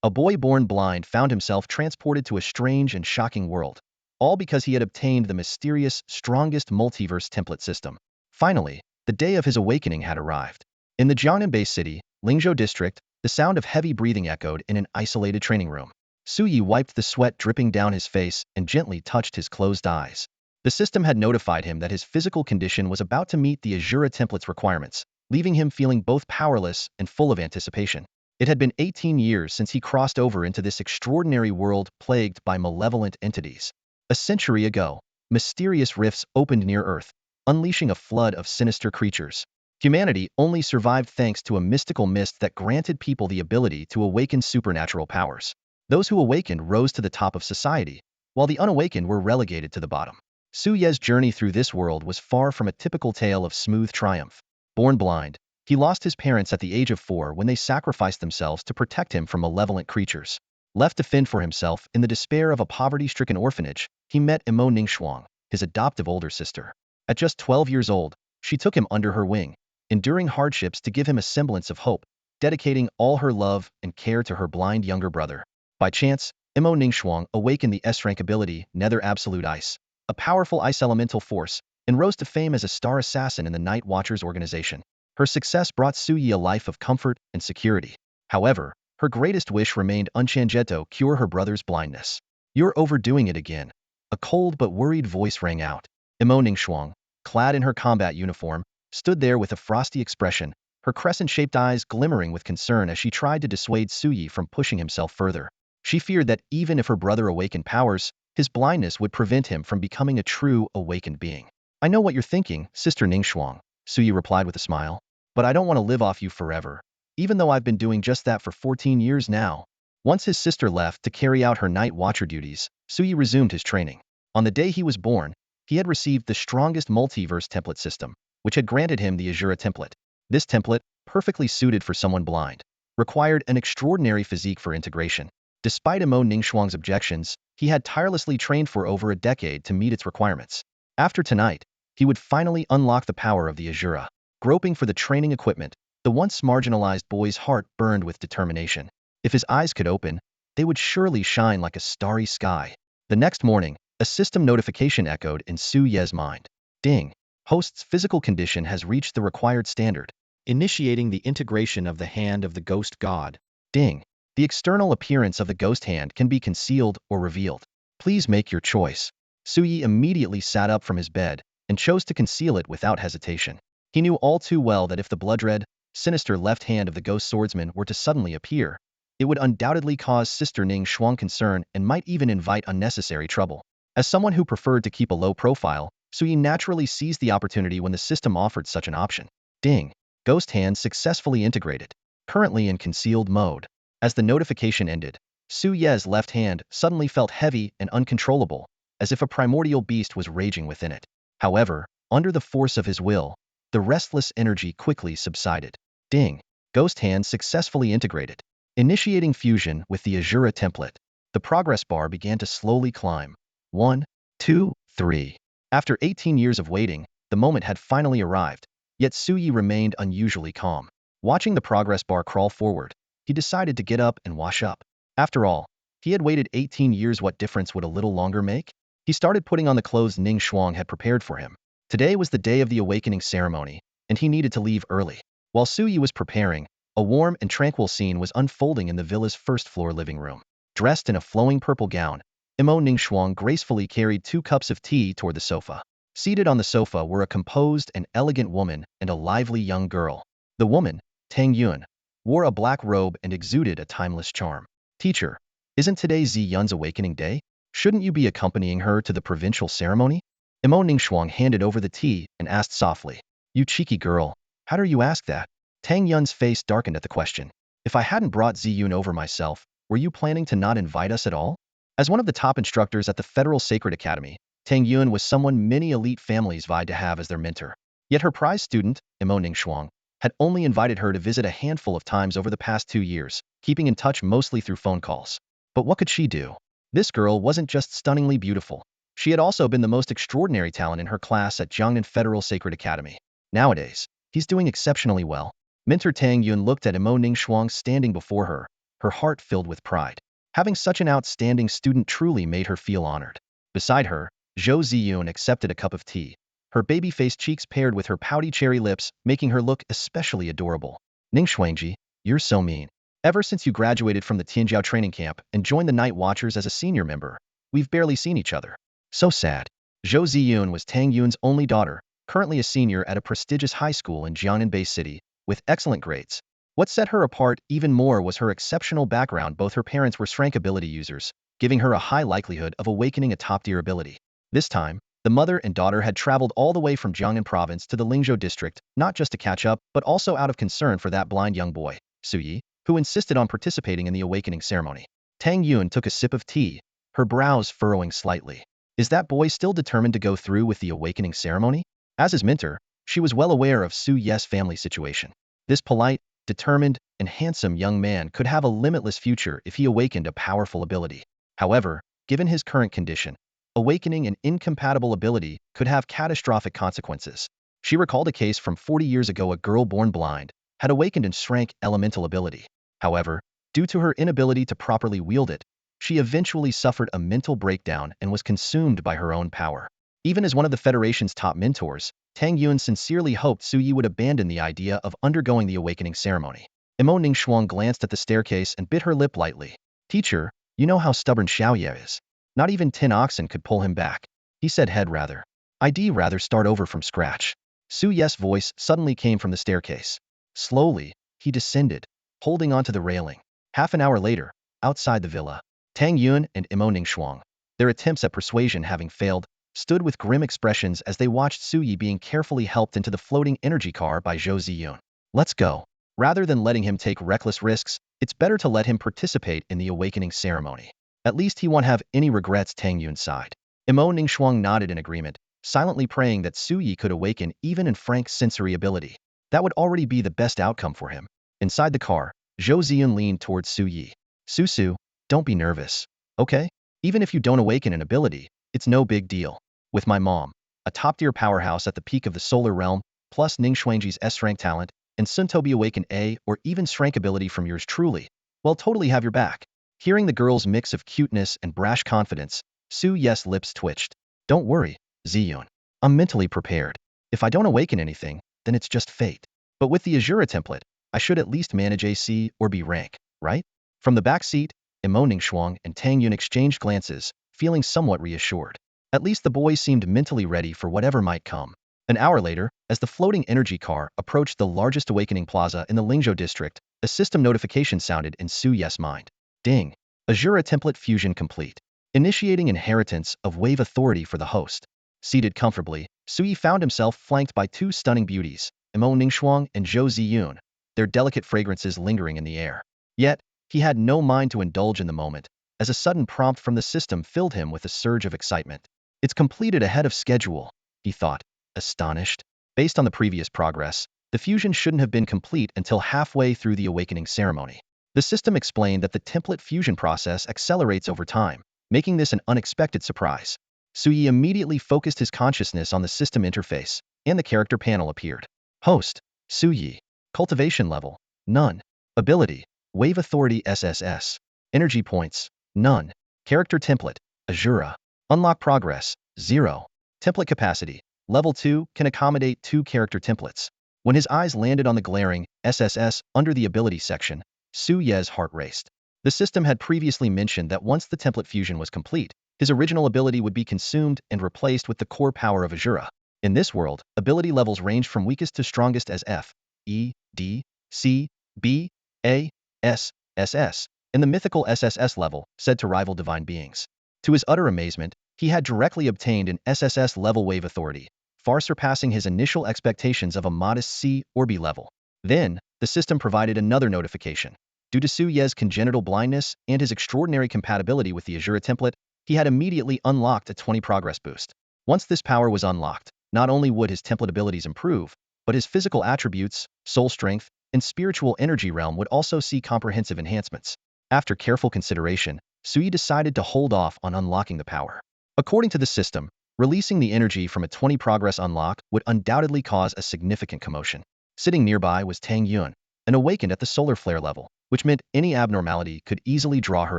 A boy born blind found himself transported to a strange and shocking world, all because he had obtained the mysterious, strongest multiverse template system. Finally, the day of his awakening had arrived. In the Jiangnan city, Lingzhou district, the sound of heavy breathing echoed in an isolated training room. Su Yi wiped the sweat dripping down his face and gently touched his closed eyes. The system had notified him that his physical condition was about to meet the Azura template's requirements, leaving him feeling both powerless and full of anticipation. It had been 18 years since he crossed over into this extraordinary world plagued by malevolent entities. A century ago, mysterious rifts opened near Earth, unleashing a flood of sinister creatures. Humanity only survived thanks to a mystical mist that granted people the ability to awaken supernatural powers. Those who awakened rose to the top of society, while the unawakened were relegated to the bottom. Su Ye's journey through this world was far from a typical tale of smooth triumph. Born blind, he lost his parents at the age of 4 when they sacrificed themselves to protect him from malevolent creatures. Left to fend for himself in the despair of a poverty-stricken orphanage, he met Imo Ningxuang, his adoptive older sister. At just 12 years old, she took him under her wing, enduring hardships to give him a semblance of hope, dedicating all her love and care to her blind younger brother. By chance, Imo Ningxuang awakened the S-rank ability Nether Absolute Ice, a powerful ice elemental force, and rose to fame as a star assassin in the Night Watchers organization. Her success brought Su Yi a life of comfort and security. However, her greatest wish remained unchanged to cure her brother's blindness. "You're overdoing it again," a cold but worried voice rang out. Imo Ningxuang, clad in her combat uniform, stood there with a frosty expression, her crescent-shaped eyes glimmering with concern as she tried to dissuade Su Yi from pushing himself further. She feared that even if her brother awakened powers, his blindness would prevent him from becoming a true, awakened being. "I know what you're thinking, Sister Ningxuang," Su Yi replied with a smile. "But I don't want to live off you forever, even though I've been doing just that for 14 years now." Once his sister left to carry out her Night Watcher duties, Su Yi resumed his training. On the day he was born, he had received the strongest multiverse template system, which had granted him the Azura template. This template, perfectly suited for someone blind, required an extraordinary physique for integration. Despite Imo Ningxuang's objections, he had tirelessly trained for over a decade to meet its requirements. After tonight, he would finally unlock the power of the Azura. Groping for the training equipment, the once marginalized boy's heart burned with determination. If his eyes could open, they would surely shine like a starry sky. The next morning, a system notification echoed in Su Ye's mind. "Ding! Host's physical condition has reached the required standard, initiating the integration of the hand of the ghost god." Ding! The external appearance of the ghost hand can be concealed or revealed. Please make your choice. Su Yi immediately sat up from his bed and chose to conceal it without hesitation. He knew all too well that if the blood-red, sinister left hand of the ghost swordsman were to suddenly appear, it would undoubtedly cause Sister Ningxuang concern and might even invite unnecessary trouble. As someone who preferred to keep a low profile, Su Yi naturally seized the opportunity when the system offered such an option. Ding! Ghost hand successfully integrated. Currently in concealed mode. As the notification ended, Su Ye's left hand suddenly felt heavy and uncontrollable, as if a primordial beast was raging within it. However, under the force of his will, the restless energy quickly subsided. Ding! Ghost hand successfully integrated. Initiating fusion with the Azura template, the progress bar began to slowly climb. 1, 2, 3. After 18 years of waiting, the moment had finally arrived, yet Su Yi remained unusually calm. Watching the progress bar crawl forward, he decided to get up and wash up. After all, he had waited 18 years. What difference would a little longer make? He started putting on the clothes Ningxuang had prepared for him. Today was the day of the awakening ceremony, and he needed to leave early. While Su Yi was preparing, a warm and tranquil scene was unfolding in the villa's first-floor living room. Dressed in a flowing purple gown, Imo Ningxuang gracefully carried 2 cups of tea toward the sofa. Seated on the sofa were a composed and elegant woman and a lively young girl. The woman, Tang Yun, wore a black robe and exuded a timeless charm. "Teacher, isn't today Ziyun's awakening day? Shouldn't you be accompanying her to the provincial ceremony?" Imo Ningxuang handed over the tea and asked softly. "You cheeky girl, how dare you ask that?" Tang Yun's face darkened at the question. "If I hadn't brought Ziyun over myself, were you planning to not invite us at all?" As one of the top instructors at the Federal Sacred Academy, Tang Yun was someone many elite families vied to have as their mentor. Yet her prize student, Imo Ningxuang, had only invited her to visit a handful of times over the past 2 years, keeping in touch mostly through phone calls. But what could she do? This girl wasn't just stunningly beautiful. She had also been the most extraordinary talent in her class at Jiangnan Federal Sacred Academy. Nowadays, he's doing exceptionally well. Mentor Tang Yun looked at Imo Ningxuang standing before her, her heart filled with pride. Having such an outstanding student truly made her feel honored. Beside her, Zhou Ziyun accepted a cup of tea, her baby-faced cheeks paired with her pouty cherry lips, making her look especially adorable. Ningxuangji, you're so mean. Ever since you graduated from the Tianjiao training camp and joined the Night Watchers as a senior member, we've barely seen each other. So sad. Zhou Ziyun was Tang Yun's only daughter, currently a senior at a prestigious high school in Jiangnan Bay City, with excellent grades. What set her apart even more was her exceptional background. Both her parents were SSS-rank ability users, giving her a high likelihood of awakening a top-tier ability. This time, the mother and daughter had traveled all the way from Jiangnan province to the Lingzhou district, not just to catch up, but also out of concern for that blind young boy, Suyi, who insisted on participating in the awakening ceremony. Tang Yun took a sip of tea, her brows furrowing slightly. Is that boy still determined to go through with the awakening ceremony? As his mentor, she was well aware of Su Ye's family situation. This polite, determined, and handsome young man could have a limitless future if he awakened a powerful ability. However, given his current condition, awakening an incompatible ability could have catastrophic consequences. She recalled a case from 40 years ago. A girl born blind had awakened an SSS-rank elemental ability. However, due to her inability to properly wield it, she eventually suffered a mental breakdown and was consumed by her own power. Even as one of the Federation's top mentors, Tang Yun sincerely hoped Suyi would abandon the idea of undergoing the awakening ceremony. Imo Ningxuang glanced at the staircase and bit her lip lightly. Teacher, you know how stubborn Xiaoye is. Not even 10 oxen could pull him back. He said head rather. I'd rather start over from scratch. Su Ye's voice suddenly came from the staircase. Slowly, he descended, holding onto the railing. Half an hour later, outside the villa, Tang Yun and Imo Ningxuang, their attempts at persuasion having failed, stood with grim expressions as they watched Suyi being carefully helped into the floating energy car by Zhou Ziyun. Let's go. Rather than letting him take reckless risks, it's better to let him participate in the awakening ceremony. At least he won't have any regrets. Tang Yun sighed. Imo Ningxuang nodded in agreement, silently praying that Suyi could awaken even in Frank's sensory ability. That would already be the best outcome for him. Inside the car, Zhou Ziyun leaned towards Suyi. Su, don't be nervous, okay? Even if you don't awaken an ability, it's no big deal. With my mom, a top-tier powerhouse at the peak of the solar realm, plus Ningxuangji's S-rank talent, and Suntobi awaken A or even S-rank ability from yours truly, well, totally have your back. Hearing the girl's mix of cuteness and brash confidence, Su Ye's lips twitched. Don't worry, Ziyun. I'm mentally prepared. If I don't awaken anything, then it's just fate. But with the Azura template, I should at least manage a C or B rank, right? From the back seat, Imo Ningxuang and Tang Yun exchanged glances, feeling somewhat reassured. At least the boys seemed mentally ready for whatever might come. An hour later, as the floating energy car approached the largest awakening plaza in the Lingzhou district, a system notification sounded in Su Ye's mind. Ding! Azura template fusion complete. Initiating inheritance of wave authority for the host. Seated comfortably, Suyi found himself flanked by two stunning beauties, Imo Ningxuang and Zhou Ziyun, their delicate fragrances lingering in the air. Yet, he had no mind to indulge in the moment, as a sudden prompt from the system filled him with a surge of excitement. It's completed ahead of schedule, he thought, astonished. Based on the previous progress, the fusion shouldn't have been complete until halfway through the awakening ceremony. The system explained that the template fusion process accelerates over time, making this an unexpected surprise. Suyi immediately focused his consciousness on the system interface, and the character panel appeared. Host, Suyi. Cultivation level, none. Ability, wave authority SSS. Energy points, none. Character template, Azura. Unlock progress, 0. Template capacity, level 2, can accommodate 2 character templates. When his eyes landed on the glaring SSS under the ability section, Su Ye's heart raced. The system had previously mentioned that once the template fusion was complete, his original ability would be consumed and replaced with the core power of Azura. In this world, ability levels ranged from weakest to strongest as F, E, D, C, B, A, S, SS, and the mythical SSS level, said to rival divine beings. To his utter amazement, he had directly obtained an SSS level wave authority, far surpassing his initial expectations of a modest C or B level. Then, the system provided another notification. Due to Su Ye's congenital blindness and his extraordinary compatibility with the Azura template, he had immediately unlocked a 20 progress boost. Once this power was unlocked, not only would his template abilities improve, but his physical attributes, soul strength, and spiritual energy realm would also see comprehensive enhancements. After careful consideration, Suyi decided to hold off on unlocking the power. According to the system, releasing the energy from a 20 progress unlock would undoubtedly cause a significant commotion. Sitting nearby was Tang Yun, an awakened at the solar flare level, which meant any abnormality could easily draw her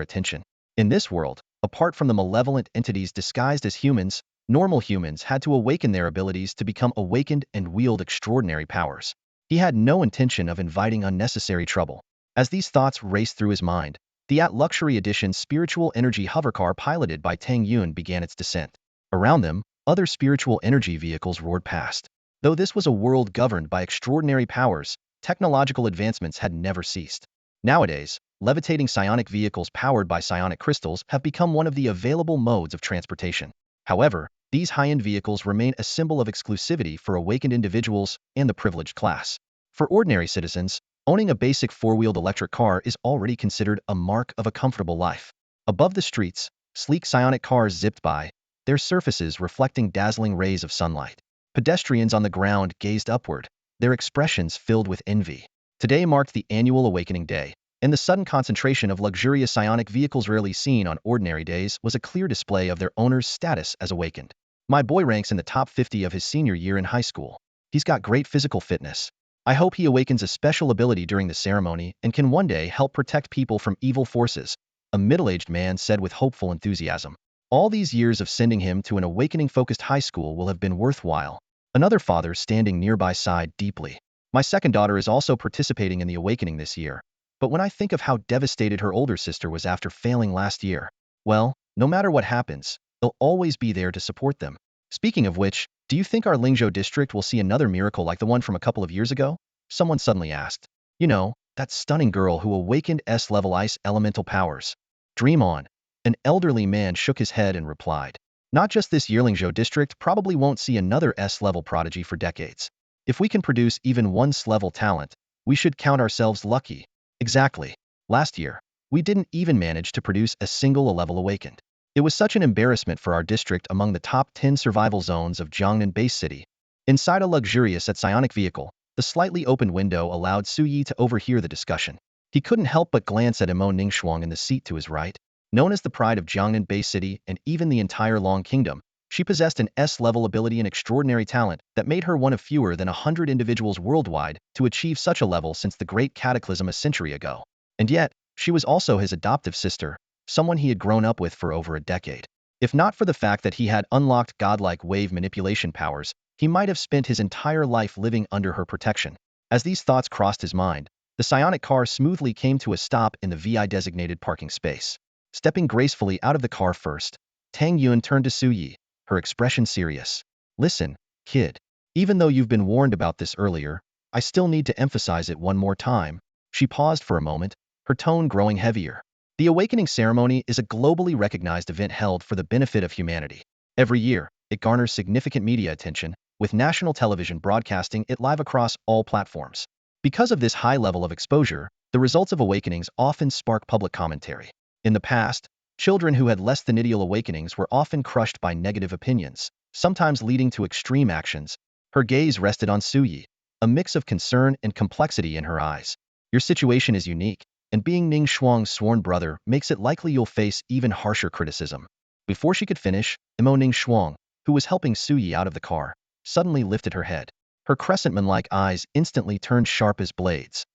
attention. In this world, apart from the malevolent entities disguised as humans, normal humans had to awaken their abilities to become awakened and wield extraordinary powers. He had no intention of inviting unnecessary trouble. As these thoughts raced through his mind, the luxury edition spiritual energy hovercar piloted by Tang Yun began its descent. Around them, other spiritual energy vehicles roared past. Though this was a world governed by extraordinary powers, technological advancements had never ceased. Nowadays, levitating psionic vehicles powered by psionic crystals have become one of the available modes of transportation. However, these high-end vehicles remain a symbol of exclusivity for awakened individuals and the privileged class. For ordinary citizens, owning a basic four-wheeled electric car is already considered a mark of a comfortable life. Above the streets, sleek psionic cars zipped by, their surfaces reflecting dazzling rays of sunlight. Pedestrians on the ground gazed upward, their expressions filled with envy. Today marked the annual Awakening Day, and the sudden concentration of luxurious psionic vehicles rarely seen on ordinary days was a clear display of their owner's status as awakened. My boy ranks in the top 50 of his senior year in high school. He's got great physical fitness. I hope he awakens a special ability during the ceremony and can one day help protect people from evil forces, a middle-aged man said with hopeful enthusiasm. All these years of sending him to an awakening-focused high school will have been worthwhile. Another father standing nearby sighed deeply. My second daughter is also participating in the awakening this year. But when I think of how devastated her older sister was after failing last year, well, no matter what happens, they'll always be there to support them. Speaking of which, do you think our Lingzhou district will see another miracle like the one from a couple of years ago? Someone suddenly asked. You know, that stunning girl who awakened S-level ice elemental powers. Dream on. An elderly man shook his head and replied. Not just this year, Lingzhou district probably won't see another S-level prodigy for decades. If we can produce even one S-level talent, we should count ourselves lucky. Exactly. Last year, we didn't even manage to produce a single A-level awakened. It was such an embarrassment for our district among the top 10 survival zones of Jiangnan Base City. Inside a luxurious psionic vehicle, the slightly opened window allowed Su Yi to overhear the discussion. He couldn't help but glance at Imo Ningxuang in the seat to his right. Known as the pride of Jiangnan Base City and even the entire Long Kingdom, she possessed an S-level ability and extraordinary talent that made her one of fewer than 100 individuals worldwide to achieve such a level since the Great Cataclysm a century ago. And yet, she was also his adoptive sister, someone he had grown up with for over a decade. If not for the fact that he had unlocked godlike wave manipulation powers, he might have spent his entire life living under her protection. As these thoughts crossed his mind, the psionic car smoothly came to a stop in the VI-designated parking space. Stepping gracefully out of the car first, Tang Yun turned to Su Yi, her expression serious. Listen, kid. Even though you've been warned about this earlier, I still need to emphasize it one more time. She paused for a moment, her tone growing heavier. The Awakening Ceremony is a globally recognized event held for the benefit of humanity. Every year, it garners significant media attention, with national television broadcasting it live across all platforms. Because of this high level of exposure, the results of awakenings often spark public commentary. In the past, children who had less than ideal awakenings were often crushed by negative opinions, sometimes leading to extreme actions. Her gaze rested on Su Yi, a mix of concern and complexity in her eyes. Your situation is unique, and being Ning Shuang's sworn brother makes it likely you'll face even harsher criticism. Before she could finish, Imo Ning Shuang, who was helping Su Yi out of the car, suddenly lifted her head. Her crescentman-like eyes instantly turned sharp as blades.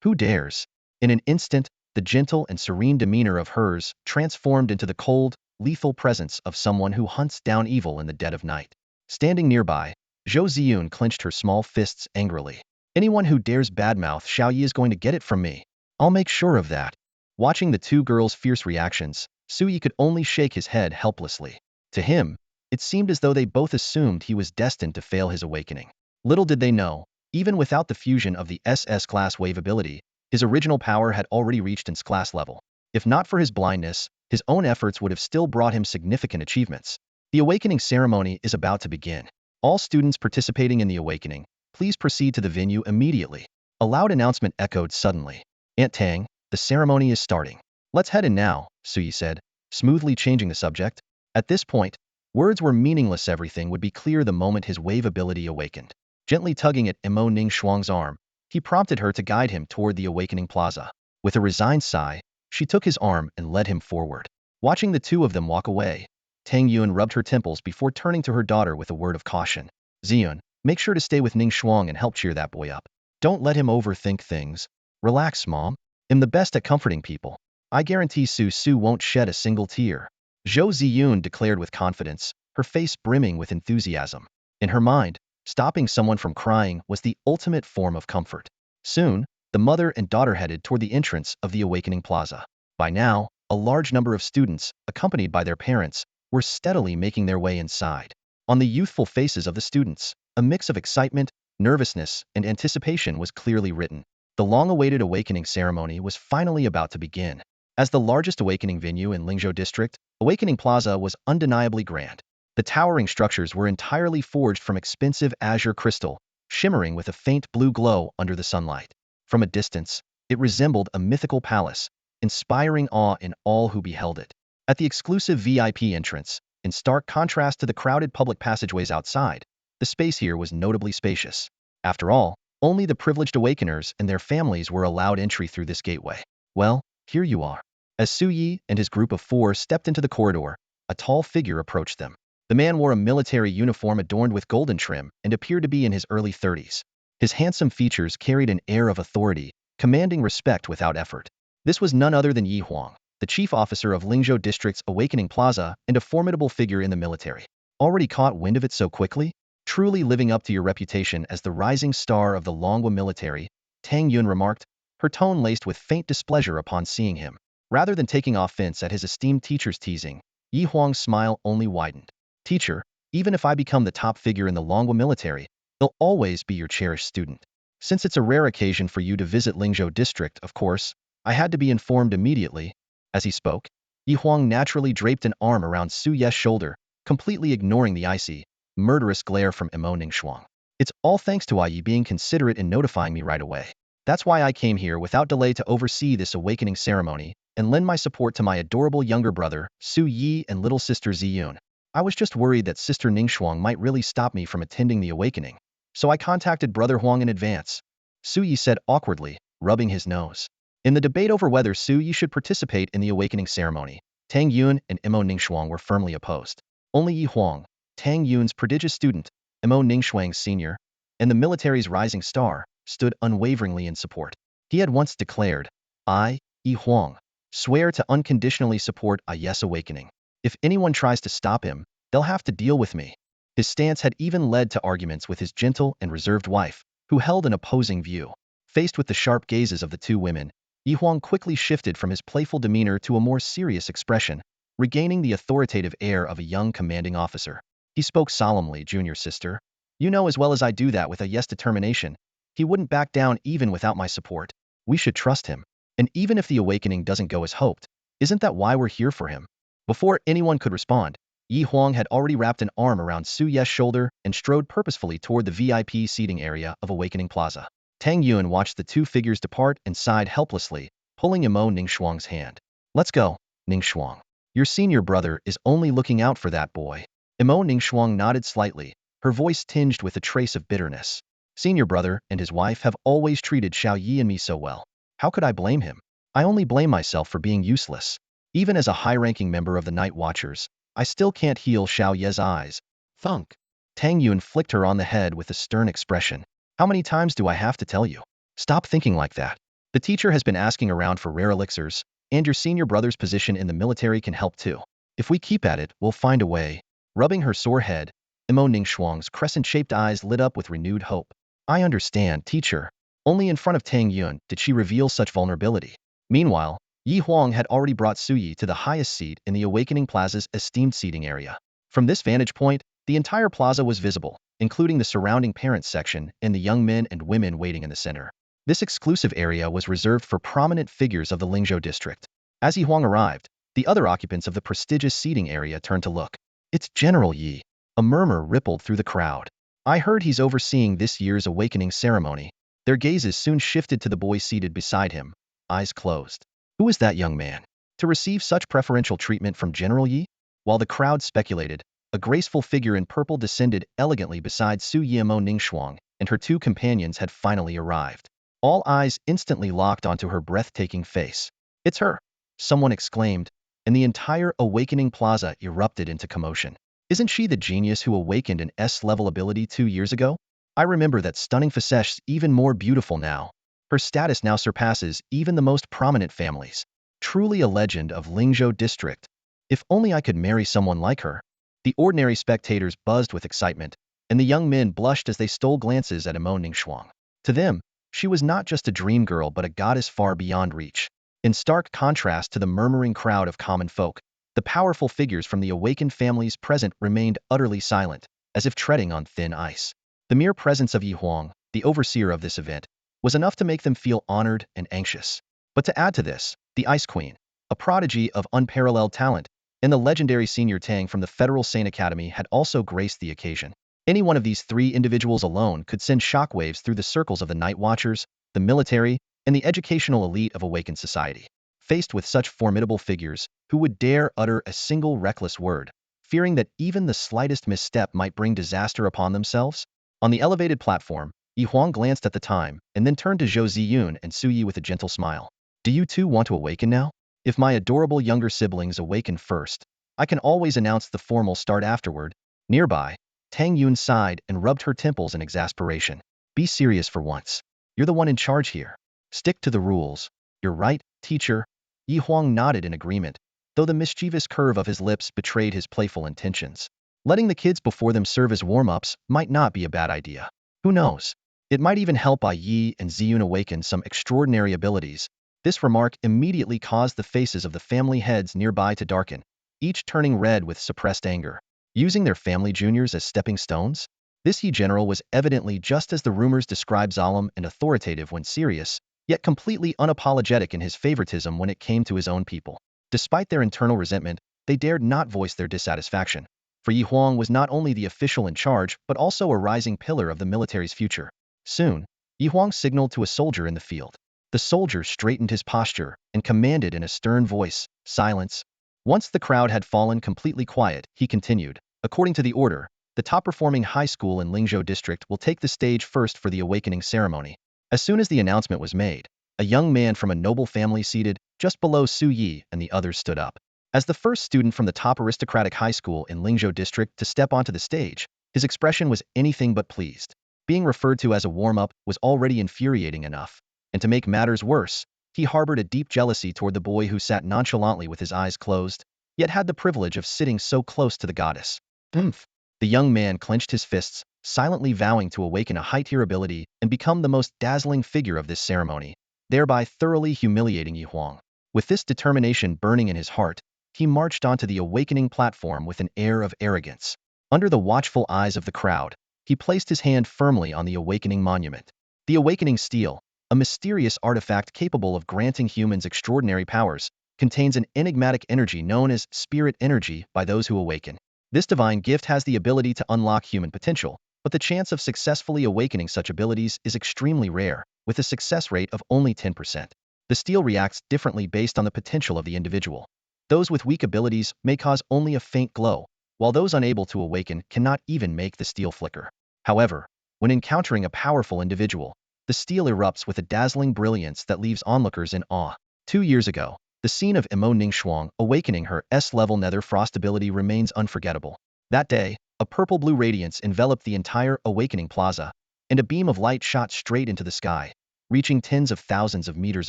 Who dares? In an instant, the gentle and serene demeanor of hers transformed into the cold, lethal presence of someone who hunts down evil in the dead of night. Standing nearby, Zhou Ziyun clenched her small fists angrily. Anyone who dares badmouth Xiao Yi is going to get it from me. I'll make sure of that. Watching the two girls' fierce reactions, Su Yi could only shake his head helplessly. To him, it seemed as though they both assumed he was destined to fail his awakening. Little did they know, even without the fusion of the SS class wave ability, his original power had already reached its class level. If not for his blindness, his own efforts would have still brought him significant achievements. The awakening ceremony is about to begin. All students participating in the awakening, please proceed to the venue immediately. A loud announcement echoed suddenly. Aunt Tang, the ceremony is starting. Let's head in now, Su Yi said, smoothly changing the subject. At this point, words were meaningless. Everything would be clear the moment his wave ability awakened. Gently tugging at Imo Ning Shuang's arm, he prompted her to guide him toward the awakening plaza. With a resigned sigh, she took his arm and led him forward. Watching the two of them walk away, Tang Yun rubbed her temples before turning to her daughter with a word of caution. Ziyun, make sure to stay with Ning Shuang and help cheer that boy up. Don't let him overthink things. Relax, Mom. am the best at comforting people. I guarantee Su Su won't shed a single tear. Zhou Ziyun declared with confidence, her face brimming with enthusiasm. In her mind, stopping someone from crying was the ultimate form of comfort. Soon, the mother and daughter headed toward the entrance of the awakening plaza. By now, a large number of students, accompanied by their parents, were steadily making their way inside. On the youthful faces of the students, a mix of excitement, nervousness, and anticipation was clearly written. The long-awaited awakening ceremony was finally about to begin. As the largest awakening venue in Lingzhou district, Awakening Plaza was undeniably grand. The towering structures were entirely forged from expensive azure crystal, shimmering with a faint blue glow under the sunlight. From a distance, it resembled a mythical palace, inspiring awe in all who beheld it. At the exclusive VIP entrance, in stark contrast to the crowded public passageways outside, the space here was notably spacious. After all, only the privileged awakeners and their families were allowed entry through this gateway. Well, here you are. As Su Yi and his group of 4 stepped into the corridor, a tall figure approached them. The man wore a military uniform adorned with golden trim and appeared to be in his early 30s. His handsome features carried an air of authority, commanding respect without effort. This was none other than Yi Huang, the chief officer of Lingzhou District's Awakening Plaza and a formidable figure in the military. Already caught wind of it so quickly? Truly living up to your reputation as the rising star of the Longhua military, Tang Yun remarked, her tone laced with faint displeasure upon seeing him. Rather than taking offense at his esteemed teacher's teasing, Yi Huang's smile only widened. Teacher, even if I become the top figure in the Longhua military, I'll always be your cherished student. Since it's a rare occasion for you to visit Lingzhou district, of course, I had to be informed immediately. As he spoke, Yi Huang naturally draped an arm around Su Ye's shoulder, completely ignoring the icy, murderous glare from Emo Ningxuang. It's all thanks to Yi being considerate in notifying me right away. That's why I came here without delay to oversee this awakening ceremony and lend my support to my adorable younger brother, Su Yi, and little sister Ziyun. I was just worried that sister Ningxuang might really stop me from attending the awakening. So I contacted brother Huang in advance. Su Yi said awkwardly, rubbing his nose. In the debate over whether Su Yi should participate in the awakening ceremony, Tang Yun and Emo Ningxuang were firmly opposed. Only Yi Huang, Tang Yun's prodigious student, Emo Ningxuang's senior, and the military's rising star, stood unwaveringly in support. He had once declared, I, Yi Huang, swear to unconditionally support Yi's awakening. If anyone tries to stop him, they'll have to deal with me. His stance had even led to arguments with his gentle and reserved wife, who held an opposing view. Faced with the sharp gazes of the two women, Yi Huang quickly shifted from his playful demeanor to a more serious expression, regaining the authoritative air of a young commanding officer. He spoke solemnly, junior sister. You know as well as I do that with Yi's determination, he wouldn't back down even without my support. We should trust him. And even if the awakening doesn't go as hoped, isn't that why we're here for him? Before anyone could respond, Yi Huang had already wrapped an arm around Su Ye's shoulder and strode purposefully toward the VIP seating area of Awakening Plaza. Tang Yun watched the two figures depart and sighed helplessly, pulling Emo Ningxuang's hand. Let's go, Ningxuang. Your senior brother is only looking out for that boy. Emo Ningxuang nodded slightly, her voice tinged with a trace of bitterness. Senior brother and his wife have always treated Xiao Yi and me so well. How could I blame him? I only blame myself for being useless. Even as a high-ranking member of the Night Watchers, I still can't heal Xiao Ye's eyes. Thunk. Tang Yun flicked her on the head with a stern expression. How many times do I have to tell you? Stop thinking like that. The teacher has been asking around for rare elixirs, and your senior brother's position in the military can help too. If we keep at it, we'll find a way. Rubbing her sore head, Emo Ningxuang's crescent-shaped eyes lit up with renewed hope. I understand, teacher. Only in front of Tang Yun did she reveal such vulnerability. Meanwhile, Yi Huang had already brought Su Yi to the highest seat in the Awakening Plaza's esteemed seating area. From this vantage point, the entire plaza was visible, including the surrounding parents section and the young men and women waiting in the center. This exclusive area was reserved for prominent figures of the Lingzhou district. As Yi Huang arrived, the other occupants of the prestigious seating area turned to look. It's General Yi. A murmur rippled through the crowd. I heard he's overseeing this year's awakening ceremony. Their gazes soon shifted to the boy seated beside him, eyes closed. Who is that young man? To receive such preferential treatment from General Yi? While the crowd speculated, a graceful figure in purple descended elegantly beside Su Yimo Ningxuang, and her two companions had finally arrived. All eyes instantly locked onto her breathtaking face. It's her! Someone exclaimed, and the entire Awakening Plaza erupted into commotion. Isn't she the genius who awakened an S-level ability 2 years ago? I remember that stunning facet's even more beautiful now. Her status now surpasses even the most prominent families. Truly a legend of Lingzhou district. If only I could marry someone like her. The ordinary spectators buzzed with excitement, and the young men blushed as they stole glances at Imo Ningxuang. To them, she was not just a dream girl but a goddess far beyond reach. In stark contrast to the murmuring crowd of common folk, the powerful figures from the awakened families present remained utterly silent, as if treading on thin ice. The mere presence of Yi Huang, the overseer of this event, was enough to make them feel honored and anxious. But to add to this, the Ice Queen, a prodigy of unparalleled talent, and the legendary Senior Tang from the Federal Saint Academy had also graced the occasion. Any one of these three individuals alone could send shockwaves through the circles of the Night Watchers, the military, and the educational elite of awakened society. Faced with such formidable figures, who would dare utter a single reckless word, fearing that even the slightest misstep might bring disaster upon themselves? On the elevated platform, Yi Huang glanced at the time, and then turned to Zhou Ziyun and Su Yi with a gentle smile. Do you two want to awaken now? If my adorable younger siblings awaken first, I can always announce the formal start afterward. Nearby, Tang Yun sighed and rubbed her temples in exasperation. Be serious for once. You're the one in charge here. Stick to the rules. You're right, teacher. Yi Huang nodded in agreement, though the mischievous curve of his lips betrayed his playful intentions. Letting the kids before them serve as warm-ups might not be a bad idea. Who knows? It might even help Yi and Ziyun awaken some extraordinary abilities. This remark immediately caused the faces of the family heads nearby to darken, each turning red with suppressed anger. Using their family juniors as stepping stones? This Yi general was evidently just as the rumors describe solemn and authoritative when serious, yet completely unapologetic in his favoritism when it came to his own people. Despite their internal resentment, they dared not voice their dissatisfaction. For Yi Huang was not only the official in charge but also a rising pillar of the military's future. Soon, Yi Huang signaled to a soldier in the field. The soldier straightened his posture and commanded in a stern voice, "Silence." Once the crowd had fallen completely quiet, he continued, "According to the order, the top-performing high school in Lingzhou district will take the stage first for the awakening ceremony." As soon as the announcement was made, a young man from a noble family seated just below Su Yi and the others stood up. As the first student from the top aristocratic high school in Lingzhou district to step onto the stage, his expression was anything but pleased. Being referred to as a warm-up was already infuriating enough, and to make matters worse, he harbored a deep jealousy toward the boy who sat nonchalantly with his eyes closed, yet had the privilege of sitting so close to the goddess. Oomph! The young man clenched his fists, silently vowing to awaken a high-tier ability and become the most dazzling figure of this ceremony, thereby thoroughly humiliating Yi Huang. With this determination burning in his heart, he marched onto the awakening platform with an air of arrogance. Under the watchful eyes of the crowd, he placed his hand firmly on the awakening monument. The awakening steel, a mysterious artifact capable of granting humans extraordinary powers, contains an enigmatic energy known as spirit energy by those who awaken. This divine gift has the ability to unlock human potential, but the chance of successfully awakening such abilities is extremely rare, with a success rate of only 10%. The steel reacts differently based on the potential of the individual. Those with weak abilities may cause only a faint glow, while those unable to awaken cannot even make the steel flicker. However, when encountering a powerful individual, the steel erupts with a dazzling brilliance that leaves onlookers in awe. 2 years ago, the scene of Imo Ningxuang awakening her S-level nether frost ability remains unforgettable. That day, a purple-blue radiance enveloped the entire awakening plaza, and a beam of light shot straight into the sky, reaching tens of thousands of meters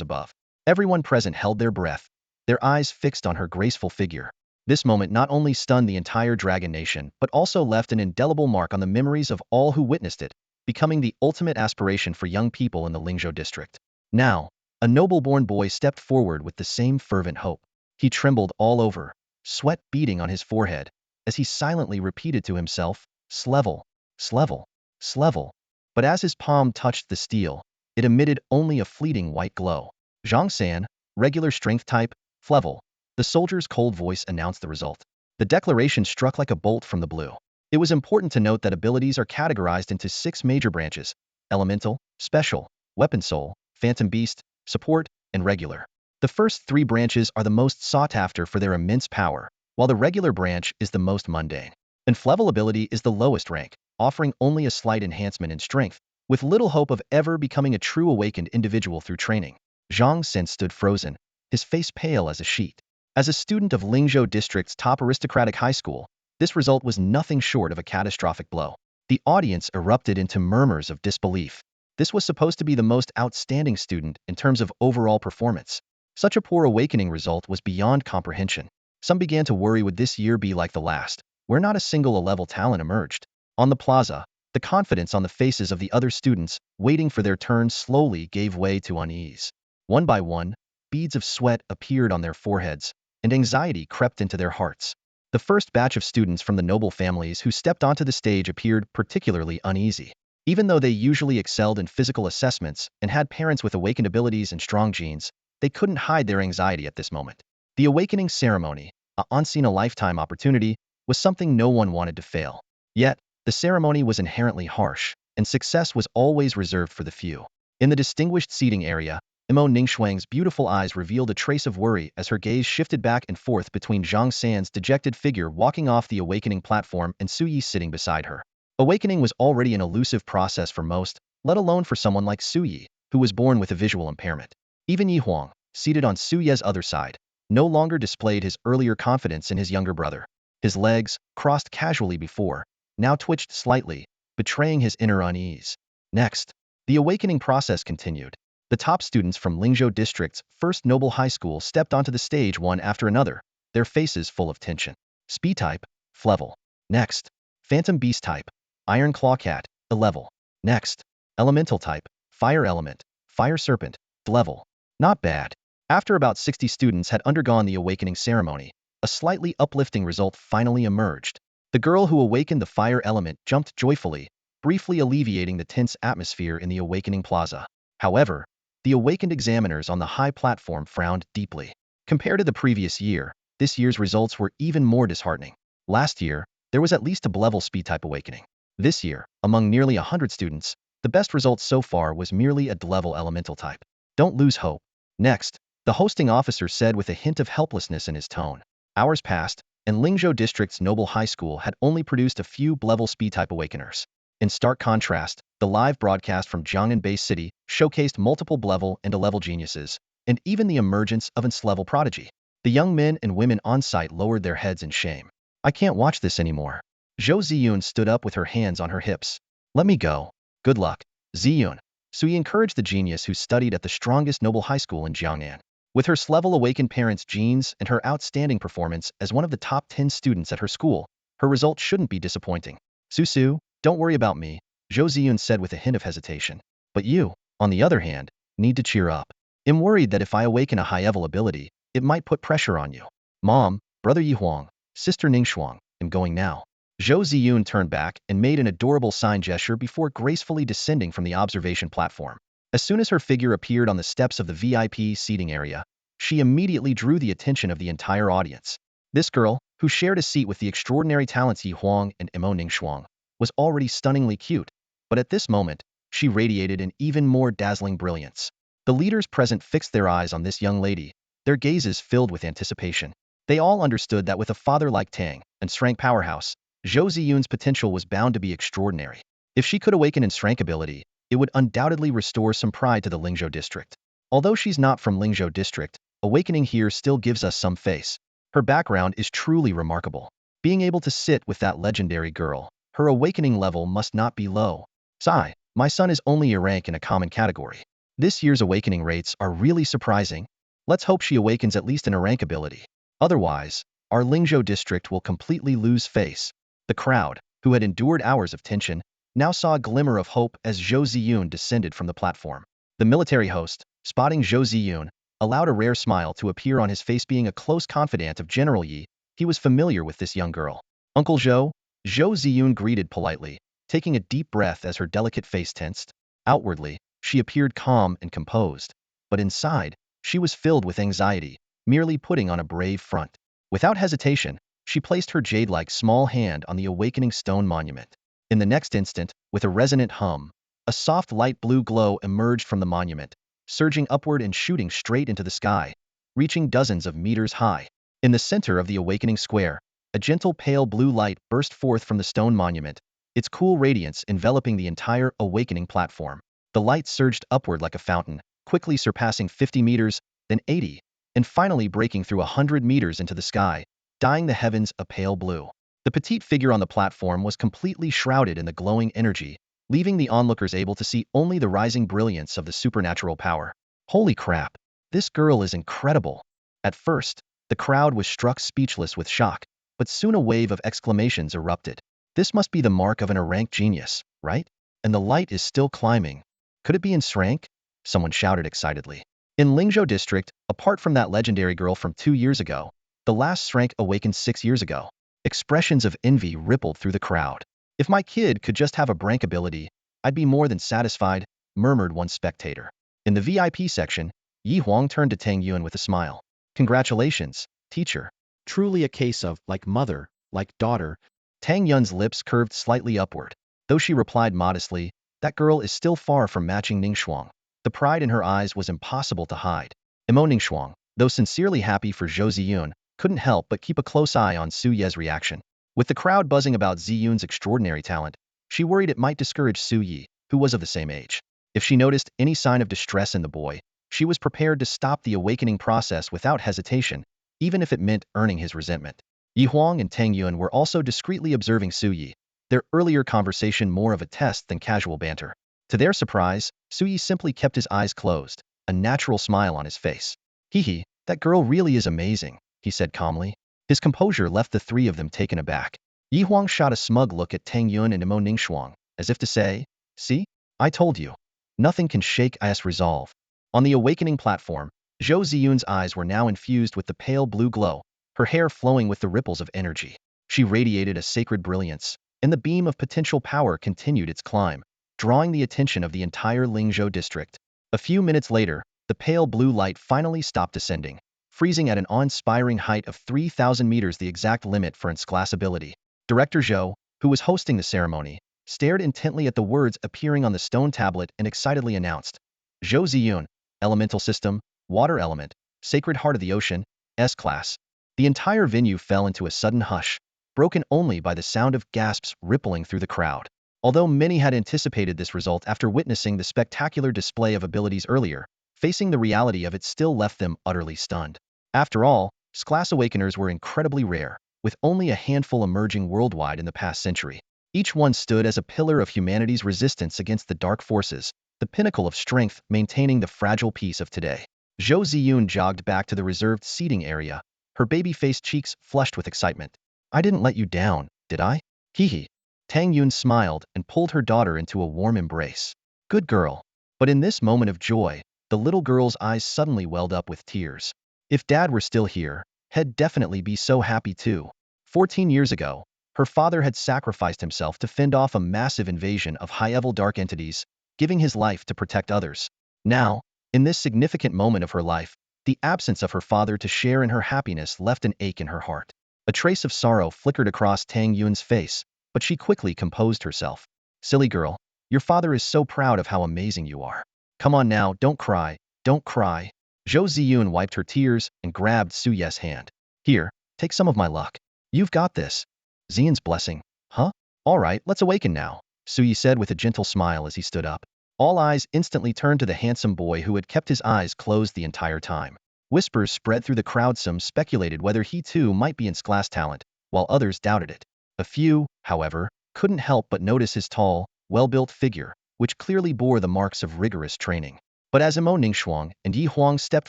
above. Everyone present held their breath, their eyes fixed on her graceful figure. This moment not only stunned the entire Dragon Nation but also left an indelible mark on the memories of all who witnessed it, becoming the ultimate aspiration for young people in the Lingzhou district. Now, a noble-born boy stepped forward with the same fervent hope. He trembled all over, sweat beading on his forehead, as he silently repeated to himself, "Slevel, Slevel, Slevel." But as his palm touched the steel, it emitted only a fleeting white glow. "Zhangsan, regular strength type, Flevel." The soldier's cold voice announced the result. The declaration struck like a bolt from the blue. It was important to note that abilities are categorized into 6 major branches: elemental, special, weapon soul, phantom beast, support, and regular. The first 3 branches are the most sought after for their immense power, while the regular branch is the most mundane. And Flevel ability is the lowest rank, offering only a slight enhancement in strength, with little hope of ever becoming a true awakened individual through training. Zhang Sen stood frozen, his face pale as a sheet. As a student of Lingzhou district's top aristocratic high school, this result was nothing short of a catastrophic blow. The audience erupted into murmurs of disbelief. This was supposed to be the most outstanding student in terms of overall performance. Such a poor awakening result was beyond comprehension. Some began to worry, would this year be like the last, where not a single A-level talent emerged? On the plaza, the confidence on the faces of the other students waiting for their turn slowly gave way to unease. One by one, beads of sweat appeared on their foreheads, and anxiety crept into their hearts. The first batch of students from the noble families who stepped onto the stage appeared particularly uneasy. Even though they usually excelled in physical assessments and had parents with awakened abilities and strong genes, they couldn't hide their anxiety at this moment. The awakening ceremony, a once-in-a-lifetime opportunity, was something no one wanted to fail. Yet, the ceremony was inherently harsh, and success was always reserved for the few. In the distinguished seating area, Imo Ningxuang's beautiful eyes revealed a trace of worry as her gaze shifted back and forth between Zhang San's dejected figure walking off the awakening platform and Su Yi sitting beside her. Awakening was already an elusive process for most, let alone for someone like Su Yi, who was born with a visual impairment. Even Yi Huang, seated on Su Ye's other side, no longer displayed his earlier confidence in his younger brother. His legs, crossed casually before, now twitched slightly, betraying his inner unease. Next, the awakening process continued. The top students from Lingzhou District's first noble high school stepped onto the stage one after another, their faces full of tension. Speed type, Flevel. Next, Phantom Beast type, Iron Claw Cat, level. Next, Elemental type, Fire Element, Fire Serpent, level. Not bad. After about 60 students had undergone the awakening ceremony, a slightly uplifting result finally emerged. The girl who awakened the fire element jumped joyfully, briefly alleviating the tense atmosphere in the awakening plaza. However, the awakened examiners on the high platform frowned deeply. Compared to the previous year, this year's results were even more disheartening. Last year, there was at least a B-level speed-type awakening. This year, among nearly 100 students, the best result so far was merely a D-level elemental type. Don't lose hope. Next, the hosting officer said with a hint of helplessness in his tone. Hours passed, and Lingzhou District's Noble High School had only produced a few B-level speed-type awakeners. In stark contrast, the live broadcast from Jiangnan Bay City showcased multiple B-level and A-level geniuses, and even the emergence of an S-level prodigy. The young men and women on site lowered their heads in shame. I can't watch this anymore. Zhou Ziyun stood up with her hands on her hips. Let me go. Good luck, Ziyun. Sui encouraged the genius who studied at the strongest noble high school in Jiangnan. With her S-level awakened parents' genes and her outstanding performance as one of the top 10 students at her school, her result shouldn't be disappointing. Su, don't worry about me, Zhou Ziyun said with a hint of hesitation. But you, on the other hand, need to cheer up. I'm worried that if I awaken a high-level ability, it might put pressure on you. Mom, brother Yi Huang, sister Ningxuang, I'm going now. Zhou Ziyun turned back and made an adorable sign gesture before gracefully descending from the observation platform. As soon as her figure appeared on the steps of the VIP seating area, she immediately drew the attention of the entire audience. This girl, who shared a seat with the extraordinary talents Yi Huang and Imo Ningxuang, was already stunningly cute, but at this moment, she radiated an even more dazzling brilliance. The leaders present fixed their eyes on this young lady, their gazes filled with anticipation. They all understood that with a father like Tang, and S-rank powerhouse, Zhou Ziyun's potential was bound to be extraordinary. If she could awaken in S-rank ability, it would undoubtedly restore some pride to the Lingzhou district. Although she's not from Lingzhou district, awakening here still gives us some face. Her background is truly remarkable. Being able to sit with that legendary girl, her awakening level must not be low. Sigh, my son is only a rank in a common category. This year's awakening rates are really surprising. Let's hope she awakens at least in a rank ability. Otherwise, our Lingzhou district will completely lose face. The crowd, who had endured hours of tension, now saw a glimmer of hope as Zhou Ziyun descended from the platform. The military host, spotting Zhou Ziyun, allowed a rare smile to appear on his face. Being a close confidant of General Yi, he was familiar with this young girl. Uncle Zhou? Zhou Ziyun greeted politely, taking a deep breath as her delicate face tensed. Outwardly, she appeared calm and composed, but inside, she was filled with anxiety, merely putting on a brave front. Without hesitation, she placed her jade-like small hand on the awakening stone monument. In the next instant, with a resonant hum, a soft light blue glow emerged from the monument, surging upward and shooting straight into the sky, reaching dozens of meters high. In the center of the awakening square, a gentle pale blue light burst forth from the stone monument, its cool radiance enveloping the entire awakening platform. The light surged upward like a fountain, quickly surpassing 50 meters, then 80, and finally breaking through 100 meters into the sky, dyeing the heavens a pale blue. The petite figure on the platform was completely shrouded in the glowing energy, leaving the onlookers able to see only the rising brilliance of the supernatural power. Holy crap! This girl is incredible! At first, the crowd was struck speechless with shock, but soon a wave of exclamations erupted. This must be the mark of an rank genius, right? And the light is still climbing. Could it be in rank? Someone shouted excitedly. In Lingzhou district, apart from that legendary girl from 2 years ago, the last rank awakened 6 years ago. Expressions of envy rippled through the crowd. If my kid could just have a rank ability, I'd be more than satisfied, murmured one spectator. In the VIP section, Yi Huang turned to Tang Yuan with a smile. Congratulations, teacher. Truly a case of, like mother, like daughter. Tang Yun's lips curved slightly upward. Though she replied modestly, that girl is still far from matching Ning Shuang. The pride in her eyes was impossible to hide. Imo Ning Shuang, though sincerely happy for Zhou Ziyun, couldn't help but keep a close eye on Su Ye's reaction. With the crowd buzzing about Ziyun's extraordinary talent, she worried it might discourage Su Yi, who was of the same age. If she noticed any sign of distress in the boy, she was prepared to stop the awakening process without hesitation, even if it meant earning his resentment. Yi Huang and Tang Yuan were also discreetly observing Su Yi, their earlier conversation more of a test than casual banter. To their surprise, Su Yi simply kept his eyes closed, a natural smile on his face. Hee, that girl really is amazing, he said calmly. His composure left the three of them taken aback. Yi Huang shot a smug look at Tang Yuan and Imo Ning Shuang, as if to say, see? I told you. Nothing can shake IS resolve. On the awakening platform, Zhou Ziyun's eyes were now infused with the pale blue glow, her hair flowing with the ripples of energy. She radiated a sacred brilliance, and the beam of potential power continued its climb, drawing the attention of the entire Lingzhou district. A few minutes later, the pale blue light finally stopped descending, freezing at an awe-inspiring height of 3,000 meters, the exact limit for its class ability. Director Zhou, who was hosting the ceremony, stared intently at the words appearing on the stone tablet and excitedly announced, Zhou Ziyun, Elemental System, Water Element, Sacred Heart of the Ocean, S-Class. The entire venue fell into a sudden hush, broken only by the sound of gasps rippling through the crowd. Although many had anticipated this result after witnessing the spectacular display of abilities earlier, facing the reality of it still left them utterly stunned. After all, S-Class Awakeners were incredibly rare, with only a handful emerging worldwide in the past century. Each one stood as a pillar of humanity's resistance against the dark forces, the pinnacle of strength maintaining the fragile peace of today. Zhou Ziyun jogged back to the reserved seating area, her baby-faced cheeks flushed with excitement. I didn't let you down, did I? Hee. Tang Yun smiled and pulled her daughter into a warm embrace. Good girl. But in this moment of joy, the little girl's eyes suddenly welled up with tears. If Dad were still here, he'd definitely be so happy too. 14 years ago, her father had sacrificed himself to fend off a massive invasion of high-level dark entities, giving his life to protect others. Now, in this significant moment of her life, the absence of her father to share in her happiness left an ache in her heart. A trace of sorrow flickered across Tang Yun's face, but she quickly composed herself. Silly girl, your father is so proud of how amazing you are. Come on now, don't cry, don't cry. Zhou Ziyun wiped her tears and grabbed Su Ye's hand. Here, take some of my luck. You've got this. Ziyun's blessing. Huh? All right, let's awaken now, Su Yi said with a gentle smile as he stood up. All eyes instantly turned to the handsome boy who had kept his eyes closed the entire time. Whispers spread through the crowd. Some speculated whether he too might be S-Class talent, while others doubted it. A few, however, couldn't help but notice his tall, well-built figure, which clearly bore the marks of rigorous training. But as Imo Ning Shuang and Yi Huang stepped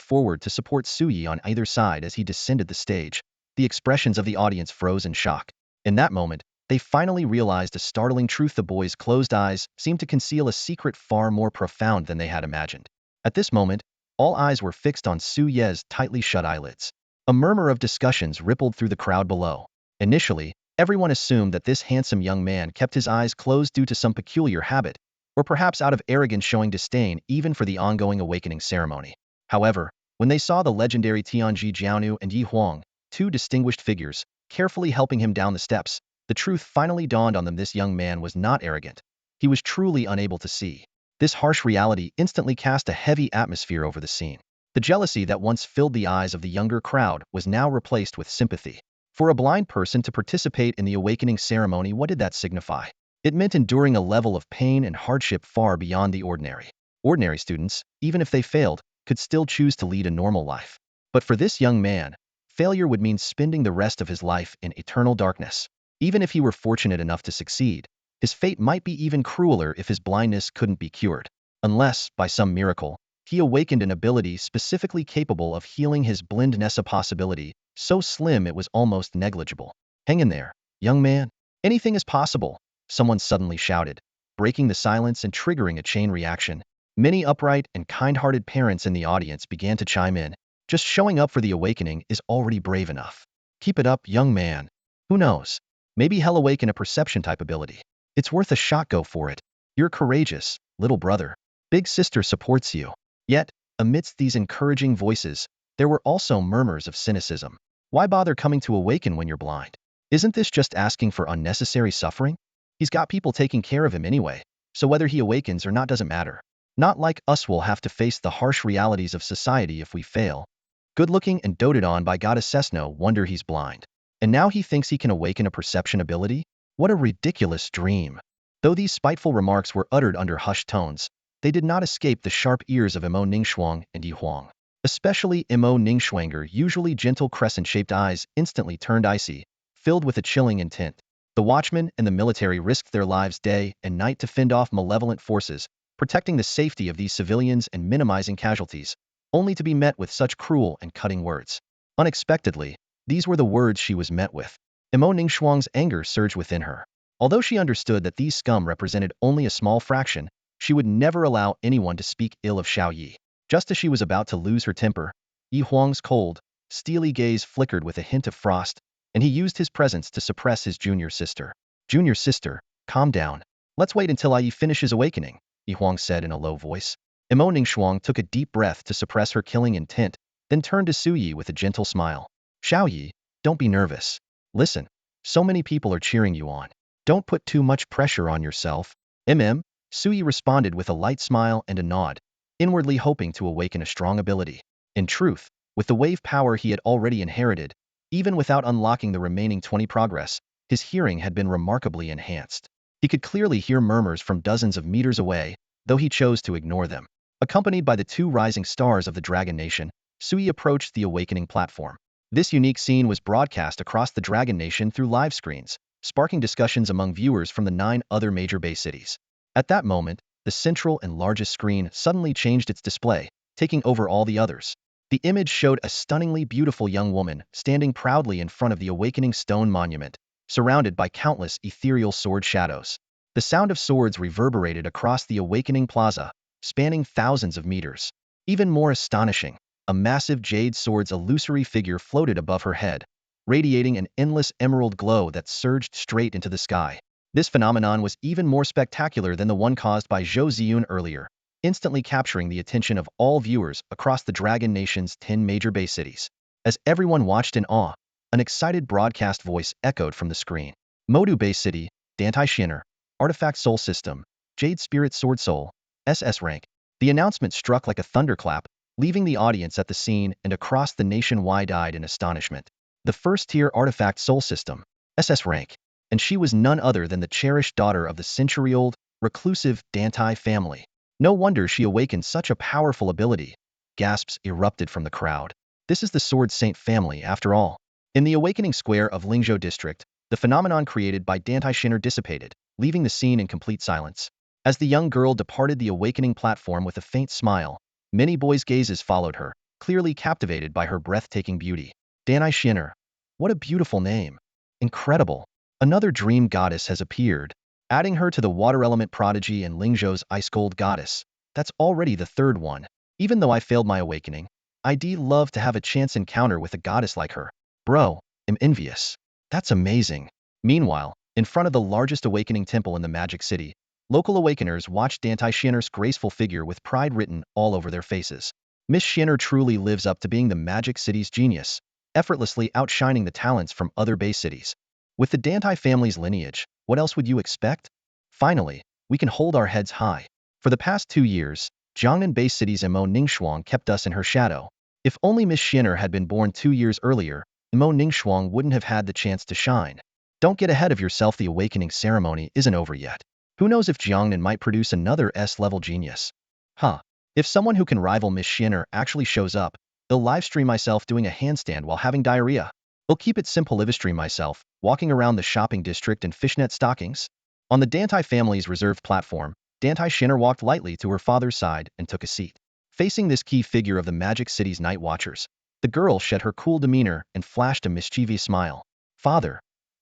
forward to support Su Yi on either side as he descended the stage, the expressions of the audience froze in shock. In that moment, they finally realized a startling truth: the boy's closed eyes seemed to conceal a secret far more profound than they had imagined. At this moment, all eyes were fixed on Su Ye's tightly shut eyelids. A murmur of discussions rippled through the crowd below. Initially, everyone assumed that this handsome young man kept his eyes closed due to some peculiar habit, or perhaps out of arrogance, showing disdain even for the ongoing awakening ceremony. However, when they saw the legendary Tianji Jiaonu and Yi Huang, two distinguished figures, carefully helping him down the steps, the truth finally dawned on them: this young man was not arrogant. He was truly unable to see. This harsh reality instantly cast a heavy atmosphere over the scene. The jealousy that once filled the eyes of the younger crowd was now replaced with sympathy. For a blind person to participate in the awakening ceremony, what did that signify? It meant enduring a level of pain and hardship far beyond the ordinary. Ordinary students, even if they failed, could still choose to lead a normal life. But for this young man, failure would mean spending the rest of his life in eternal darkness. Even if he were fortunate enough to succeed, His fate might be even crueler if his blindness couldn't be cured. Unless, by some miracle, he awakened an ability specifically capable of healing his blindness, a possibility so slim it was almost negligible. Hang in there, young man. Anything is possible, someone suddenly shouted, breaking the silence and triggering a chain reaction. Many upright and kind-hearted parents in the audience began to chime in. Just showing up for the awakening is already brave enough. Keep it up, young man. Who knows? Maybe he'll awaken a perception-type ability. It's worth a shot, go for it. You're courageous, little brother. Big sister supports you. Yet, amidst these encouraging voices, there were also murmurs of cynicism. Why bother coming to awaken when you're blind? Isn't this just asking for unnecessary suffering? He's got people taking care of him anyway, so whether he awakens or not doesn't matter. Not like us, will have to face the harsh realities of society if we fail. Good-looking and doted on by Goddess Cessno, wonder he's blind. And now he thinks he can awaken a perception ability? What a ridiculous dream. Though these spiteful remarks were uttered under hushed tones, they did not escape the sharp ears of Imo Ningxuang and Yi Huang. Especially Imo Ningxuanger, usually gentle crescent-shaped eyes instantly turned icy, filled with a chilling intent. The watchmen and the military risked their lives day and night to fend off malevolent forces, protecting the safety of these civilians and minimizing casualties, only to be met with such cruel and cutting words. Unexpectedly, these were the words she was met with. Imo Ningxuang's anger surged within her. Although she understood that these scum represented only a small fraction, she would never allow anyone to speak ill of Xiao Yi. Just as she was about to lose her temper, Yi Huang's cold, steely gaze flickered with a hint of frost, and he used his presence to suppress his junior sister. Junior sister, calm down. Let's wait until Yi finishes awakening, Yi Huang said in a low voice. Imo Ningxuang took a deep breath to suppress her killing intent, then turned to Su Yi with a gentle smile. Xiao Yi, don't be nervous. Listen, so many people are cheering you on. Don't put too much pressure on yourself. Su Yi responded with a light smile and a nod, inwardly hoping to awaken a strong ability. In truth, with the wave power he had already inherited, even without unlocking the remaining 20 progress, his hearing had been remarkably enhanced. He could clearly hear murmurs from dozens of meters away, though he chose to ignore them. Accompanied by the two rising stars of the Dragon Nation, Su Yi approached the awakening platform. This unique scene was broadcast across the Dragon Nation through live screens, sparking discussions among viewers from the 9 other major Bay cities. At that moment, the central and largest screen suddenly changed its display, taking over all the others. The image showed a stunningly beautiful young woman standing proudly in front of the awakening stone monument, surrounded by countless ethereal sword shadows. The sound of swords reverberated across the awakening plaza, spanning thousands of meters. Even more astonishing, a massive jade sword's illusory figure floated above her head, radiating an endless emerald glow that surged straight into the sky. This phenomenon was even more spectacular than the one caused by Zhou Ziyun earlier, instantly capturing the attention of all viewers across the Dragon Nation's 10 major Bay cities. As everyone watched in awe, an excited broadcast voice echoed from the screen. Modu Bay City, Dantai Shinner, Artifact Soul System, Jade Spirit Sword Soul, SS-rank. The announcement struck like a thunderclap, leaving the audience at the scene and across the nation wide-eyed in astonishment. The first-tier Artifact Soul System, SS-rank. And she was none other than the cherished daughter of the century-old, reclusive Dantai family. No wonder she awakened such a powerful ability. Gasps erupted from the crowd. This is the Sword Saint family, after all. In the awakening square of Lingzhou district, the phenomenon created by Dantai Shinner dissipated, leaving the scene in complete silence. As the young girl departed the awakening platform with a faint smile, many boys' gazes followed her, clearly captivated by her breathtaking beauty. Dantai Shinner. What a beautiful name. Incredible. Another dream goddess has appeared, adding her to the water element prodigy and Lingzhou's ice-cold goddess. That's already the 3rd one. Even though I failed my awakening, I'd love to have a chance encounter with a goddess like her. Bro, I'm envious. That's amazing. Meanwhile, in front of the largest awakening temple in the Magic City, local awakeners watched Dantai Shinner's graceful figure with pride written all over their faces. Miss Shinner truly lives up to being the Magic City's genius, effortlessly outshining the talents from other Bay cities. With the Dantai family's lineage, what else would you expect? Finally, we can hold our heads high. For the past 2 years, Jiangnan Bay City's Imo Ningxuang kept us in her shadow. If only Miss Shinner had been born 2 years earlier, Imo Ningxuang wouldn't have had the chance to shine. Don't get ahead of yourself, the awakening ceremony isn't over yet. Who knows if Jiangnan might produce another S-level genius? If someone who can rival Miss Shinner actually shows up, they'll livestream myself doing a handstand while having diarrhea. I'll keep it simple, livestream myself, walking around the shopping district in fishnet stockings. On the Dantai family's reserved platform, Dantai Shinner walked lightly to her father's side and took a seat. Facing this key figure of the Magic City's Night Watchers, the girl shed her cool demeanor and flashed a mischievous smile. Father,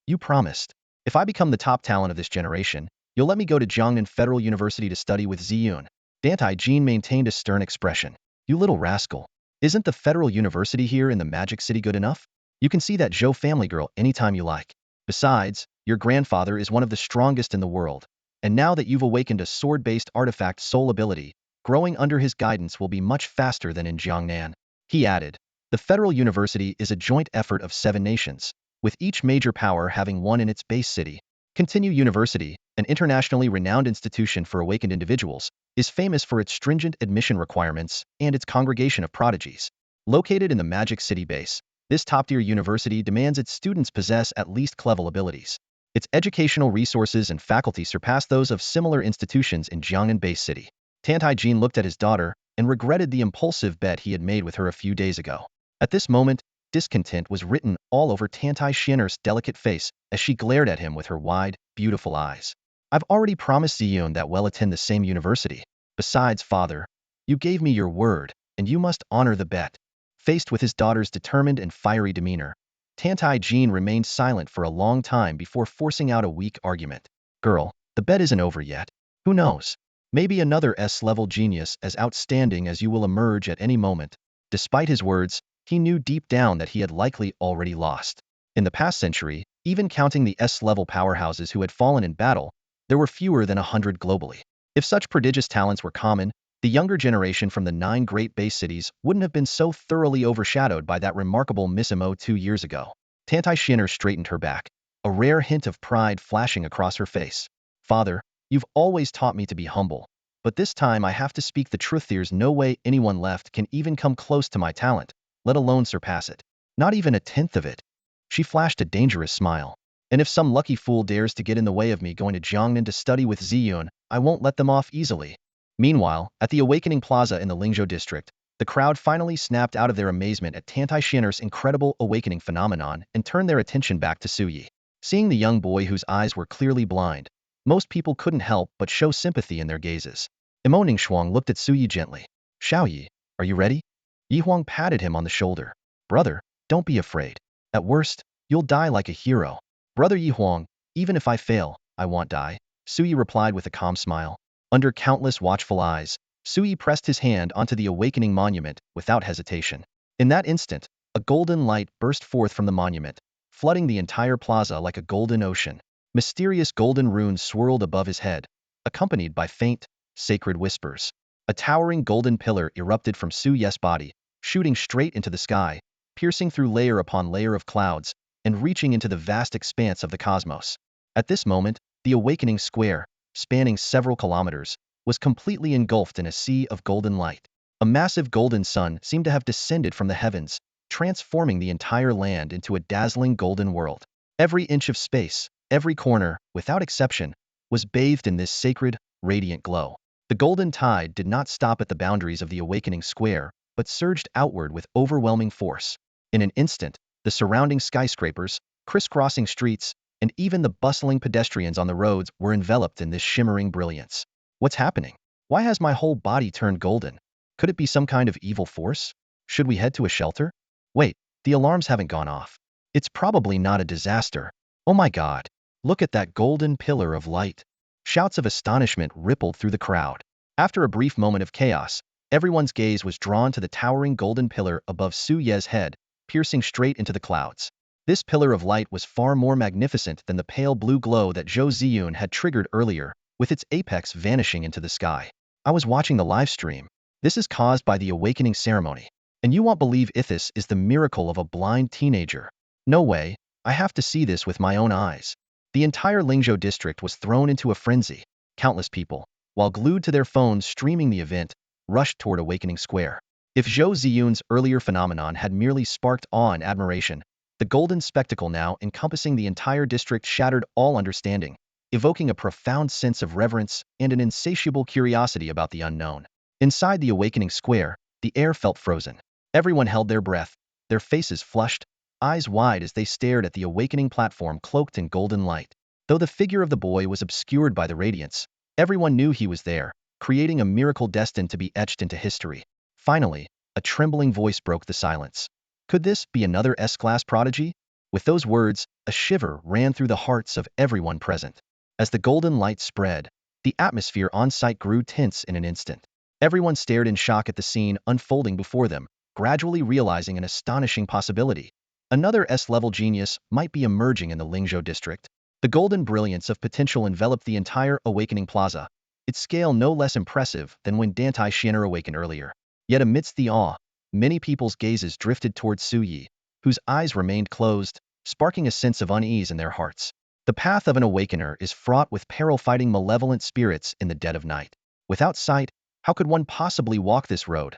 you promised. If I become the top talent of this generation, you'll let me go to Jiangnan Federal University to study with Ziyun. Dantai Jin maintained a stern expression. You little rascal. Isn't the Federal University here in the Magic City good enough? You can see that Zhou family girl anytime you like. Besides, your grandfather is one of the strongest in the world. And now that you've awakened a sword-based artifact soul ability, growing under his guidance will be much faster than in Jiangnan. He added, the Federal University is a joint effort of 7 nations, with each major power having one in its base city. Continue University, an internationally renowned institution for awakened individuals, is famous for its stringent admission requirements and its congregation of prodigies. Located in the Magic City base, this top-tier university demands its students possess at least clever abilities. Its educational resources and faculty surpass those of similar institutions in Jiangnan Base City. Dantai Jin looked at his daughter and regretted the impulsive bet he had made with her a few days ago. At this moment, discontent was written all over Dantai Shinner's delicate face as she glared at him with her wide, beautiful eyes. I've already promised Ziyun that we'll attend the same university. Besides, father, you gave me your word, and you must honor the bet. Faced with his daughter's determined and fiery demeanor, Dantai Jin remained silent for a long time before forcing out a weak argument. Girl, the bet isn't over yet. Who knows? Maybe another S-level genius as outstanding as you will emerge at any moment. Despite his words, he knew deep down that he had likely already lost. In the past century, even counting the S-level powerhouses who had fallen in battle, there were fewer than 100 globally. If such prodigious talents were common, the younger generation from the 9 great base cities wouldn't have been so thoroughly overshadowed by that remarkable Miss Mo 2 years ago. Dantai Shinner straightened her back, a rare hint of pride flashing across her face. Father, you've always taught me to be humble, but this time I have to speak the truth. There's no way anyone left can even come close to my talent, let alone surpass it. Not even a tenth of it. She flashed a dangerous smile. And if some lucky fool dares to get in the way of me going to Jiangnan to study with Ziyun, I won't let them off easily. Meanwhile, at the Awakening Plaza in the Lingzhou district, the crowd finally snapped out of their amazement at Dantai Shinner's incredible awakening phenomenon and turned their attention back to Su Yi. Seeing the young boy whose eyes were clearly blind, most people couldn't help but show sympathy in their gazes. Imo Shuang looked at Su Yi gently. Xiao Yi, are you ready? Yi Huang patted him on the shoulder. Brother, don't be afraid. At worst, you'll die like a hero. Brother Yi Huang, even if I fail, I won't die, Su Yi replied with a calm smile. Under countless watchful eyes, Su Yi pressed his hand onto the awakening monument without hesitation. In that instant, a golden light burst forth from the monument, flooding the entire plaza like a golden ocean. Mysterious golden runes swirled above his head, accompanied by faint, sacred whispers. A towering golden pillar erupted from Su Ye's body, shooting straight into the sky, piercing through layer upon layer of clouds, and reaching into the vast expanse of the cosmos. At this moment, the awakening square, spanning several kilometers, was completely engulfed in a sea of golden light. A massive golden sun seemed to have descended from the heavens, transforming the entire land into a dazzling golden world. Every inch of space, every corner, without exception, was bathed in this sacred, radiant glow. The golden tide did not stop at the boundaries of the awakening square, but surged outward with overwhelming force. In an instant, the surrounding skyscrapers, crisscrossing streets, and even the bustling pedestrians on the roads were enveloped in this shimmering brilliance. What's happening? Why has my whole body turned golden? Could it be some kind of evil force? Should we head to a shelter? Wait, the alarms haven't gone off. It's probably not a disaster. Oh my God, look at that golden pillar of light. Shouts of astonishment rippled through the crowd. After a brief moment of chaos, everyone's gaze was drawn to the towering golden pillar above Su Ye's head, piercing straight into the clouds. This pillar of light was far more magnificent than the pale blue glow that Zhou Ziyun had triggered earlier, with its apex vanishing into the sky. I was watching the live stream. This is caused by the awakening ceremony. And you won't believe this is the miracle of a blind teenager. No way, I have to see this with my own eyes. The entire Lingzhou district was thrown into a frenzy. Countless people, while glued to their phones streaming the event, rushed toward Awakening Square. If Zhou Ziyun's earlier phenomenon had merely sparked awe and admiration, the golden spectacle now encompassing the entire district shattered all understanding, evoking a profound sense of reverence and an insatiable curiosity about the unknown. Inside the Awakening Square, the air felt frozen. Everyone held their breath, their faces flushed, eyes wide as they stared at the awakening platform cloaked in golden light. Though the figure of the boy was obscured by the radiance, everyone knew he was there, creating a miracle destined to be etched into history. Finally, a trembling voice broke the silence. Could this be another S-class prodigy? With those words, a shiver ran through the hearts of everyone present. As the golden light spread, the atmosphere on site grew tense in an instant. Everyone stared in shock at the scene unfolding before them, gradually realizing an astonishing possibility. Another S-level genius might be emerging in the Lingzhou district. The golden brilliance of potential enveloped the entire awakening plaza, its scale no less impressive than when Dantai Shinner awakened earlier. Yet amidst the awe, many people's gazes drifted towards Su Yi, whose eyes remained closed, sparking a sense of unease in their hearts. The path of an awakener is fraught with peril, fighting malevolent spirits in the dead of night. Without sight, how could one possibly walk this road?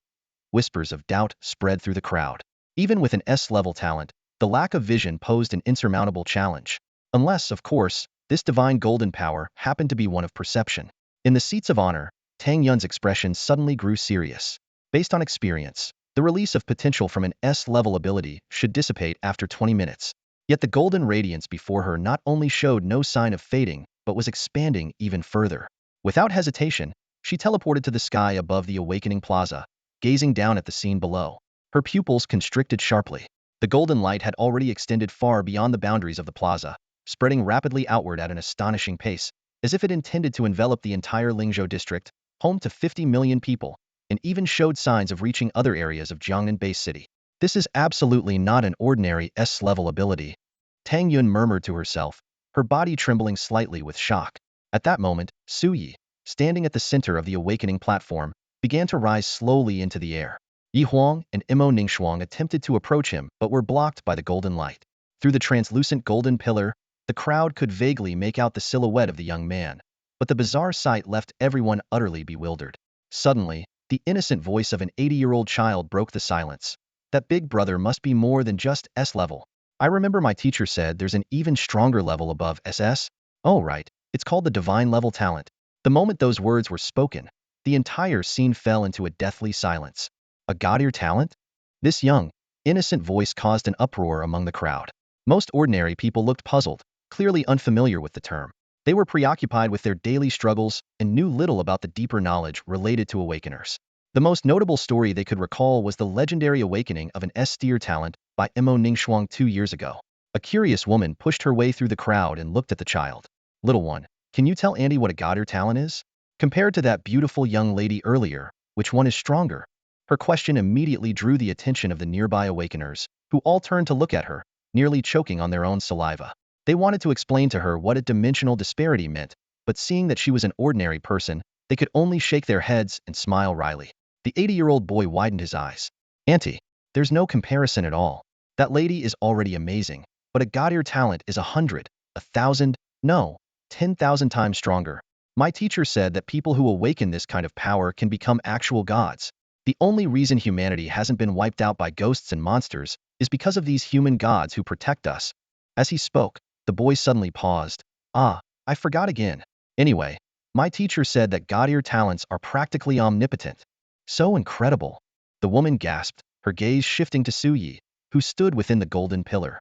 Whispers of doubt spread through the crowd. Even with an S-level talent, the lack of vision posed an insurmountable challenge. Unless, of course, this divine golden power happened to be one of perception. In the seats of honor, Tang Yun's expression suddenly grew serious. Based on experience, the release of potential from an S-level ability should dissipate after 20 minutes. Yet the golden radiance before her not only showed no sign of fading, but was expanding even further. Without hesitation, she teleported to the sky above the awakening plaza, gazing down at the scene below. Her pupils constricted sharply. The golden light had already extended far beyond the boundaries of the plaza, spreading rapidly outward at an astonishing pace, as if it intended to envelop the entire Lingzhou district, home to 50 million people, and even showed signs of reaching other areas of Jiangnan Base City. This is absolutely not an ordinary S-level ability, Tang Yun murmured to herself, her body trembling slightly with shock. At that moment, Su Yi, standing at the center of the awakening platform, began to rise slowly into the air. Yi Huang and Imo Ningxuang attempted to approach him but were blocked by the golden light. Through the translucent golden pillar, the crowd could vaguely make out the silhouette of the young man, but the bizarre sight left everyone utterly bewildered. Suddenly, the innocent voice of an 80-year-old child broke the silence. That big brother must be more than just S-level. I remember my teacher said there's an even stronger level above SS. Oh right, it's called the divine level talent. The moment those words were spoken, the entire scene fell into a deathly silence. A god-tier talent? This young, innocent voice caused an uproar among the crowd. Most ordinary people looked puzzled, clearly unfamiliar with the term. They were preoccupied with their daily struggles and knew little about the deeper knowledge related to awakeners. The most notable story they could recall was the legendary awakening of an S-tier talent by Imo Ningxuang 2 years ago. A curious woman pushed her way through the crowd and looked at the child. Little one, can you tell Andy what a god-tier talent is? Compared to that beautiful young lady earlier, which one is stronger? Her question immediately drew the attention of the nearby awakeners, who all turned to look at her, nearly choking on their own saliva. They wanted to explain to her what a dimensional disparity meant, but seeing that she was an ordinary person, they could only shake their heads and smile wryly. The 80-year-old boy widened his eyes. Auntie, there's no comparison at all. That lady is already amazing, but a god-tier talent is 100, 1,000, no, 10,000 times stronger. My teacher said that people who awaken this kind of power can become actual gods. The only reason humanity hasn't been wiped out by ghosts and monsters is because of these human gods who protect us. As he spoke, the boy suddenly paused. Ah, I forgot again. Anyway, my teacher said that god-tier talents are practically omnipotent. So incredible. The woman gasped, her gaze shifting to Su Yi, who stood within the golden pillar.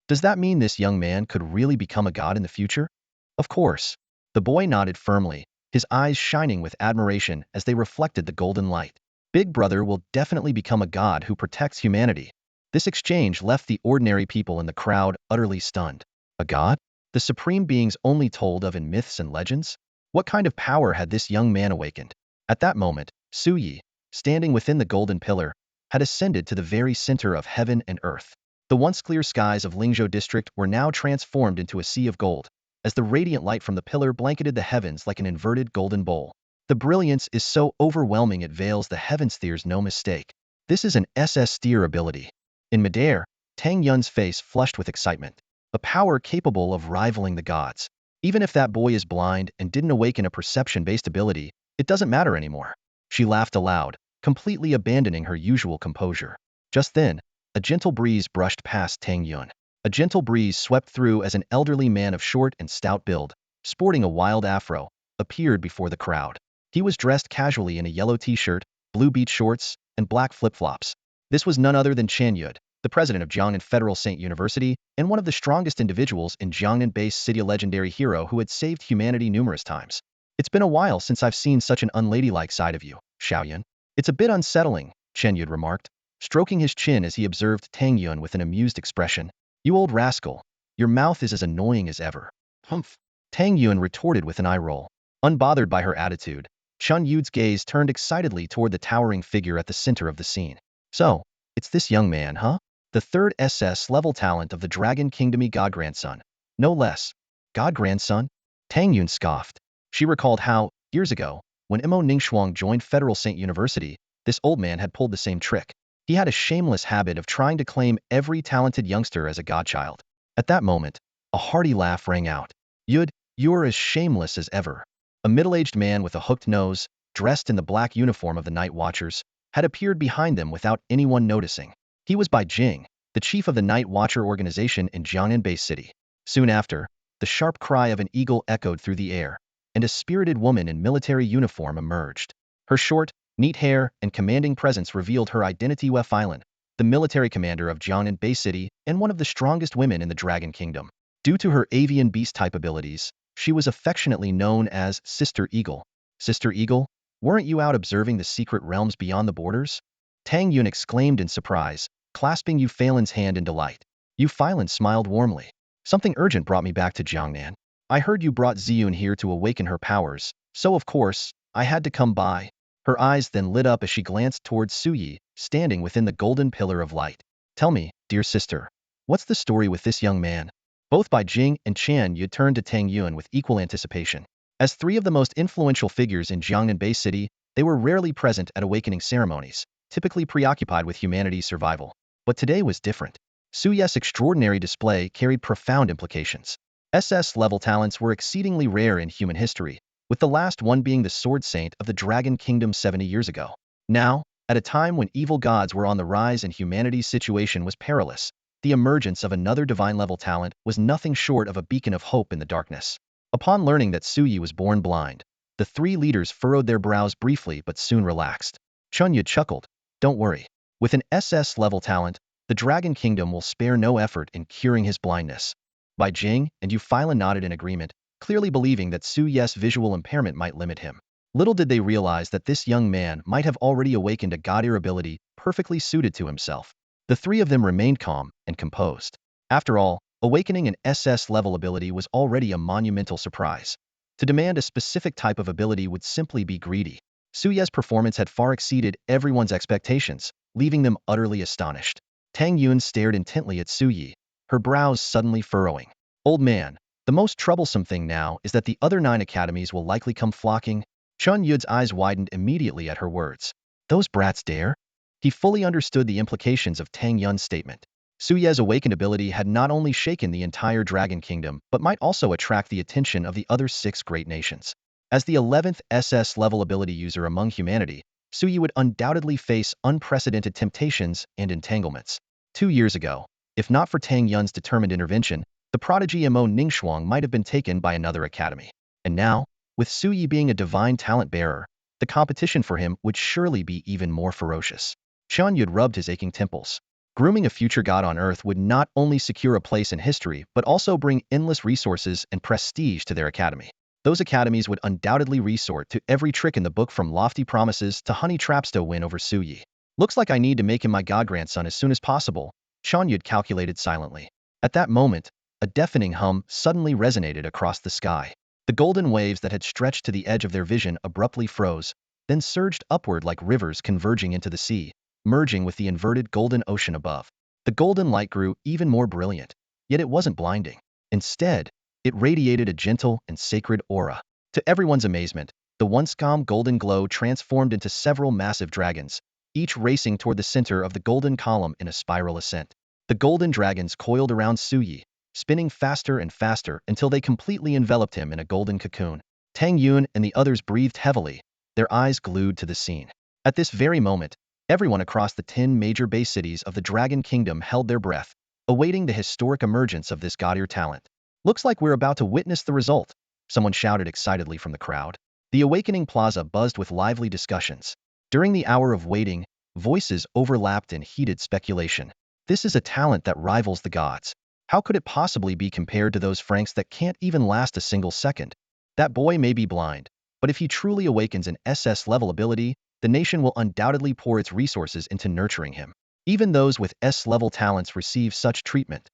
Does that mean this young man could really become a god in the future? Of course. The boy nodded firmly, his eyes shining with admiration as they reflected the golden light. Big Brother will definitely become a god who protects humanity. This exchange left the ordinary people in the crowd utterly stunned. A god? The supreme beings only told of in myths and legends? What kind of power had this young man awakened? At that moment, Su Yi, standing within the golden pillar, had ascended to the very center of heaven and earth. The once clear skies of Lingzhou district were now transformed into a sea of gold, as the radiant light from the pillar blanketed the heavens like an inverted golden bowl. The brilliance is so overwhelming it veils the heavens, there's no mistake. This is an SS-tier ability. In midair, Tang Yun's face flushed with excitement. A power capable of rivaling the gods. Even if that boy is blind and didn't awaken a perception-based ability, it doesn't matter anymore. She laughed aloud, completely abandoning her usual composure. Just then, a gentle breeze brushed past Tang Yun. A gentle breeze swept through as an elderly man of short and stout build, sporting a wild afro, appeared before the crowd. He was dressed casually in a yellow t-shirt, blue beach shorts, and black flip-flops. This was none other than Chen Yud, the president of Jiangnan Federal Saint University, and one of the strongest individuals in Jiangnan-based city, a legendary hero who had saved humanity numerous times. It's been a while since I've seen such an unladylike side of you, Xiaoyun. It's a bit unsettling, Chen Yud remarked, stroking his chin as he observed Tang Yun with an amused expression. You old rascal, your mouth is as annoying as ever. Humph. Tang Yun retorted with an eye roll. Unbothered by her attitude, Chen Yud's gaze turned excitedly toward the towering figure at the center of the scene. So, it's this young man, huh? The third SS-level talent of the Dragon Kingdom, god-grandson. No less. God-grandson? Tang Yun scoffed. She recalled how, years ago, when Imo Ningxuang joined Federal Saint University, this old man had pulled the same trick. He had a shameless habit of trying to claim every talented youngster as a godchild. At that moment, a hearty laugh rang out. Yud, you're as shameless as ever. A middle-aged man with a hooked nose, dressed in the black uniform of the Night Watchers, had appeared behind them without anyone noticing. He was Bai Jing, the chief of the Night Watcher organization in Jiangnan Bay City. Soon after, the sharp cry of an eagle echoed through the air, and a spirited woman in military uniform emerged. Her short, neat hair and commanding presence revealed her identity. Wei Filan, the military commander of Jiangnan Bay City and one of the strongest women in the Dragon Kingdom. Due to her avian beast-type abilities, she was affectionately known as Sister Eagle. Sister Eagle, weren't you out observing the secret realms beyond the borders? Tang Yun exclaimed in surprise, clasping Yu Phalan's hand in delight. Yu Phalan smiled warmly. Something urgent brought me back to Jiangnan. I heard you brought Ziyun here to awaken her powers, so of course, I had to come by. Her eyes then lit up as she glanced towards Su Yi, standing within the golden pillar of light. Tell me, dear sister, what's the story with this young man? Both Bai Jing and Chen Yu turned to Tang Yun with equal anticipation. As three of the most influential figures in Jiangnan Bay City, they were rarely present at awakening ceremonies, typically preoccupied with humanity's survival. But today was different. Su Yi's extraordinary display carried profound implications. SS-level talents were exceedingly rare in human history, with the last one being the Sword Saint of the Dragon Kingdom 70 years ago. Now, at a time when evil gods were on the rise and humanity's situation was perilous, the emergence of another divine-level talent was nothing short of a beacon of hope in the darkness. Upon learning that Su Yi was born blind, the three leaders furrowed their brows briefly but soon relaxed. Chun Yu chuckled. Don't worry. With an SS-level talent, the Dragon Kingdom will spare no effort in curing his blindness. Bai Jing and Yu Phalan nodded in agreement, clearly believing that Su Yi's visual impairment might limit him. Little did they realize that this young man might have already awakened a god-ear ability perfectly suited to himself. The three of them remained calm and composed. After all, awakening an SS-level ability was already a monumental surprise. To demand a specific type of ability would simply be greedy. Su Yi's performance had far exceeded everyone's expectations, leaving them utterly astonished. Tang Yun stared intently at Su Yi, her brows suddenly furrowing. Old man, the most troublesome thing now is that the other 9 academies will likely come flocking. Chun Yud's eyes widened immediately at her words. Those brats dare? He fully understood the implications of Tang Yun's statement. Su Yi's awakened ability had not only shaken the entire Dragon Kingdom but might also attract the attention of the other 6 great nations. As the 11th SS-level ability user among humanity, Su Yi would undoubtedly face unprecedented temptations and entanglements. 2 years ago, if not for Tang Yun's determined intervention, the prodigy Imo Ningxuang might have been taken by another academy. And now, with Su Yi being a divine talent bearer, the competition for him would surely be even more ferocious. Chun Yud rubbed his aching temples. Grooming a future god on Earth would not only secure a place in history but also bring endless resources and prestige to their academy. Those academies would undoubtedly resort to every trick in the book from lofty promises to honey traps to win over Su Yi. Looks like I need to make him my god-grandson as soon as possible, Chun Yud calculated silently. At that moment, a deafening hum suddenly resonated across the sky. The golden waves that had stretched to the edge of their vision abruptly froze, then surged upward like rivers converging into the sea, merging with the inverted golden ocean above. The golden light grew even more brilliant, yet it wasn't blinding. Instead, it radiated a gentle and sacred aura. To everyone's amazement, the once calm golden glow transformed into several massive dragons, each racing toward the center of the golden column in a spiral ascent. The golden dragons coiled around Su Yi, spinning faster and faster until they completely enveloped him in a golden cocoon. Tang Yun and the others breathed heavily, their eyes glued to the scene. At this very moment, everyone across the 10 major base cities of the Dragon Kingdom held their breath, awaiting the historic emergence of this god-ear talent. Looks like we're about to witness the result, someone shouted excitedly from the crowd. The awakening plaza buzzed with lively discussions. During the hour of waiting, voices overlapped in heated speculation. This is a talent that rivals the gods. How could it possibly be compared to those franks that can't even last a single second? That boy may be blind, but if he truly awakens an SS-level ability, the nation will undoubtedly pour its resources into nurturing him. Even those with S-level talents receive such treatment.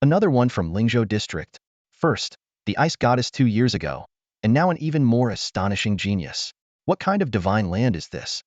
Another one from Lingzhou district. First, the ice goddess 2 years ago, and now an even more astonishing genius. What kind of divine land is this?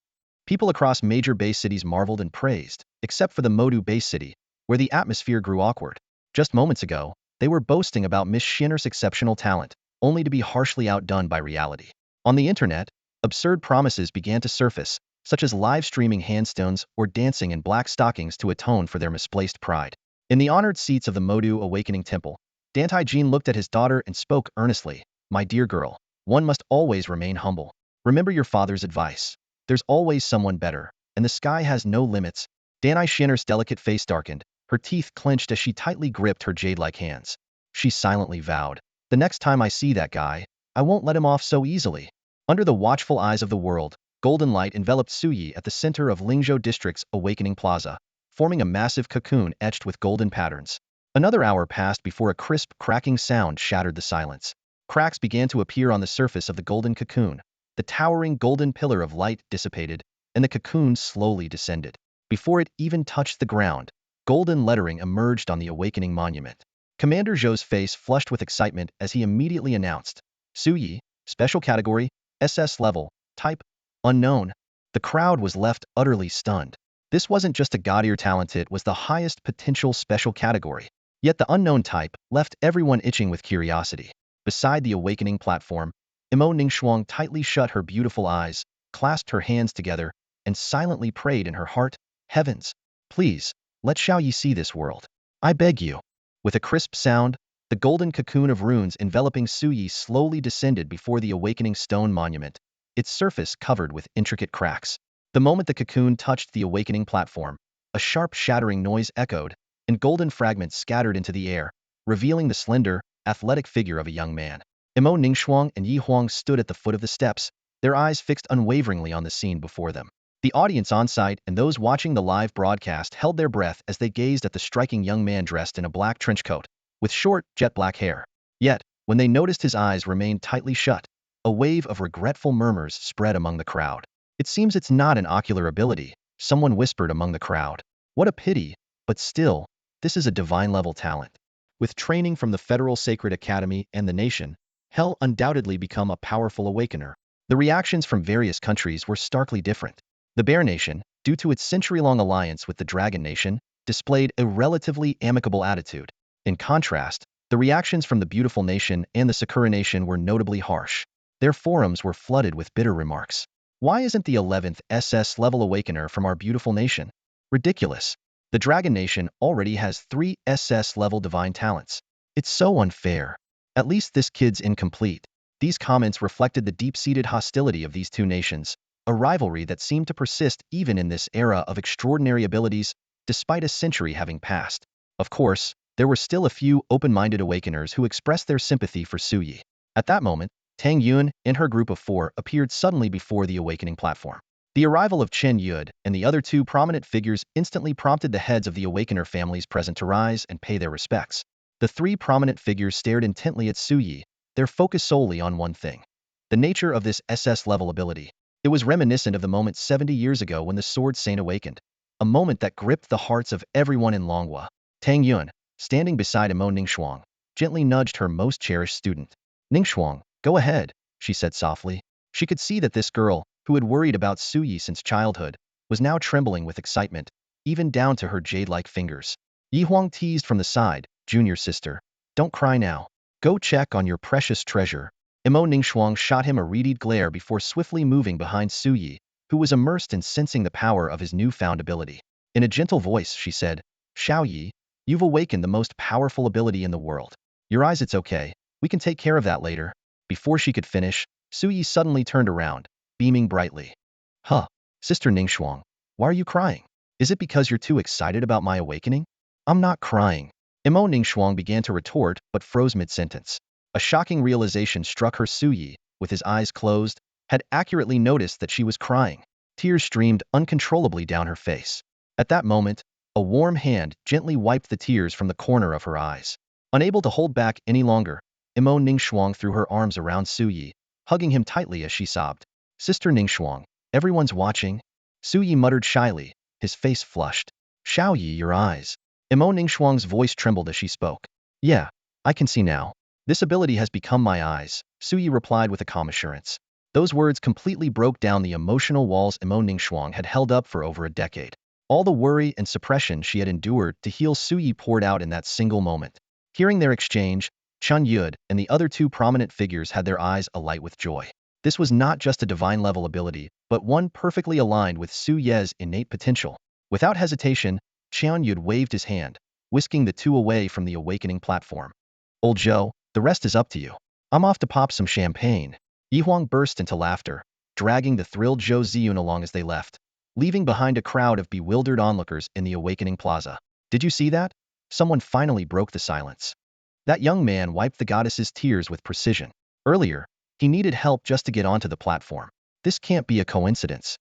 People across major base cities marveled and praised, except for the Modu base city, where the atmosphere grew awkward. Just moments ago, they were boasting about Miss Shinner's exceptional talent, only to be harshly outdone by reality. On the internet, absurd promises began to surface, such as live streaming handstones or dancing in black stockings to atone for their misplaced pride. In the honored seats of the Modu Awakening Temple, Dantai Shinner looked at his daughter and spoke earnestly, "My dear girl, one must always remain humble. Remember your father's advice. There's always someone better, and the sky has no limits." Dantai Shinner's delicate face darkened, her teeth clenched as she tightly gripped her jade-like hands. She silently vowed, "The next time I see that guy, I won't let him off so easily." Under the watchful eyes of the world, golden light enveloped Suyi at the center of Lingzhou District's Awakening Plaza, forming a massive cocoon etched with golden patterns. Another hour passed before a crisp, cracking sound shattered the silence. Cracks began to appear on the surface of the golden cocoon. The towering golden pillar of light dissipated, and the cocoon slowly descended. Before it even touched the ground, golden lettering emerged on the awakening monument. Commander Zhou's face flushed with excitement as he immediately announced, "Suyi, special category, SS level, type, unknown." The crowd was left utterly stunned. This wasn't just a god-tier talent, it was the highest potential special category. Yet the unknown type left everyone itching with curiosity. Beside the awakening platform, Imo Ningxuang tightly shut her beautiful eyes, clasped her hands together, and silently prayed in her heart, "Heavens, please, let Xiaoyi see this world. I beg you." With a crisp sound, the golden cocoon of runes enveloping Suyi slowly descended before the awakening stone monument, its surface covered with intricate cracks. The moment the cocoon touched the awakening platform, a sharp shattering noise echoed, and golden fragments scattered into the air, revealing the slender, athletic figure of a young man. Imo Ningxuang and Yi Huang stood at the foot of the steps, their eyes fixed unwaveringly on the scene before them. The audience on site and those watching the live broadcast held their breath as they gazed at the striking young man dressed in a black trench coat, with short, jet-black hair. Yet, when they noticed his eyes remained tightly shut, a wave of regretful murmurs spread among the crowd. "It seems it's not an ocular ability," someone whispered among the crowd. "What a pity, but still, this is a divine-level talent." With training from the Federal Sacred Academy and the nation, Hell undoubtedly become a powerful awakener. The reactions from various countries were starkly different. The Bear Nation, due to its century-long alliance with the Dragon Nation, displayed a relatively amicable attitude. In contrast, the reactions from the Beautiful Nation and the Sakura Nation were notably harsh. Their forums were flooded with bitter remarks. "Why isn't the 11th SS-level awakener from our beautiful nation? Ridiculous. The Dragon Nation already has 3 SS-level divine talents. It's so unfair. At least this kid's incomplete." These comments reflected the deep-seated hostility of these two nations, a rivalry that seemed to persist even in this era of extraordinary abilities, despite a century having passed. Of course, there were still a few open-minded awakeners who expressed their sympathy for Suyi. At that moment, Tang Yun and her group of 4 appeared suddenly before the awakening platform. The arrival of Chen Yud and the other 2 prominent figures instantly prompted the heads of the awakener families present to rise and pay their respects. The 3 prominent figures stared intently at Suyi, their focus solely on one thing: the nature of this SS-level ability. It was reminiscent of the moment 70 years ago when the Sword Saint awakened, a moment that gripped the hearts of everyone in Longhua. Tang Yun, standing beside Imo Ningxuang, gently nudged her most cherished student. "Ningxuang, go ahead," she said softly. She could see that this girl, who had worried about Suyi since childhood, was now trembling with excitement, even down to her jade-like fingers. Yi Huang teased from the side, "Junior sister, don't cry now. Go check on your precious treasure." Imo Ningxuang shot him a reedied glare before swiftly moving behind Suyi, who was immersed in sensing the power of his newfound ability. In a gentle voice, she said, "Xiaoyi, you've awakened the most powerful ability in the world. Your eyes, it's okay. We can take care of that later." Before she could finish, Suyi suddenly turned around, beaming brightly. "Huh, Sister Ningxuang, why are you crying? Is it because you're too excited about my awakening?" "I'm not crying." Imo Ningxuang began to retort, but froze mid-sentence. A shocking realization struck her. Suyi, with his eyes closed, had accurately noticed that she was crying. Tears streamed uncontrollably down her face. At that moment, A warm hand gently wiped the tears from the corner of her eyes. Unable to hold back any longer, Imo Ningxuang threw her arms around Su Yi, hugging him tightly as she sobbed. Sister Ningxuang, everyone's watching. Su Yi muttered shyly, his face flushed. Xiao Yi, your eyes. Imo Ningxuang's voice trembled as she spoke. Yeah, I can see now. This ability has become my eyes, Su Yi replied with a calm assurance. Those words completely broke down the emotional walls Imo Ningxuang had held up for over a decade. All the worry and suppression she had endured to heal Su Yi poured out in that single moment. Hearing their exchange, Chun Yud and the other two prominent figures had their eyes alight with joy. This was not just a divine-level ability, but one perfectly aligned with Su Ye's innate potential. Without hesitation, Chun Yud waved his hand, whisking the two away from the awakening platform. Old Zhou, the rest is up to you. I'm off to pop some champagne. Yi Huang burst into laughter, dragging the thrilled Zhou Ziyun along as they left, leaving behind a crowd of bewildered onlookers in the awakening plaza. Did you see that? Someone finally broke the silence. That young man wiped the goddess's tears with precision. Earlier, he needed help just to get onto the platform. This can't be a coincidence.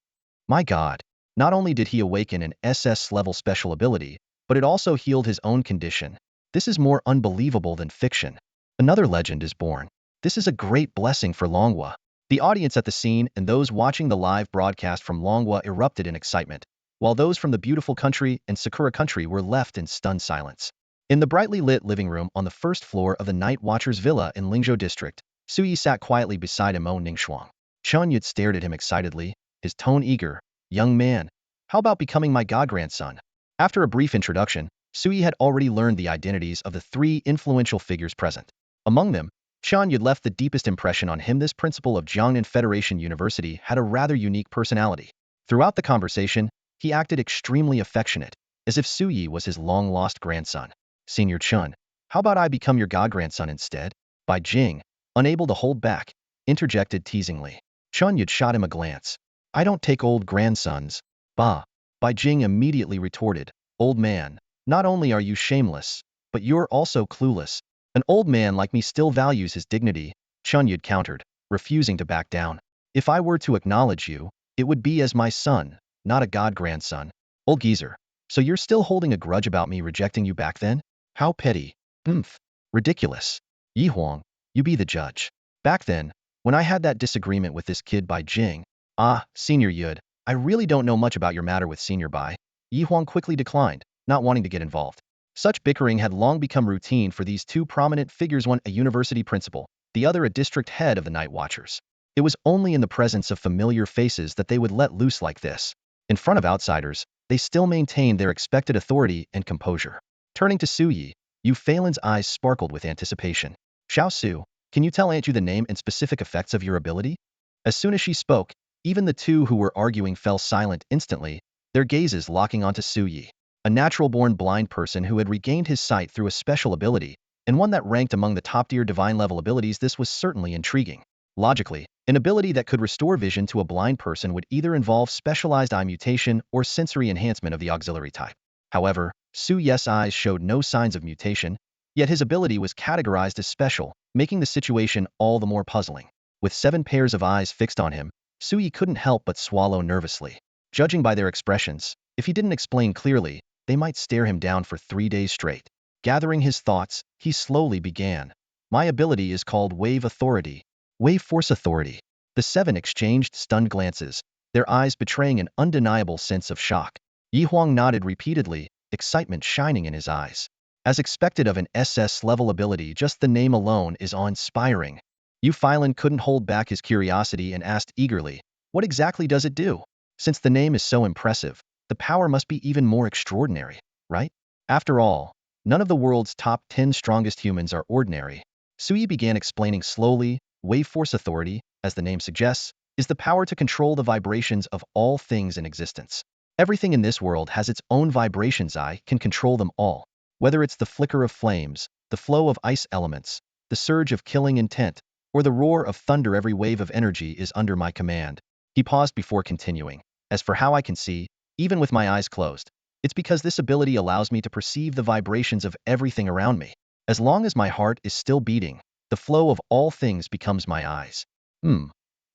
My God, not only did he awaken an SS-level special ability, but it also healed his own condition. This is more unbelievable than fiction. Another legend is born. This is a great blessing for Longhua. The audience at the scene and those watching the live broadcast from Longhua erupted in excitement, while those from the beautiful country and Sakura country were left in stunned silence. In the brightly lit living room on the first floor of the Night Watcher's villa in Lingzhou district, Su Yi sat quietly beside Imo Ningxuang. Chun Yud stared at him excitedly, his tone eager. Young man, how about becoming my god-grandson? After a brief introduction, Su Yi had already learned the identities of the three influential figures present. Among them, Chun Yud left the deepest impression on him. This principal of Jiangnan Federation University had a rather unique personality. Throughout the conversation, he acted extremely affectionate, as if Su Yi was his long-lost grandson. Senior Chun, how about I become your god-grandson instead? Bai Jing, unable to hold back, interjected teasingly. Chun Yud shot him a glance. I don't take old grandsons. Bah. Bai Jing immediately retorted. Old man, not only are you shameless, but you're also clueless. An old man like me still values his dignity, Chun Yud countered, refusing to back down. If I were to acknowledge you, it would be as my son, not a god-grandson. Old geezer, so you're still holding a grudge about me rejecting you back then? How petty. Ridiculous. Yi Huang, you be the judge. Back then, when I had that disagreement with this kid Bai Jing, Senior Yud, I really don't know much about your matter with Senior Bai. Yi Huang quickly declined, not wanting to get involved. Such bickering had long become routine for these two prominent figures, one a university principal, the other a district head of the Night Watchers. It was only in the presence of familiar faces that they would let loose like this. In front of outsiders, they still maintained their expected authority and composure. Turning to Su Yi, Yu Phalan's eyes sparkled with anticipation. Xiao Su, can you tell Aunt Yu the name and specific effects of your ability? As soon as she spoke, even the two who were arguing fell silent instantly, their gazes locking onto Su Yi. A natural-born blind person who had regained his sight through a special ability, and one that ranked among the top-tier divine-level abilities. This was certainly intriguing. Logically, an ability that could restore vision to a blind person would either involve specialized eye mutation or sensory enhancement of the auxiliary type. However, Su Ye's eyes showed no signs of mutation, yet his ability was categorized as special, making the situation all the more puzzling. With 7 pairs of eyes fixed on him, Su Yi couldn't help but swallow nervously. Judging by their expressions, if he didn't explain clearly, they might stare him down for 3 days straight. Gathering his thoughts, he slowly began. My ability is called Wave Authority. Wave Force Authority. The 7 exchanged stunned glances, their eyes betraying an undeniable sense of shock. Yi Huang nodded repeatedly, excitement shining in his eyes. As expected of an SS-level ability, just the name alone is awe-inspiring. Yu Phalan couldn't hold back his curiosity and asked eagerly, what exactly does it do? Since the name is so impressive, the power must be even more extraordinary, right? After all, none of the world's top 10 strongest humans are ordinary. Su Yi began explaining slowly. Wave Force Authority, as the name suggests, is the power to control the vibrations of all things in existence. Everything in this world has its own vibrations. I can control them all. Whether it's the flicker of flames, the flow of ice elements, the surge of killing intent, or the roar of thunder, every wave of energy is under my command. He paused before continuing. As for how I can see, even with my eyes closed, it's because this ability allows me to perceive the vibrations of everything around me. As long as my heart is still beating, the flow of all things becomes my eyes.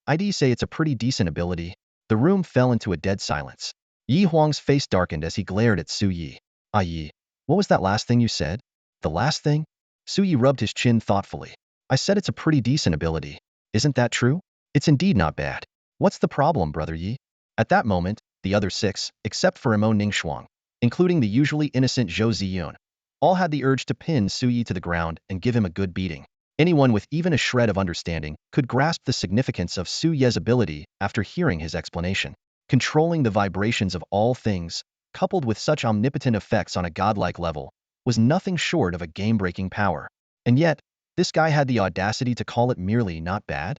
I'd say it's a pretty decent ability. The room fell into a dead silence. Yi Huang's face darkened as he glared at Su Yi. Yi, what was that last thing you said? The last thing? Su Yi rubbed his chin thoughtfully. I said it's a pretty decent ability. Isn't that true? It's indeed not bad. What's the problem, Brother Yi? At that moment, the other six, except for Imo Ningxuang, including the usually innocent Zhou Ziyun, all had the urge to pin Su Yi to the ground and give him a good beating. Anyone with even a shred of understanding could grasp the significance of Su Ye's ability after hearing his explanation. Controlling the vibrations of all things, coupled with such omnipotent effects on a godlike level, was nothing short of a game-breaking power. And yet, this guy had the audacity to call it merely not bad?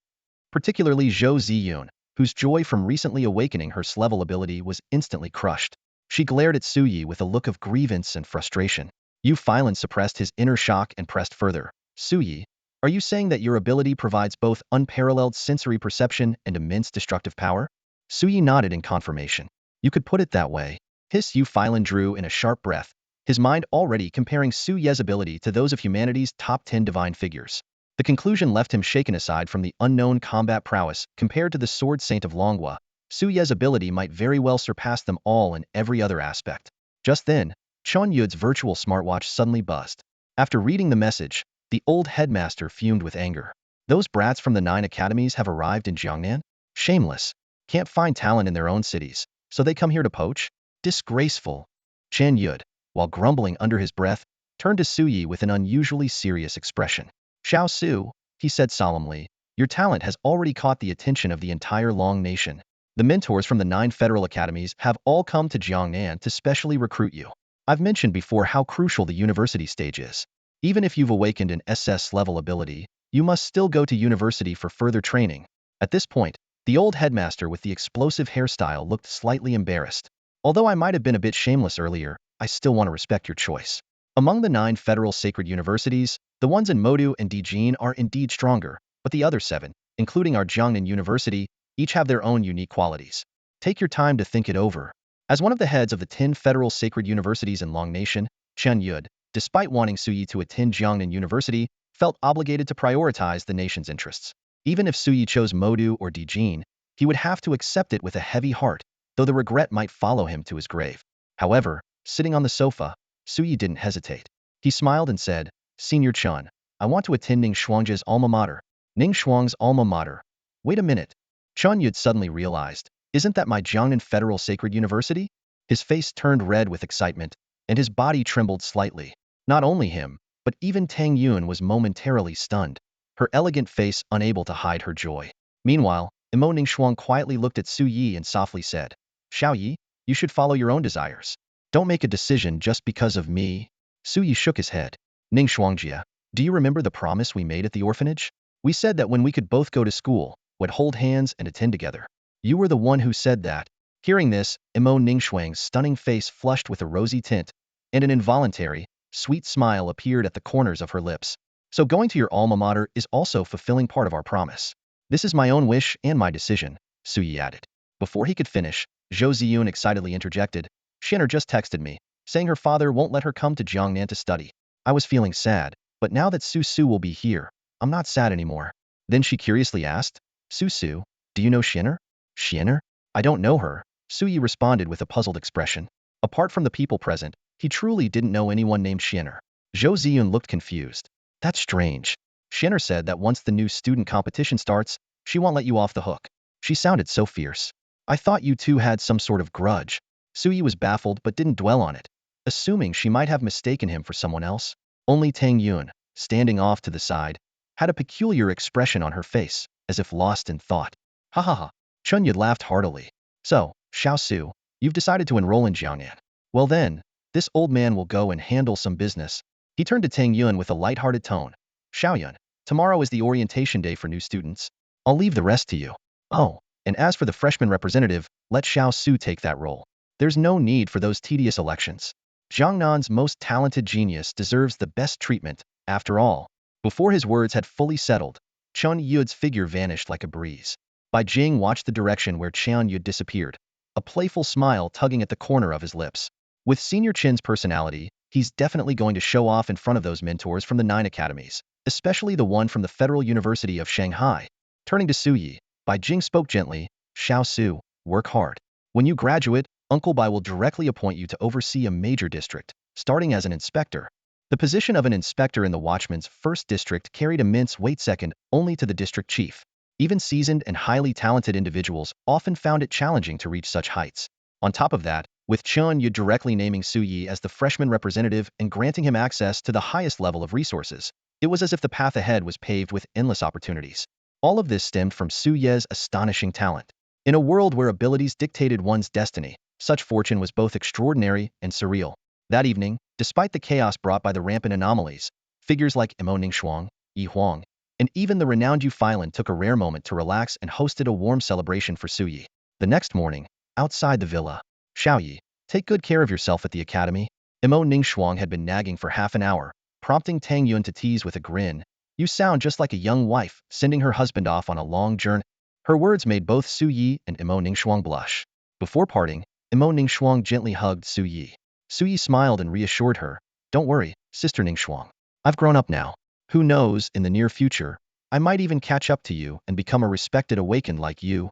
Particularly Zhou Ziyun, whose joy from recently awakening her S-level ability was instantly crushed. She glared at Su Yi with a look of grievance and frustration. Yu Filan suppressed his inner shock and pressed further. Su Yi, are you saying that your ability provides both unparalleled sensory perception and immense destructive power? Su Yi nodded in confirmation. You could put it that way. Hiss Yu Filan drew in a sharp breath, his mind already comparing Su Ye's ability to those of humanity's top 10 divine figures. The conclusion left him shaken. Aside from the unknown combat prowess compared to the Sword Saint of Longhua, Su Ye's ability might very well surpass them all in every other aspect. Just then, Chun Yud's virtual smartwatch suddenly buzzed. After reading the message, the old headmaster fumed with anger. Those brats from the 9 academies have arrived in Jiangnan? Shameless. Can't find talent in their own cities, so they come here to poach? Disgraceful. Chen Yud, while grumbling under his breath, turned to Su Yi with an unusually serious expression. Xiao Su, he said solemnly, your talent has already caught the attention of the entire Long Nation. The mentors from the 9 federal academies have all come to Jiangnan to specially recruit you. I've mentioned before how crucial the university stage is. Even if you've awakened an SS-level ability, you must still go to university for further training. At this point, the old headmaster with the explosive hairstyle looked slightly embarrassed. Although I might have been a bit shameless earlier, I still want to respect your choice. Among the 9 federal sacred universities, the ones in Modu and Dijin are indeed stronger, but the other 7, including our Jiangnan University, each have their own unique qualities. Take your time to think it over. As one of the heads of the 10 federal sacred universities in Long Nation, Chen Yud, despite wanting Su Yi to attend Jiangnan University, felt obligated to prioritize the nation's interests. Even if Su Yi chose Modu or Dijin, he would have to accept it with a heavy heart, though the regret might follow him to his grave. However, sitting on the sofa, Su Yi didn't hesitate. He smiled and said, Senior Chun, I want to attend Ning Shuang's alma mater. Ning Shuang's alma mater. Wait a minute. Chun Yud suddenly realized, isn't that my Jiangnan Federal Sacred University? His face turned red with excitement, and his body trembled slightly. Not only him, but even Tang Yun was momentarily stunned, her elegant face unable to hide her joy. Meanwhile, Imo Ningxuang quietly looked at Su Yi and softly said, Xiao Yi, you should follow your own desires. Don't make a decision just because of me. Su Yi shook his head. Ningxuangjia, do you remember the promise we made at the orphanage? We said that when we could both go to school, would hold hands and attend together. You were the one who said that. Hearing this, Imo Ningxuang's stunning face flushed with a rosy tint, and an involuntary, sweet smile appeared at the corners of her lips. So going to your alma mater is also fulfilling part of our promise. This is my own wish and my decision, Su Yi added. Before he could finish, Zhou Ziyun excitedly interjected, Shinner just texted me, saying her father won't let her come to Jiangnan to study. I was feeling sad, but now that Su Su will be here, I'm not sad anymore. Then she curiously asked, Su Su, do you know Shinner? Shinner? I don't know her, Su Yi responded with a puzzled expression. Apart from the people present, he truly didn't know anyone named Shinner. Zhou Ziyun looked confused. That's strange. Shinner said that once the new student competition starts, she won't let you off the hook. She sounded so fierce. I thought you two had some sort of grudge. Su Yi was baffled but didn't dwell on it, assuming she might have mistaken him for someone else. Only Tang Yun, standing off to the side, had a peculiar expression on her face, as if lost in thought. Ha ha ha. Chun Yud laughed heartily. So, Xiao Su, you've decided to enroll in Jiangnan. Well then, this old man will go and handle some business. He turned to Tang Yun with a light-hearted tone. Xiao Yun, tomorrow is the orientation day for new students. I'll leave the rest to you. Oh, and as for the freshman representative, let Xiao Su take that role. There's no need for those tedious elections. Jiangnan's most talented genius deserves the best treatment, after all. Before his words had fully settled, Chun Yud's figure vanished like a breeze. Bai Jing watched the direction where Chun Yud disappeared, a playful smile tugging at the corner of his lips. With Senior Chin's personality, he's definitely going to show off in front of those mentors from the 9 academies, especially the one from the Federal University of Shanghai. Turning to Su Yi, Bai Jing spoke gently, Xiao Su, work hard. When you graduate, Uncle Bai will directly appoint you to oversee a major district, starting as an inspector. The position of an inspector in the Watchman's first district carried immense weight second only to the district chief. Even seasoned and highly talented individuals often found it challenging to reach such heights. On top of that, with Chun Yu directly naming Su Yi as the freshman representative and granting him access to the highest level of resources, it was as if the path ahead was paved with endless opportunities. All of this stemmed from Su Ye's astonishing talent. In a world where abilities dictated one's destiny, such fortune was both extraordinary and surreal. That evening, despite the chaos brought by the rampant anomalies, figures like Imo Ningxuang, Yi Huang, and even the renowned Yu Filan took a rare moment to relax and hosted a warm celebration for Su Yi. The next morning, outside the villa, Xiao Yi, take good care of yourself at the academy. Imo Ningxuang had been nagging for half an hour, prompting Tang Yun to tease with a grin. You sound just like a young wife, sending her husband off on a long journey. Her words made both Su Yi and Imo Ningxuang blush. Before parting, Imo Ningxuang gently hugged Su Yi. Su Yi smiled and reassured her. Don't worry, Sister Ningxuang. I've grown up now. Who knows, in the near future, I might even catch up to you and become a respected awaken like you.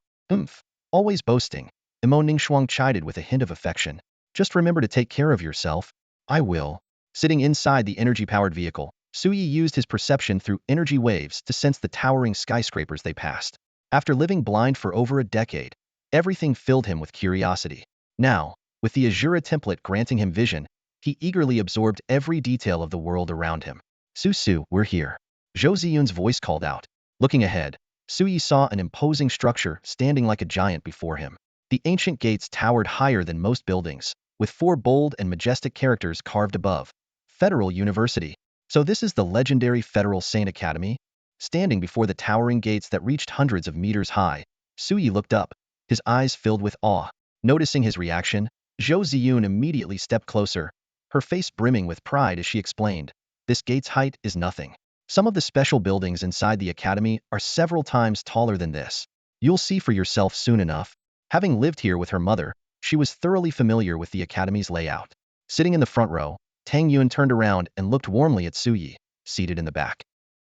Always boasting. Imo Ningxuang chided with a hint of affection. Just remember to take care of yourself. I will. Sitting inside the energy-powered vehicle, Su Yi used his perception through energy waves to sense the towering skyscrapers they passed. After living blind for over a decade, everything filled him with curiosity. Now, with the Azura template granting him vision, he eagerly absorbed every detail of the world around him. Su, we're here. Zhou Ziyun's voice called out. Looking ahead, Su Yi saw an imposing structure standing like a giant before him. The ancient gates towered higher than most buildings, with 4 bold and majestic characters carved above. Federal University. So this is the legendary Federal Saint Academy? Standing before the towering gates that reached hundreds of meters high, Su Yi looked up, his eyes filled with awe. Noticing his reaction, Zhou Ziyun immediately stepped closer, her face brimming with pride as she explained, this gate's height is nothing. Some of the special buildings inside the academy are several times taller than this. You'll see for yourself soon enough. Having lived here with her mother, she was thoroughly familiar with the academy's layout. Sitting in the front row, Tang Yun turned around and looked warmly at Su Yi, seated in the back.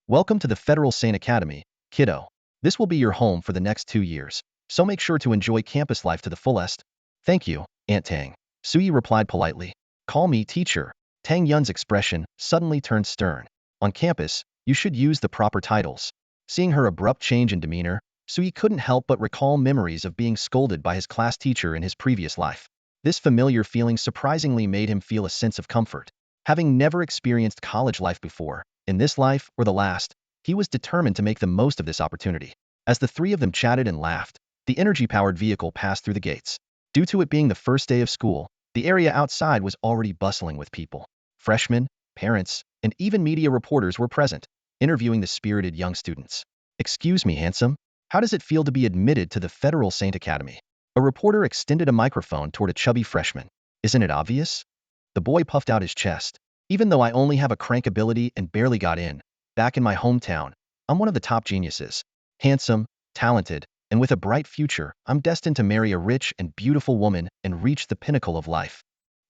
Welcome to the Federal Saint Academy, kiddo. This will be your home for the next 2 years, so make sure to enjoy campus life to the fullest. Thank you, Aunt Tang. Su Yi replied politely. Call me teacher. Tang Yun's expression suddenly turned stern. On campus, you should use the proper titles. Seeing her abrupt change in demeanor, Su Yi couldn't help but recall memories of being scolded by his class teacher in his previous life. This familiar feeling surprisingly made him feel a sense of comfort. Having never experienced college life before, in this life or the last, he was determined to make the most of this opportunity. As the 3 of them chatted and laughed, the energy-powered vehicle passed through the gates. Due to it being the first day of school, the area outside was already bustling with people. Freshmen, parents, and even media reporters were present, interviewing the spirited young students. Excuse me, handsome. How does it feel to be admitted to the Federal Saint Academy? A reporter extended a microphone toward a chubby freshman. Isn't it obvious? The boy puffed out his chest. Even though I only have a crank ability and barely got in, back in my hometown, I'm one of the top geniuses. Handsome, talented, and with a bright future, I'm destined to marry a rich and beautiful woman and reach the pinnacle of life.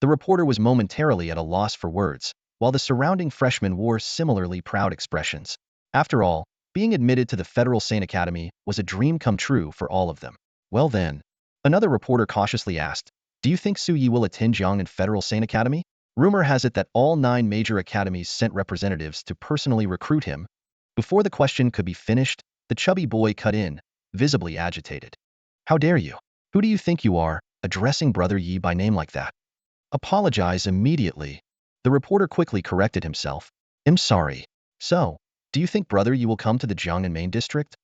The reporter was momentarily at a loss for words, while the surrounding freshmen wore similarly proud expressions. After all, being admitted to the Federal Saint Academy was a dream come true for all of them. Well then, another reporter cautiously asked, do you think Su Yi will attend Jiangnan Federal Saint Academy? Rumor has it that all 9 major academies sent representatives to personally recruit him. Before the question could be finished, the chubby boy cut in, visibly agitated. How dare you? Who do you think you are, addressing Brother Yi by name like that? Apologize immediately. The reporter quickly corrected himself. I'm sorry. So, do you think Brother Yi will come to the Jiangnan main district?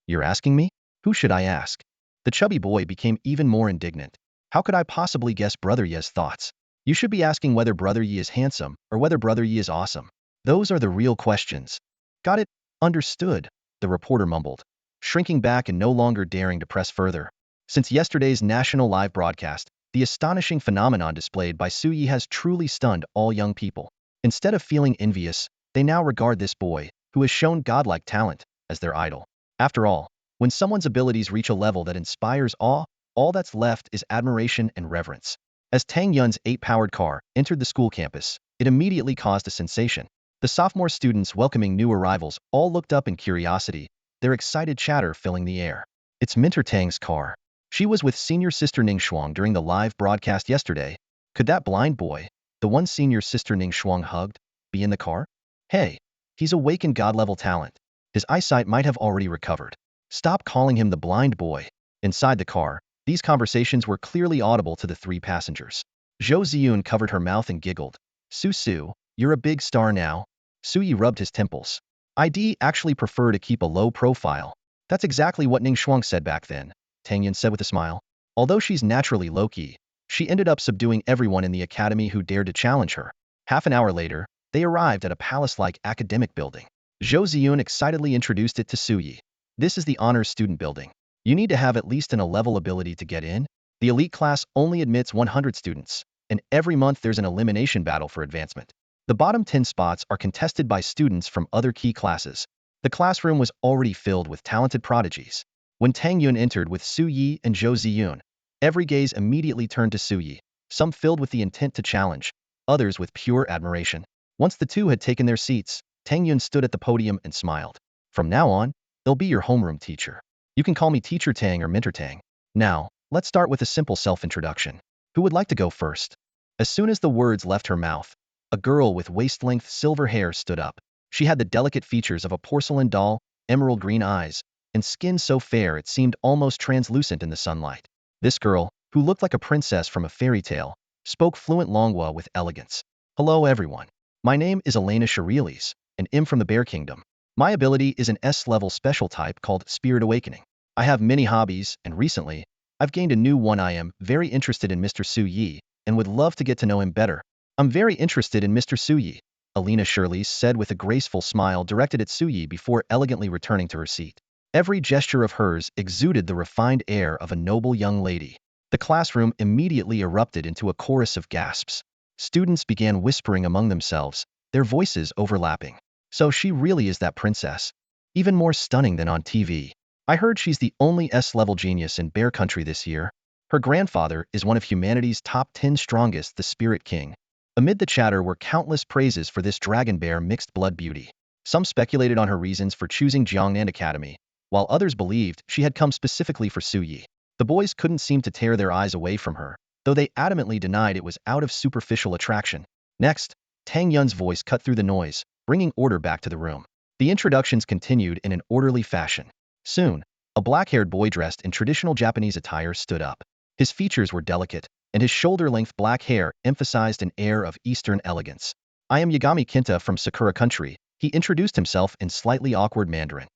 You're asking me? Who should I ask? The chubby boy became even more indignant. How could I possibly guess Brother Yi's thoughts? You should be asking whether Brother Yi is handsome or whether Brother Yi is awesome. Those are the real questions. Got it? Understood, the reporter mumbled, shrinking back and no longer daring to press further. Since yesterday's national live broadcast, the astonishing phenomenon displayed by Su Yi has truly stunned all young people. Instead of feeling envious, they now regard this boy, who has shown godlike talent, as their idol. After all, when someone's abilities reach a level that inspires awe, all that's left is admiration and reverence. As Tang Yun's 8-powered car entered the school campus, it immediately caused a sensation. The sophomore students welcoming new arrivals all looked up in curiosity, their excited chatter filling the air. It's Minter Tang's car. She was with senior sister Ning Shuang during the live broadcast yesterday. Could that blind boy, the one senior sister Ning Shuang hugged, be in the car? Hey, he's awakened god-level talent. His eyesight might have already recovered. Stop calling him the blind boy. Inside the car, these conversations were clearly audible to the three passengers. Zhou Ziyun covered her mouth and giggled. Su, you're a big star now. Suyi rubbed his temples. I'd actually prefer to keep a low profile. That's exactly what Ning Shuang said back then, Tang Yun said with a smile. Although she's naturally low-key, she ended up subduing everyone in the academy who dared to challenge her. Half an hour later, they arrived at a palace-like academic building. Zhou Ziyun excitedly introduced it to Suyi. This is the honors student building. You need to have at least an A-level ability to get in. The elite class only admits 100 students, and every month there's an elimination battle for advancement. The bottom 10 spots are contested by students from other key classes. The classroom was already filled with talented prodigies. When Tang Yun entered with Su Yi and Zhou Ziyun, every gaze immediately turned to Su Yi, some filled with the intent to challenge, others with pure admiration. Once the two had taken their seats, Tang Yun stood at the podium and smiled. From now on, they'll be your homeroom teacher. You can call me Teacher Tang or Mentor Tang. Now, let's start with a simple self-introduction. Who would like to go first? As soon as the words left her mouth, a girl with waist-length silver hair stood up. She had the delicate features of a porcelain doll, emerald green eyes, and skin so fair it seemed almost translucent in the sunlight. This girl, who looked like a princess from a fairy tale, spoke fluent Longhua with elegance. Hello everyone. My name is Elena Shirilis, and I'm from the Bear Kingdom. My ability is an S-level special type called Spirit Awakening. I have many hobbies, and recently, I've gained a new one. I am very interested in Mr. Su Yi, and would love to get to know him better. I'm very interested in Mr. Su Yi, Elena Shirley said with a graceful smile directed at Su Yi before elegantly returning to her seat. Every gesture of hers exuded the refined air of a noble young lady. The classroom immediately erupted into a chorus of gasps. Students began whispering among themselves, their voices overlapping. So she really is that princess. Even more stunning than on TV. I heard she's the only S-level genius in Bear Country this year. Her grandfather is one of humanity's top 10 strongest, the Spirit King. Amid the chatter were countless praises for this dragon bear mixed blood beauty. Some speculated on her reasons for choosing Jiangnan Academy, while others believed she had come specifically for Su Yi. The boys couldn't seem to tear their eyes away from her, though they adamantly denied it was out of superficial attraction. Next, Tang Yun's voice cut through the noise, bringing order back to the room. The introductions continued in an orderly fashion. Soon, a black-haired boy dressed in traditional Japanese attire stood up. His features were delicate, and his shoulder-length black hair emphasized an air of Eastern elegance. I am Yagami Kinta from Sakura Country, he introduced himself in slightly awkward Mandarin.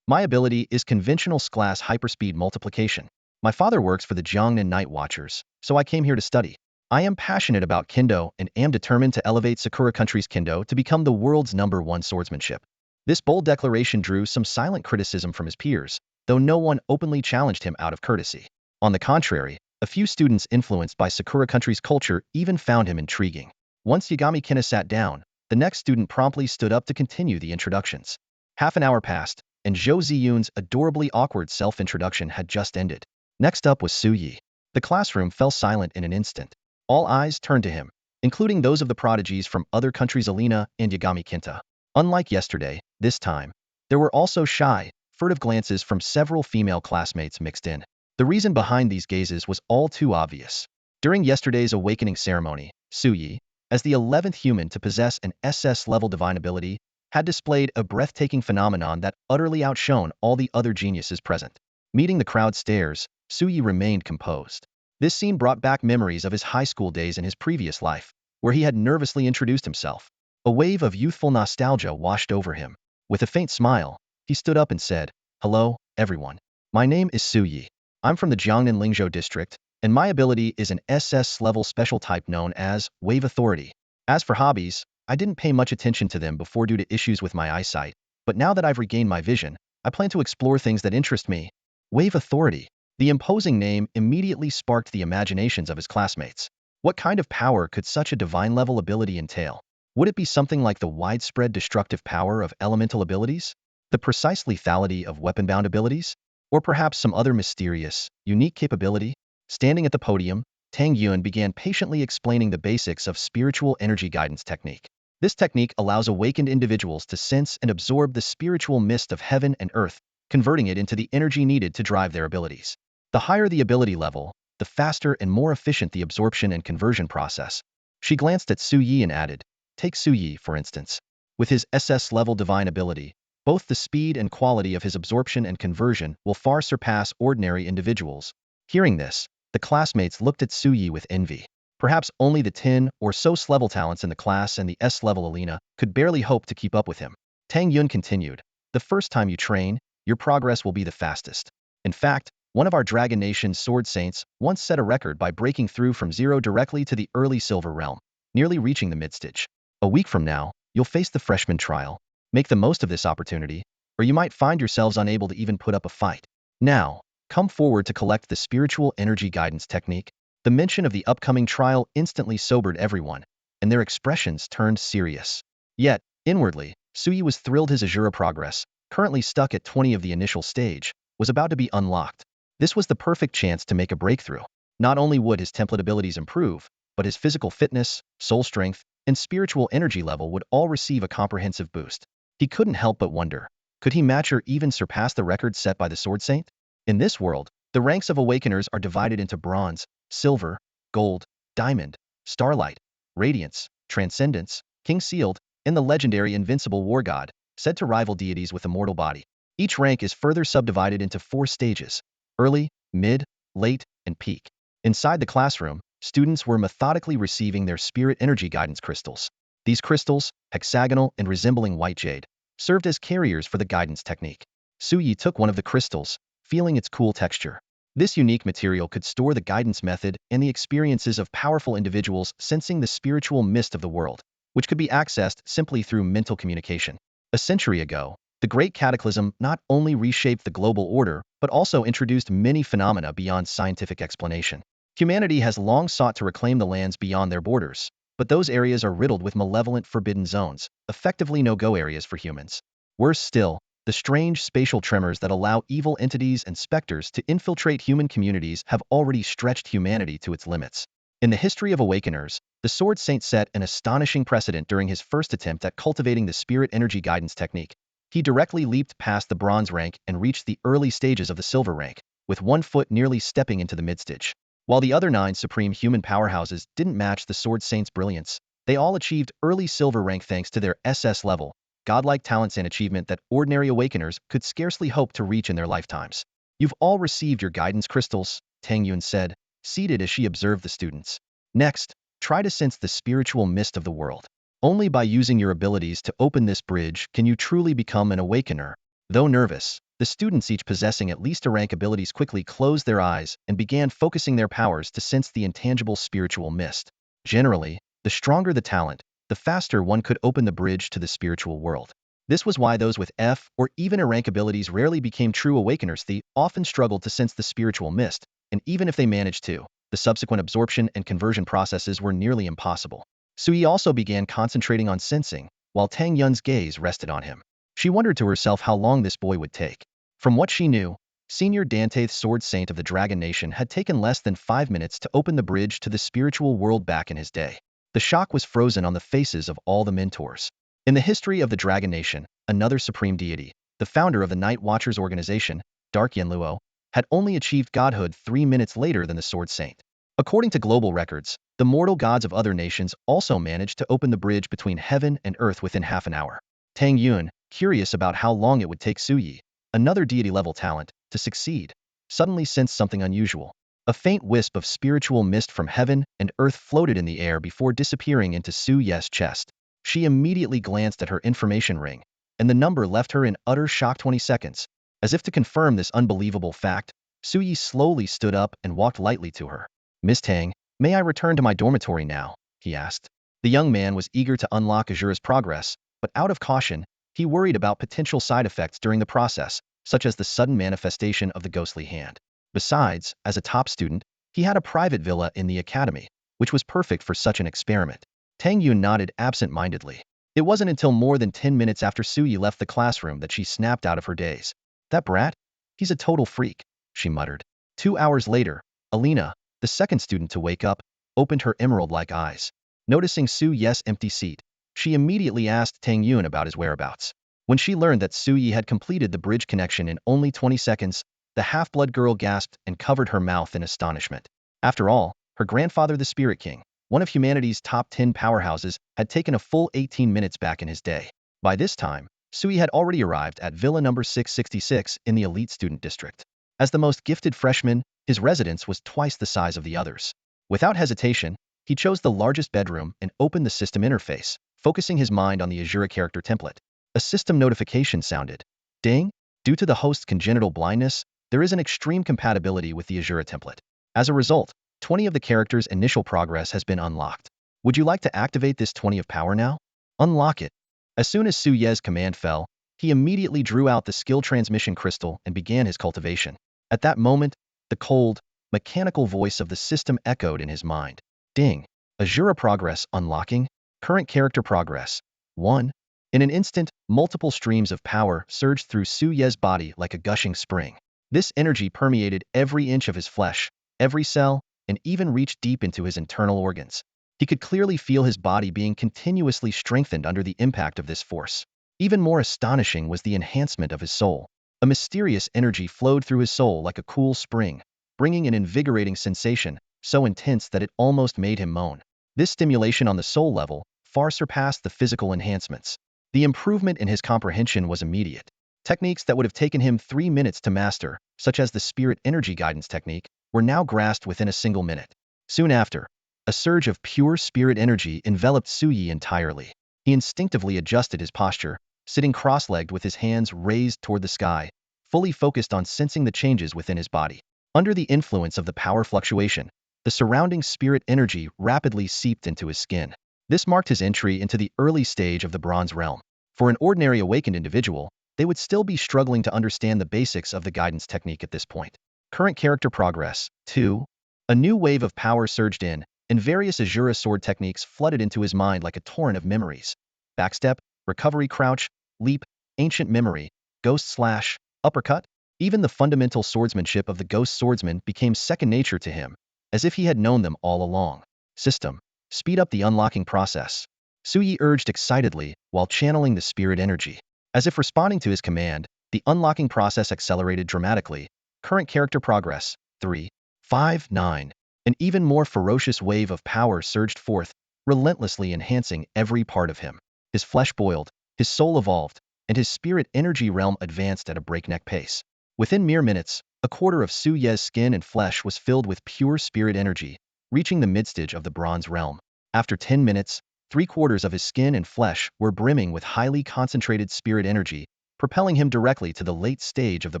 My ability is conventional class hyperspeed multiplication. My father works for the Jiangnan Night Watchers, so I came here to study. I am passionate about Kendo and am determined to elevate Sakura Country's Kendo to become the world's #1 swordsmanship. This bold declaration drew some silent criticism from his peers, though no one openly challenged him out of courtesy. On the contrary, a few students influenced by Sakura Country's culture even found him intriguing. Once Yagami Kinna sat down, the next student promptly stood up to continue the introductions. Half an hour passed, and Zhou Ziyun's adorably awkward self-introduction had just ended. Next up was Su Yi. The classroom fell silent in an instant. All eyes turned to him, including those of the prodigies from other countries. Elena and Yagami Kinta. Unlike yesterday, this time, there were also shy, furtive glances from several female classmates mixed in. The reason behind these gazes was all too obvious. During yesterday's awakening ceremony, Su Yi, as the 11th human to possess an SS-level divine ability, had displayed a breathtaking phenomenon that utterly outshone all the other geniuses present. Meeting the crowd stares, Su Yi remained composed. This scene brought back memories of his high school days in his previous life, where he had nervously introduced himself. A wave of youthful nostalgia washed over him. With a faint smile, he stood up and said, "Hello, everyone. My name is Su Yi. I'm from the Jiangnan Lingzhou district, and my ability is an SS-level special type known as Wave Authority. As for hobbies, I didn't pay much attention to them before due to issues with my eyesight, but now that I've regained my vision, I plan to explore things that interest me." Wave Authority. The imposing name immediately sparked the imaginations of his classmates. What kind of power could such a divine-level ability entail? Would it be something like the widespread destructive power of elemental abilities? The precise lethality of weapon-bound abilities? Or perhaps some other mysterious, unique capability? Standing at the podium, Tang Yun began patiently explaining the basics of spiritual energy guidance technique. This technique allows awakened individuals to sense and absorb the spiritual mist of heaven and earth, converting it into the energy needed to drive their abilities. The higher the ability level, the faster and more efficient the absorption and conversion process. She glanced at Su Yi and added, take Su Yi, for instance. With his SS level divine ability, both the speed and quality of his absorption and conversion will far surpass ordinary individuals. Hearing this, the classmates looked at Su Yi with envy. Perhaps only the 10 or so level talents in the class and the S-level Alina could barely hope to keep up with him. Tang Yun continued, the first time you train, your progress will be the fastest. In fact, one of our Dragon Nation's sword saints once set a record by breaking through from zero directly to the early silver realm, nearly reaching the mid-stage. A week from now, you'll face the freshman trial. Make the most of this opportunity, or you might find yourselves unable to even put up a fight. Now, come forward to collect the spiritual energy guidance technique. The mention of the upcoming trial instantly sobered everyone, and their expressions turned serious. Yet, inwardly, Su Yi was thrilled his Azura progress, currently stuck at 20 of the initial stage, was about to be unlocked. This was the perfect chance to make a breakthrough. Not only would his template abilities improve, but his physical fitness, soul strength, and spiritual energy level would all receive a comprehensive boost. He couldn't help but wonder, could he match or even surpass the record set by the Sword Saint? In this world, the ranks of Awakeners are divided into bronze, silver, gold, diamond, starlight, radiance, transcendence, king-sealed, and the legendary invincible war god, said to rival deities with a mortal body. Each rank is further subdivided into 4 stages: early, mid, late, and peak. Inside the classroom, students were methodically receiving their spirit energy guidance crystals. These crystals, hexagonal and resembling white jade, served as carriers for the guidance technique. Su Yi took one of the crystals, feeling its cool texture. This unique material could store the guidance method and the experiences of powerful individuals sensing the spiritual mist of the world, which could be accessed simply through mental communication. A century ago, the Great Cataclysm not only reshaped the global order, but also introduced many phenomena beyond scientific explanation. Humanity has long sought to reclaim the lands beyond their borders, but those areas are riddled with malevolent forbidden zones, effectively no-go areas for humans. Worse still, the strange spatial tremors that allow evil entities and specters to infiltrate human communities have already stretched humanity to its limits. In the history of Awakeners, the Sword Saint set an astonishing precedent during his first attempt at cultivating the spirit energy guidance technique. He directly leaped past the bronze rank and reached the early stages of the silver rank, with one foot nearly stepping into the mid-stage. While the other 9 supreme human powerhouses didn't match the Sword Saint's brilliance, they all achieved early silver rank thanks to their SS level, godlike talents and achievement that ordinary Awakeners could scarcely hope to reach in their lifetimes. You've all received your guidance crystals, Tang Yun said, seated as she observed the students. Next, try to sense the spiritual mist of the world. Only by using your abilities to open this bridge can you truly become an Awakener. Though nervous, the students, each possessing at least a rank abilities, quickly closed their eyes and began focusing their powers to sense the intangible spiritual mist. Generally, the stronger the talent, the faster one could open the bridge to the spiritual world. This was why those with F or even A rank abilities rarely became true Awakeners. They often struggled to sense the spiritual mist, and even if they managed to, the subsequent absorption and conversion processes were nearly impossible. Su Yi also began concentrating on sensing, while Tang Yun's gaze rested on him. She wondered to herself how long this boy would take. From what she knew, Senior Dantai Sword Saint of the Dragon Nation had taken less than 5 minutes to open the bridge to the spiritual world back in his day. The shock was frozen on the faces of all the mentors. In the history of the Dragon Nation, another supreme deity, the founder of the Night Watchers organization, Dark Yenluo, had only achieved godhood 3 minutes later than the Sword Saint. According to global records, the mortal gods of other nations also managed to open the bridge between heaven and earth within half an hour. Tang Yun, curious about how long it would take Su Yi, another deity-level talent, to succeed, suddenly sensed something unusual. A faint wisp of spiritual mist from heaven and earth floated in the air before disappearing into Su Yi's chest. She immediately glanced at her information ring, and the number left her in utter shock. 20 seconds. As if to confirm this unbelievable fact, Su Yi slowly stood up and walked lightly to her. Miss Tang, may I return to my dormitory now? He asked. The young man was eager to unlock Azura's progress, but out of caution, he worried about potential side effects during the process, such as the sudden manifestation of the ghostly hand. Besides, as a top student, he had a private villa in the academy, which was perfect for such an experiment. Tang Yun nodded absent-mindedly. It wasn't until more than 10 minutes after Su Yi left the classroom that she snapped out of her daze. That brat? He's a total freak, she muttered. 2 hours later, Alina, the second student to wake up, opened her emerald-like eyes. Noticing Su Yi's empty seat, she immediately asked Tang Yun about his whereabouts. When she learned that Su Yi had completed the bridge connection in only 20 seconds, The half-blood girl gasped and covered her mouth in astonishment. After all, her grandfather, the Spirit King, one of humanity's top 10 powerhouses, had taken a full 18 minutes back in his day. By this time, Sui had already arrived at Villa number 666 in the elite student district. As the most gifted freshman, his residence was twice the size of the others. Without hesitation, he chose the largest bedroom and opened the system interface, focusing his mind on the Azura character template. A system notification sounded. Ding! Due to the host's congenital blindness, there is an extreme compatibility with the Azura template. As a result, 20 of the character's initial progress has been unlocked. Would you like to activate this 20 of power now? Unlock it. As soon as Su Ye's command fell, he immediately drew out the skill transmission crystal and began his cultivation. At that moment, the cold, mechanical voice of the system echoed in his mind. Ding! Azura progress unlocking. Current character progress. 1. In an instant, multiple streams of power surged through Su Ye's body like a gushing spring. This energy permeated every inch of his flesh, every cell, and even reached deep into his internal organs. He could clearly feel his body being continuously strengthened under the impact of this force. Even more astonishing was the enhancement of his soul. A mysterious energy flowed through his soul like a cool spring, bringing an invigorating sensation, so intense that it almost made him moan. This stimulation on the soul level far surpassed the physical enhancements. The improvement in his comprehension was immediate. Techniques that would have taken him 3 minutes to master, such as the spirit energy guidance technique, were now grasped within a single minute. Soon after, a surge of pure spirit energy enveloped Su Yi entirely. He instinctively adjusted his posture, sitting cross-legged with his hands raised toward the sky, fully focused on sensing the changes within his body. Under the influence of the power fluctuation, the surrounding spirit energy rapidly seeped into his skin. This marked his entry into the early stage of the Bronze Realm. For an ordinary awakened individual, they would still be struggling to understand the basics of the guidance technique at this point. Current character progress. 2. A new wave of power surged in, and various Azura sword techniques flooded into his mind like a torrent of memories. Backstep, recovery crouch, leap, ancient memory, ghost slash, uppercut. Even the fundamental swordsmanship of the ghost swordsman became second nature to him, as if he had known them all along. System. Speed up the unlocking process. Su Yi urged excitedly while channeling the spirit energy. As if responding to his command, the unlocking process accelerated dramatically. Current character progress. 3. 5. 9. An even more ferocious wave of power surged forth, relentlessly enhancing every part of him. His flesh boiled, his soul evolved, and his spirit energy realm advanced at a breakneck pace. Within mere minutes, a quarter of Su Ye's skin and flesh was filled with pure spirit energy, reaching the midstage of the Bronze Realm. After 10 minutes, 3/4 of his skin and flesh were brimming with highly concentrated spirit energy, propelling him directly to the late stage of the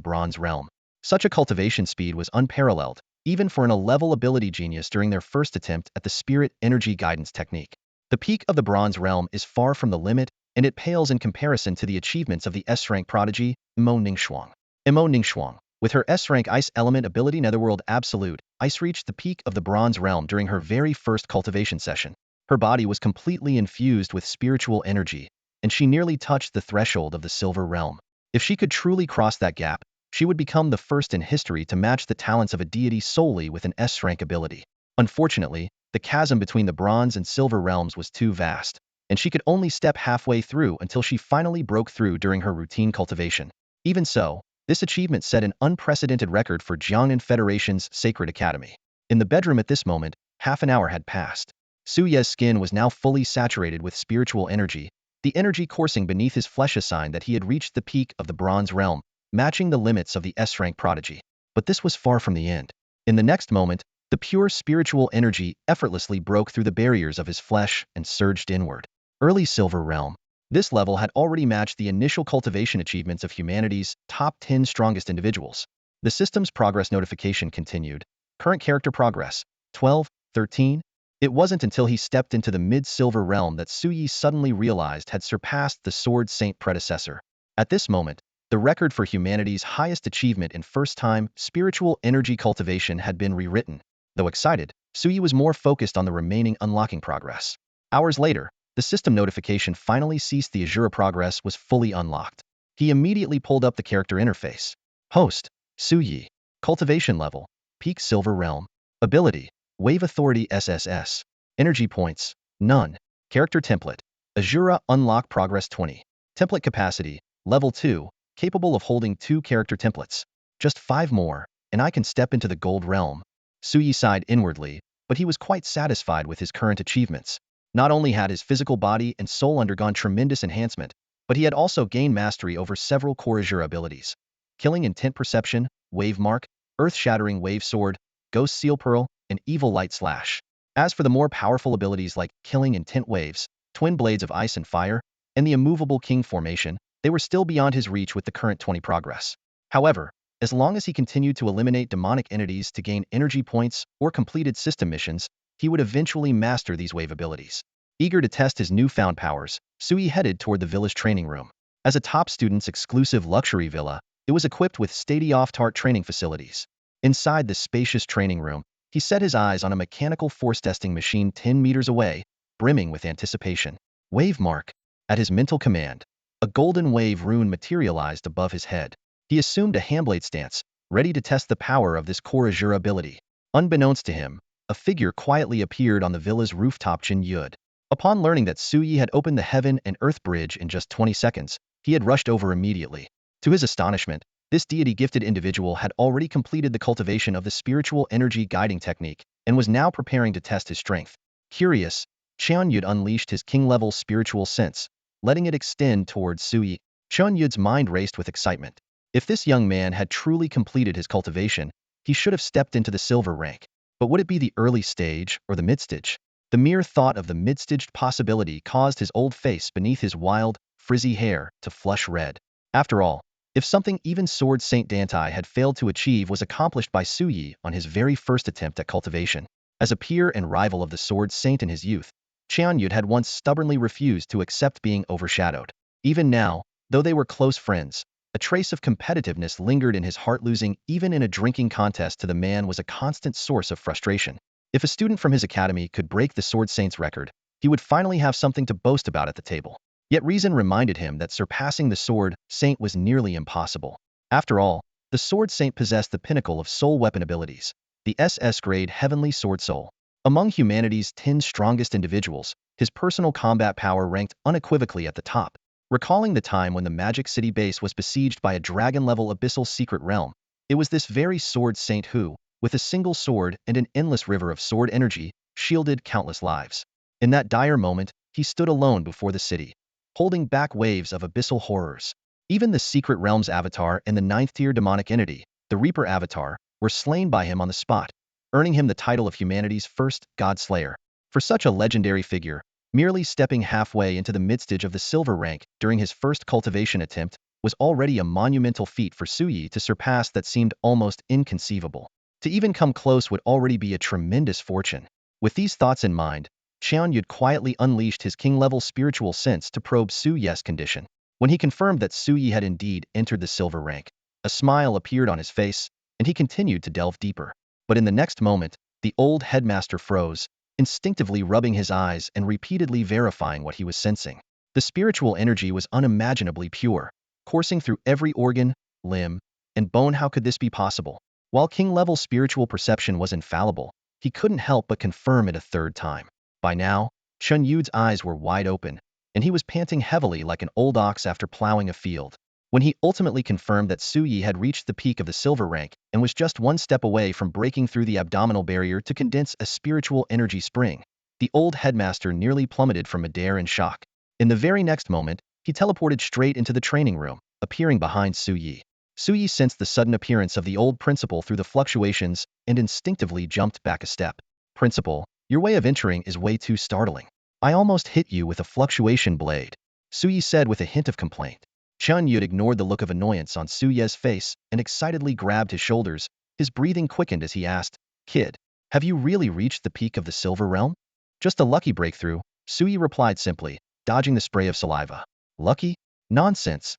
Bronze Realm. Such a cultivation speed was unparalleled, even for an A-level ability genius during their first attempt at the spirit energy guidance technique. The peak of the Bronze Realm is far from the limit, and it pales in comparison to the achievements of the S-rank prodigy, Mo Ningxuang. Mo Ningxuang, with her S-rank Ice Element ability Netherworld Absolute, Ice reached the peak of the Bronze Realm during her very first cultivation session. Her body was completely infused with spiritual energy, and she nearly touched the threshold of the Silver Realm. If she could truly cross that gap, she would become the first in history to match the talents of a deity solely with an S-rank ability. Unfortunately, the chasm between the Bronze and Silver Realms was too vast, and she could only step halfway through until she finally broke through during her routine cultivation. Even so, this achievement set an unprecedented record for Jiangnan Federation's Sacred Academy. In the bedroom at this moment, half an hour had passed. Su Ye's skin was now fully saturated with spiritual energy. The energy coursing beneath his flesh a sign that he had reached the peak of the Bronze Realm, matching the limits of the S-rank prodigy. But this was far from the end. In the next moment, the pure spiritual energy effortlessly broke through the barriers of his flesh and surged inward. Early Silver Realm. This level had already matched the initial cultivation achievements of humanity's top 10 strongest individuals. The system's progress notification continued. Current character progress. 12. 13. It wasn't until he stepped into the mid-Silver Realm that Su Yi suddenly realized had surpassed the Sword Saint predecessor. At this moment, the record for humanity's highest achievement in first-time spiritual energy cultivation had been rewritten. Though excited, Su Yi was more focused on the remaining unlocking progress. Hours later, the system notification finally ceased. The Azura progress was fully unlocked. He immediately pulled up the character interface. Host, Su Yi. Cultivation level, Peak Silver Realm. Ability, Wave Authority SSS. Energy points, none. Character template, Azura Unlock Progress 20. Template capacity, Level 2, capable of holding 2 character templates. Just 5 more, and I can step into the gold realm. Suyi sighed inwardly, but he was quite satisfied with his current achievements. Not only had his physical body and soul undergone tremendous enhancement, but he had also gained mastery over several core Azura abilities. Killing Intent Perception, Wave Mark, Earth-Shattering Wave Sword, Ghost Seal Pearl, and Evil Light Slash. As for the more powerful abilities like Killing Intent Waves, Twin Blades of Ice and Fire, and the Immovable King Formation, they were still beyond his reach with the current 20 progress. However, as long as he continued to eliminate demonic entities to gain energy points or completed system missions, he would eventually master these wave abilities. Eager to test his newfound powers, Suyi headed toward the villa's training room. As a top student's exclusive luxury villa, it was equipped with state-of-the-art training facilities. Inside this spacious training room, he set his eyes on a mechanical force testing machine 10 meters away, brimming with anticipation. Wave Mark. At his mental command, a golden wave rune materialized above his head. He assumed a handblade stance, ready to test the power of this core Azura ability. Unbeknownst to him, a figure quietly appeared on the villa's rooftop. Chen Yud. Upon learning that Suyi had opened the heaven and earth bridge in just 20 seconds, he had rushed over immediately. To his astonishment, this deity-gifted individual had already completed the cultivation of the spiritual energy guiding technique and was now preparing to test his strength. Curious, Chen Yud unleashed his king-level spiritual sense, letting it extend towards Suyi. Chen Yud's mind raced with excitement. If this young man had truly completed his cultivation, he should have stepped into the silver rank. But would it be the early stage or the mid-stage? The mere thought of the mid-staged possibility caused his old face beneath his wild, frizzy hair to flush red. After all, if something even Sword Saint Dantai had failed to achieve was accomplished by Suyi on his very first attempt at cultivation. As a peer and rival of the Sword Saint in his youth, Chen Yud had once stubbornly refused to accept being overshadowed. Even now, though they were close friends, a trace of competitiveness lingered in his heart. Losing even in a drinking contest to the man was a constant source of frustration. If a student from his academy could break the Sword Saint's record, he would finally have something to boast about at the table. Yet reason reminded him that surpassing the Sword Saint was nearly impossible. After all, the Sword Saint possessed the pinnacle of soul weapon abilities, the SS-grade Heavenly Sword Soul. Among humanity's 10 strongest individuals, his personal combat power ranked unequivocally at the top. Recalling the time when the Magic City base was besieged by a dragon-level abyssal secret realm, it was this very Sword Saint who, with a single sword and an endless river of sword energy, shielded countless lives. In that dire moment, he stood alone before the city, holding back waves of abyssal horrors. Even the secret realm's avatar and the 9th-tier demonic entity, the Reaper avatar, were slain by him on the spot, earning him the title of humanity's first God Slayer. For such a legendary figure, merely stepping halfway into the mid-stage of the silver rank during his first cultivation attempt was already a monumental feat for Suyi to surpass that seemed almost inconceivable. To even come close would already be a tremendous fortune. With these thoughts in mind, Chen Yud quietly unleashed his king-level spiritual sense to probe Suyi's condition. When he confirmed that Suyi had indeed entered the silver rank, a smile appeared on his face, and he continued to delve deeper. But in the next moment, the old headmaster froze, instinctively rubbing his eyes and repeatedly verifying what he was sensing. The spiritual energy was unimaginably pure, coursing through every organ, limb, and bone. How could this be possible? While king-level spiritual perception was infallible, he couldn't help but confirm it a third time. By now, Chen Yud's eyes were wide open, and he was panting heavily like an old ox after plowing a field. When he ultimately confirmed that Suyi had reached the peak of the silver rank and was just one step away from breaking through the abdominal barrier to condense a spiritual energy spring, the old headmaster nearly plummeted from midair in shock. In the very next moment, he teleported straight into the training room, appearing behind Suyi. Suyi sensed the sudden appearance of the old principal through the fluctuations and instinctively jumped back a step. "Principal, your way of entering is way too startling. I almost hit you with a fluctuation blade," Suyi said with a hint of complaint. Chen Yud ignored the look of annoyance on Suyi's face and excitedly grabbed his shoulders. His breathing quickened as he asked, "Kid, have you really reached the peak of the silver realm?" "Just a lucky breakthrough," Suyi replied simply, dodging the spray of saliva. "Lucky? Nonsense."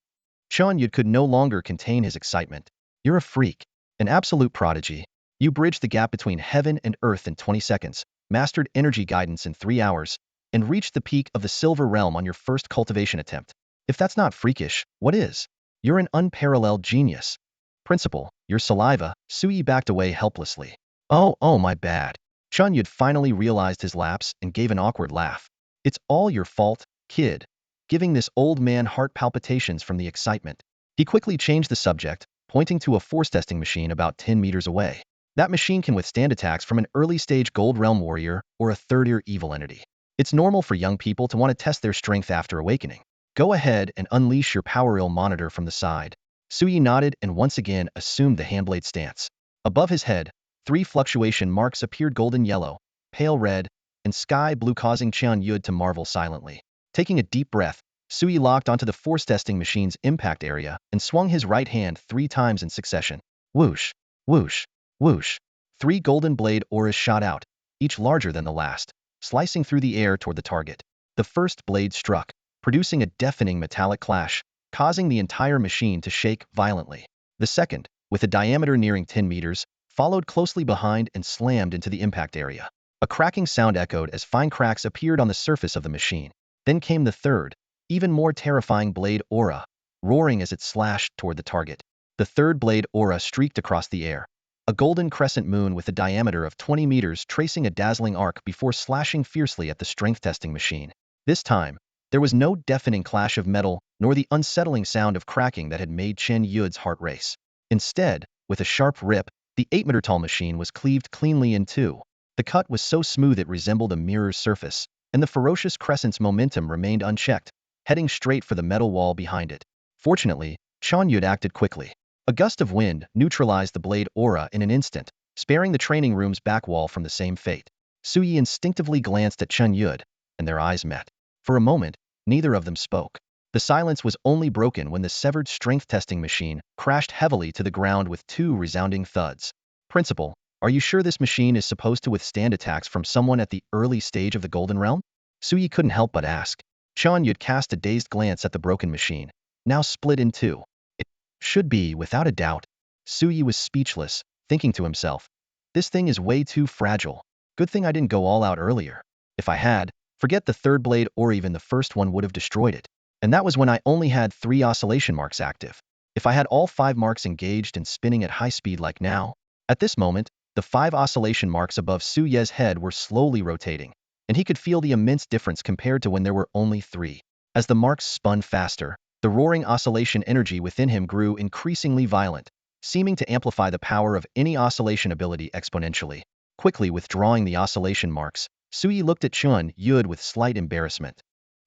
Chen Yud could no longer contain his excitement. "You're a freak, an absolute prodigy. You bridged the gap between heaven and earth in 20 seconds, mastered energy guidance in 3 hours, and reached the peak of the silver realm on your first cultivation attempt. If that's not freakish, what is? You're an unparalleled genius." "Principal, your saliva," Suyi backed away helplessly. Oh, my bad." Chen Yud finally realized his lapse and gave an awkward laugh. "It's all your fault, kid," giving this old man heart palpitations from the excitement. He quickly changed the subject, pointing to a force testing machine about 10 meters away. That machine can withstand attacks from an early-stage Gold Realm warrior or a third-tier evil entity. It's normal for young people to want to test their strength after awakening. Go ahead and unleash your power monitor from the side. Suyi nodded and once again assumed the handblade stance. Above his head, 3 fluctuation marks appeared: golden yellow, pale red, and sky blue, causing Qian Yud to marvel silently. Taking a deep breath, Suyi locked onto the force testing machine's impact area and swung his right hand 3 times in succession. Whoosh, whoosh, whoosh. 3 golden blade auras shot out, each larger than the last, slicing through the air toward the target. The first blade struck, producing a deafening metallic clash, causing the entire machine to shake violently. The second, with a diameter nearing 10 meters, followed closely behind and slammed into the impact area. A cracking sound echoed as fine cracks appeared on the surface of the machine. Then came the third, even more terrifying blade aura, roaring as it slashed toward the target. The third blade aura streaked across the air, a golden crescent moon with a diameter of 20 meters tracing a dazzling arc before slashing fiercely at the strength testing machine. This time, there was no deafening clash of metal nor the unsettling sound of cracking that had made Qian Yud's heart race. Instead, with a sharp rip, the 8-meter-tall machine was cleaved cleanly in two. The cut was so smooth it resembled a mirror's surface, and the ferocious crescent's momentum remained unchecked, heading straight for the metal wall behind it. Fortunately, Qian Yud acted quickly. A gust of wind neutralized the blade aura in an instant, sparing the training room's back wall from the same fate. Suyi instinctively glanced at Qian Yud, and their eyes met. For a moment, neither of them spoke. The silence was only broken when the severed strength testing machine crashed heavily to the ground with 2 resounding thuds. Principal, are you sure this machine is supposed to withstand attacks from someone at the early stage of the Golden Realm? Suyi couldn't help but ask. Qian Yud cast a dazed glance at the broken machine, now split in 2. It should be, without a doubt. Suyi was speechless, thinking to himself, this thing is way too fragile. Good thing I didn't go all out earlier. If I had, forget the third blade or even the first one would have destroyed it. And that was when I only had 3 oscillation marks active. If I had all 5 marks engaged and spinning at high speed like now. At this moment, the 5 oscillation marks above Su Ye's head were slowly rotating, and he could feel the immense difference compared to when there were only 3. As the marks spun faster, the roaring oscillation energy within him grew increasingly violent, seeming to amplify the power of any oscillation ability exponentially. Quickly withdrawing the oscillation marks, Suyi looked at Qian Yud with slight embarrassment.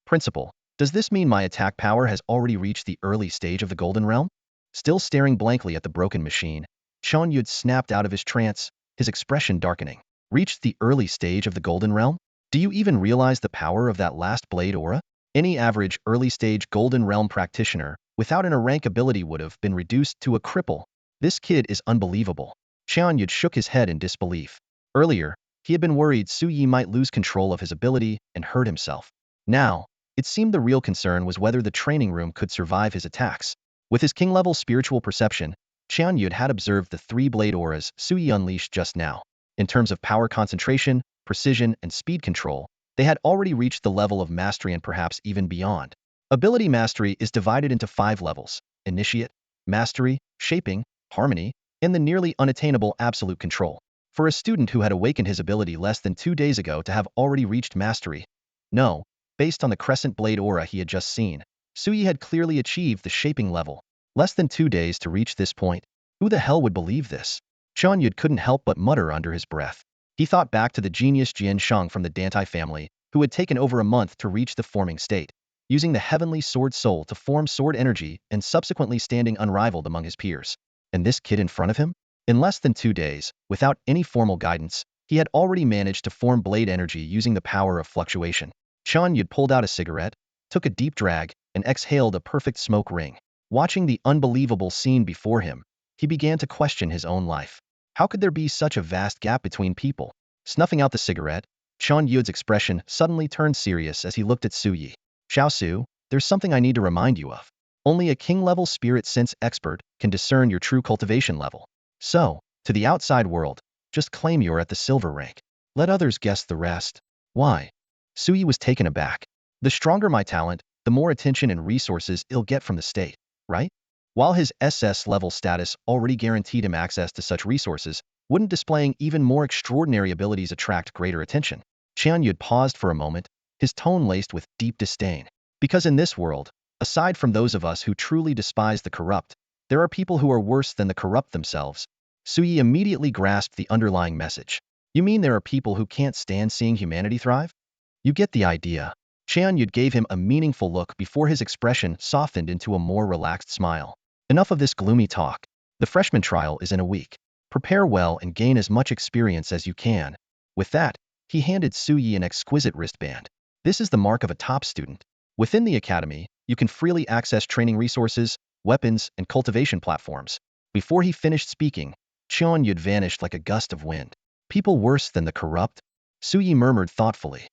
Principal, does this mean my attack power has already reached the early stage of the Golden Realm? Still staring blankly at the broken machine, Qian Yud snapped out of his trance, his expression darkening. Reached the early stage of the Golden Realm? Do you even realize the power of that last blade aura? Any average early-stage Golden Realm practitioner, without an rank ability would have been reduced to a cripple. This kid is unbelievable. Qian Yud shook his head in disbelief. Earlier, he had been worried Suyi might lose control of his ability and hurt himself. Now, it seemed the real concern was whether the training room could survive his attacks. With his king-level spiritual perception, Qian Yud had observed the 3 blade auras Suyi unleashed just now. In terms of power concentration, precision, and speed control, they had already reached the level of mastery and perhaps even beyond. Ability mastery is divided into 5 levels: initiate, mastery, shaping, harmony, and the nearly unattainable absolute control. For a student who had awakened his ability less than 2 days ago to have already reached mastery, no, based on the crescent blade aura he had just seen, Suyi had clearly achieved the shaping level. Less than 2 days to reach this point. Who the hell would believe this? Qian Yud couldn't help but mutter under his breath. He thought back to the genius Jian Shang from the Dantai family, who had taken over a month to reach the forming state, using the heavenly sword soul to form sword energy and subsequently standing unrivaled among his peers. And this kid in front of him? In less than 2 days, without any formal guidance, he had already managed to form blade energy using the power of fluctuation. Qian Yud pulled out a cigarette, took a deep drag, and exhaled a perfect smoke ring. Watching the unbelievable scene before him, he began to question his own life. How could there be such a vast gap between people? Snuffing out the cigarette, Qian Yud's expression suddenly turned serious as he looked at Suyi. Xiaosu, there's something I need to remind you of. Only a king-level spirit sense expert can discern your true cultivation level. So, to the outside world, just claim you're at the silver rank. Let others guess the rest. Why? Suyi was taken aback. The stronger my talent, the more attention and resources he'll get from the state, right? While his SS level status already guaranteed him access to such resources, wouldn't displaying even more extraordinary abilities attract greater attention? Qian Yud paused for a moment, his tone laced with deep disdain. Because in this world, aside from those of us who truly despise the corrupt, There are people who are worse than the corrupt themselves. Suyi immediately grasped the underlying message. You mean there are people who can't stand seeing humanity thrive? You get the idea. Qianyud gave him a meaningful look before his expression softened into a more relaxed smile. Enough of this gloomy talk. The freshman trial is in a week. Prepare well and gain as much experience as you can. With that, he handed Suyi an exquisite wristband. This is the mark of a top student. Within the academy, you can freely access training resources, weapons, and cultivation platforms. Before he finished speaking, Qianyud vanished like a gust of wind. People worse than the corrupt? Suyi murmured thoughtfully.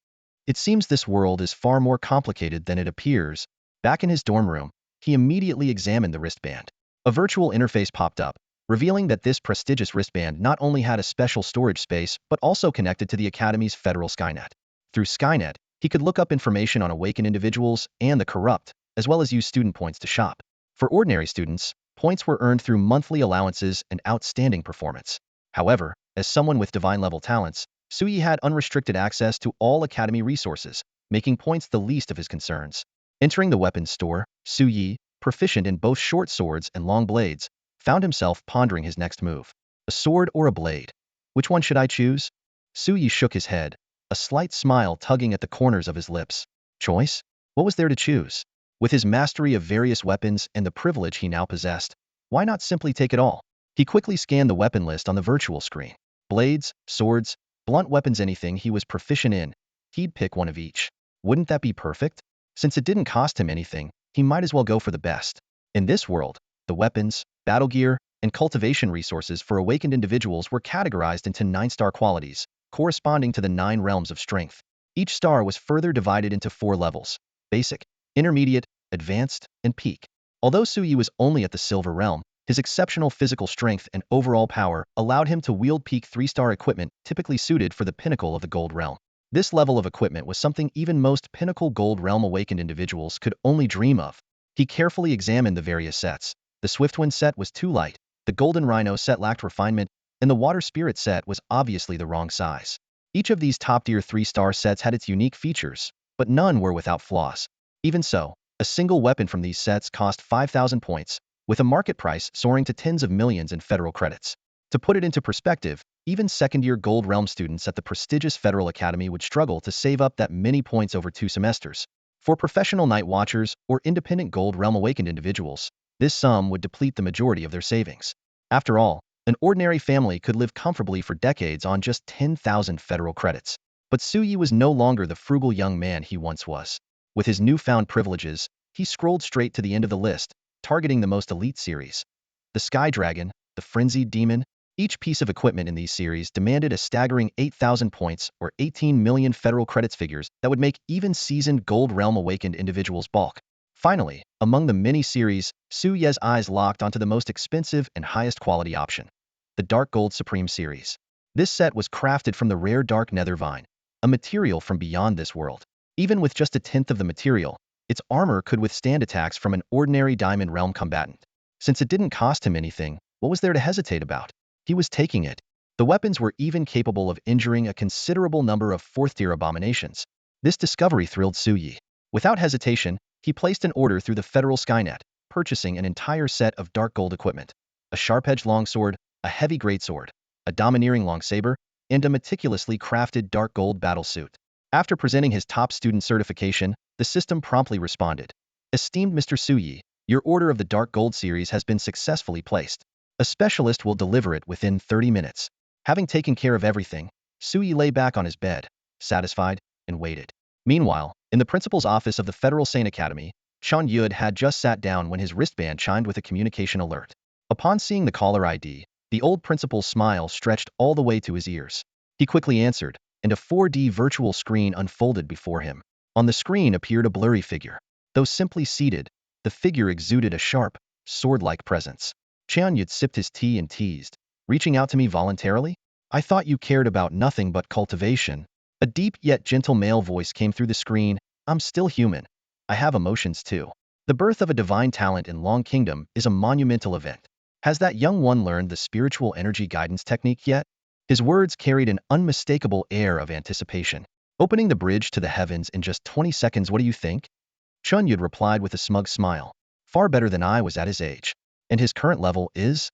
It seems this world is far more complicated than it appears. Back in his dorm room, he immediately examined the wristband. A virtual interface popped up, revealing that this prestigious wristband not only had a special storage space but also connected to the Academy's federal Skynet. Through Skynet, he could look up information on awakened individuals and the corrupt, as well as use student points to shop. For ordinary students, points were earned through monthly allowances and outstanding performance. However, as someone with divine-level talents, Suyi had unrestricted access to all Academy resources, making points the least of his concerns. Entering the weapons store, Suyi, proficient in both short swords and long blades, found himself pondering his next move. A sword or a blade? Which one should I choose? Suyi shook his head, a slight smile tugging at the corners of his lips. Choice? What was there to choose? With his mastery of various weapons and the privilege he now possessed, why not simply take it all? He quickly scanned the weapon list on the virtual screen. Blades, swords, blunt weapons, anything he was proficient in, he'd pick one of each. Wouldn't that be perfect? Since it didn't cost him anything, he might as well go for the best. In this world, the weapons, battle gear, and cultivation resources for awakened individuals were categorized into 9-star qualities, corresponding to the 9 realms of strength. Each star was further divided into 4 levels: basic, intermediate, advanced, and peak. Although Suyi was only at the silver realm, his exceptional physical strength and overall power allowed him to wield peak 3-star equipment typically suited for the pinnacle of the gold realm. This level of equipment was something even most pinnacle gold realm awakened individuals could only dream of. He carefully examined the various sets. The Swiftwind set was too light, the Golden Rhino set lacked refinement, and the Water Spirit set was obviously the wrong size. Each of these top-tier 3-star sets had its unique features, but none were without flaws. Even so, a single weapon from these sets cost 5,000 points, with a market price soaring to tens of millions in federal credits. To put it into perspective, even second-year Gold Realm students at the prestigious Federal Academy would struggle to save up that many points over 2 semesters. For professional night watchers or independent Gold Realm awakened individuals, this sum would deplete the majority of their savings. After all, an ordinary family could live comfortably for decades on just 10,000 federal credits. But Suyi was no longer the frugal young man he once was. With his newfound privileges, he scrolled straight to the end of the list, targeting the most elite series. The Sky Dragon, the Frenzied Demon, each piece of equipment in these series demanded a staggering 8,000 points or 18 million federal credits, figures that would make even seasoned Gold Realm awakened individuals balk. Finally, among the many series, Suyi's eyes locked onto the most expensive and highest quality option: the Dark Gold Supreme series. This set was crafted from the rare dark nether vine, a material from beyond this world. Even with just a tenth of the material, its armor could withstand attacks from an ordinary Diamond Realm combatant. Since it didn't cost him anything, what was there to hesitate about? He was taking it. The weapons were even capable of injuring a considerable number of 4th-tier abominations. This discovery thrilled Suyi. Without hesitation, he placed an order through the Federal Skynet, purchasing an entire set of dark gold equipment: a sharp-edged longsword, a heavy greatsword, a domineering longsaber, and a meticulously crafted dark gold battlesuit. After presenting his top student certification, the system promptly responded: "Esteemed Mr. Suyi, your order of the Dark Gold series has been successfully placed. A specialist will deliver it within 30 minutes. Having taken care of everything, Suyi lay back on his bed, satisfied, and waited. Meanwhile, in the principal's office of the Federal Sane Academy, Qianyud had just sat down when his wristband chimed with a communication alert. Upon seeing the caller ID, the old principal's smile stretched all the way to his ears. He quickly answered, and a 4D virtual screen unfolded before him. On the screen appeared a blurry figure. Though simply seated, the figure exuded a sharp, sword-like presence. Qianyud sipped his tea and teased, "Reaching out to me voluntarily? I thought you cared about nothing but cultivation." A deep yet gentle male voice came through the screen. "I'm still human. I have emotions too. The birth of a divine talent in Long Kingdom is a monumental event. Has that young one learned the spiritual energy guidance technique yet?" His words carried an unmistakable air of anticipation. "Opening the bridge to the heavens in just 20 seconds, what do you think?" Qianyud replied with a smug smile. "Far better than I was at his age." And his current level is?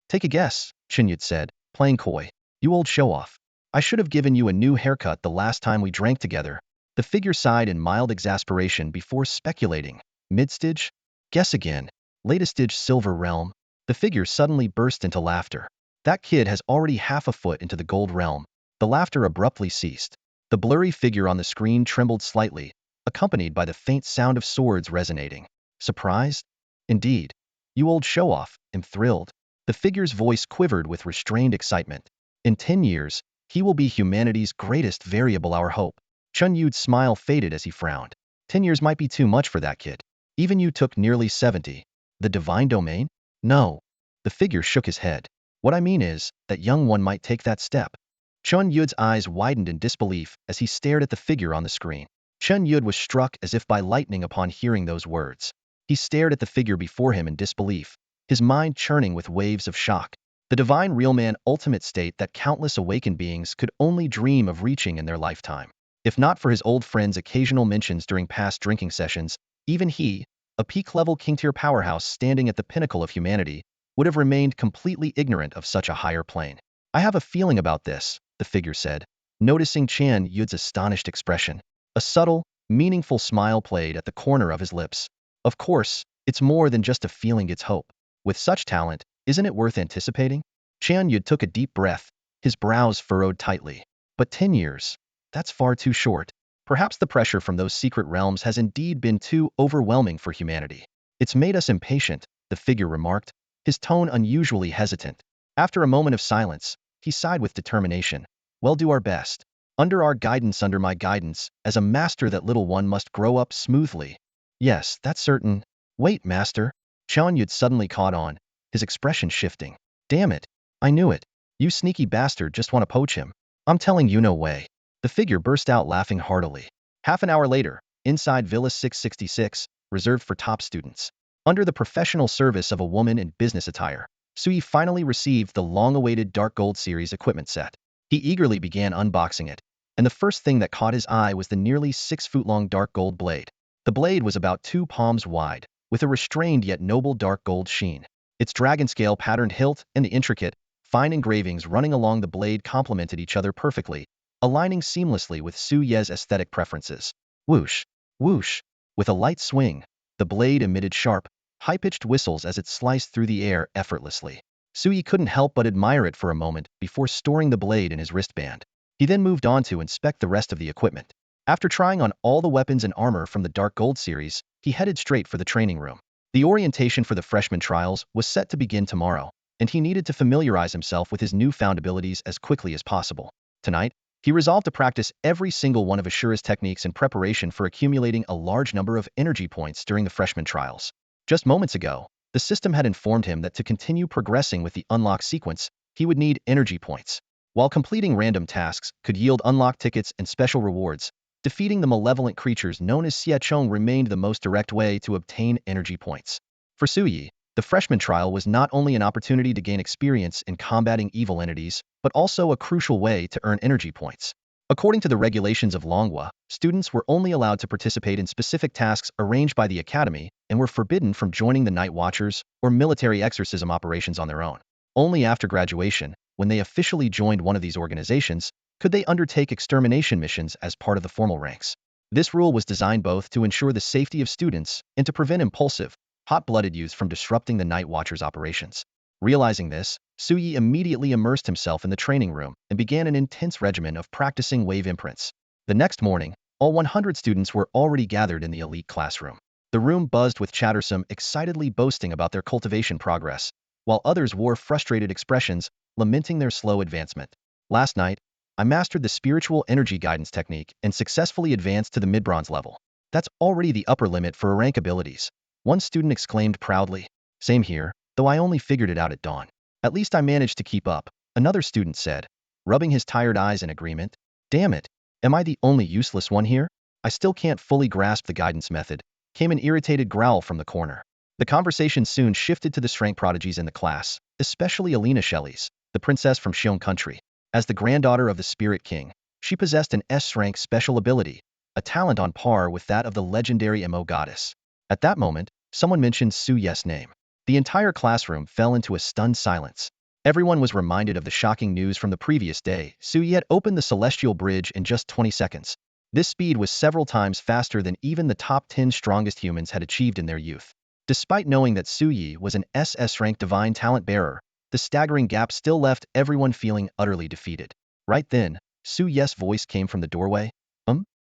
Take a guess, Chinyut said, playing coy. You old show-off. I should have given you a new haircut the last time we drank together. The figure sighed in mild exasperation before speculating. Mid-stage? Guess again. Latest stage silver realm? The figure suddenly burst into laughter. That kid has already half a foot into the gold realm. The laughter abruptly ceased. The blurry figure on the screen trembled slightly, accompanied by the faint sound of swords resonating. Surprised? Indeed. You old show-off, am thrilled. The figure's voice quivered with restrained excitement. In 10 years, he will be humanity's greatest variable, our hope. Chun Yu's smile faded as he frowned. 10 years might be too much for that kid. Even you took nearly 70. The divine domain? No. The figure shook his head. What I mean is, that young one might take that step. Chun Yu's eyes widened in disbelief as he stared at the figure on the screen. Chun Yu was struck as if by lightning upon hearing those words. He stared at the figure before him in disbelief, his mind churning with waves of shock. The divine real man ultimate state that countless awakened beings could only dream of reaching in their lifetime. If not for his old friend's occasional mentions during past drinking sessions, even he, a peak-level king-tier powerhouse standing at the pinnacle of humanity, would have remained completely ignorant of such a higher plane. I have a feeling about this, the figure said, noticing Chan Yu's astonished expression. A subtle, meaningful smile played at the corner of his lips. Of course, it's more than just a feeling, it's hope. With such talent, isn't it worth anticipating? Chan Yu took a deep breath, his brows furrowed tightly. But 10 years? That's far too short. Perhaps the pressure from those secret realms has indeed been too overwhelming for humanity. It's made us impatient, the figure remarked, his tone unusually hesitant. After a moment of silence, he sighed with determination. We'll do our best. Under my guidance, as a master, that little one must grow up smoothly. Yes, that's certain. Wait, master. Chan Yu suddenly caught on, his expression shifting. Damn it. I knew it. You sneaky bastard just want to poach him. I'm telling you, no way. The figure burst out laughing heartily. Half an hour later, inside Villa 666, reserved for top students. Under the professional service of a woman in business attire, Sui finally received the long-awaited Dark Gold Series equipment set. He eagerly began unboxing it, and the first thing that caught his eye was the nearly 6-foot-long dark gold blade. The blade was about 2 palms wide, with a restrained yet noble dark gold sheen. Its dragon-scale patterned hilt and the intricate, fine engravings running along the blade complemented each other perfectly, aligning seamlessly with Su Ye's aesthetic preferences. Whoosh, whoosh. With a light swing, the blade emitted sharp, high-pitched whistles as it sliced through the air effortlessly. Sui couldn't help but admire it for a moment before storing the blade in his wristband. He then moved on to inspect the rest of the equipment. After trying on all the weapons and armor from the Dark Gold series, he headed straight for the training room. The orientation for the freshman trials was set to begin tomorrow, and he needed to familiarize himself with his newfound abilities as quickly as possible. Tonight, he resolved to practice every single one of Asura's techniques in preparation for accumulating a large number of energy points during the freshman trials. Just moments ago, the system had informed him that to continue progressing with the unlock sequence, he would need energy points. While completing random tasks could yield unlock tickets and special rewards, defeating the malevolent creatures known as Xiechong remained the most direct way to obtain energy points. For Suyi, the freshman trial was not only an opportunity to gain experience in combating evil entities, but also a crucial way to earn energy points. According to the regulations of Longhua, students were only allowed to participate in specific tasks arranged by the academy and were forbidden from joining the Night Watchers or military exorcism operations on their own. Only after graduation, when they officially joined one of these organizations, could they undertake extermination missions as part of the formal ranks. This rule was designed both to ensure the safety of students and to prevent impulsive, hot-blooded youths from disrupting the Night Watchers' operations. Realizing this, Suyi immediately immersed himself in the training room and began an intense regimen of practicing wave imprints. The next morning, all 100 students were already gathered in the elite classroom. The room buzzed with chattersome, excitedly boasting about their cultivation progress, while others wore frustrated expressions, lamenting their slow advancement. Last night, I mastered the spiritual energy guidance technique and successfully advanced to the mid-bronze level. That's already the upper limit for rank abilities. One student exclaimed proudly. Same here, though I only figured it out at dawn. At least I managed to keep up, another student said, rubbing his tired eyes in agreement. Damn it, am I the only useless one here? I still can't fully grasp the guidance method, came an irritated growl from the corner. The conversation soon shifted to the strength prodigies in the class, especially Alina Shelley's, the princess from Xiong country. As the granddaughter of the Spirit King, she possessed an SS-rank special ability, a talent on par with that of the legendary Mo goddess. At that moment, someone mentioned Su Ye's name. The entire classroom fell into a stunned silence. Everyone was reminded of the shocking news from the previous day. Zhou had opened the celestial bridge in just 20 seconds. This speed was several times faster than even the top 10 strongest humans had achieved in their youth. Despite knowing that Zhou was an SS-rank divine talent bearer, the staggering gap still left everyone feeling utterly defeated. Right then, Zhou's voice came from the doorway.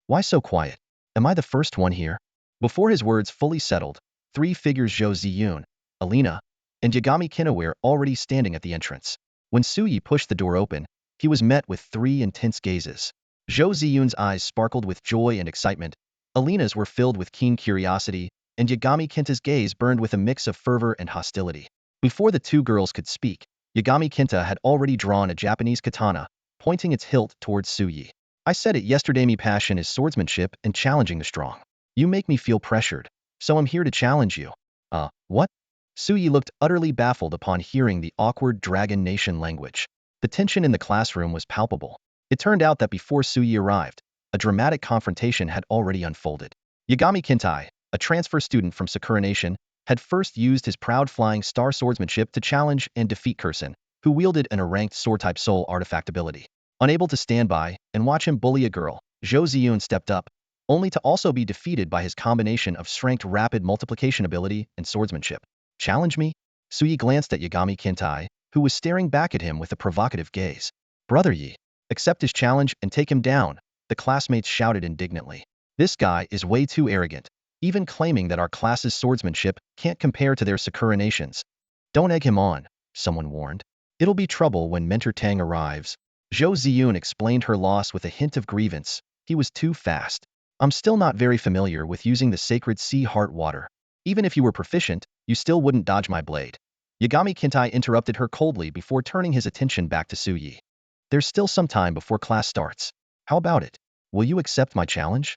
Why so quiet? Am I the first one here? Before his words fully settled, three figures Zhou Ziyun, Alina, and Yagami Kina were already standing at the entrance. When Zhou pushed the door open, he was met with three intense gazes. Zhou Ziyun's eyes sparkled with joy and excitement, Alina's were filled with keen curiosity, and Yagami Kinta's gaze burned with a mix of fervor and hostility. Before the two girls could speak, Yagami Kinta had already drawn a Japanese katana, pointing its hilt towards Zhou. I said it yesterday, me passion is swordsmanship and challenging the strong. You make me feel pressured, so I'm here to challenge you. What? Zhou looked utterly baffled upon hearing the awkward Dragon Nation language. The tension in the classroom was palpable. It turned out that before Zhou arrived, a dramatic confrontation had already unfolded. Yagami Kintai, a transfer student from Sakura Nation, had first used his proud flying star swordsmanship to challenge and defeat Kursen, who wielded an ranked sword-type soul artifact ability. Unable to stand by and watch him bully a girl, Zhou Ziyun stepped up, only to also be defeated by his combination of strength rapid multiplication ability and swordsmanship. Challenge me? Zhou glanced at Yagami Kintai, who was staring back at him with a provocative gaze. Brother Yi, accept his challenge and take him down, the classmates shouted indignantly. This guy is way too arrogant, even claiming that our class's swordsmanship can't compare to their Sakura Nation's. Don't egg him on, someone warned. It'll be trouble when Mentor Tang arrives. Zhou Ziyun explained her loss with a hint of grievance. He was too fast. I'm still not very familiar with using the sacred sea heart water. Even if you were proficient, you still wouldn't dodge my blade. Yagami Kintai interrupted her coldly before turning his attention back to Zhou. There's still some time before class starts. How about it? Will you accept my challenge?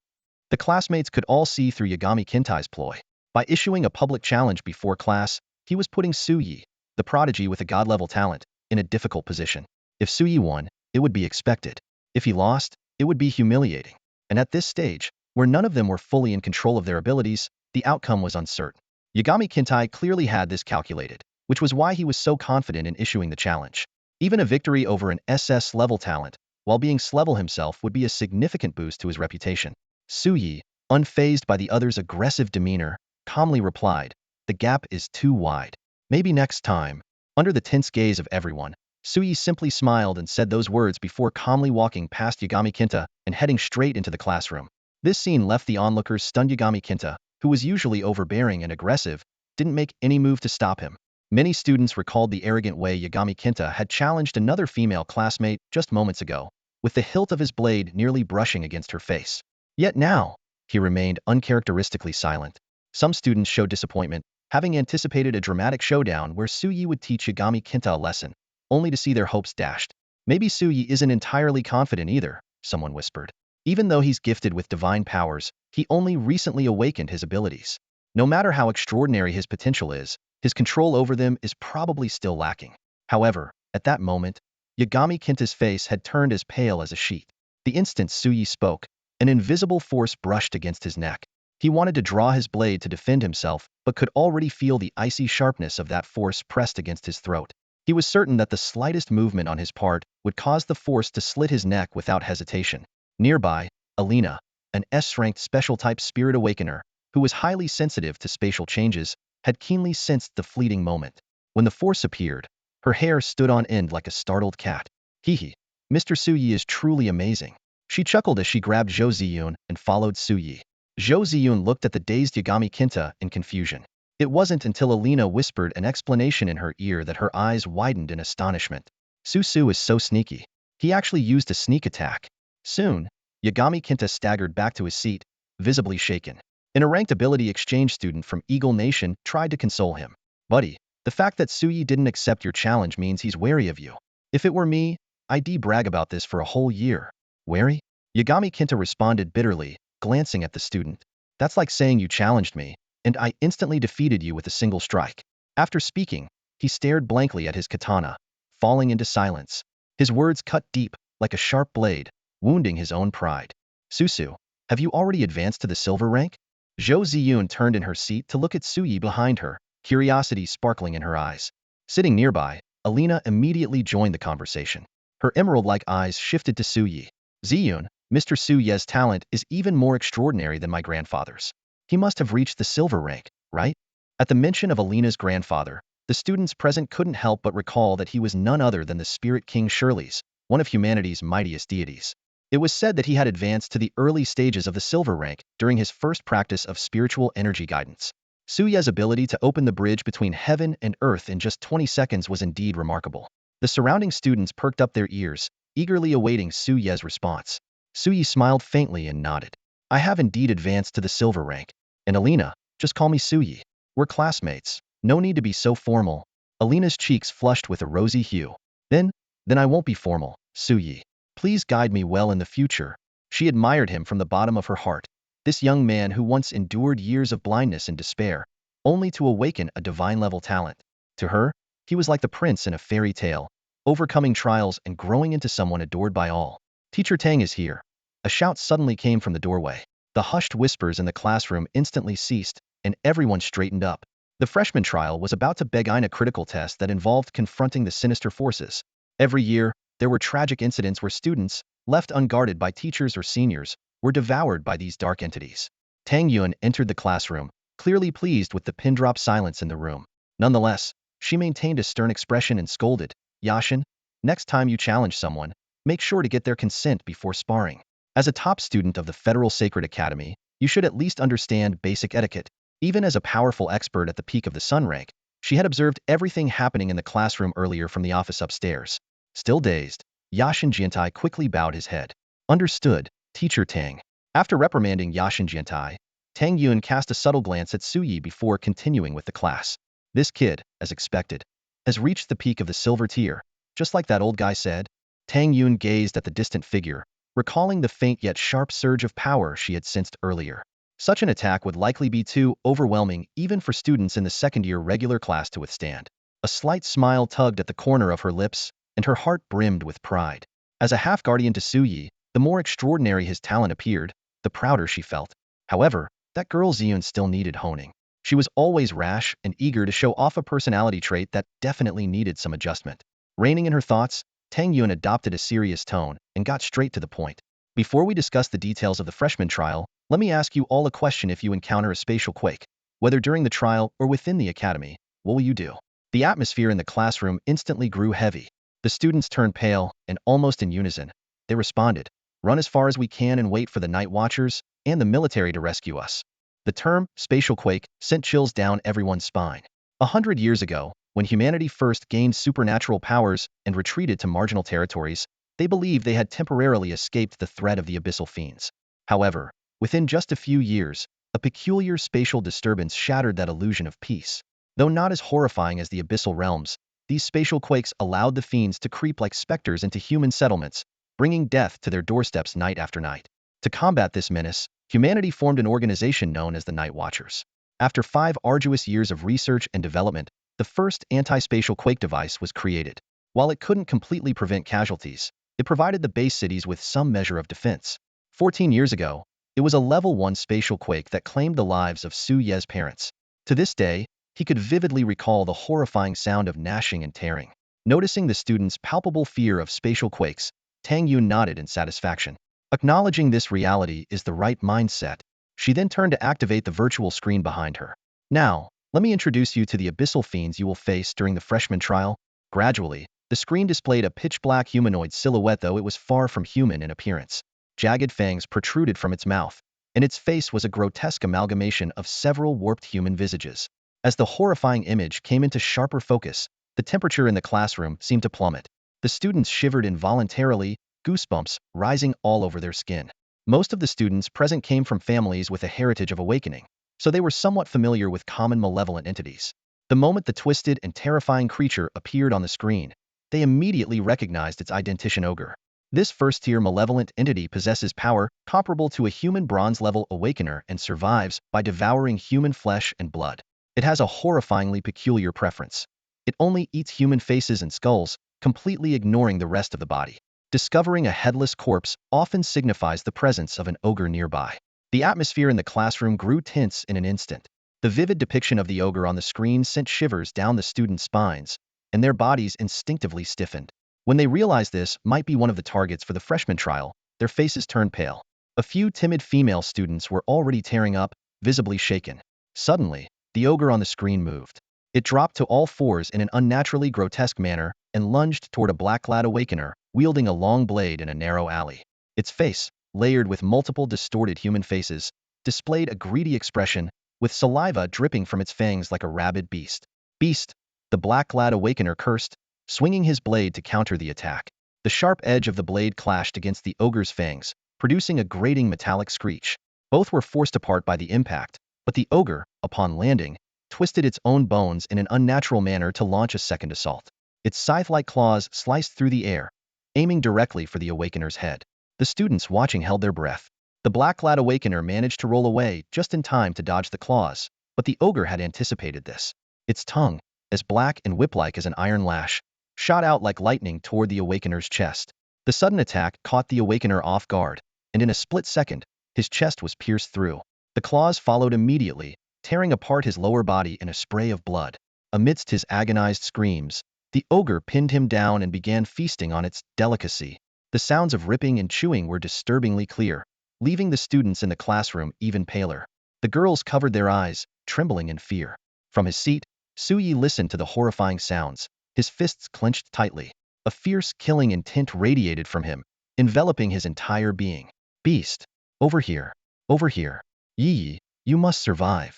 The classmates could all see through Yagami Kintai's ploy. By issuing a public challenge before class, he was putting Zhou, the prodigy with a god-level talent, in a difficult position. If Zhou won, it would be expected. If he lost, it would be humiliating. And at this stage, where none of them were fully in control of their abilities, the outcome was uncertain. Yagami Kintai clearly had this calculated, which was why he was so confident in issuing the challenge. Even a victory over an SS-level talent, while being S-level himself, would be a significant boost to his reputation. Zhou, unfazed by the other's aggressive demeanor, calmly replied, "The gap is too wide. Maybe next time." Under the tense gaze of everyone, Zhou simply smiled and said those words before calmly walking past Yagami Kinta and heading straight into the classroom. This scene left the onlookers stunned. Yagami Kinta, who was usually overbearing and aggressive, didn't make any move to stop him. Many students recalled the arrogant way Yagami Kinta had challenged another female classmate just moments ago, with the hilt of his blade nearly brushing against her face. Yet now, he remained uncharacteristically silent. Some students showed disappointment, having anticipated a dramatic showdown where Zhou would teach Yagami Kinta a lesson, only to see their hopes dashed. Maybe Zhou isn't entirely confident either, someone whispered. Even though he's gifted with divine powers, he only recently awakened his abilities. No matter how extraordinary his potential is, his control over them is probably still lacking. However, at that moment, Yagami Kinta's face had turned as pale as a sheet. The instant Zhou spoke, an invisible force brushed against his neck. He wanted to draw his blade to defend himself, but could already feel the icy sharpness of that force pressed against his throat. He was certain that the slightest movement on his part would cause the force to slit his neck without hesitation. Nearby, Alina, an S-ranked special-type spirit awakener, who was highly sensitive to spatial changes, had keenly sensed the fleeting moment. When the force appeared, her hair stood on end like a startled cat. Hee, Mr. Zhou is truly amazing. She chuckled as she grabbed Zhou Ziyun and followed Zhou. Zhou Ziyun looked at the dazed Yagami Kinta in confusion. It wasn't until Alina whispered an explanation in her ear that her eyes widened in astonishment. Zhou is so sneaky. He actually used a sneak attack. Soon, Yagami Kinta staggered back to his seat, visibly shaken. An ranked ability exchange student from Eagle Nation tried to console him. Buddy, the fact that Zhou didn't accept your challenge means he's wary of you. If it were me, I'd brag about this for a whole year. Wary? Yagami Kinta responded bitterly, glancing at the student. That's like saying you challenged me, and I instantly defeated you with a single strike. After speaking, he stared blankly at his katana, falling into silence. His words cut deep, like a sharp blade, wounding his own pride. Susu, have you already advanced to the silver rank? Zhou Ziyun turned in her seat to look at Zhou behind her, curiosity sparkling in her eyes. Sitting nearby, Alina immediately joined the conversation. Her emerald-like eyes shifted to Zhou Ziyun. Mr. Zhou Ye's talent is even more extraordinary than my grandfather's. He must have reached the silver rank, right? At the mention of Alina's grandfather, the students present couldn't help but recall that he was none other than the Spirit King Shirley's, one of humanity's mightiest deities. It was said that he had advanced to the early stages of the silver rank during his first practice of spiritual energy guidance. Zhou Ye's ability to open the bridge between heaven and earth in just 20 seconds was indeed remarkable. The surrounding students perked up their ears, eagerly awaiting Zhou Ye's response. Zhou Ye smiled faintly and nodded. I have indeed advanced to the silver rank. And Alina, just call me Zhou Ye. We're classmates. No need to be so formal. Alina's cheeks flushed with a rosy hue. Then I won't be formal, Zhou Ye. Please guide me well in the future. She admired him from the bottom of her heart. This young man who once endured years of blindness and despair, only to awaken a divine-level talent. To her, he was like the prince in a fairy tale, overcoming trials and growing into someone adored by all. Teacher Tang is here. A shout suddenly came from the doorway. The hushed whispers in the classroom instantly ceased, and everyone straightened up. The freshman trial was about to begin a critical test that involved confronting the sinister forces. Every year, there were tragic incidents where students, left unguarded by teachers or seniors, were devoured by these dark entities. Tang Yun entered the classroom, clearly pleased with the pin-drop silence in the room. Nonetheless, she maintained a stern expression and scolded, Yashin, next time you challenge someone, make sure to get their consent before sparring. As a top student of the Federal Sacred Academy, you should at least understand basic etiquette. Even as a powerful expert at the peak of the Sun rank, she had observed everything happening in the classroom earlier from the office upstairs. Still dazed, Yashin Jiantai quickly bowed his head. Understood, Teacher Tang. After reprimanding Yashin Jiantai, Tang Yun cast a subtle glance at Zhou Ye before continuing with the class. This kid, as expected, has reached the peak of the silver tier, just like that old guy said. Tang Yun gazed at the distant figure, recalling the faint yet sharp surge of power she had sensed earlier. Such an attack would likely be too overwhelming even for students in the second-year regular class to withstand. A slight smile tugged at the corner of her lips, and her heart brimmed with pride. As a half-guardian to Zhou Ye, the more extraordinary his talent appeared, the prouder she felt. However, that girl Ziyun still needed honing. She was always rash and eager to show off a personality trait that definitely needed some adjustment. Reining in her thoughts, Tang Yun adopted a serious tone and got straight to the point. Before we discuss the details of the freshman trial, let me ask you all a question. If you encounter a spatial quake, whether during the trial or within the academy, what will you do? The atmosphere in the classroom instantly grew heavy. The students turned pale, and almost in unison, they responded, run as far as we can and wait for the night watchers and the military to rescue us. The term, spatial quake, sent chills down everyone's spine. 100 years ago, when humanity first gained supernatural powers and retreated to marginal territories, they believed they had temporarily escaped the threat of the abyssal fiends. However, within just a few years, a peculiar spatial disturbance shattered that illusion of peace. Though not as horrifying as the abyssal realms, these spatial quakes allowed the fiends to creep like specters into human settlements, bringing death to their doorsteps night after night. To combat this menace, humanity formed an organization known as the Night Watchers. After 5 arduous years of research and development, the first anti-spatial quake device was created. While it couldn't completely prevent casualties, it provided the base cities with some measure of defense. 14 years ago, it was a level 1 spatial quake that claimed the lives of Zhou Ye's parents. To this day, he could vividly recall the horrifying sound of gnashing and tearing. Noticing the students' palpable fear of spatial quakes, Tang Yun nodded in satisfaction. Acknowledging this reality is the right mindset. She then turned to activate the virtual screen behind her. Now, let me introduce you to the abyssal fiends you will face during the freshman trial. Gradually, the screen displayed a pitch-black humanoid silhouette, though it was far from human in appearance. Jagged fangs protruded from its mouth, and its face was a grotesque amalgamation of several warped human visages. As the horrifying image came into sharper focus, the temperature in the classroom seemed to plummet. The students shivered involuntarily, goosebumps rising all over their skin. Most of the students present came from families with a heritage of awakening, so they were somewhat familiar with common malevolent entities. The moment the twisted and terrifying creature appeared on the screen, they immediately recognized its identity: ogre. This first-tier malevolent entity possesses power comparable to a human bronze-level awakener and survives by devouring human flesh and blood. It has a horrifyingly peculiar preference. It only eats human faces and skulls, completely ignoring the rest of the body. Discovering a headless corpse often signifies the presence of an ogre nearby. The atmosphere in the classroom grew tense in an instant. The vivid depiction of the ogre on the screen sent shivers down the students' spines, and their bodies instinctively stiffened. When they realized this might be one of the targets for the freshman trial, their faces turned pale. A few timid female students were already tearing up, visibly shaken. Suddenly, the ogre on the screen moved. It dropped to all fours in an unnaturally grotesque manner and lunged toward a black-clad awakener, wielding a long blade in a narrow alley. Its face, layered with multiple distorted human faces, displayed a greedy expression, with saliva dripping from its fangs like a rabid beast. Beast! The black-clad awakener cursed, swinging his blade to counter the attack. The sharp edge of the blade clashed against the ogre's fangs, producing a grating metallic screech. Both were forced apart by the impact, but the ogre, upon landing, twisted its own bones in an unnatural manner to launch a second assault. Its scythe-like claws sliced through the air, aiming directly for the awakener's head. The students watching held their breath. The black-clad awakener managed to roll away just in time to dodge the claws, but the ogre had anticipated this. Its tongue, as black and whip-like as an iron lash, shot out like lightning toward the awakener's chest. The sudden attack caught the awakener off guard, and in a split second, his chest was pierced through. The claws followed immediately, tearing apart his lower body in a spray of blood. Amidst his agonized screams, the ogre pinned him down and began feasting on its delicacy. The sounds of ripping and chewing were disturbingly clear, leaving the students in the classroom even paler. The girls covered their eyes, trembling in fear. From his seat, Suyi listened to the horrifying sounds, his fists clenched tightly. A fierce, killing intent radiated from him, enveloping his entire being. Beast! Over here! Over here! Yi, you must survive.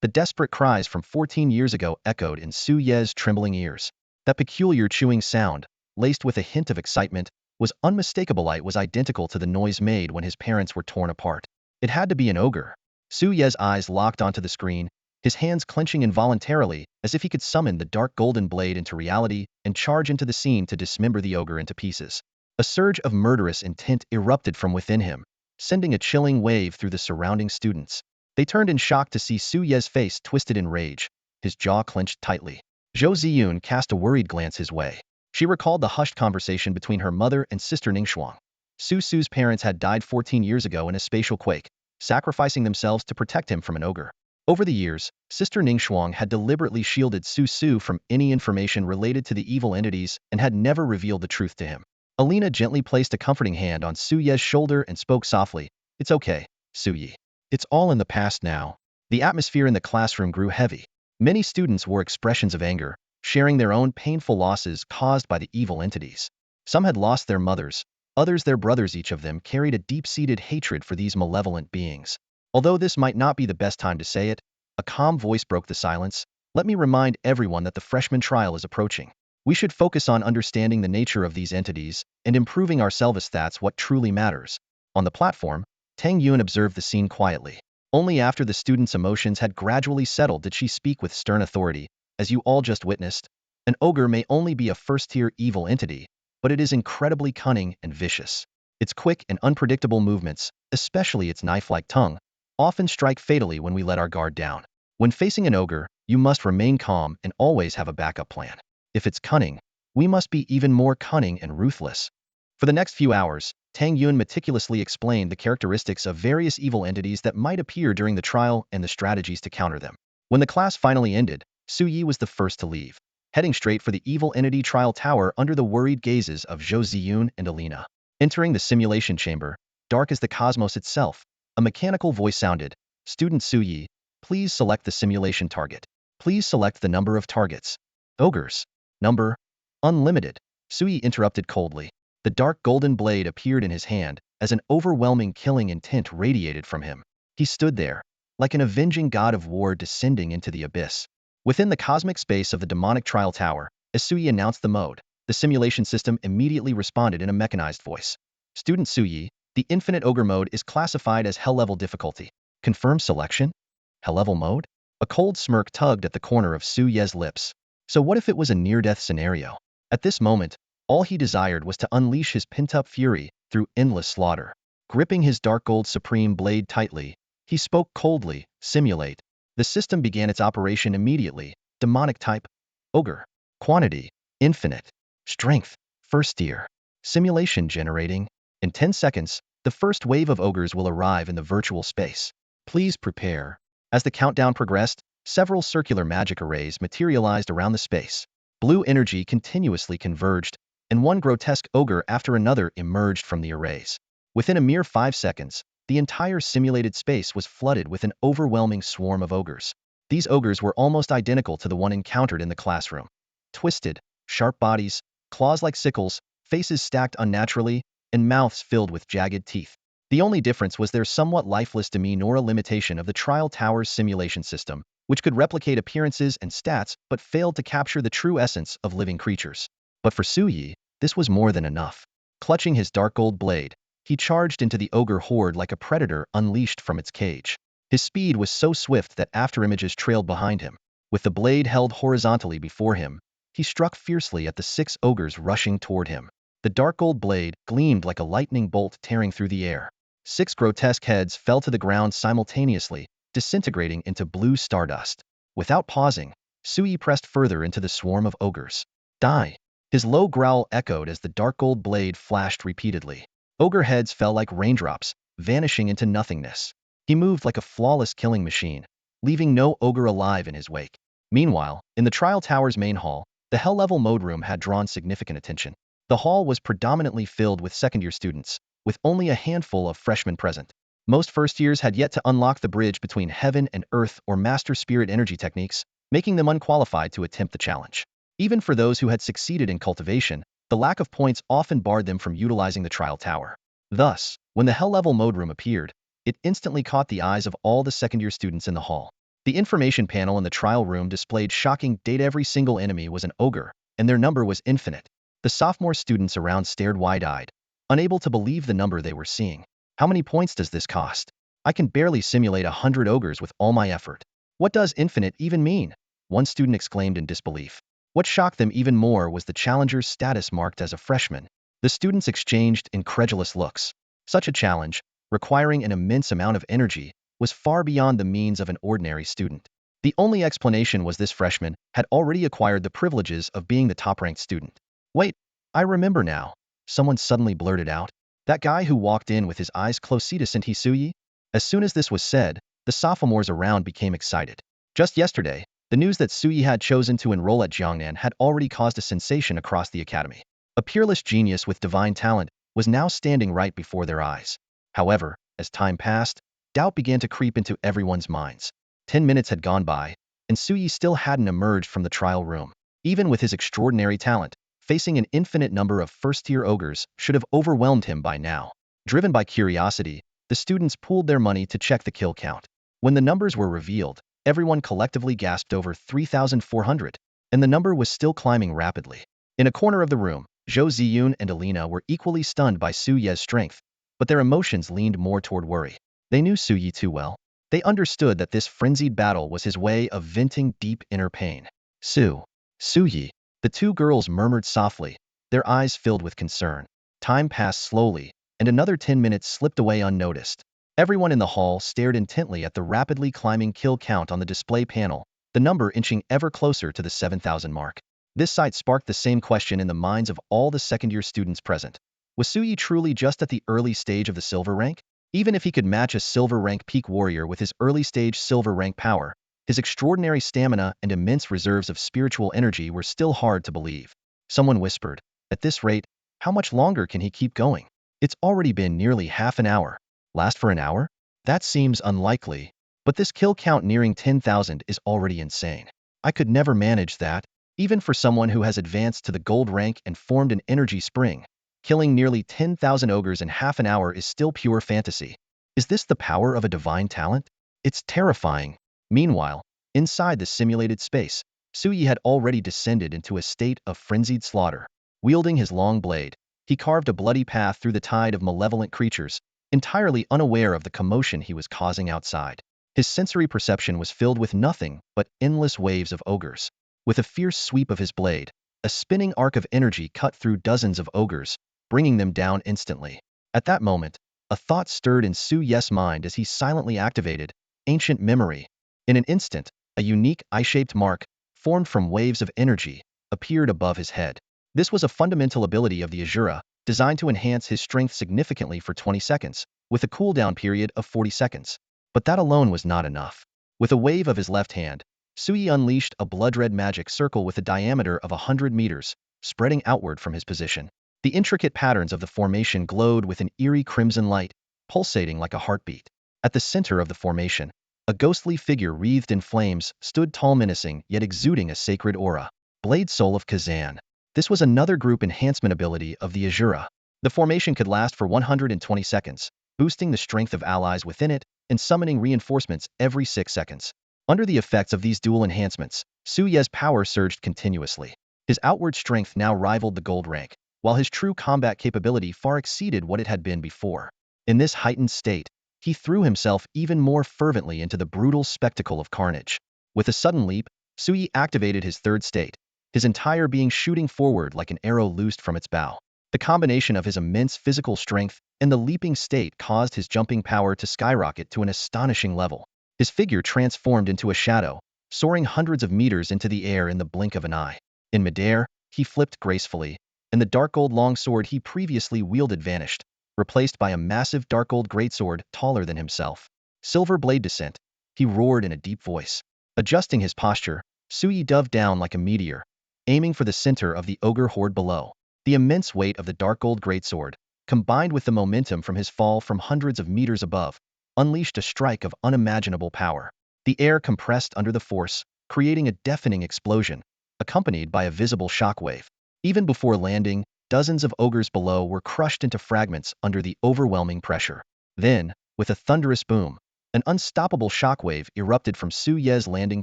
The desperate cries from 14 years ago echoed in Su Ye's trembling ears. That peculiar chewing sound, laced with a hint of excitement, was unmistakable. It was identical to the noise made when his parents were torn apart. It had to be an ogre. Su Ye's eyes locked onto the screen, his hands clenching involuntarily as if he could summon the dark golden blade into reality and charge into the scene to dismember the ogre into pieces. A surge of murderous intent erupted from within him, sending a chilling wave through the surrounding students. They turned in shock to see Su Ye's face twisted in rage, his jaw clenched tightly. Zhou Ziyun cast a worried glance his way. She recalled the hushed conversation between her mother and sister Ningxuang. Su's parents had died 14 years ago in a spatial quake, sacrificing themselves to protect him from an ogre. Over the years, Sister Ningxuang had deliberately shielded Su from any information related to the evil entities and had never revealed the truth to him. Alina gently placed a comforting hand on Su Ye's shoulder and spoke softly, "It's okay, Su Yi. It's all in the past now." The atmosphere in the classroom grew heavy. Many students wore expressions of anger, sharing their own painful losses caused by the evil entities. Some had lost their mothers, others their brothers. Each of them carried a deep-seated hatred for these malevolent beings. Although this might not be the best time to say it, a calm voice broke the silence. "Let me remind everyone that the freshman trial is approaching. We should focus on understanding the nature of these entities and improving ourselves. That's what truly matters." On the platform, Tang Yun observed the scene quietly. Only after the students' emotions had gradually settled did she speak with stern authority. "As you all just witnessed, an ogre may only be a first-tier evil entity, but it is incredibly cunning and vicious. Its quick and unpredictable movements, especially its knife-like tongue, often strike fatally when we let our guard down. When facing an ogre, you must remain calm and always have a backup plan. If it's cunning, we must be even more cunning and ruthless." For the next few hours, Tang Yun meticulously explained the characteristics of various evil entities that might appear during the trial and the strategies to counter them. When the class finally ended, Su Yi was the first to leave, heading straight for the evil entity trial tower under the worried gazes of Zhou Ziyun and Alina. Entering the simulation chamber, dark as the cosmos itself, a mechanical voice sounded, "Student Su Yi, please select the simulation target. Please select the number of targets." "Ogres. Number? Unlimited." Su Yi interrupted coldly. The dark golden blade appeared in his hand as an overwhelming killing intent radiated from him. He stood there, like an avenging god of war descending into the abyss. Within the cosmic space of the demonic trial tower, as Su Yi announced the mode, the simulation system immediately responded in a mechanized voice. "Student Su Yi, the infinite ogre mode is classified as hell-level difficulty. Confirm selection? Hell-level mode?" A cold smirk tugged at the corner of Su Ye's lips. So what if it was a near-death scenario? At this moment, all he desired was to unleash his pent-up fury through endless slaughter. Gripping his dark gold supreme blade tightly, he spoke coldly, "Simulate." The system began its operation immediately. Demonic type, ogre. Quantity, infinite. Strength, first tier. Simulation generating. In 10 seconds, the first wave of ogres will arrive in the virtual space. Please prepare. As the countdown progressed, several circular magic arrays materialized around the space. Blue energy continuously converged, and one grotesque ogre after another emerged from the arrays. Within a mere 5 seconds, the entire simulated space was flooded with an overwhelming swarm of ogres. These ogres were almost identical to the one encountered in the classroom. Twisted, sharp bodies, claws like sickles, faces stacked unnaturally, and mouths filled with jagged teeth. The only difference was their somewhat lifeless demeanor, a limitation of the Trial Tower's simulation system, which could replicate appearances and stats but failed to capture the true essence of living creatures. But for Zhou Ziyun, this was more than enough. Clutching his dark gold blade, he charged into the ogre horde like a predator unleashed from its cage. His speed was so swift that afterimages trailed behind him. With the blade held horizontally before him, he struck fiercely at the 6 ogres rushing toward him. The dark gold blade gleamed like a lightning bolt tearing through the air. 6 grotesque heads fell to the ground simultaneously, disintegrating into blue stardust. Without pausing, Zhou Ziyun pressed further into the swarm of ogres. Die! His low growl echoed as the dark gold blade flashed repeatedly. Ogre heads fell like raindrops, vanishing into nothingness. He moved like a flawless killing machine, leaving no ogre alive in his wake. Meanwhile, in the Trial Tower's main hall, the Hell-level mode room had drawn significant attention. The hall was predominantly filled with second-year students, with only a handful of freshmen present. Most first-years had yet to unlock the bridge between heaven and earth or master spirit energy techniques, making them unqualified to attempt the challenge. Even for those who had succeeded in cultivation, the lack of points often barred them from utilizing the Trial Tower. Thus, when the Hell-level mode room appeared, it instantly caught the eyes of all the second-year students in the hall. The information panel in the trial room displayed shocking data. Every single enemy was an ogre, and their number was infinite. The sophomore students around stared wide-eyed, unable to believe the number they were seeing. How many points does this cost? I can barely simulate 100 ogres with all my effort. What does infinite even mean? One student exclaimed in disbelief. What shocked them even more was the challenger's status marked as a freshman. The students exchanged incredulous looks. Such a challenge, requiring an immense amount of energy, was far beyond the means of an ordinary student. The only explanation was this freshman had already acquired the privileges of being the top-ranked student. Wait, I remember now. Someone suddenly blurted out. That guy who walked in with his eyes closed, isn't he Zhou Ziyun? As soon as this was said, the sophomores around became excited. Just yesterday, the news that Zhou Ziyun had chosen to enroll at Jiangnan had already caused a sensation across the academy. A peerless genius with divine talent was now standing right before their eyes. However, as time passed, doubt began to creep into everyone's minds. 10 minutes had gone by, and Zhou Ziyun still hadn't emerged from the trial room. Even with his extraordinary talent, facing an infinite number of first-tier ogres should have overwhelmed him by now. Driven by curiosity, the students pooled their money to check the kill count. When the numbers were revealed, everyone collectively gasped. Over 3,400, and the number was still climbing rapidly. In a corner of the room, Zhou Ziyun and Alina were equally stunned by Zhou Ziyun's strength, but their emotions leaned more toward worry. They knew Zhou Ziyun too well. They understood that this frenzied battle was his way of venting deep inner pain. Zhou Ziyun, the two girls murmured softly, their eyes filled with concern. Time passed slowly, and another 10 minutes slipped away unnoticed. Everyone in the hall stared intently at the rapidly climbing kill count on the display panel, the number inching ever closer to the 7,000 mark. This sight sparked the same question in the minds of all the second-year students present. Was Zhou Ziyun truly just at the early stage of the silver rank? Even if he could match a silver rank peak warrior with his early-stage silver rank power, his extraordinary stamina and immense reserves of spiritual energy were still hard to believe. Someone whispered, "At this rate, how much longer can he keep going? It's already been nearly half an hour." Last for an hour? That seems unlikely. But this kill count nearing 10,000 is already insane. I could never manage that. Even for someone who has advanced to the gold rank and formed an energy spring, killing nearly 10,000 ogres in half an hour is still pure fantasy. Is this the power of a divine talent? It's terrifying. Meanwhile, inside the simulated space, Zhou Ziyun had already descended into a state of frenzied slaughter. Wielding his long blade, he carved a bloody path through the tide of malevolent creatures, entirely unaware of the commotion he was causing outside. His sensory perception was filled with nothing but endless waves of ogres. With a fierce sweep of his blade, a spinning arc of energy cut through dozens of ogres, bringing them down instantly. At that moment, a thought stirred in Zhou Ziyun's mind as he silently activated ancient memory. In an instant, a unique eye-shaped mark, formed from waves of energy, appeared above his head. This was a fundamental ability of the Azura, designed to enhance his strength significantly for 20 seconds, with a cooldown period of 40 seconds. But that alone was not enough. With a wave of his left hand, Sui unleashed a blood-red magic circle with a diameter of 100 meters, spreading outward from his position. The intricate patterns of the formation glowed with an eerie crimson light, pulsating like a heartbeat. At the center of the formation, a ghostly figure wreathed in flames stood tall, menacing yet exuding a sacred aura. Blade Soul of Kazan. This was another group enhancement ability of the Azura. The formation could last for 120 seconds, boosting the strength of allies within it and summoning reinforcements every 6 seconds. Under the effects of these dual enhancements, Su Ye's power surged continuously. His outward strength now rivaled the gold rank, while his true combat capability far exceeded what it had been before. In this heightened state, he threw himself even more fervently into the brutal spectacle of carnage. With a sudden leap, Sui activated his third state, his entire being shooting forward like an arrow loosed from its bow. The combination of his immense physical strength and the leaping state caused his jumping power to skyrocket to an astonishing level. His figure transformed into a shadow, soaring hundreds of meters into the air in the blink of an eye. In midair, he flipped gracefully, and the dark gold longsword he previously wielded vanished, replaced by a massive dark gold greatsword taller than himself. Silver blade descent, he roared in a deep voice. Adjusting his posture, Sui dove down like a meteor, aiming for the center of the ogre horde below. The immense weight of the dark gold greatsword, combined with the momentum from his fall from hundreds of meters above, unleashed a strike of unimaginable power. The air compressed under the force, creating a deafening explosion, accompanied by a visible shockwave. Even before landing, dozens of ogres below were crushed into fragments under the overwhelming pressure. Then, with a thunderous boom, an unstoppable shockwave erupted from Su Ye's landing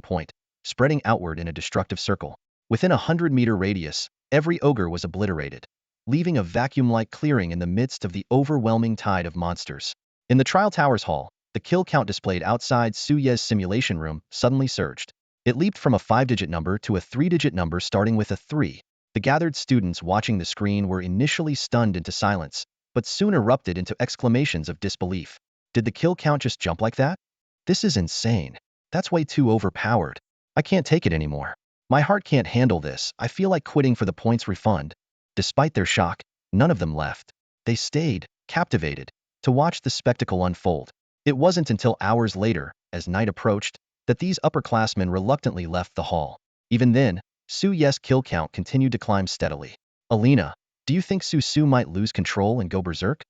point, spreading outward in a destructive circle. Within a 100-meter radius, every ogre was obliterated, leaving a vacuum-like clearing in the midst of the overwhelming tide of monsters. In the Trial Towers Hall, the kill count displayed outside Su Ye's simulation room suddenly surged. It leaped from a 5-digit number to a 3-digit number starting with a 3. The gathered students watching the screen were initially stunned into silence, but soon erupted into exclamations of disbelief. Did the kill count just jump like that? This is insane. That's way too overpowered. I can't take it anymore. My heart can't handle this. I feel like quitting for the points refund. Despite their shock, none of them left. They stayed, captivated, to watch the spectacle unfold. It wasn't until hours later, as night approached, that these upperclassmen reluctantly left the hall. Even then, Su Ye's kill count continued to climb steadily. Alina, do you think Su might lose control and go berserk?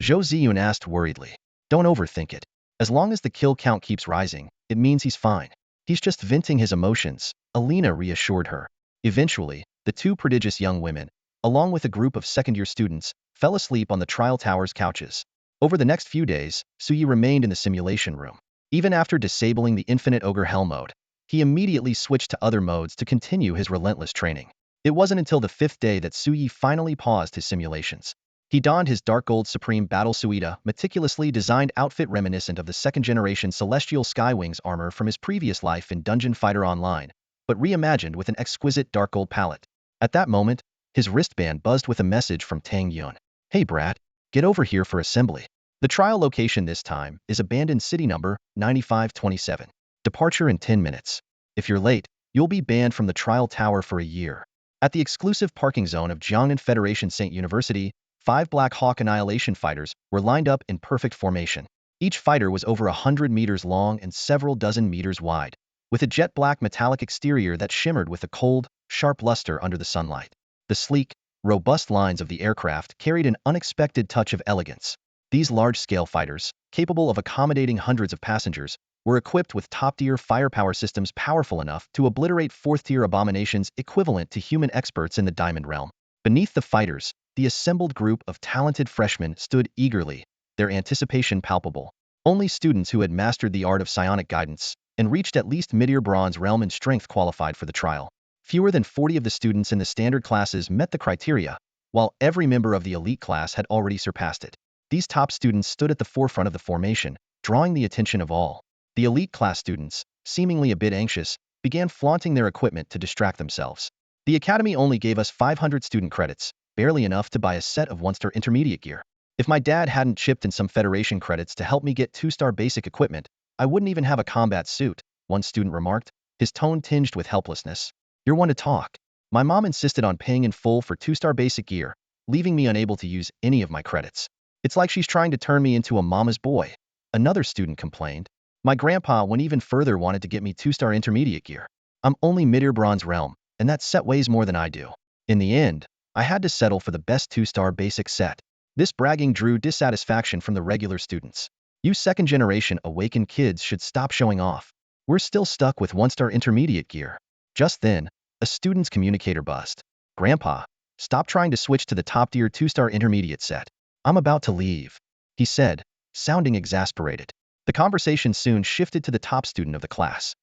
Zhou Ziyun asked worriedly. Don't overthink it. As long as the kill count keeps rising, it means he's fine. He's just venting his emotions, Alina reassured her. Eventually, the two prodigious young women, along with a group of second-year students, fell asleep on the trial tower's couches. Over the next few days, Suyi remained in the simulation room. Even after disabling the Infinite Ogre Hell mode, he immediately switched to other modes to continue his relentless training. It wasn't until the 5th day that Suyi finally paused his simulations. He donned his Dark Gold Supreme Battle Suita, meticulously designed outfit reminiscent of the 2nd-generation Celestial Skywings armor from his previous life in Dungeon Fighter Online, but reimagined with an exquisite dark gold palette. At that moment, his wristband buzzed with a message from Tang Yun. Hey brat, get over here for assembly. The trial location this time is abandoned city number 9527. Departure in 10 minutes. If you're late, you'll be banned from the trial tower for a year. At the exclusive parking zone of Jiangnan Federation Saint University, 5 Black Hawk Annihilation fighters were lined up in perfect formation. Each fighter was over 100 meters long and several dozen meters wide, with a jet black metallic exterior that shimmered with a cold, sharp luster under the sunlight. The sleek, robust lines of the aircraft carried an unexpected touch of elegance. These large-scale fighters, capable of accommodating hundreds of passengers, were equipped with top-tier firepower systems powerful enough to obliterate 4th-tier abominations equivalent to human experts in the Diamond Realm. Beneath the fighters, the assembled group of talented freshmen stood eagerly, their anticipation palpable. Only students who had mastered the art of psionic guidance and reached at least mid-tier bronze realm in strength qualified for the trial. Fewer than 40 of the students in the standard classes met the criteria, while every member of the elite class had already surpassed it. These top students stood at the forefront of the formation, drawing the attention of all. The elite class students, seemingly a bit anxious, began flaunting their equipment to distract themselves. The academy only gave us 500 student credits, barely enough to buy a set of 1-star intermediate gear. If my dad hadn't chipped in some Federation credits to help me get 2-star basic equipment, I wouldn't even have a combat suit, one student remarked, his tone tinged with helplessness. You're one to talk. My mom insisted on paying in full for 2-star basic gear, leaving me unable to use any of my credits. It's like she's trying to turn me into a mama's boy, another student complained. My grandpa went even further, wanted to get me 2-star intermediate gear. I'm only mid-tier bronze realm, and that set weighs more than I do. In the end, I had to settle for the best 2-star basic set. This bragging drew dissatisfaction from the regular students. You second-generation awaken kids should stop showing off. We're still stuck with 1-star intermediate gear. Just then, a student's communicator buzzed. Grandpa, stop trying to switch to the top-tier 2-star intermediate set. I'm about to leave, he said, sounding exasperated. The conversation soon shifted to the top student of the class.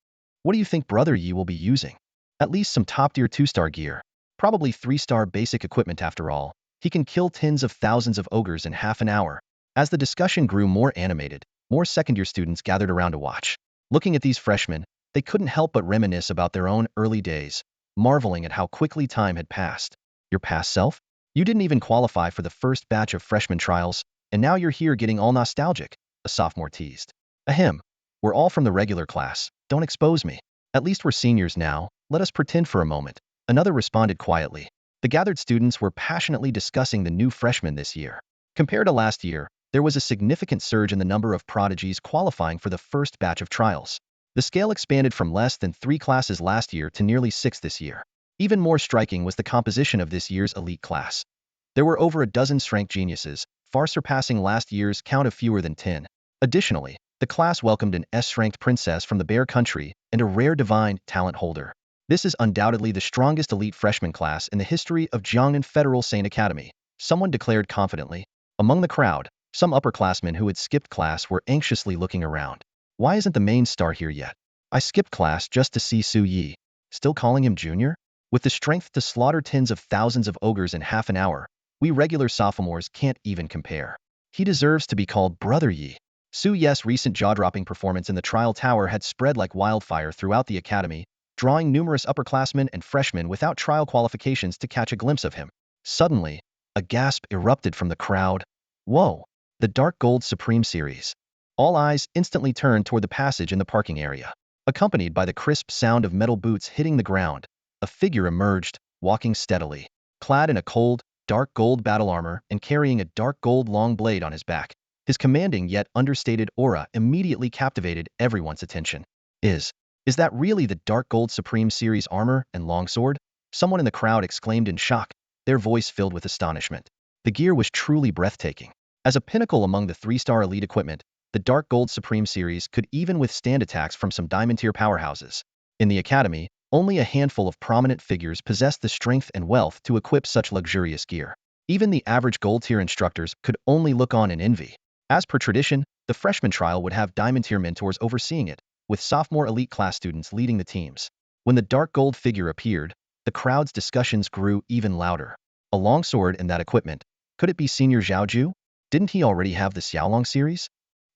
What do you think Brother Yi will be using? At least some top-tier 2-star gear. Probably 3-star basic equipment after all. He can kill tens of thousands of ogres in half an hour. As the discussion grew more animated, more second-year students gathered around to watch. Looking at these freshmen, they couldn't help but reminisce about their own early days, marveling at how quickly time had passed. Your past self? You didn't even qualify for the first batch of freshman trials, and now you're here getting all nostalgic, a sophomore teased. Ahem. We're all from the regular class. Don't expose me. At least we're seniors now. Let us pretend for a moment. Another responded quietly. The gathered students were passionately discussing the new freshmen this year. Compared to last year, there was a significant surge in the number of prodigies qualifying for the first batch of trials. The scale expanded from less than 3 classes last year to nearly 6 this year. Even more striking was the composition of this year's elite class. There were over a dozen strength geniuses, far surpassing last year's count of fewer than 10. Additionally, the class welcomed an S-ranked princess from the Bear Country and a rare divine talent holder. This is undoubtedly the strongest elite freshman class in the history of Jiangnan Federal Saint Academy, someone declared confidently. Among the crowd, some upperclassmen who had skipped class were anxiously looking around. Why isn't the main star here yet? I skipped class just to see Su Yi. Still calling him junior? With the strength to slaughter tens of thousands of ogres in half an hour, we regular sophomores can't even compare. He deserves to be called Brother Yi. Su Yi's recent jaw-dropping performance in the trial tower had spread like wildfire throughout the academy, drawing numerous upperclassmen and freshmen without trial qualifications to catch a glimpse of him. Suddenly, a gasp erupted from the crowd. Whoa! The Dark Gold Supreme Series. All eyes instantly turned toward the passage in the parking area. Accompanied by the crisp sound of metal boots hitting the ground, a figure emerged, walking steadily. Clad in a cold, dark gold battle armor and carrying a dark gold long blade on his back, his commanding yet understated aura immediately captivated everyone's attention. Is that really the Dark Gold Supreme Series armor and longsword? Someone in the crowd exclaimed in shock, their voice filled with astonishment. The gear was truly breathtaking. As a pinnacle among the 3-star elite equipment, the Dark Gold Supreme Series could even withstand attacks from some diamond-tier powerhouses. In the academy, only a handful of prominent figures possessed the strength and wealth to equip such luxurious gear. Even the average gold-tier instructors could only look on in envy. As per tradition, the freshman trial would have diamond-tier mentors overseeing it, with sophomore elite class students leading the teams. When the dark gold figure appeared, the crowd's discussions grew even louder. A longsword and that equipment. Could it be Senior Zhao Ju? Didn't he already have the Xiaolong series?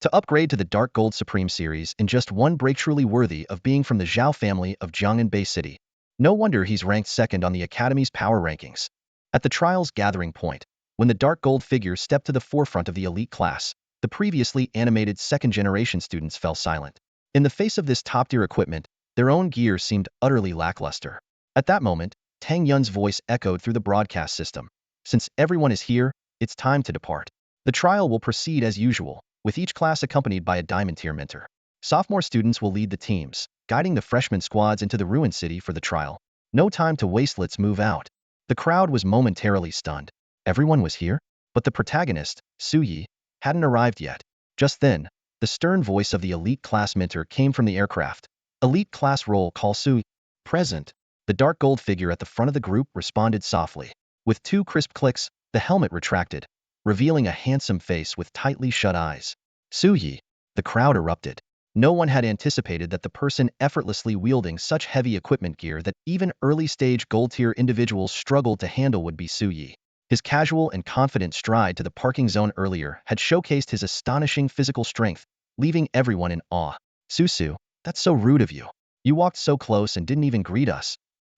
To upgrade to the Dark Gold Supreme series in just one break, truly worthy of being from the Zhao family of Jiangnan Bay City. No wonder he's ranked second on the Academy's power rankings. At the trial's gathering point, when the Dark Gold figure stepped to the forefront of the elite class, the previously animated second-generation students fell silent. In the face of this top-tier equipment, their own gear seemed utterly lackluster. At that moment, Tang Yun's voice echoed through the broadcast system. Since everyone is here, it's time to depart. The trial will proceed as usual, with each class accompanied by a diamond-tier mentor. Sophomore students will lead the teams, guiding the freshman squads into the ruined city for the trial. No time to waste, let's move out. The crowd was momentarily stunned. Everyone was here, but the protagonist, Su Yi, hadn't arrived yet. Just then, the stern voice of the elite class mentor came from the aircraft. Elite class roll call, Su Yi. Present. The dark gold figure at the front of the group responded softly. With 2 crisp clicks, the helmet retracted, revealing a handsome face with tightly shut eyes. Su Yi. The crowd erupted. No one had anticipated that the person effortlessly wielding such heavy equipment gear that even early-stage gold-tier individuals struggled to handle would be Su Yi. His casual and confident stride to the parking zone earlier had showcased his astonishing physical strength, leaving everyone in awe. Su, that's so rude of you. You walked so close and didn't even greet us.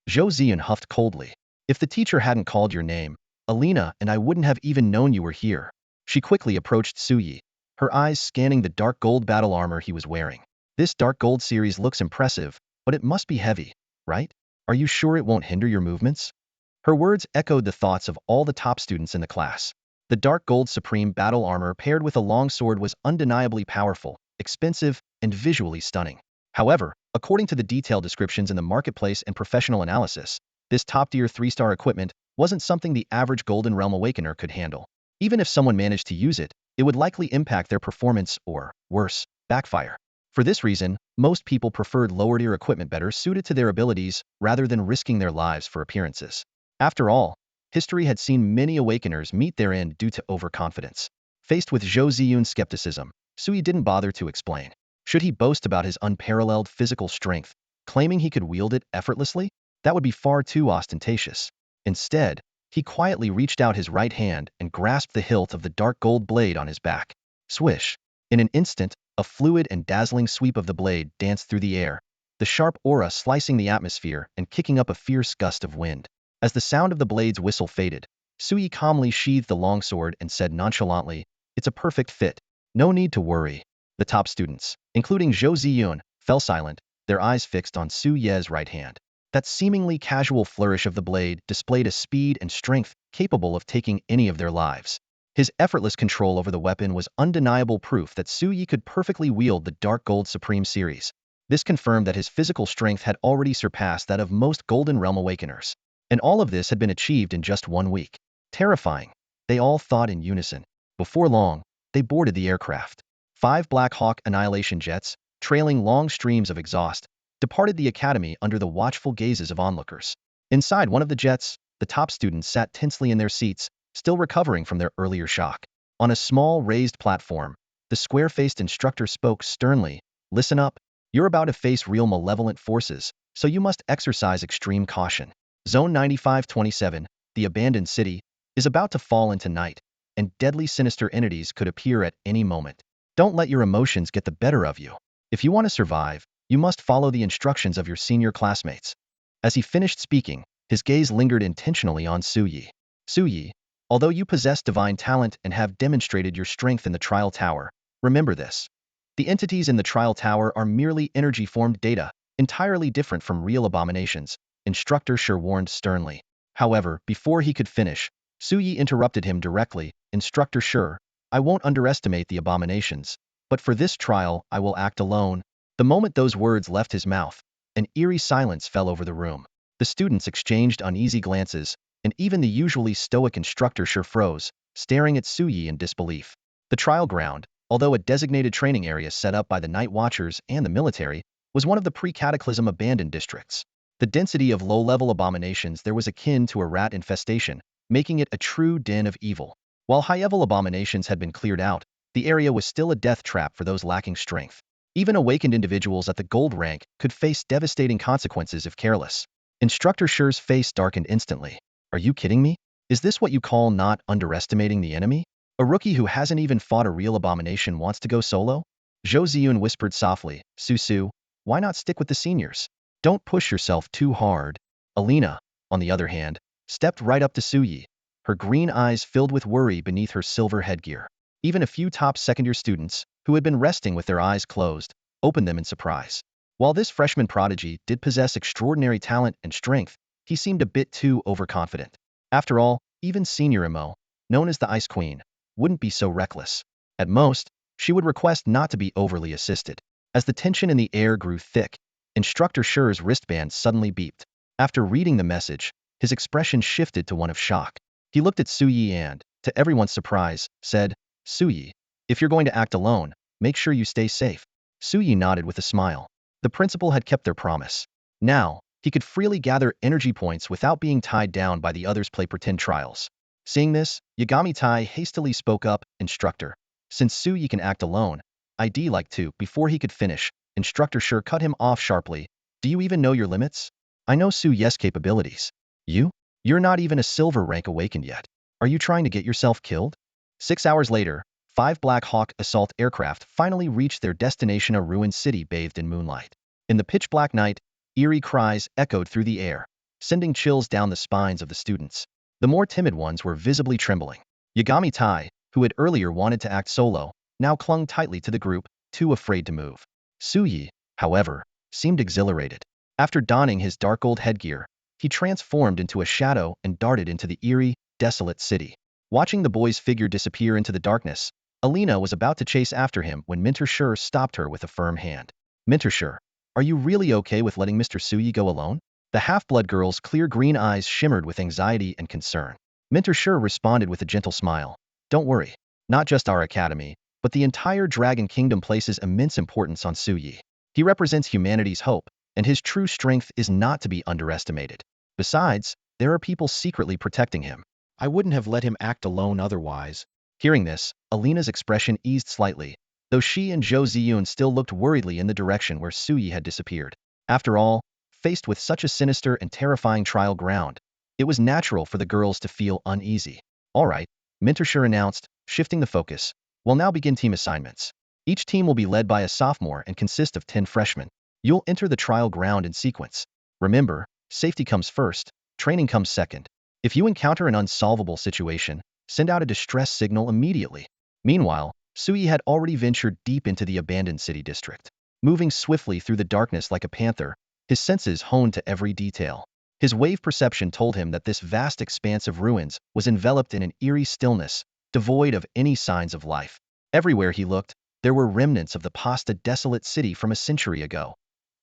Zhou Ziyun huffed coldly. If the teacher hadn't called your name, Alina and I wouldn't have even known you were here. She quickly approached Su Yi, her eyes scanning the dark gold battle armor he was wearing. This dark gold series looks impressive, but it must be heavy, right? Are you sure it won't hinder your movements? Her words echoed the thoughts of all the top students in the class. The dark gold supreme battle armor paired with a longsword was undeniably powerful, expensive, and visually stunning. However, according to the detailed descriptions in the marketplace and professional analysis, this top-tier 3-star equipment wasn't something the average Golden Realm Awakener could handle. Even if someone managed to use it, it would likely impact their performance or, worse, backfire. For this reason, most people preferred lower-tier equipment better suited to their abilities rather than risking their lives for appearances. After all, history had seen many Awakeners meet their end due to overconfidence. Faced with Zhou Ziyun's skepticism, Sui didn't bother to explain. Should he boast about his unparalleled physical strength, claiming he could wield it effortlessly? That would be far too ostentatious. Instead, he quietly reached out his right hand and grasped the hilt of the dark gold blade on his back. Swish! In an instant, a fluid and dazzling sweep of the blade danced through the air, the sharp aura slicing the atmosphere and kicking up a fierce gust of wind. As the sound of the blade's whistle faded, Sui calmly sheathed the longsword and said nonchalantly, "It's a perfect fit. No need to worry." The top students, including Zhou Ziyun, fell silent, their eyes fixed on Su Ye's right hand. That seemingly casual flourish of the blade displayed a speed and strength capable of taking any of their lives. His effortless control over the weapon was undeniable proof that Su Yi could perfectly wield the Dark Gold Supreme series. This confirmed that his physical strength had already surpassed that of most Golden Realm Awakeners. And all of this had been achieved in just 1 week. Terrifying, they all thought in unison. Before long, they boarded the aircraft. 5 Black Hawk annihilation jets, trailing long streams of exhaust, departed the academy under the watchful gazes of onlookers. Inside one of the jets, the top students sat tensely in their seats, still recovering from their earlier shock. On a small, raised platform, the square-faced instructor spoke sternly, "Listen up. You're about to face real malevolent forces, so you must exercise extreme caution. Zone 9527, the abandoned city, is about to fall into night, and deadly sinister entities could appear at any moment. Don't let your emotions get the better of you. If you want to survive, you must follow the instructions of your senior classmates." As he finished speaking, his gaze lingered intentionally on Su Yi. "Su Yi, although you possess divine talent and have demonstrated your strength in the Trial Tower, remember this. The entities in the Trial Tower are merely energy-formed data, entirely different from real abominations," Instructor Sher warned sternly. However, before he could finish, Su Yi interrupted him directly, "Instructor Sher, I won't underestimate the abominations, but for this trial I will act alone." The moment those words left his mouth, an eerie silence fell over the room. The students exchanged uneasy glances, and even the usually stoic Instructor Sher froze, staring at Su Yi in disbelief. The trial ground, although a designated training area set up by the Night Watchers and the military, was one of the pre-cataclysm abandoned districts. The density of low-level abominations there was akin to a rat infestation, making it a true den of evil. While high-level abominations had been cleared out, the area was still a death trap for those lacking strength. Even awakened individuals at the gold rank could face devastating consequences if careless. Instructor Sher's face darkened instantly. "Are you kidding me? Is this what you call not underestimating the enemy? A rookie who hasn't even fought a real abomination wants to go solo?" Zhou Ziyun whispered softly, "Su, why not stick with the seniors? Don't push yourself too hard." Alina, on the other hand, stepped right up to Su Yi, her green eyes filled with worry beneath her silver headgear. Even a few top second-year students, who had been resting with their eyes closed, opened them in surprise. While this freshman prodigy did possess extraordinary talent and strength, he seemed a bit too overconfident. After all, even senior Imo, known as the Ice Queen, wouldn't be so reckless. At most, she would request not to be overly assisted. As the tension in the air grew thick, Instructor Sher's wristband suddenly beeped. After reading the message, his expression shifted to one of shock. He looked at Su Yi and, to everyone's surprise, said, "Su Yi, if you're going to act alone, make sure you stay safe." Su Yi nodded with a smile. The principal had kept their promise. Now, he could freely gather energy points without being tied down by the others' play-pretend trials. Seeing this, Yagami Tai hastily spoke up, "Instructor, since Su Yi can act alone, I'd like to." Before he could finish, Instructor Sher cut him off sharply. "Do you even know your limits? I know Su Yi's capabilities. You're not even a silver rank awakened yet. Are you trying to get yourself killed?" 6 hours later, 5 Black Hawk assault aircraft finally reached their destination, a ruined city bathed in moonlight. In the pitch-black night, eerie cries echoed through the air, sending chills down the spines of the students. The more timid ones were visibly trembling. Yagami Tai, who had earlier wanted to act solo, now clung tightly to the group, too afraid to move. Su Yi, however, seemed exhilarated. After donning his dark gold headgear, he transformed into a shadow and darted into the eerie, desolate city. Watching the boy's figure disappear into the darkness, Alina was about to chase after him when Minter Sure stopped her with a firm hand. Minter Sure, are you really okay with letting Mr. Suyi go alone? The half-blood girl's clear green eyes shimmered with anxiety and concern. Minter Sure responded with a gentle smile. Don't worry. Not just our academy, but the entire Dragon Kingdom places immense importance on Suyi. He represents humanity's hope, and his true strength is not to be underestimated. Besides, there are people secretly protecting him. I wouldn't have let him act alone otherwise. Hearing this, Alina's expression eased slightly, though she and Zhou Ziyun still looked worriedly in the direction where Suyi had disappeared. After all, faced with such a sinister and terrifying trial ground, it was natural for the girls to feel uneasy. All right, Mintershire announced, shifting the focus. We'll now begin team assignments. Each team will be led by a sophomore and consist of 10 freshmen. You'll enter the trial ground in sequence. Remember, safety comes first, training comes second. If you encounter an unsolvable situation, send out a distress signal immediately. Meanwhile, Suyi had already ventured deep into the abandoned city district. Moving swiftly through the darkness like a panther, his senses honed to every detail. His wave perception told him that this vast expanse of ruins was enveloped in an eerie stillness, devoid of any signs of life. Everywhere he looked, there were remnants of the desolate city from a century ago.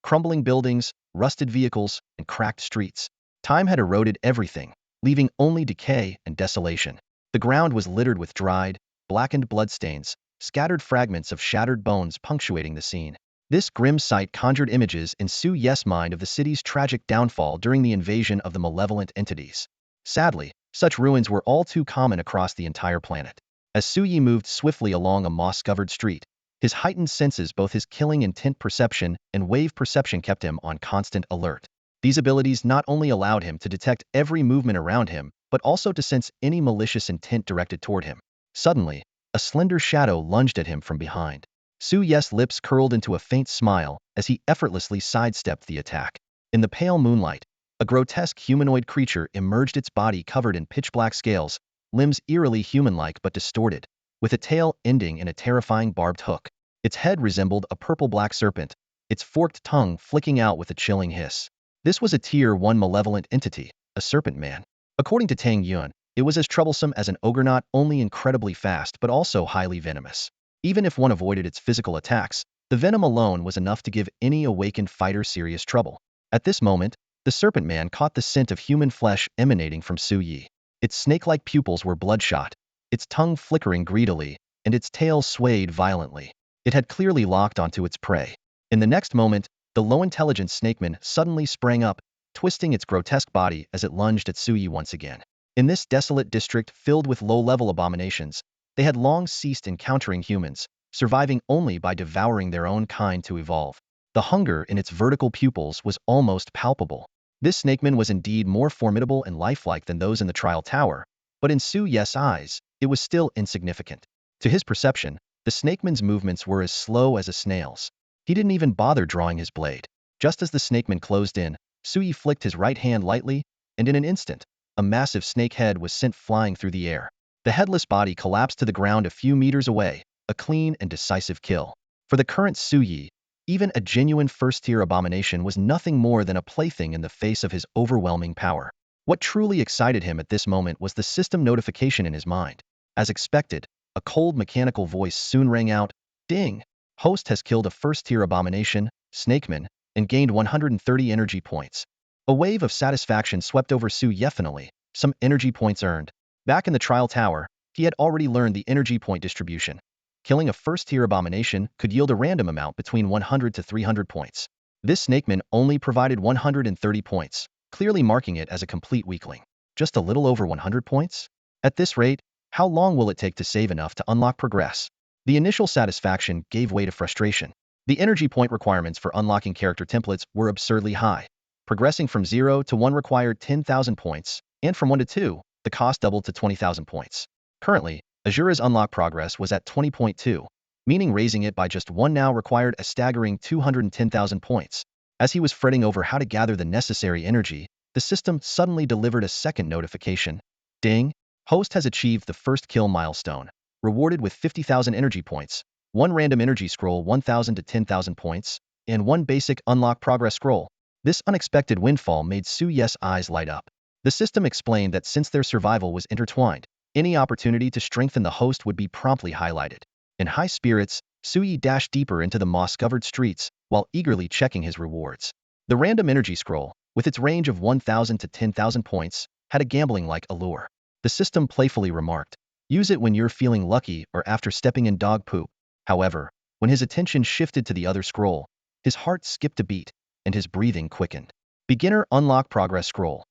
Crumbling buildings, rusted vehicles, and cracked streets. Time had eroded everything, leaving only decay and desolation. The ground was littered with dried, blackened bloodstains, scattered fragments of shattered bones punctuating the scene. This grim sight conjured images in Su Ye's mind of the city's tragic downfall during the invasion of the malevolent entities. Sadly, such ruins were all too common across the entire planet. As Su Yi moved swiftly along a moss-covered street, his heightened senses, both his killing intent perception and wave perception, kept him on constant alert. These abilities not only allowed him to detect every movement around him, but also to sense any malicious intent directed toward him. Suddenly, a slender shadow lunged at him from behind. Su Ye's lips curled into a faint smile as he effortlessly sidestepped the attack. In the pale moonlight, a grotesque humanoid creature emerged, its body covered in pitch-black scales, limbs eerily human-like but distorted, with a tail ending in a terrifying barbed hook. Its head resembled a purple-black serpent, its forked tongue flicking out with a chilling hiss. This was a Tier 1 malevolent entity, a serpent man. According to Tang Yun, it was as troublesome as an ogre, not only incredibly fast but also highly venomous. Even if one avoided its physical attacks, the venom alone was enough to give any awakened fighter serious trouble. At this moment, the serpent man caught the scent of human flesh emanating from Su Yi. Its snake-like pupils were bloodshot, its tongue flickering greedily, and its tail swayed violently. It had clearly locked onto its prey. In the next moment, the low-intelligence snakeman suddenly sprang up, twisting its grotesque body as it lunged at Su Yi once again. In this desolate district filled with low-level abominations, they had long ceased encountering humans, surviving only by devouring their own kind to evolve. The hunger in its vertical pupils was almost palpable. This snakeman was indeed more formidable and lifelike than those in the trial tower, but in Su Ye's eyes, it was still insignificant. To his perception, the snakeman's movements were as slow as a snail's. He didn't even bother drawing his blade. Just as the snakeman closed in, Su Yi flicked his right hand lightly, and in an instant, a massive snake head was sent flying through the air. The headless body collapsed to the ground a few meters away, a clean and decisive kill. For the current Su Yi, even a genuine first-tier abomination was nothing more than a plaything in the face of his overwhelming power. What truly excited him at this moment was the system notification in his mind. As expected, a cold mechanical voice soon rang out, "Ding! Host has killed a first-tier abomination, Snakeman, and gained 130 energy points." A wave of satisfaction swept over Su Ye. Finally, some energy points earned. Back in the trial tower, he had already learned the energy point distribution. Killing a first-tier abomination could yield a random amount between 100 to 300 points. This snakeman only provided 130 points, clearly marking it as a complete weakling. Just a little over 100 points? At this rate, how long will it take to save enough to unlock progress? The initial satisfaction gave way to frustration. The energy point requirements for unlocking character templates were absurdly high. Progressing from 0 to 1 required 10,000 points, and from 1 to 2, the cost doubled to 20,000 points. Currently, Azura's unlock progress was at 20.2, meaning raising it by just 1 now required a staggering 210,000 points. As he was fretting over how to gather the necessary energy, the system suddenly delivered a second notification. Ding! Host has achieved the first kill milestone, rewarded with 50,000 energy points, 1 random energy scroll 1,000 to 10,000 points, and 1 basic unlock progress scroll. This unexpected windfall made Su Ye's eyes light up. The system explained that since their survival was intertwined, Any opportunity to strengthen the host would be promptly highlighted. In high spirits, Sui dashed deeper into the moss-covered streets while eagerly checking his rewards. The random energy scroll, with its range of 1,000 to 10,000 points, had a gambling-like allure. The system playfully remarked, "Use it when you're feeling lucky or after stepping in dog poop." However, when his attention shifted to the other scroll, his heart skipped a beat, and his breathing quickened. Beginner Unlock Progress Scroll.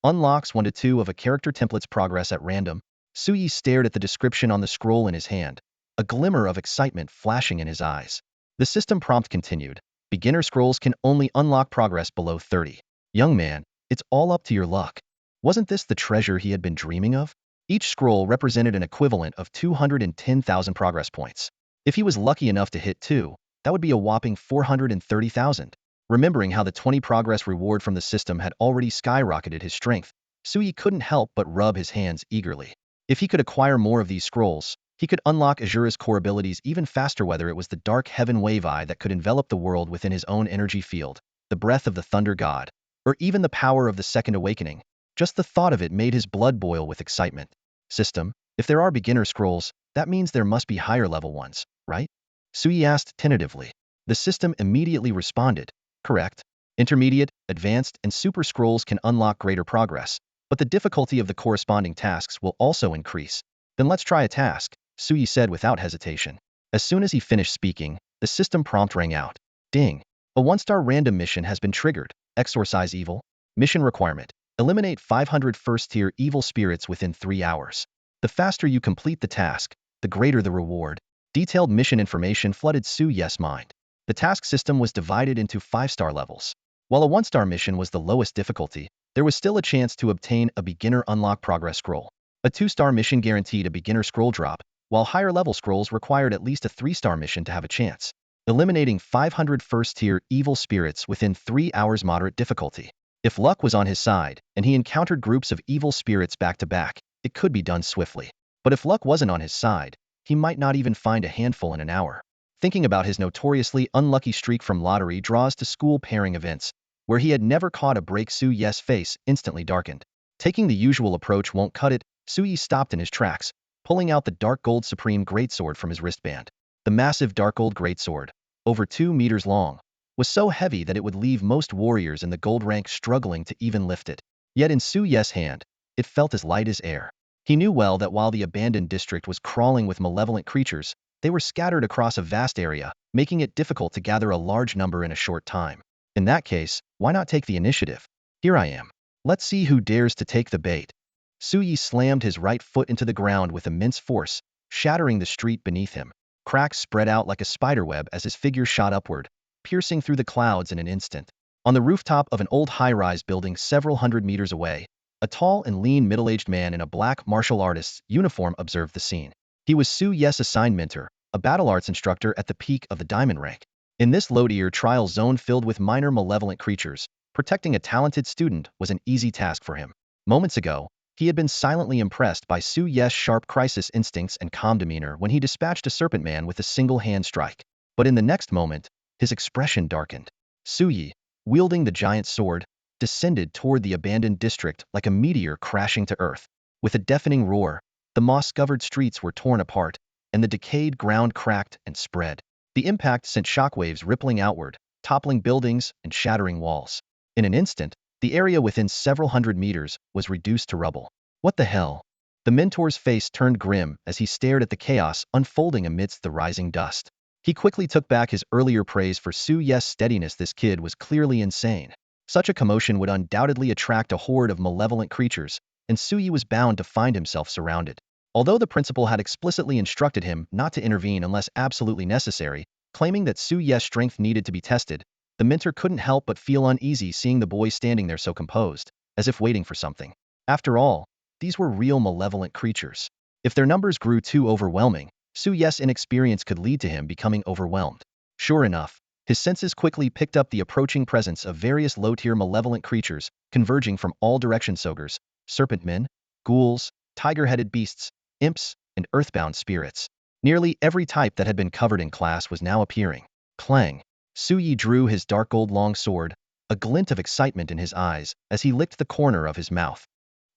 Unlocks 1 to 2 of a character template's progress at random. Sui stared at the description on the scroll in his hand, a glimmer of excitement flashing in his eyes. The system prompt continued, "Beginner scrolls can only unlock progress below 30. Young man, it's all up to your luck." Wasn't this the treasure he had been dreaming of? Each scroll represented an equivalent of 210,000 progress points. If he was lucky enough to hit 2, that would be a whopping 430,000. Remembering how the 20 progress reward from the system had already skyrocketed his strength, Sui couldn't help but rub his hands eagerly. If he could acquire more of these scrolls, he could unlock Azura's core abilities even faster, whether it was the dark heaven wave eye that could envelop the world within his own energy field, the breath of the thunder god, or even the power of the second awakening. Just the thought of it made his blood boil with excitement. System, if there are beginner scrolls, that means there must be higher level ones, right? Sui asked tentatively. The system immediately responded, "Correct. Intermediate, advanced, and super scrolls can unlock greater progress, but the difficulty of the corresponding tasks will also increase." "Then let's try a task," Sui said without hesitation. As soon as he finished speaking, the system prompt rang out. Ding. A 1-star random mission has been triggered. Exorcise evil. Mission requirement. Eliminate 500 first-tier evil spirits within 3 hours. The faster you complete the task, the greater the reward. Detailed mission information flooded Sui's mind. The task system was divided into 5-star levels. While a 1-star mission was the lowest difficulty, there was still a chance to obtain a beginner unlock progress scroll. A 2-star mission guaranteed a beginner scroll drop, while higher level scrolls required at least a 3-star mission to have a chance. Eliminating 500 first-tier evil spirits within 3 hours, moderate difficulty. If luck was on his side, and he encountered groups of evil spirits back-to-back, it could be done swiftly. But if luck wasn't on his side, he might not even find a handful in an hour. Thinking about his notoriously unlucky streak from lottery draws to school pairing events, where he had never caught a break, Sui's face instantly darkened. Taking the usual approach won't cut it, Sui stopped in his tracks, pulling out the dark gold supreme greatsword from his wristband. The massive dark gold greatsword, over 2 meters long, was so heavy that it would leave most warriors in the gold rank struggling to even lift it. Yet in Sui's hand, it felt as light as air. He knew well that while the abandoned district was crawling with malevolent creatures, they were scattered across a vast area, making it difficult to gather a large number in a short time. In that case, why not take the initiative? Here I am. Let's see who dares to take the bait. Sui slammed his right foot into the ground with immense force, shattering the street beneath him. Cracks spread out like a spiderweb as his figure shot upward, piercing through the clouds in an instant. On the rooftop of an old high-rise building several hundred meters away, a tall and lean middle-aged man in a black martial artist's uniform observed the scene. He was Sui's assigned mentor, a battle arts instructor at the peak of the diamond rank. In this low-tier trial zone filled with minor malevolent creatures, protecting a talented student was an easy task for him. Moments ago, he had been silently impressed by Sui's sharp crisis instincts and calm demeanor when he dispatched a serpent man with a single hand strike. But in the next moment, his expression darkened. Sui, wielding the giant sword, descended toward the abandoned district like a meteor crashing to earth. With a deafening roar, the moss-covered streets were torn apart, and the decayed ground cracked and spread. The impact sent shockwaves rippling outward, toppling buildings and shattering walls. In an instant, the area within several hundred meters was reduced to rubble. What the hell? The mentor's face turned grim as he stared at the chaos unfolding amidst the rising dust. He quickly took back his earlier praise for Sui's steadiness. This kid was clearly insane. Such a commotion would undoubtedly attract a horde of malevolent creatures, and Sui was bound to find himself surrounded. Although the principal had explicitly instructed him not to intervene unless absolutely necessary, claiming that Sui's strength needed to be tested, the mentor couldn't help but feel uneasy seeing the boy standing there so composed, as if waiting for something. After all, these were real malevolent creatures. If their numbers grew too overwhelming, Sui's inexperience could lead to him becoming overwhelmed. Sure enough, his senses quickly picked up the approaching presence of various low-tier malevolent creatures converging from all directions: ogres, serpent men, ghouls, tiger-headed beasts, imps, and earthbound spirits. Nearly every type that had been covered in class was now appearing. Clang! Sui drew his dark gold long sword, a glint of excitement in his eyes as he licked the corner of his mouth.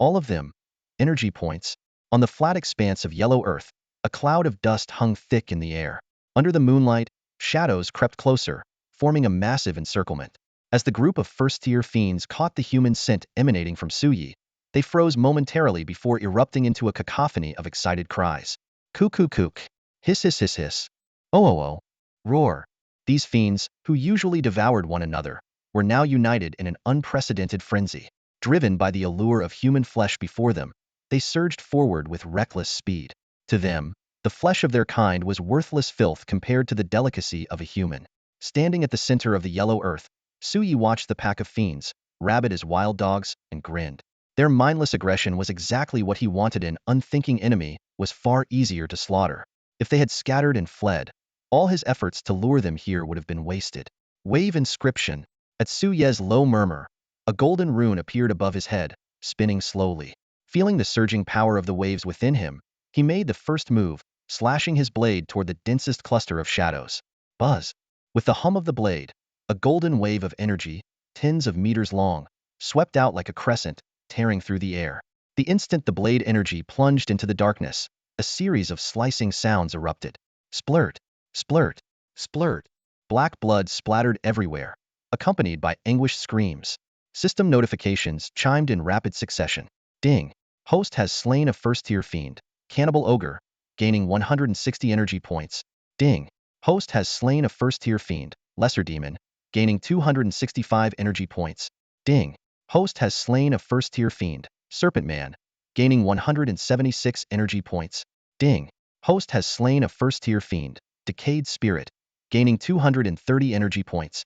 All of them. Energy points. On the flat expanse of yellow earth, a cloud of dust hung thick in the air. Under the moonlight, shadows crept closer, forming a massive encirclement. As the group of first-tier fiends caught the human scent emanating from Suyi, they froze momentarily before erupting into a cacophony of excited cries. Kook kook kook. Hiss hiss hiss hiss. Oh oh oh. Roar. These fiends, who usually devoured one another, were now united in an unprecedented frenzy. Driven by the allure of human flesh before them, they surged forward with reckless speed. To them, the flesh of their kind was worthless filth compared to the delicacy of a human. Standing at the center of the yellow earth, Suyi watched the pack of fiends, rabid as wild dogs, and grinned. Their mindless aggression was exactly what he wanted. An unthinking enemy was far easier to slaughter. If they had scattered and fled, all his efforts to lure them here would have been wasted. Wave inscription. At Suye's low murmur, a golden rune appeared above his head, spinning slowly. Feeling the surging power of the waves within him, he made the first move, slashing his blade toward the densest cluster of shadows. Buzz. With the hum of the blade, a golden wave of energy, tens of meters long, swept out like a crescent, tearing through the air. The instant the blade energy plunged into the darkness, a series of slicing sounds erupted. Splurt, splurt, splurt. Black blood splattered everywhere, accompanied by anguished screams. System notifications chimed in rapid succession. Ding. Host has slain a first-tier fiend, Cannibal Ogre, gaining 160 energy points. Ding. Host has slain a first-tier fiend, Lesser Demon, gaining 265 energy points. Ding. Host has slain a first-tier fiend, Serpent Man, gaining 176 energy points. Ding. Host has slain a first-tier fiend, Decayed Spirit, gaining 230 energy points.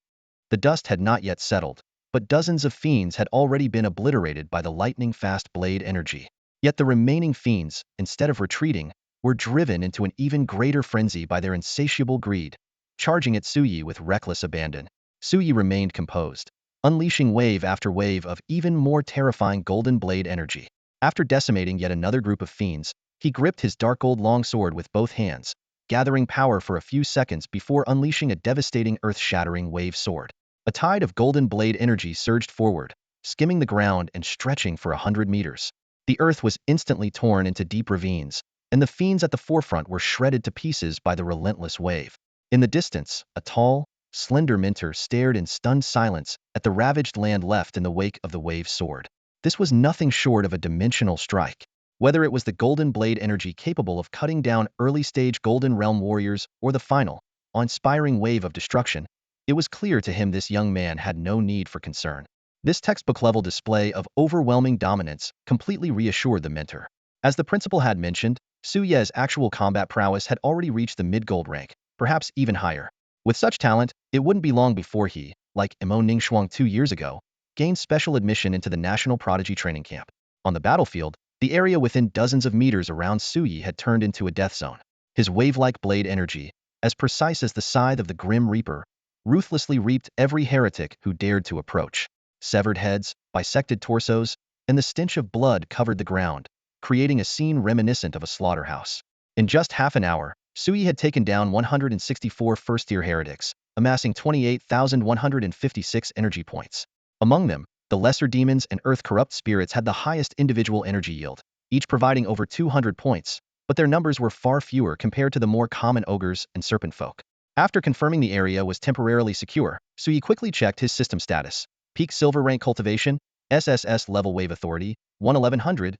The dust had not yet settled, but dozens of fiends had already been obliterated by the lightning-fast blade energy. Yet the remaining fiends, instead of retreating, were driven into an even greater frenzy by their insatiable greed, charging at Suyi with reckless abandon. Suyi remained composed, unleashing wave after wave of even more terrifying golden blade energy. After decimating yet another group of fiends, he gripped his dark gold longsword with both hands, gathering power for a few seconds before unleashing a devastating earth-shattering wave sword. A tide of golden blade energy surged forward, skimming the ground and stretching for 100 meters. The earth was instantly torn into deep ravines, and the fiends at the forefront were shredded to pieces by the relentless wave. In the distance, a tall, slender mentor stared in stunned silence at the ravaged land left in the wake of the wave sword. This was nothing short of a dimensional strike. Whether it was the golden blade energy capable of cutting down early-stage Golden Realm warriors or the final, awe-inspiring wave of destruction, it was clear to him this young man had no need for concern. This textbook-level display of overwhelming dominance completely reassured the mentor. As the principal had mentioned, Suye's actual combat prowess had already reached the mid-gold rank, perhaps even higher. With such talent, it wouldn't be long before he, like Imo Ningxuang 2 years ago, gained special admission into the National Prodigy Training Camp. On the battlefield, the area within dozens of meters around Suyi had turned into a death zone. His wave-like blade energy, as precise as the scythe of the Grim Reaper, ruthlessly reaped every heretic who dared to approach. Severed heads, bisected torsos, and the stench of blood covered the ground, creating a scene reminiscent of a slaughterhouse. In just half an hour, Suyi had taken down 164 first-tier heretics, amassing 28,156 energy points. Among them, the lesser demons and earth-corrupt spirits had the highest individual energy yield, each providing over 200 points, but their numbers were far fewer compared to the more common ogres and serpent folk. After confirming the area was temporarily secure, Suyi quickly checked his system status. Peak Silver Rank Cultivation, SSS Level Wave Authority, 11100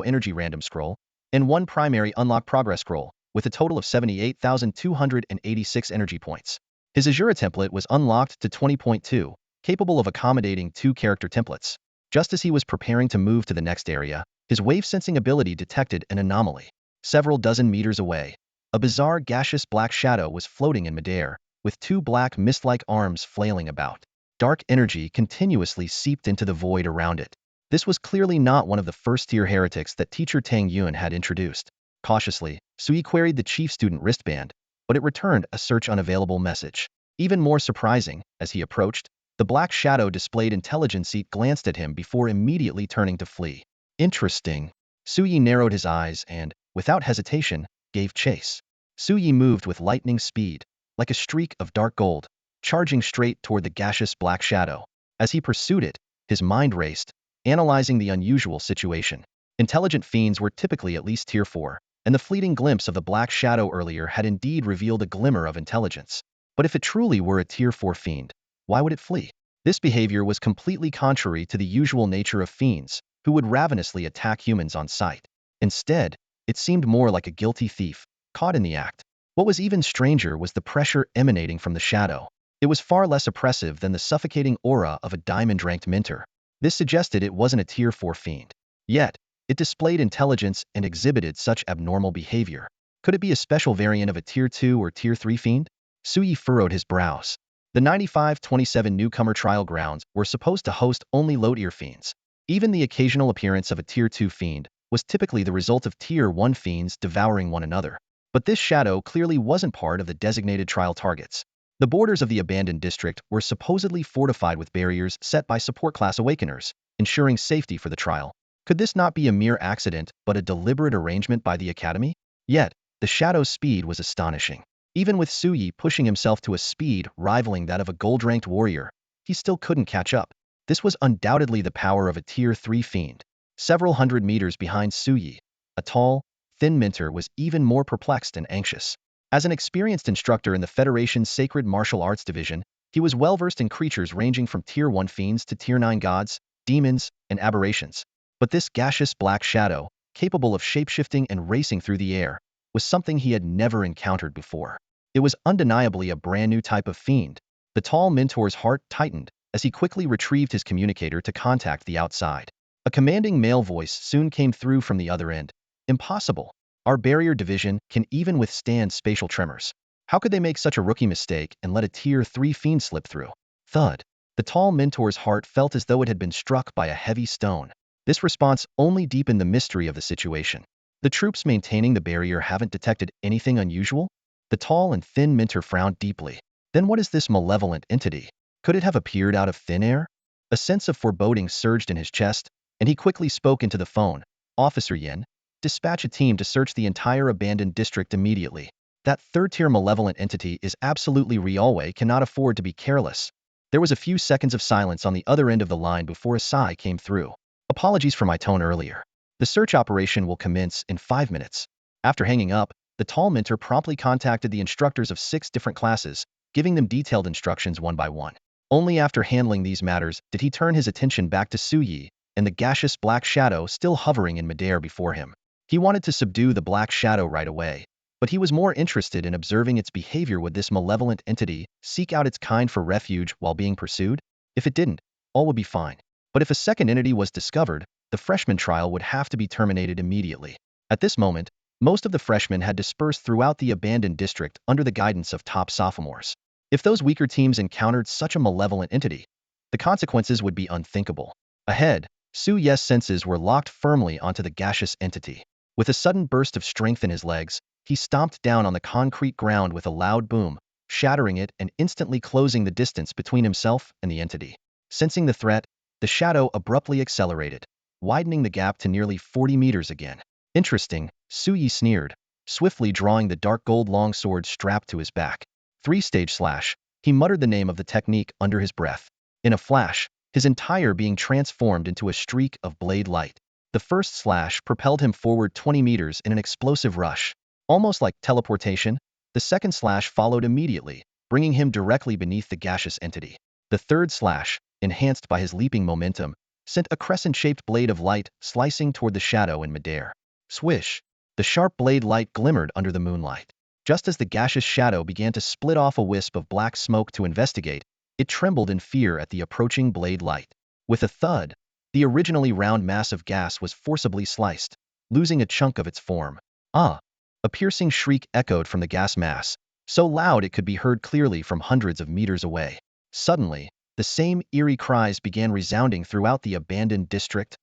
Energy Random Scroll, and 1 Primary Unlock Progress Scroll, with a total of 78,286 energy points. His Azura template was unlocked to 20.2, capable of accommodating 2 character templates. Just as he was preparing to move to the next area, his wave-sensing ability detected an anomaly. Several dozen meters away, a bizarre gaseous black shadow was floating in midair, with 2 black mist-like arms flailing about. Dark energy continuously seeped into the void around it. This was clearly not one of the first-tier heretics that teacher Tang Yun had introduced. Cautiously, Suyi queried the chief student wristband, but it returned a search unavailable message. Even more surprising, as he approached, the black shadow displayed intelligence. It glanced at him before immediately turning to flee. Interesting. Suyi narrowed his eyes and, without hesitation, gave chase. Suyi moved with lightning speed, like a streak of dark gold, charging straight toward the gaseous black shadow. As he pursued it, his mind raced, analyzing the unusual situation. Intelligent fiends were typically at least tier 4, and the fleeting glimpse of the black shadow earlier had indeed revealed a glimmer of intelligence. But if it truly were a tier 4 fiend, why would it flee? This behavior was completely contrary to the usual nature of fiends, who would ravenously attack humans on sight. Instead, it seemed more like a guilty thief, caught in the act. What was even stranger was the pressure emanating from the shadow. It was far less oppressive than the suffocating aura of a diamond-ranked minter. This suggested it wasn't a tier 4 fiend. Yet, it displayed intelligence and exhibited such abnormal behavior. Could it be a special variant of a tier 2 or tier 3 fiend? Sui furrowed his brows. The 95-27 newcomer trial grounds were supposed to host only low-tier fiends. Even the occasional appearance of a tier 2 fiend was typically the result of tier 1 fiends devouring one another. But this shadow clearly wasn't part of the designated trial targets. The borders of the abandoned district were supposedly fortified with barriers set by support class awakeners, ensuring safety for the trial. Could this not be a mere accident but a deliberate arrangement by the Academy? Yet, the shadow's speed was astonishing. Even with Sui pushing himself to a speed rivaling that of a gold-ranked warrior, he still couldn't catch up. This was undoubtedly the power of a tier 3 fiend. Several hundred meters behind Sui, a tall, thin minter was even more perplexed and anxious. As an experienced instructor in the Federation's Sacred Martial Arts Division, he was well-versed in creatures ranging from tier 1 fiends to tier 9 gods, demons, and aberrations. But this gaseous black shadow, capable of shapeshifting and racing through the air, was something he had never encountered before. It was undeniably a brand new type of fiend. The tall mentor's heart tightened as he quickly retrieved his communicator to contact the outside. A commanding male voice soon came through from the other end. Impossible. Our barrier division can even withstand spatial tremors. How could they make such a rookie mistake and let a tier 3 fiend slip through? Thud. The tall mentor's heart felt as though it had been struck by a heavy stone. This response only deepened the mystery of the situation. The troops maintaining the barrier haven't detected anything unusual? The tall and thin mentor frowned deeply. Then what is this malevolent entity? Could it have appeared out of thin air? A sense of foreboding surged in his chest, and he quickly spoke into the phone. Officer Yin, dispatch a team to search the entire abandoned district immediately. That third-tier malevolent entity is absolutely real. We cannot afford to be careless. There was a few seconds of silence on the other end of the line before a sigh came through. Apologies for my tone earlier. The search operation will commence in 5 minutes. After hanging up, the tall mentor promptly contacted the instructors of 6 different classes, giving them detailed instructions one by one. Only after handling these matters did he turn his attention back to Suyi and the gaseous black shadow still hovering in midair before him. He wanted to subdue the black shadow right away, but he was more interested in observing its behavior. Would this malevolent entity seek out its kind for refuge while being pursued? If it didn't, all would be fine. But if a second entity was discovered, the freshman trial would have to be terminated immediately. At this moment, most of the freshmen had dispersed throughout the abandoned district under the guidance of top sophomores. If those weaker teams encountered such a malevolent entity, the consequences would be unthinkable. Ahead, Su Ye's senses were locked firmly onto the gaseous entity. With a sudden burst of strength in his legs, he stomped down on the concrete ground with a loud boom, shattering it and instantly closing the distance between himself and the entity. Sensing the threat, the shadow abruptly accelerated, widening the gap to nearly 40 meters again. Interesting, Su Yi sneered, swiftly drawing the dark gold longsword strapped to his back. 3-stage slash. He muttered the name of the technique under his breath. In a flash, his entire being transformed into a streak of blade light. The first slash propelled him forward 20 meters in an explosive rush. Almost like teleportation, the second slash followed immediately, bringing him directly beneath the gaseous entity. The third slash, enhanced by his leaping momentum, sent a crescent-shaped blade of light slicing toward the shadow in midair. Swish! The sharp blade light glimmered under the moonlight. Just as the gaseous shadow began to split off a wisp of black smoke to investigate, it trembled in fear at the approaching blade light. With a thud, the originally round mass of gas was forcibly sliced, losing a chunk of its form. Ah! A piercing shriek echoed from the gas mass, so loud it could be heard clearly from hundreds of meters away. Suddenly, the same eerie cries began resounding throughout the abandoned district.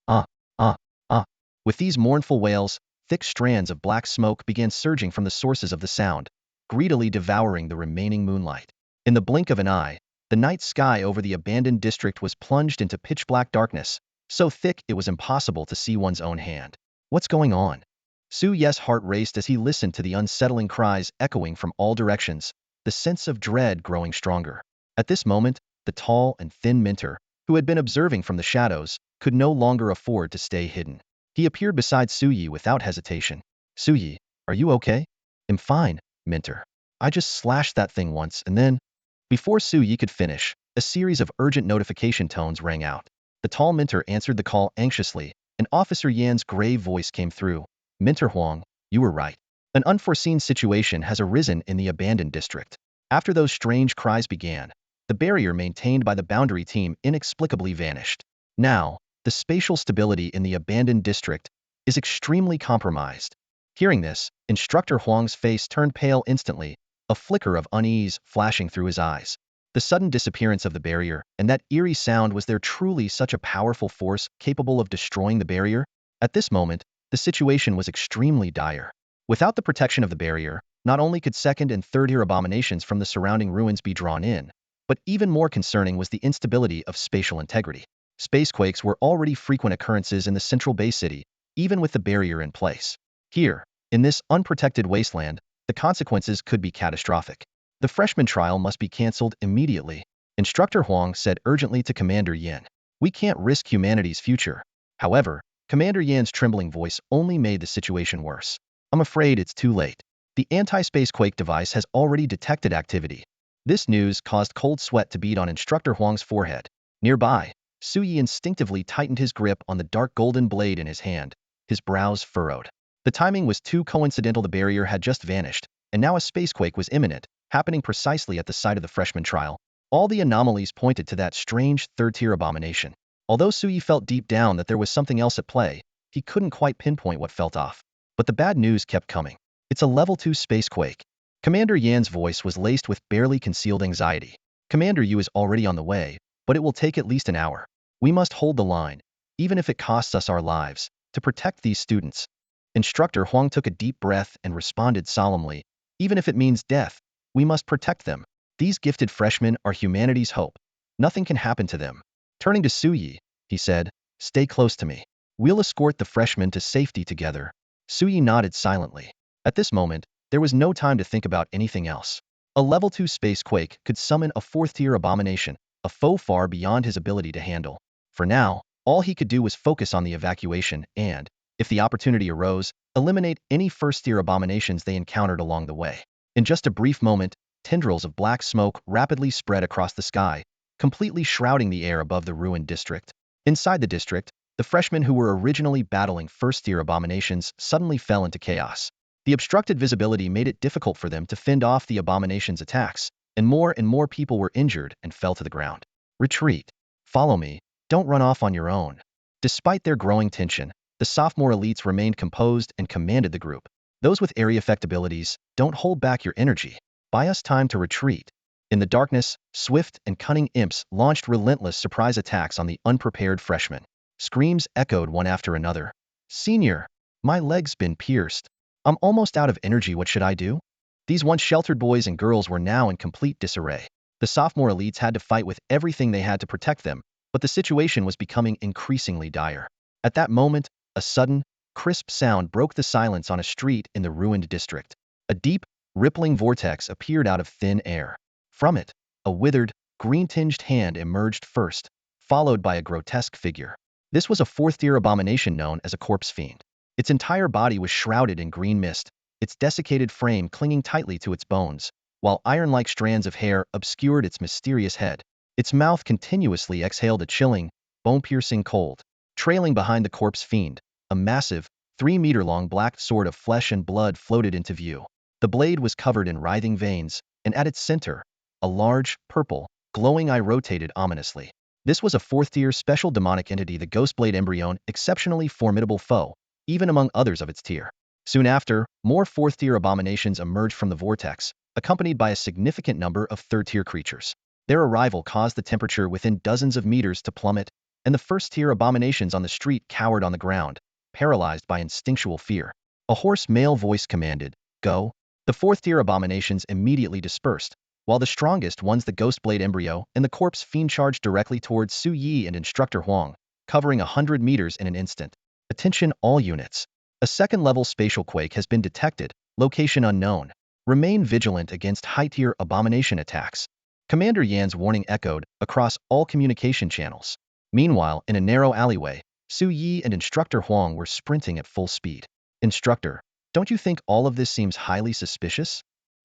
Ah! Ah! Ah! With these mournful wails, thick strands of black smoke began surging from the sources of the sound, greedily devouring the remaining moonlight. In the blink of an eye, the night sky over the abandoned district was plunged into pitch-black darkness, so thick it was impossible to see one's own hand. What's going on? Su Ye's heart raced as he listened to the unsettling cries echoing from all directions, the sense of dread growing stronger. At this moment, the tall and thin mentor, who had been observing from the shadows, could no longer afford to stay hidden. He appeared beside Suyi without hesitation. Suyi, are you okay? I'm fine, Mentor. I just slashed that thing once and then… Before Suyi could finish, a series of urgent notification tones rang out. The tall Mentor answered the call anxiously, and Officer Yan's grave voice came through. Mentor Huang, you were right. An unforeseen situation has arisen in the abandoned district. After those strange cries began, the barrier maintained by the boundary team inexplicably vanished. Now, the spatial stability in the abandoned district is extremely compromised. Hearing this, Instructor Huang's face turned pale instantly, a flicker of unease flashing through his eyes. The sudden disappearance of the barrier and that eerie sound, was there truly such a powerful force capable of destroying the barrier? At this moment, the situation was extremely dire. Without the protection of the barrier, not only could second and third-tier abominations from the surrounding ruins be drawn in, but even more concerning was the instability of spatial integrity. Spacequakes were already frequent occurrences in the central Bay City, even with the barrier in place. Here, in this unprotected wasteland, the consequences could be catastrophic. The freshman trial must be cancelled immediately, Instructor Huang said urgently to Commander Yan. We can't risk humanity's future. However, Commander Yan's trembling voice only made the situation worse. I'm afraid it's too late. The anti-spacequake device has already detected activity. This news caused cold sweat to bead on Instructor Huang's forehead. Nearby, Suyi instinctively tightened his grip on the dark golden blade in his hand, his brows furrowed. The timing was too coincidental. The barrier had just vanished, and now a spacequake was imminent, happening precisely at the site of the freshman trial. All the anomalies pointed to that strange third-tier abomination. Although Suyi felt deep down that there was something else at play, he couldn't quite pinpoint what felt off. But the bad news kept coming. It's a level 2 spacequake. Commander Yan's voice was laced with barely concealed anxiety. Commander Yu is already on the way, but it will take at least an hour. We must hold the line, even if it costs us our lives, to protect these students. Instructor Huang took a deep breath and responded solemnly, even if it means death, we must protect them. These gifted freshmen are humanity's hope. Nothing can happen to them. Turning to Suyi, he said, stay close to me. We'll escort the freshmen to safety together. Suyi nodded silently. At this moment, there was no time to think about anything else. A level 2 spacequake could summon a 4th-tier abomination, a foe far beyond his ability to handle. For now, all he could do was focus on the evacuation and, if the opportunity arose, eliminate any 1st-tier abominations they encountered along the way. In just a brief moment, tendrils of black smoke rapidly spread across the sky, completely shrouding the air above the ruined district. Inside the district, the freshmen who were originally battling 1st-tier abominations suddenly fell into chaos. The obstructed visibility made it difficult for them to fend off the abomination's attacks, and more people were injured and fell to the ground. Retreat. Follow me. Don't run off on your own. Despite their growing tension, the sophomore elites remained composed and commanded the group. Those with area effect abilities, don't hold back your energy. Buy us time to retreat. In the darkness, swift and cunning imps launched relentless surprise attacks on the unprepared freshmen. Screams echoed one after another. Senior, my leg's been pierced. I'm almost out of energy. What should I do? These once sheltered boys and girls were now in complete disarray. The sophomore elites had to fight with everything they had to protect them, but the situation was becoming increasingly dire. At that moment, a sudden, crisp sound broke the silence on a street in the ruined district. A deep, rippling vortex appeared out of thin air. From it, a withered, green-tinged hand emerged first, followed by a grotesque figure. This was a 4th-tier abomination known as a corpse fiend. Its entire body was shrouded in green mist, its desiccated frame clinging tightly to its bones, while iron-like strands of hair obscured its mysterious head. Its mouth continuously exhaled a chilling, bone-piercing cold. Trailing behind the corpse fiend, a massive, 3-meter-long black sword of flesh and blood floated into view. The blade was covered in writhing veins, and at its center, a large, purple, glowing eye rotated ominously. This was a 4th-tier special demonic entity, the Ghostblade Embryon, exceptionally formidable foe, even among others of its tier. Soon after, more 4th-tier abominations emerged from the vortex, accompanied by a significant number of 3rd-tier creatures. Their arrival caused the temperature within dozens of meters to plummet, and the 1st-tier abominations on the street cowered on the ground, paralyzed by instinctual fear. A hoarse male voice commanded, "Go." The 4th-tier abominations immediately dispersed, while the strongest ones, the Ghostblade Embryo and the Corpse Fiend, charged directly towards Su Yi and Instructor Huang, covering 100 meters in an instant. Attention all units. A 2nd-level spatial quake has been detected, location unknown. Remain vigilant against high-tier abomination attacks. Commander Yan's warning echoed across all communication channels. Meanwhile, in a narrow alleyway, Su Yi and Instructor Huang were sprinting at full speed. Instructor, don't you think all of this seems highly suspicious?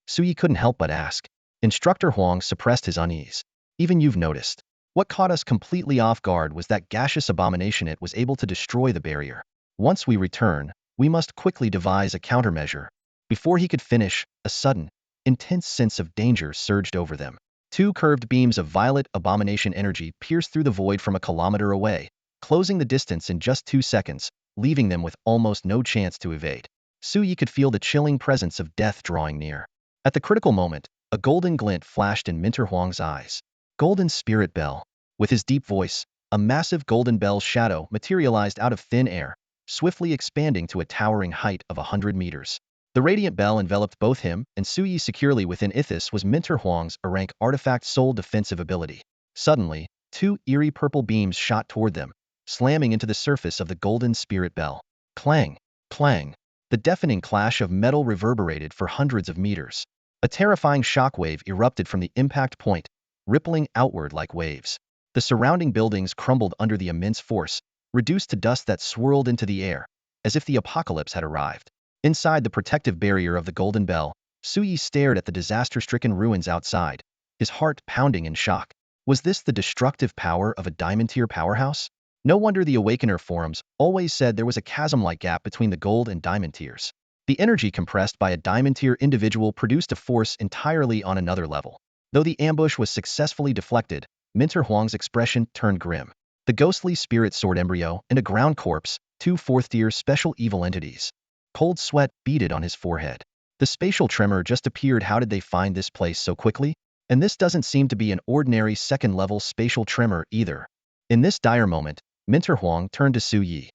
Su Yi couldn't help but ask. Instructor Huang suppressed his unease. Even you've noticed. What caught us completely off guard was that gaseous abomination it was able to destroy the barrier. Once we return, we must quickly devise a countermeasure. Before he could finish, a sudden, intense sense of danger surged over them. Two curved beams of violet abomination energy pierced through the void from a kilometer away, closing the distance in just 2 seconds, leaving them with almost no chance to evade. Su Yi could feel the chilling presence of death drawing near. At the critical moment, a golden glint flashed in Minter Huang's eyes. Golden Spirit Bell. With his deep voice, a massive golden bell's shadow materialized out of thin air, swiftly expanding to a towering height of 100 meters. The radiant bell enveloped both him and Su Yi securely within Ithis was Minter Huang's rank artifact soul defensive ability. Suddenly, two eerie purple beams shot toward them, slamming into the surface of the golden spirit bell. Clang! Clang! The deafening clash of metal reverberated for hundreds of meters. A terrifying shockwave erupted from the impact point, rippling outward like waves. The surrounding buildings crumbled under the immense force, reduced to dust that swirled into the air, as if the apocalypse had arrived. Inside the protective barrier of the Golden Bell, Su Yi stared at the disaster-stricken ruins outside, his heart pounding in shock. Was this the destructive power of a Diamond-tier powerhouse? No wonder the Awakener forums always said there was a chasm-like gap between the Gold and Diamond tiers. The energy compressed by a Diamond-tier individual produced a force entirely on another level. Though the ambush was successfully deflected, Minter Huang's expression turned grim. The ghostly spirit sword embryo and a ground corpse, two 4th-tier special evil entities. Cold sweat beaded on his forehead. The spatial tremor just appeared. How did they find this place so quickly? And this doesn't seem to be an ordinary second-level spatial tremor either. In this dire moment, Minter Huang turned to Su Yi.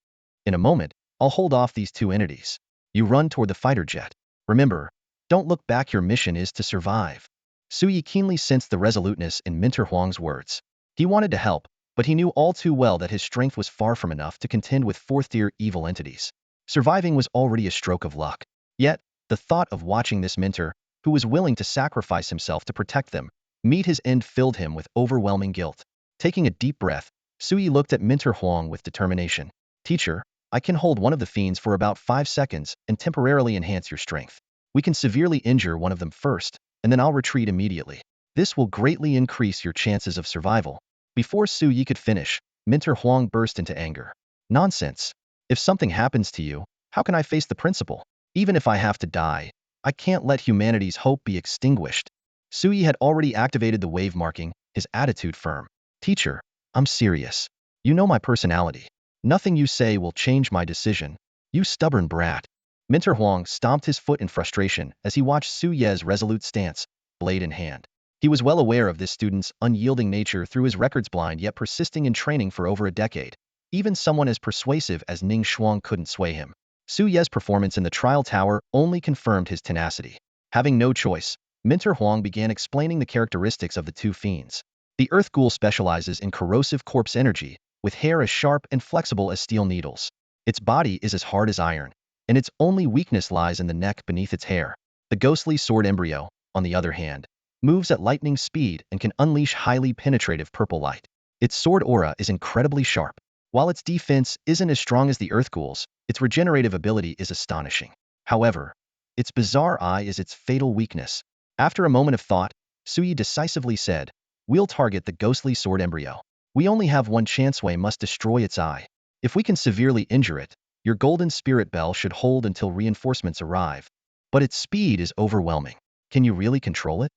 In a moment, I'll hold off these two entities. You run toward the fighter jet. Remember, don't look back. Your mission is to survive. Su Yi keenly sensed the resoluteness in Minter Huang's words. He wanted to help, but he knew all too well that his strength was far from enough to contend with 4th-tier evil entities. Surviving was already a stroke of luck. Yet, the thought of watching this Minter, who was willing to sacrifice himself to protect them, meet his end filled him with overwhelming guilt. Taking a deep breath, Su Yi looked at Minter Huang with determination. Teacher, I can hold one of the fiends for about 5 seconds and temporarily enhance your strength. We can severely injure one of them first, and then I'll retreat immediately. This will greatly increase your chances of survival. Before Su Yi could finish, Minter Huang burst into anger. Nonsense. If something happens to you, how can I face the principal? Even if I have to die, I can't let humanity's hope be extinguished. Su Yi had already activated the wave marking, his attitude firm. Teacher, I'm serious. You know my personality. Nothing you say will change my decision. You stubborn brat. Minter Huang stomped his foot in frustration as he watched Su Ye's resolute stance, blade in hand. He was well aware of this student's unyielding nature through his records blind yet persisting in training for over a decade. Even someone as persuasive as Ning Shuang couldn't sway him. Su Ye's performance in the trial tower only confirmed his tenacity. Having no choice, Minter Huang began explaining the characteristics of the two fiends. The Earth Ghoul specializes in corrosive corpse energy, with hair as sharp and flexible as steel needles. Its body is as hard as iron, and its only weakness lies in the neck beneath its hair. The ghostly sword embryo, on the other hand, moves at lightning speed and can unleash highly penetrative purple light. Its sword aura is incredibly sharp. While its defense isn't as strong as the Earth Ghoul's, its regenerative ability is astonishing. However, its bizarre eye is its fatal weakness. After a moment of thought, Su Yi decisively said, "We'll target the ghostly sword embryo. We only have one chance. We must destroy its eye. If we can severely injure it, your golden spirit bell should hold until reinforcements arrive. But its speed is overwhelming. Can you really control it?"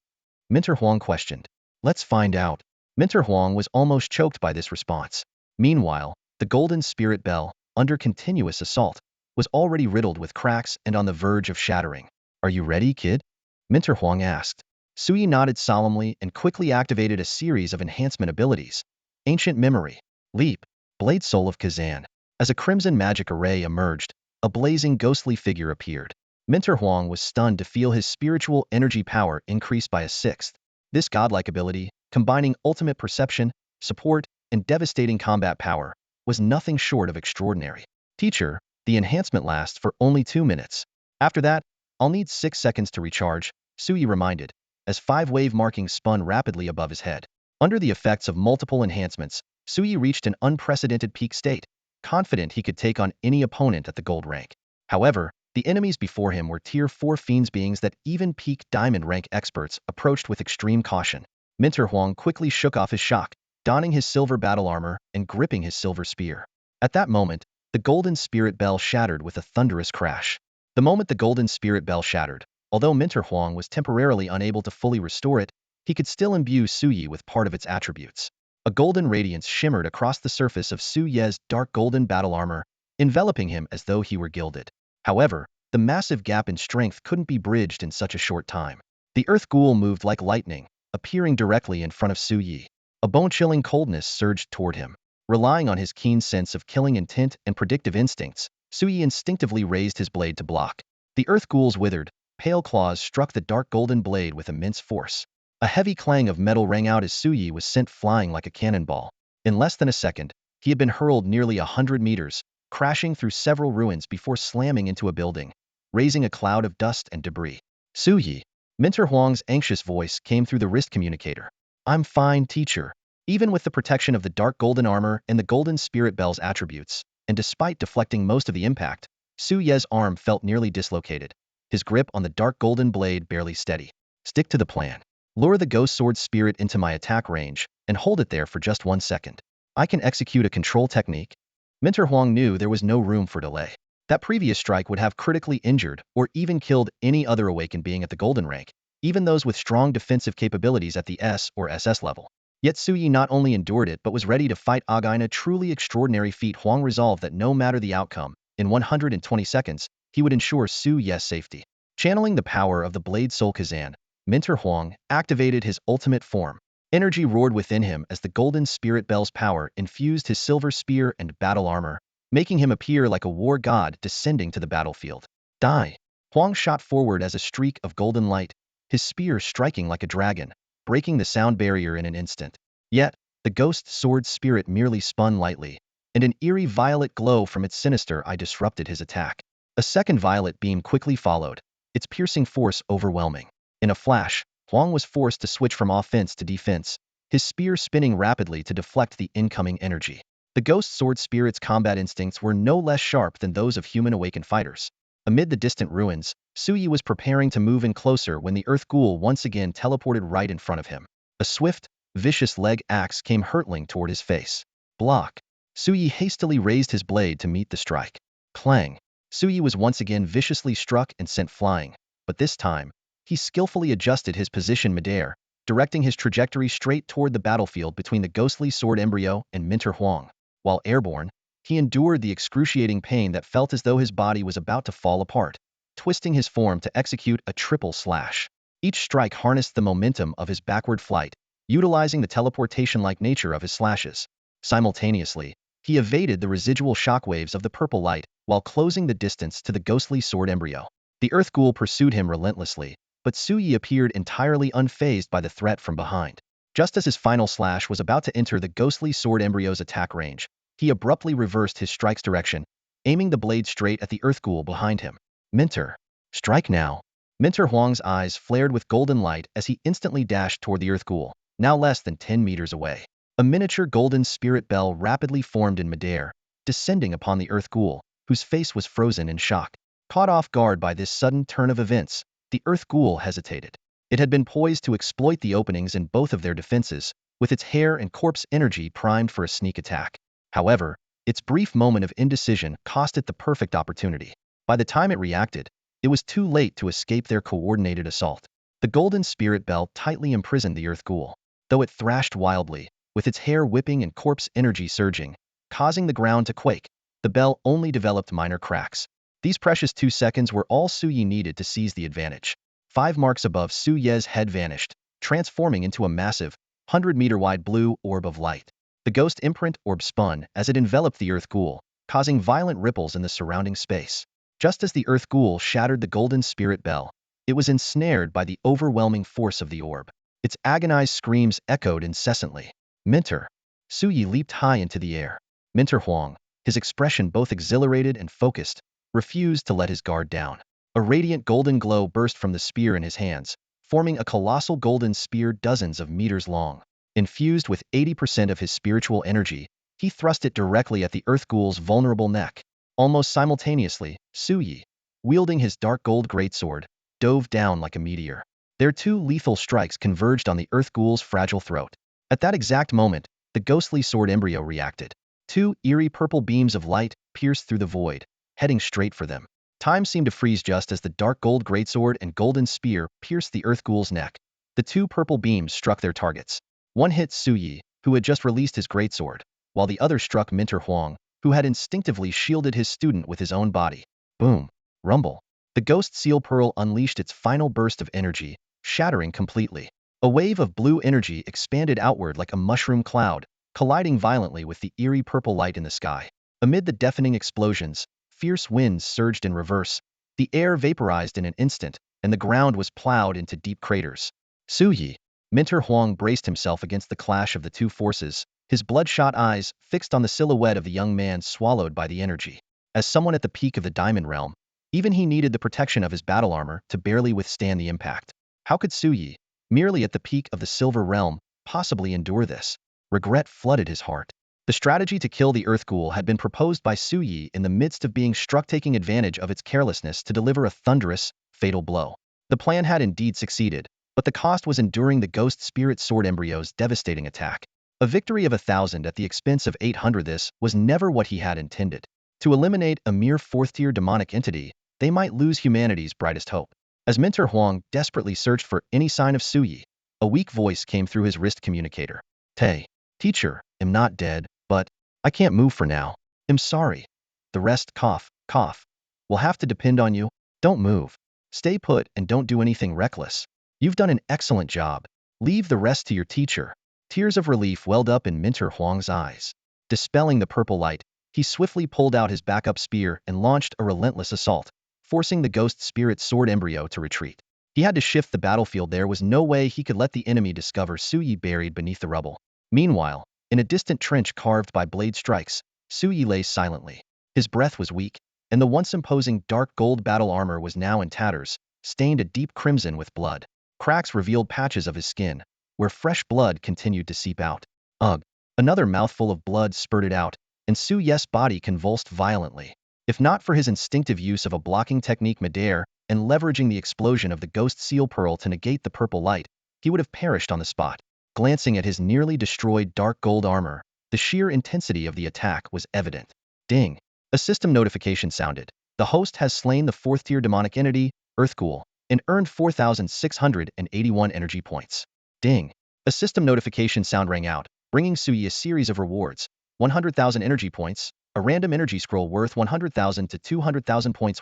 Minter Huang questioned. "Let's find out." Minter Huang was almost choked by this response. Meanwhile, the golden spirit bell, under continuous assault, was already riddled with cracks and on the verge of shattering. "Are you ready, kid?" Minter Huang asked. Su Yi nodded solemnly and quickly activated a series of enhancement abilities. Ancient Memory, Leap, Blade Soul of Kazan. As a crimson magic array emerged, a blazing ghostly figure appeared. Minter Huang was stunned to feel his spiritual energy power increase by a sixth. This godlike ability, combining ultimate perception, support, and devastating combat power, was nothing short of extraordinary. Teacher, the enhancement lasts for only 2 minutes. After that, I'll need 6 seconds to recharge, Su Yi reminded, as 5 wave markings spun rapidly above his head. Under the effects of multiple enhancements, Su Yi reached an unprecedented peak state, confident he could take on any opponent at the gold rank. However, the enemies before him were tier 4 fiends beings that even peak diamond rank experts approached with extreme caution. Minter Huang quickly shook off his shock, donning his silver battle armor and gripping his silver spear. At that moment, the golden spirit bell shattered with a thunderous crash. The moment the golden spirit bell shattered, although Minter Huang was temporarily unable to fully restore it, he could still imbue Su Yi with part of its attributes. A golden radiance shimmered across the surface of Su Ye's dark golden battle armor, enveloping him as though he were gilded. However, the massive gap in strength couldn't be bridged in such a short time. The earth ghoul moved like lightning, appearing directly in front of Su Yi. A bone-chilling coldness surged toward him. Relying on his keen sense of killing intent and predictive instincts, Su Yi instinctively raised his blade to block. The earth ghoul's withered, pale claws struck the dark golden blade with immense force. A heavy clang of metal rang out as Su Yi was sent flying like a cannonball. In less than a second, he had been hurled nearly 100 meters, crashing through several ruins before slamming into a building, raising a cloud of dust and debris. Su Yi. Minter Huang's anxious voice came through the wrist communicator. I'm fine, teacher. Even with the protection of the dark golden armor and the golden spirit bell's attributes, and despite deflecting most of the impact, Su Ye's arm felt nearly dislocated, his grip on the dark golden blade barely steady. Stick to the plan. Lure the ghost sword spirit into my attack range, and hold it there for just 1 second. I can execute a control technique. Minter Huang knew there was no room for delay. That previous strike would have critically injured or even killed any other awakened being at the golden rank, even those with strong defensive capabilities at the S or SS level. Yet Su Yi not only endured it but was ready to fight again, a truly extraordinary feat. Huang resolved that no matter the outcome, in 120 seconds, he would ensure Su Ye's safety. Channeling the power of the Blade Soul Kazan, Minter Huang activated his ultimate form. Energy roared within him as the golden spirit bell's power infused his silver spear and battle armor, making him appear like a war god descending to the battlefield. Die! Huang shot forward as a streak of golden light, his spear striking like a dragon, breaking the sound barrier in an instant. Yet, the ghost sword spirit merely spun lightly, and an eerie violet glow from its sinister eye disrupted his attack. A second violet beam quickly followed, its piercing force overwhelming. In a flash, Huang was forced to switch from offense to defense, his spear spinning rapidly to deflect the incoming energy. The ghost sword spirit's combat instincts were no less sharp than those of human awakened fighters. Amid the distant ruins, Su Yi was preparing to move in closer when the earth ghoul once again teleported right in front of him. A swift, vicious leg axe came hurtling toward his face. Block! Su Yi hastily raised his blade to meet the strike. Clang! Su Yi was once again viciously struck and sent flying, but this time, he skillfully adjusted his position midair, directing his trajectory straight toward the battlefield between the ghostly sword embryo and Minter Huang. While airborne, he endured the excruciating pain that felt as though his body was about to fall apart, twisting his form to execute a triple slash. Each strike harnessed the momentum of his backward flight, utilizing the teleportation-like nature of his slashes. Simultaneously, he evaded the residual shockwaves of the purple light while closing the distance to the ghostly sword embryo. The earth ghoul pursued him relentlessly, but Su Yi appeared entirely unfazed by the threat from behind. Just as his final slash was about to enter the ghostly sword embryo's attack range, he abruptly reversed his strike's direction, aiming the blade straight at the earth ghoul behind him. Minter, strike now! Minter Huang's eyes flared with golden light as he instantly dashed toward the earth ghoul, now less than 10 meters away. A miniature golden spirit bell rapidly formed in midair, descending upon the earth ghoul, whose face was frozen in shock. Caught off guard by this sudden turn of events, the earth ghoul hesitated. It had been poised to exploit the openings in both of their defenses, with its hair and corpse energy primed for a sneak attack. However, its brief moment of indecision cost it the perfect opportunity. By the time it reacted, it was too late to escape their coordinated assault. The golden spirit bell tightly imprisoned the earth ghoul, though it thrashed wildly, with its hair whipping and corpse energy surging, causing the ground to quake. The bell only developed minor cracks. These precious 2 seconds were all Su Yi needed to seize the advantage. 5 marks above Su Ye's head vanished, transforming into a massive, 100-meter-wide blue orb of light. The ghost imprint orb spun as it enveloped the earth ghoul, causing violent ripples in the surrounding space. Just as the earth ghoul shattered the golden spirit bell, it was ensnared by the overwhelming force of the orb. Its agonized screams echoed incessantly. Minter! Su Yi leaped high into the air. Minter Huang, his expression both exhilarated and focused, refused to let his guard down. A radiant golden glow burst from the spear in his hands, forming a colossal golden spear dozens of meters long. Infused with 80% of his spiritual energy, He thrust it directly at the Earth Ghoul's vulnerable neck. Almost simultaneously, Zhou Ziyun, wielding his dark gold greatsword, dove down like a meteor. Their two lethal strikes converged on the Earth Ghoul's fragile throat. At that exact moment, the ghostly sword embryo reacted. Two eerie purple beams of light pierced through the void, heading straight for them. Time seemed to freeze just as the dark gold greatsword and golden spear pierced the Earth Ghoul's neck. The two purple beams struck their targets. One hit Zhou Ziyun, who had just released his greatsword, while the other struck Minter Huang, who had instinctively shielded his student with his own body. Boom. Rumble. The ghost seal pearl unleashed its final burst of energy, shattering completely. A wave of blue energy expanded outward like a mushroom cloud, colliding violently with the eerie purple light in the sky. Amid the deafening explosions, fierce winds surged in reverse. The air vaporized in an instant, and the ground was plowed into deep craters. Zhou Ziyun, Minter Huang braced himself against the clash of the two forces, his bloodshot eyes fixed on the silhouette of the young man swallowed by the energy. As someone at the peak of the Diamond Realm, even he needed the protection of his battle armor to barely withstand the impact. How could Zhou Ziyun, merely at the peak of the Silver Realm, possibly endure this? Regret flooded his heart. The strategy to kill the Earth Ghoul had been proposed by Zhou Ziyun in the midst of being struck, taking advantage of its carelessness to deliver a thunderous, fatal blow. The plan had indeed succeeded, but the cost was enduring the Ghost Spirit Sword embryo's devastating attack. A victory of 1,000 at the expense of 800. This was never what he had intended. To eliminate a mere fourth-tier demonic entity, they might lose humanity's brightest hope. As Minter Huang desperately searched for any sign of Zhou Ziyun, a weak voice came through his wrist communicator. "Tay, teacher, am not dead, but I can't move for now. I'm sorry. The rest, cough, cough, will have to depend on you. Don't move. Stay put and don't do anything reckless. You've done an excellent job. Leave the rest to your teacher." Tears of relief welled up in Minter Huang's eyes. Dispelling the purple light, he swiftly pulled out his backup spear and launched a relentless assault, forcing the Ghost Spirit Sword embryo to retreat. He had to shift the battlefield. There was no way he could let the enemy discover Zhou Ziyun buried beneath the rubble. Meanwhile, in a distant trench carved by blade strikes, Zhou Ziyun lay silently. His breath was weak, and the once imposing dark gold battle armor was now in tatters, stained a deep crimson with blood. Cracks revealed patches of his skin, where fresh blood continued to seep out. Ugh! Another mouthful of blood spurted out, and Zhou Ziyun's body convulsed violently. If not for his instinctive use of a blocking technique midair and leveraging the explosion of the Ghost Seal Pearl to negate the purple light, he would have perished on the spot. Glancing at his nearly destroyed dark gold armor, the sheer intensity of the attack was evident. Ding! A system notification sounded. The host has slain the fourth-tier demonic entity, Earth Ghoul, and earned 4,681 energy points. Ding! A system notification sound rang out, bringing Zhou Ziyun a series of rewards: 100,000 energy points, a random energy scroll worth 100,000 to 200,000 points,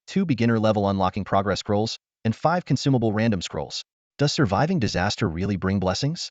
2 beginner-level unlocking progress scrolls, and 5 consumable random scrolls. Does surviving disaster really bring blessings?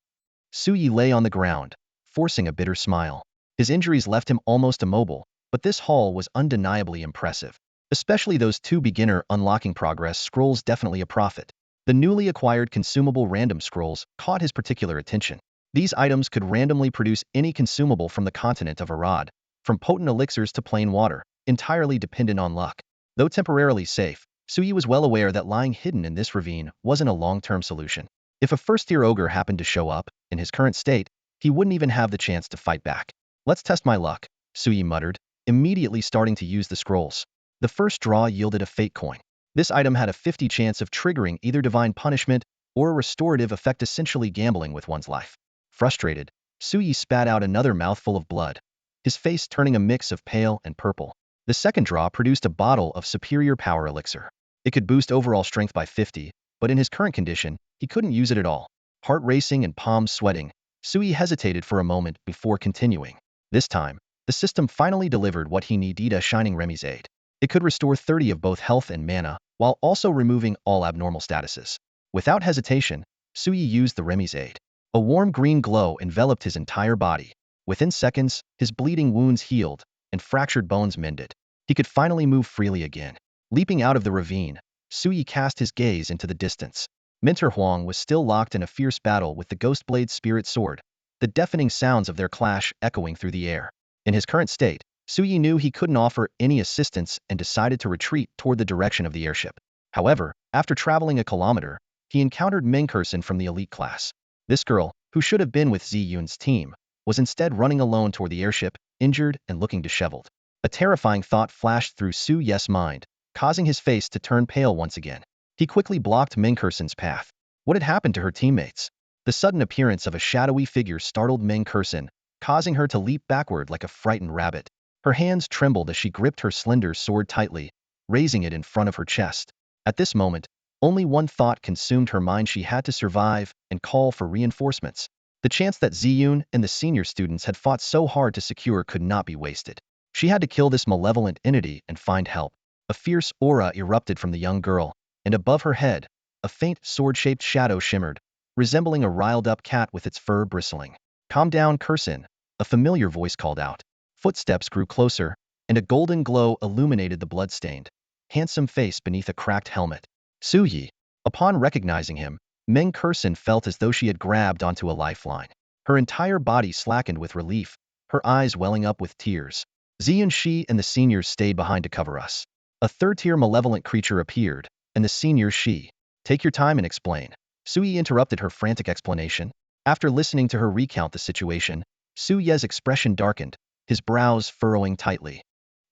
Zhou Ziyun lay on the ground, forcing a bitter smile. His injuries left him almost immobile, but this haul was undeniably impressive. Especially those 2 beginner unlocking progress scrolls, definitely a profit. The newly acquired consumable random scrolls caught his particular attention. These items could randomly produce any consumable from the continent of Arad, from potent elixirs to plain water, entirely dependent on luck. Though temporarily safe, Zhou Ziyun was well aware that lying hidden in this ravine wasn't a long-term solution. If a first-tier ogre happened to show up, in his current state, he wouldn't even have the chance to fight back. "Let's test my luck," Zhou Ziyun muttered, immediately starting to use the scrolls. The first draw yielded a fate coin. This item had a 50 chance of triggering either divine punishment or a restorative effect, essentially gambling with one's life. Frustrated, Zhou Ziyun spat out another mouthful of blood, his face turning a mix of pale and purple. The second draw produced a bottle of superior power elixir. It could boost overall strength by 50, but in his current condition, he couldn't use it at all. Heart racing and palms sweating, Zhou Ziyun hesitated for a moment before continuing. This time, the system finally delivered what he needed: a Shining Remy's Aid. It could restore 30 of both health and mana, while also removing all abnormal statuses. Without hesitation, Zhou Ziyun used the Remy's Aid. A warm green glow enveloped his entire body. Within seconds, his bleeding wounds healed, and fractured bones mended. He could finally move freely again. Leaping out of the ravine, Zhou Ziyun cast his gaze into the distance. Minter Huang was still locked in a fierce battle with the Ghostblade Spirit Sword, the deafening sounds of their clash echoing through the air. In his current state, Zhou Ziyun knew he couldn't offer any assistance and decided to retreat toward the direction of the airship. However, after traveling a kilometer, he encountered Mengkerson from the elite class. This girl, who should have been with Ziyun's team, was instead running alone toward the airship, injured and looking disheveled. A terrifying thought flashed through Su Ye's mind, causing his face to turn pale once again. He quickly blocked Meng Kersen's path. What had happened to her teammates? The sudden appearance of a shadowy figure startled Meng Kersen, causing her to leap backward like a frightened rabbit. Her hands trembled as she gripped her slender sword tightly, raising it in front of her chest. At this moment, only one thought consumed her mind: she had to survive and call for reinforcements. The chance that Ziyun and the senior students had fought so hard to secure could not be wasted. She had to kill this malevolent entity and find help. A fierce aura erupted from the young girl, and above her head, a faint sword-shaped shadow shimmered, resembling a riled-up cat with its fur bristling. "Calm down, Kersen," a familiar voice called out. Footsteps grew closer, and a golden glow illuminated the blood-stained, handsome face beneath a cracked helmet. Su Yi. Upon recognizing him, Meng Kersen felt as though she had grabbed onto a lifeline. Her entire body slackened with relief, her eyes welling up with tears. Ziyun Shi and the seniors stayed behind to cover us. A third-tier malevolent creature appeared, and the senior Shi. "Take your time and explain." Su Yi interrupted her frantic explanation. After listening to her recount the situation, Su Ye's expression darkened, his brows furrowing tightly.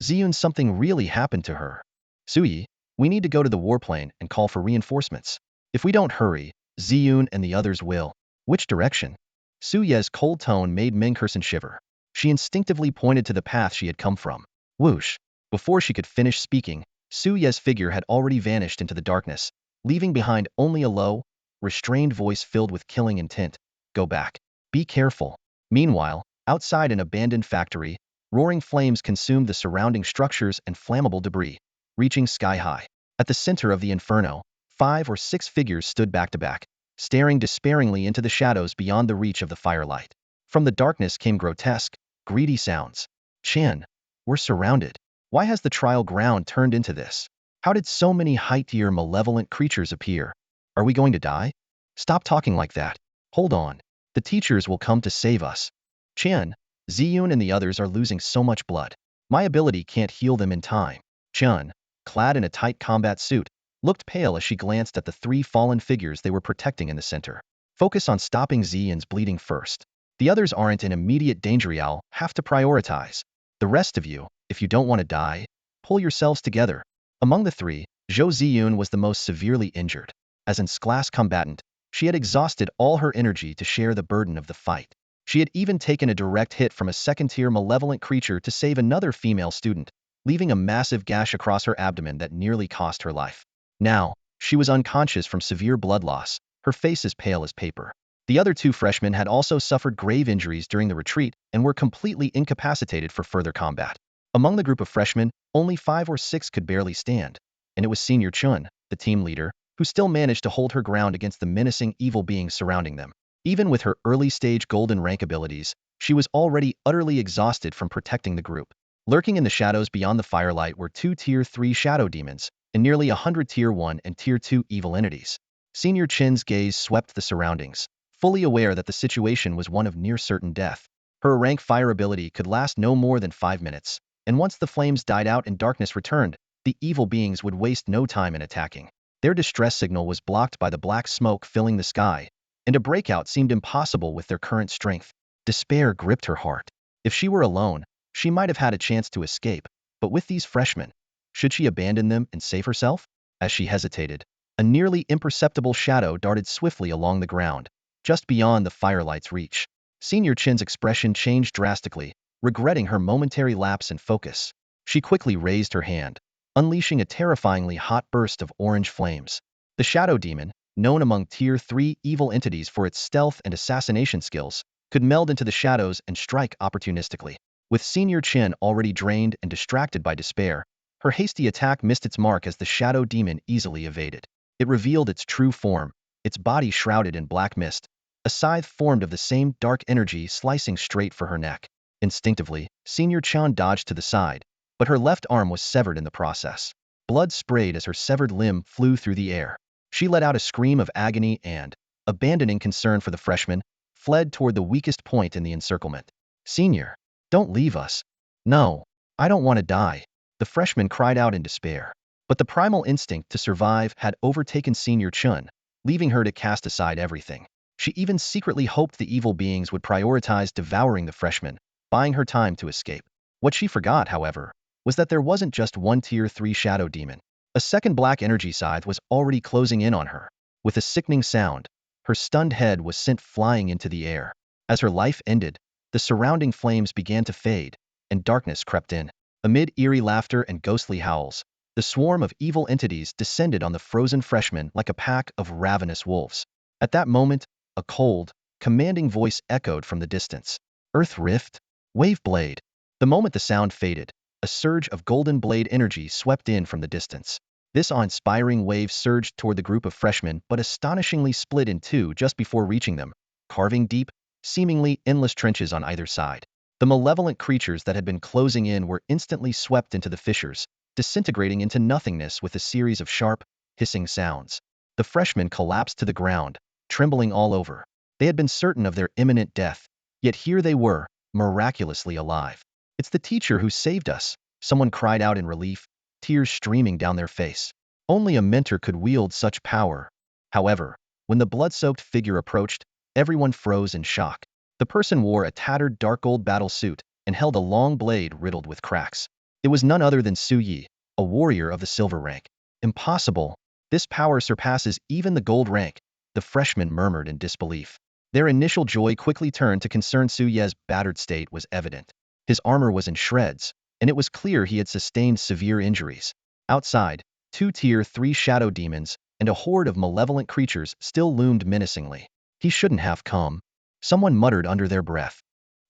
"Ziyun, something really happened to her. Su Yi, we need to go to the warplane and call for reinforcements. If we don't hurry, Ziyun and the others will." "Which direction?" Su Ye's cold tone made Meng Kersen shiver. She instinctively pointed to the path she had come from. Whoosh! Before she could finish speaking, Su Ye's figure had already vanished into the darkness, leaving behind only a low, restrained voice filled with killing intent. "Go back. Be careful." Meanwhile, outside an abandoned factory, roaring flames consumed the surrounding structures and flammable debris, reaching sky high. At the center of the inferno, 5 or 6 figures stood back to back, staring despairingly into the shadows beyond the reach of the firelight. From the darkness came grotesque, greedy sounds. "Chen, we're surrounded. Why has the trial ground turned into this? How did so many high-tier malevolent creatures appear? Are we going to die? Stop talking like that. Hold on. The teachers will come to save us. Chen, Ziyun and the others are losing so much blood. My ability can't heal them in time." Chen, clad in a tight combat suit, looked pale as she glanced at the 3 fallen figures they were protecting in the center. "Focus on stopping Ziyun's bleeding first. The others aren't in immediate danger. You'll have to prioritize. The rest of you, if you don't want to die, pull yourselves together." Among the 3, Zhou Ziyun was the most severely injured. As an class combatant, she had exhausted all her energy to share the burden of the fight. She had even taken a direct hit from a second-tier malevolent creature to save another female student, leaving a massive gash across her abdomen that nearly cost her life. Now, she was unconscious from severe blood loss, her face as pale as paper. The other 2 freshmen had also suffered grave injuries during the retreat and were completely incapacitated for further combat. Among the group of freshmen, only 5 or 6 could barely stand, and it was Senior Chun, the team leader, who still managed to hold her ground against the menacing evil beings surrounding them. Even with her early-stage golden rank abilities, she was already utterly exhausted from protecting the group. Lurking in the shadows beyond the firelight were 2 Tier 3 shadow demons, and nearly 100 Tier 1 and Tier 2 evil entities. Senior Chin's gaze swept the surroundings, fully aware that the situation was one of near-certain death. Her rank fire ability could last no more than 5 minutes, and once the flames died out and darkness returned, the evil beings would waste no time in attacking. Their distress signal was blocked by the black smoke filling the sky, and a breakout seemed impossible with their current strength. Despair gripped her heart. If she were alone, she might have had a chance to escape, but with these freshmen, should she abandon them and save herself? As she hesitated, a nearly imperceptible shadow darted swiftly along the ground, just beyond the firelight's reach. Senior Chin's expression changed drastically, regretting her momentary lapse in focus. She quickly raised her hand, unleashing a terrifyingly hot burst of orange flames. The shadow demon, known among Tier 3 evil entities for its stealth and assassination skills, could meld into the shadows and strike opportunistically. With Senior Chin already drained and distracted by despair, her hasty attack missed its mark as the shadow demon easily evaded. It revealed its true form, its body shrouded in black mist, a scythe formed of the same dark energy slicing straight for her neck. Instinctively, Senior Chan dodged to the side, but her left arm was severed in the process. Blood sprayed as her severed limb flew through the air. She let out a scream of agony and, abandoning concern for the freshman, fled toward the weakest point in the encirclement. "Senior, don't leave us." "No, I don't want to die," the freshman cried out in despair. But the primal instinct to survive had overtaken Senior Chun, leaving her to cast aside everything. She even secretly hoped the evil beings would prioritize devouring the freshman, buying her time to escape. What she forgot, however, was that there wasn't just one Tier 3 shadow demon. A second black energy scythe was already closing in on her. With a sickening sound, her stunned head was sent flying into the air. As her life ended, the surrounding flames began to fade, and darkness crept in. Amid eerie laughter and ghostly howls, the swarm of evil entities descended on the frozen freshman like a pack of ravenous wolves. At that moment, a cold, commanding voice echoed from the distance. Earth Rift? Wave Blade. The moment the sound faded, a surge of golden blade energy swept in from the distance. This awe-inspiring wave surged toward the group of freshmen but astonishingly split in two just before reaching them, carving deep, seemingly endless trenches on either side. The malevolent creatures that had been closing in were instantly swept into the fissures, disintegrating into nothingness with a series of sharp, hissing sounds. The freshmen collapsed to the ground, trembling all over. They had been certain of their imminent death, yet here they were, miraculously alive. "It's the teacher who saved us," someone cried out in relief, tears streaming down their face. Only a mentor could wield such power. However, when the blood-soaked figure approached, everyone froze in shock. The person wore a tattered dark gold battle suit and held a long blade riddled with cracks. It was none other than Zhou Ziyun, a warrior of the silver rank. "Impossible. This power surpasses even the gold rank," the freshmen murmured in disbelief. Their initial joy quickly turned to concern. Zhou Ziyun's battered state was evident. His armor was in shreds, and it was clear he had sustained severe injuries. Outside, two Tier 3 shadow demons and a horde of malevolent creatures still loomed menacingly. "He shouldn't have come," someone muttered under their breath.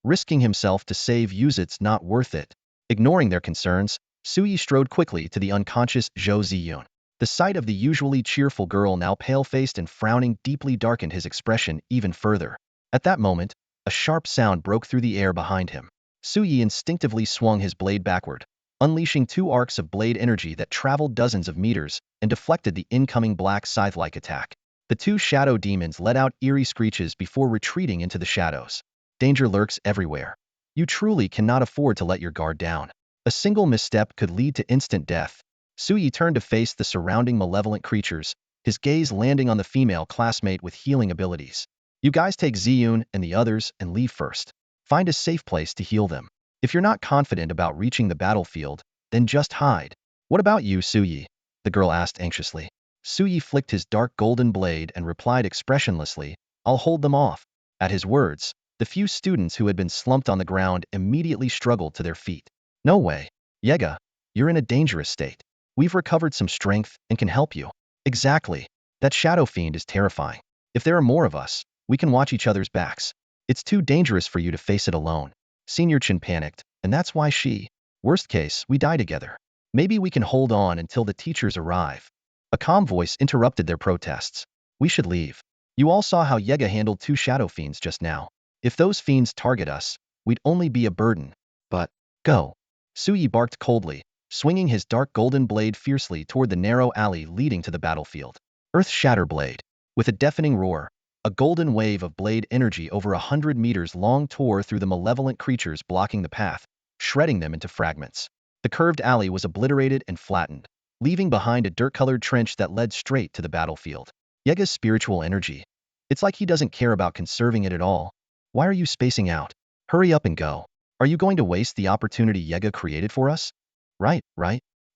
"Risking himself to save Yuzit's not worth it." Ignoring their concerns, Zhou Ziyun strode quickly to the unconscious Zhou Ziyun. The sight of the usually cheerful girl now pale-faced and frowning deeply darkened his expression even further. At that moment, a sharp sound broke through the air behind him. Zhou Ziyun instinctively swung his blade backward, unleashing two arcs of blade energy that traveled dozens of meters and deflected the incoming black scythe-like attack. The two shadow demons let out eerie screeches before retreating into the shadows. Danger lurks everywhere. You truly cannot afford to let your guard down. A single misstep could lead to instant death. Zhou Ziyun turned to face the surrounding malevolent creatures, his gaze landing on the female classmate with healing abilities. "You guys take Ziyun and the others and leave first. Find a safe place to heal them. If you're not confident about reaching the battlefield, then just hide." "What about you, Zhou Ziyun?" the girl asked anxiously. Zhou Ziyun flicked his dark golden blade and replied expressionlessly, "I'll hold them off." At his words, the few students who had been slumped on the ground immediately struggled to their feet. "No way. Yega, you're in a dangerous state. We've recovered some strength and can help you." "Exactly. That shadow fiend is terrifying. If there are more of us, we can watch each other's backs. It's too dangerous for you to face it alone." Senior Chin panicked, and that's why she. "Worst case, we die together. Maybe we can hold on until the teachers arrive." A calm voice interrupted their protests. "We should leave. You all saw how Yega handled two shadow fiends just now. If those fiends target us, we'd only be a burden. But, go." Zhou Ziyun barked coldly, swinging his dark golden blade fiercely toward the narrow alley leading to the battlefield. Earth Shatter Blade. With a deafening roar, a golden wave of blade energy over 100 meters long tore through the malevolent creatures blocking the path, shredding them into fragments. The curved alley was obliterated and flattened, leaving behind a dirt-colored trench that led straight to the battlefield. Yega's spiritual energy. It's like he doesn't care about conserving it at all. Why are you spacing out? Hurry up and go. Are you going to waste the opportunity Yega created for us? Right.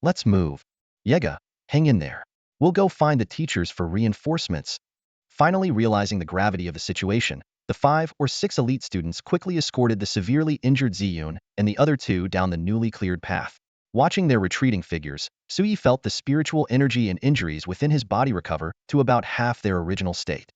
Let's move. Yega, hang in there. We'll go find the teachers for reinforcements." Finally realizing the gravity of the situation, the 5 or 6 elite students quickly escorted the severely injured Ziyun and the other two down the newly cleared path. Watching their retreating figures, Zhou Ziyun felt the spiritual energy and injuries within his body recover to about half their original state.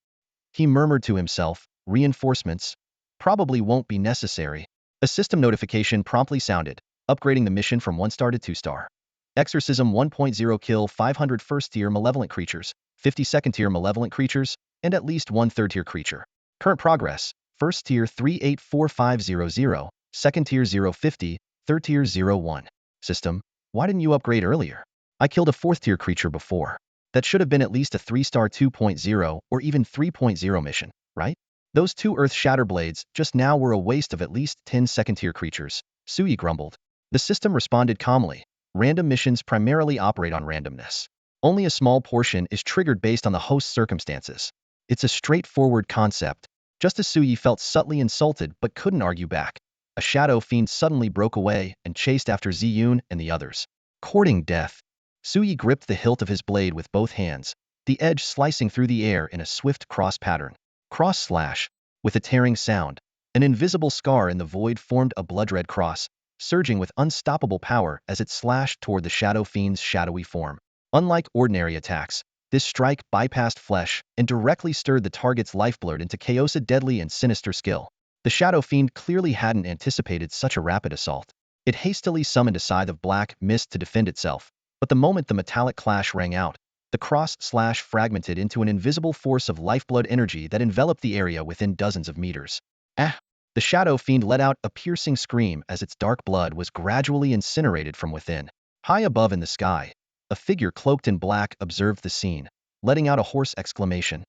He murmured to himself, "Reinforcements probably won't be necessary." A system notification promptly sounded, upgrading the mission from 1-star to 2-star. Exorcism 1.0 kill 500 first-tier malevolent creatures, 50 second-tier malevolent creatures, and at least 1 third-tier creature. Current progress, first tier 384500, second tier 050, third tier 01. System, why didn't you upgrade earlier? I killed a 4th-tier creature before. That should have been at least a 3-star 2.0 or even 3.0 mission, right? Those 2 Earth Shatter Blades just now were a waste of at least 10 second-tier creatures, Zhou Ziyun grumbled. The system responded calmly. Random missions primarily operate on randomness. Only a small portion is triggered based on the host's circumstances. It's a straightforward concept. Just as Suyi felt subtly insulted but couldn't argue back, a shadow fiend suddenly broke away and chased after Ziyun and the others. Courting death, Suyi gripped the hilt of his blade with both hands, the edge slicing through the air in a swift cross pattern. Cross slash. With a tearing sound, an invisible scar in the void formed a blood-red cross, surging with unstoppable power as it slashed toward the shadow fiend's shadowy form. Unlike ordinary attacks, this strike bypassed flesh and directly stirred the target's lifeblood into chaos, a deadly and sinister skill. The shadow fiend clearly hadn't anticipated such a rapid assault. It hastily summoned a scythe of black mist to defend itself, but the moment the metallic clash rang out, the cross slash fragmented into an invisible force of lifeblood energy that enveloped the area within dozens of meters. Ah! The shadow fiend let out a piercing scream as its dark blood was gradually incinerated from within. High above in the sky, a figure cloaked in black observed the scene, letting out a hoarse exclamation.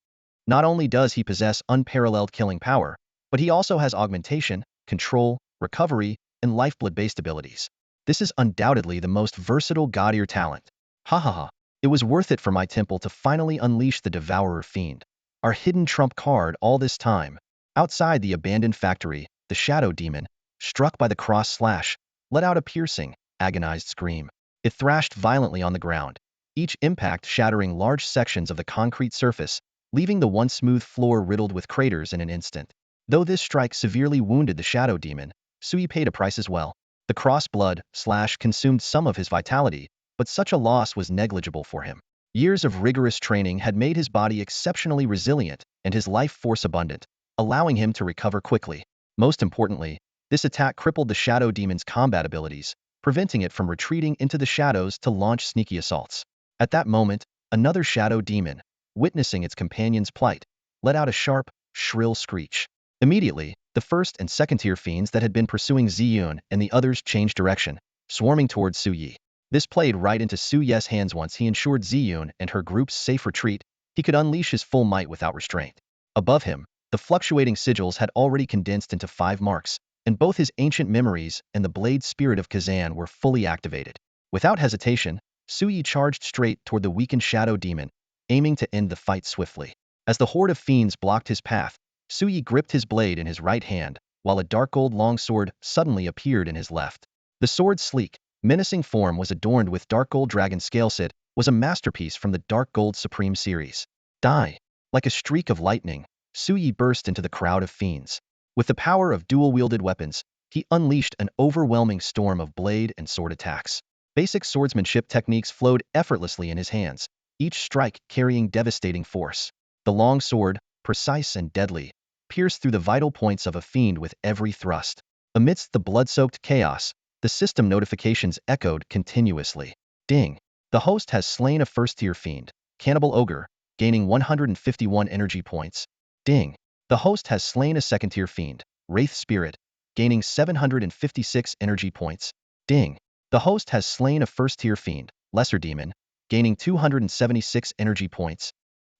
Not only does he possess unparalleled killing power, but he also has augmentation, control, recovery, and lifeblood-based abilities. This is undoubtedly the most versatile god-ear talent. Ha ha ha. It was worth it for my temple to finally unleash the Devourer Fiend. Our hidden trump card all this time. Outside the abandoned factory, the shadow demon, struck by the cross slash, let out a piercing, agonized scream. It thrashed violently on the ground, each impact shattering large sections of the concrete surface, leaving the once smooth floor riddled with craters in an instant. Though this strike severely wounded the shadow demon, Sui paid a price as well. The cross blood slash consumed some of his vitality, but such a loss was negligible for him. Years of rigorous training had made his body exceptionally resilient and his life force abundant, allowing him to recover quickly. Most importantly, this attack crippled the shadow demon's combat abilities, preventing it from retreating into the shadows to launch sneaky assaults. At that moment, another shadow demon, witnessing its companion's plight, let out a sharp, shrill screech. Immediately, the first and second-tier fiends that had been pursuing Ziyun and the others changed direction, swarming towards Su Yi. This played right into Su Ye's hands. Once he ensured Ziyun and her group's safe retreat, he could unleash his full might without restraint. Above him, the fluctuating sigils had already condensed into 5 marks, and both his ancient memories and the blade spirit of Kazan were fully activated. Without hesitation, Su Yi charged straight toward the weakened shadow demon, aiming to end the fight swiftly. As the horde of fiends blocked his path, Su Yi gripped his blade in his right hand, while a dark gold longsword suddenly appeared in his left. The sword's sleek, menacing form was adorned with dark gold dragon scaleset, was a masterpiece from the Dark Gold Supreme series. Die! Like a streak of lightning, Su Yi burst into the crowd of fiends. With the power of dual-wielded weapons, he unleashed an overwhelming storm of blade and sword attacks. Basic swordsmanship techniques flowed effortlessly in his hands, each strike carrying devastating force. The long sword, precise and deadly, pierced through the vital points of a fiend with every thrust. Amidst the blood-soaked chaos, the system notifications echoed continuously. Ding! The host has slain a first-tier fiend, Cannibal Ogre, gaining 151 energy points. Ding! The host has slain a second-tier fiend, Wraith Spirit, gaining 756 energy points. Ding! The host has slain a first-tier fiend, Lesser Demon, gaining 276 energy points.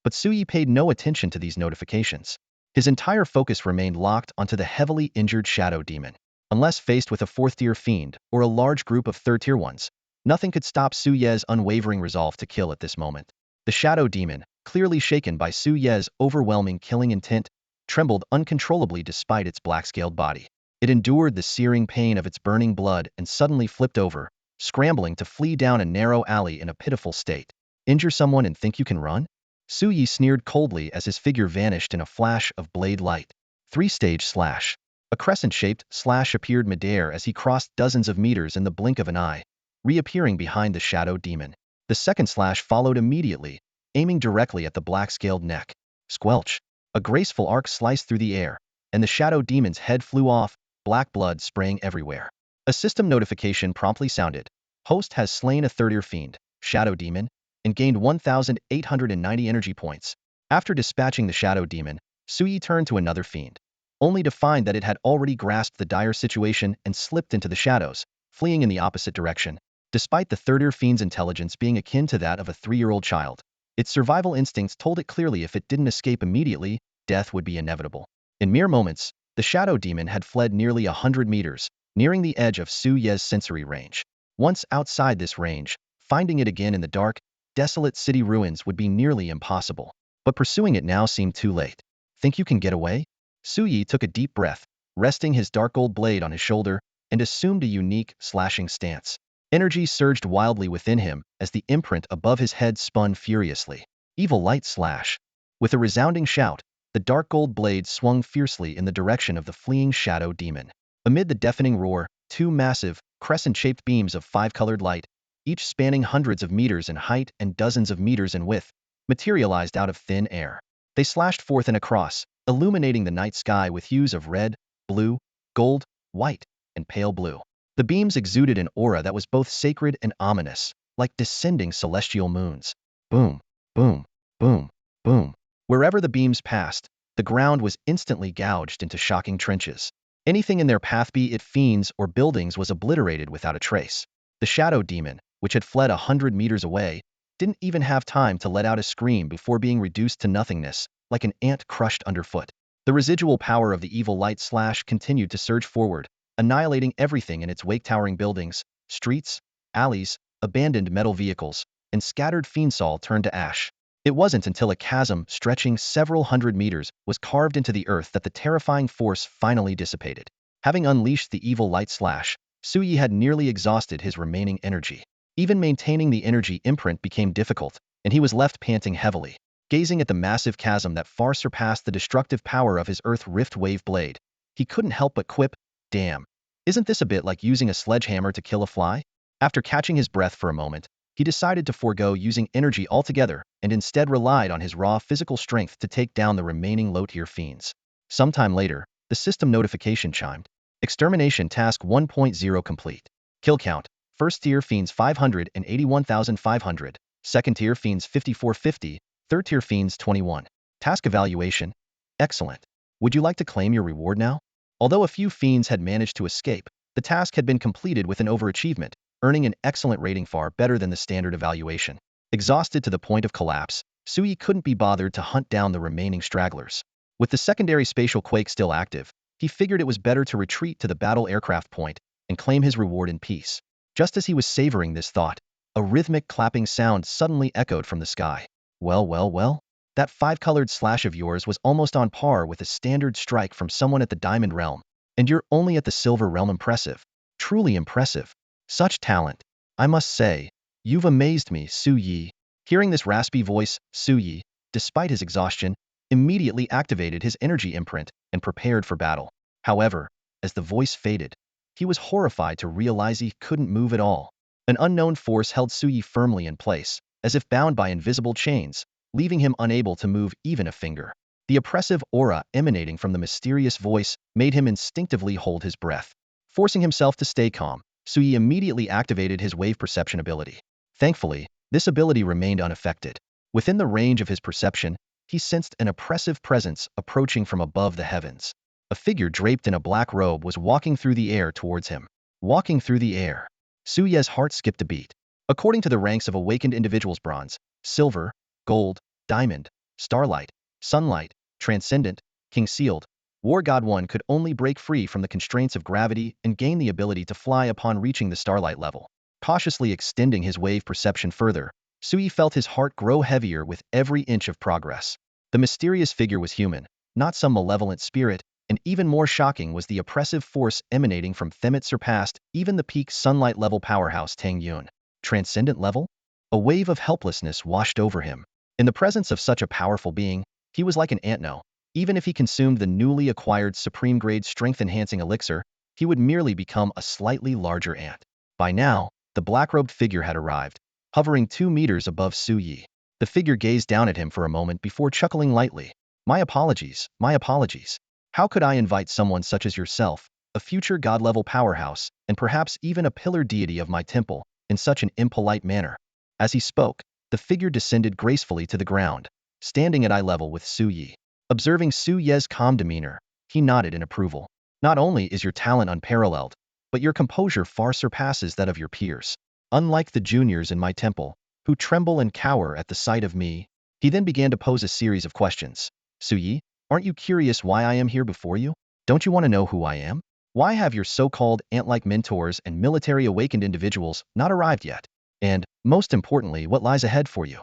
But Su Yi paid no attention to these notifications. His entire focus remained locked onto the heavily injured shadow demon. Unless faced with a 4th-tier fiend or a large group of 3rd-tier ones, nothing could stop Su Ye's unwavering resolve to kill at this moment. The shadow demon, clearly shaken by Su Ye's overwhelming killing intent, trembled uncontrollably despite its black-scaled body. It endured the searing pain of its burning blood and suddenly flipped over, scrambling to flee down a narrow alley in a pitiful state. Injure someone and think you can run? Su Yi sneered coldly as his figure vanished in a flash of blade light. 3-stage slash. A crescent-shaped slash appeared midair as he crossed dozens of meters in the blink of an eye, reappearing behind the shadow demon. The second slash followed immediately, aiming directly at the black-scaled neck. Squelch! A graceful arc sliced through the air, and the shadow demon's head flew off, black blood spraying everywhere. A system notification promptly sounded. Host has slain a 3rd-tier fiend, shadow demon, and gained 1,890 energy points. After dispatching the shadow demon, Su Yi turned to another fiend, only to find that it had already grasped the dire situation and slipped into the shadows, fleeing in the opposite direction. Despite the 3rd-tier fiend's intelligence being akin to that of a 3-year-old child, its survival instincts told it clearly if it didn't escape immediately, death would be inevitable. In mere moments, the shadow demon had fled nearly 100 meters, nearing the edge of Su Ye's sensory range. Once outside this range, finding it again in the dark, desolate city ruins would be nearly impossible. but pursuing it now seemed too late. Think you can get away? Su Yi took a deep breath, resting his dark gold blade on his shoulder, and assumed a unique, slashing stance. Energy surged wildly within him as the imprint above his head spun furiously. Evil light slash. With a resounding shout, the dark gold blade swung fiercely in the direction of the fleeing shadow demon. Amid the deafening roar, two massive, crescent-shaped beams of five-colored light, each spanning hundreds of meters in height and dozens of meters in width, materialized out of thin air. They slashed forth and across, illuminating the night sky with hues of red, blue, gold, white, and pale blue. The beams exuded an aura that was both sacred and ominous, like descending celestial moons. Boom, boom, boom, boom. Wherever the beams passed, the ground was instantly gouged into shocking trenches. Anything in their path, be it fiends or buildings, was obliterated without a trace. The shadow demon, which had fled 100 meters away, didn't even have time to let out a scream before being reduced to nothingness, like an ant crushed underfoot. The residual power of the evil light slash continued to surge forward, annihilating everything in its wake. Towering buildings, streets, alleys, abandoned metal vehicles, and scattered fiendsaul turned to ash. It wasn't until a chasm stretching several hundred meters was carved into the earth that the terrifying force finally dissipated. Having unleashed the evil light slash, Su Yi had nearly exhausted his remaining energy. Even maintaining the energy imprint became difficult, and he was left panting heavily. Gazing at the massive chasm that far surpassed the destructive power of his Earth Rift Wave blade, he couldn't help but quip, "Damn, isn't this a bit like using a sledgehammer to kill a fly?" After catching his breath for a moment, he decided to forego using energy altogether and instead relied on his raw physical strength to take down the remaining low-tier fiends. Sometime later, the system notification chimed. Extermination Task 1.0 complete. Kill count: First-tier fiends 581,500, second-tier fiends 5450, third-tier fiends 21. Task evaluation: Excellent. Would you like to claim your reward now? Although a few fiends had managed to escape, the task had been completed with an overachievement, earning an excellent rating far better than the standard evaluation. Exhausted to the point of collapse, Su Yi couldn't be bothered to hunt down the remaining stragglers. With the secondary spatial quake still active, he figured it was better to retreat to the battle aircraft point and claim his reward in peace. Just as he was savoring this thought, a rhythmic clapping sound suddenly echoed from the sky. Well, well, well? That five-colored slash of yours was almost on par with a standard strike from someone at the Diamond Realm, and you're only at the Silver Realm. Impressive. Truly impressive. Such talent. I must say, you've amazed me, Su Yi. Hearing this raspy voice, Su Yi, despite his exhaustion, immediately activated his energy imprint and prepared for battle. However, as the voice faded, he was horrified to realize he couldn't move at all. An unknown force held Su Yi firmly in place, as if bound by invisible chains, leaving him unable to move even a finger. The oppressive aura emanating from the mysterious voice made him instinctively hold his breath. Forcing himself to stay calm, Su Yi immediately activated his wave perception ability. Thankfully, this ability remained unaffected. Within the range of his perception, he sensed an oppressive presence approaching from above the heavens. A figure draped in a black robe was walking through the air towards him. Walking through the air. Su Yi's heart skipped a beat. According to the ranks of awakened individuals: bronze, silver, gold, diamond, starlight, sunlight, transcendent, king sealed, war god, one could only break free from the constraints of gravity and gain the ability to fly upon reaching the starlight level. Cautiously extending his wave perception further, Su Yi felt his heart grow heavier with every inch of progress. The mysterious figure was human, not some malevolent spirit, and even more shocking was the oppressive force emanating from them. It surpassed even the peak sunlight level powerhouse Tang Yun. Transcendent level? A wave of helplessness washed over him. In the presence of such a powerful being, he was like an ant. No, even if he consumed the newly acquired supreme-grade strength-enhancing elixir, he would merely become a slightly larger ant. By now, the black-robed figure had arrived, hovering 2 meters above Su Yi. The figure gazed down at him for a moment before chuckling lightly. My apologies, my apologies. How could I invite someone such as yourself, a future god-level powerhouse, and perhaps even a pillar deity of my temple, in such an impolite manner? As he spoke, the figure descended gracefully to the ground, standing at eye level with Su Yi. Observing Su Yi's calm demeanor, he nodded in approval. Not only is your talent unparalleled, but your composure far surpasses that of your peers. Unlike the juniors in my temple, who tremble and cower at the sight of me. He then began to pose a series of questions. Su Yi, aren't you curious why I am here before you? Don't you want to know who I am? Why have your so-called ant-like mentors and military awakened individuals not arrived yet? And, most importantly, what lies ahead for you?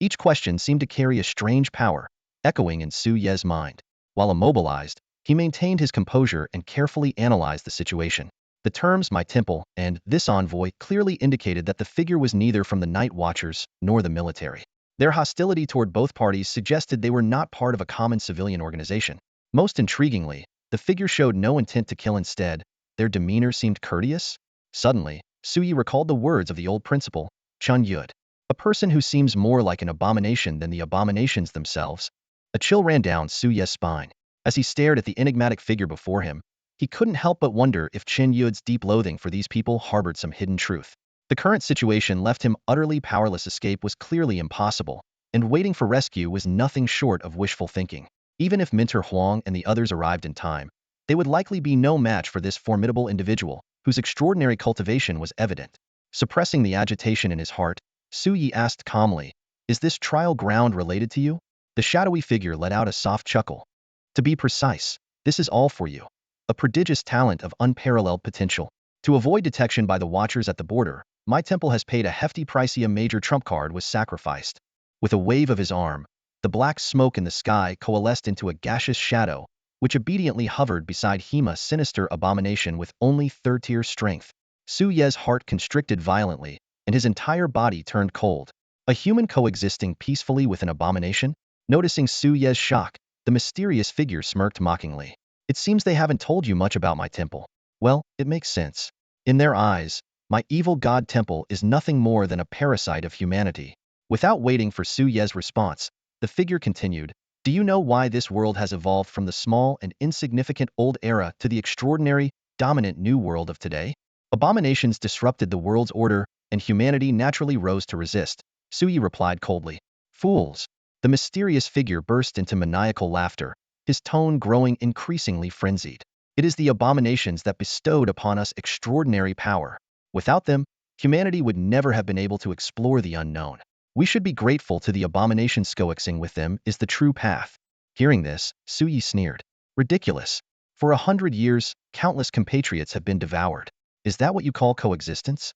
Each question seemed to carry a strange power, echoing in Su Ye's mind. While immobilized, he maintained his composure and carefully analyzed the situation. The terms "my temple" and "this envoy" clearly indicated that the figure was neither from the Night Watchers nor the military. Their hostility toward both parties suggested they were not part of a common civilian organization. Most intriguingly, the figure showed no intent to kill. Instead, their demeanor seemed courteous. Suddenly, Su Yi recalled the words of the old principal, Chun Yud. A person who seems more like an abomination than the abominations themselves. A chill ran down Su Ye's spine. As he stared at the enigmatic figure before him, he couldn't help but wonder if Chen Yud's deep loathing for these people harbored some hidden truth. The current situation left him utterly powerless. Escape was clearly impossible, and waiting for rescue was nothing short of wishful thinking. Even if Minter Huang and the others arrived in time, they would likely be no match for this formidable individual, whose extraordinary cultivation was evident. Suppressing the agitation in his heart, Su Yi asked calmly, "Is this trial ground related to you?" The shadowy figure let out a soft chuckle. "To be precise, this is all for you. A prodigious talent of unparalleled potential. To avoid detection by the watchers at the border, my temple has paid a hefty price. A major trump card was sacrificed." With a wave of his arm, the black smoke in the sky coalesced into a gaseous shadow, which obediently hovered beside Hema, sinister abomination with only third-tier strength. Su Ye's heart constricted violently, and his entire body turned cold. A human coexisting peacefully with an abomination? Noticing Su Ye's shock, the mysterious figure smirked mockingly. "It seems they haven't told you much about my temple. Well, it makes sense. In their eyes, my evil god temple is nothing more than a parasite of humanity." Without waiting for Su Ye's response, the figure continued, "Do you know why this world has evolved from the small and insignificant old era to the extraordinary, dominant new world of today? Abominations disrupted the world's order, and humanity naturally rose to resist." Su Yi replied coldly. "Fools." The mysterious figure burst into maniacal laughter, his tone growing increasingly frenzied. "It is the abominations that bestowed upon us extraordinary power. Without them, humanity would never have been able to explore the unknown. We should be grateful to the abominations. Coexisting with them is the true path." Hearing this, Su Yi sneered. "Ridiculous. For 100 years, countless compatriots have been devoured. Is that what you call coexistence?"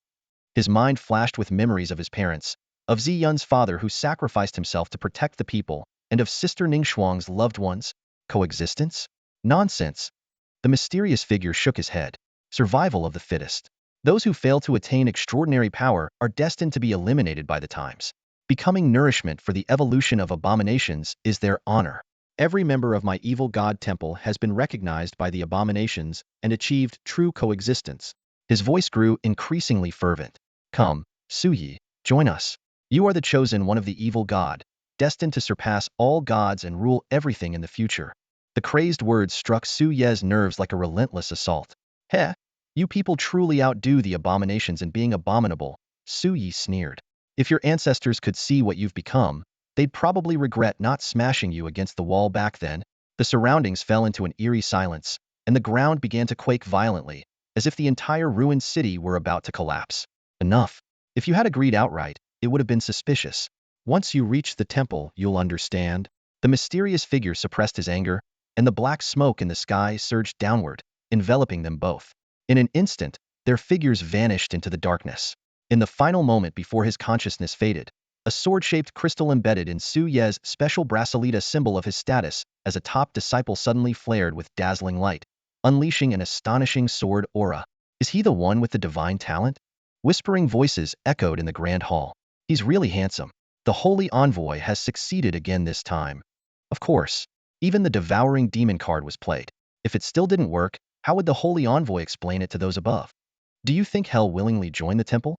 His mind flashed with memories of his parents, of Ziyun's father who sacrificed himself to protect the people, and of Sister Ningxuang's loved ones. Coexistence? Nonsense. The mysterious figure shook his head. Survival of the fittest. Those who fail to attain extraordinary power are destined to be eliminated by the times. Becoming nourishment for the evolution of abominations is their honor. Every member of my evil god temple has been recognized by the abominations and achieved true coexistence. His voice grew increasingly fervent. "Come, Su Yi, join us. You are the chosen one of the evil god, destined to surpass all gods and rule everything in the future." The crazed words struck Su Ye's nerves like a relentless assault. "Heh, you people truly outdo the abominations in being abominable," Su Yi sneered. "If your ancestors could see what you've become, they'd probably regret not smashing you against the wall back then." The surroundings fell into an eerie silence, and the ground began to quake violently, as if the entire ruined city were about to collapse. "Enough. If you had agreed outright, it would have been suspicious. Once you reach the temple, you'll understand." The mysterious figure suppressed his anger, and the black smoke in the sky surged downward, enveloping them both. In an instant, their figures vanished into the darkness. In the final moment before his consciousness faded, a sword-shaped crystal embedded in Su Ye's special bracelet, a symbol of his status as a top disciple, suddenly flared with dazzling light, unleashing an astonishing sword aura. "Is he the one with the divine talent?" Whispering voices echoed in the grand hall. "He's really handsome. The holy envoy has succeeded again this time." Of course, even the devouring demon card was played. If it still didn't work, how would the holy envoy explain it to those above? Do you think Hell willingly joined the temple?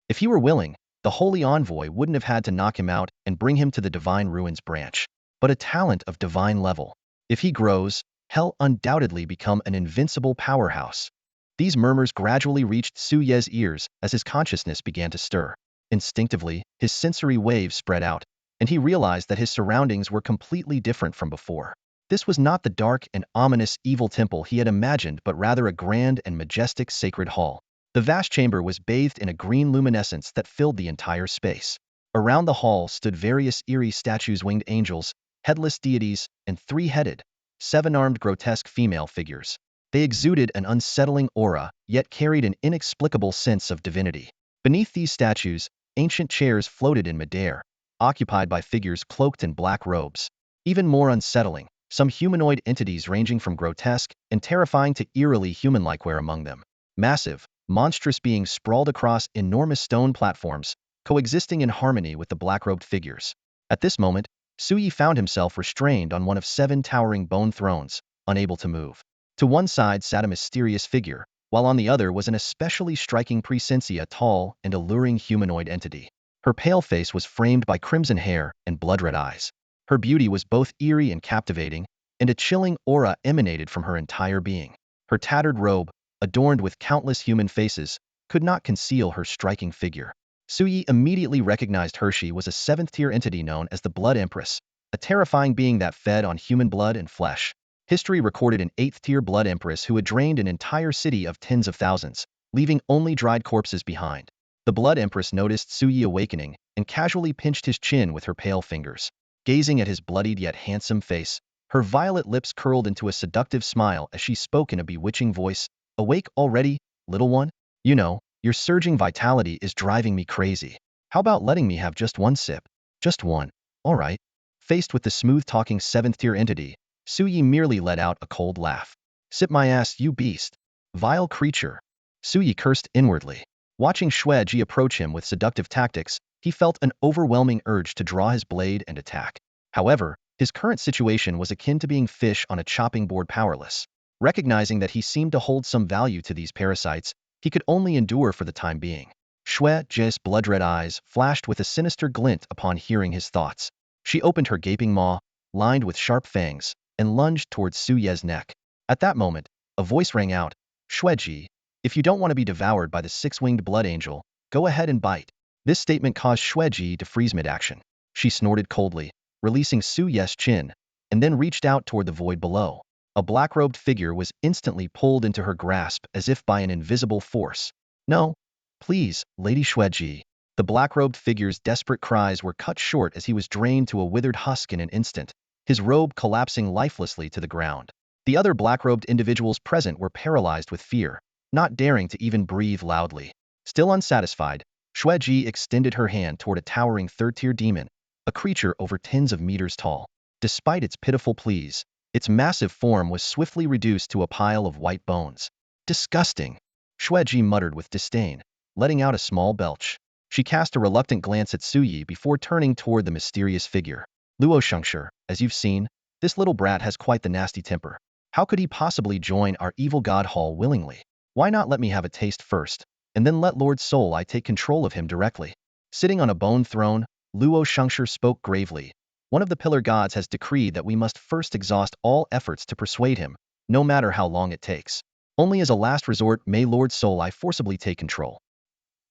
If he were willing, the holy envoy wouldn't have had to knock him out and bring him to the divine ruins branch. But a talent of divine level. If he grows, Hell undoubtedly become an invincible powerhouse. These murmurs gradually reached Su Ye's ears as his consciousness began to stir. Instinctively, his sensory waves spread out, and he realized that his surroundings were completely different from before. This was not the dark and ominous evil temple he had imagined, but rather a grand and majestic sacred hall. The vast chamber was bathed in a green luminescence that filled the entire space. Around the hall stood various eerie statues, winged angels, headless deities, and three-headed, seven-armed grotesque female figures. They exuded an unsettling aura, yet carried an inexplicable sense of divinity. Beneath these statues, ancient chairs floated in midair, occupied by figures cloaked in black robes. Even more unsettling, some humanoid entities ranging from grotesque and terrifying to eerily human-like were among them. Massive, monstrous beings sprawled across enormous stone platforms, coexisting in harmony with the black-robed figures. At this moment, Suyi found himself restrained on one of 7 towering bone thrones, unable to move. To one side sat a mysterious figure, while on the other was an especially striking presence, a tall and alluring humanoid entity. Her pale face was framed by crimson hair and blood-red eyes. Her beauty was both eerie and captivating, and a chilling aura emanated from her entire being. Her tattered robe, adorned with countless human faces, could not conceal her striking figure. Suyi immediately recognized Hershey was a 7th-tier entity known as the Blood Empress, a terrifying being that fed on human blood and flesh. History recorded an 8th-tier Blood Empress who had drained an entire city of tens of thousands, leaving only dried corpses behind. The Blood Empress noticed Suyi awakening and casually pinched his chin with her pale fingers. Gazing at his bloodied yet handsome face, her violet lips curled into a seductive smile as she spoke in a bewitching voice. "Awake already, little one? You know, your surging vitality is driving me crazy. How about letting me have just one sip? Just one. All right." Faced with the smooth-talking 7th-tier entity, Suyi merely let out a cold laugh. "Sip my ass, you beast. Vile creature." Suyi cursed inwardly. Watching Xueji approach him with seductive tactics, he felt an overwhelming urge to draw his blade and attack. However, his current situation was akin to being fish on a chopping board, powerless. Recognizing that he seemed to hold some value to these parasites, he could only endure for the time being. Xueji's blood-red eyes flashed with a sinister glint upon hearing his thoughts. She opened her gaping maw, lined with sharp fangs, and lunged towards Suye's neck. At that moment, a voice rang out, "Xueji, if you don't want to be devoured by the 6-winged blood angel, go ahead and bite." This statement caused Xueji to freeze mid-action. She snorted coldly, releasing Suye's chin, and then reached out toward the void below. A black-robed figure was instantly pulled into her grasp as if by an invisible force. "No, please, Lady Xueji." The black-robed figure's desperate cries were cut short as he was drained to a withered husk in an instant, his robe collapsing lifelessly to the ground. The other black-robed individuals present were paralyzed with fear, not daring to even breathe loudly. Still unsatisfied, Xueji extended her hand toward a towering 3rd-tier demon, a creature over tens of meters tall. Despite its pitiful pleas, its massive form was swiftly reduced to a pile of white bones. "Disgusting," Xueji muttered with disdain, letting out a small belch. She cast a reluctant glance at Suyi before turning toward the mysterious figure. "Luo Shengshi, as you've seen, this little brat has quite the nasty temper. How could he possibly join our evil god hall willingly? Why not let me have a taste first, and then let Lord Soul take control of him directly?" Sitting on a bone throne, Luo Shengshi spoke gravely. "One of the pillar gods has decreed that we must first exhaust all efforts to persuade him, no matter how long it takes. Only as a last resort may Lord Soul forcibly take control.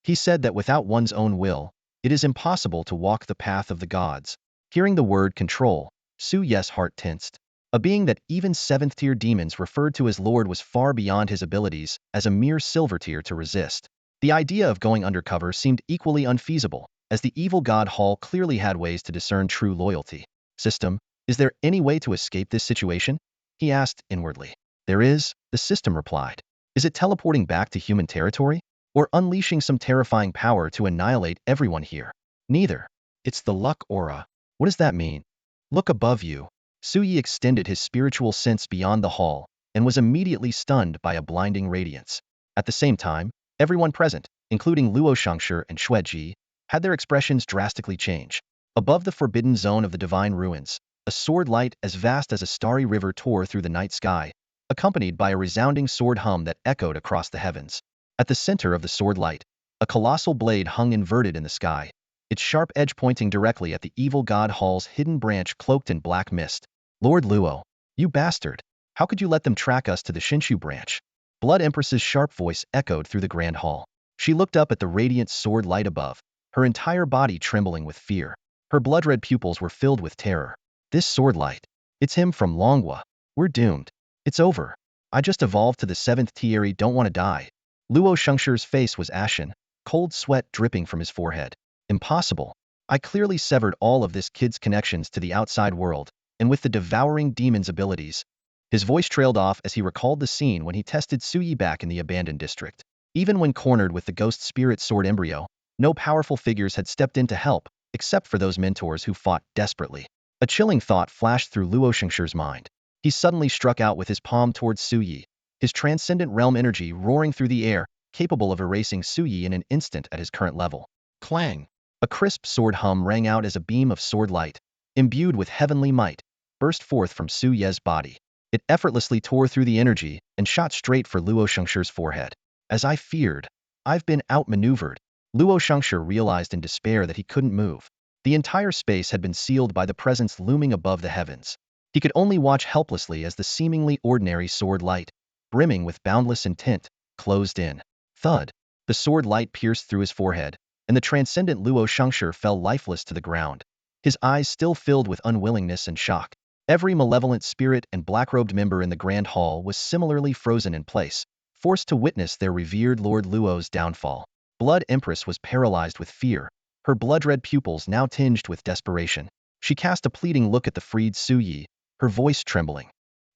He said that without one's own will, it is impossible to walk the path of the gods." Hearing the word control, Suye's heart tensed. A being that even 7th-tier demons referred to as Lord was far beyond his abilities as a mere silver tier to resist. The idea of going undercover seemed equally unfeasible, as the evil god hall clearly had ways to discern true loyalty. "System, is there any way to escape this situation?" he asked inwardly. "There is," the system replied. "Is it teleporting back to human territory? Or unleashing some terrifying power to annihilate everyone here?" "Neither. It's the luck aura." "What does that mean?" "Look above you." Suyi extended his spiritual sense beyond the hall, and was immediately stunned by a blinding radiance. At the same time, everyone present, including Luo Shengshi and Xueji, had their expressions drastically change. Above the forbidden zone of the divine ruins, a sword light as vast as a starry river tore through the night sky, accompanied by a resounding sword hum that echoed across the heavens. At the center of the sword light, a colossal blade hung inverted in the sky, its sharp edge pointing directly at the evil god hall's hidden branch cloaked in black mist. "Lord Luo, you bastard! How could you let them track us to the Shinshu branch?" Blood Empress's sharp voice echoed through the grand hall. She looked up at the radiant sword light above, her entire body trembling with fear. Her blood-red pupils were filled with terror. "This sword light. It's him from Longhua. We're doomed. It's over. I just evolved to the 7th tier, don't want to die." Luo Shengshi's face was ashen, cold sweat dripping from his forehead. "Impossible. I clearly severed all of this kid's connections to the outside world, and with the devouring demon's abilities." His voice trailed off as he recalled the scene when he tested Suyi back in the abandoned district. Even when cornered with the ghost spirit sword embryo, no powerful figures had stepped in to help, except for those mentors who fought desperately. A chilling thought flashed through Luo Shingshi's mind. He suddenly struck out with his palm towards Su Yi, his transcendent realm energy roaring through the air, capable of erasing Su Yi in an instant at his current level. Clang! A crisp sword hum rang out as a beam of sword light, imbued with heavenly might, burst forth from Su Ye's body. It effortlessly tore through the energy and shot straight for Luo Shingshi's forehead. As I feared, I've been outmaneuvered. Luo Shengshi realized in despair that he couldn't move. The entire space had been sealed by the presence looming above the heavens. He could only watch helplessly as the seemingly ordinary sword light, brimming with boundless intent, closed in. Thud! The sword light pierced through his forehead, and the transcendent Luo Shengshi fell lifeless to the ground, his eyes still filled with unwillingness and shock. Every malevolent spirit and black-robed member in the Grand Hall was similarly frozen in place, forced to witness their revered Lord Luo's downfall. Blood Empress was paralyzed with fear, her blood-red pupils now tinged with desperation. She cast a pleading look at the freed Su Yi, her voice trembling.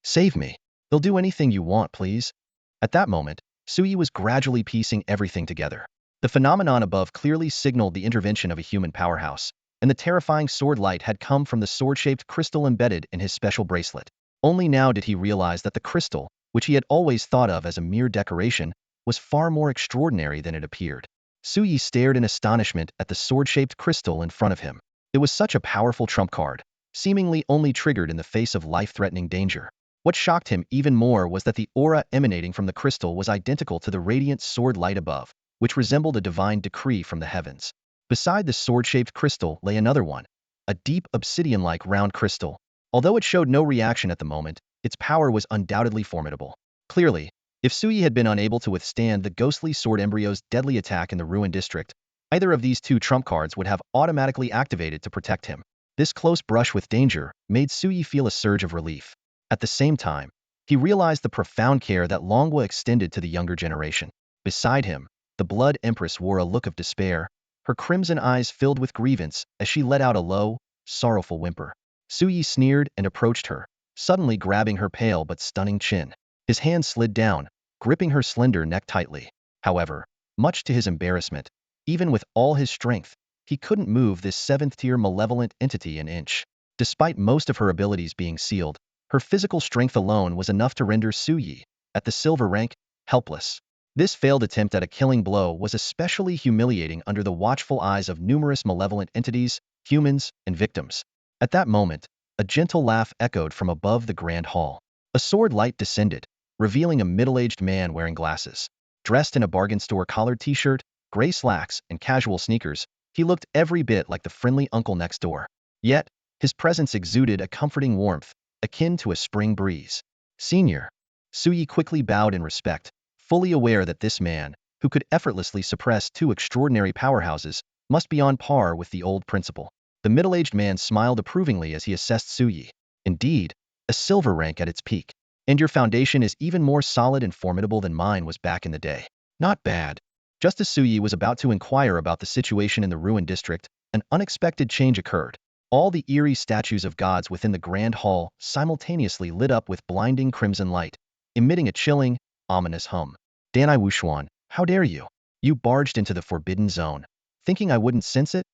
"Save me. They'll do anything you want, please." At that moment, Su Yi was gradually piecing everything together. The phenomenon above clearly signaled the intervention of a human powerhouse, and the terrifying sword light had come from the sword-shaped crystal embedded in his special bracelet. Only now did he realize that the crystal, which he had always thought of as a mere decoration, was far more extraordinary than it appeared. Su Yi stared in astonishment at the sword-shaped crystal in front of him. It was such a powerful trump card, seemingly only triggered in the face of life-threatening danger. What shocked him even more was that the aura emanating from the crystal was identical to the radiant sword light above, which resembled a divine decree from the heavens. Beside the sword-shaped crystal lay another one, a deep obsidian-like round crystal. Although it showed no reaction at the moment, its power was undoubtedly formidable. Clearly, if Su Yi had been unable to withstand the ghostly sword embryo's deadly attack in the ruined district, either of these two trump cards would have automatically activated to protect him. This close brush with danger made Su Yi feel a surge of relief. At the same time, he realized the profound care that Longwa extended to the younger generation. Beside him, the Blood Empress wore a look of despair, her crimson eyes filled with grievance as she let out a low, sorrowful whimper. Su Yi sneered and approached her, suddenly grabbing her pale but stunning chin. His hand slid down, gripping her slender neck tightly. However, much to his embarrassment, even with all his strength, he couldn't move this seventh-tier malevolent entity an inch. Despite most of her abilities being sealed, her physical strength alone was enough to render Su Yi, at the silver rank, helpless. This failed attempt at a killing blow was especially humiliating under the watchful eyes of numerous malevolent entities, humans, and victims. At that moment, a gentle laugh echoed from above the Grand Hall. A sword light descended, revealing a middle-aged man wearing glasses. Dressed in a bargain store collared t-shirt, gray slacks, and casual sneakers, he looked every bit like the friendly uncle next door. Yet, his presence exuded a comforting warmth, akin to a spring breeze. "Senior." Su Yi quickly bowed in respect, fully aware that this man, who could effortlessly suppress two extraordinary powerhouses, must be on par with the old principal. The middle-aged man smiled approvingly as he assessed Su Yi. "Indeed, a silver rank at its peak. And your foundation is even more solid and formidable than mine was back in the day." "Not bad." Just as Su Yi was about to inquire about the situation in the ruined district, an unexpected change occurred. All the eerie statues of gods within the Grand Hall simultaneously lit up with blinding crimson light, emitting a chilling, ominous hum. "Danai Wuxuan, how dare you? You barged into the forbidden zone, thinking I wouldn't sense it?"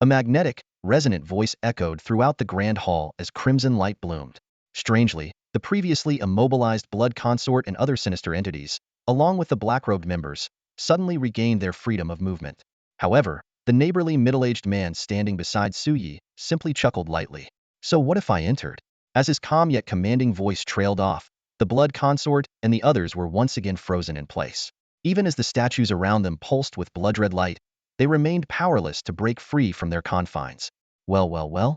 A magnetic, resonant voice echoed throughout the Grand Hall as crimson light bloomed. Strangely, the previously immobilized Blood Consort and other sinister entities, along with the black-robed members, suddenly regained their freedom of movement. However, the neighborly middle-aged man standing beside Su Yi simply chuckled lightly. "So what if I entered?" As his calm yet commanding voice trailed off, the Blood Consort and the others were once again frozen in place. Even as the statues around them pulsed with blood-red light, they remained powerless to break free from their confines. "Well, well, well?"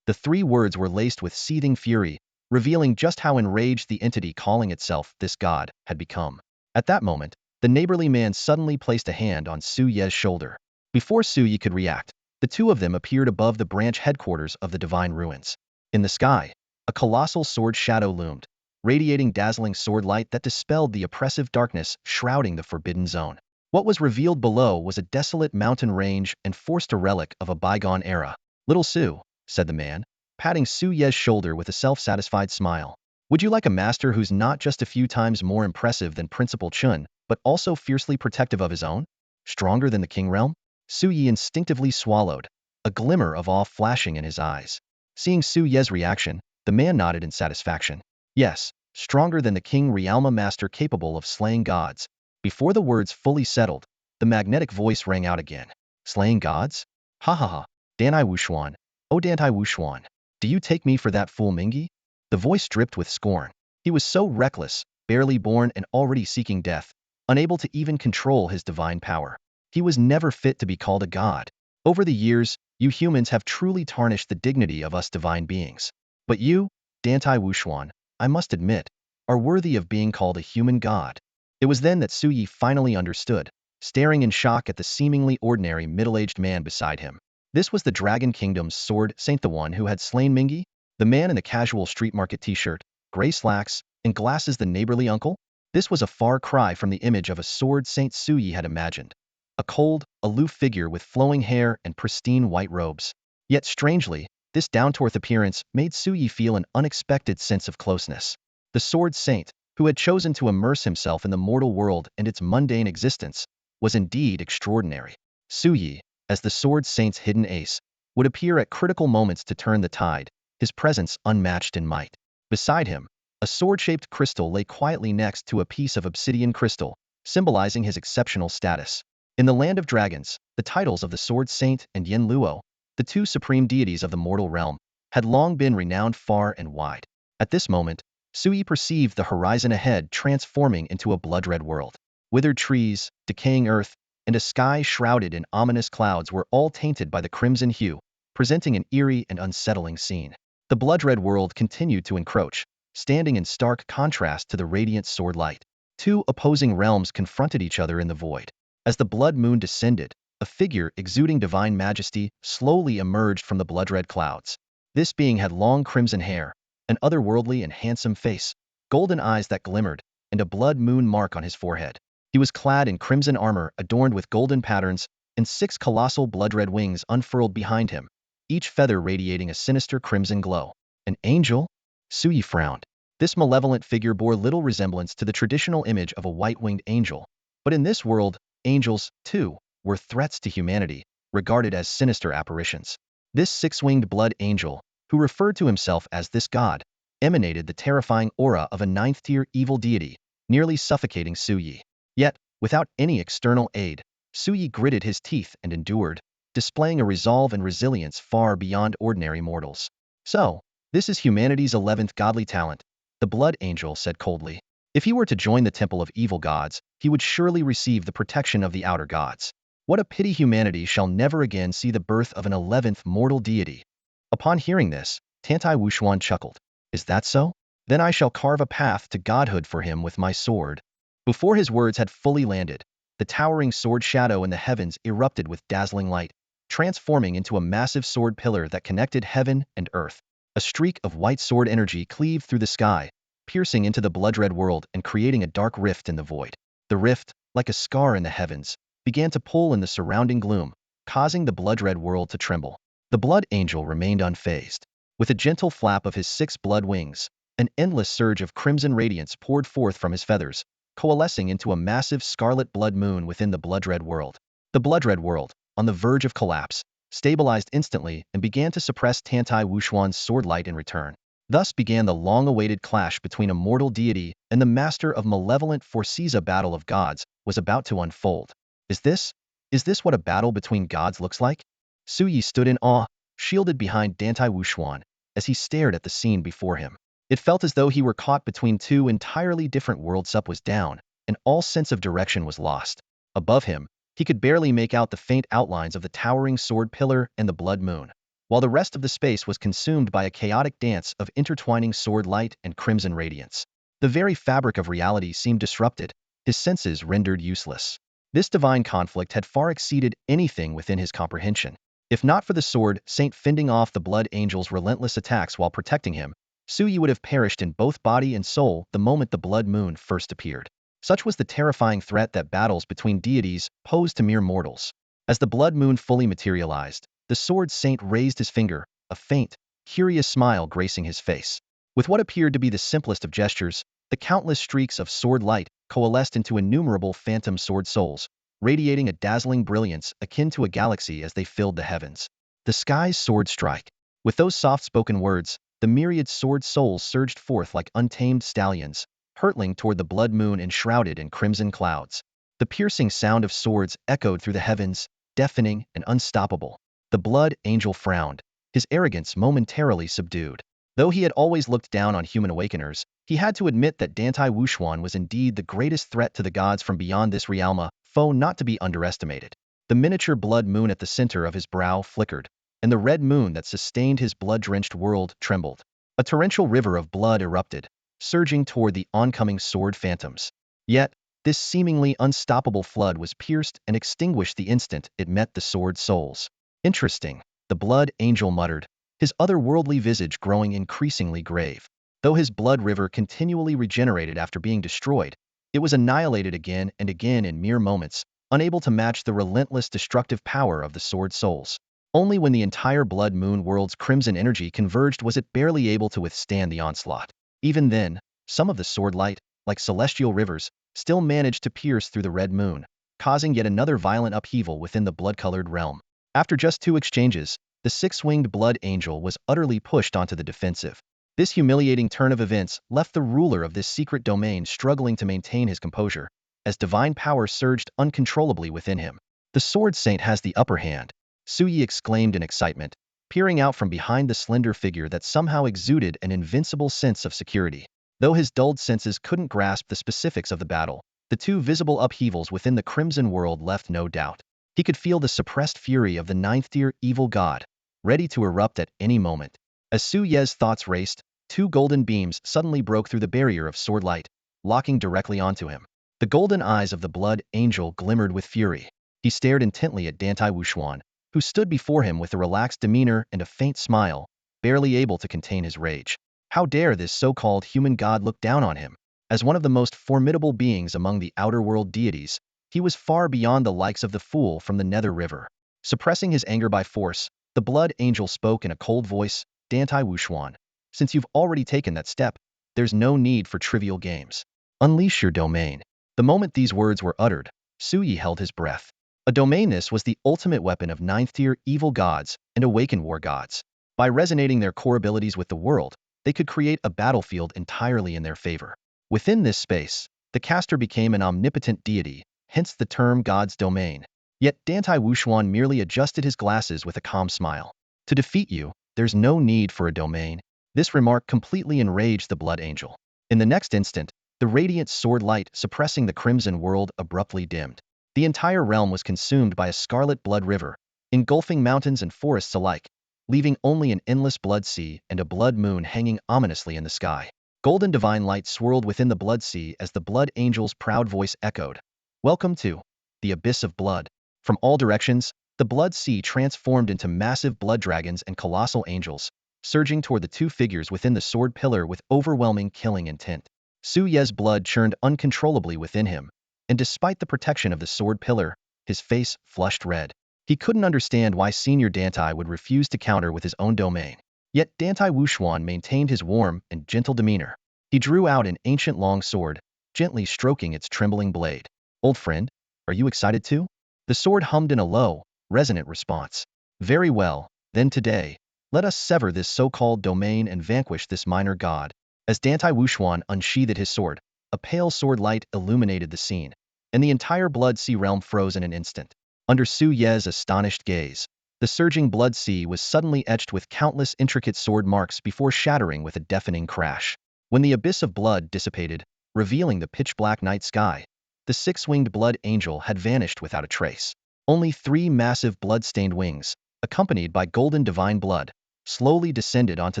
The three words were laced with seething fury, revealing just how enraged the entity calling itself this god had become. At that moment, the neighborly man suddenly placed a hand on Su Ye's shoulder. Before Su Yi could react, the two of them appeared above the branch headquarters of the divine ruins. In the sky, a colossal sword shadow loomed, radiating dazzling sword light that dispelled the oppressive darkness shrouding the forbidden zone. What was revealed below was a desolate mountain range and forced a relic of a bygone era. "Little Su," said the man, patting Su Ye's shoulder with a self-satisfied smile. "Would you like a master who's not just a few times more impressive than Principal Chun, but also fiercely protective of his own? Stronger than the King Realm?" Su Yi instinctively swallowed, a glimmer of awe flashing in his eyes. Seeing Su Ye's reaction, the man nodded in satisfaction. Yes, stronger than the King Realma master capable of slaying gods. Before the words fully settled, the magnetic voice rang out again. Slaying gods? Ha ha ha. Dantai Wuxuan. Oh Dantai Wuxuan. Do you take me for that fool Mingi? The voice dripped with scorn. He was so reckless, barely born and already seeking death, unable to even control his divine power. He was never fit to be called a god. Over the years, you humans have truly tarnished the dignity of us divine beings. But you, Dantai Wuxuan, I must admit, are worthy of being called a human god. It was then that Su Yi finally understood, staring in shock at the seemingly ordinary middle-aged man beside him. This was the Dragon Kingdom's sword saint, the one who had slain Mingi, the man in the casual street market t-shirt, gray slacks, and glasses, the neighborly uncle? This was a far cry from the image of a sword saint Su Yi had imagined. A cold, aloof figure with flowing hair and pristine white robes. Yet strangely, this down-to-earth appearance made Su Yi feel an unexpected sense of closeness. The sword saint, who had chosen to immerse himself in the mortal world and its mundane existence, was indeed extraordinary. Su Yi, as the sword saint's hidden ace, would appear at critical moments to turn the tide, his presence unmatched in might. Beside him, a sword-shaped crystal lay quietly next to a piece of obsidian crystal, symbolizing his exceptional status. In the land of dragons, the titles of the Sword Saint and Yin Luo, the two supreme deities of the mortal realm, had long been renowned far and wide. At this moment, Su Yi perceived the horizon ahead transforming into a blood-red world. Withered trees, decaying earth, and a sky shrouded in ominous clouds were all tainted by the crimson hue, presenting an eerie and unsettling scene. The blood-red world continued to encroach, standing in stark contrast to the radiant sword light. Two opposing realms confronted each other in the void. As the blood moon descended, a figure exuding divine majesty slowly emerged from the blood-red clouds. This being had long crimson hair, an otherworldly and handsome face, golden eyes that glimmered, and a blood moon mark on his forehead. He was clad in crimson armor adorned with golden patterns, and 6 colossal blood-red wings unfurled behind him, each feather radiating a sinister crimson glow. An angel? Su Yi frowned. This malevolent figure bore little resemblance to the traditional image of a white-winged angel. But in this world, angels, too, were threats to humanity, regarded as sinister apparitions. This 6-winged blood angel, who referred to himself as this god, emanated the terrifying aura of a 9th-tier evil deity, nearly suffocating Su Yi. Yet, without any external aid, Su Yi gritted his teeth and endured, displaying a resolve and resilience far beyond ordinary mortals. So, this is humanity's 11th godly talent, the blood angel said coldly. If he were to join the temple of evil gods, he would surely receive the protection of the outer gods. What a pity humanity shall never again see the birth of an 11th mortal deity. Upon hearing this, Dantai Wuxuan chuckled. Is that so? Then I shall carve a path to godhood for him with my sword. Before his words had fully landed, the towering sword shadow in the heavens erupted with dazzling light, transforming into a massive sword pillar that connected heaven and earth. A streak of white sword energy cleaved through the sky, piercing into the blood-red world and creating a dark rift in the void. The rift, like a scar in the heavens, began to pull in the surrounding gloom, causing the blood-red world to tremble. The blood angel remained unfazed. With a gentle flap of his 6 blood wings, an endless surge of crimson radiance poured forth from his feathers, coalescing into a massive scarlet blood moon within the blood-red world. The blood-red world, on the verge of collapse, stabilized instantly and began to suppress Dantai Wuxuan's sword light in return. Thus began the long-awaited clash between a mortal deity and the master of malevolent forces. A battle of gods was about to unfold. Is this what a battle between gods looks like? Su Yi stood in awe, shielded behind Dantai Wuxuan, as he stared at the scene before him. It felt as though he were caught between two entirely different worlds. Up was down, and all sense of direction was lost. Above him, he could barely make out the faint outlines of the towering sword pillar and the blood moon, while the rest of the space was consumed by a chaotic dance of intertwining sword light and crimson radiance. The very fabric of reality seemed disrupted, his senses rendered useless. This divine conflict had far exceeded anything within his comprehension. If not for the sword saint fending off the blood angel's relentless attacks while protecting him, Su Yi would have perished in both body and soul the moment the blood moon first appeared. Such was the terrifying threat that battles between deities posed to mere mortals. As the blood moon fully materialized, the sword saint raised his finger, a faint, curious smile gracing his face. With what appeared to be the simplest of gestures, the countless streaks of sword light coalesced into innumerable phantom sword souls, radiating a dazzling brilliance akin to a galaxy as they filled the heavens. The sky's sword strike. With those soft-spoken words, the myriad sword souls surged forth like untamed stallions, hurtling toward the blood moon enshrouded in crimson clouds. The piercing sound of swords echoed through the heavens, deafening and unstoppable. The blood angel frowned, his arrogance momentarily subdued. Though he had always looked down on human awakeners, he had to admit that Dantai Wuxuan was indeed the greatest threat to the gods from beyond this realm, a foe not to be underestimated. The miniature blood moon at the center of his brow flickered, and the red moon that sustained his blood-drenched world trembled. A torrential river of blood erupted, surging toward the oncoming sword phantoms. Yet, this seemingly unstoppable flood was pierced and extinguished the instant it met the sword souls. Interesting, the blood angel muttered, his otherworldly visage growing increasingly grave. Though his blood river continually regenerated after being destroyed, it was annihilated again and again in mere moments, unable to match the relentless destructive power of the sword souls. Only when the entire blood moon world's crimson energy converged was it barely able to withstand the onslaught. Even then, some of the sword light, like celestial rivers, still managed to pierce through the red moon, causing yet another violent upheaval within the blood-colored realm. After just 2 exchanges, the six-winged blood angel was utterly pushed onto the defensive. This humiliating turn of events left the ruler of this secret domain struggling to maintain his composure, as divine power surged uncontrollably within him. The sword saint has the upper hand, Suyi exclaimed in excitement, peering out from behind the slender figure that somehow exuded an invincible sense of security. Though his dulled senses couldn't grasp the specifics of the battle, the 2 visible upheavals within the crimson world left no doubt. He could feel the suppressed fury of the ninth-tier evil god, ready to erupt at any moment. As Su Ye's thoughts raced, 2 golden beams suddenly broke through the barrier of sword light, locking directly onto him. The golden eyes of the blood angel glimmered with fury. He stared intently at Dantai Wuxuan, who stood before him with a relaxed demeanor and a faint smile, barely able to contain his rage. How dare this so-called human god look down on him? As one of the most formidable beings among the outer world deities, he was far beyond the likes of the fool from the Nether River. Suppressing his anger by force, the blood angel spoke in a cold voice, Dantai Wuxuan, since you've already taken that step, there's no need for trivial games. Unleash your domain. The moment these words were uttered, Suyi held his breath. A domainness was the ultimate weapon of 9th-tier evil gods and awakened war gods. By resonating their core abilities with the world, they could create a battlefield entirely in their favor. Within this space, the caster became an omnipotent deity, hence the term God's domain. Yet Dantai Wuxuan merely adjusted his glasses with a calm smile. To defeat you, there's no need for a domain. This remark completely enraged the blood angel. In the next instant, the radiant sword light suppressing the crimson world abruptly dimmed. The entire realm was consumed by a scarlet blood river, engulfing mountains and forests alike, leaving only an endless blood sea and a blood moon hanging ominously in the sky. Golden divine light swirled within the blood sea as the blood angel's proud voice echoed. Welcome to the abyss of blood. From all directions, the blood sea transformed into massive blood dragons and colossal angels, surging toward the 2 figures within the sword pillar with overwhelming killing intent. Su Ye's blood churned uncontrollably within him, and despite the protection of the sword pillar, his face flushed red. He couldn't understand why Senior Dantai would refuse to counter with his own domain. Yet Dantai Wuxuan maintained his warm and gentle demeanor. He drew out an ancient long sword, gently stroking its trembling blade. Old friend, are you excited too? The sword hummed in a low, resonant response. Very well, then today, let us sever this so-called domain and vanquish this minor god. As Dantai Wuxuan unsheathed his sword, a pale sword light illuminated the scene, and the entire blood sea realm froze in an instant. Under Su Ye's astonished gaze, the surging blood sea was suddenly etched with countless intricate sword marks before shattering with a deafening crash. When the abyss of blood dissipated, revealing the pitch-black night sky, the 6-winged blood angel had vanished without a trace. Only 3 massive blood-stained wings, accompanied by golden divine blood, slowly descended onto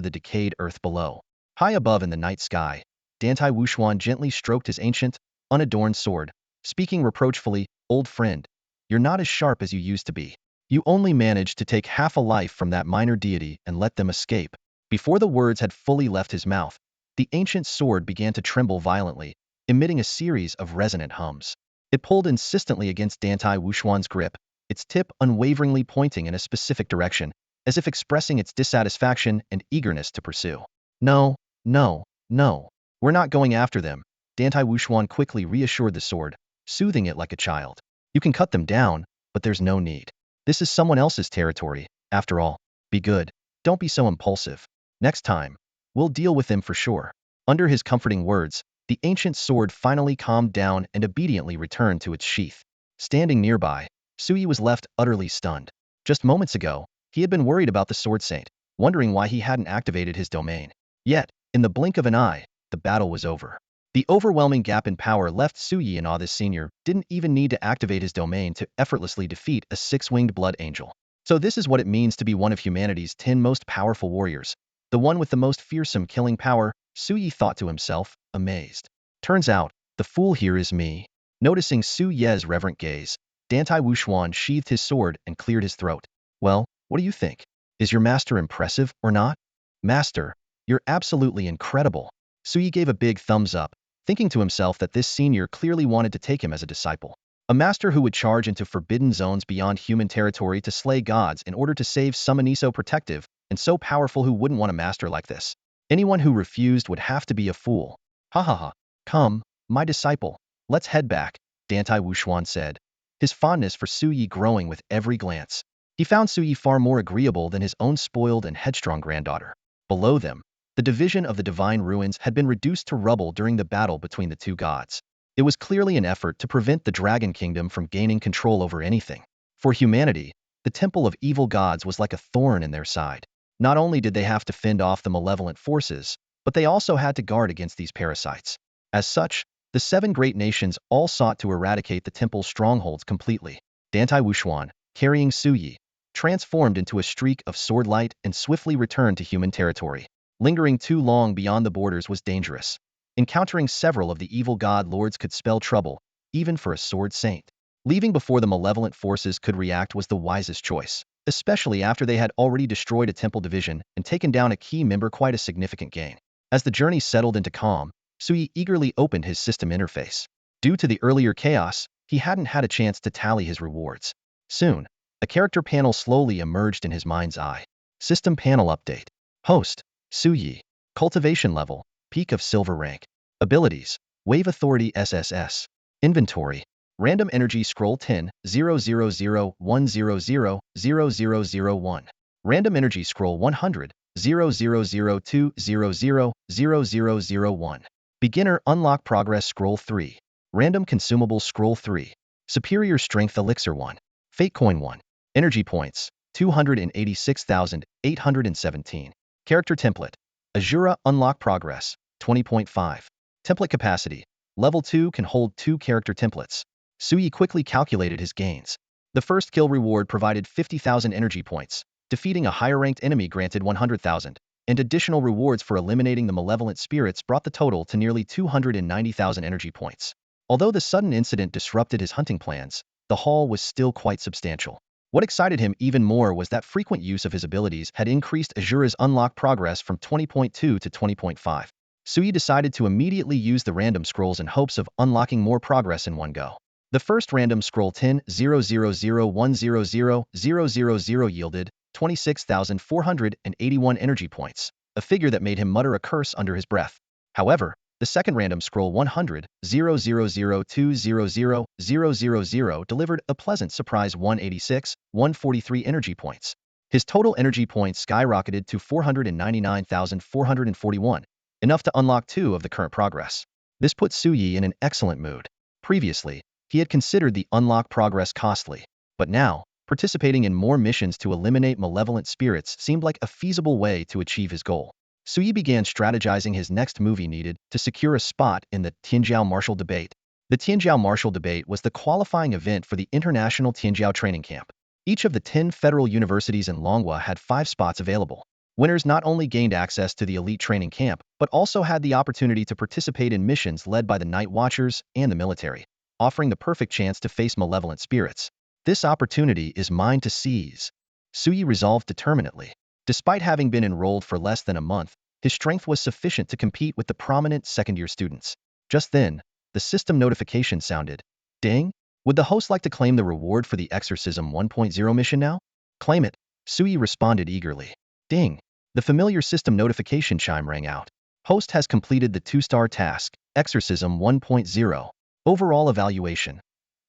the decayed earth below. High above in the night sky, Dantai Wuxuan gently stroked his ancient, unadorned sword, speaking reproachfully, "Old friend, you're not as sharp as you used to be. You only managed to take half a life from that minor deity and let them escape." Before the words had fully left his mouth, the ancient sword began to tremble violently, emitting a series of resonant hums. It pulled insistently against Dantai Wuxuan's grip, its tip unwaveringly pointing in a specific direction, as if expressing its dissatisfaction and eagerness to pursue. No, no, no. We're not going after them, Dantai Wuxuan quickly reassured the sword, soothing it like a child. You can cut them down, but there's no need. This is someone else's territory, After all, be good. Don't be so impulsive. Next time, we'll deal with him for sure. Under his comforting words, the ancient sword finally calmed down and obediently returned to its sheath. Standing nearby, Sui was left utterly stunned. Just moments ago, he had been worried about the Sword Saint, wondering why he hadn't activated his domain. Yet, in the blink of an eye, the battle was over. The overwhelming gap in power left Sui in awe. This senior didn't even need to activate his domain to effortlessly defeat a six-winged blood angel. So this is what it means to be one of humanity's 10 most powerful warriors. The one with the most fearsome killing power, Sui thought to himself, amazed. Turns out, the fool here is me. Noticing Su Ye's reverent gaze, Dantai Wuxuan sheathed his sword and cleared his throat. Well, what do you think? Is your master impressive or not? Master, you're absolutely incredible. Sui gave a big thumbs up, thinking to himself that this senior clearly wanted to take him as a disciple. A master who would charge into forbidden zones beyond human territory to slay gods in order to save someone so protective and so powerful. Who wouldn't want a master like this? Anyone who refused would have to be a fool. Ha ha ha. Come, my disciple, let's head back, Dantai Wuxuan said, his fondness for Sui growing with every glance. He found Sui far more agreeable than his own spoiled and headstrong granddaughter. Below them, the division of the divine ruins had been reduced to rubble during the battle between the two gods. It was clearly an effort to prevent the Dragon Kingdom from gaining control over anything. For humanity, the temple of evil gods was like a thorn in their side. Not only did they have to fend off the malevolent forces, but they also had to guard against these parasites. As such, the 7 great nations all sought to eradicate the temple's strongholds completely. Dantai Wuxuan, carrying Sui, transformed into a streak of sword light and swiftly returned to human territory. Lingering too long beyond the borders was dangerous. Encountering several of the evil god lords could spell trouble, even for a sword saint. Leaving before the malevolent forces could react was the wisest choice, especially after they had already destroyed a temple division and taken down a key member. Quite a significant gain. As the journey settled into calm, Sui eagerly opened his system interface. Due to the earlier chaos, he hadn't had a chance to tally his rewards. Soon, a character panel slowly emerged in his mind's eye. System panel update. Host, Sui. Cultivation level, peak of silver rank. Abilities, Wave Authority SSS. Inventory, Random Energy Scroll 10, 000-100-0001. Random Energy Scroll 100, 000-200-0001. Beginner Unlock Progress Scroll 3. Random Consumable Scroll 3. Superior Strength Elixir 1. Fate Coin 1. Energy Points, 286,817. Character Template, Azura Unlock Progress, 20.5. Template Capacity, Level 2 can hold 2 character templates. Sui quickly calculated his gains. The first kill reward provided 50,000 energy points. Defeating a higher-ranked enemy granted 100,000, and additional rewards for eliminating the malevolent spirits brought the total to nearly 290,000 energy points. Although the sudden incident disrupted his hunting plans, the haul was still quite substantial. What excited him even more was that frequent use of his abilities had increased Azura's unlock progress from 20.2 to 20.5. Sui decided to immediately use the random scrolls in hopes of unlocking more progress in one go. The first random scroll 10-000-100-000 yielded 26,481 energy points, a figure that made him mutter a curse under his breath. However, the second random scroll 100-000-200-000 delivered a pleasant surprise 186,143 energy points. His total energy points skyrocketed to 499,441, enough to unlock 2 of the current progress. This put Sui in an excellent mood. Previously, he had considered the unlock progress costly, but now, participating in more missions to eliminate malevolent spirits seemed like a feasible way to achieve his goal. Sui began strategizing his next move. He needed to secure a spot in the Tianjiao Martial Debate. The Tianjiao Martial Debate was the qualifying event for the International Tianjiao Training Camp. Each of the 10 federal universities in Longhua had 5 spots available. Winners not only gained access to the elite training camp, but also had the opportunity to participate in missions led by the Night Watchers and the military, offering the perfect chance to face malevolent spirits. This opportunity is mine to seize, Sui resolved determinedly. Despite having been enrolled for less than a month, his strength was sufficient to compete with the prominent second-year students. Just then, the system notification sounded. Ding! Would the host like to claim the reward for the Exorcism 1.0 mission now? Claim it, Sui responded eagerly. Ding! The familiar system notification chime rang out. Host has completed the 2-star task, Exorcism 1.0. Overall evaluation.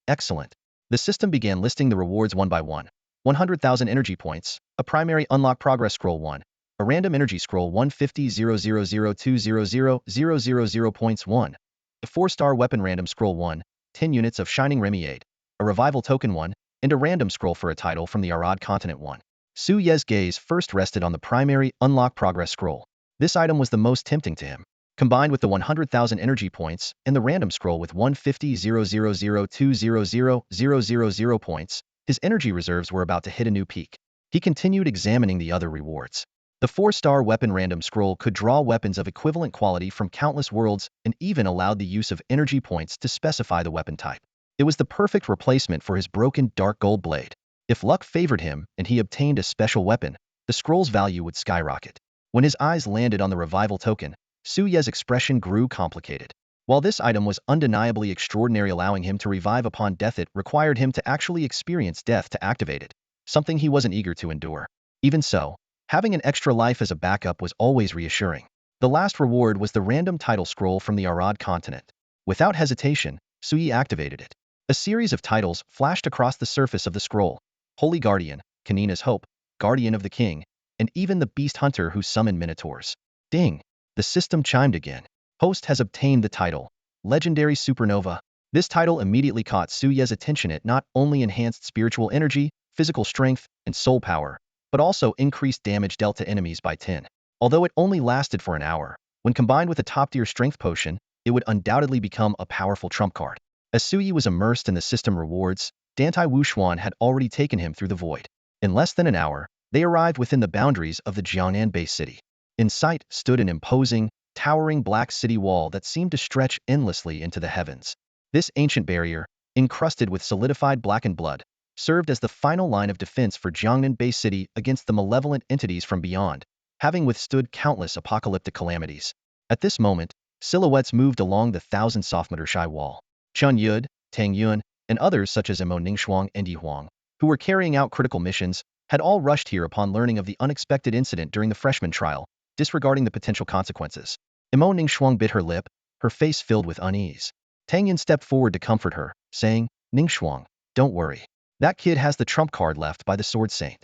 Excellent. The system began listing the rewards one by one. 100,000 energy points, a primary unlock progress scroll 1, a random energy scroll 150,000,200,000 points 1, a 4-star weapon random scroll 1, 10 units of shining remiade, a revival token 1, and a random scroll for a title from the Arad Continent 1. Su Ye's gaze first rested on the primary unlock progress scroll. This item was the most tempting to him. Combined with the 100,000 energy points and the random scroll with 150,000,200,000 points, his energy reserves were about to hit a new peak. He continued examining the other rewards. The 4-star weapon random scroll could draw weapons of equivalent quality from countless worlds and even allowed the use of energy points to specify the weapon type. It was the perfect replacement for his broken dark gold blade. If luck favored him and he obtained a special weapon, the scroll's value would skyrocket. When his eyes landed on the revival token, Su Ye's expression grew complicated. While this item was undeniably extraordinary, allowing him to revive upon death, it required him to actually experience death to activate it, something he wasn't eager to endure. Even so, having an extra life as a backup was always reassuring. The last reward was the random title scroll from the Arad Continent. Without hesitation, Su Yi activated it. A series of titles flashed across the surface of the scroll: Holy Guardian, Kanina's Hope, Guardian of the King, and even the Beast Hunter who summoned Minotaurs. Ding! The system chimed again. Host has obtained the title, Legendary Supernova. This title immediately caught Su Ye's attention. It not only enhanced spiritual energy, physical strength, and soul power, but also increased damage dealt to enemies by 10. Although it only lasted for an hour, when combined with a top-tier strength potion, it would undoubtedly become a powerful trump card. As Su Yi was immersed in the system rewards, Dantai Wushuan had already taken him through the void. In less than an hour, they arrived within the boundaries of the Jiangnan base city. In sight stood an imposing, towering black city wall that seemed to stretch endlessly into the heavens. This ancient barrier, encrusted with solidified blackened blood, served as the final line of defense for Jiangnan Bay City against the malevolent entities from beyond, having withstood countless apocalyptic calamities. At this moment, silhouettes moved along the 1,000 shy wall. Chun Yud, Tang Yun, and others such as Imo Ningxuang and Yi Huang, who were carrying out critical missions, had all rushed here upon learning of the unexpected incident during the freshman trial, disregarding the potential consequences. Imo Ningxuang bit her lip, her face filled with unease. Tang Yun stepped forward to comfort her, saying, "Ningxuang, don't worry. That kid has the trump card left by the Sword Saint.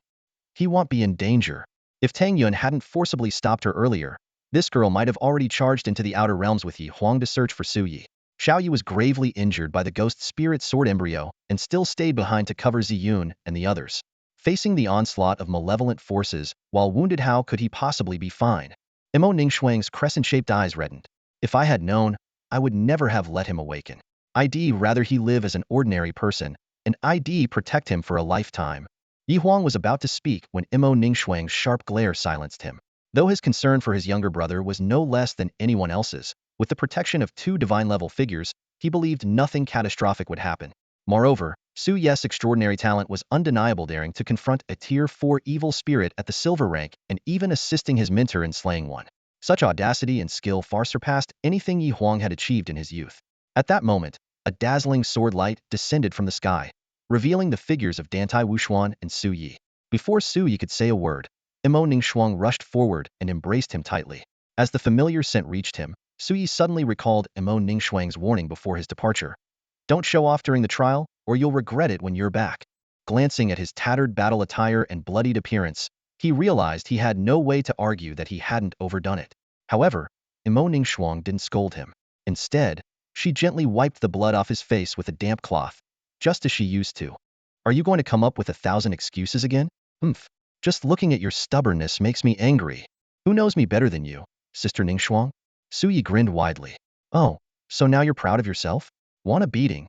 He won't be in danger." If Tang Yun hadn't forcibly stopped her earlier, this girl might have already charged into the outer realms with Yi Huang to search for Su Yi. Xiao Yi was gravely injured by the ghost spirit sword embryo and still stayed behind to cover Ziyun and the others. Facing the onslaught of malevolent forces, while wounded, how could he possibly be fine? Imo Ningxuang's crescent-shaped eyes reddened. If I had known, I would never have let him awaken. I'd rather he live as an ordinary person, and I'd protect him for a lifetime. Yi Huang was about to speak when Imo Ningxuang's sharp glare silenced him. Though his concern for his younger brother was no less than anyone else's, with the protection of 2 divine-level figures, he believed nothing catastrophic would happen. Moreover, Su Ye's extraordinary talent was undeniable, daring to confront a Tier 4 evil spirit at the silver rank and even assisting his mentor in slaying one. Such audacity and skill far surpassed anything Yi Huang had achieved in his youth. At that moment, a dazzling sword light descended from the sky, revealing the figures of Dantai Wushuan and Su Yi. Before Su Yi could say a word, Imo Ningxuang rushed forward and embraced him tightly. As the familiar scent reached him, Su Yi suddenly recalled Imo Ningxuang's warning before his departure. "Don't show off during the trial, or you'll regret it when you're back." Glancing at his tattered battle attire and bloodied appearance, he realized he had no way to argue that he hadn't overdone it. However, Imo Ningxuang didn't scold him. Instead, she gently wiped the blood off his face with a damp cloth, just as she used to. "Are you going to come up with 1,000 excuses again? Humph. Just looking at your stubbornness makes me angry. Who knows me better than you, Sister Ningxuang?" Su Yi grinned widely. "Oh, so now you're proud of yourself? Want a beating?"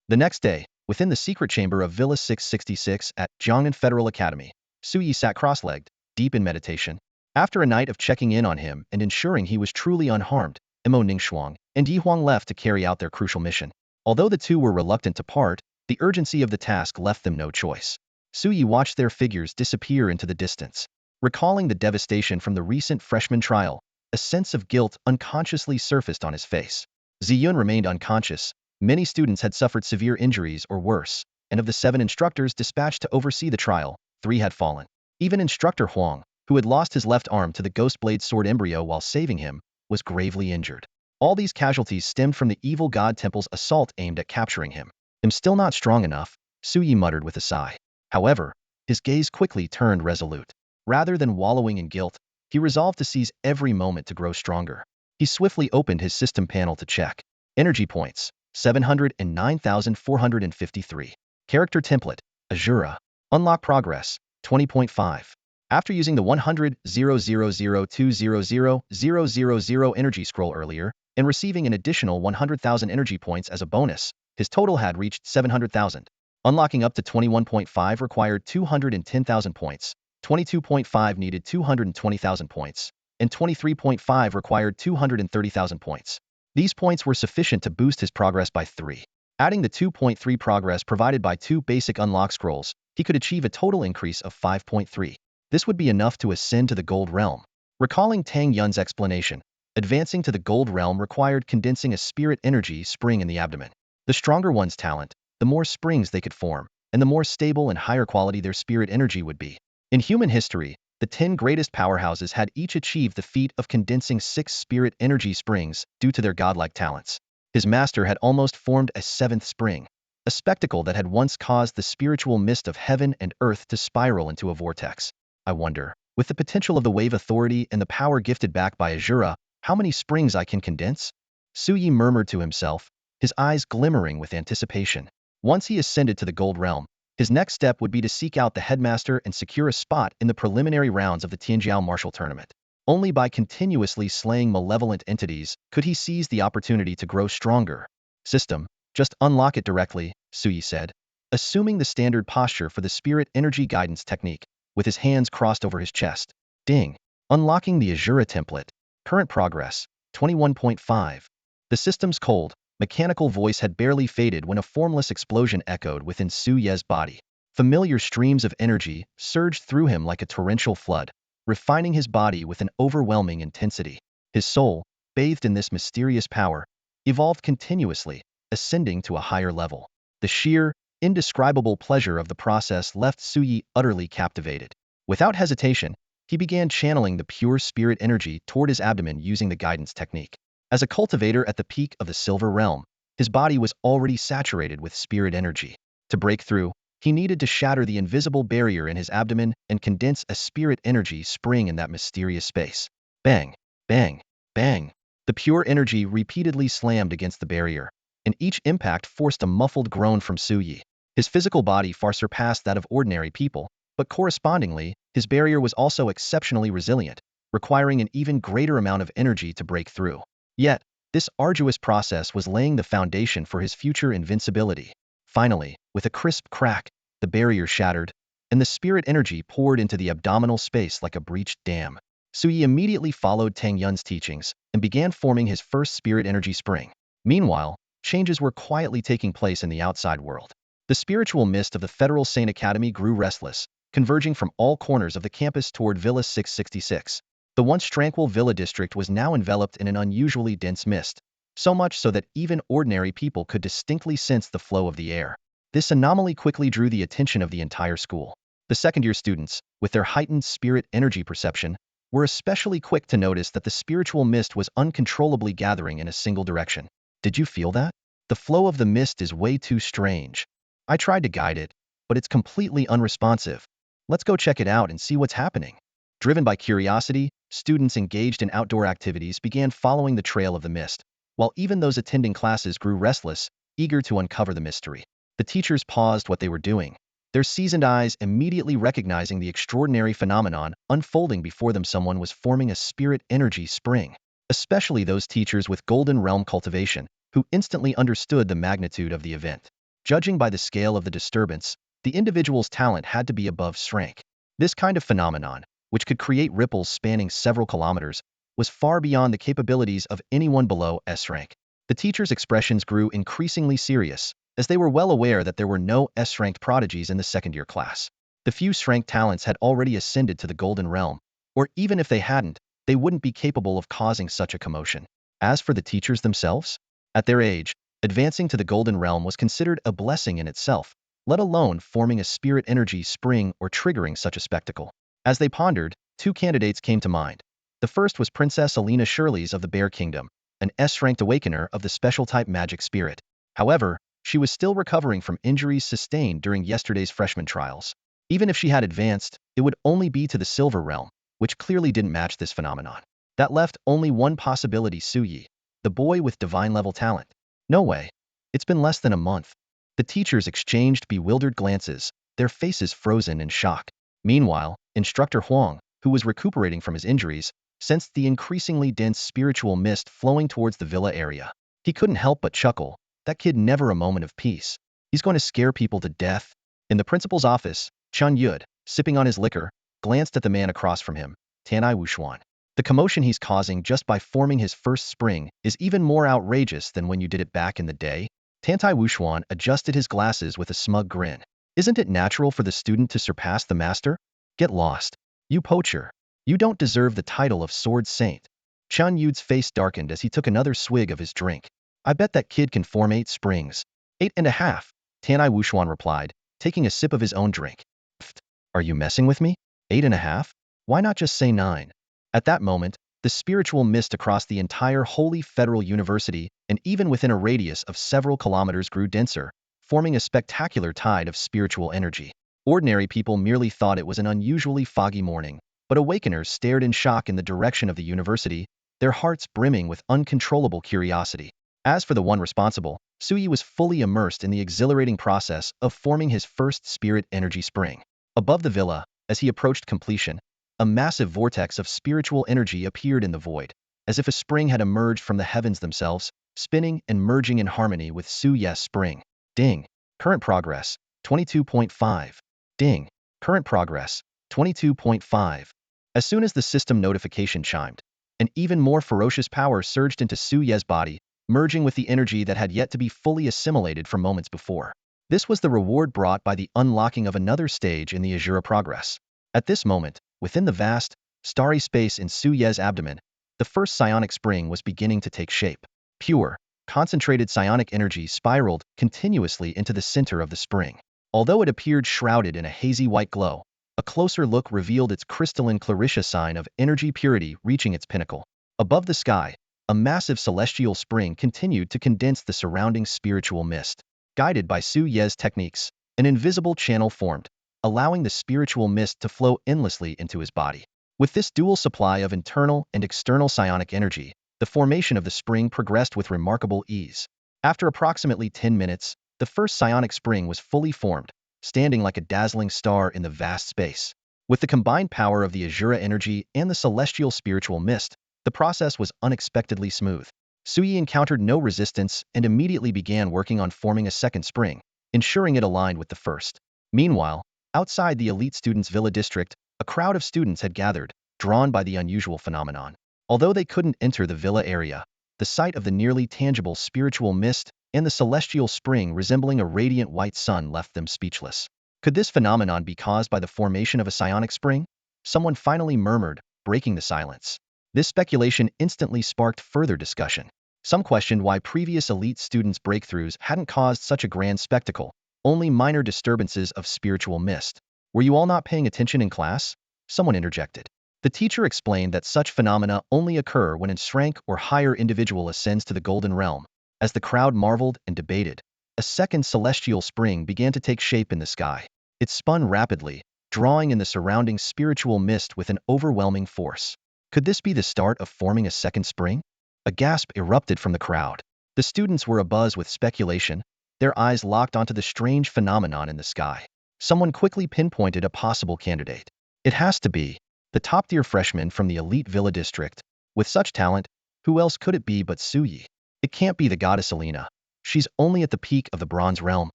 The next day, within the secret chamber of Villa 666 at Jiangnan Federal Academy, Su Yi sat cross-legged, deep in meditation. After a night of checking in on him and ensuring he was truly unharmed, Imo Ningxuang and Yi Huang left to carry out their crucial mission. Although the two were reluctant to part, the urgency of the task left them no choice. Su Yi watched their figures disappear into the distance. Recalling the devastation from the recent freshman trial, a sense of guilt unconsciously surfaced on his face. Ziyun remained unconscious. Many students had suffered severe injuries or worse, and of the 7 instructors dispatched to oversee the trial, 3 had fallen. Even Instructor Huang, who had lost his left arm to the ghost blade sword embryo while saving him, was gravely injured. All these casualties stemmed from the evil god temple's assault aimed at capturing him. "I'm still not strong enough," Su Yi muttered with a sigh. However, His gaze quickly turned resolute. Rather than wallowing in guilt, he resolved to seize every moment to grow stronger. He swiftly opened his system panel to check. Energy points, 709,453. Character template, Azura. Unlock progress, 20.5. After using the 100,000,200,000 energy scroll earlier, and receiving an additional 100,000 energy points as a bonus, his total had reached 700,000. Unlocking up to 21.5 required 210,000 points, 22.5 needed 220,000 points, and 23.5 required 230,000 points. These points were sufficient to boost his progress by 3. Adding the 2.3 progress provided by 2 basic unlock scrolls, he could achieve a total increase of 5.3. This would be enough to ascend to the Gold Realm. Recalling Tang Yun's explanation, advancing to the Gold Realm required condensing a spirit energy spring in the abdomen. The stronger one's talent, the more springs they could form, and the more stable and higher quality their spirit energy would be. In human history, the 10 greatest powerhouses had each achieved the feat of condensing 6 spirit energy springs due to their godlike talents. His master had almost formed a 7th spring, a spectacle that had once caused the spiritual mist of heaven and earth to spiral into a vortex. I wonder, with the potential of the wave authority and the power gifted back by Azura, how many springs I can condense? Su Yi murmured to himself, his eyes glimmering with anticipation. Once he ascended to the Gold Realm, his next step would be to seek out the headmaster and secure a spot in the preliminary rounds of the Tianjiao Martial Tournament. Only by continuously slaying malevolent entities could he seize the opportunity to grow stronger. System, just unlock it directly, Su Yi said, assuming the standard posture for the spirit energy guidance technique, with his hands crossed over his chest. Ding. Unlocking the Azura template. Current progress, 21.5. The system's cold, mechanical voice had barely faded when a formless explosion echoed within Su Ye's body. Familiar streams of energy surged through him like a torrential flood, refining his body with an overwhelming intensity. His soul, bathed in this mysterious power, evolved continuously, ascending to a higher level. The sheer, indescribable pleasure of the process left Su Yi utterly captivated. Without hesitation, he began channeling the pure spirit energy toward his abdomen using the guidance technique. As a cultivator at the peak of the Silver Realm, his body was already saturated with spirit energy. To break through, he needed to shatter the invisible barrier in his abdomen and condense a spirit energy spring in that mysterious space. Bang, bang, bang. The pure energy repeatedly slammed against the barrier, and each impact forced a muffled groan from Su Yi. His physical body far surpassed that of ordinary people, but correspondingly, his barrier was also exceptionally resilient, requiring an even greater amount of energy to break through. Yet, this arduous process was laying the foundation for his future invincibility. Finally, with a crisp crack, the barrier shattered, and the spirit energy poured into the abdominal space like a breached dam. Su Yi immediately followed Tang Yun's teachings and began forming his first spirit energy spring. Meanwhile, changes were quietly taking place in the outside world. The spiritual mist of the Federal Saint Academy grew restless, converging from all corners of the campus toward Villa 666. The once tranquil Villa district was now enveloped in an unusually dense mist, so much so that even ordinary people could distinctly sense the flow of the air. This anomaly quickly drew the attention of the entire school. The second-year students, with their heightened spirit energy perception, were especially quick to notice that the spiritual mist was uncontrollably gathering in a single direction. Did you feel that? The flow of the mist is way too strange. I tried to guide it, but it's completely unresponsive. Let's go check it out and see what's happening. Driven by curiosity, students engaged in outdoor activities began following the trail of the mist, while even those attending classes grew restless, eager to uncover the mystery. The teachers paused what they were doing, their seasoned eyes immediately recognizing the extraordinary phenomenon unfolding before them. Someone was forming a spirit energy spring, especially those teachers with Golden Realm cultivation, who instantly understood the magnitude of the event. Judging by the scale of the disturbance, the individual's talent had to be above S-rank. This kind of phenomenon, which could create ripples spanning several kilometers, was far beyond the capabilities of anyone below S-rank. The teachers' expressions grew increasingly serious, as they were well aware that there were no S-ranked prodigies in the second-year class. The few S-ranked talents had already ascended to the Golden Realm, or even if they hadn't, they wouldn't be capable of causing such a commotion. As for the teachers themselves, at their age, advancing to the Golden Realm was considered a blessing in itself, let alone forming a spirit energy spring or triggering such a spectacle. As they pondered, two candidates came to mind. The first was Princess Alina Shirley's of the Bear Kingdom, an S-ranked awakener of the special type magic spirit. However, she was still recovering from injuries sustained during yesterday's freshman trials. Even if she had advanced, it would only be to the silver realm, which clearly didn't match this phenomenon. That left only one possibility: Su Yi, the boy with divine-level talent. No way. It's been less than a month. The teachers exchanged bewildered glances, their faces frozen in shock. Meanwhile, Instructor Huang, who was recuperating from his injuries, sensed the increasingly dense spiritual mist flowing towards the villa area. He couldn't help but chuckle. That kid never a moment of peace. He's going to scare people to death. In the principal's office, Chun Yud, sipping on his liquor, glanced at the man across from him, Tanai Wuxuan. The commotion he's causing just by forming his first spring is even more outrageous than when you did it back in the day. Tantai Wuxuan adjusted his glasses with a smug grin. Isn't it natural for the student to surpass the master? Get lost. You poacher. You don't deserve the title of Sword Saint. Chun Yud's face darkened as he took another swig of his drink. I bet that kid can form 8 springs. 8.5, Tanai Wuxuan replied, taking a sip of his own drink. Pfft, are you messing with me? 8.5? Why not just say 9? At that moment, the spiritual mist across the entire Holy Federal University and even within a radius of several kilometers grew denser, forming a spectacular tide of spiritual energy. Ordinary people merely thought it was an unusually foggy morning, but awakeners stared in shock in the direction of the university, their hearts brimming with uncontrollable curiosity. As for the one responsible, Su Yi was fully immersed in the exhilarating process of forming his first spirit energy spring. Above the villa, as he approached completion, a massive vortex of spiritual energy appeared in the void, as if a spring had emerged from the heavens themselves, spinning and merging in harmony with Su Yi's spring. Ding. Current progress, 22.5. Ding. Current progress, 22.5. As soon as the system notification chimed, an even more ferocious power surged into Su Yi's body, merging with the energy that had yet to be fully assimilated from moments before. This was the reward brought by the unlocking of another stage in the Azura progress. At this moment, within the vast, starry space in Su Yi's abdomen, the first psionic spring was beginning to take shape. Pure, concentrated psionic energy spiraled continuously into the center of the spring. Although it appeared shrouded in a hazy white glow, a closer look revealed its crystalline Clarissa sign of energy purity reaching its pinnacle. Above the sky, a massive celestial spring continued to condense the surrounding spiritual mist. Guided by Su Yi's techniques, an invisible channel formed, allowing the spiritual mist to flow endlessly into his body. With this dual supply of internal and external psionic energy, the formation of the spring progressed with remarkable ease. After approximately 10 minutes, the first psionic spring was fully formed, standing like a dazzling star in the vast space. With the combined power of the Azura energy and the celestial spiritual mist, the process was unexpectedly smooth. Su Yi encountered no resistance and immediately began working on forming a second spring, ensuring it aligned with the first. Meanwhile, outside the elite students' villa district, a crowd of students had gathered, drawn by the unusual phenomenon. Although they couldn't enter the villa area, the sight of the nearly tangible spiritual mist and the celestial spring resembling a radiant white sun left them speechless. Could this phenomenon be caused by the formation of a psionic spring? Someone finally murmured, breaking the silence. This speculation instantly sparked further discussion. Some questioned why previous elite students' breakthroughs hadn't caused such a grand spectacle, only minor disturbances of spiritual mist. Were you all not paying attention in class? Someone interjected. The teacher explained that such phenomena only occur when an S-rank or higher individual ascends to the golden realm. As the crowd marveled and debated, a second celestial spring began to take shape in the sky. It spun rapidly, drawing in the surrounding spiritual mist with an overwhelming force. Could this be the start of forming a second spring? A gasp erupted from the crowd. The students were abuzz with speculation, their eyes locked onto the strange phenomenon in the sky. Someone quickly pinpointed a possible candidate. It has to be the top-tier freshman from the elite villa district. With such talent, who else could it be but Su Yi? It can't be the goddess Alina. She's only at the peak of the bronze realm.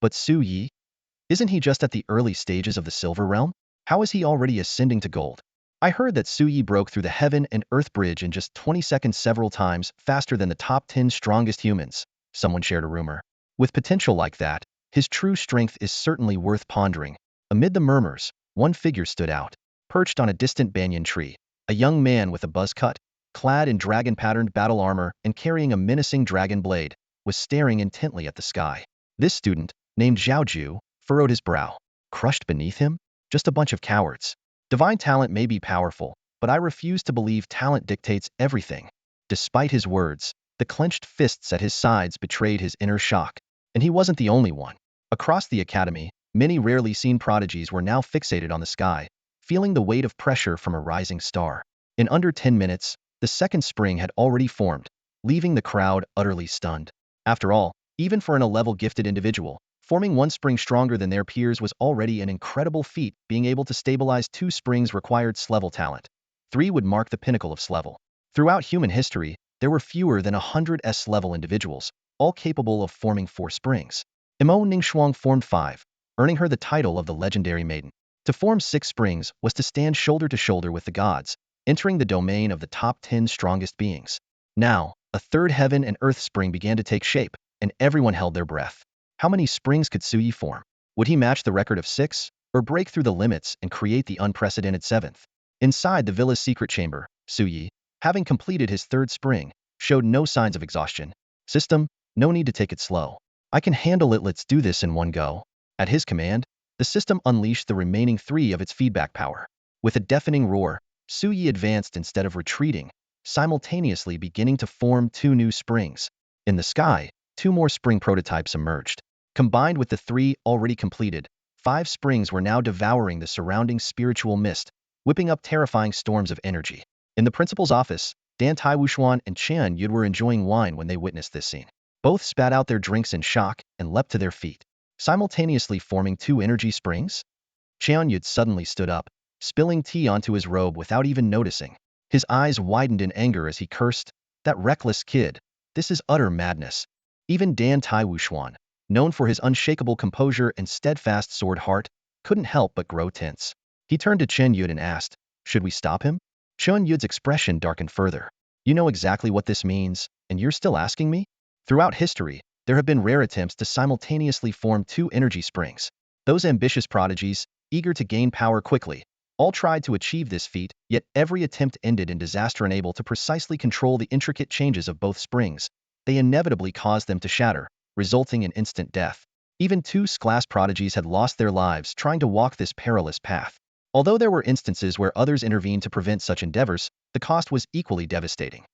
But Su Yi? Isn't he just at the early stages of the silver realm? How is he already ascending to gold? I heard that Su Yi broke through the heaven and earth bridge in just 20 seconds, several times faster than the top 10 strongest humans, someone shared a rumor. With potential like that, his true strength is certainly worth pondering. Amid the murmurs, one figure stood out. Perched on a distant banyan tree, a young man with a buzz cut, clad in dragon-patterned battle armor and carrying a menacing dragon blade, was staring intently at the sky. This student, named Zhao Ju, furrowed his brow. Crushed beneath him? Just a bunch of cowards. Divine talent may be powerful, but I refuse to believe talent dictates everything. Despite his words, the clenched fists at his sides betrayed his inner shock. And he wasn't the only one. Across the academy, Many rarely seen prodigies were now fixated on the sky, feeling the weight of pressure from a rising star. In under 10 minutes, the second spring had already formed, leaving the crowd utterly stunned. After all, even for an A-level gifted individual, forming one spring stronger than their peers was already an incredible feat. Being able to stabilize two springs required S-level talent. 3 would mark the pinnacle of S-level. Throughout human history, there were fewer than 100 S-level individuals, all capable of forming 4 springs. Imo Ningxuang formed 5, earning her the title of the legendary maiden. To form 6 springs was to stand shoulder to shoulder with the gods, entering the domain of the top 10 strongest beings. Now, a third heaven and earth spring began to take shape, and everyone held their breath. How many springs could Zhou Ziyun form? Would he match the record of 6, or break through the limits and create the unprecedented 7th? Inside the villa's secret chamber, Zhou Ziyun, having completed his third spring, showed no signs of exhaustion. System, no need to take it slow. I can handle it, let's do this in one go. At his command, the system unleashed the remaining 3 of its feedback power. With a deafening roar, Zhou Ziyun advanced instead of retreating, simultaneously beginning to form 2 new springs. In the sky, 2 more spring prototypes emerged. Combined with the 3 already completed, 5 springs were now devouring the surrounding spiritual mist, whipping up terrifying storms of energy. In the principal's office, Dantai Shinner and Chen Yud were enjoying wine when they witnessed this scene. Both spat out their drinks in shock and leapt to their feet, simultaneously forming 2 energy springs. Chen Yud suddenly stood up, spilling tea onto his robe without even noticing. His eyes widened in anger as he cursed, "That reckless kid! This is utter madness." Even Dantai Shinner, known for his unshakable composure and steadfast sword heart, couldn't help but grow tense. He turned to Chen Yud and asked, "Should we stop him?" Chen Yud's expression darkened further. "You know exactly what this means, and you're still asking me?" Throughout history, there have been rare attempts to simultaneously form 2 energy springs. Those ambitious prodigies, eager to gain power quickly, all tried to achieve this feat, yet every attempt ended in disaster. Unable to precisely control the intricate changes of both springs, they inevitably caused them to shatter, resulting in instant death. Even 2 class prodigies had lost their lives trying to walk this perilous path. Although there were instances where others intervened to prevent such endeavors, the cost was equally devastating.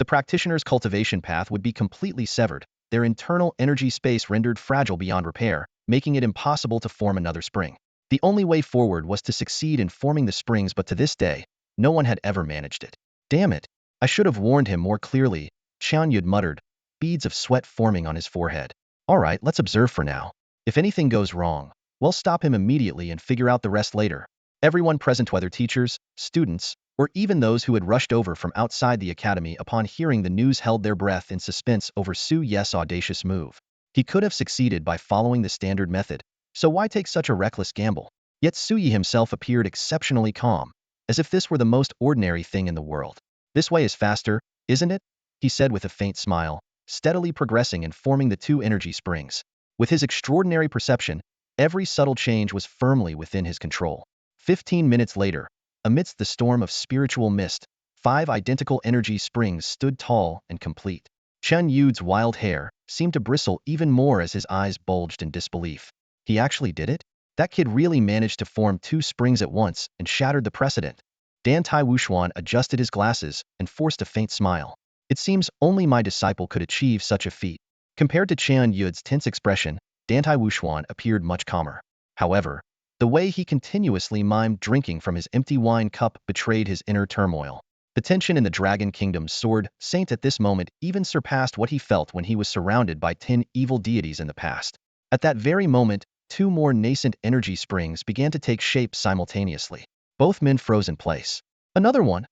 The practitioner's cultivation path would be completely severed, their internal energy space rendered fragile beyond repair, making it impossible to form another spring. The only way forward was to succeed in forming the springs, but to this day, no one had ever managed it. "Damn it! I should have warned him more clearly," Chen Yud muttered, beads of sweat forming on his forehead. "All right, let's observe for now. If anything goes wrong, we'll stop him immediately and figure out the rest later." Everyone present, whether teachers, students, or even those who had rushed over from outside the academy upon hearing the news, held their breath in suspense over Zhou Ziyun's audacious move. He could have succeeded by following the standard method, so why take such a reckless gamble? Yet Zhou Ziyun himself appeared exceptionally calm, as if this were the most ordinary thing in the world. "This way is faster, isn't it?" he said with a faint smile, steadily progressing and forming the 2 energy springs. With his extraordinary perception, every subtle change was firmly within his control. 15 minutes later, amidst the storm of spiritual mist, 5 identical energy springs stood tall and complete. Chen Yud's wild hair seemed to bristle even more as his eyes bulged in disbelief. He actually did it? That kid really managed to form 2 springs at once and shattered the precedent. Dantai Shinner adjusted his glasses and forced a faint smile. "It seems only my disciple could achieve such a feat." Compared to Chen Yud's tense expression, Dantai Shinner appeared much calmer. However, the way he continuously mimed drinking from his empty wine cup betrayed his inner turmoil. The tension in the Dragon Kingdom's sword saint at this moment even surpassed what he felt when he was surrounded by 10 evil deities in the past. At that very moment, 2 more nascent energy springs began to take shape simultaneously. Both men froze in place. "Another one!"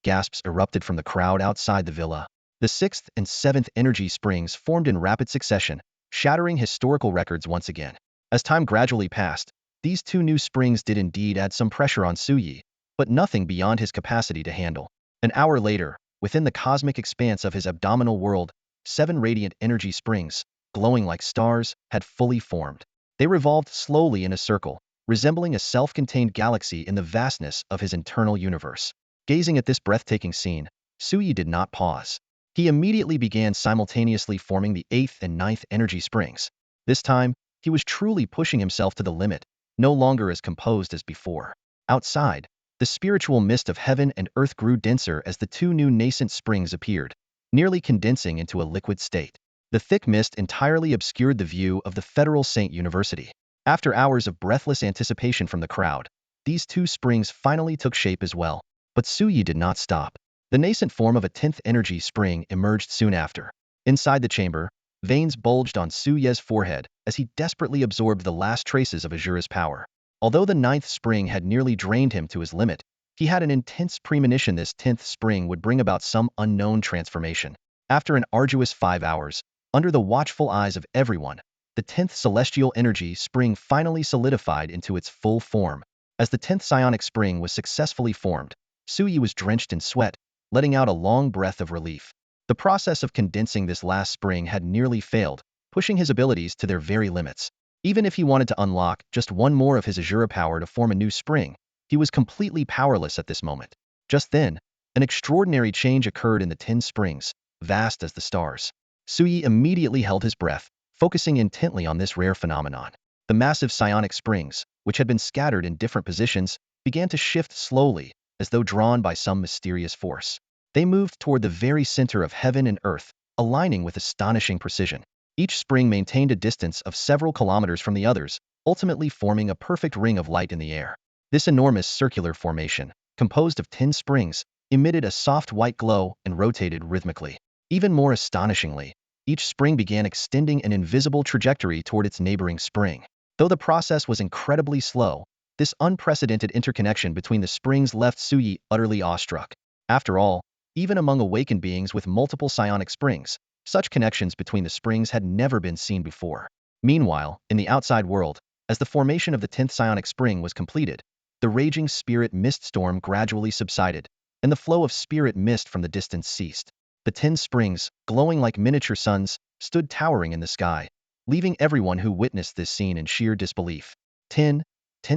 Gasps erupted from the crowd outside the villa. The 6th and 7th energy springs formed in rapid succession, shattering historical records once again. As time gradually passed, these 2 new springs did indeed add some pressure on Zhou Ziyun, but nothing beyond his capacity to handle. An hour later, within the cosmic expanse of his abdominal world, 7 radiant energy springs, glowing like stars, had fully formed. They revolved slowly in a circle, resembling a self-contained galaxy in the vastness of his internal universe. Gazing at this breathtaking scene, Zhou Ziyun did not pause. He immediately began simultaneously forming the 8th and 9th energy springs. This time, he was truly pushing himself to the limit, no longer as composed as before. Outside, the spiritual mist of heaven and earth grew denser as the 2 new nascent springs appeared, nearly condensing into a liquid state. The thick mist entirely obscured the view of the Federal Saint University. After hours of breathless anticipation from the crowd, these two springs finally took shape as well. But Su Yi did not stop. The nascent form of a 10th energy spring emerged soon after. Inside the chamber, veins bulged on Su Ye's forehead as he desperately absorbed the last traces of Azura's power. Although the 9th spring had nearly drained him to his limit, he had an intense premonition this 10th spring would bring about some unknown transformation. After an arduous 5 hours, under the watchful eyes of everyone, the 10th celestial energy spring finally solidified into its full form. As the 10th psionic spring was successfully formed, Su Yi was drenched in sweat, letting out a long breath of relief. The process of condensing this last spring had nearly failed, pushing his abilities to their very limits. Even if he wanted to unlock just one more of his Azura power to form a new spring, he was completely powerless at this moment. Just then, an extraordinary change occurred in the 10 springs, vast as the stars. Su Yi immediately held his breath, focusing intently on this rare phenomenon. The massive psionic springs, which had been scattered in different positions, began to shift slowly, as though drawn by some mysterious force. They moved toward the very center of heaven and earth, aligning with astonishing precision. Each spring maintained a distance of several kilometers from the others, ultimately forming a perfect ring of light in the air. This enormous circular formation, composed of 10 springs, emitted a soft white glow and rotated rhythmically. Even more astonishingly, each spring began extending an invisible trajectory toward its neighboring spring. Though the process was incredibly slow, this unprecedented interconnection between the springs left Su Yi utterly awestruck. After all, even among awakened beings with multiple psionic springs, such connections between the springs had never been seen before. Meanwhile, in the outside world, as the formation of the 10th psionic spring was completed, the raging spirit mist storm gradually subsided, and the flow of spirit mist from the distance ceased. The 10 springs, glowing like miniature suns, stood towering in the sky, leaving everyone who witnessed this scene in sheer disbelief. 10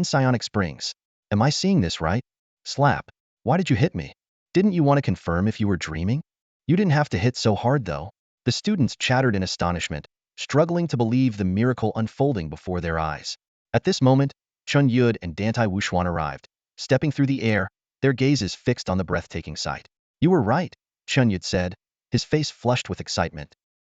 psionic springs. Am I seeing this right? Slap. Why did you hit me? Didn't you want to confirm if you were dreaming? You didn't have to hit so hard though. The students chattered in astonishment, struggling to believe the miracle unfolding before their eyes. At this moment, Chun Yud and Dantai Wuxuan arrived, stepping through the air, their gazes fixed on the breathtaking sight. You were right, Chun Yud said, his face flushed with excitement.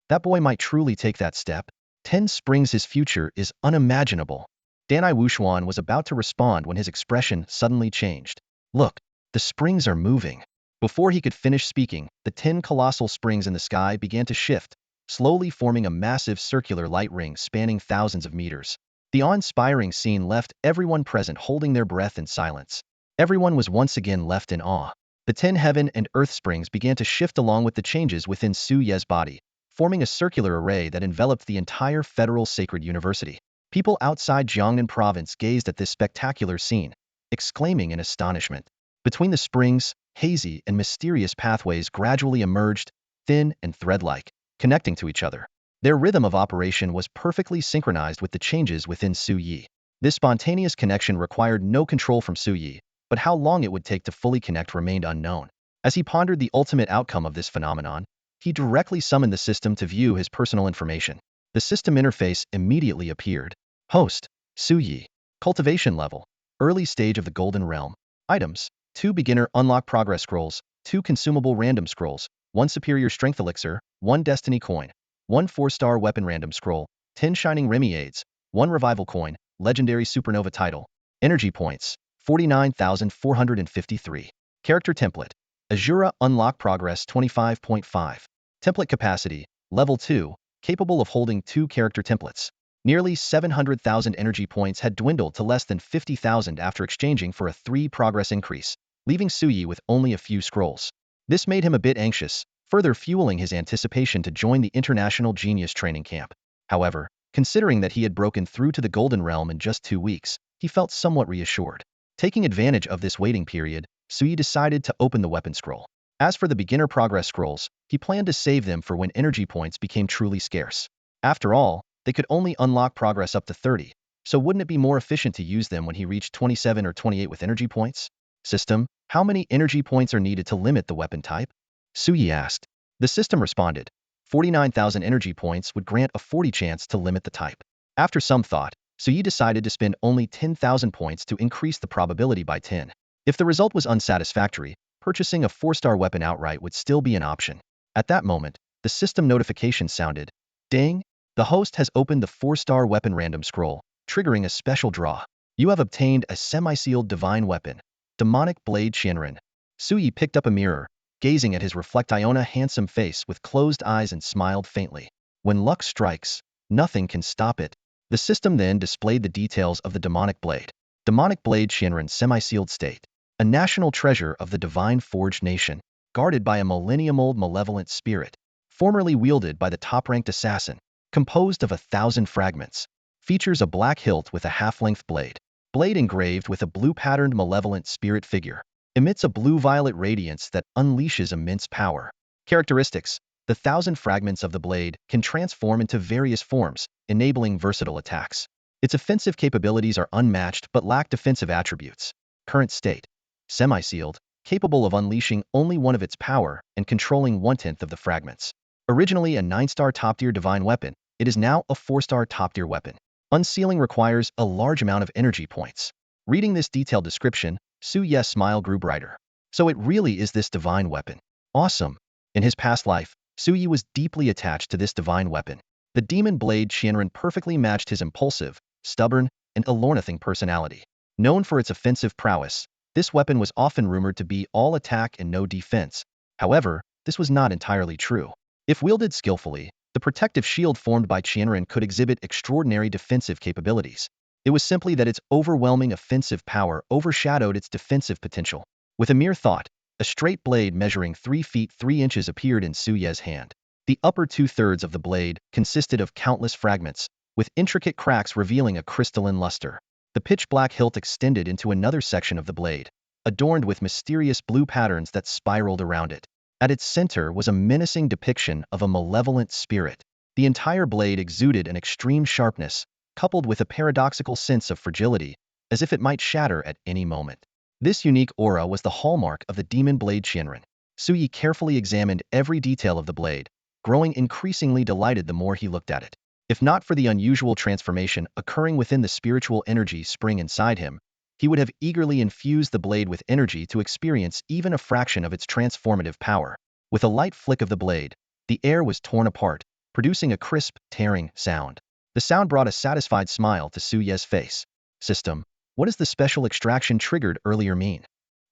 That boy might truly take that step. 10 springs, his future is unimaginable. Dantai Wuxuan was about to respond when his expression suddenly changed. Look, the springs are moving. Before he could finish speaking, the 10 colossal springs in the sky began to shift, slowly forming a massive circular light ring spanning thousands of meters. The awe-inspiring scene left everyone present holding their breath in silence. Everyone was once again left in awe. The 10 heaven and earth springs began to shift along with the changes within Su Ye's body, forming a circular array that enveloped the entire Federal Sacred University. People outside Jiangnan province gazed at this spectacular scene, exclaiming in astonishment. Between the springs, hazy and mysterious pathways gradually emerged, thin and thread-like, connecting to each other. Their rhythm of operation was perfectly synchronized with the changes within Su Yi. This spontaneous connection required no control from Su Yi, but how long it would take to fully connect remained unknown. As he pondered the ultimate outcome of this phenomenon, he directly summoned the system to view his personal information. The system interface immediately appeared. Host, Su Yi. Cultivation level, early stage of the Golden Realm. Items, 2 beginner unlock progress scrolls, 2 consumable random scrolls, 1 superior strength elixir, 1 destiny coin, 1 4-star weapon random scroll, 10 shining remiades, 1 revival coin, legendary supernova title. Energy points, 49,453. Character template, Azura unlock progress 25.5. Template capacity, level 2, capable of holding 2 character templates. Nearly 700,000 energy points had dwindled to less than 50,000 after exchanging for a 3 progress increase, leaving Su Yi with only a few scrolls. This made him a bit anxious, further fueling his anticipation to join the International Genius Training Camp. However, considering that he had broken through to the Golden Realm in just 2 weeks, he felt somewhat reassured. Taking advantage of this waiting period, Su Yi decided to open the weapon scroll. As for the beginner progress scrolls, he planned to save them for when energy points became truly scarce. After all, they could only unlock progress up to 30, so wouldn't it be more efficient to use them when he reached 27 or 28 with energy points? System, how many energy points are needed to limit the weapon type? Su Yi asked. The system responded. 49,000 energy points would grant a 40 chance to limit the type. After some thought, Su Yi decided to spend only 10,000 points to increase the probability by 10. If the result was unsatisfactory, purchasing a 4-star weapon outright would still be an option. At that moment, the system notification sounded. Ding! The host has opened the 4-star weapon random scroll. triggering a special draw. You have obtained a semi-sealed divine weapon, demonic blade Shinrin. Suyi picked up a mirror, gazing at his reflect-Iona handsome face with closed eyes and smiled faintly. When luck strikes, nothing can stop it. The system then displayed the details of the demonic blade. Demonic blade Shinrin semi-sealed state. A national treasure of the divine forged nation, guarded by a millennium-old malevolent spirit, formerly wielded by the top-ranked assassin, composed of 1,000 fragments. Features a black hilt with a half-length blade. Blade engraved with a blue-patterned malevolent spirit figure. Emits a blue-violet radiance that unleashes immense power. Characteristics: the 1,000 fragments of the blade can transform into various forms, enabling versatile attacks. Its offensive capabilities are unmatched but lack defensive attributes. Current state: semi-sealed, capable of unleashing only one of its power and controlling 1/10 of the fragments. Originally a 9-star top-tier divine weapon, it is now a 4-star top-tier weapon. Unsealing requires a large amount of energy points. Reading this detailed description, Suyi's smile grew brighter. So it really is this divine weapon. Awesome. In his past life, Suyi was deeply attached to this divine weapon. The demon blade Shinrin perfectly matched his impulsive, stubborn, and Alornithing personality. Known for its offensive prowess, this weapon was often rumored to be all attack and no defense. However, this was not entirely true. If wielded skillfully, the protective shield formed by Shinrin could exhibit extraordinary defensive capabilities. It was simply that its overwhelming offensive power overshadowed its defensive potential. With a mere thought, a straight blade measuring 3 feet 3 inches appeared in Suyi's hand. The upper 2/3 of the blade consisted of countless fragments, with intricate cracks revealing a crystalline luster. The pitch-black hilt extended into another section of the blade, adorned with mysterious blue patterns that spiraled around it. At its center was a menacing depiction of a malevolent spirit. The entire blade exuded an extreme sharpness, coupled with a paradoxical sense of fragility, as if it might shatter at any moment. This unique aura was the hallmark of the demon blade Shinrin. Suyi carefully examined every detail of the blade, growing increasingly delighted the more he looked at it. If not for the unusual transformation occurring within the spiritual energy spring inside him, he would have eagerly infused the blade with energy to experience even a fraction of its transformative power. With a light flick of the blade, the air was torn apart, producing a crisp, tearing sound. The sound brought a satisfied smile to Suyi's face. System, what does the special extraction triggered earlier mean?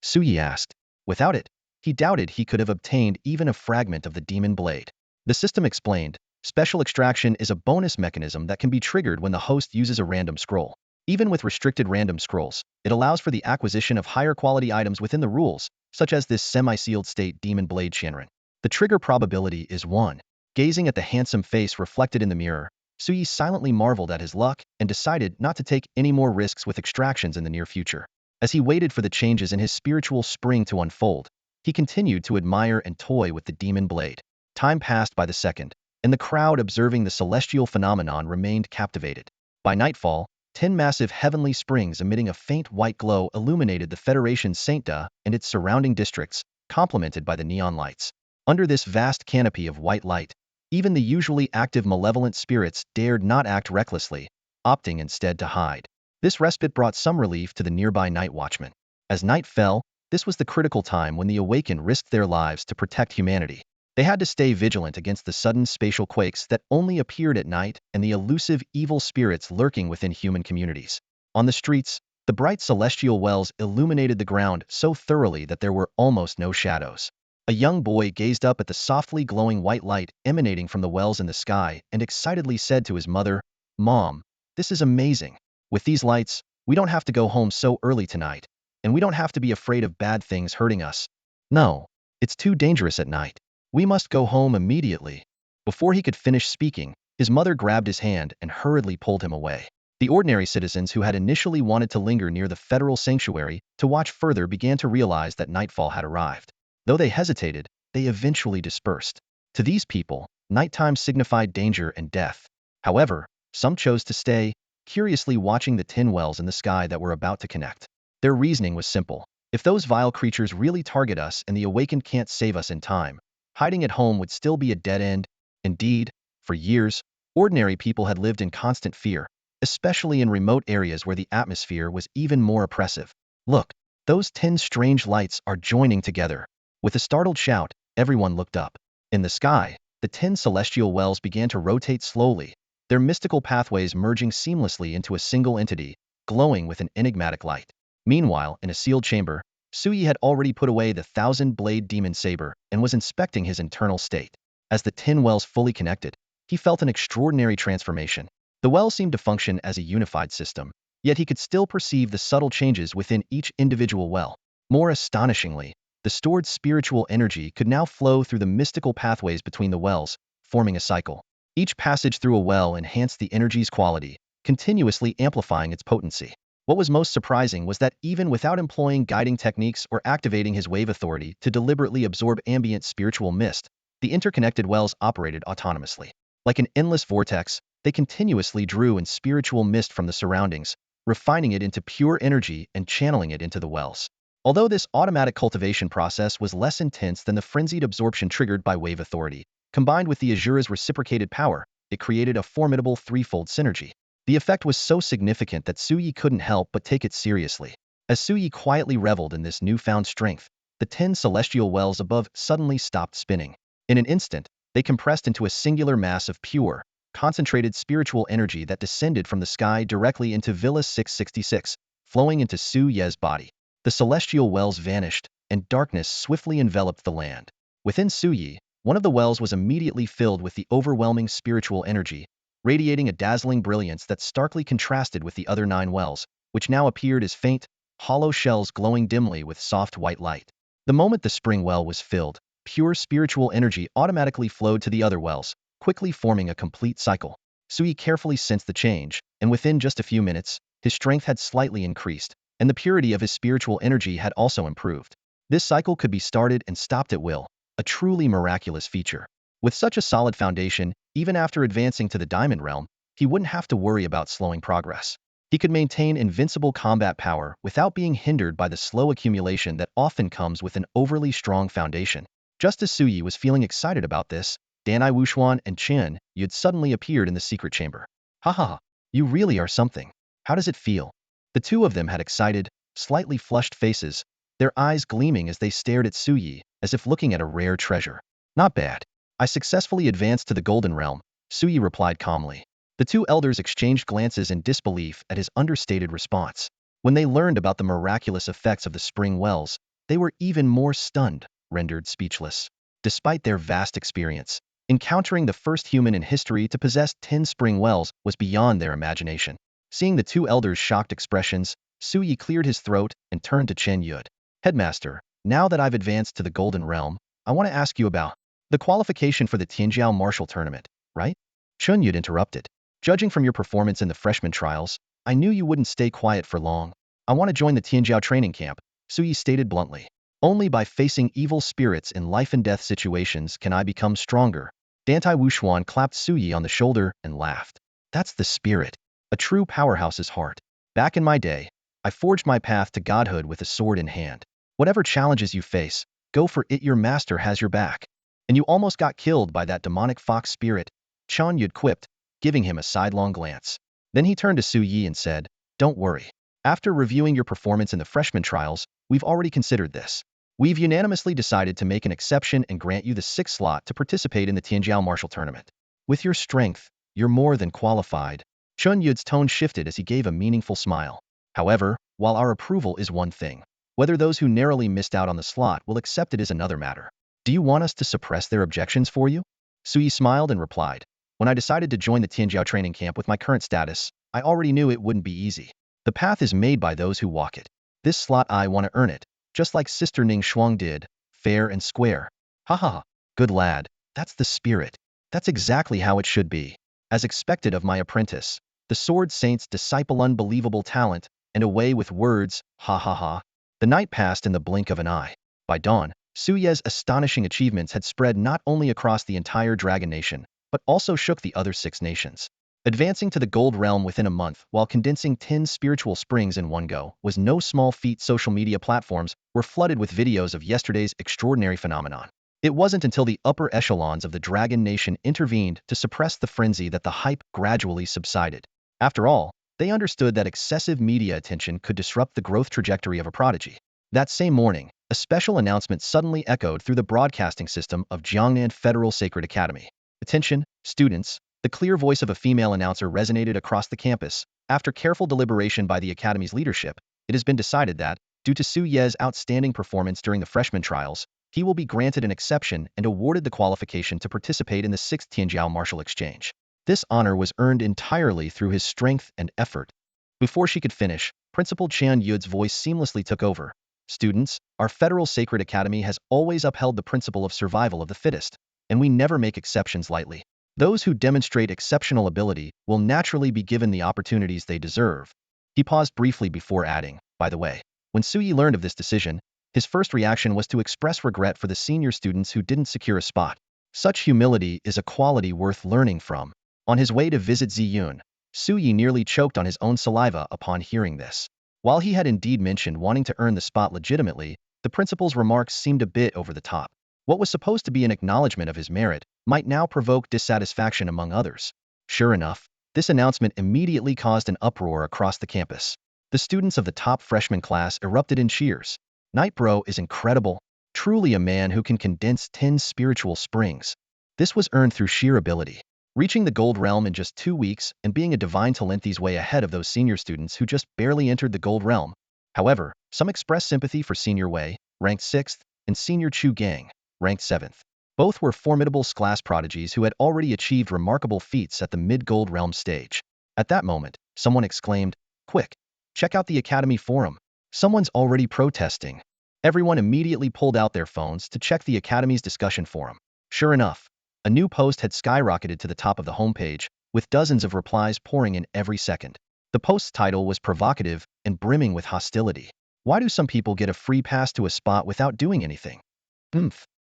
Suyi asked. Without it, he doubted he could have obtained even a fragment of the demon blade. The system explained, special extraction is a bonus mechanism that can be triggered when the host uses a random scroll. Even with restricted random scrolls, it allows for the acquisition of higher quality items within the rules, such as this semi-sealed state demon blade Shinrin. The trigger probability is 1. Gazing at the handsome face reflected in the mirror, Suyi silently marveled at his luck and decided not to take any more risks with extractions in the near future. As he waited for the changes in his spiritual spring to unfold, he continued to admire and toy with the demon blade. Time passed by the second, and the crowd observing the celestial phenomenon remained captivated. By nightfall, 10 massive heavenly springs emitting a faint white glow illuminated the Federation's Saint-Da and its surrounding districts, complemented by the neon lights. Under this vast canopy of white light, even the usually active malevolent spirits dared not act recklessly, opting instead to hide. This respite brought some relief to the nearby night watchmen. As night fell, this was the critical time when the awakened risked their lives to protect humanity. They had to stay vigilant against the sudden spatial quakes that only appeared at night and the elusive evil spirits lurking within human communities. On the streets, the bright celestial wells illuminated the ground so thoroughly that there were almost no shadows. A young boy gazed up at the softly glowing white light emanating from the wells in the sky and excitedly said to his mother, "Mom, this is amazing. With these lights, we don't have to go home so early tonight, and we don't have to be afraid of bad things hurting us. No, it's too dangerous at night. We must go home immediately." Before he could finish speaking, his mother grabbed his hand and hurriedly pulled him away. The ordinary citizens who had initially wanted to linger near the federal sanctuary to watch further began to realize that nightfall had arrived. Though they hesitated, they eventually dispersed. To these people, nighttime signified danger and death. However, some chose to stay, curiously watching the 10 wells in the sky that were about to connect. Their reasoning was simple. If those vile creatures really target us and the awakened can't save us in time, hiding at home would still be a dead end. Indeed, for years, ordinary people had lived in constant fear, especially in remote areas where the atmosphere was even more oppressive. Look, those 10 strange lights are joining together. With a startled shout, everyone looked up. In the sky, the 10 celestial wells began to rotate slowly, their mystical pathways merging seamlessly into a single entity, glowing with an enigmatic light. Meanwhile, in a sealed chamber, Suyi had already put away the thousand-blade demon saber and was inspecting his internal state. As the 10 wells fully connected, he felt an extraordinary transformation. The wells seemed to function as a unified system, yet he could still perceive the subtle changes within each individual well. More astonishingly, the stored spiritual energy could now flow through the mystical pathways between the wells, forming a cycle. Each passage through a well enhanced the energy's quality, continuously amplifying its potency. What was most surprising was that even without employing guiding techniques or activating his wave authority to deliberately absorb ambient spiritual mist, the interconnected wells operated autonomously. Like an endless vortex, they continuously drew in spiritual mist from the surroundings, refining it into pure energy and channeling it into the wells. Although this automatic cultivation process was less intense than the frenzied absorption triggered by wave authority, combined with the Azura's reciprocated power, it created a formidable threefold synergy. The effect was so significant that Suyi couldn't help but take it seriously. As Suyi quietly reveled in this newfound strength, the 10 celestial wells above suddenly stopped spinning. In an instant, they compressed into a singular mass of pure, concentrated spiritual energy that descended from the sky directly into Villa 666, flowing into Su Ye's body. The celestial wells vanished, and darkness swiftly enveloped the land. Within Su Yi, one of the wells was immediately filled with the overwhelming spiritual energy, radiating a dazzling brilliance that starkly contrasted with the other 9 wells, which now appeared as faint, hollow shells glowing dimly with soft white light. The moment the spring well was filled, pure spiritual energy automatically flowed to the other wells, quickly forming a complete cycle. Sui carefully sensed the change, and within just a few minutes, his strength had slightly increased, and the purity of his spiritual energy had also improved. This cycle could be started and stopped at will, a truly miraculous feature. With such a solid foundation, even after advancing to the Diamond Realm, he wouldn't have to worry about slowing progress. He could maintain invincible combat power without being hindered by the slow accumulation that often comes with an overly strong foundation. Just as Suyi was feeling excited about this, Danai Wuxuan and Chen Yud suddenly appeared in the secret chamber. Haha, you really are something. How does it feel? The two of them had excited, slightly flushed faces, their eyes gleaming as they stared at Suyi, as if looking at a rare treasure. Not bad. I successfully advanced to the Golden Realm, Suyi replied calmly. The two elders exchanged glances in disbelief at his understated response. When they learned about the miraculous effects of the spring wells, they were even more stunned, rendered speechless. Despite their vast experience, encountering the first human in history to possess 10 spring wells was beyond their imagination. Seeing the two elders' shocked expressions, Suyi cleared his throat and turned to Chen Yud. Headmaster, now that I've advanced to the Golden Realm, I want to ask you about the qualification for the Tianjiao Martial Tournament, right? Chen Yud interrupted. Judging from your performance in the freshman trials, I knew you wouldn't stay quiet for long. I want to join the Tianjiao training camp, Suyi stated bluntly. Only by facing evil spirits in life and death situations can I become stronger. Dantai Wuxuan clapped Suyi on the shoulder and laughed. That's the spirit. A true powerhouse's heart. Back in my day, I forged my path to godhood with a sword in hand. Whatever challenges you face, go for it, your master has your back. And you almost got killed by that demonic fox spirit, Chen Yud quipped, giving him a sidelong glance. Then he turned to Su Yi and said, Don't worry. After reviewing your performance in the freshman trials, we've already considered this. We've unanimously decided to make an exception and grant you the 6th slot to participate in the Tianjiao Martial Tournament. With your strength, you're more than qualified. Chen Yud's tone shifted as he gave a meaningful smile. However, while our approval is one thing, whether those who narrowly missed out on the slot will accept it is another matter. Do you want us to suppress their objections for you? Sui smiled and replied. When I decided to join the Tianjiao training camp with my current status, I already knew it wouldn't be easy. The path is made by those who walk it. This slot I want to earn it, just like Sister Ning Shuang did, fair and square. Haha, good lad, that's the spirit. That's exactly how it should be. As expected of my apprentice, the Sword Saint's disciple, unbelievable talent, and away with words, ha ha ha. The night passed in the blink of an eye. By dawn, Su Ye's astonishing achievements had spread not only across the entire Dragon Nation, but also shook the other 6 nations. Advancing to the Gold Realm within a month while condensing 10 spiritual springs in one go was no small feat. Social media platforms were flooded with videos of yesterday's extraordinary phenomenon. It wasn't until the upper echelons of the Dragon Nation intervened to suppress the frenzy that the hype gradually subsided. After all, they understood that excessive media attention could disrupt the growth trajectory of a prodigy. That same morning, a special announcement suddenly echoed through the broadcasting system of Jiangnan Federal Sacred Academy. Attention, students, The clear voice of a female announcer resonated across the campus. After careful deliberation by the Academy's leadership, it has been decided that, due to Su Ye's outstanding performance during the freshman trials, he will be granted an exception and awarded the qualification to participate in the 6th Tianjiao Martial Exchange. This honor was earned entirely through his strength and effort. Before she could finish, Principal Qian Yud's voice seamlessly took over. Students, our Federal Sacred Academy has always upheld the principle of survival of the fittest, and we never make exceptions lightly. Those who demonstrate exceptional ability will naturally be given the opportunities they deserve. He paused briefly before adding, by the way, when Su Yi learned of this decision, his first reaction was to express regret for the senior students who didn't secure a spot. Such humility is a quality worth learning from. On his way to visit Ziyun, Su Yi nearly choked on his own saliva upon hearing this. While he had indeed mentioned wanting to earn the spot legitimately, the principal's remarks seemed a bit over the top. What was supposed to be an acknowledgement of his merit might now provoke dissatisfaction among others. Sure enough, this announcement immediately caused an uproar across the campus. The students of the top freshman class erupted in cheers. Night Bro is incredible. Truly a man who can condense 10 spiritual springs. This was earned through sheer ability. Reaching the Gold Realm in just 2 weeks and being a divine Talenthi's way ahead of those senior students who just barely entered the Gold Realm. However, some expressed sympathy for Senior Wei, ranked 6th, and Senior Chu Gang, ranked 7th. Both were formidable class prodigies who had already achieved remarkable feats at the mid-Gold Realm stage. At that moment, someone exclaimed, "Quick! Check out the Academy forum. Someone's already protesting." Everyone immediately pulled out their phones to check the Academy's discussion forum. Sure enough, a new post had skyrocketed to the top of the homepage, with dozens of replies pouring in every second. The post's title was provocative and brimming with hostility. Why do some people get a free pass to a spot without doing anything?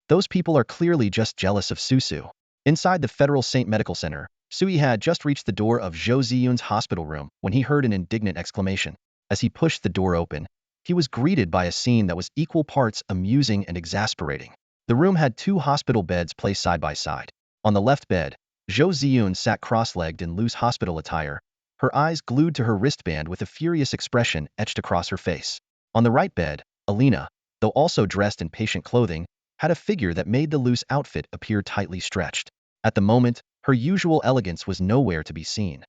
Those people are clearly just jealous of Susu. Inside the Federal Saint Medical Center, Sui had just reached the door of Zhou Ziyun's hospital room when he heard an indignant exclamation. As he pushed the door open, he was greeted by a scene that was equal parts amusing and exasperating. The room had 2 hospital beds placed side by side. On the left bed, Zhou Ziyun sat cross-legged in loose hospital attire, her eyes glued to her wristband with a furious expression etched across her face. On the right bed, Alina, though also dressed in patient clothing, had a figure that made the loose outfit appear tightly stretched. At the moment, her usual elegance was nowhere to be seen.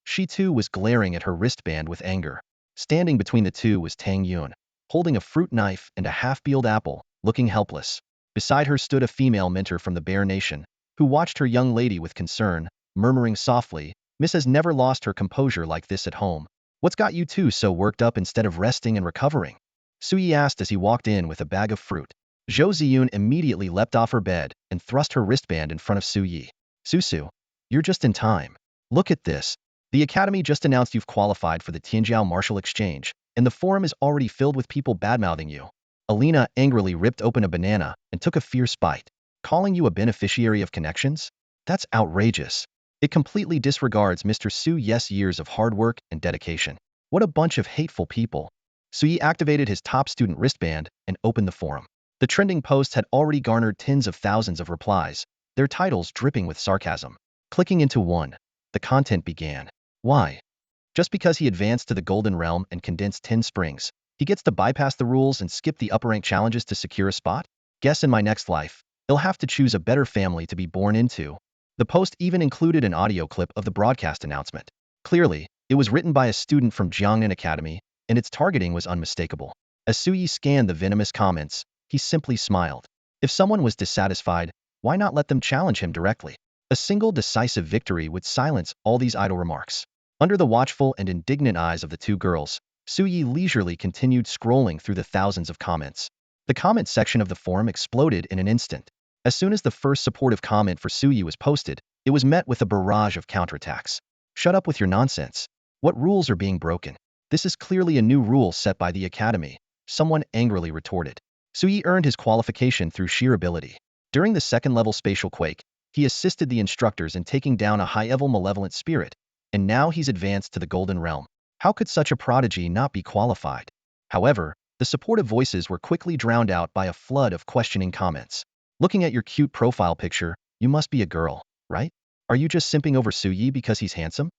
She too was glaring at her wristband with anger. Standing between the two was Tang Yun, holding a fruit knife and a half-peeled apple, looking helpless. Beside her stood a female mentor from the Bear Nation, who watched her young lady with concern, murmuring softly, "Miss has never lost her composure like this at home. What's got you two so worked up instead of resting and recovering?" Sui asked as he walked in with a bag of fruit. Zhou Ziyun immediately leapt off her bed and thrust her wristband in front of Su Yi. "Susu, you're just in time. Look at this. The Academy just announced you've qualified for the Tianjiao Martial Exchange, and the forum is already filled with people badmouthing you." Alina angrily ripped open a banana and took a fierce bite. "Calling you a beneficiary of connections? That's outrageous. It completely disregards Mr. Su Ye's years of hard work and dedication. What a bunch of hateful people." Su Yi activated his top student wristband and opened the forum. The trending posts had already garnered tens of thousands of replies, their titles dripping with sarcasm. Clicking into one, the content began. Why? Just because he advanced to the Golden Realm and condensed 10 springs, he gets to bypass the rules and skip the upper rank challenges to secure a spot? Guess in my next life, he'll have to choose a better family to be born into. The post even included an audio clip of the broadcast announcement. Clearly, it was written by a student from Jiangnan Academy, and its targeting was unmistakable. As Su Yi scanned the venomous comments, he simply smiled. If someone was dissatisfied, why not let them challenge him directly? A single decisive victory would silence all these idle remarks. Under the watchful and indignant eyes of the two girls, Su Yi leisurely continued scrolling through the thousands of comments. The comment section of the forum exploded in an instant. As soon as the first supportive comment for Su Yi was posted, it was met with a barrage of counterattacks. "Shut up with your nonsense. What rules are being broken? This is clearly a new rule set by the Academy," someone angrily retorted. Su Yi earned his qualification through sheer ability. During the second-level spatial quake, he assisted the instructors in taking down a high-level malevolent spirit, and now he's advanced to the Golden Realm. How could such a prodigy not be qualified? However, the supportive voices were quickly drowned out by a flood of questioning comments. "Looking at your cute profile picture, you must be a girl, right? Are you just simping over Su Yi because he's handsome?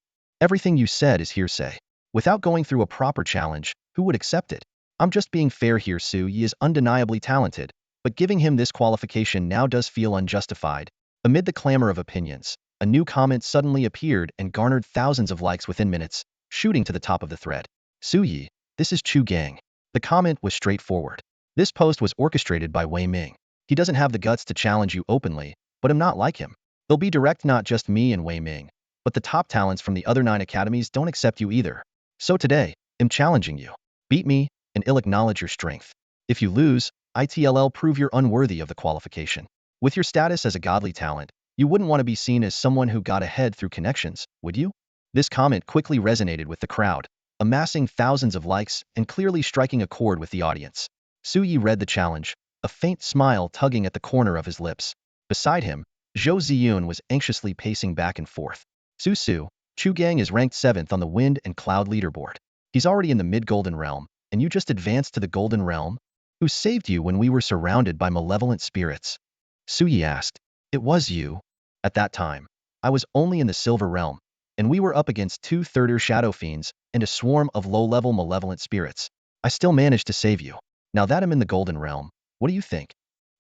Everything you said is hearsay. Without going through a proper challenge, who would accept it? I'm just being fair here. Su Yi is undeniably talented, but giving him this qualification now does feel unjustified." Amid the clamor of opinions, A new comment suddenly appeared and garnered thousands of likes within minutes, shooting to the top of the thread. Su Yi, this is Chu Gang. The comment was straightforward. This post was orchestrated by Wei Ming. He doesn't have the guts to challenge you openly, but I'm not like him. They'll be direct. Not just me and Wei Ming, but the top talents from the other 9 academies don't accept you either. So today, I'm challenging you. Beat me, and I'll acknowledge your strength. If you lose, ITLL prove you're unworthy of the qualification. With your status as a godly talent, you wouldn't want to be seen as someone who got ahead through connections, would you? This comment quickly resonated with the crowd, amassing thousands of likes and clearly striking a chord with the audience. Su Yi read the challenge, a faint smile tugging at the corner of his lips. Beside him, Zhou Ziyun was anxiously pacing back and forth. Su, Chu Gang is ranked 7th on the Wind and Cloud leaderboard. He's already in the mid-golden realm, and you just advanced to the golden realm? Who saved you when we were surrounded by malevolent spirits? Su Yi asked. It was you. At that time, I was only in the silver realm, and we were up against 2 third-tier shadow fiends and a swarm of low-level malevolent spirits. I still managed to save you. Now that I'm in the golden realm, what do you think?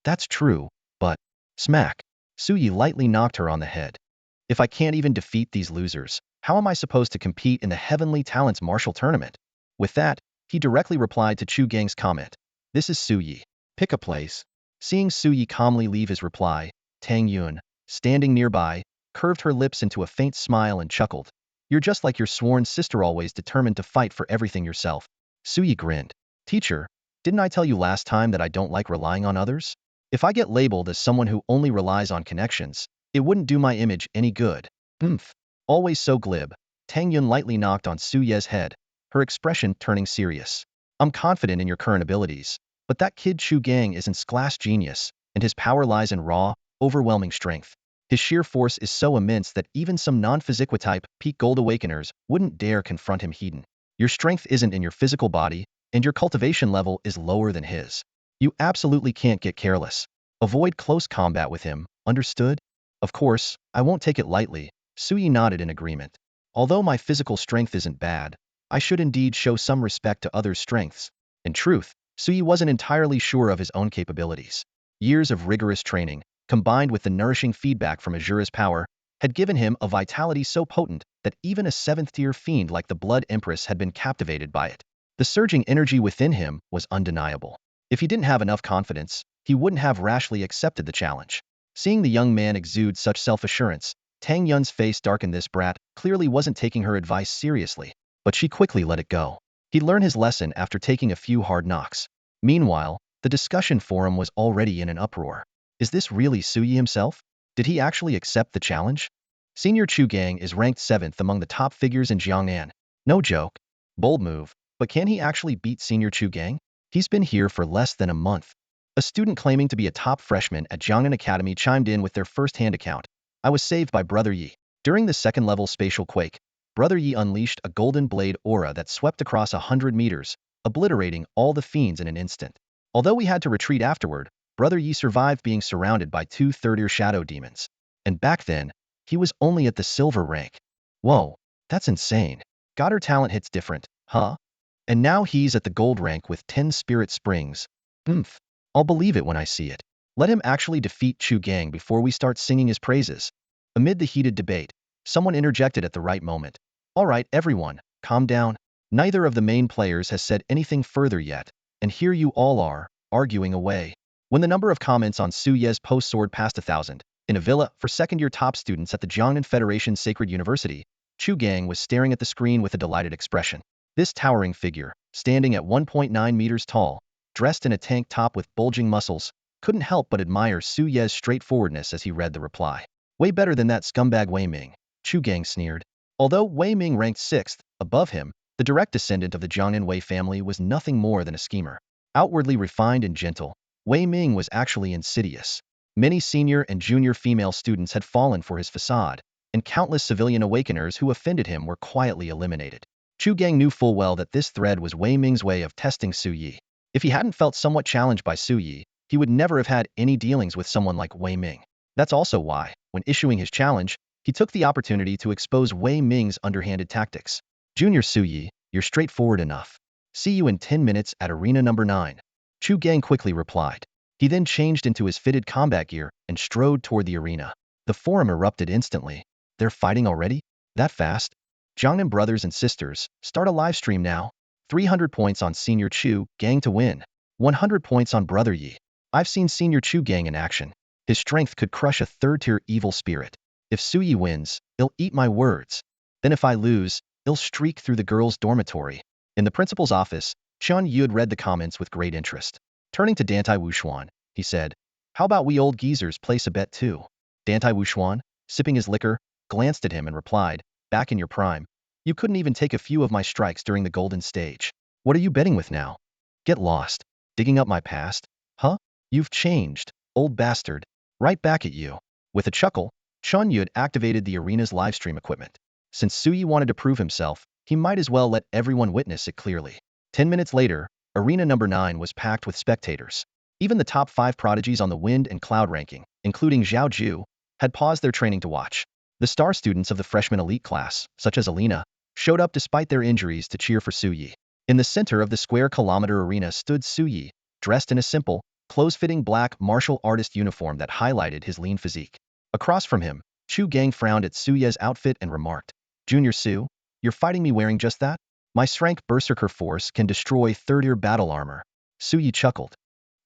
That's true, but... Smack. Su Yi lightly knocked her on the head. If I can't even defeat these losers, how am I supposed to compete in the Heavenly Talents Martial Tournament? With that, he directly replied to Chu Gang's comment. This is Su Yi. Pick a place. Seeing Su Yi calmly leave his reply, Tang Yun, standing nearby, curved her lips into a faint smile and chuckled. You're just like your sworn sister, always determined to fight for everything yourself. Su Yi grinned. Teacher, didn't I tell you last time that I don't like relying on others? If I get labeled as someone who only relies on connections, it wouldn't do my image any good. Always so glib, Tang Yun lightly knocked on Su Ye's head, her expression turning serious. I'm confident in your current abilities, but that kid Chu Gang isn't class genius, and his power lies in raw, overwhelming strength. His sheer force is so immense that even some non-physique-type peak gold awakeners wouldn't dare confront him head-on. Your strength isn't in your physical body, and your cultivation level is lower than his. You absolutely can't get careless. Avoid close combat with him, understood? Of course, I won't take it lightly. Su Yi nodded in agreement. Although my physical strength isn't bad, I should indeed show some respect to others' strengths. In truth, Su Yi wasn't entirely sure of his own capabilities. Years of rigorous training, combined with the nourishing feedback from Azura's power, had given him a vitality so potent that even a 7th-tier fiend like the Blood Empress had been captivated by it. The surging energy within him was undeniable. If he didn't have enough confidence, he wouldn't have rashly accepted the challenge. Seeing the young man exude such self-assurance, Tang Yun's face darkened. This brat clearly wasn't taking her advice seriously, but she quickly let it go. He'd learned his lesson after taking a few hard knocks. Meanwhile, the discussion forum was already in an uproar. Is this really Su Yi himself? Did he actually accept the challenge? Senior Chu Gang is ranked 7th among the top figures in Jiangnan. No joke. Bold move, but can he actually beat Senior Chu Gang? He's been here for less than a month. A student claiming to be a top freshman at Jiangnan Academy chimed in with their first-hand account. I was saved by Brother Yi. During the second-level spatial quake, Brother Yi unleashed a golden blade aura that swept across 100 meters, obliterating all the fiends in an instant. Although we had to retreat afterward, Brother Yi survived being surrounded by 2 third-tier shadow demons. And back then, he was only at the silver rank. Whoa, that's insane. Got her talent hits different, huh? And now he's at the gold rank with 10 spirit springs. I'll believe it when I see it. Let him actually defeat Chu Gang before we start singing his praises. Amid the heated debate, someone interjected at the right moment. All right, everyone, calm down. Neither of the main players has said anything further yet, and here you all are, arguing away. When the number of comments on Su Ye's post soared past 1,000, in a villa for second-year top students at the Jiangnan Federation Sacred University, Chu Gang was staring at the screen with a delighted expression. This towering figure, standing at 1.9 meters tall, dressed in a tank top with bulging muscles, couldn't help but admire Su Ye's straightforwardness as he read the reply. Way better than that scumbag Wei Ming, Chu Gang sneered. Although Wei Ming ranked 6th, above him, the direct descendant of the Jiangnan Wei family was nothing more than a schemer. Outwardly refined and gentle, Wei Ming was actually insidious. Many senior and junior female students had fallen for his facade, and countless civilian awakeners who offended him were quietly eliminated. Chu Gang knew full well that this thread was Wei Ming's way of testing Su Yi. If he hadn't felt somewhat challenged by Su Yi, he would never have had any dealings with someone like Wei Ming. That's also why, when issuing his challenge, he took the opportunity to expose Wei Ming's underhanded tactics. Junior Su Yi, you're straightforward enough. See you in 10 minutes at arena number 9. Chu Gang quickly replied. He then changed into his fitted combat gear and strode toward the arena. The forum erupted instantly. They're fighting already? That fast? Jiangnan brothers and sisters, start a live stream now. 300 points on Senior Chu Gang to win. 100 points on Brother Yi. I've seen Senior Chu Gang in action. His strength could crush a third-tier evil spirit. If Su Yi wins, he'll eat my words. Then if I lose, he'll streak through the girls' dormitory. In the principal's office, Chun Yud read the comments with great interest. Turning to Dantai Wuxuan, he said, "How about we old geezers place a bet too?" Dantai Wuxuan, sipping his liquor, glanced at him and replied, "Back in your prime, you couldn't even take a few of my strikes during the golden stage. What are you betting with now? Get lost. Digging up my past? Huh? You've changed, old bastard. Right back at you." With a chuckle, Chun Yud activated the arena's livestream equipment. Since Su Yi wanted to prove himself, he might as well let everyone witness it clearly. 10 minutes later, arena number 9 was packed with spectators. Even the top 5 prodigies on the wind and cloud ranking, including Zhao Ju, had paused their training to watch. The star students of the freshman elite class, such as Alina, showed up despite their injuries to cheer for Su Yi. In the center of the square-kilometer arena stood Su Yi, dressed in a simple, close-fitting black martial artist uniform that highlighted his lean physique. Across from him, Chu Gang frowned at Su Ye's outfit and remarked, "Junior Su, you're fighting me wearing just that? My Srank Berserker force can destroy third-tier battle armor." Su Yi chuckled.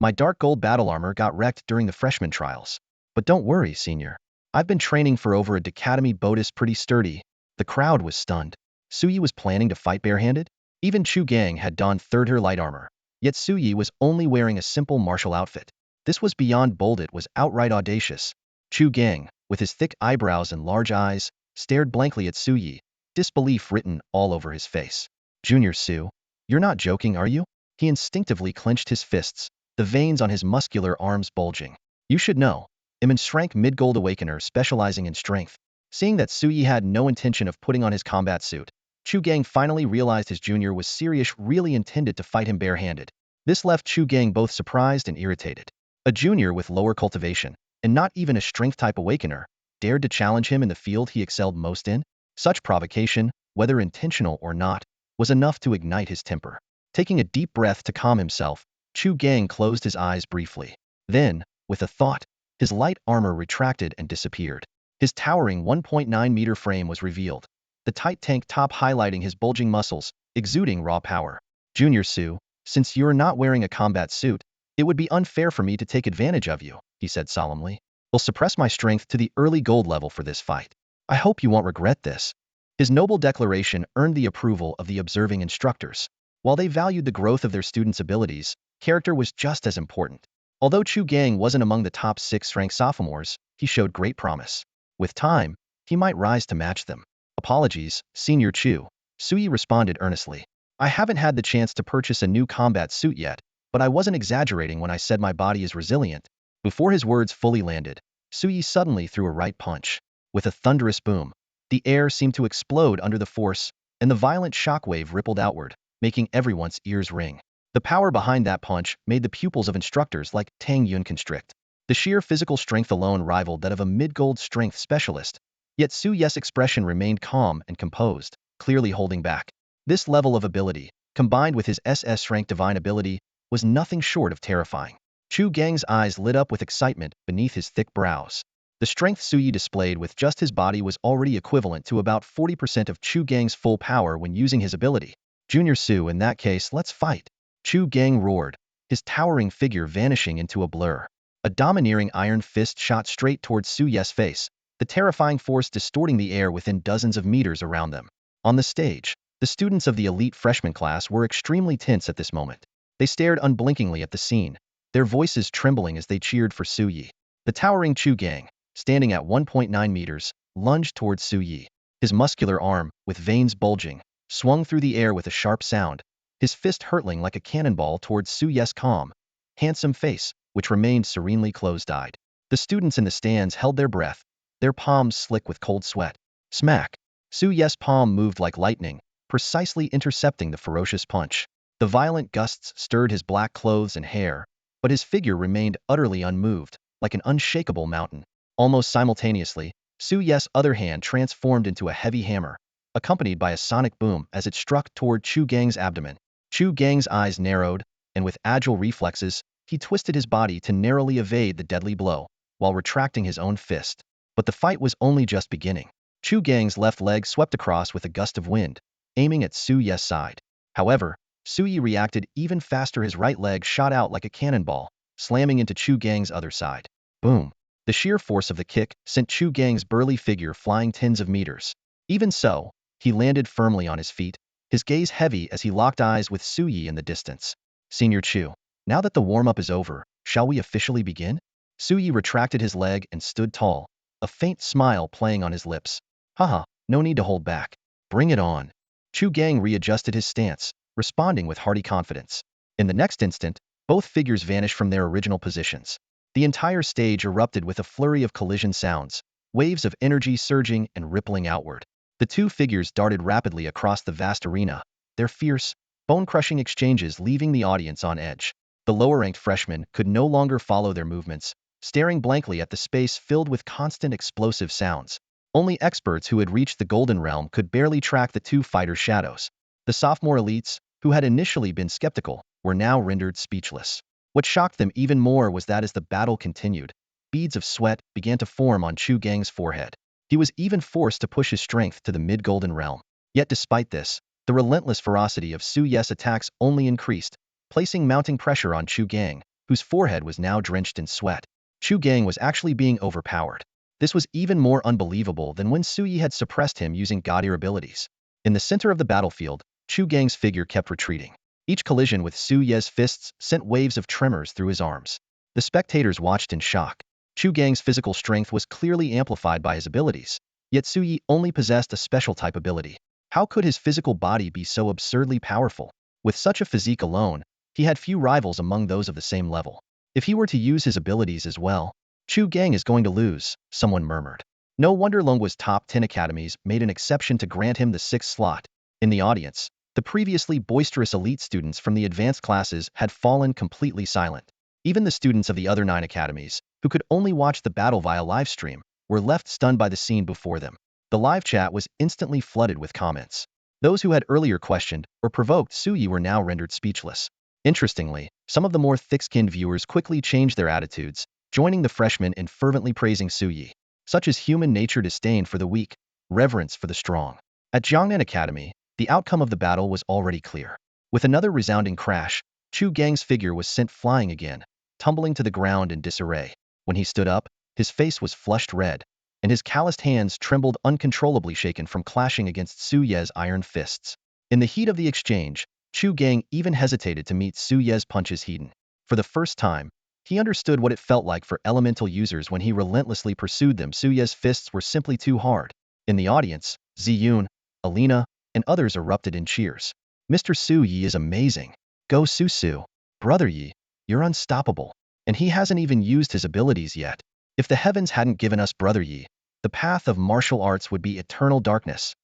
"My dark gold battle armor got wrecked during the freshman trials. But don't worry, senior. I've been training for over a decademy Bodis pretty sturdy." The crowd was stunned. Su Yi was planning to fight barehanded? Even Chu Gang had donned third-tier light armor. Yet Su Yi was only wearing a simple martial outfit. This was beyond bold, it was outright audacious. Chu Gang, with his thick eyebrows and large eyes, stared blankly at Su Yi, disbelief written all over his face. "Junior Su, you're not joking, are you?" He instinctively clenched his fists, the veins on his muscular arms bulging. "You should know. I'm a Shrank mid-gold awakener specializing in strength." Seeing that Su Yi had no intention of putting on his combat suit, Chu Gang finally realized his junior was serious, really intended to fight him barehanded. This left Chu Gang both surprised and irritated. A junior with lower cultivation, and not even a strength-type awakener, dared to challenge him in the field he excelled most in? Such provocation, whether intentional or not, was enough to ignite his temper. Taking a deep breath to calm himself, Chu Gang closed his eyes briefly. Then, with a thought, his light armor retracted and disappeared. His towering 1.9-meter frame was revealed, the tight tank top highlighting his bulging muscles, exuding raw power. "Junior Su, since you're not wearing a combat suit, it would be unfair for me to take advantage of you," he said solemnly. "I'll suppress my strength to the early gold level for this fight. I hope you won't regret this." His noble declaration earned the approval of the observing instructors. While they valued the growth of their students' abilities, character was just as important. Although Chu Gang wasn't among the top 6 ranked sophomores, he showed great promise. With time, he might rise to match them. "Apologies, Senior Chu," Su Yi responded earnestly. "I haven't had the chance to purchase a new combat suit yet, but I wasn't exaggerating when I said my body is resilient." Before his words fully landed, Su Yi suddenly threw a right punch. With a thunderous boom, the air seemed to explode under the force, and the violent shockwave rippled outward, making everyone's ears ring. The power behind that punch made the pupils of instructors like Tang Yun constrict. The sheer physical strength alone rivaled that of a mid-gold strength specialist. Yet Su Ye's expression remained calm and composed, clearly holding back. This level of ability, combined with his SS-rank divine ability, was nothing short of terrifying. Chu Gang's eyes lit up with excitement beneath his thick brows. The strength Su Yi displayed with just his body was already equivalent to about 40% of Chu Gang's full power when using his ability. "Junior Su, in that case, let's fight." Chu Gang roared, his towering figure vanishing into a blur. A domineering iron fist shot straight towards Su Ye's face, the terrifying force distorting the air within dozens of meters around them. On the stage, the students of the elite freshman class were extremely tense at this moment. They stared unblinkingly at the scene, their voices trembling as they cheered for Su Yi. The towering Chu Gang, standing at 1.9 meters, lunged towards Su Yi. His muscular arm, with veins bulging, swung through the air with a sharp sound, his fist hurtling like a cannonball towards Su Ye's calm, handsome face, which remained serenely closed-eyed. The students in the stands held their breath, their palms slick with cold sweat. Smack! Su Ye's palm moved like lightning, precisely intercepting the ferocious punch. The violent gusts stirred his black clothes and hair, but his figure remained utterly unmoved, like an unshakable mountain. Almost simultaneously, Su Ye's other hand transformed into a heavy hammer, accompanied by a sonic boom as it struck toward Chu Gang's abdomen. Chu Gang's eyes narrowed, and with agile reflexes, he twisted his body to narrowly evade the deadly blow, while retracting his own fist. But the fight was only just beginning. Chu Gang's left leg swept across with a gust of wind, aiming at Su Ye's side. However, Su Yi reacted even faster. His right leg shot out like a cannonball, slamming into Chu Gang's other side. Boom! The sheer force of the kick sent Chu Gang's burly figure flying tens of meters. Even so, he landed firmly on his feet, his gaze heavy as he locked eyes with Su Yi in the distance. Senior Chu, now that the warm-up is over, shall we officially begin? Su Yi retracted his leg and stood tall, a faint smile playing on his lips. Haha, no need to hold back. Bring it on. Chu Gang readjusted his stance, responding with hearty confidence. In the next instant, both figures vanished from their original positions. The entire stage erupted with a flurry of collision sounds, waves of energy surging and rippling outward. The two figures darted rapidly across the vast arena, their fierce, bone-crushing exchanges leaving the audience on edge. The lower-ranked freshmen could no longer follow their movements, staring blankly at the space filled with constant explosive sounds. Only experts who had reached the Golden Realm could barely track the two fighters' shadows. The sophomore elites, who had initially been skeptical, were now rendered speechless. What shocked them even more was that as the battle continued, beads of sweat began to form on Chu Gang's forehead. He was even forced to push his strength to the mid-Golden Realm. Yet despite this, the relentless ferocity of Su Ye's attacks only increased, placing mounting pressure on Chu Gang, whose forehead was now drenched in sweat. Chu Gang was actually being overpowered. This was even more unbelievable than when Su Yi had suppressed him using god-ear abilities. In the center of the battlefield, Chu Gang's figure kept retreating. Each collision with Su Ye's fists sent waves of tremors through his arms. The spectators watched in shock. Chu Gang's physical strength was clearly amplified by his abilities, yet Su Yi only possessed a special type ability. How could his physical body be so absurdly powerful? With such a physique alone, he had few rivals among those of the same level. If he were to use his abilities as well, Chu Gang is going to lose, someone murmured. No wonder Longwa's top 10 academies made an exception to grant him the 6th slot. In the audience, the previously boisterous elite students from the advanced classes had fallen completely silent. Even the students of the other 9 academies, who could only watch the battle via livestream, were left stunned by the scene before them. The live chat was instantly flooded with comments. Those who had earlier questioned or provoked Su Yi were now rendered speechless. Interestingly, some of the more thick-skinned viewers quickly changed their attitudes, joining the freshmen in fervently praising Su Yi. Such is human nature: disdain for the weak, reverence for the strong. At Jiangnan Academy, the outcome of the battle was already clear. With another resounding crash, Chu Gang's figure was sent flying again, tumbling to the ground in disarray. When he stood up, his face was flushed red, and his calloused hands trembled uncontrollably, shaken from clashing against Su Ye's iron fists. In the heat of the exchange, Chu Gang even hesitated to meet Su Ye's punches heeding. For the first time, he understood what it felt like for elemental users when he relentlessly pursued them. Su Ye's fists were simply too hard. In the audience, Ziyun, Alina, and others erupted in cheers. Mr. Su Yi is amazing. Go Su Su. Brother Yi, you're unstoppable. And he hasn't even used his abilities yet. If the heavens hadn't given us Brother Yi, the path of martial arts would be eternal darkness.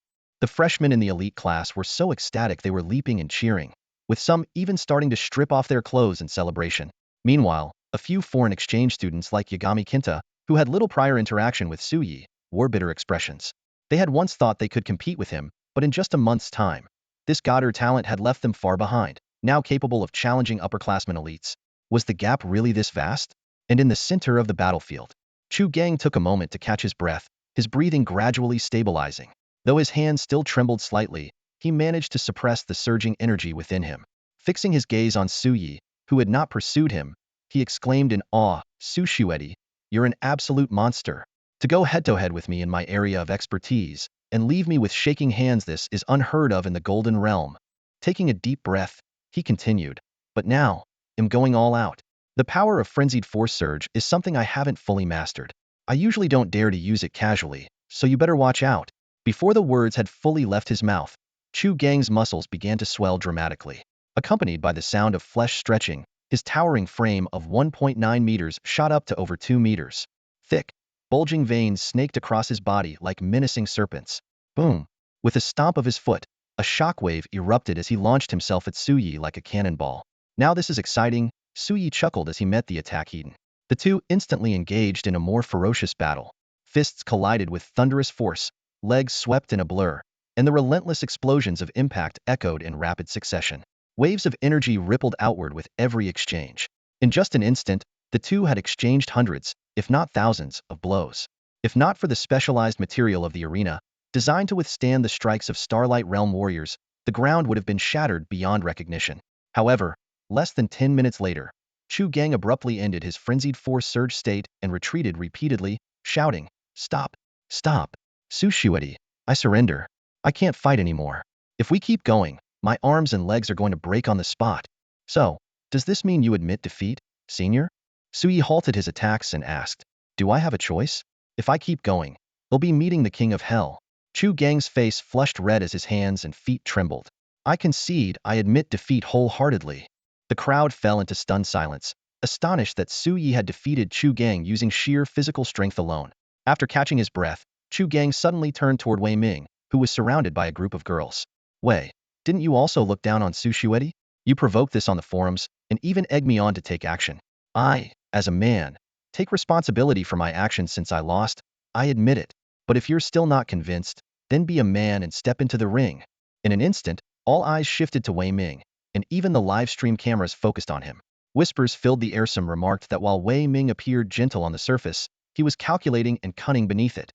The freshmen in the elite class were so ecstatic they were leaping and cheering, with some even starting to strip off their clothes in celebration. Meanwhile, a few foreign exchange students like Yagami Kinta, who had little prior interaction with Su Yi, wore bitter expressions. They had once thought they could compete with him, but in just a month's time, this god-ear talent had left them far behind. Now capable of challenging upperclassmen elites, was the gap really this vast? And in the center of the battlefield, Chu Gang took a moment to catch his breath, his breathing gradually stabilizing. Though his hands still trembled slightly, he managed to suppress the surging energy within him. Fixing his gaze on Su Yi, who had not pursued him, he exclaimed in awe, "Su Shuedi, you're an absolute monster. To go head-to-head with me in my area of expertise, and leave me with shaking hands, this is unheard of in the Golden Realm." Taking a deep breath, he continued, "But now, I'm going all out. The power of frenzied force surge is something I haven't fully mastered. I usually don't dare to use it casually, so you better watch out." Before the words had fully left his mouth, Chu Gang's muscles began to swell dramatically. Accompanied by the sound of flesh stretching, his towering frame of 1.9 meters shot up to over 2 meters. Thick, bulging veins snaked across his body like menacing serpents. Boom! With a stomp of his foot, a shockwave erupted as he launched himself at Su Yi like a cannonball. "Now this is exciting," Su Yi chuckled as he met the attack heat. The two instantly engaged in a more ferocious battle. Fists collided with thunderous force, legs swept in a blur, and the relentless explosions of impact echoed in rapid succession. Waves of energy rippled outward with every exchange. In just an instant, the two had exchanged hundreds, if not thousands, of blows. If not for the specialized material of the arena, designed to withstand the strikes of Starlight Realm warriors, the ground would have been shattered beyond recognition. However, less than 10 minutes later, Chu Gang abruptly ended his frenzied force surge state and retreated repeatedly, shouting, "Stop! Stop! Sushueti, I surrender. I can't fight anymore. If we keep going, my arms and legs are going to break on the spot." "So, does this mean you admit defeat, senior?" Suyi halted his attacks and asked, "Do I have a choice? If I keep going, I'll be meeting the king of hell." Chu Gang's face flushed red as his hands and feet trembled. "I concede, I admit defeat wholeheartedly." The crowd fell into stunned silence, astonished that Suyi had defeated Chu Gang using sheer physical strength alone. After catching his breath, Chu Gang suddenly turned toward Wei Ming, who was surrounded by a group of girls. "Wei, didn't you also look down on Sushueti? You provoked this on the forums, and even egged me on to take action. I, as a man, take responsibility for my actions since I lost. I admit it. But if you're still not convinced, then be a man and step into the ring." In an instant, all eyes shifted to Wei Ming, and even the live stream cameras focused on him. Whispers filled the air. Some remarked that while Wei Ming appeared gentle on the surface, he was calculating and cunning beneath it.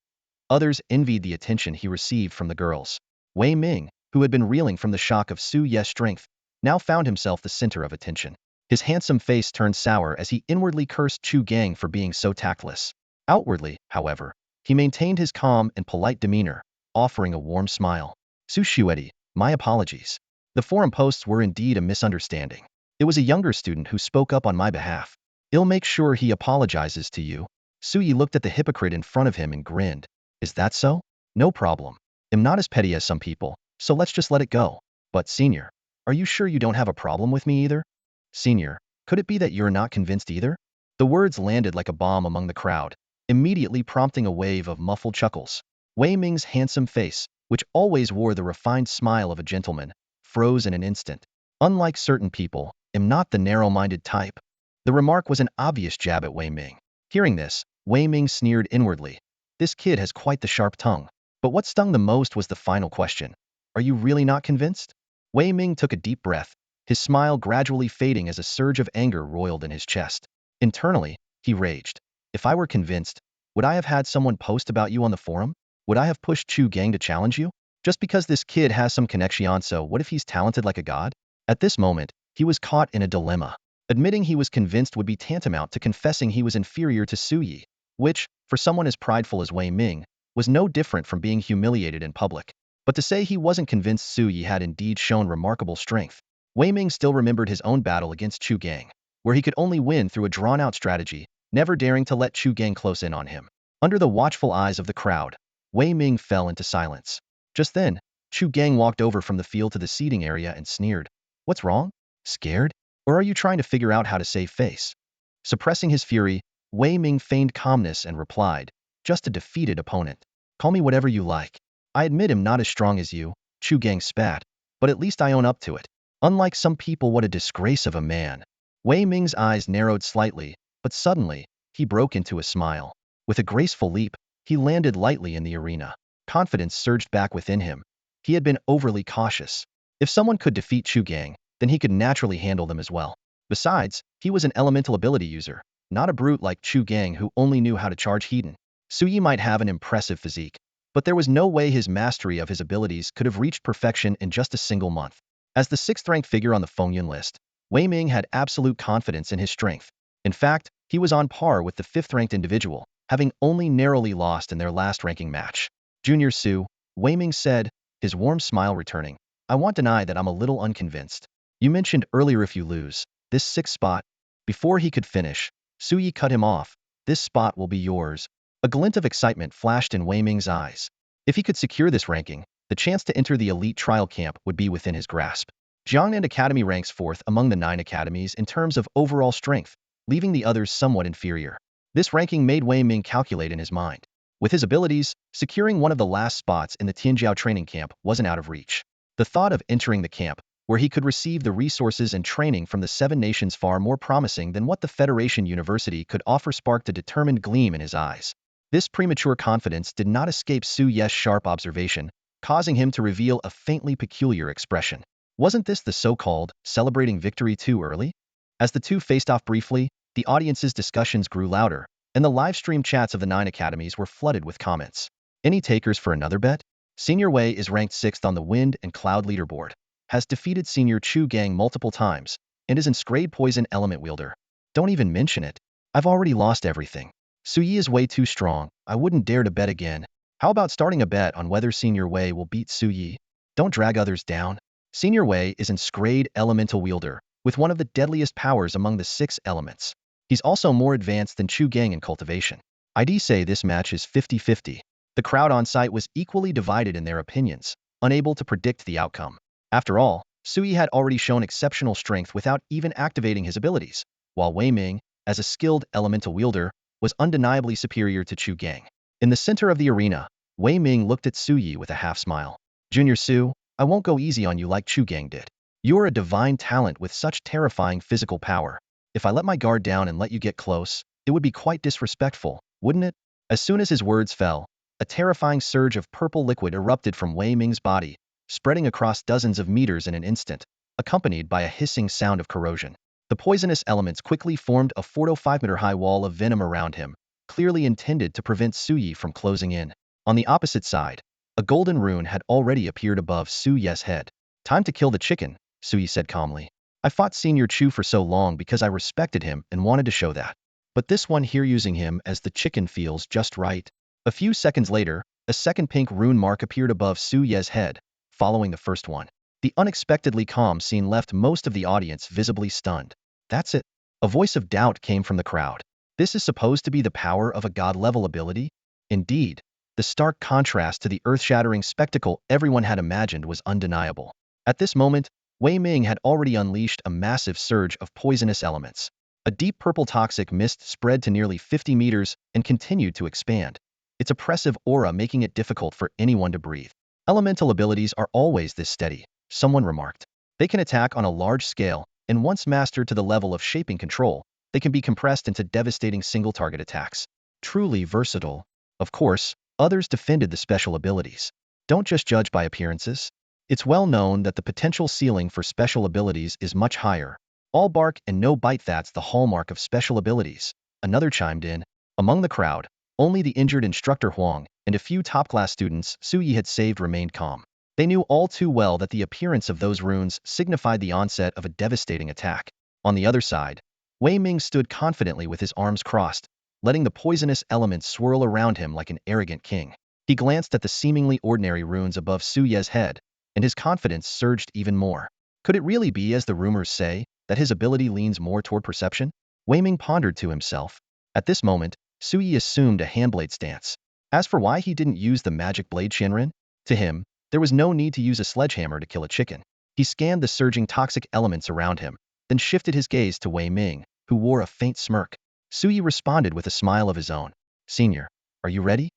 Others envied the attention he received from the girls. Wei Ming, who had been reeling from the shock of Su Ye's strength, now found himself the center of attention. His handsome face turned sour as he inwardly cursed Chu Gang for being so tactless. Outwardly, however, he maintained his calm and polite demeanor, offering a warm smile. "Sushueti, my apologies. The forum posts were indeed a misunderstanding. It was a younger student who spoke up on my behalf. I'll make sure he apologizes to you." Suyi looked at the hypocrite in front of him and grinned. "Is that so? No problem. I'm not as petty as some people, so let's just let it go. But senior, are you sure you don't have a problem with me either? Senior, could it be that you're not convinced either?" The words landed like a bomb among the crowd, immediately prompting a wave of muffled chuckles. Wei Ming's handsome face, which always wore the refined smile of a gentleman, froze in an instant. "Unlike certain people, I'm not the narrow-minded type." The remark was an obvious jab at Wei Ming. Hearing this, Wei Ming sneered inwardly. This kid has quite the sharp tongue. But what stung the most was the final question. "Are you really not convinced?" Wei Ming took a deep breath, his smile gradually fading as a surge of anger roiled in his chest. Internally, he raged. "If I were convinced, would I have had someone post about you on the forum? Would I have pushed Chu Gang to challenge you? Just because this kid has some connection, so what if he's talented like a god?" At this moment, he was caught in a dilemma. Admitting he was convinced would be tantamount to confessing he was inferior to Suyi, which, for someone as prideful as Wei Ming, was no different from being humiliated in public. But to say he wasn't convinced Suyi had indeed shown remarkable strength. Wei Ming still remembered his own battle against Chu Gang, where he could only win through a drawn-out strategy, never daring to let Chu Gang close in on him. Under the watchful eyes of the crowd, Wei Ming fell into silence. Just then, Chu Gang walked over from the field to the seating area and sneered. "What's wrong? Scared? Or are you trying to figure out how to save face?" Suppressing his fury, Wei Ming feigned calmness and replied, "Just a defeated opponent. Call me whatever you like. I admit I'm not as strong as you," Chu Gang spat, "but at least I own up to it. Unlike some people, what a disgrace of a man." Wei Ming's eyes narrowed slightly, but suddenly, he broke into a smile. With a graceful leap, he landed lightly in the arena. Confidence surged back within him. He had been overly cautious. If someone could defeat Chu Gang, then he could naturally handle them as well. Besides, he was an elemental ability user, not a brute like Chu Gang who only knew how to charge Hedon. Suyi might have an impressive physique, but there was no way his mastery of his abilities could have reached perfection in just a single month. As the 6th-ranked figure on the Fengyun list, Wei Ming had absolute confidence in his strength. In fact, he was on par with the 5th-ranked individual, having only narrowly lost in their last ranking match. "Junior Su," Wei Ming said, his warm smile returning, "I won't deny that I'm a little unconvinced. You mentioned earlier if you lose this 6th spot." Before he could finish, Suyi cut him off. "This spot will be yours." A glint of excitement flashed in Wei Ming's eyes. If he could secure this ranking, the chance to enter the elite trial camp would be within his grasp. Jiangnan Academy ranks 4th among the 9 academies in terms of overall strength, leaving the others somewhat inferior. This ranking made Wei Ming calculate in his mind. With his abilities, securing one of the last spots in the Tianjiao training camp wasn't out of reach. The thought of entering the camp, where he could receive the resources and training from the 7 nations far more promising than what the Federation University could offer, sparked a determined gleam in his eyes. This premature confidence did not escape Su Ye's sharp observation, causing him to reveal a faintly peculiar expression. Wasn't this the so-called celebrating victory too early? As the two faced off briefly, the audience's discussions grew louder, and the live stream chats of the 9 academies were flooded with comments. Any takers for another bet? Senior Wei is ranked 6th on the Wind and Cloud leaderboard, has defeated Senior Chu Gang multiple times, and is Inscrade Poison Element wielder. Don't even mention it. I've already lost everything. Su Yi is way too strong. I wouldn't dare to bet again. How about starting a bet on whether Senior Wei will beat Su Yi? Don't drag others down. Senior Wei is Inscrade Elemental wielder, with one of the deadliest powers among the 6 elements. He's also more advanced than Chu Gang in cultivation. I'd say this match is 50-50. The crowd on site was equally divided in their opinions, unable to predict the outcome. After all, Su Yi had already shown exceptional strength without even activating his abilities, while Wei Ming, as a skilled elemental wielder, was undeniably superior to Chu Gang. In the center of the arena, Wei Ming looked at Su Yi with a half-smile. Junior Su, I won't go easy on you like Chu Gang did. You're a divine talent with such terrifying physical power. If I let my guard down and let you get close, it would be quite disrespectful, wouldn't it? As soon as his words fell, a terrifying surge of purple liquid erupted from Wei Ming's body, spreading across dozens of meters in an instant, accompanied by a hissing sound of corrosion. The poisonous elements quickly formed a 4 to 5-meter-high wall of venom around him, clearly intended to prevent Su Yi from closing in. On the opposite side, a golden rune had already appeared above Su Yi's head. Time to kill the chicken, Su Yi said calmly. I fought Senior Chu for so long because I respected him and wanted to show that. But this one here using him as the chicken feels just right. A few seconds later, a second pink rune mark appeared above Su Yi's head, following the first one. The unexpectedly calm scene left most of the audience visibly stunned. That's it. A voice of doubt came from the crowd. This is supposed to be the power of a god-level ability? Indeed, the stark contrast to the earth-shattering spectacle everyone had imagined was undeniable. At this moment, Wei Ming had already unleashed a massive surge of poisonous elements. A deep purple toxic mist spread to nearly 50 meters and continued to expand, its oppressive aura making it difficult for anyone to breathe. Elemental abilities are always this steady, someone remarked. They can attack on a large scale, and once mastered to the level of shaping control, they can be compressed into devastating single-target attacks. Truly versatile. Of course, others defended the special abilities. Don't just judge by appearances. It's well known that the potential ceiling for special abilities is much higher. All bark and no bite, that's the hallmark of special abilities. Another chimed in. Among the crowd, only the injured instructor Huang and a few top-class students Su Yi had saved remained calm. They knew all too well that the appearance of those runes signified the onset of a devastating attack. On the other side, Wei Ming stood confidently with his arms crossed, letting the poisonous elements swirl around him like an arrogant king. He glanced at the seemingly ordinary runes above Su Yi's head, and his confidence surged even more. Could it really be, as the rumors say, that his ability leans more toward perception? Wei Ming pondered to himself. At this moment, Su Yi assumed a handblade stance. As for why he didn't use the magic blade Shenren, to him, there was no need to use a sledgehammer to kill a chicken. He scanned the surging toxic elements around him, then shifted his gaze to Wei Ming, who wore a faint smirk. Su Yi responded with a smile of his own. Senior, are you ready?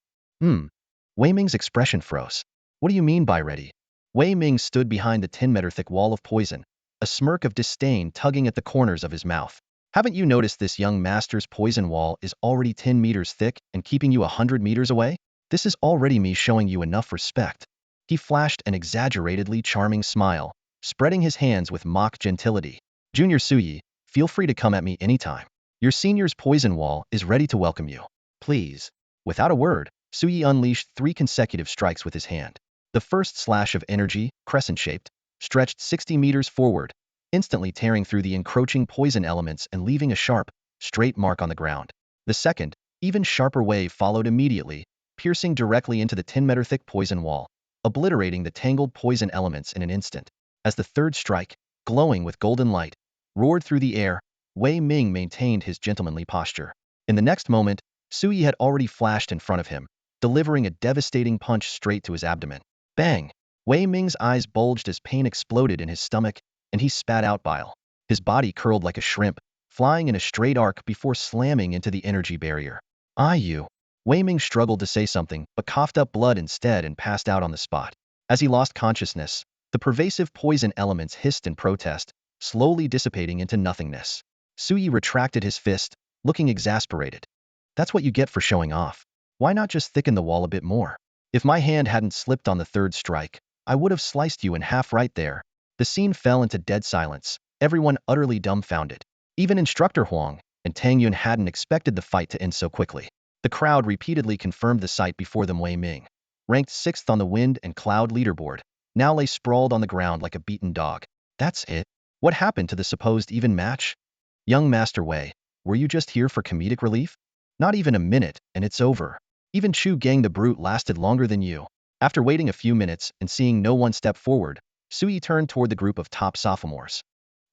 Wei Ming's expression froze. What do you mean by ready? Wei Ming stood behind the 10-meter-thick wall of poison, a smirk of disdain tugging at the corners of his mouth. Haven't you noticed this young master's poison wall is already 10 meters thick and keeping you 100 meters away? This is already me showing you enough respect. He flashed an exaggeratedly charming smile, spreading his hands with mock gentility. Junior Su Yi, feel free to come at me anytime. Your senior's poison wall is ready to welcome you. Please. Without a word, Su Yi unleashed 3 consecutive strikes with his hand. The first slash of energy, crescent-shaped, stretched 60 meters forward, instantly tearing through the encroaching poison elements and leaving a sharp, straight mark on the ground. The second, even sharper wave followed immediately, piercing directly into the 10-meter-thick poison wall, obliterating the tangled poison elements in an instant. As the third strike, glowing with golden light, roared through the air, Wei Ming maintained his gentlemanly posture. In the next moment, Su Yi had already flashed in front of him, delivering a devastating punch straight to his abdomen. Bang! Wei Ming's eyes bulged as pain exploded in his stomach, and he spat out bile. His body curled like a shrimp, flying in a straight arc before slamming into the energy barrier. You. Wei Ming struggled to say something, but coughed up blood instead and passed out on the spot. As he lost consciousness, the pervasive poison elements hissed in protest, slowly dissipating into nothingness. Su Yi retracted his fist, looking exasperated. That's what you get for showing off. Why not just thicken the wall a bit more? If my hand hadn't slipped on the third strike, I would have sliced you in half right there. The scene fell into dead silence, everyone utterly dumbfounded. Even Instructor Huang, and Tang Yun hadn't expected the fight to end so quickly. The crowd repeatedly confirmed the sight before them. Wei Ming, ranked 6th on the wind and cloud leaderboard, now lay sprawled on the ground like a beaten dog. That's it? What happened to the supposed even match? Young Master Wei, were you just here for comedic relief? Not even a minute, and it's over. Even Chu Gang the Brute lasted longer than you. After waiting a few minutes and seeing no one step forward, Sui turned toward the group of top sophomores.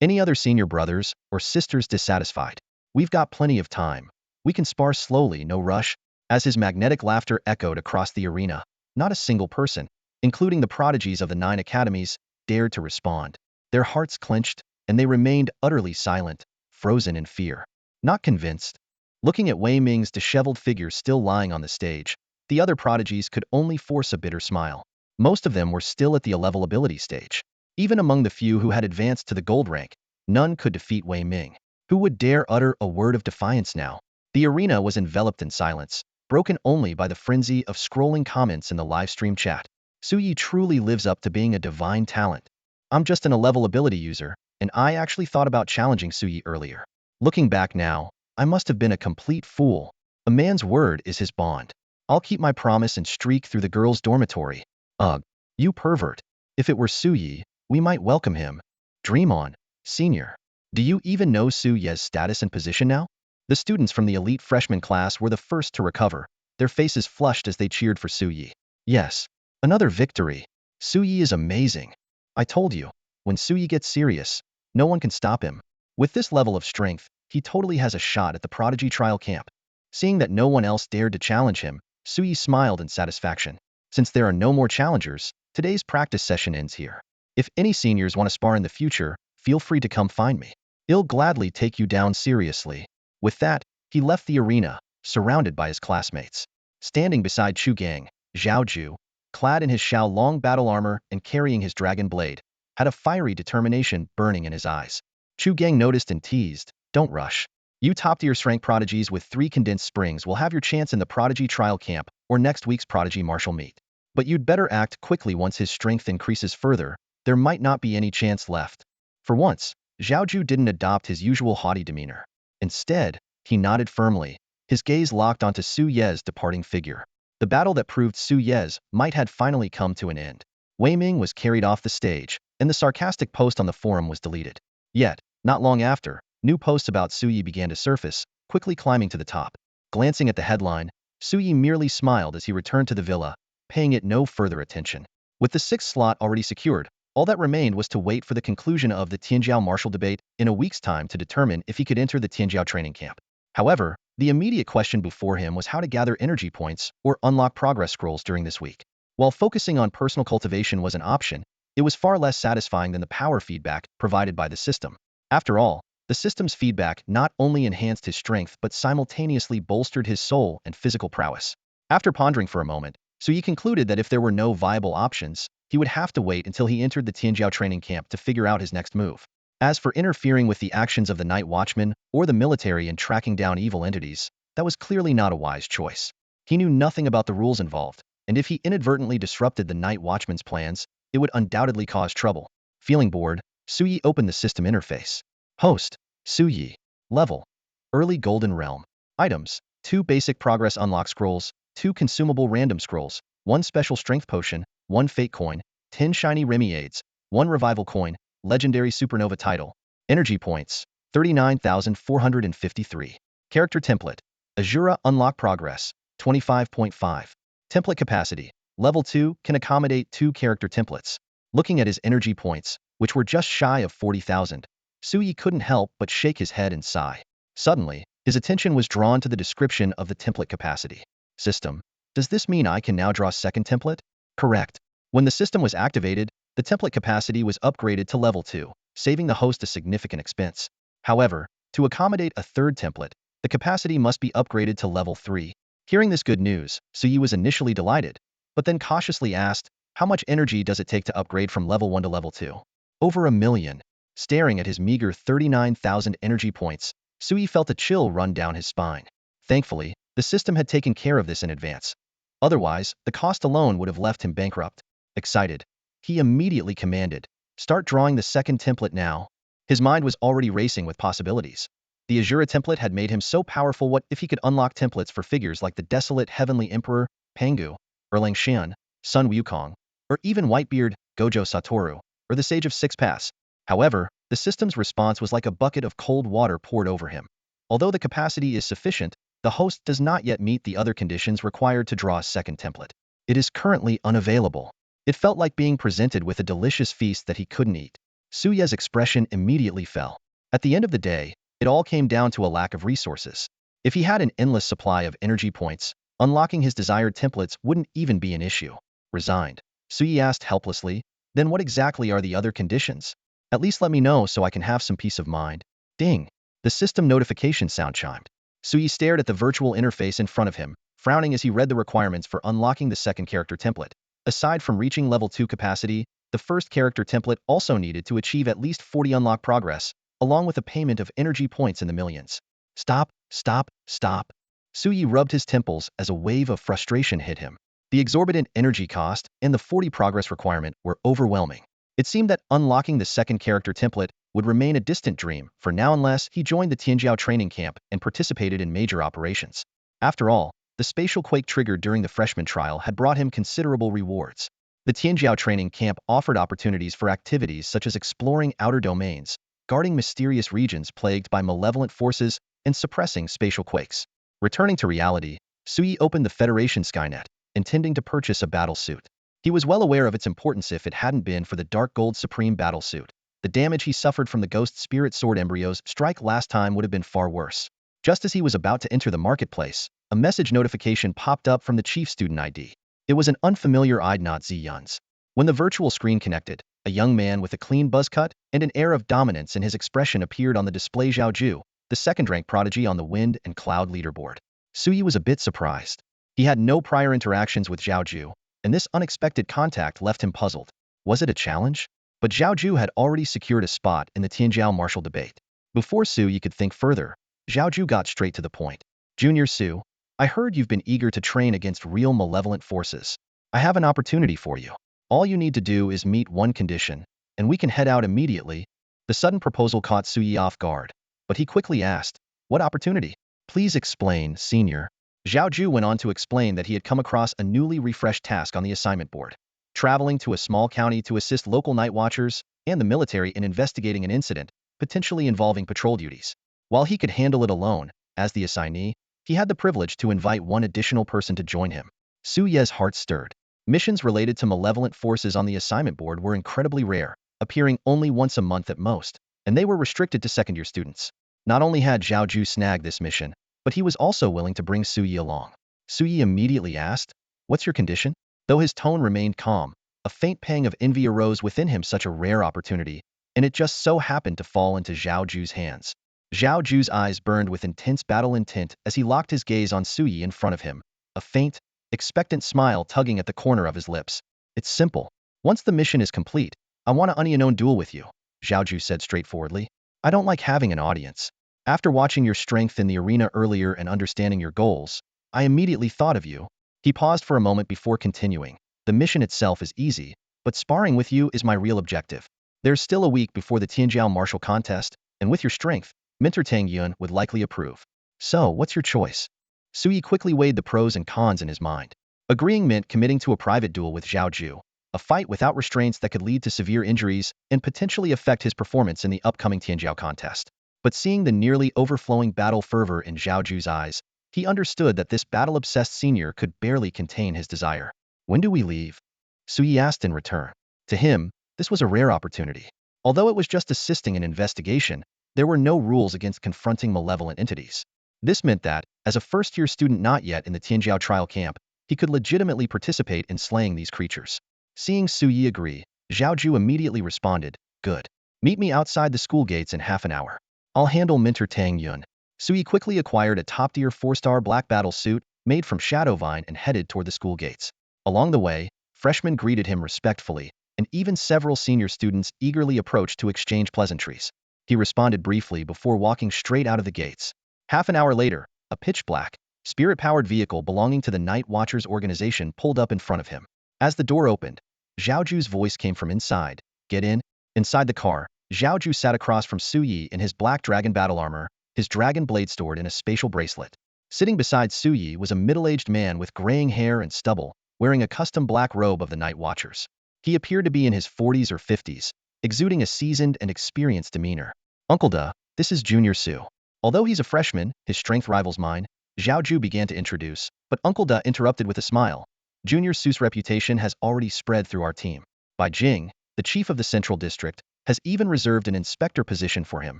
Any other senior brothers or sisters dissatisfied? We've got plenty of time. We can spar slowly, no rush. As his magnetic laughter echoed across the arena, not a single person, including the prodigies of the 9 academies, dared to respond. Their hearts clenched, and they remained utterly silent, frozen in fear. Not convinced. Looking at Wei Ming's disheveled figure still lying on the stage, the other prodigies could only force a bitter smile. Most of them were still at the A-level ability stage. Even among the few who had advanced to the gold rank, none could defeat Wei Ming. Who would dare utter a word of defiance now? The arena was enveloped in silence, broken only by the frenzy of scrolling comments in the livestream chat. Suyi truly lives up to being a divine talent. I'm just an A-level ability user, and I actually thought about challenging Suyi earlier. Looking back now, I must have been a complete fool. A man's word is his bond. I'll keep my promise and streak through the girls' dormitory. Ugh, you pervert. If it were Suyi, we might welcome him. Dream on, senior. Do you even know Su Ye's status and position now? The students from the elite freshman class were the first to recover, their faces flushed as they cheered for Su Yi. Yes, another victory. Su Yi is amazing. I told you, when Su Yi gets serious, no one can stop him. With this level of strength, he totally has a shot at the prodigy trial camp. Seeing that no one else dared to challenge him, Su Yi smiled in satisfaction. Since there are no more challengers, today's practice session ends here. If any seniors want to spar in the future, feel free to come find me. I'll gladly take you down seriously. With that, he left the arena, surrounded by his classmates. Standing beside Chu Gang, Zhao Ju, clad in his Shao Long battle armor and carrying his dragon blade, had a fiery determination burning in his eyes. Chu Gang noticed and teased, "Don't rush. You top-tier rank prodigies with 3 condensed springs will have your chance in the prodigy trial camp or next week's prodigy martial meet. But you'd better act quickly. Once his strength increases further, there might not be any chance left." For once, Zhaoju didn't adopt his usual haughty demeanor. Instead, he nodded firmly, his gaze locked onto Su Ye's departing figure. The battle that proved Su Ye's might had finally come to an end. Wei Ming was carried off the stage, and the sarcastic post on the forum was deleted. Yet, not long after, new posts about Su Yi began to surface, quickly climbing to the top. Glancing at the headline, Su Yi merely smiled as he returned to the villa, paying it no further attention. With the 6th slot already secured, all that remained was to wait for the conclusion of the Tianjiao martial debate in a week's time to determine if he could enter the Tianjiao training camp. However, the immediate question before him was how to gather energy points or unlock progress scrolls during this week. While focusing on personal cultivation was an option, it was far less satisfying than the power feedback provided by the system. After all, the system's feedback not only enhanced his strength but simultaneously bolstered his soul and physical prowess. After pondering for a moment, Sui concluded that if there were no viable options, he would have to wait until he entered the Tianjiao training camp to figure out his next move. As for interfering with the actions of the Night Watchman or the military in tracking down evil entities, that was clearly not a wise choice. He knew nothing about the rules involved, and if he inadvertently disrupted the Night Watchman's plans, it would undoubtedly cause trouble. Feeling bored, Suyi opened the system interface. Host, Suyi. Level, Early Golden Realm. Items, 2 basic progress unlock scrolls, 2 consumable random scrolls, 1 special strength potion, 1 fate coin, 10 shiny remiades, 1 revival coin, legendary supernova title. Energy points, 39,453. Character template, Azura unlock progress, 25.5. Template capacity, level 2 can accommodate 2 character templates. Looking at his energy points, which were just shy of 40,000, Suyi couldn't help but shake his head and sigh. Suddenly, his attention was drawn to the description of the template capacity. System, does this mean I can now draw second template? Correct. When the system was activated, the template capacity was upgraded to level 2, saving the host a significant expense. However, to accommodate a third template, the capacity must be upgraded to level 3. Hearing this good news, Suyi was initially delighted, but then cautiously asked, how much energy does it take to upgrade from level 1 to level 2? Over 1 million. Staring at his meager 39,000 energy points, Suyi felt a chill run down his spine. Thankfully, the system had taken care of this in advance. Otherwise, the cost alone would have left him bankrupt. Excited, he immediately commanded, start drawing the second template now. His mind was already racing with possibilities. The Azura template had made him so powerful. What if he could unlock templates for figures like the desolate Heavenly Emperor, Pangu, or Langshan, Sun Wukong, or even Whitebeard, Gojo Satoru, or the Sage of Six Paths? However, the system's response was like a bucket of cold water poured over him. Although the capacity is sufficient, the host does not yet meet the other conditions required to draw a second template. It is currently unavailable. It felt like being presented with a delicious feast that he couldn't eat. Suya's expression immediately fell. At the end of the day, it all came down to a lack of resources. If he had an endless supply of energy points, unlocking his desired templates wouldn't even be an issue. Resigned, Suyi asked helplessly, then what exactly are the other conditions? At least let me know so I can have some peace of mind. Ding! The system notification sound chimed. Suyi stared at the virtual interface in front of him, frowning as he read the requirements for unlocking the second character template. Aside from reaching level 2 capacity, the first character template also needed to achieve at least 40 unlock progress, along with a payment of energy points in the millions. Stop, stop, stop. Suyi rubbed his temples as a wave of frustration hit him. The exorbitant energy cost and the 40 progress requirement were overwhelming. It seemed that unlocking the second character template would remain a distant dream for now unless he joined the Tianjiao training camp and participated in major operations. After all, the spatial quake triggered during the freshman trial had brought him considerable rewards. The Tianjiao training camp offered opportunities for activities such as exploring outer domains, guarding mysterious regions plagued by malevolent forces, and suppressing spatial quakes. Returning to reality, Suyi opened the Federation Skynet, intending to purchase a battle suit. He was well aware of its importance. If it hadn't been for the Dark Gold Supreme battle suit, the damage he suffered from the Ghost Spirit Sword Embryo's strike last time would have been far worse. Just as he was about to enter the marketplace, a message notification popped up from the chief student ID. It was an unfamiliar-eyed Zhou Ziyun's. When the virtual screen connected, a young man with a clean buzz cut and an air of dominance in his expression appeared on the display. Zhou Ziyun, the second-rank prodigy on the Wind and Cloud leaderboard. Suyi was a bit surprised. He had no prior interactions with Zhou Ziyun, and this unexpected contact left him puzzled. Was it a challenge? But Zhou Ziyun had already secured a spot in the Tianjiao martial debate. Before Suyi could think further, Zhou Ziyun got straight to the point. Junior Su, I heard you've been eager to train against real malevolent forces. I have an opportunity for you. All you need to do is meet one condition, and we can head out immediately. The sudden proposal caught Suyi off guard, but he quickly asked, what opportunity? Please explain, senior. Zhou Ziyun went on to explain that he had come across a newly refreshed task on the assignment board. Traveling to a small county to assist local night watchers and the military in investigating an incident, potentially involving patrol duties. While he could handle it alone, as the assignee, he had the privilege to invite one additional person to join him. Suyi's heart stirred. Missions related to malevolent forces on the assignment board were incredibly rare, appearing only once a month at most, and they were restricted to second-year students. Not only had Zhou Ziyun snagged this mission, but he was also willing to bring Suyi along. Suyi immediately asked, what's your condition? Though his tone remained calm, a faint pang of envy arose within him. Such a rare opportunity, and it just so happened to fall into Zhou Ziyun's hands. Zhou Ziyun's eyes burned with intense battle intent as he locked his gaze on Suyi in front of him, a faint, expectant smile tugging at the corner of his lips. It's simple. Once the mission is complete, I want an unknown duel with you, Zhou Ziyun said straightforwardly. I don't like having an audience. After watching your strength in the arena earlier and understanding your goals, I immediately thought of you. He paused for a moment before continuing. The mission itself is easy, but sparring with you is my real objective. There's still a week before the Tianjiao martial contest, and with your strength, Mentor Tang Yun would likely approve. So, what's your choice? Suyi quickly weighed the pros and cons in his mind. Agreeing meant committing to a private duel with Zhou Ziyun, a fight without restraints that could lead to severe injuries and potentially affect his performance in the upcoming Tianjiao contest. But seeing the nearly overflowing battle fervor in Zhou Ziyun's eyes, he understood that this battle-obsessed senior could barely contain his desire. When do we leave? Suyi asked in return. To him, this was a rare opportunity. Although it was just assisting an investigation, there were no rules against confronting malevolent entities. This meant that, as a first-year student not yet in the Tianjiao trial camp, he could legitimately participate in slaying these creatures. Seeing Suyi agree, Zhou Ziyun immediately responded, good. Meet me outside the school gates in half an hour. I'll handle Mentor Tang Yun. Suyi quickly acquired a top-tier 4-star black battle suit made from Shadowvine and headed toward the school gates. Along the way, freshmen greeted him respectfully, and even several senior students eagerly approached to exchange pleasantries. He responded briefly before walking straight out of the gates. Half an hour later, a pitch-black, spirit-powered vehicle belonging to the Night Watchers organization pulled up in front of him. As the door opened, Zhou Ziyun's voice came from inside. Get in. Inside the car, Zhou Ziyun sat across from Suyi in his black dragon battle armor, his dragon blade stored in a spatial bracelet. Sitting beside Su Yi was a middle-aged man with graying hair and stubble, wearing a custom black robe of the Night Watchers. He appeared to be in his 40s or 50s, exuding a seasoned and experienced demeanor. Uncle Da, this is Junior Su. Although he's a freshman, his strength rivals mine, Zhao Ju began to introduce, but Uncle Da interrupted with a smile. Junior Su's reputation has already spread through our team. Bai Jing, the chief of the Central District, has even reserved an inspector position for him,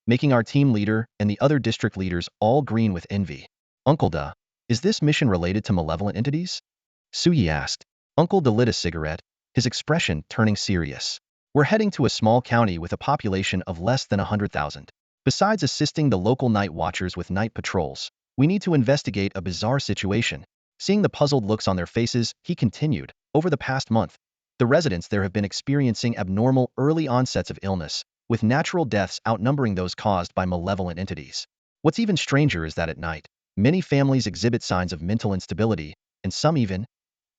making our team leader and the other district leaders all green with envy. Uncle Da, is this mission related to malevolent entities? Su Yi asked. Uncle Da lit a cigarette, his expression turning serious. We're heading to a small county with a population of less than 100,000. Besides assisting the local night watchers with night patrols, we need to investigate a bizarre situation. Seeing the puzzled looks on their faces, he continued, over the past month, the residents there have been experiencing abnormal early onsets of illness, with natural deaths outnumbering those caused by malevolent entities. What's even stranger is that at night, many families exhibit signs of mental instability, and some even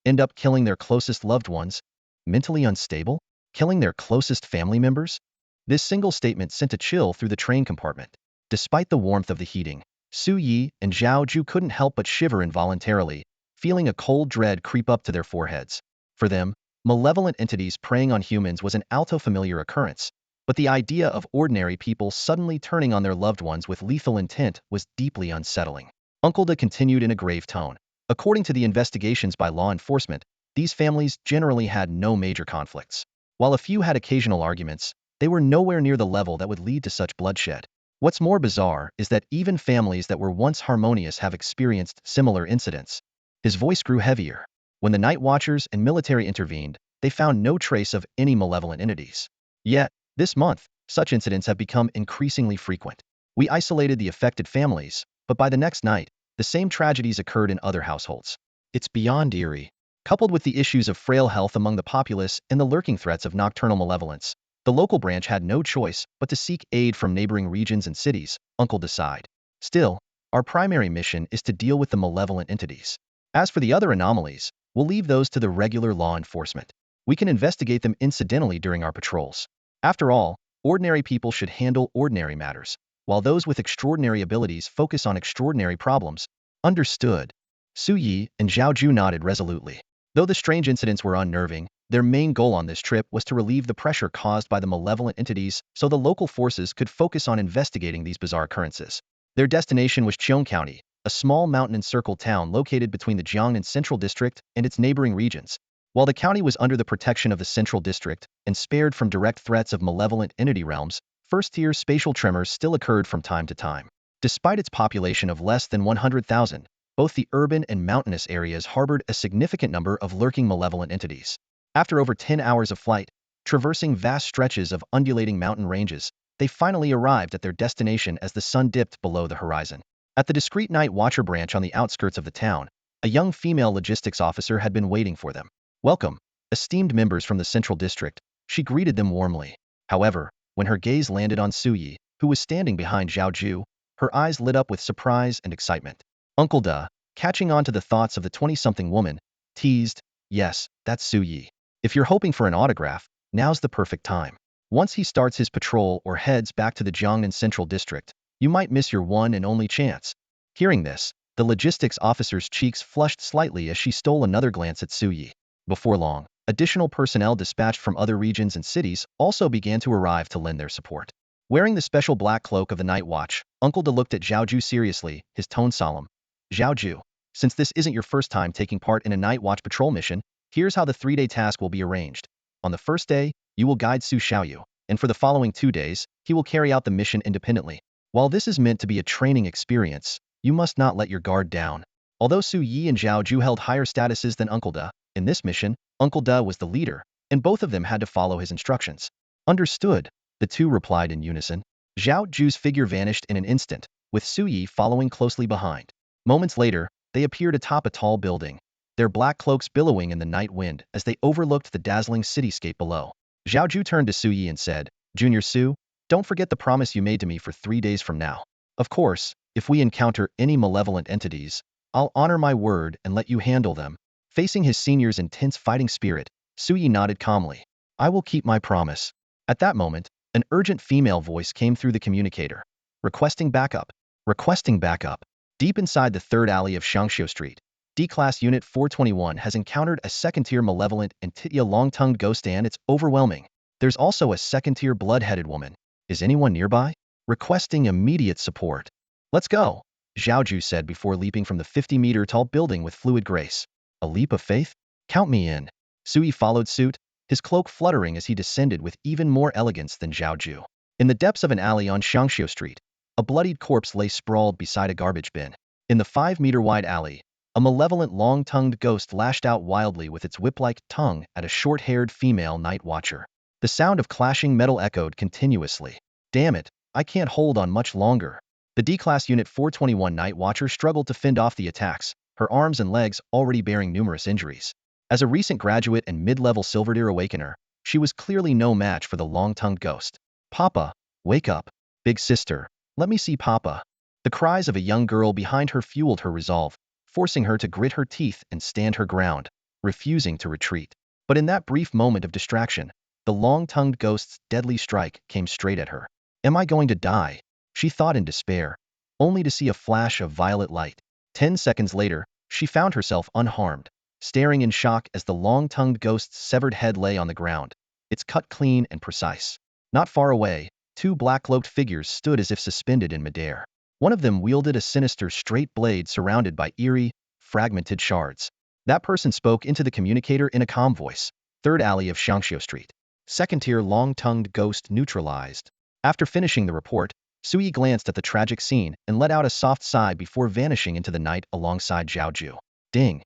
end up killing their closest loved ones. Mentally unstable? Killing their closest family members? This single statement sent a chill through the train compartment. Despite the warmth of the heating, Su Yi and Zhao Ju couldn't help but shiver involuntarily, feeling a cold dread creep up to their foreheads. For them, malevolent entities preying on humans was an familiar occurrence, but the idea of ordinary people suddenly turning on their loved ones with lethal intent was deeply unsettling. Uncle Da continued in a grave tone. According to the investigations by law enforcement, these families generally had no major conflicts. While a few had occasional arguments, they were nowhere near the level that would lead to such bloodshed. What's more bizarre is that even families that were once harmonious have experienced similar incidents. His voice grew heavier. When the Night Watchers and military intervened, they found no trace of any malevolent entities. Yet, this month, such incidents have become increasingly frequent. We isolated the affected families, but by the next night, the same tragedies occurred in other households. It's beyond eerie. Coupled with the issues of frail health among the populace and the lurking threats of nocturnal malevolence, the local branch had no choice but to seek aid from neighboring regions and cities, Uncle decided. Still, our primary mission is to deal with the malevolent entities. As for the other anomalies, we'll leave those to the regular law enforcement. We can investigate them incidentally during our patrols. After all, ordinary people should handle ordinary matters, while those with extraordinary abilities focus on extraordinary problems. Understood. Su Yi and Zhao Ju nodded resolutely. Though the strange incidents were unnerving, their main goal on this trip was to relieve the pressure caused by the malevolent entities so the local forces could focus on investigating these bizarre occurrences. Their destination was Cheong County, a small mountain-encircled town located between the Jiangnan Central District and its neighboring regions. While the county was under the protection of the Central District and spared from direct threats of malevolent entity realms, first-tier spatial tremors still occurred from time to time. Despite its population of less than 100,000, both the urban and mountainous areas harbored a significant number of lurking malevolent entities. After over 10 hours of flight, traversing vast stretches of undulating mountain ranges, they finally arrived at their destination as the sun dipped below the horizon. At the discreet Night Watcher branch on the outskirts of the town, a young female logistics officer had been waiting for them. Welcome, esteemed members from the Central District, she greeted them warmly. However, when her gaze landed on Su Yi, who was standing behind Zhao Ju, her eyes lit up with surprise and excitement. Uncle Da, catching on to the thoughts of the 20-something woman, teased, "Yes, that's Su Yi. If you're hoping for an autograph, now's the perfect time. Once he starts his patrol or heads back to the Jiangnan Central District, you might miss your one and only chance." Hearing this, the logistics officer's cheeks flushed slightly as she stole another glance at Su Yi. Before long, additional personnel dispatched from other regions and cities also began to arrive to lend their support. Wearing the special black cloak of the Night Watch, Uncle Da looked at Zhao Ju seriously, his tone solemn. "Zhao Ju, since this isn't your first time taking part in a Night Watch patrol mission, here's how the 3-day task will be arranged. On the first day, you will guide Su Xiaoyu, and for the following 2 days, he will carry out the mission independently. While this is meant to be a training experience, you must not let your guard down." Although Su Yi and Zhao Ju held higher statuses than Uncle Da, in this mission, Uncle Da was the leader, and both of them had to follow his instructions. Understood, the two replied in unison. Zhao Ju's figure vanished in an instant, with Su Yi following closely behind. Moments later, they appeared atop a tall building, their black cloaks billowing in the night wind as they overlooked the dazzling cityscape below. Zhao Ju turned to Su Yi and said, "Junior Su, don't forget the promise you made to me for 3 days from now. Of course, if we encounter any malevolent entities, I'll honor my word and let you handle them." Facing his senior's intense fighting spirit, Su Yi nodded calmly. "I will keep my promise." At that moment, an urgent female voice came through the communicator, requesting backup. Requesting backup. Deep inside the third alley of Shangxiu Street, D-Class Unit 421 has encountered a second-tier malevolent and Titya long-tongued ghost, and it's overwhelming. There's also a second-tier blood-headed woman. Is anyone nearby? Requesting immediate support. Let's go, Zhao Ziyun said before leaping from the 50-meter-tall building with fluid grace. A leap of faith? Count me in. Sui followed suit, his cloak fluttering as he descended with even more elegance than Zhao Ziyun. In the depths of an alley on Shangxiu Street, a bloodied corpse lay sprawled beside a garbage bin. In the 5-meter-wide alley, a malevolent long-tongued ghost lashed out wildly with its whip-like tongue at a short-haired female night watcher. The sound of clashing metal echoed continuously. Damn it, I can't hold on much longer. The D-Class Unit 421 night watcher struggled to fend off the attacks, her arms and legs already bearing numerous injuries. As a recent graduate and mid-level Silverdeer Awakener, she was clearly no match for the long-tongued ghost. Papa, wake up. Big sister, let me see Papa. The cries of a young girl behind her fueled her resolve, forcing her to grit her teeth and stand her ground, refusing to retreat. But in that brief moment of distraction, the long-tongued ghost's deadly strike came straight at her. Am I going to die? She thought in despair, only to see a flash of violet light. 10 seconds later, she found herself unharmed, staring in shock as the long-tongued ghost's severed head lay on the ground, its cut clean and precise. Not far away, two black-cloaked figures stood as if suspended in midair. One of them wielded a sinister straight blade surrounded by eerie, fragmented shards. That person spoke into the communicator in a calm voice. Third alley of Shangxiu Street. Second-tier long-tongued ghost neutralized. After finishing the report, Sui glanced at the tragic scene and let out a soft sigh before vanishing into the night alongside Zhao Ziyun. Ding.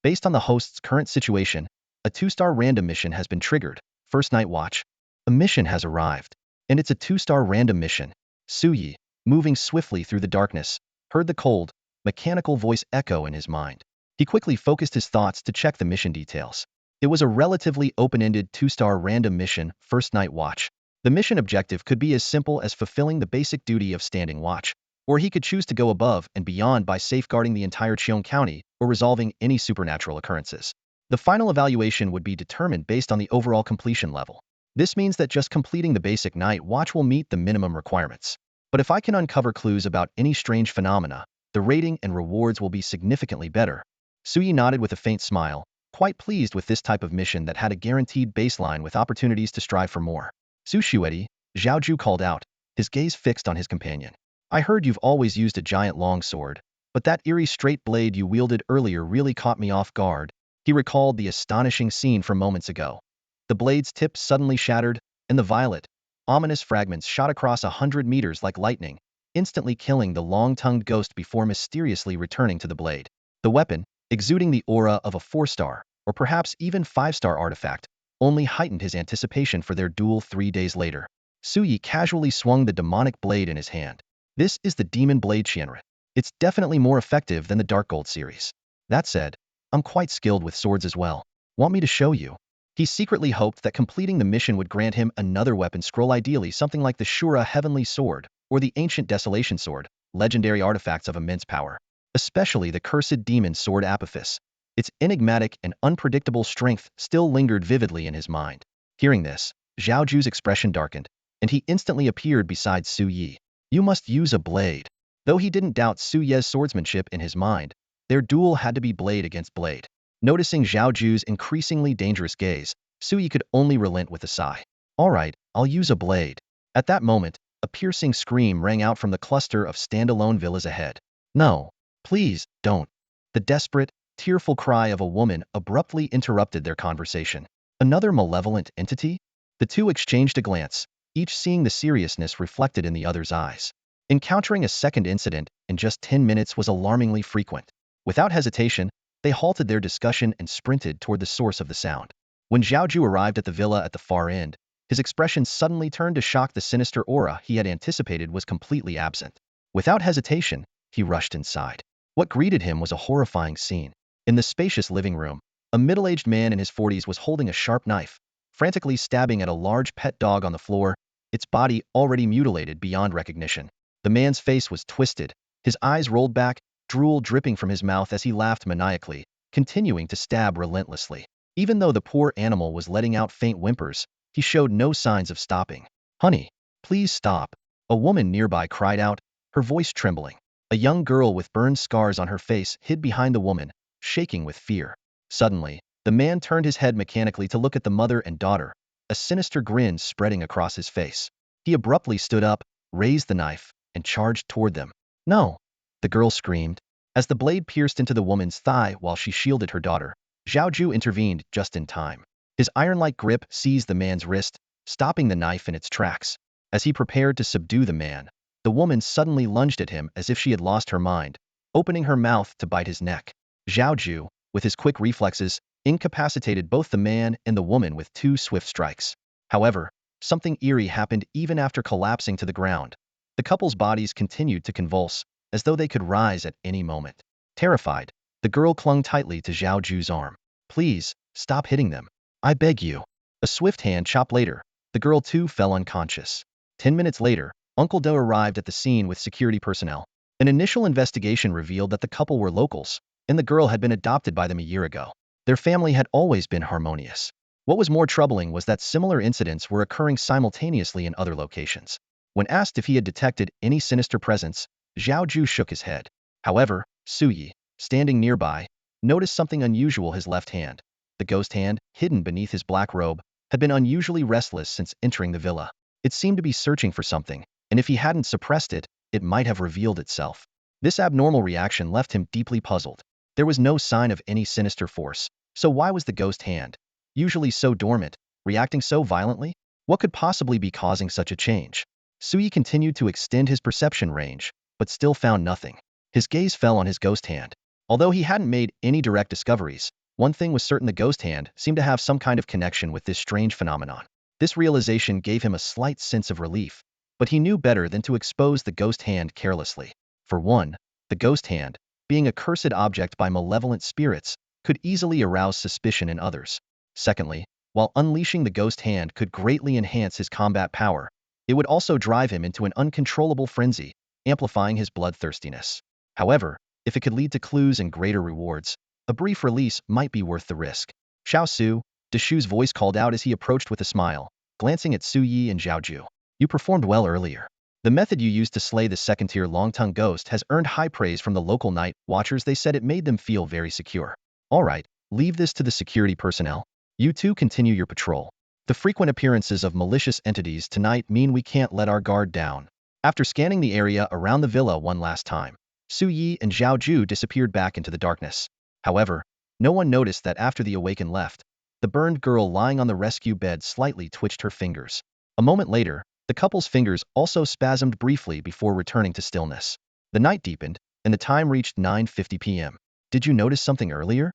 Based on the host's current situation, a 2-star random mission has been triggered. First night watch. A mission has arrived. And it's a 2-star random mission. Sui, moving swiftly through the darkness, heard the cold, mechanical voice echo in his mind. He quickly focused his thoughts to check the mission details. It was a relatively open-ended 2-star random mission, first night watch. The mission objective could be as simple as fulfilling the basic duty of standing watch, or he could choose to go above and beyond by safeguarding the entire Qiong County or resolving any supernatural occurrences. The final evaluation would be determined based on the overall completion level. This means that just completing the basic night watch will meet the minimum requirements. But if I can uncover clues about any strange phenomena, the rating and rewards will be significantly better. Sui nodded with a faint smile, quite pleased with this type of mission that had a guaranteed baseline with opportunities to strive for more. Sushueti, Zhao Ziyun called out, his gaze fixed on his companion. I heard you've always used a giant longsword, but that eerie straight blade you wielded earlier really caught me off guard. He recalled the astonishing scene from moments ago. The blade's tip suddenly shattered, and the violet, ominous fragments shot across 100 meters like lightning, instantly killing the long-tongued ghost before mysteriously returning to the blade. The weapon, exuding the aura of a 4-star, or perhaps even 5-star artifact, only heightened his anticipation for their duel 3 days later. Sui casually swung the demonic blade in his hand. This is the Demon Blade Shinner. It's definitely more effective than the Dark Gold series. That said, I'm quite skilled with swords as well. Want me to show you? He secretly hoped that completing the mission would grant him another weapon scroll, ideally something like the Shura Heavenly Sword, or the Ancient Desolation Sword, legendary artifacts of immense power. Especially the Cursed Demon Sword Apophis. Its enigmatic and unpredictable strength still lingered vividly in his mind. Hearing this, Zhao Ziyun's expression darkened, and he instantly appeared beside Su Yi. You must use a blade. Though he didn't doubt Su Ye's swordsmanship in his mind, their duel had to be blade against blade. Noticing Zhao Ziyun's increasingly dangerous gaze, Su Yi could only relent with a sigh. All right, I'll use a blade. At that moment, a piercing scream rang out from the cluster of standalone villas ahead. No, please, don't. The desperate, tearful cry of a woman abruptly interrupted their conversation. Another malevolent entity? The two exchanged a glance, each seeing the seriousness reflected in the other's eyes. Encountering a second incident in just 10 minutes was alarmingly frequent. Without hesitation, they halted their discussion and sprinted toward the source of the sound. When Zhao Ziyun arrived at the villa at the far end, his expression suddenly turned to shock. The sinister aura he had anticipated was completely absent. Without hesitation, he rushed inside. What greeted him was a horrifying scene. In the spacious living room, a middle-aged man in his 40s was holding a sharp knife, frantically stabbing at a large pet dog on the floor, its body already mutilated beyond recognition. The man's face was twisted, his eyes rolled back, drool dripping from his mouth as he laughed maniacally, continuing to stab relentlessly. Even though the poor animal was letting out faint whimpers, he showed no signs of stopping. Honey, please stop. A woman nearby cried out, her voice trembling. A young girl with burned scars on her face hid behind the woman, shaking with fear. Suddenly, the man turned his head mechanically to look at the mother and daughter, a sinister grin spreading across his face. He abruptly stood up, raised the knife, and charged toward them. No! The girl screamed. As the blade pierced into the woman's thigh while she shielded her daughter, Zhao Zhu intervened just in time. His iron-like grip seized the man's wrist, stopping the knife in its tracks. As he prepared to subdue the man, the woman suddenly lunged at him as if she had lost her mind, opening her mouth to bite his neck. Zhao Zhu, with his quick reflexes, incapacitated both the man and the woman with 2 swift strikes. However, something eerie happened even after collapsing to the ground. The couple's bodies continued to convulse, as though they could rise at any moment. Terrified, the girl clung tightly to Zhao Zhu's arm. Please, stop hitting them. I beg you. A swift hand chop later, the girl too fell unconscious. 10 minutes later, Uncle Do arrived at the scene with security personnel. An initial investigation revealed that the couple were locals, and the girl had been adopted by them a year ago. Their family had always been harmonious. What was more troubling was that similar incidents were occurring simultaneously in other locations. When asked if he had detected any sinister presence, Zhao Zhu shook his head. However, Su Yi, standing nearby, noticed something unusual. His left hand, the ghost hand, hidden beneath his black robe, had been unusually restless since entering the villa. It seemed to be searching for something, and if he hadn't suppressed it, it might have revealed itself. This abnormal reaction left him deeply puzzled. There was no sign of any sinister force, so why was the ghost hand, usually so dormant, reacting so violently? What could possibly be causing such a change? Su Yi continued to extend his perception range, but still found nothing. His gaze fell on his ghost hand. Although he hadn't made any direct discoveries, one thing was certain: the ghost hand seemed to have some kind of connection with this strange phenomenon. This realization gave him a slight sense of relief, but he knew better than to expose the ghost hand carelessly. For one, the ghost hand, being a cursed object by malevolent spirits, could easily arouse suspicion in others. Secondly, while unleashing the ghost hand could greatly enhance his combat power, it would also drive him into an uncontrollable frenzy, amplifying his bloodthirstiness. However, if it could lead to clues and greater rewards, a brief release might be worth the risk. Xiao Su, Deshu's voice called out as he approached with a smile, glancing at Su Yi and Zhao Zhu. You performed well earlier. The method you used to slay the second-tier long-tongue ghost has earned high praise from the local night watchers. They said it made them feel very secure. All right, leave this to the security personnel. You two continue your patrol. The frequent appearances of malicious entities tonight mean we can't let our guard down. After scanning the area around the villa one last time, Su Yi and Zhao Zhu disappeared back into the darkness. However, no one noticed that after the awaken left, the burned girl lying on the rescue bed slightly twitched her fingers. A moment later, the couple's fingers also spasmed briefly before returning to stillness. The night deepened, and the time reached 9:50 p.m. Did you notice something earlier?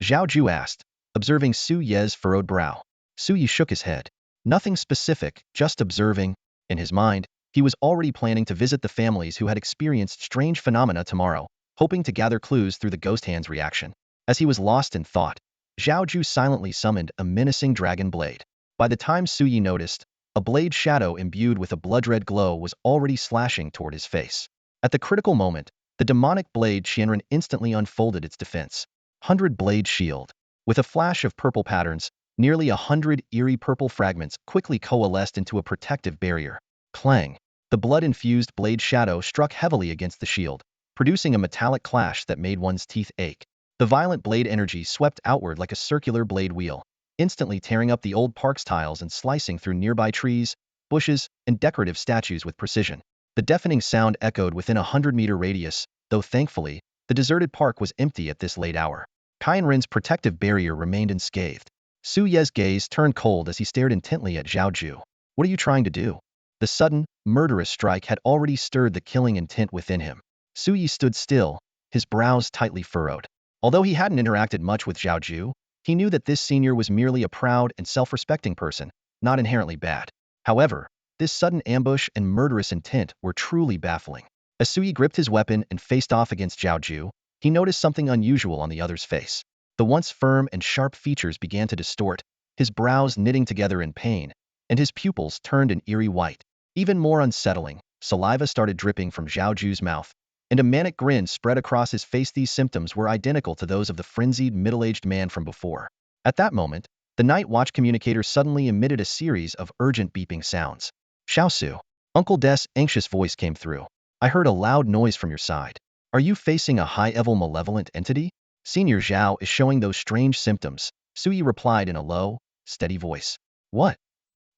Zhao Zhu asked, observing Su Ye's furrowed brow. Su Yi shook his head. Nothing specific, just observing. In his mind, he was already planning to visit the families who had experienced strange phenomena tomorrow, hoping to gather clues through the ghost hand's reaction. As he was lost in thought, Zhao Zhu silently summoned a menacing dragon blade. By the time Su Yi noticed, a blade shadow imbued with a blood-red glow was already slashing toward his face. At the critical moment, the demonic blade Shenren instantly unfolded its defense. 100-blade shield. With a flash of purple patterns, nearly 100 eerie purple fragments quickly coalesced into a protective barrier. Clang! The blood-infused blade shadow struck heavily against the shield, producing a metallic clash that made one's teeth ache. The violent blade energy swept outward like a circular blade wheel, instantly tearing up the old park's tiles and slicing through nearby trees, bushes, and decorative statues with precision. The deafening sound echoed within a 100-meter radius, though thankfully, the deserted park was empty at this late hour. Qianren's protective barrier remained unscathed. Su Ye's gaze turned cold as he stared intently at Zhao Zhu. What are you trying to do? The sudden, murderous strike had already stirred the killing intent within him. Su Yi stood still, his brows tightly furrowed. Although he hadn't interacted much with Zhao Zhu, he knew that this senior was merely a proud and self-respecting person, not inherently bad. However, this sudden ambush and murderous intent were truly baffling. As Su Yi gripped his weapon and faced off against Zhao Zhu, he noticed something unusual on the other's face. The once firm and sharp features began to distort, his brows knitting together in pain, and his pupils turned an eerie white. Even more unsettling, saliva started dripping from Zhao Zhu's mouth, and a manic grin spread across his face. These symptoms were identical to those of the frenzied middle-aged man from before. At that moment, the night watch communicator suddenly emitted a series of urgent beeping sounds. Xiao Su. Uncle Des' anxious voice came through. I heard a loud noise from your side. Are you facing a high-level malevolent entity? Senior Zhao is showing those strange symptoms, Sui replied in a low, steady voice. What?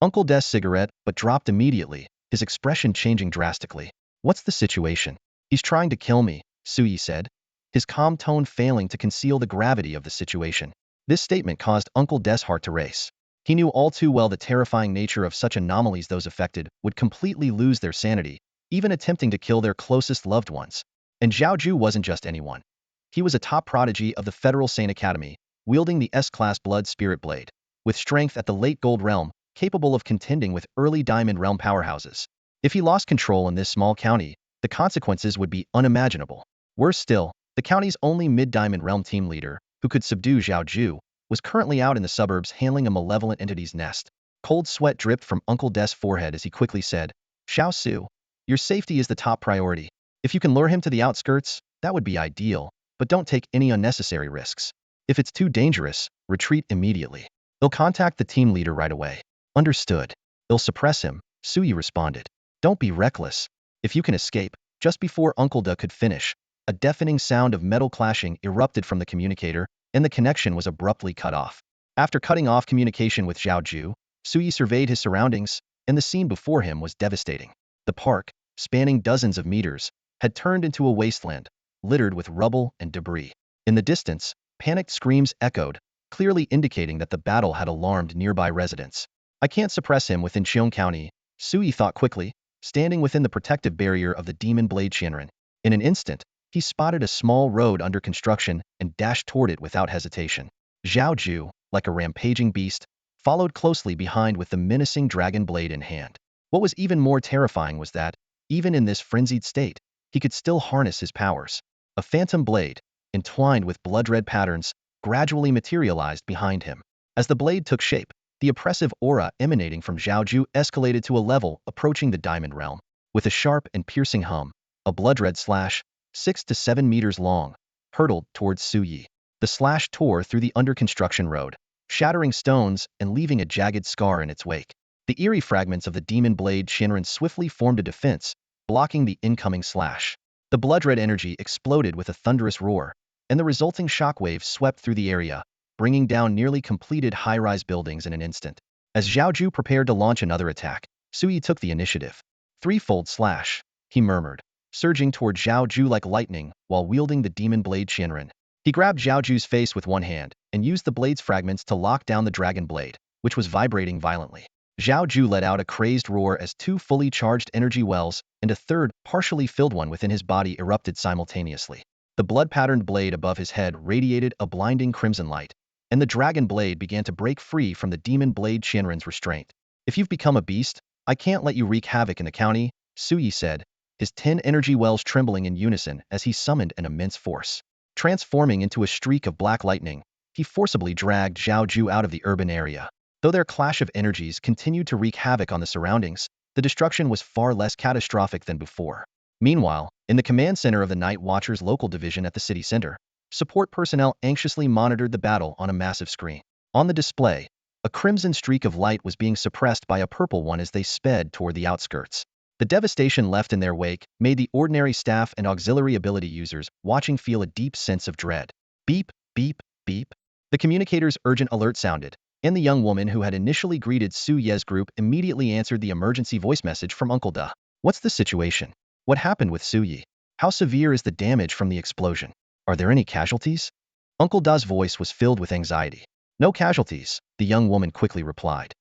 Uncle Des cigarette, but dropped immediately, his expression changing drastically. What's the situation? He's trying to kill me, Sui said, his calm tone failing to conceal the gravity of the situation. This statement caused Uncle Des' heart to race. He knew all too well the terrifying nature of such anomalies. Those affected would completely lose their sanity, even attempting to kill their closest loved ones. And Zhao Ju wasn't just anyone. He was a top prodigy of the Federal Sane Academy, wielding the S-class Blood Spirit Blade, with strength at the late Gold Realm, capable of contending with early Diamond Realm powerhouses. If he lost control in this small county, the consequences would be unimaginable. Worse still, the county's only mid-Diamond Realm team leader, who could subdue Zhao Ju, was currently out in the suburbs handling a malevolent entity's nest. Cold sweat dripped from Uncle Des' forehead as he quickly said, Xiao Su, your safety is the top priority. If you can lure him to the outskirts, that would be ideal, but don't take any unnecessary risks. If it's too dangerous, retreat immediately. They'll contact the team leader right away. Understood. They'll suppress him, Sui responded. Don't be reckless. If you can escape. Just before Uncle Da could finish, a deafening sound of metal clashing erupted from the communicator, and the connection was abruptly cut off. After cutting off communication with Zhao Ju, Sui surveyed his surroundings, and the scene before him was devastating. The park, spanning dozens of meters, had turned into a wasteland, littered with rubble and debris. In the distance, panicked screams echoed, clearly indicating that the battle had alarmed nearby residents. I can't suppress him within Cheong County, Sui thought quickly, standing within the protective barrier of the Demon Blade Shinren. In an instant, he spotted a small road under construction and dashed toward it without hesitation. Zhao Ju, like a rampaging beast, followed closely behind with the menacing dragon blade in hand. What was even more terrifying was that, even in this frenzied state, he could still harness his powers. A phantom blade, entwined with blood-red patterns, gradually materialized behind him. As the blade took shape, the oppressive aura emanating from Zhao Ju escalated to a level approaching the Diamond Realm. With a sharp and piercing hum, a blood-red slash, 6 to 7 meters long, hurtled towards Su Yi. The slash tore through the under-construction road, shattering stones and leaving a jagged scar in its wake. The eerie fragments of the Demon Blade Shinren swiftly formed a defense, blocking the incoming slash. The blood-red energy exploded with a thunderous roar, and the resulting shockwave swept through the area, bringing down nearly completed high-rise buildings in an instant. As Zhao Ju prepared to launch another attack, Su Yi took the initiative. Threefold slash, he murmured, surging toward Zhao Ju like lightning while wielding the Demon Blade Shinren. He grabbed Zhao Ju's face with one hand and used the blade's fragments to lock down the dragon blade, which was vibrating violently. Zhao Ju let out a crazed roar as two fully charged energy wells and a third, partially filled one within his body erupted simultaneously. The blood-patterned blade above his head radiated a blinding crimson light, and the dragon blade began to break free from the Demon Blade Shinren's restraint. If you've become a beast, I can't let you wreak havoc in the county, Su Yi said, his 10 energy wells trembling in unison as he summoned an immense force. Transforming into a streak of black lightning, he forcibly dragged Zhao Ju out of the urban area. Though their clash of energies continued to wreak havoc on the surroundings, the destruction was far less catastrophic than before. Meanwhile, in the command center of the Night Watchers local division at the city center, support personnel anxiously monitored the battle on a massive screen. On the display, a crimson streak of light was being suppressed by a purple one as they sped toward the outskirts. The devastation left in their wake made the ordinary staff and auxiliary ability users watching feel a deep sense of dread. Beep, beep, beep. The communicator's urgent alert sounded, and the young woman who had initially greeted Su Ye's group immediately answered the emergency voice message from Uncle Da. What's the situation? What happened with Su Yi? How severe is the damage from the explosion? Are there any casualties? Uncle Da's voice was filled with anxiety. No casualties, the young woman quickly replied.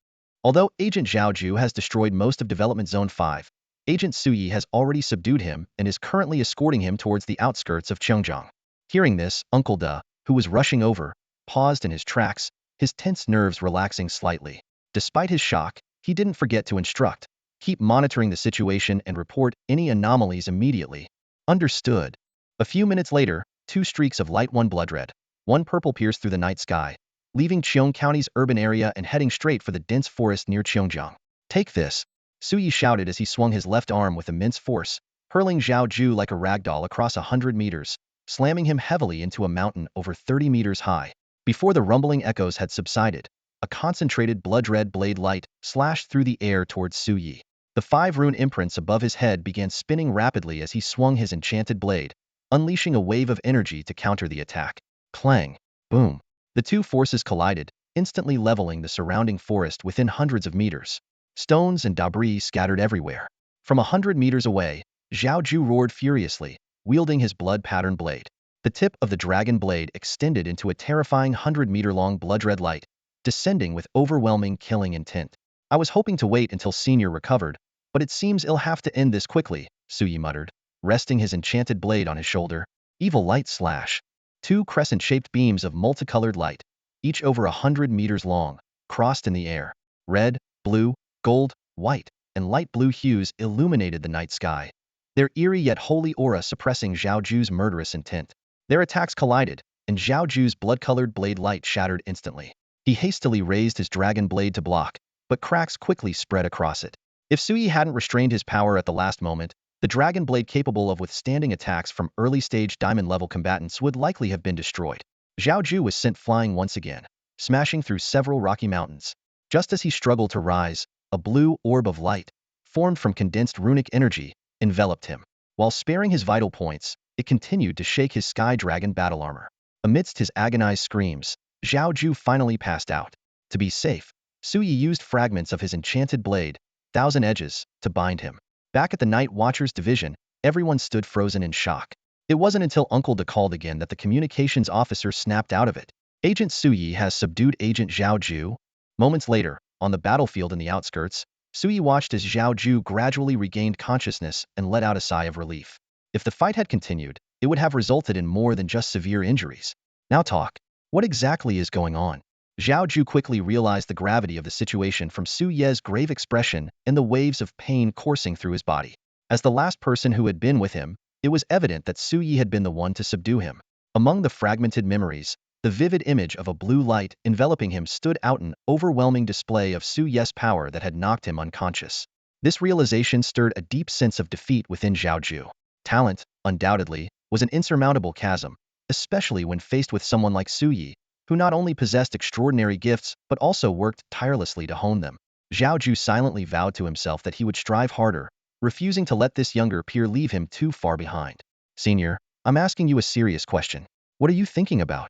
Although Agent Zhao Ju has destroyed most of Development Zone 5, Agent Su Yi has already subdued him and is currently escorting him towards the outskirts of Cheongjiang. Hearing this, Uncle Da, who was rushing over, paused in his tracks, his tense nerves relaxing slightly. Despite his shock, he didn't forget to instruct. Keep monitoring the situation and report any anomalies immediately. Understood. A few minutes later, two streaks of light, one blood red, one purple pierced through the night sky, leaving Cheong County's urban area and heading straight for the dense forest near Cheongjiang. Take this, Su Yi shouted as he swung his left arm with immense force, hurling Zhao Ju like a ragdoll across 100 meters, slamming him heavily into a mountain over 30 meters high. Before the rumbling echoes had subsided, a concentrated blood-red blade light slashed through the air towards Su Yi. The 5 rune imprints above his head began spinning rapidly as he swung his enchanted blade, unleashing a wave of energy to counter the attack. Clang! Boom! The two forces collided, instantly leveling the surrounding forest within hundreds of meters. Stones and debris scattered everywhere. From 100 meters away, Zhao Ju roared furiously, wielding his blood-patterned blade. The tip of the dragon blade extended into a terrifying 100-meter-long blood-red light, descending with overwhelming killing intent. I was hoping to wait until Senior recovered, but it seems I'll have to end this quickly, Suyi muttered, resting his enchanted blade on his shoulder. Evil light slash. 2 crescent-shaped beams of multicolored light, each over 100 meters long, crossed in the air. Red, blue, gold, white, and light blue hues illuminated the night sky, their eerie yet holy aura suppressing Zhao Ju's murderous intent. Their attacks collided, and Zhao Ju's blood-colored blade light shattered instantly. He hastily raised his dragon blade to block, but cracks quickly spread across it. If Suyi hadn't restrained his power at the last moment, the dragon blade capable of withstanding attacks from early-stage diamond-level combatants would likely have been destroyed. Zhao Ju was sent flying once again, smashing through several rocky mountains. Just as he struggled to rise, a blue orb of light, formed from condensed runic energy, enveloped him. While sparing his vital points, it continued to shake his sky dragon battle armor. Amidst his agonized screams, Zhao Ju finally passed out. To be safe, Suyi used fragments of his enchanted blade, Thousand Edges, to bind him. Back at the Night Watcher's division, everyone stood frozen in shock. It wasn't until Uncle De called again that the communications officer snapped out of it. Agent Suyi has subdued Agent Zhao Ju. Moments later, on the battlefield in the outskirts, Suyi watched as Zhao Ju gradually regained consciousness and let out a sigh of relief. If the fight had continued, it would have resulted in more than just severe injuries. Now talk. What exactly is going on? Zhao Ju quickly realized the gravity of the situation from Su Ye's grave expression and the waves of pain coursing through his body. As the last person who had been with him, it was evident that Su Yi had been the one to subdue him. Among the fragmented memories, the vivid image of a blue light enveloping him stood out, an overwhelming display of Su Ye's power that had knocked him unconscious. This realization stirred a deep sense of defeat within Zhao Ju. Talent, undoubtedly, was an insurmountable chasm, especially when faced with someone like Su Yi, who not only possessed extraordinary gifts but also worked tirelessly to hone them. Zhao Ju silently vowed to himself that he would strive harder, refusing to let this younger peer leave him too far behind. Senior, I'm asking you a serious question. What are you thinking about?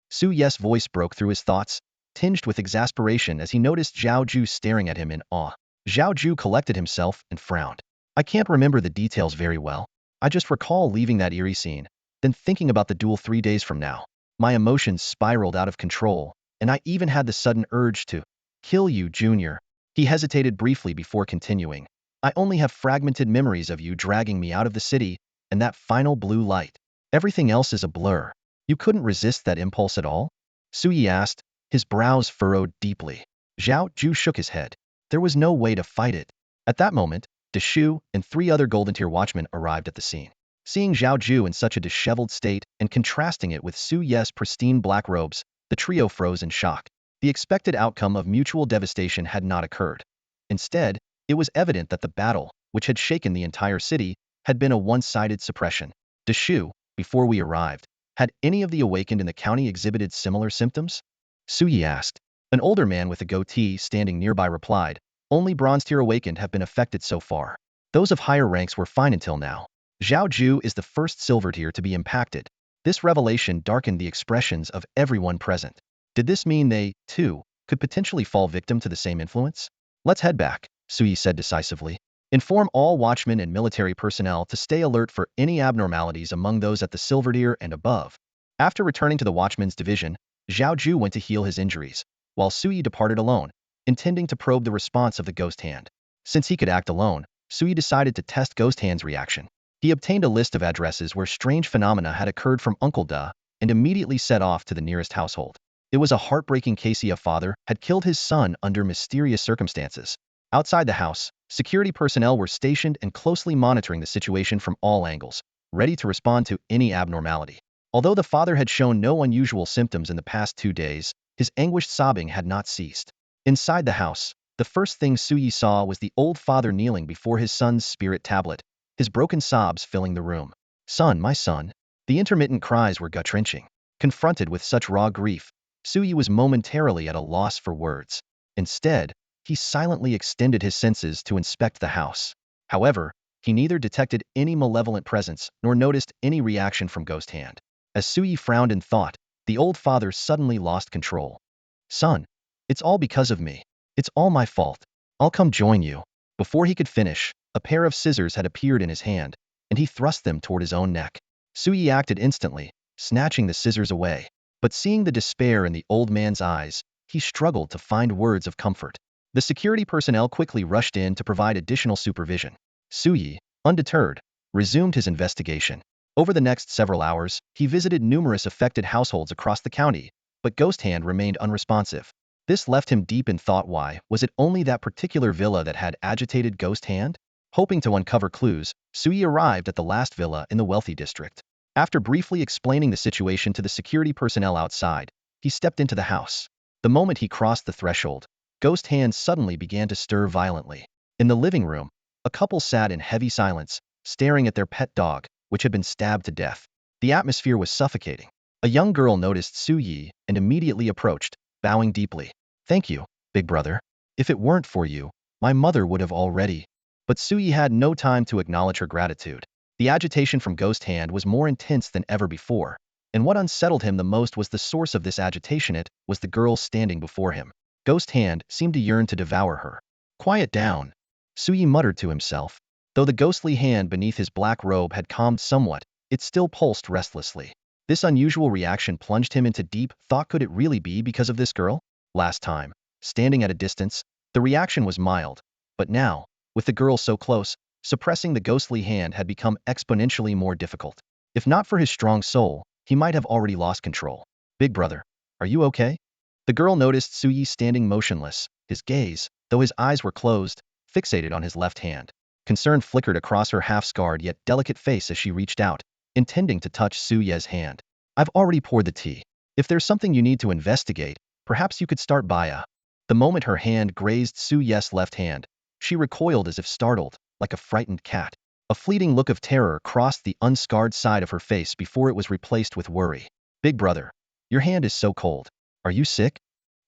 Su Ye's voice broke through his thoughts, tinged with exasperation as he noticed Zhao Ju staring at him in awe. Zhao Ju collected himself and frowned. I can't remember the details very well. I just recall leaving that eerie scene, then thinking about the duel 3 days from now. My emotions spiraled out of control, and I even had the sudden urge to kill you, Junior. He hesitated briefly before continuing. I only have fragmented memories of you dragging me out of the city, and that final blue light. Everything else is a blur. You couldn't resist that impulse at all? Suyi asked, his brows furrowed deeply. Zhao Ju shook his head. There was no way to fight it. At that moment, Deshu and 3 other Golden Tier watchmen arrived at the scene. Seeing Zhao Ju in such a disheveled state and contrasting it with Su Ye's pristine black robes, the trio froze in shock. The expected outcome of mutual devastation had not occurred. Instead, it was evident that the battle, which had shaken the entire city, had been a one-sided suppression. Deshu, before we arrived, had any of the awakened in the county exhibited similar symptoms? Suyi asked. An older man with a goatee standing nearby replied, only bronze-tier awakened have been affected so far. Those of higher ranks were fine until now. Zhao Ju is the first silver tier to be impacted. This revelation darkened the expressions of everyone present. Did this mean they, too, could potentially fall victim to the same influence? Let's head back, Suyi said decisively. Inform all watchmen and military personnel to stay alert for any abnormalities among those at the silver tier and above. After returning to the watchman's division, Zhao Ju went to heal his injuries, while Suyi departed alone, intending to probe the response of the Ghost Hand. Since he could act alone, Suyi decided to test Ghost Hand's reaction. He obtained a list of addresses where strange phenomena had occurred from Uncle Da and immediately set off to the nearest household. It was a heartbreaking case. A father had killed his son under mysterious circumstances. Outside the house, security personnel were stationed and closely monitoring the situation from all angles, ready to respond to any abnormality. Although the father had shown no unusual symptoms in the past 2 days, his anguished sobbing had not ceased. Inside the house, the first thing Suyi saw was the old father kneeling before his son's spirit tablet, his broken sobs filling the room. Son, my son. The intermittent cries were gut-wrenching. Confronted with such raw grief, Suyi was momentarily at a loss for words. Instead, he silently extended his senses to inspect the house. However, he neither detected any malevolent presence nor noticed any reaction from Ghost Hand. As Sui frowned in thought, the old father suddenly lost control. Son, it's all because of me. It's all my fault. I'll come join you. Before he could finish, a pair of scissors had appeared in his hand, and he thrust them toward his own neck. Sui acted instantly, snatching the scissors away. But seeing the despair in the old man's eyes, he struggled to find words of comfort. The security personnel quickly rushed in to provide additional supervision. Sui, undeterred, resumed his investigation. Over the next several hours, he visited numerous affected households across the county, but Ghost Hand remained unresponsive. This left him deep in thought. Why was it only that particular villa that had agitated Ghost Hand? Hoping to uncover clues, Sui arrived at the last villa in the wealthy district. After briefly explaining the situation to the security personnel outside, he stepped into the house. The moment he crossed the threshold, Ghost Hand suddenly began to stir violently. In the living room, a couple sat in heavy silence, staring at their pet dog, which had been stabbed to death. The atmosphere was suffocating. A young girl noticed Su Yi and immediately approached, bowing deeply. Thank you, big brother. If it weren't for you, my mother would have already. But Su Yi had no time to acknowledge her gratitude. The agitation from Ghost Hand was more intense than ever before, and what unsettled him the most was the source of this agitation. It was the girl standing before him. Ghost Hand seemed to yearn to devour her. Quiet down, Su Yi muttered to himself. Though the ghostly hand beneath his black robe had calmed somewhat, it still pulsed restlessly. This unusual reaction plunged him into deep thought. Could it really be because of this girl? Last time, standing at a distance, the reaction was mild, but now, with the girl so close, suppressing the ghostly hand had become exponentially more difficult. If not for his strong soul, he might have already lost control. Big brother, are you okay? The girl noticed Su Yi standing motionless, his gaze, though his eyes were closed, fixated on his left hand. Concern flickered across her half-scarred yet delicate face as she reached out, intending to touch Su Ye's hand. I've already poured the tea. If there's something you need to investigate, perhaps you could start by a... The moment her hand grazed Su Ye's left hand, she recoiled as if startled, like a frightened cat. A fleeting look of terror crossed the unscarred side of her face before it was replaced with worry. Big brother, your hand is so cold. Are you sick?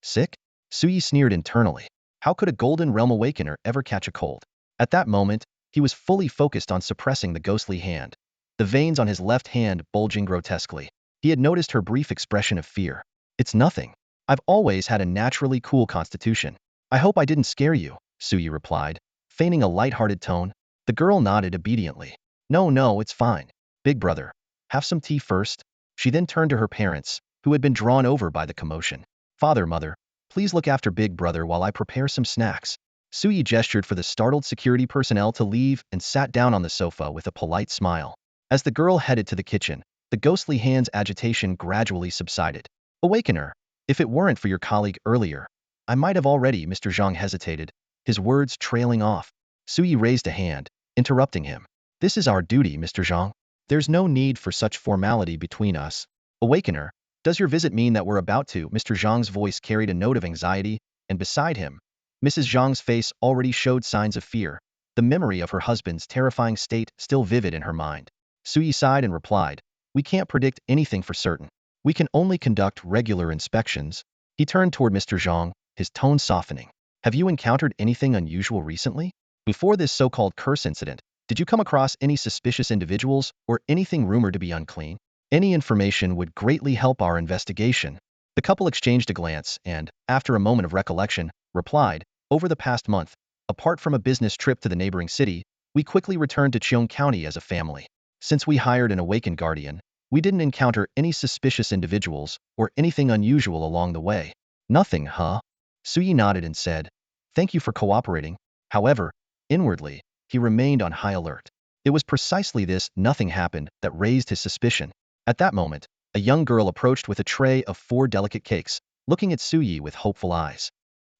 Sick? Su Yi sneered internally. How could a Golden Realm Awakener ever catch a cold? At that moment, he was fully focused on suppressing the ghostly hand, the veins on his left hand bulging grotesquely. He had noticed her brief expression of fear. It's nothing. I've always had a naturally cool constitution. I hope I didn't scare you, Su Yi replied, feigning a light-hearted tone. The girl nodded obediently. No, it's fine. Big brother, have some tea first. She then turned to her parents, who had been drawn over by the commotion. Father, mother, please look after big brother while I prepare some snacks. Su Yi gestured for the startled security personnel to leave and sat down on the sofa with a polite smile. As the girl headed to the kitchen, the ghostly hand's agitation gradually subsided. Awakener, if it weren't for your colleague earlier, I might have already. Mr. Zhang hesitated, his words trailing off. Su Yi raised a hand, interrupting him. This is our duty, Mr. Zhang. There's no need for such formality between us. Awakener, does your visit mean that we're about to? Mr. Zhang's voice carried a note of anxiety, and beside him, Mrs. Zhang's face already showed signs of fear, the memory of her husband's terrifying state still vivid in her mind. Su Yi sighed and replied, we can't predict anything for certain. We can only conduct regular inspections. He turned toward Mr. Zhang, his tone softening. Have you encountered anything unusual recently? Before this so-called curse incident, did you come across any suspicious individuals or anything rumored to be unclean? Any information would greatly help our investigation. The couple exchanged a glance and, after a moment of recollection, replied, over the past month, apart from a business trip to the neighboring city, we quickly returned to Cheong County as a family. Since we hired an awakened guardian, we didn't encounter any suspicious individuals or anything unusual along the way. Nothing, huh? Su Yi nodded and said, thank you for cooperating. However, inwardly, he remained on high alert. It was precisely this nothing happened that raised his suspicion. At that moment, a young girl approached with a tray of 4 delicate cakes, looking at Su Yi with hopeful eyes.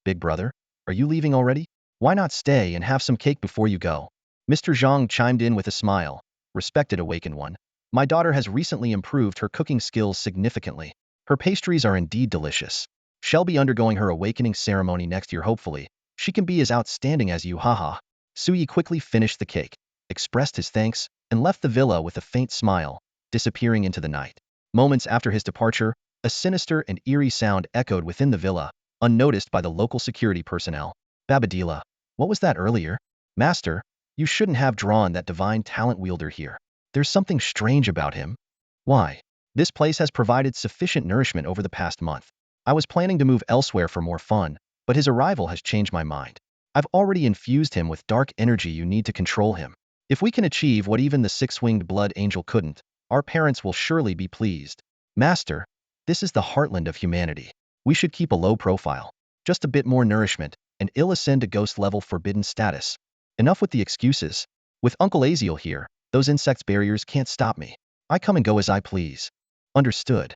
Big brother, are you leaving already? Why not stay and have some cake before you go? Mr. Zhang chimed in with a smile. Respected awakened one, my daughter has recently improved her cooking skills significantly. Her pastries are indeed delicious. She'll be undergoing her awakening ceremony next year. Hopefully, she can be as outstanding as you. Haha. Su Yi quickly finished the cake, expressed his thanks, and left the villa with a faint smile, disappearing into the night. Moments after his departure, a sinister and eerie sound echoed within the villa, unnoticed by the local security personnel. Babadila, what was that earlier? Master, you shouldn't have drawn that divine talent wielder here. There's something strange about him. Why? This place has provided sufficient nourishment over the past month. I was planning to move elsewhere for more fun, but his arrival has changed my mind. I've already infused him with dark energy. You need to control him. If we can achieve what even the six-winged blood angel couldn't, our parents will surely be pleased. Master, this is the heartland of humanity. We should keep a low profile. Just a bit more nourishment, and he'll ascend to ghost-level forbidden status. Enough with the excuses. With Uncle Aziel here, those insects barriers can't stop me. I come and go as I please. Understood.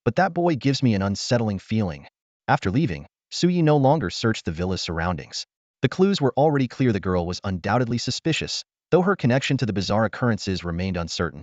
But that boy gives me an unsettling feeling. After leaving, Suyi no longer searched the villa's surroundings. The clues were already clear. The girl was undoubtedly suspicious, though her connection to the bizarre occurrences remained uncertain.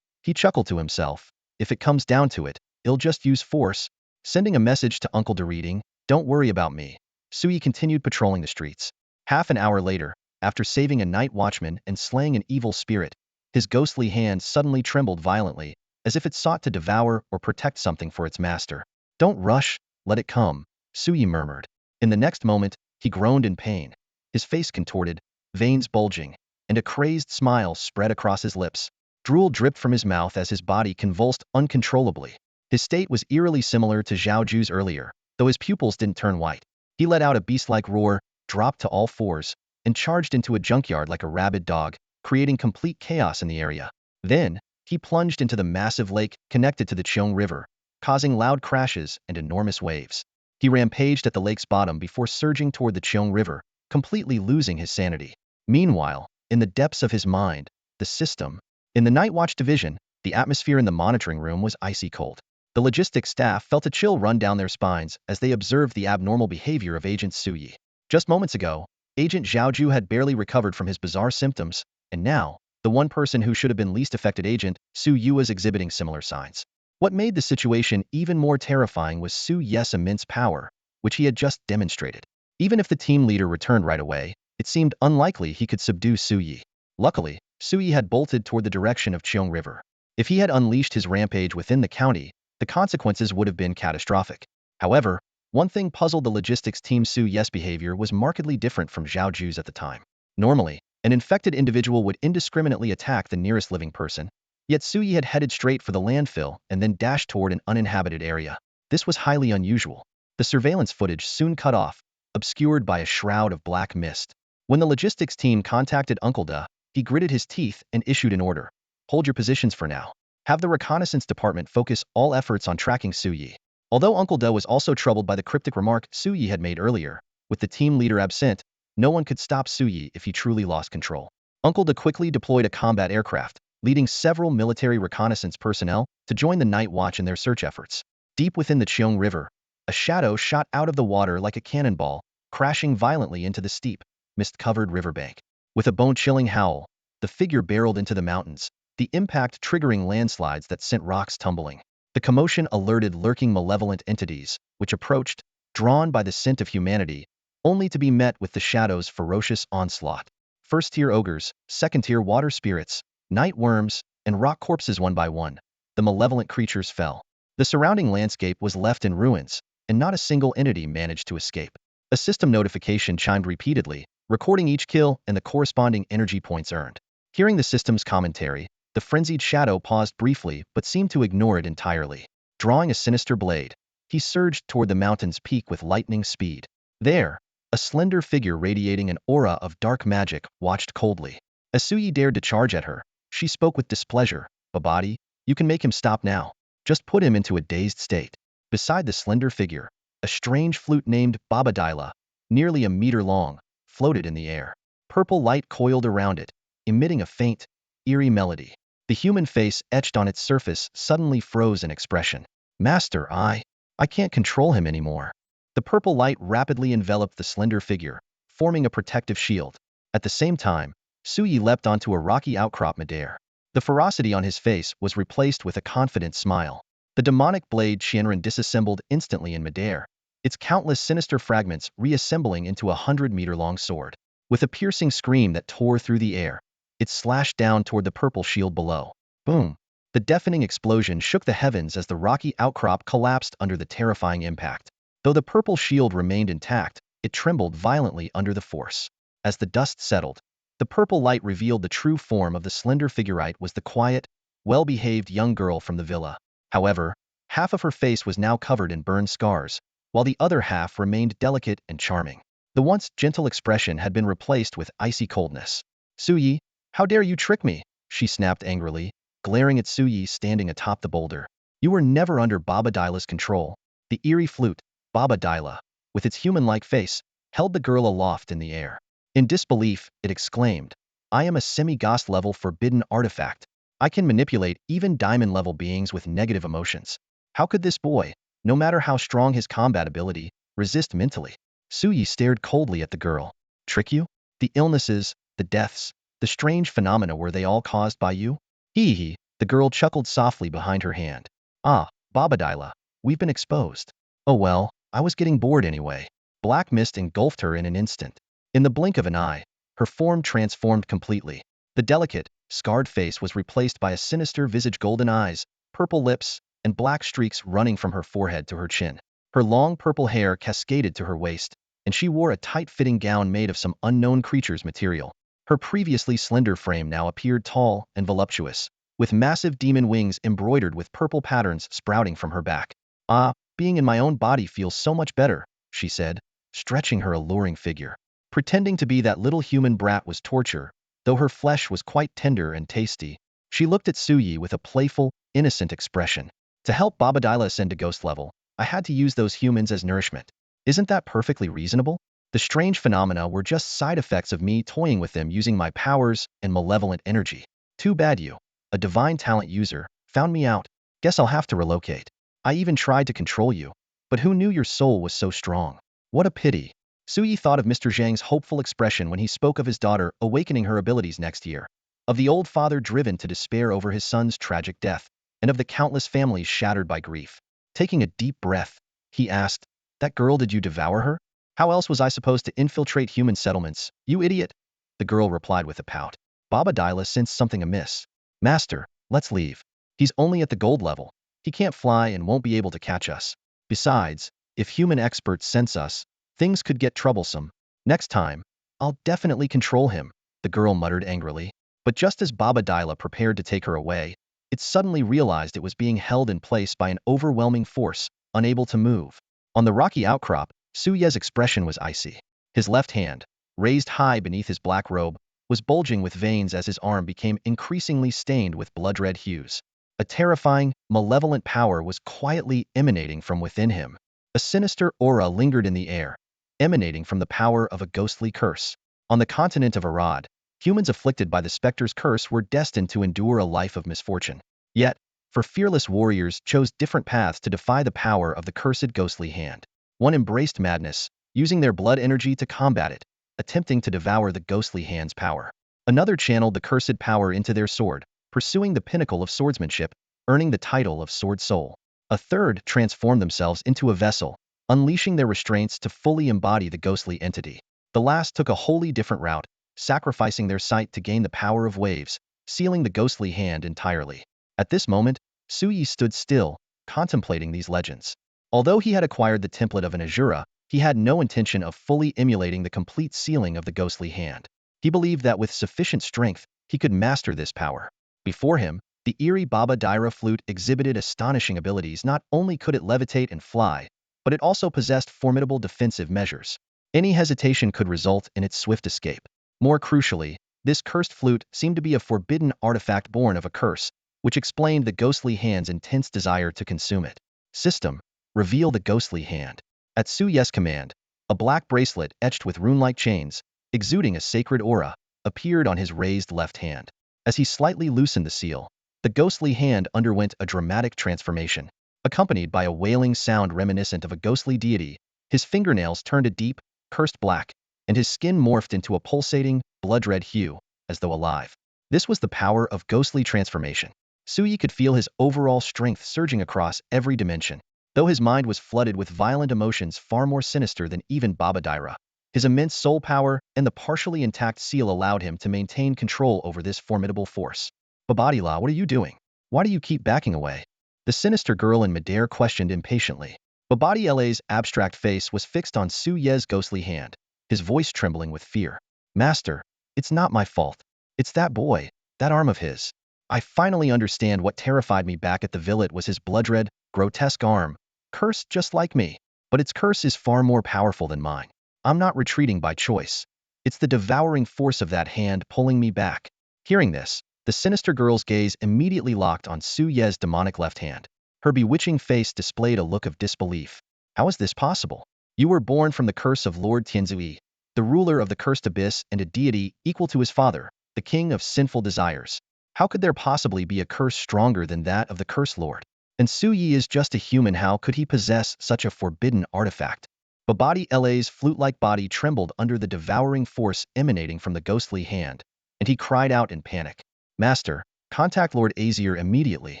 He chuckled to himself. If it comes down to it, he'll just use force. Sending a message to Uncle Dereading, don't worry about me. Suyi continued patrolling the streets. Half an hour later, after saving a night watchman and slaying an evil spirit, his ghostly hand suddenly trembled violently, as if it sought to devour or protect something for its master. Don't rush, let it come, Suyi murmured. In the next moment, he groaned in pain. His face contorted, veins bulging, and a crazed smile spread across his lips. Drool dripped from his mouth as his body convulsed uncontrollably. His state was eerily similar to Zhao Ju's earlier, though his pupils didn't turn white. He let out a beast-like roar, dropped to all fours, and charged into a junkyard like a rabid dog, creating complete chaos in the area. Then, he plunged into the massive lake connected to the Cheong River, causing loud crashes and enormous waves. He rampaged at the lake's bottom before surging toward the Cheong River, completely losing his sanity. Meanwhile, in the depths of his mind, the system. In the Night Watch division, the atmosphere in the monitoring room was icy cold. The logistics staff felt a chill run down their spines as they observed the abnormal behavior of Agent Suyi. Just moments ago, Agent Zhao Ju had barely recovered from his bizarre symptoms, and now, the one person who should have been least affected, Agent Su Yu, was exhibiting similar signs. What made the situation even more terrifying was Su Ye's immense power, which he had just demonstrated. Even if the team leader returned right away, it seemed unlikely he could subdue Su Yi. Luckily, Su Yi had bolted toward the direction of Cheong River. If he had unleashed his rampage within the county, the consequences would have been catastrophic. However, one thing puzzled the logistics team. Su Ye's behavior was markedly different from Zhao Ju's at the time. Normally, an infected individual would indiscriminately attack the nearest living person, yet Su Yi had headed straight for the landfill and then dashed toward an uninhabited area. This was highly unusual. The surveillance footage soon cut off, obscured by a shroud of black mist. When the logistics team contacted Uncle Da, he gritted his teeth and issued an order. Hold your positions for now. Have the reconnaissance department focus all efforts on tracking Su Yi. Although Uncle Da was also troubled by the cryptic remark Su Yi had made earlier, with the team leader absent, no one could stop Su Yi if he truly lost control. Uncle Da quickly deployed a combat aircraft, leading several military reconnaissance personnel to join the Night Watch in their search efforts. Deep within the Cheong River, a shadow shot out of the water like a cannonball, crashing violently into the steep, mist-covered riverbank. With a bone-chilling howl, the figure barreled into the mountains, the impact triggering landslides that sent rocks tumbling. The commotion alerted lurking malevolent entities, which approached, drawn by the scent of humanity, only to be met with the shadow's ferocious onslaught. First-tier ogres, second-tier water spirits, night worms, and rock corpses. One by one, the malevolent creatures fell. The surrounding landscape was left in ruins, and not a single entity managed to escape. A system notification chimed repeatedly, recording each kill and the corresponding energy points earned. Hearing the system's commentary, the frenzied shadow paused briefly but seemed to ignore it entirely. Drawing a sinister blade, he surged toward the mountain's peak with lightning speed. There, a slender figure radiating an aura of dark magic watched coldly. As Suyi dared to charge at her, she spoke with displeasure. Babadi, you can make him stop now. Just put him into a dazed state. Beside the slender figure, a strange flute named Babadila, nearly a meter long, floated in the air. Purple light coiled around it, emitting a faint, eerie melody. The human face etched on its surface suddenly froze in expression. Master, I can't control him anymore. The purple light rapidly enveloped the slender figure, forming a protective shield. At the same time, Suyi leapt onto a rocky outcrop midair. The ferocity on his face was replaced with a confident smile. The demonic blade Shenron disassembled instantly in midair, its countless sinister fragments reassembling into a 100-meter-long sword. With a piercing scream that tore through the air, it slashed down toward the purple shield below. Boom! The deafening explosion shook the heavens as the rocky outcrop collapsed under the terrifying impact. Though the purple shield remained intact, it trembled violently under the force. As the dust settled, the purple light revealed the true form of the slender figurite was the quiet, well-behaved young girl from the villa. However, half of her face was now covered in burned scars, while the other half remained delicate and charming. The once gentle expression had been replaced with icy coldness. Suyi, how dare you trick me? She snapped angrily, glaring at Suyi standing atop the boulder. You were never under Baba Dila's control. The eerie flute, Baba Dila, with its human-like face, held the girl aloft in the air. In disbelief, it exclaimed, I am a semi-ghost level forbidden artifact. I can manipulate even diamond-level beings with negative emotions. How could this boy, no matter how strong his combat ability, resist mentally? Suyi stared coldly at the girl. Trick you? The illnesses, the deaths, the strange phenomena, were they all caused by you? Hee hee, the girl chuckled softly behind her hand. Ah, Babadila, we've been exposed. Oh well, I was getting bored anyway. Black mist engulfed her in an instant. In the blink of an eye, her form transformed completely. The delicate, scarred face was replaced by a sinister visage, golden eyes, purple lips, and black streaks running from her forehead to her chin. Her long purple hair cascaded to her waist, and she wore a tight-fitting gown made of some unknown creature's material. Her previously slender frame now appeared tall and voluptuous, with massive demon wings embroidered with purple patterns sprouting from her back. Ah, being in my own body feels so much better, she said, stretching her alluring figure. Pretending to be that little human brat was torture, though her flesh was quite tender and tasty. She looked at Suyi with a playful, innocent expression. To help Babadila ascend to ghost level, I had to use those humans as nourishment. Isn't that perfectly reasonable? The strange phenomena were just side effects of me toying with them using my powers and malevolent energy. Too bad you, a divine talent user, found me out. Guess I'll have to relocate. I even tried to control you, but who knew your soul was so strong? What a pity. Suyi thought of Mr. Zhang's hopeful expression when he spoke of his daughter awakening her abilities next year, of the old father driven to despair over his son's tragic death, and of the countless families shattered by grief. Taking a deep breath, he asked, That girl, did you devour her? How else was I supposed to infiltrate human settlements, you idiot? The girl replied with a pout. Babadila sensed something amiss. Master, let's leave. He's only at the gold level. He can't fly and won't be able to catch us. Besides, if human experts sense us, things could get troublesome. Next time, I'll definitely control him, the girl muttered angrily. But just as Babadila prepared to take her away, it suddenly realized it was being held in place by an overwhelming force, unable to move. On the rocky outcrop, Suye's expression was icy. His left hand, raised high beneath his black robe, was bulging with veins as his arm became increasingly stained with blood-red hues. A terrifying, malevolent power was quietly emanating from within him. A sinister aura lingered in the air, emanating from the power of a ghostly curse. On the continent of Arad, humans afflicted by the specter's curse were destined to endure a life of misfortune. Yet, fearless warriors chose different paths to defy the power of the cursed ghostly hand. One embraced madness, using their blood energy to combat it, attempting to devour the ghostly hand's power. Another channeled the cursed power into their sword, pursuing the pinnacle of swordsmanship, earning the title of Sword Soul. A third transformed themselves into a vessel, unleashing their restraints to fully embody the ghostly entity. The last took a wholly different route, sacrificing their sight to gain the power of waves, sealing the ghostly hand entirely. At this moment, Suyi stood still, contemplating these legends. Although he had acquired the template of an Azura, he had no intention of fully emulating the complete sealing of the ghostly hand. He believed that with sufficient strength, he could master this power. Before him, the eerie Baba Daira flute exhibited astonishing abilities. Not only could it levitate and fly, but it also possessed formidable defensive measures. Any hesitation could result in its swift escape. More crucially, this cursed flute seemed to be a forbidden artifact born of a curse, which explained the ghostly hand's intense desire to consume it. System, reveal the ghostly hand. At Suye's command, a black bracelet etched with rune-like chains, exuding a sacred aura, appeared on his raised left hand. As he slightly loosened the seal, the ghostly hand underwent a dramatic transformation. Accompanied by a wailing sound reminiscent of a ghostly deity, his fingernails turned a deep, cursed black, and his skin morphed into a pulsating, blood-red hue, as though alive. This was the power of ghostly transformation. Suyi could feel his overall strength surging across every dimension. Though his mind was flooded with violent emotions far more sinister than even Baba Daira, his immense soul power and the partially intact seal allowed him to maintain control over this formidable force. Babadila, what are you doing? Why do you keep backing away? The sinister girl in midair questioned impatiently. Babadiele's abstract face was fixed on Su Ye's ghostly hand, his voice trembling with fear. Master, it's not my fault. It's that boy, that arm of his. I finally understand what terrified me back at the village was his blood-red, grotesque arm, cursed just like me. But its curse is far more powerful than mine. I'm not retreating by choice. It's the devouring force of that hand pulling me back. Hearing this, the sinister girl's gaze immediately locked on Su Ye's demonic left hand. Her bewitching face displayed a look of disbelief. How is this possible? You were born from the curse of Lord Tianzui, the ruler of the cursed abyss and a deity equal to his father, the king of sinful desires. How could there possibly be a curse stronger than that of the cursed lord? And Su Yi is just a human, how could he possess such a forbidden artifact? Babadiele's flute-like body trembled under the devouring force emanating from the ghostly hand, and he cried out in panic. Master, contact Lord Azura immediately.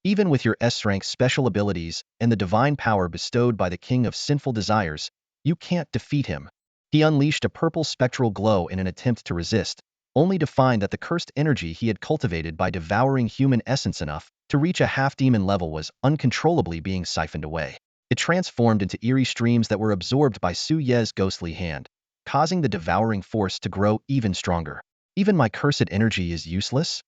Even with your S-rank special abilities and the divine power bestowed by the king of sinful desires, you can't defeat him. He unleashed a purple spectral glow in an attempt to resist, only to find that the cursed energy he had cultivated by devouring human essence enough to reach a half-demon level was uncontrollably being siphoned away. It transformed into eerie streams that were absorbed by Su Ye's ghostly hand, causing the devouring force to grow even stronger. Even my cursed energy is useless?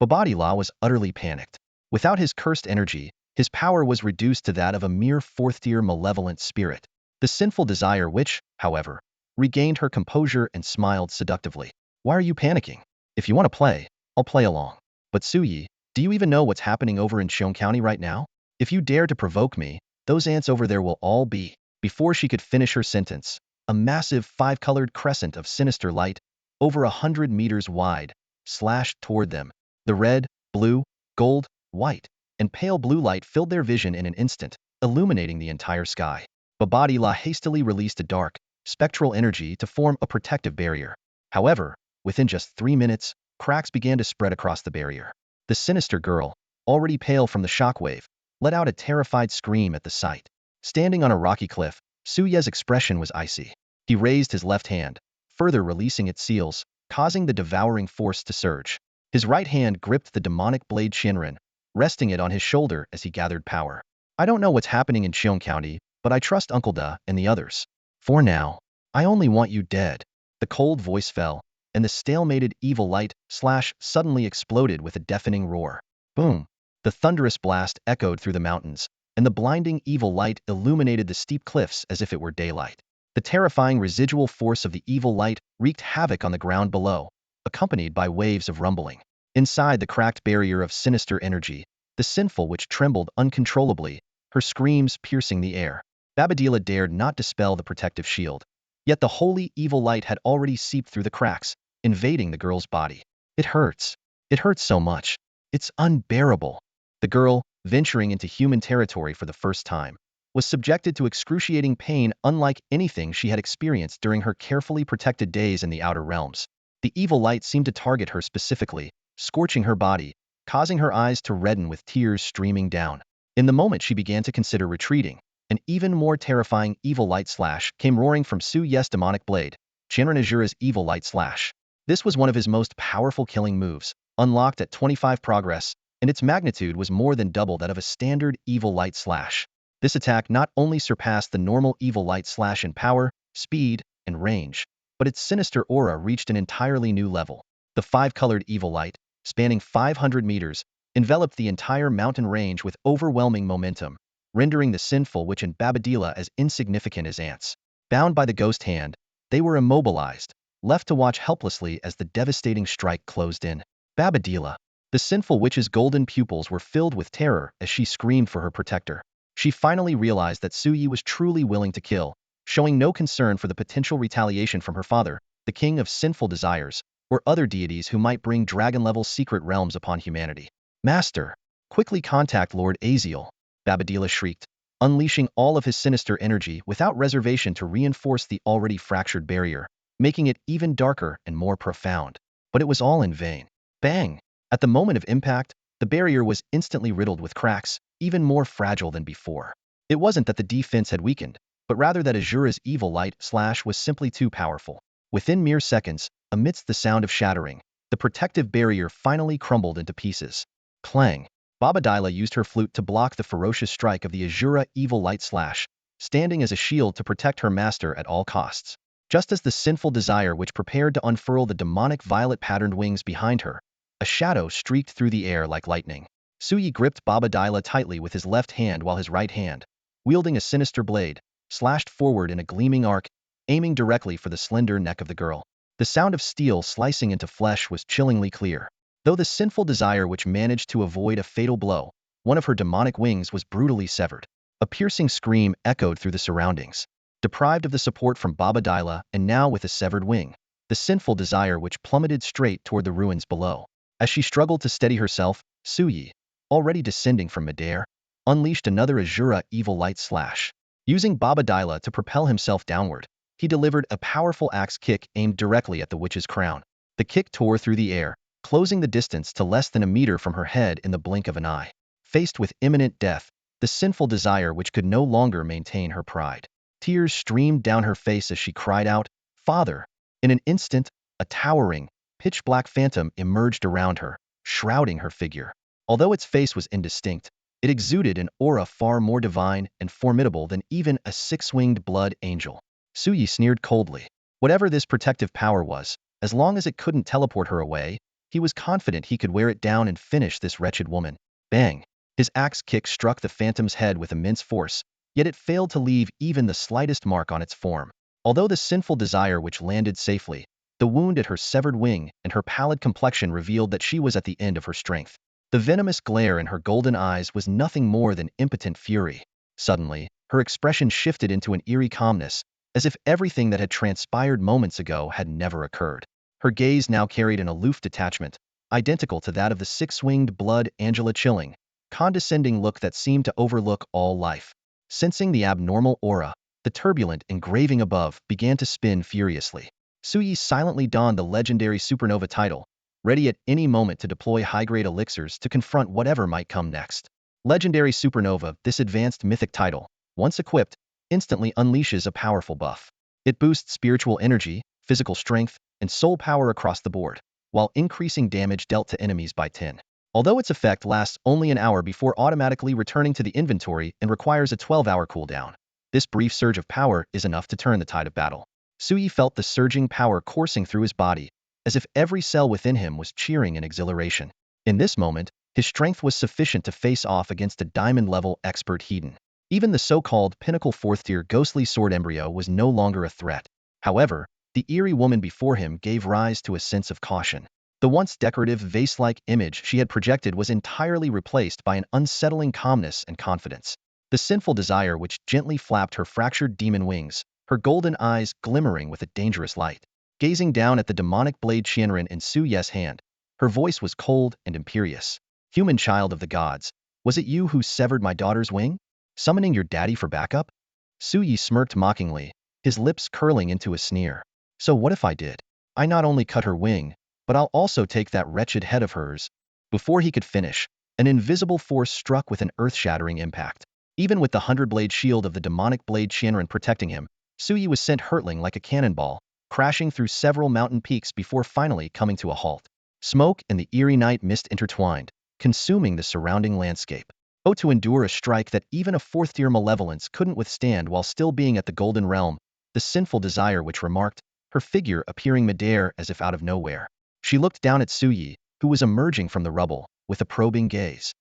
Babadila was utterly panicked. Without his cursed energy, his power was reduced to that of a mere fourth-tier malevolent spirit. The sinful desire which, however, regained her composure and smiled seductively. Why are you panicking? If you want to play, I'll play along. But Su Yi, do you even know what's happening over in Showdown County right now? If you dare to provoke me, those ants over there will all be. Before she could finish her sentence, a massive five-colored crescent of sinister light, over 100 meters wide, slashed toward them. The red, blue, gold, white, and pale blue light filled their vision in an instant, illuminating the entire sky. Babadila hastily released a dark, spectral energy to form a protective barrier. However, within just 3 minutes, cracks began to spread across the barrier. The sinister girl, already pale from the shockwave, let out a terrified scream at the sight. Standing on a rocky cliff, Su Ye's expression was icy. He raised his left hand, further releasing its seals, causing the devouring force to surge. His right hand gripped the demonic blade Shinrin, resting it on his shoulder as he gathered power. I don't know what's happening in Showdown County, but I trust Uncle Da and the others. For now, I only want you dead. The cold voice fell, and the stalemated evil light suddenly exploded with a deafening roar. Boom! The thunderous blast echoed through the mountains, and the blinding evil light illuminated the steep cliffs as if it were daylight. The terrifying residual force of the evil light wreaked havoc on the ground below, accompanied by waves of rumbling. Inside the cracked barrier of sinister energy, the sinful witch trembled uncontrollably, her screams piercing the air. Babadila dared not dispel the protective shield, yet the holy evil light had already seeped through the cracks, invading the girl's body. It hurts. It hurts so much. It's unbearable. The girl, venturing into human territory for the first time, was subjected to excruciating pain unlike anything she had experienced during her carefully protected days in the outer realms. The evil light seemed to target her specifically, scorching her body, causing her eyes to redden with tears streaming down. In the moment she began to consider retreating, an even more terrifying evil light slash came roaring from Su Ye's demonic blade, Shinrin Azura's evil light slash. This was one of his most powerful killing moves, unlocked at 25 progress, and its magnitude was more than double that of a standard evil light slash. This attack not only surpassed the normal evil light slash in power, speed, and range, but its sinister aura reached an entirely new level. The five-colored evil light, spanning 500 meters, enveloped the entire mountain range with overwhelming momentum, rendering the sinful witch and Babadila as insignificant as ants. Bound by the ghost hand, they were immobilized, left to watch helplessly as the devastating strike closed in. Babadila. The sinful witch's golden pupils were filled with terror as she screamed for her protector. She finally realized that Su Yi was truly willing to kill, showing no concern for the potential retaliation from her father, the king of sinful desires, or other deities who might bring dragon-level secret realms upon humanity. Master, quickly contact Lord Aziel, Babadila shrieked, unleashing all of his sinister energy without reservation to reinforce the already fractured barrier, making it even darker and more profound. But it was all in vain. Bang! At the moment of impact, the barrier was instantly riddled with cracks, even more fragile than before. It wasn't that the defense had weakened, but rather that Azura's evil light slash was simply too powerful. Within mere seconds, amidst the sound of shattering, the protective barrier finally crumbled into pieces. Clang! Babadila used her flute to block the ferocious strike of the Azura evil light slash, standing as a shield to protect her master at all costs. Just as the sinful desire which prepared to unfurl the demonic violet-patterned wings behind her, a shadow streaked through the air like lightning. Suyi gripped Baba Dila tightly with his left hand while his right hand, wielding a sinister blade, slashed forward in a gleaming arc, aiming directly for the slender neck of the girl. The sound of steel slicing into flesh was chillingly clear. Though the sinful desire which managed to avoid a fatal blow, one of her demonic wings was brutally severed. A piercing scream echoed through the surroundings. Deprived of the support from Baba Dila and now with a severed wing, the sinful desire which plummeted straight toward the ruins below. As she struggled to steady herself, Suyi, already descending from midair, unleashed another Azura evil light slash. Using Baba Dila to propel himself downward, he delivered a powerful axe kick aimed directly at the witch's crown. The kick tore through the air, closing the distance to less than a meter from her head in the blink of an eye. Faced with imminent death, the sinful desire which could no longer maintain her pride. Tears streamed down her face as she cried out, "Father!" In an instant, a towering, pitch-black phantom emerged around her, shrouding her figure. Although its face was indistinct, it exuded an aura far more divine and formidable than even a six-winged blood angel. Suyi sneered coldly. Whatever this protective power was, as long as it couldn't teleport her away, he was confident he could wear it down and finish this wretched woman. Bang! His axe kick struck the phantom's head with immense force, yet it failed to leave even the slightest mark on its form. Although the sinful desire which landed safely, the wound at her severed wing and her pallid complexion revealed that she was at the end of her strength. The venomous glare in her golden eyes was nothing more than impotent fury. Suddenly, her expression shifted into an eerie calmness, as if everything that had transpired moments ago had never occurred. Her gaze now carried an aloof detachment, identical to that of the six-winged blood Angela chilling, condescending look that seemed to overlook all life. Sensing the abnormal aura, the turbulent engraving above began to spin furiously. Suyi silently donned the legendary supernova title, ready at any moment to deploy high-grade elixirs to confront whatever might come next. Legendary supernova, this advanced mythic title, once equipped, instantly unleashes a powerful buff. It boosts spiritual energy, physical strength, and soul power across the board, while increasing damage dealt to enemies by 10. Although its effect lasts only an hour before automatically returning to the inventory and requires a 12-hour cooldown, this brief surge of power is enough to turn the tide of battle. Suyi felt the surging power coursing through his body, as if every cell within him was cheering in exhilaration. In this moment, his strength was sufficient to face off against a diamond-level expert Hedon. Even the so-called pinnacle fourth-tier ghostly sword embryo was no longer a threat. However, the eerie woman before him gave rise to a sense of caution. The once decorative vase-like image she had projected was entirely replaced by an unsettling calmness and confidence. The sinful desire which gently flapped her fractured demon wings, her golden eyes glimmering with a dangerous light. Gazing down at the demonic blade Shinrin in Suyi's hand, her voice was cold and imperious. "Human child of the gods, was it you who severed my daughter's wing? Summoning your daddy for backup?" Suyi smirked mockingly, his lips curling into a sneer. "So what if I did? I not only cut her wing, but I'll also take that wretched head of hers." Before he could finish, an invisible force struck with an earth-shattering impact. Even with the 100-blade shield of the demonic blade Shinrin protecting him, Suyi was sent hurtling like a cannonball, crashing through several mountain peaks before finally coming to a halt. Smoke and the eerie night mist intertwined, consuming the surrounding landscape. Oh, to endure a strike that even a fourth-tier malevolence couldn't withstand while still being at the Golden Realm, the sinful desire which remarked, her figure appearing midair as if out of nowhere. She looked down at Suyi, who was emerging from the rubble, with a probing gaze.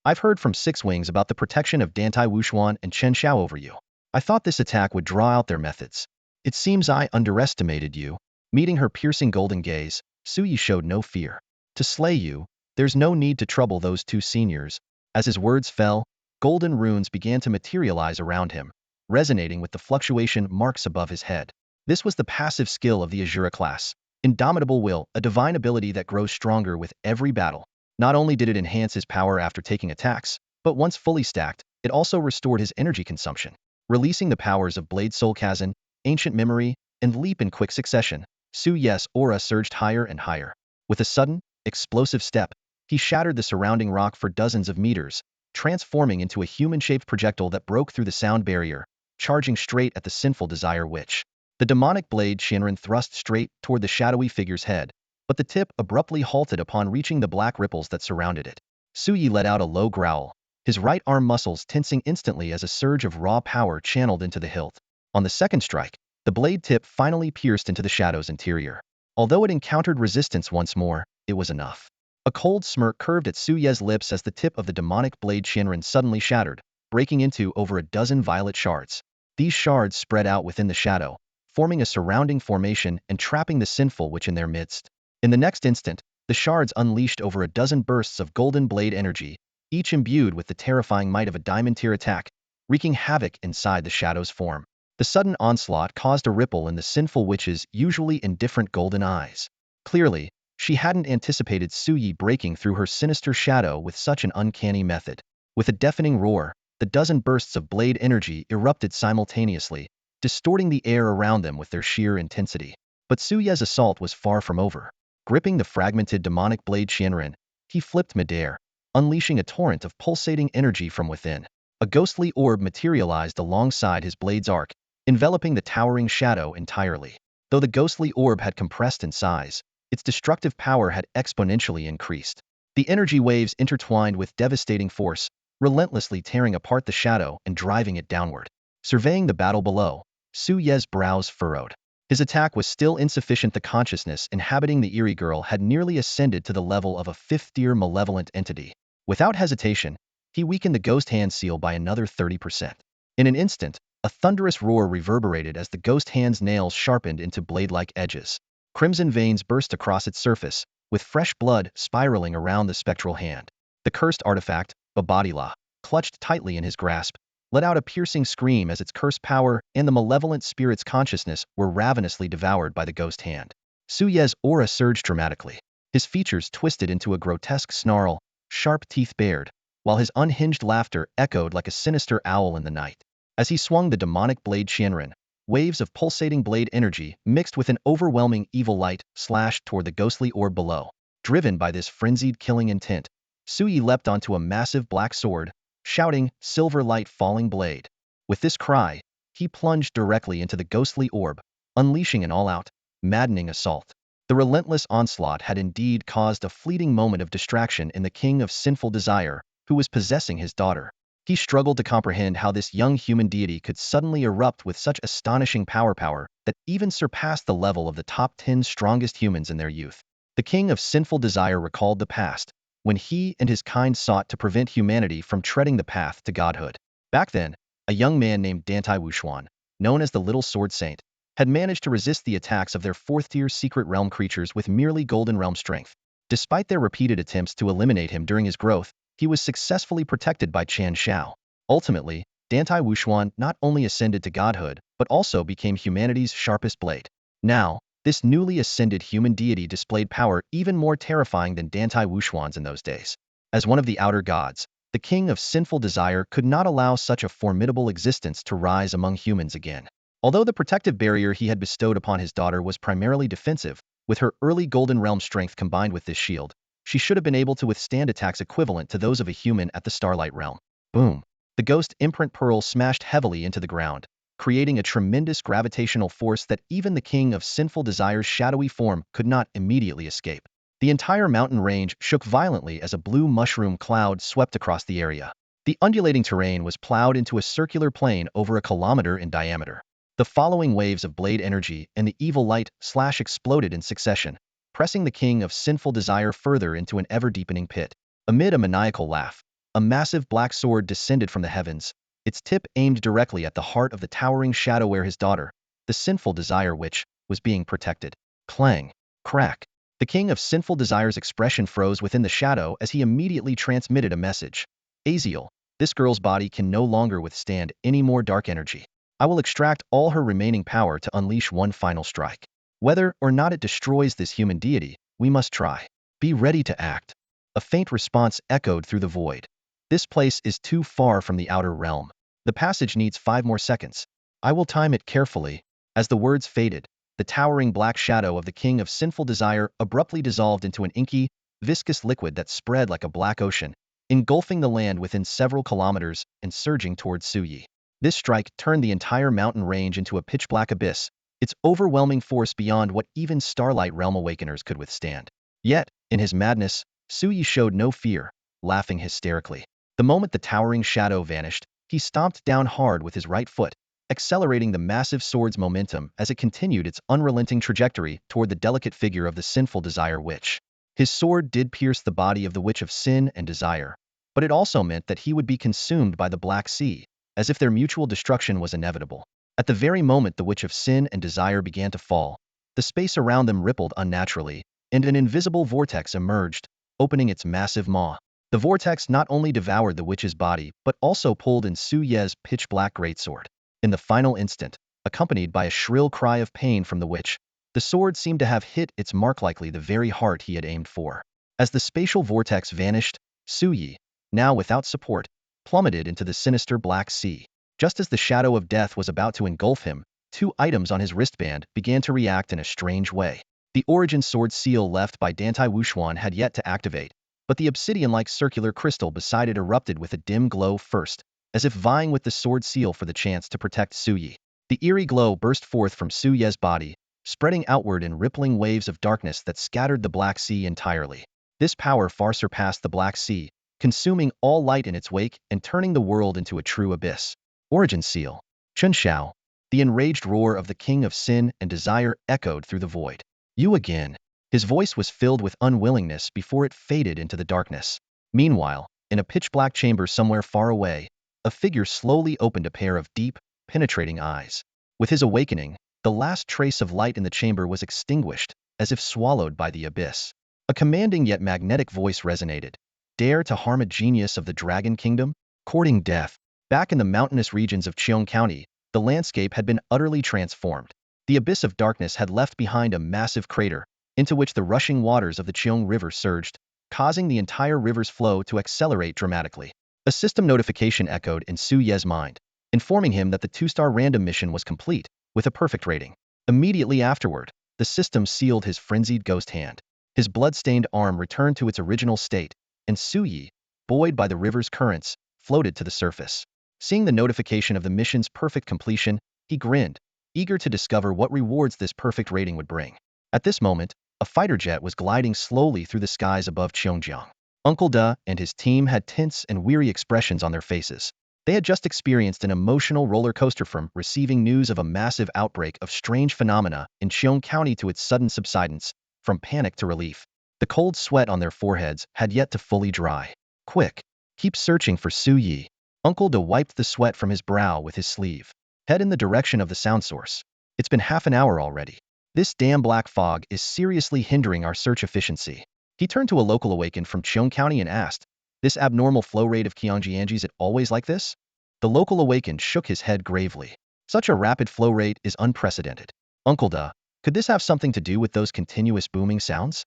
"I've heard from Six Wings about the protection of Dantai Wushuan and Chen Xiao over you. I thought this attack would draw out their methods. It seems I underestimated you." Meeting her piercing golden gaze, Suyi showed no fear. "To slay you, there's no need to trouble those two seniors." As his words fell, golden runes began to materialize around him, resonating with the fluctuation marks above his head. This was the passive skill of the Azura class. Indomitable will, a divine ability that grows stronger with every battle. Not only did it enhance his power after taking attacks, but once fully stacked, it also restored his energy consumption. Releasing the powers of Blade Soul Kazan, Ancient Memory, and Leap in quick succession, Suyi's aura surged higher and higher. With a sudden, explosive step, he shattered the surrounding rock for dozens of meters, transforming into a human-shaped projectile that broke through the sound barrier, charging straight at the sinful desire witch. The demonic blade Shinrin thrust straight toward the shadowy figure's head, but the tip abruptly halted upon reaching the black ripples that surrounded it. Suyi let out a low growl, his right arm muscles tensing instantly as a surge of raw power channeled into the hilt. On the second strike, the blade tip finally pierced into the shadow's interior. Although it encountered resistance once more, it was enough. A cold smirk curved at Su Ye's lips as the tip of the demonic blade Shinran suddenly shattered, breaking into over a dozen violet shards. These shards spread out within the shadow, forming a surrounding formation and trapping the sinful witch in their midst. In the next instant, the shards unleashed over a dozen bursts of golden blade energy, each imbued with the terrifying might of a diamond tier attack, wreaking havoc inside the shadow's form. The sudden onslaught caused a ripple in the sinful witch's usually indifferent golden eyes. Clearly, she hadn't anticipated Su Yi breaking through her sinister shadow with such an uncanny method. With a deafening roar, the dozen bursts of blade energy erupted simultaneously, distorting the air around them with their sheer intensity. But Su Ye's assault was far from over. Gripping the fragmented demonic blade Shinran, he flipped midair, unleashing a torrent of pulsating energy from within. A ghostly orb materialized alongside his blade's arc, enveloping the towering shadow entirely. Though the ghostly orb had compressed in size, its destructive power had exponentially increased. The energy waves intertwined with devastating force, relentlessly tearing apart the shadow and driving it downward. Surveying the battle below, Su Ye's brows furrowed. His attack was still insufficient. The consciousness inhabiting the eerie girl had nearly ascended to the level of a fifth-tier malevolent entity. Without hesitation, he weakened the ghost hand seal by another 30%. In an instant, a thunderous roar reverberated as the ghost hand's nails sharpened into blade-like edges. Crimson veins burst across its surface, with fresh blood spiraling around the spectral hand. The cursed artifact, Babadila, clutched tightly in his grasp, let out a piercing scream as its cursed power and the malevolent spirit's consciousness were ravenously devoured by the ghost hand. Su Ye's aura surged dramatically. His features twisted into a grotesque snarl, sharp teeth bared, while his unhinged laughter echoed like a sinister owl in the night. As he swung the demonic blade Shinran, waves of pulsating blade energy mixed with an overwhelming evil light slashed toward the ghostly orb below. Driven by this frenzied killing intent, Su Yi leapt onto a massive black sword, shouting, "Silver light falling blade." With this cry, he plunged directly into the ghostly orb, unleashing an all-out, maddening assault. The relentless onslaught had indeed caused a fleeting moment of distraction in the king of sinful desire, who was possessing his daughter. He struggled to comprehend how this young human deity could suddenly erupt with such astonishing power that even surpassed the level of the top 10 strongest humans in their youth. The king of sinful desire recalled the past, when he and his kind sought to prevent humanity from treading the path to godhood. Back then, a young man named Dantai Shinner, known as the Little Sword Saint, had managed to resist the attacks of their fourth-tier secret realm creatures with merely golden realm strength. Despite their repeated attempts to eliminate him during his growth, he was successfully protected by Chan Shao. Ultimately, Dantai Shinner not only ascended to godhood, but also became humanity's sharpest blade. Now, this newly ascended human deity displayed power even more terrifying than Dantai Shinner's in those days. As one of the outer gods, the king of sinful desire could not allow such a formidable existence to rise among humans again. Although the protective barrier he had bestowed upon his daughter was primarily defensive, with her early golden realm strength combined with this shield, she should have been able to withstand attacks equivalent to those of a human at the Starlight Realm. Boom! The ghost imprint pearl smashed heavily into the ground, creating a tremendous gravitational force that even the king of sinful desire's shadowy form could not immediately escape. The entire mountain range shook violently as a blue mushroom cloud swept across the area. The undulating terrain was plowed into a circular plain over a kilometer in diameter. The following waves of blade energy and the evil light slash exploded in succession, pressing the king of sinful desire further into an ever-deepening pit. Amid a maniacal laugh, a massive black sword descended from the heavens, its tip aimed directly at the heart of the towering shadow where his daughter, the sinful desire witch, was being protected. Clang! Crack! The king of sinful desire's expression froze within the shadow as he immediately transmitted a message. Aziel, this girl's body can no longer withstand any more dark energy. I will extract all her remaining power to unleash one final strike. Whether or not it destroys this human deity, we must try. Be ready to act. A faint response echoed through the void. This place is too far from the outer realm. The passage needs 5 more seconds. I will time it carefully. As the words faded, the towering black shadow of the king of sinful desire abruptly dissolved into an inky, viscous liquid that spread like a black ocean, engulfing the land within several kilometers and surging towards Su Yi. This strike turned the entire mountain range into a pitch-black abyss, its overwhelming force beyond what even Starlight Realm Awakeners could withstand. Yet, in his madness, Su Yi showed no fear, laughing hysterically. The moment the towering shadow vanished, he stomped down hard with his right foot, accelerating the massive sword's momentum as it continued its unrelenting trajectory toward the delicate figure of the sinful desire witch. His sword did pierce the body of the witch of sin and desire, but it also meant that he would be consumed by the Black Sea, as if their mutual destruction was inevitable. At the very moment the witch of sin and desire began to fall, the space around them rippled unnaturally, and an invisible vortex emerged, opening its massive maw. The vortex not only devoured the witch's body, but also pulled in Su Ye's pitch-black greatsword. In the final instant, accompanied by a shrill cry of pain from the witch, the sword seemed to have hit its mark, likely the very heart he had aimed for. As the spatial vortex vanished, Su Yi, now without support, plummeted into the sinister Black Sea. Just as the shadow of death was about to engulf him, two items on his wristband began to react in a strange way. The origin sword seal left by Dantai Wushuan had yet to activate, but the obsidian-like circular crystal beside it erupted with a dim glow first, as if vying with the sword seal for the chance to protect Su Yi. The eerie glow burst forth from Su Ye's body, spreading outward in rippling waves of darkness that scattered the Black Sea entirely. This power far surpassed the Black Sea, consuming all light in its wake and turning the world into a true abyss. Origin seal. Chun Shao. The enraged roar of the king of sin and desire echoed through the void. You again. His voice was filled with unwillingness before it faded into the darkness. Meanwhile, in a pitch-black chamber somewhere far away, a figure slowly opened a pair of deep, penetrating eyes. With his awakening, the last trace of light in the chamber was extinguished, as if swallowed by the abyss. A commanding yet magnetic voice resonated. Dare to harm a genius of the Dragon Kingdom? Courting death. Back in the mountainous regions of Cheong County, the landscape had been utterly transformed. The abyss of darkness had left behind a massive crater, into which the rushing waters of the Cheong River surged, causing the entire river's flow to accelerate dramatically. A system notification echoed in Su Ye's mind, informing him that the 2-star random mission was complete, with a perfect rating. Immediately afterward, the system sealed his frenzied ghost hand. His blood-stained arm returned to its original state, and Su Yi, buoyed by the river's currents, floated to the surface. Seeing the notification of the mission's perfect completion, he grinned, eager to discover what rewards this perfect rating would bring. At this moment, a fighter jet was gliding slowly through the skies above Cheongjiang. Uncle Da and his team had tense and weary expressions on their faces. They had just experienced an emotional roller coaster from receiving news of a massive outbreak of strange phenomena in Cheong County to its sudden subsidence, from panic to relief. The cold sweat on their foreheads had yet to fully dry. Quick, keep searching for Su Yi. Uncle Da wiped the sweat from his brow with his sleeve. Head in the direction of the sound source. It's been half an hour already. This damn black fog is seriously hindering our search efficiency. He turned to a local awakened from Cheong County and asked, this abnormal flow rate of Kiangjianji, is it always like this? The local awakened shook his head gravely. Such a rapid flow rate is unprecedented. Uncle Da, could this have something to do with those continuous booming sounds?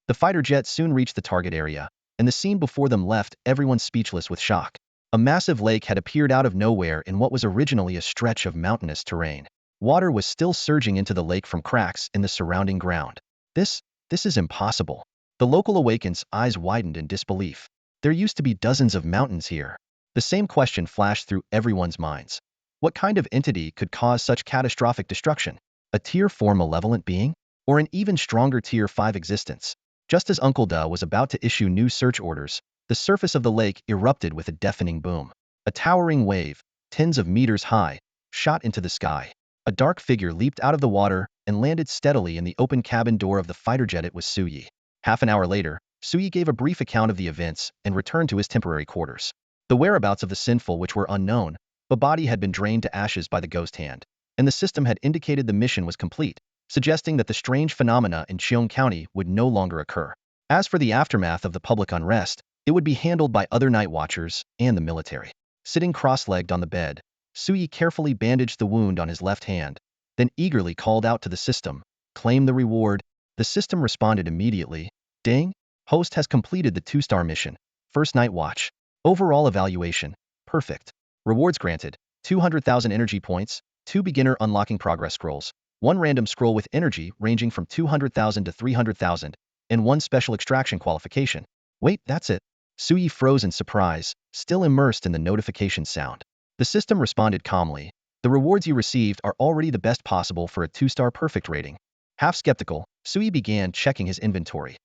The fighter jet soon reached the target area, and the scene before them left everyone speechless with shock. A massive lake had appeared out of nowhere in what was originally a stretch of mountainous terrain. Water was still surging into the lake from cracks in the surrounding ground. This is impossible. The local awakened's eyes widened in disbelief. There used to be dozens of mountains here. The same question flashed through everyone's minds. What kind of entity could cause such catastrophic destruction? A Tier 4 malevolent being? Or an even stronger Tier 5 existence? Just as Uncle Da was about to issue new search orders, the surface of the lake erupted with a deafening boom. A towering wave, tens of meters high, shot into the sky. A dark figure leaped out of the water and landed steadily in the open cabin door of the fighter jet. It was Su Yi. Half an hour later, Su Yi gave a brief account of the events and returned to his temporary quarters. The whereabouts of the sinful witch were unknown, the body had been drained to ashes by the ghost hand, and the system had indicated the mission was complete, suggesting that the strange phenomena in Cheong County would no longer occur. As for the aftermath of the public unrest, it would be handled by other night watchers and the military. Sitting cross-legged on the bed, Su Yi carefully bandaged the wound on his left hand, then eagerly called out to the system, "Claim the reward." The system responded immediately, "Ding, host has completed the 2-star mission. First night watch. Overall evaluation, perfect. Rewards granted, 200,000 energy points, 2 beginner unlocking progress scrolls, 1 random scroll with energy ranging from 200,000 to 300,000, and 1 special extraction qualification." Wait, that's it. Su Yi froze in surprise, still immersed in the notification sound. The system responded calmly, "The rewards you received are already the best possible for a 2-star perfect rating." Half skeptical, Su Yi began checking his inventory.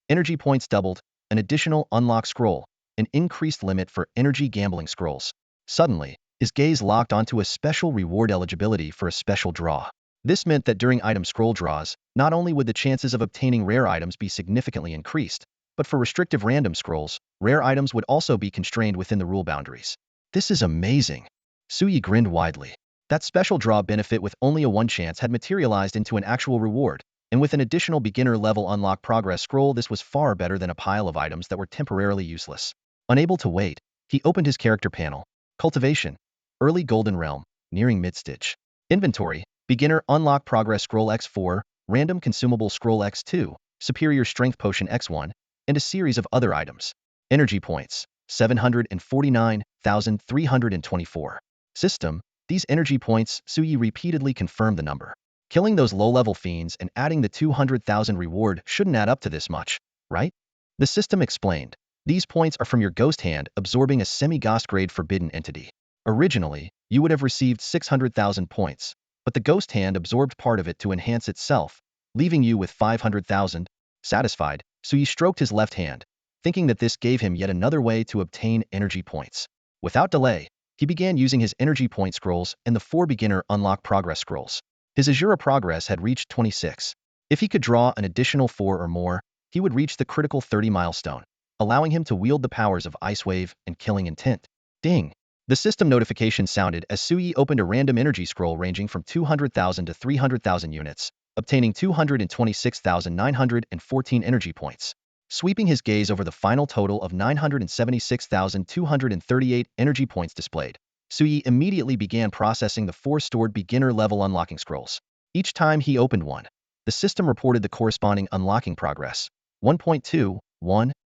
Energy points doubled, an additional unlock scroll, an increased limit for energy gambling scrolls. Suddenly, his gaze locked onto a special reward eligibility for a special draw. This meant that during item scroll draws, not only would the chances of obtaining rare items be significantly increased, but for restrictive random scrolls, rare items would also be constrained within the rule boundaries. This is amazing. Suyi grinned widely. That special draw benefit with only a 1 chance had materialized into an actual reward, and with an additional beginner-level unlock progress scroll, this was far better than a pile of items that were temporarily useless. Unable to wait, he opened his character panel. Cultivation. Early Golden Realm. Nearing mid-stage. Inventory. Beginner Unlock Progress Scroll X4, Random Consumable Scroll X2, Superior Strength Potion X1, and a series of other items. Energy Points. 749,324. System. These energy points, Suyi repeatedly confirmed the number. Killing those low-level fiends and adding the 200,000 reward shouldn't add up to this much, right? The system explained. These points are from your ghost hand absorbing a semi-ghost grade forbidden entity. Originally, you would have received 600,000 points, but the ghost hand absorbed part of it to enhance itself, leaving you with 500,000. Satisfied, Suyi stroked his left hand, thinking that this gave him yet another way to obtain energy points. Without delay, he began using his energy point scrolls and the 4 beginner unlock progress scrolls. His Azura progress had reached 26. If he could draw an additional 4 or more, he would reach the critical 30 milestone, allowing him to wield the powers of Ice Wave and Killing Intent. Ding! The system notification sounded as Suyi opened a random energy scroll ranging from 200,000 to 300,000 units, obtaining 226,914 energy points. Sweeping his gaze over the final total of 976,238 energy points displayed, Suyi immediately began processing the 4 stored beginner-level unlocking scrolls. Each time he opened one, the system reported the corresponding unlocking progress. 1.2,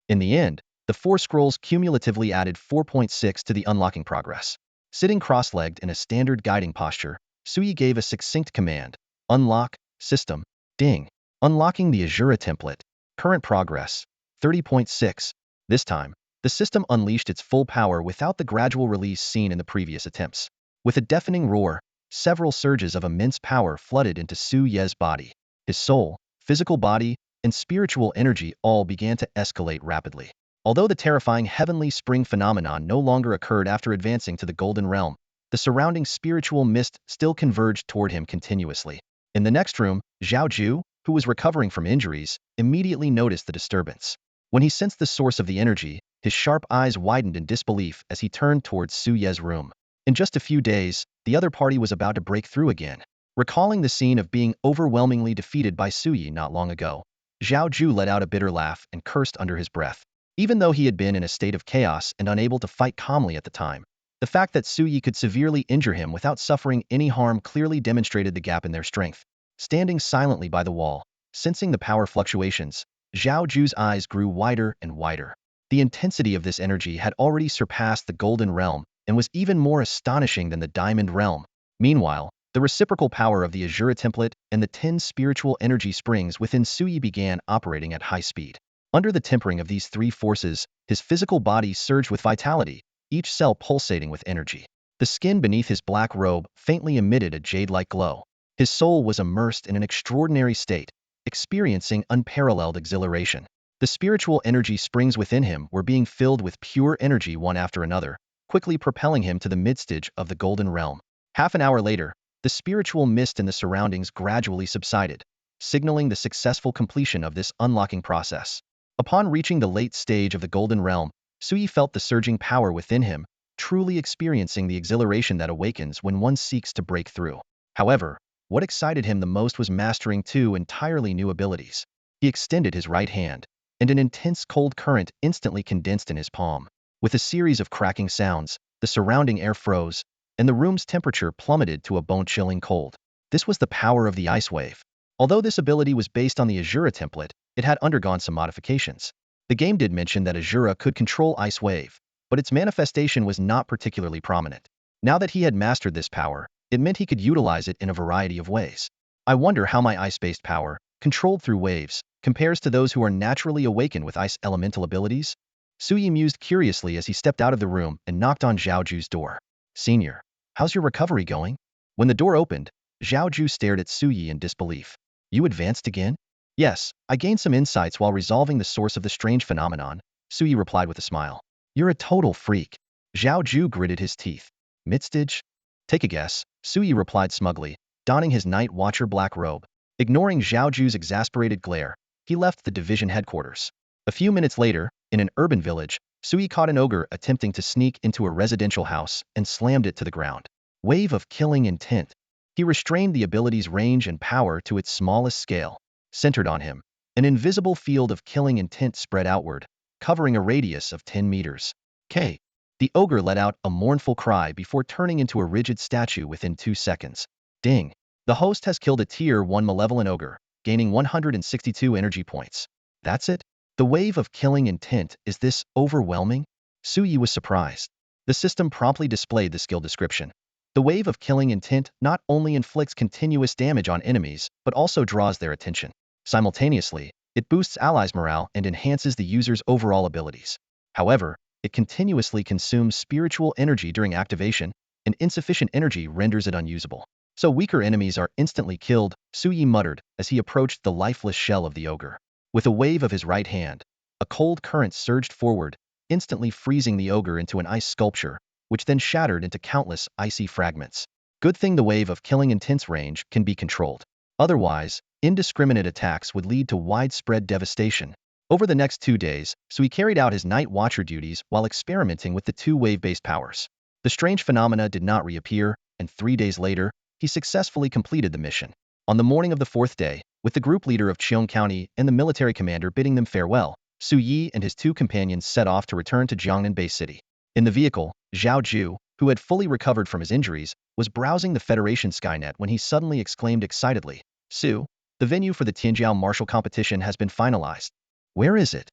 In the end, the 4 scrolls cumulatively added 4.6 to the unlocking progress. Sitting cross-legged in a standard guiding posture, Suyi gave a succinct command. Unlock, system, ding. Unlocking the Azura template. Current progress, 30.6. This time, the system unleashed its full power without the gradual release seen in the previous attempts. With a deafening roar, several surges of immense power flooded into Suyi's body. His soul, physical body, and spiritual energy all began to escalate rapidly. Although the terrifying heavenly spring phenomenon no longer occurred after advancing to the Golden Realm, the surrounding spiritual mist still converged toward him continuously. In the next room, Zhao Zhu, who was recovering from injuries, immediately noticed the disturbance. When he sensed the source of the energy, his sharp eyes widened in disbelief as he turned towards Suyi's room. In just a few days, the other party was about to break through again. Recalling the scene of being overwhelmingly defeated by Suyi not long ago, Zhao Zhu let out a bitter laugh and cursed under his breath. Even though he had been in a state of chaos and unable to fight calmly at the time, the fact that Suyi could severely injure him without suffering any harm clearly demonstrated the gap in their strength. Standing silently by the wall, sensing the power fluctuations, Zhao Zhu's eyes grew wider and wider. The intensity of this energy had already surpassed the Golden Realm and was even more astonishing than the Diamond Realm. Meanwhile, the reciprocal power of the Azura template and the 10 spiritual energy springs within Suyi began operating at high speed. Under the tempering of these 3 forces, his physical body surged with vitality, each cell pulsating with energy. The skin beneath his black robe faintly emitted a jade-like glow. His soul was immersed in an extraordinary state, experiencing unparalleled exhilaration. The spiritual energy springs within him were being filled with pure energy one after another, quickly propelling him to the mid-stage of the Golden Realm. Half an hour later, the spiritual mist in the surroundings gradually subsided, signaling the successful completion of this unlocking process. Upon reaching the late stage of the Golden Realm, Suyi felt the surging power within him, truly experiencing the exhilaration that awakens when one seeks to break through. However, what excited him the most was mastering 2 entirely new abilities. He extended his right hand, and an intense cold current instantly condensed in his palm. With a series of cracking sounds, the surrounding air froze, and the room's temperature plummeted to a bone-chilling cold. This was the power of the Ice Wave. Although this ability was based on the Azura template, it had undergone some modifications. The game did mention that Azura could control Ice Wave, but its manifestation was not particularly prominent. Now that he had mastered this power, it meant he could utilize it in a variety of ways. I wonder how my ice-based power, controlled through waves, compares to those who are naturally awakened with ice elemental abilities? Suyi mused curiously as he stepped out of the room and knocked on Zhao Zhu's door. Senior, how's your recovery going? When the door opened, Zhao Zhu stared at Suyi in disbelief. You advanced again? Yes, I gained some insights while resolving the source of the strange phenomenon, Suyi replied with a smile. You're a total freak. Zhao Ju gritted his teeth. Midstage? Take a guess, Suyi replied smugly, donning his Night Watcher black robe. Ignoring Zhao Ju's exasperated glare, he left the division headquarters. A few minutes later, in an urban village, Suyi caught an ogre attempting to sneak into a residential house and slammed it to the ground. Wave of killing intent. He restrained the ability's range and power to its smallest scale. Centered on him, an invisible field of killing intent spread outward, covering a radius of 10 meters. K. The ogre let out a mournful cry before turning into a rigid statue within 2 seconds. Ding. The host has killed a Tier 1 malevolent ogre, gaining 162 energy points. That's it? The wave of killing intent is this overwhelming? Suyi was surprised. The system promptly displayed the skill description. The wave of killing intent not only inflicts continuous damage on enemies, but also draws their attention. Simultaneously, it boosts allies' morale and enhances the user's overall abilities. However, it continuously consumes spiritual energy during activation, and insufficient energy renders it unusable. So weaker enemies are instantly killed, Suyi muttered as he approached the lifeless shell of the ogre. With a wave of his right hand, a cold current surged forward, instantly freezing the ogre into an ice sculpture, which then shattered into countless icy fragments. Good thing the wave of killing intense range can be controlled. Otherwise, indiscriminate attacks would lead to widespread devastation. Over the next 2 days, Sui carried out his Night Watcher duties while experimenting with the 2 wave-based powers. The strange phenomena did not reappear, and 3 days later, he successfully completed the mission. On the morning of the 4th day, with the group leader of Cheong County and the military commander bidding them farewell, Su Yi and his 2 companions set off to return to Jiangnan Bay City. In the vehicle, Zhao Ju, who had fully recovered from his injuries, was browsing the Federation Skynet when he suddenly exclaimed excitedly, "Su, the venue for the Tianjiao martial competition has been finalized." "Where is it?"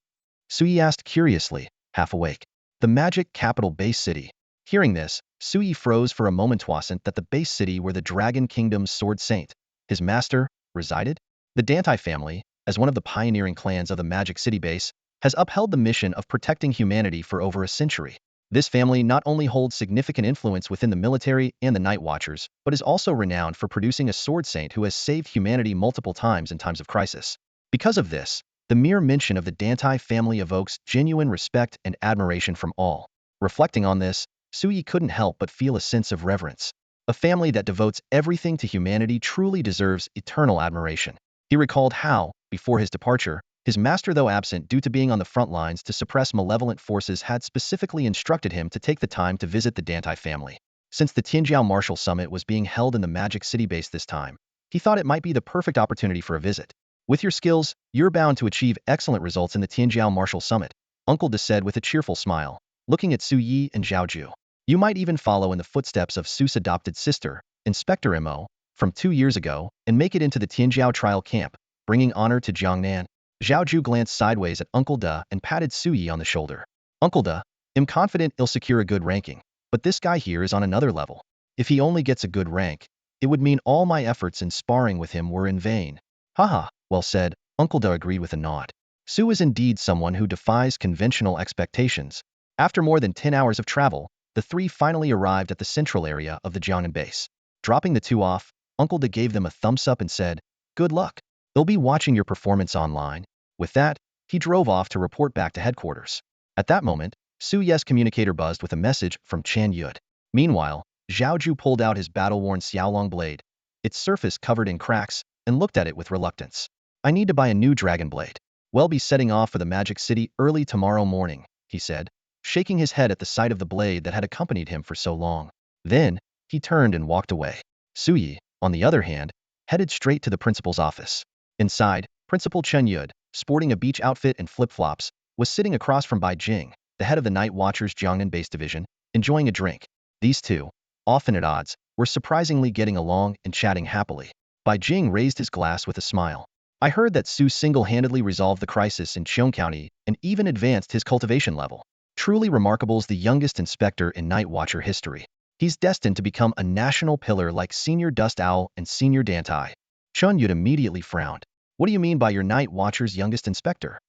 Sui asked curiously, half awake. "The magic capital base city." Hearing this, Sui froze for a moment, wasn't that the base city where the Dragon Kingdom's Sword Saint, his master, resided? The Dantai family, as one of the pioneering clans of the Magic City base, has upheld the mission of protecting humanity for over a century. This family not only holds significant influence within the military and the Night Watchers, but is also renowned for producing a Sword Saint who has saved humanity multiple times in times of crisis. Because of this, the mere mention of the Dantai family evokes genuine respect and admiration from all. Reflecting on this, Sui couldn't help but feel a sense of reverence. A family that devotes everything to humanity truly deserves eternal admiration. He recalled how, before his departure, his master, though absent due to being on the front lines to suppress malevolent forces, had specifically instructed him to take the time to visit the Dantai family. Since the Tianjiao Martial Summit was being held in the Magic City base this time, he thought it might be the perfect opportunity for a visit. "With your skills, you're bound to achieve excellent results in the Tianjiao Martial Summit," Uncle De said with a cheerful smile, looking at Su Yi and Zhao Ju. "You might even follow in the footsteps of Su's adopted sister, Inspector Mo, from 2 years ago, and make it into the Tianjiao trial camp, bringing honor to Jiangnan." Zhao Ju glanced sideways at Uncle De and patted Su Yi on the shoulder. "Uncle De, I'm confident he'll secure a good ranking, but this guy here is on another level. If he only gets a good rank, it would mean all my efforts in sparring with him were in vain." "Haha, well said," Uncle De agreed with a nod. Su is indeed someone who defies conventional expectations. After more than 10 hours of travel, the 3 finally arrived at the central area of the Jiangnan base. Dropping the 2 off, Uncle De gave them a thumbs up and said, "Good luck. They'll be watching your performance online." With that, he drove off to report back to headquarters. At that moment, Su Ye's communicator buzzed with a message from Chen Yud. Meanwhile, Zhao Ju pulled out his battle-worn Xiaolong blade, its surface covered in cracks, and looked at it with reluctance. "I need to buy a new dragon blade. We'll be setting off for the Magic City early tomorrow morning," he said, shaking his head at the sight of the blade that had accompanied him for so long. Then, he turned and walked away. Suyi, on the other hand, headed straight to the principal's office. Inside, Principal Chen Yud, sporting a beach outfit and flip-flops, was sitting across from Bai Jing, the head of the Night Watchers Jiangnan base division, enjoying a drink. These two, often at odds, were surprisingly getting along and chatting happily. Bai Jing raised his glass with a smile. "I heard that Su single-handedly resolved the crisis in Cheong County and even advanced his cultivation level. Truly remarkable's the youngest inspector in Night Watcher history. He's destined to become a national pillar like Senior Dust Owl and Senior Dantai." Chun Yud immediately frowned. "What do you mean by your Night Watcher's youngest inspector?"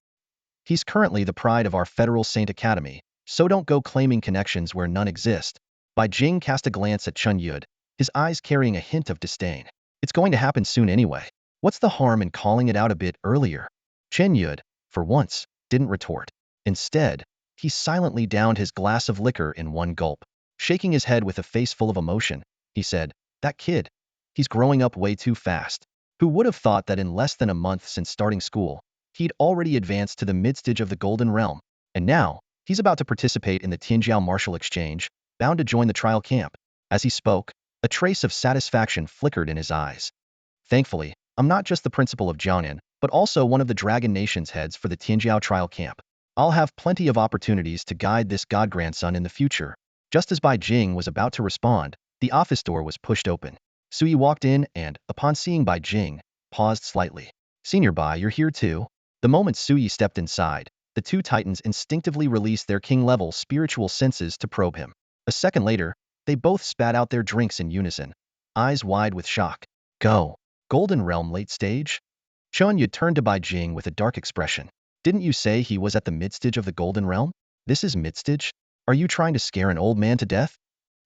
"He's currently the pride of our Federal Saint Academy, so don't go claiming connections where none exist." Bai Jing cast a glance at Chun Yud, his eyes carrying a hint of disdain. "It's going to happen soon anyway. What's the harm in calling it out a bit earlier?" Chen Yud, for once, didn't retort. Instead, He silently downed his glass of liquor in one gulp. Shaking his head with a face full of emotion, he said, "That kid. He's growing up way too fast. Who would have thought that in less than a month since starting school, he'd already advanced to the mid-stage of the Golden Realm, and now, he's about to participate in the Tianjiao Martial Exchange, bound to join the trial camp." As he spoke, a trace of satisfaction flickered in his eyes. "Thankfully, I'm not just the principal of Jiangnan, but also one of the Dragon Nation's heads for the Tianjiao trial camp. I'll have plenty of opportunities to guide this god-grandson in the future." Just as Bai Jing was about to respond, the office door was pushed open. Sui walked in and, upon seeing Bai Jing, paused slightly. "Senior Bai, you're here too?" The moment Sui stepped inside, the two titans instinctively released their king-level spiritual senses to probe him. A second later, they both spat out their drinks in unison, eyes wide with shock. "Go. Golden Realm late stage?" Chun Yu turned to Bai Jing with a dark expression. "Didn't you say he was at the mid-stage of the Golden Realm? This is mid-stage? Are you trying to scare an old man to death?"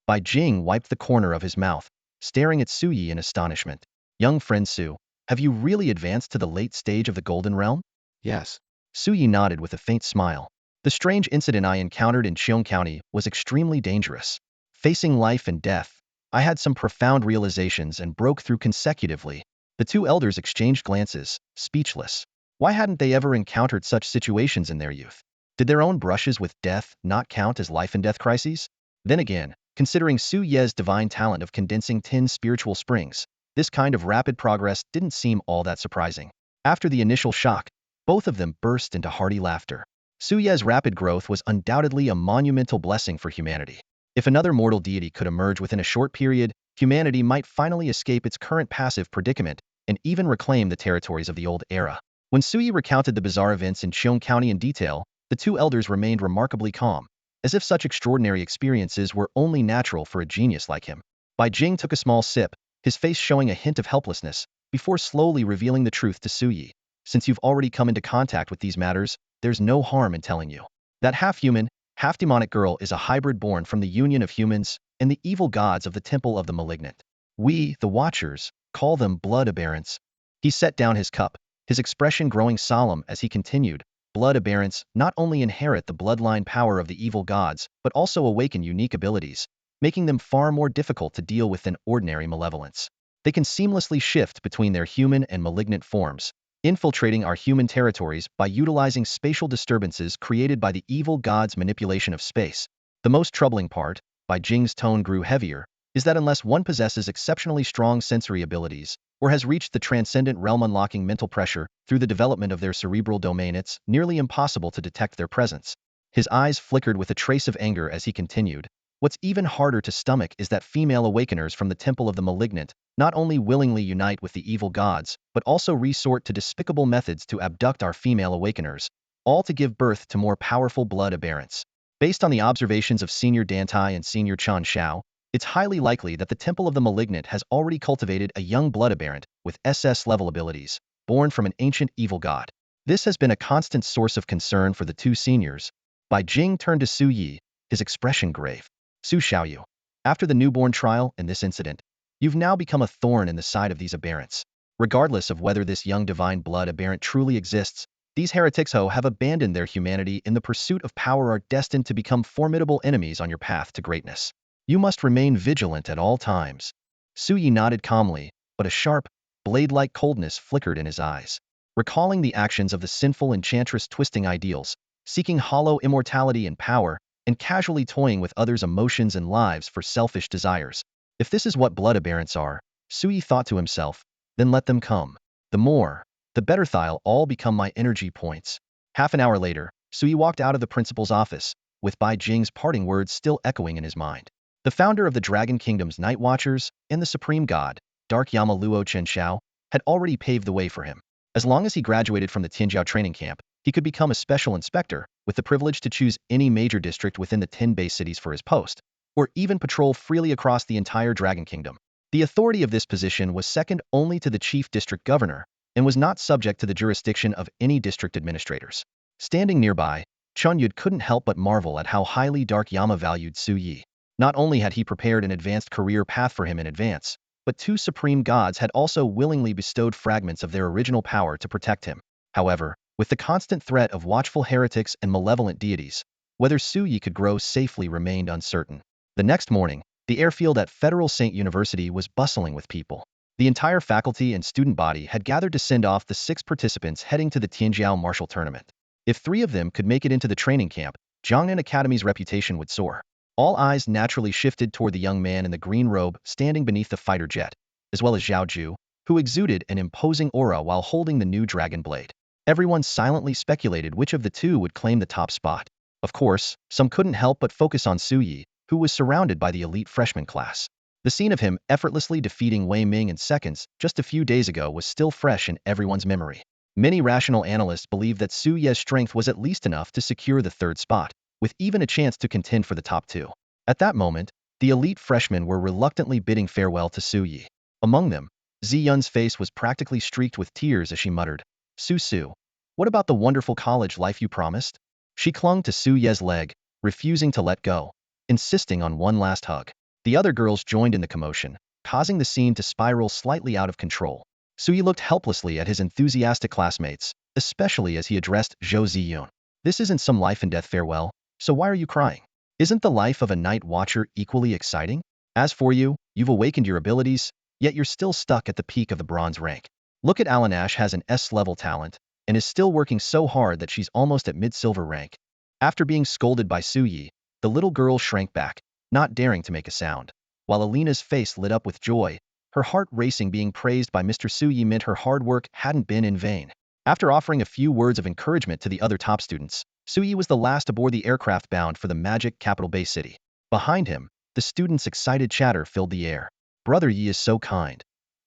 Bai Jing wiped the corner of his mouth, staring at Sui in astonishment. "Young friend Su, have you really advanced to the late stage of the Golden Realm?" Yes. Sui nodded with a faint smile. "The strange incident I encountered in Cheong County was extremely dangerous. Facing life and death, I had some profound realizations and broke through consecutively." The two elders exchanged glances, speechless. Why hadn't they ever encountered such situations in their youth? Did their own brushes with death not count as life and death crises? Then again, considering Su Ye's divine talent of condensing 10 spiritual springs, this kind of rapid progress didn't seem all that surprising. After the initial shock, both of them burst into hearty laughter. Su Ye's rapid growth was undoubtedly a monumental blessing for humanity. If another mortal deity could emerge within a short period, humanity might finally escape its current passive predicament and even reclaim the territories of the old era. When Sui recounted the bizarre events in Cheong County in detail, the two elders remained remarkably calm, as if such extraordinary experiences were only natural for a genius like him. Bai Jing took a small sip, his face showing a hint of helplessness, before slowly revealing the truth to Sui. "Since you've already come into contact with these matters, there's no harm in telling you. That half-human, half-demonic girl is a hybrid born from the union of humans and the evil gods of the Temple of the Malignant. We, the Watchers, call them blood aberrants." He set down his cup, his expression growing solemn as he continued. "Blood aberrants not only inherit the bloodline power of the evil gods, but also awaken unique abilities, making them far more difficult to deal with than ordinary malevolence. They can seamlessly shift between their human and malignant forms, infiltrating our human territories by utilizing spatial disturbances created by the evil gods' manipulation of space. The most troubling part," Bai Jing's tone grew heavier, "is that unless one possesses exceptionally strong sensory abilities, or has reached the transcendent realm unlocking mental pressure through the development of their cerebral domain, it's nearly impossible to detect their presence." His eyes flickered with a trace of anger as he continued. "What's even harder to stomach is that female awakeners from the Temple of the Malignant not only willingly unite with the evil gods, but also resort to despicable methods to abduct our female awakeners, all to give birth to more powerful blood aberrants. Based on the observations of Senior Dantai and Senior Chan Shao, it's highly likely that the Temple of the Malignant has already cultivated a young blood aberrant with SS-level abilities, born from an ancient evil god. This has been a constant source of concern for the two seniors." Bai Jing turned to Su Yi, his expression grave. "Su Xiaoyu, after the newborn trial and this incident, you've now become a thorn in the side of these aberrants. Regardless of whether this young divine blood aberrant truly exists, these heretics who have abandoned their humanity in the pursuit of power are destined to become formidable enemies on your path to greatness. You must remain vigilant at all times." Su Yi nodded calmly, but a sharp, blade-like coldness flickered in his eyes. Recalling the actions of the sinful enchantress twisting ideals, seeking hollow immortality and power, and casually toying with others' emotions and lives for selfish desires. If this is what blood aberrants are, Sui thought to himself, then let them come. The more, the better they'll all become my energy points. Half an hour later, Sui walked out of the principal's office, with Bai Jing's parting words still echoing in his mind. The founder of the Dragon Kingdom's Night Watchers and the Supreme God, Dark Yama Luo Chen Xiao, had already paved the way for him. As long as he graduated from the Tianjiao training camp, he could become a special inspector, with the privilege to choose any major district within the 10 base cities for his post, or even patrol freely across the entire Dragon Kingdom. The authority of this position was second only to the chief district governor, and was not subject to the jurisdiction of any district administrators. Standing nearby, Chun Yud couldn't help but marvel at how highly Dark Yama valued Su Yi. Not only had he prepared an advanced career path for him in advance, but two supreme gods had also willingly bestowed fragments of their original power to protect him. However, with the constant threat of watchful heretics and malevolent deities, Whether Su Yi could grow safely remained uncertain. The next morning, the airfield at Federal Saint University was bustling with people. The entire faculty and student body had gathered to send off the 6 participants heading to the Tianjiao Martial Tournament. If 3 of them could make it into the training camp, Jiangnan Academy's reputation would soar. All eyes naturally shifted toward the young man in the green robe standing beneath the fighter jet, as well as Zhao Ju, who exuded an imposing aura while holding the new dragon blade. Everyone silently speculated which of the two would claim the top spot. Of course, some couldn't help but focus on Su Yi, who was surrounded by the elite freshman class. The scene of him effortlessly defeating Wei Ming in seconds just a few days ago was still fresh in everyone's memory. Many rational analysts believed that Su Ye's strength was at least enough to secure the 3rd spot, with even a chance to contend for the top 2. At that moment, the elite freshmen were reluctantly bidding farewell to Su Yi. Among them, Ziyun's face was practically streaked with tears as she muttered, Su, what about the wonderful college life you promised? She clung to Su Ye's leg, refusing to let go, insisting on one last hug. The other girls joined in the commotion, causing the scene to spiral slightly out of control. Su Yi looked helplessly at his enthusiastic classmates, especially as he addressed Zhou Ziyun. This isn't some life and death farewell, so why are you crying? Isn't the life of a night watcher equally exciting? As for you, you've awakened your abilities, yet you're still stuck at the peak of the bronze rank. Look at Alanash has an S-level talent, and is still working so hard that she's almost at mid-silver rank. After being scolded by Su Yi, the little girl shrank back, not daring to make a sound. While Alina's face lit up with joy, her heart racing. Being praised by Mr. Su Yi meant her hard work hadn't been in vain. After offering a few words of encouragement to the other top students, Su Yi was the last aboard the aircraft bound for the magic capital Bay City. Behind him, the students' excited chatter filled the air. Brother Yi is so kind.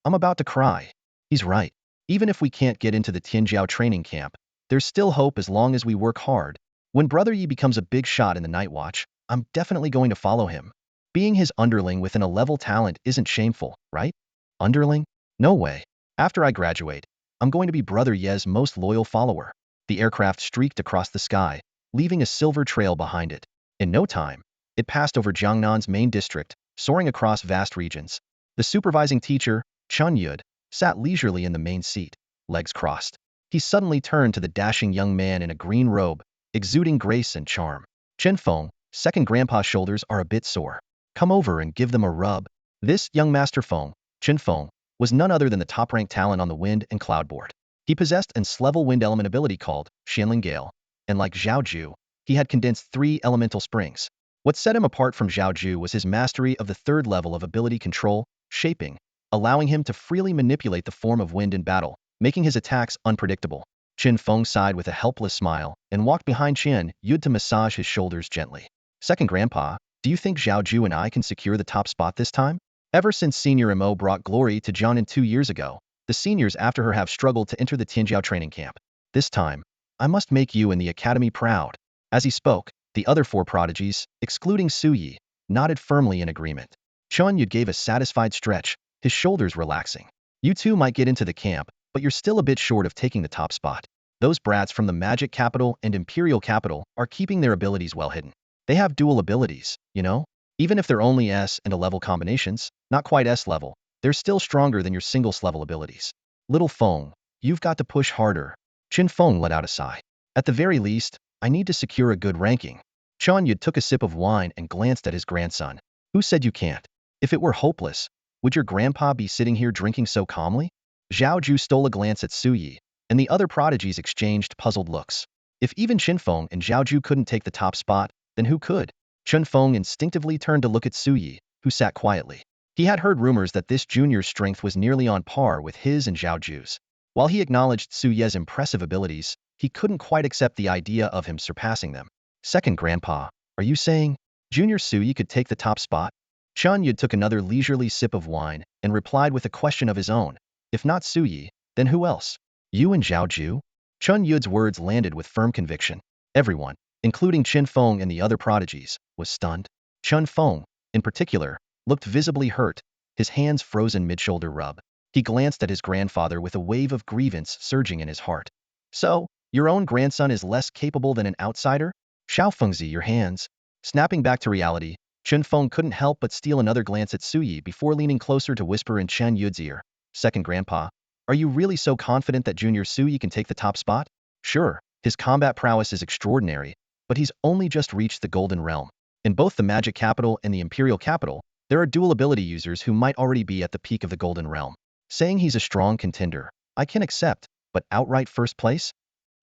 I'm about to cry. He's right. Even if we can't get into the Tianjiao training camp, there's still hope as long as we work hard. When Brother Yi becomes a big shot in the Night Watch, I'm definitely going to follow him. Being his underling with an A-level talent isn't shameful, right? Underling? No way. After I graduate, I'm going to be Brother Ye's most loyal follower. The aircraft streaked across the sky, leaving a silver trail behind it. In no time, it passed over Jiangnan's main district, soaring across vast regions. The supervising teacher, Chun Yud, sat leisurely in the main seat, legs crossed. He suddenly turned to the dashing young man in a green robe, exuding grace and charm. Chen Feng, second grandpa's shoulders are a bit sore. Come over and give them a rub. This young Master Feng, Chen Feng, was none other than the top-ranked talent on the wind and cloud board. He possessed an S-level wind element ability called Xianling Gale, and like Zhao Ju, he had condensed 3 elemental springs. What set him apart from Zhao Ju was his mastery of the 3rd level of ability control, shaping, allowing him to freely manipulate the form of wind in battle, making his attacks unpredictable. Chen Feng sighed with a helpless smile and walked behind Chen Yud to massage his shoulders gently. Second grandpa, do you think Zhao Ju and I can secure the top spot this time? Ever since Senior Mo brought glory to Jiangnan 2 years ago, the seniors after her have struggled to enter the Tianjiao training camp. This time, I must make you and the academy proud. As he spoke, the other 4 prodigies, excluding Su Yi, nodded firmly in agreement. Chun Yud gave a satisfied stretch, his shoulders relaxing. You two might get into the camp, but you're still a bit short of taking the top spot. Those brats from the Magic Capital and Imperial Capital are keeping their abilities well hidden. They have dual abilities, you know? Even if they're only S and A-level combinations, not quite S-level, they're still stronger than your singles-level abilities. Little Feng, you've got to push harder. Qin Feng let out a sigh. At the very least, I need to secure a good ranking. Chun Yud took a sip of wine and glanced at his grandson. Who said you can't? If it were hopeless, would your grandpa be sitting here drinking so calmly? Zhao Ju stole a glance at Su Yi, and the other prodigies exchanged puzzled looks. If even Qin Feng and Zhao Ju couldn't take the top spot, then who could? Chen Feng instinctively turned to look at Su Yi, who sat quietly. He had heard rumors that this junior's strength was nearly on par with his and Zhao Ju's. While he acknowledged Su Ye's impressive abilities, he couldn't quite accept the idea of him surpassing them. Second grandpa, are you saying Junior Su Yi could take the top spot? Chun Yud took another leisurely sip of wine and replied with a question of his own. If not Su Yi, then who else? You and Zhao Ju? Chun Yud's words landed with firm conviction. Everyone, including Qin Feng and the other prodigies, was stunned. Chen Feng, in particular, looked visibly hurt, his hands frozen mid-shoulder rub. He glanced at his grandfather with a wave of grievance surging in his heart. So, your own grandson is less capable than an outsider? Xiao Fengzi, your hands. Snapping back to reality, Chen Feng couldn't help but steal another glance at Su Yi before leaning closer to whisper in Chen Yud's ear. Second grandpa, are you really so confident that Junior Su Yi can take the top spot? Sure, his combat prowess is extraordinary, but he's only just reached the Golden Realm. In both the Magic Capital and the Imperial Capital, there are dual ability users who might already be at the peak of the Golden Realm. Saying he's a strong contender, I can accept, but outright first place?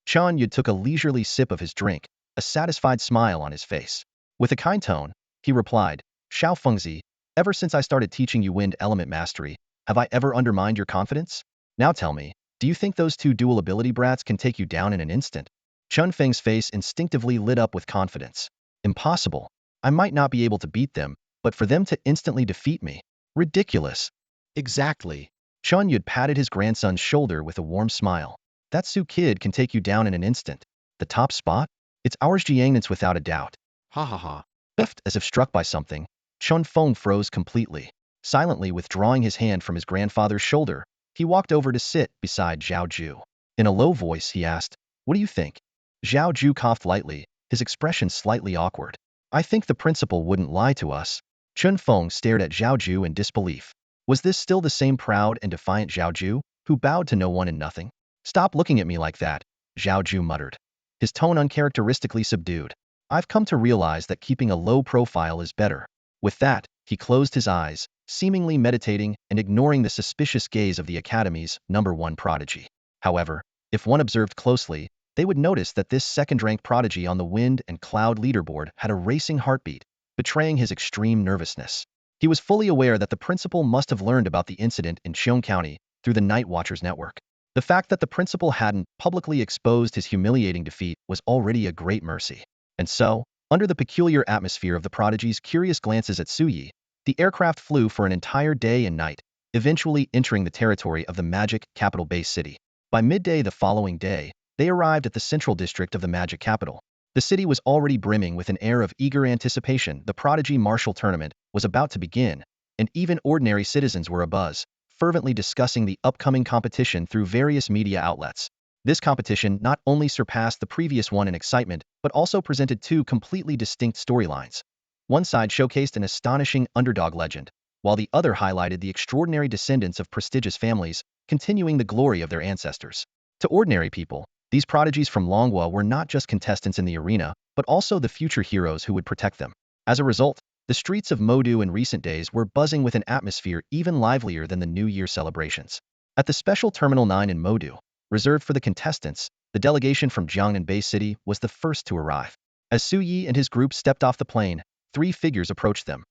Chun Yud took a leisurely sip of his drink, a satisfied smile on his face. With a kind tone, he replied, Xiao Fengzi, ever since I started teaching you wind element mastery, have I ever undermined your confidence? Now tell me, do you think those two dual ability brats can take you down in an instant? Chun Feng's face instinctively lit up with confidence. Impossible. I might not be able to beat them, but for them to instantly defeat me? Ridiculous. Exactly. Chun Yud patted his grandson's shoulder with a warm smile. That Su kid can take you down in an instant. The top spot? It's ours Jiangnance without a doubt. Ha ha ha. Biffed as if struck by something, Chun Feng froze completely. Silently withdrawing his hand from his grandfather's shoulder, he walked over to sit beside Zhao Ju. In a low voice, he asked, What do you think? Zhao Ju coughed lightly, his expression slightly awkward. I think the principal wouldn't lie to us. Chun Feng stared at Zhao Ju in disbelief. Was this still the same proud and defiant Zhao Ju, who bowed to no one and nothing? Stop looking at me like that, Zhao Ju muttered, his tone uncharacteristically subdued. I've come to realize that keeping a low profile is better. With that, he closed his eyes, seemingly meditating and ignoring the suspicious gaze of the Academy's #1 prodigy. However, if one observed closely, they would notice that this second-rank prodigy on the wind and cloud leaderboard had a racing heartbeat, betraying his extreme nervousness. He was fully aware that the principal must have learned about the incident in Qiong County through the Night Watchers network. The fact that the principal hadn't publicly exposed his humiliating defeat was already a great mercy. And so, under the peculiar atmosphere of the prodigy's curious glances at Su Yi, the aircraft flew for an entire day and night, eventually entering the territory of the Magic Capital base city. By midday the following day, they arrived at the central district of the Magic Capital. The city was already brimming with an air of eager anticipation. The Prodigy Martial Tournament was about to begin, and even ordinary citizens were abuzz, fervently discussing the upcoming competition through various media outlets. This competition not only surpassed the previous one in excitement, but also presented two completely distinct storylines. One side showcased an astonishing underdog legend, while the other highlighted the extraordinary descendants of prestigious families, continuing the glory of their ancestors. To ordinary people, these prodigies from Longhua were not just contestants in the arena, but also the future heroes who would protect them. As a result, the streets of Modu in recent days were buzzing with an atmosphere even livelier than the New Year celebrations. At the special Terminal 9 in Modu, reserved for the contestants, the delegation from Jiangnan Bay City was the first to arrive. As Su Yi and his group stepped off the plane, three figures approached them.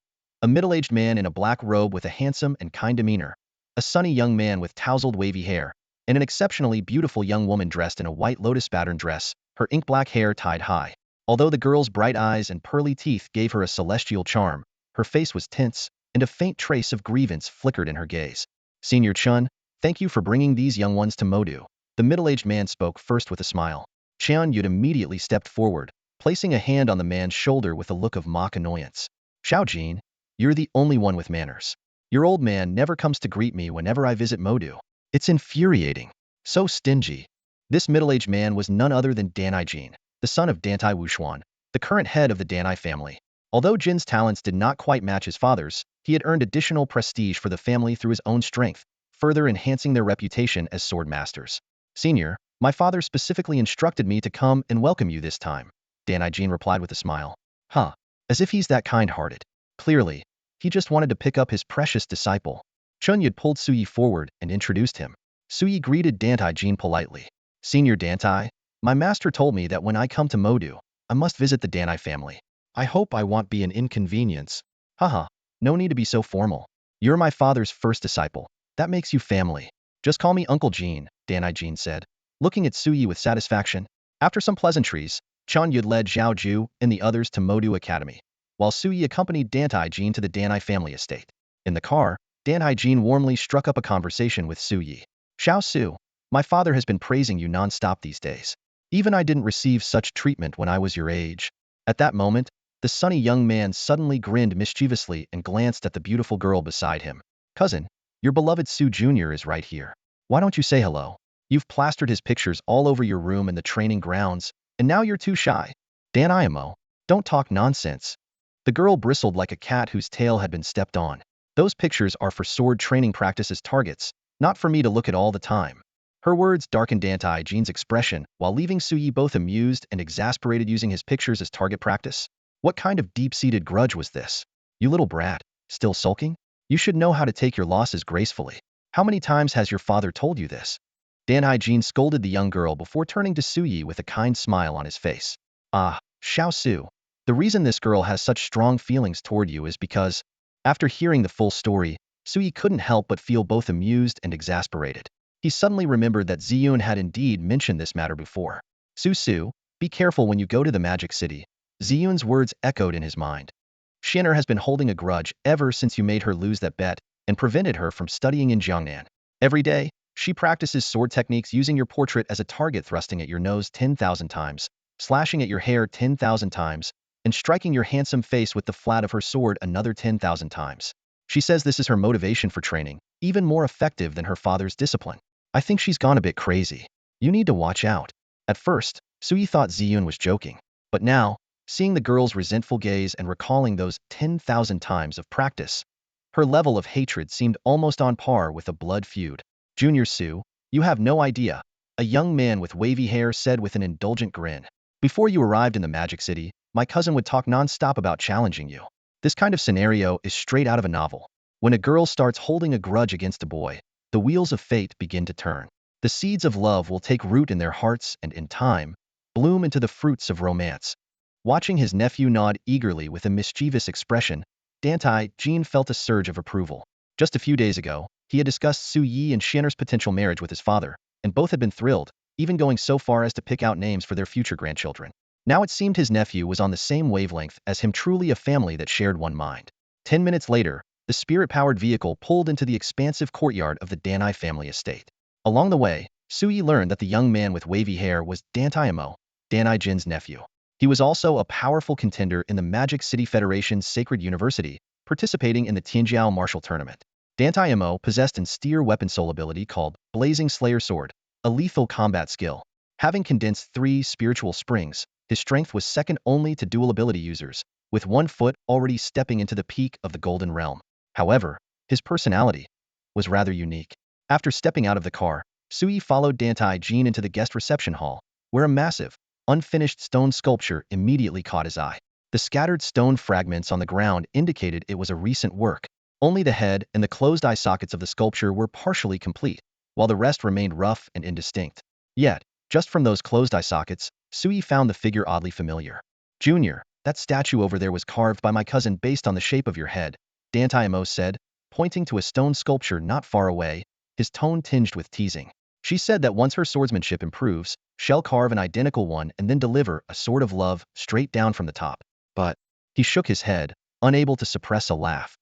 A middle-aged man in a black robe with a handsome and kind demeanor, a sunny young man with tousled wavy hair, and an exceptionally beautiful young woman dressed in a white lotus pattern dress, her ink-black hair tied high. Although the girl's bright eyes and pearly teeth gave her a celestial charm, her face was tense, and a faint trace of grievance flickered in her gaze. Senior Chun, thank you for bringing these young ones to Modu. The middle-aged man spoke first with a smile. Chun Yud immediately stepped forward, placing a hand on the man's shoulder with a look of mock annoyance. Xiao Jin, you're the only one with manners. Your old man never comes to greet me whenever I visit Modu. It's infuriating. So stingy. This middle-aged man was none other than Dantai Jin, the son of Dantai Wushuan, the current head of the Dantai family. Although Jin's talents did not quite match his father's, he had earned additional prestige for the family through his own strength, further enhancing their reputation as sword masters. Senior, my father specifically instructed me to come and welcome you this time, Dantai Jin replied with a smile. Huh. As if he's that kind-hearted. Clearly, he just wanted to pick up his precious disciple. Chun Yud pulled Su Yi forward and introduced him. Su Yi greeted Dantai Jin politely. Senior Dantai, my master told me that when I come to Modu, I must visit the Dantai family. I hope I won't be an inconvenience. Haha, no need to be so formal. You're my father's first disciple. That makes you family. Just call me Uncle Jin, Dantai Jin said, looking at Su Yi with satisfaction. After some pleasantries, Chun Yud led Zhao Ju and the others to Modu Academy, while Su Yi accompanied Dantai Jin to the Dantai family estate. In the car, Dantai Jin warmly struck up a conversation with Su Yi. Xiao Su, my father has been praising you non-stop these days. Even I didn't receive such treatment when I was your age. At that moment, the sunny young man suddenly grinned mischievously and glanced at the beautiful girl beside him. Cousin, your beloved Su Jr. is right here. Why don't you say hello? You've plastered his pictures all over your room and the training grounds, and now you're too shy. Dan Imo, don't talk nonsense. The girl bristled like a cat whose tail had been stepped on. Those pictures are for sword training practice as targets, not for me to look at all the time. Her words darkened Dantai Jin's expression while leaving Suyi both amused and exasperated, using his pictures as target practice. What kind of deep-seated grudge was this? You little brat, still sulking? You should know how to take your losses gracefully. How many times has your father told you this? Dantai Jin scolded the young girl before turning to Suyi with a kind smile on his face. Ah, Xiao Su. The reason this girl has such strong feelings toward you is because, after hearing the full story, Suyi couldn't help but feel both amused and exasperated. He suddenly remembered that Ziyun had indeed mentioned this matter before. Su, be careful when you go to the Magic City. Ziyun's words echoed in his mind. Shinner has been holding a grudge ever since you made her lose that bet and prevented her from studying in Jiangnan. Every day, she practices sword techniques using your portrait as a target, thrusting at your nose 10,000 times, slashing at your hair 10,000 times, and striking your handsome face with the flat of her sword another 10,000 times. She says this is her motivation for training, even more effective than her father's discipline. I think she's gone a bit crazy. You need to watch out. At first, Suyi thought Ziyun was joking. But now, seeing the girl's resentful gaze and recalling those 10,000 times of practice, her level of hatred seemed almost on par with a blood feud. Junior Su, you have no idea, a young man with wavy hair said with an indulgent grin. Before you arrived in the Magic City, my cousin would talk non-stop about challenging you. This kind of scenario is straight out of a novel. When a girl starts holding a grudge against a boy, the wheels of fate begin to turn. The seeds of love will take root in their hearts and, in time, bloom into the fruits of romance. Watching his nephew nod eagerly with a mischievous expression, Dantai Jin felt a surge of approval. Just a few days ago, he had discussed Su Yi and Shinner's potential marriage with his father, and both had been thrilled, even going so far as to pick out names for their future grandchildren. Now it seemed his nephew was on the same wavelength as him, truly a family that shared one mind. 10 minutes later, the spirit-powered vehicle pulled into the expansive courtyard of the Dantai family estate. Along the way, Suyi learned that the young man with wavy hair was Dantai Dantai Jin's nephew. He was also a powerful contender in the Magic City Federation's Sacred University, participating in the Tianjiao Martial Tournament. Dantai possessed an austere weapon soul ability called Blazing Slayer Sword, a lethal combat skill. Having condensed 3 spiritual springs, his strength was second only to dual ability users, with one foot already stepping into the peak of the Golden Realm. However, his personality was rather unique. After stepping out of the car, Suyi followed Dantai Jin into the guest reception hall, where a massive, unfinished stone sculpture immediately caught his eye. The scattered stone fragments on the ground indicated it was a recent work. Only the head and the closed eye sockets of the sculpture were partially complete, while the rest remained rough and indistinct. Yet, just from those closed eye sockets, Suyi found the figure oddly familiar. Junior, that statue over there was carved by my cousin based on the shape of your head, Dantai said, pointing to a stone sculpture not far away, his tone tinged with teasing. She said that once her swordsmanship improves, she'll carve an identical one and then deliver a sword of love straight down from the top. But he shook his head, unable to suppress a laugh.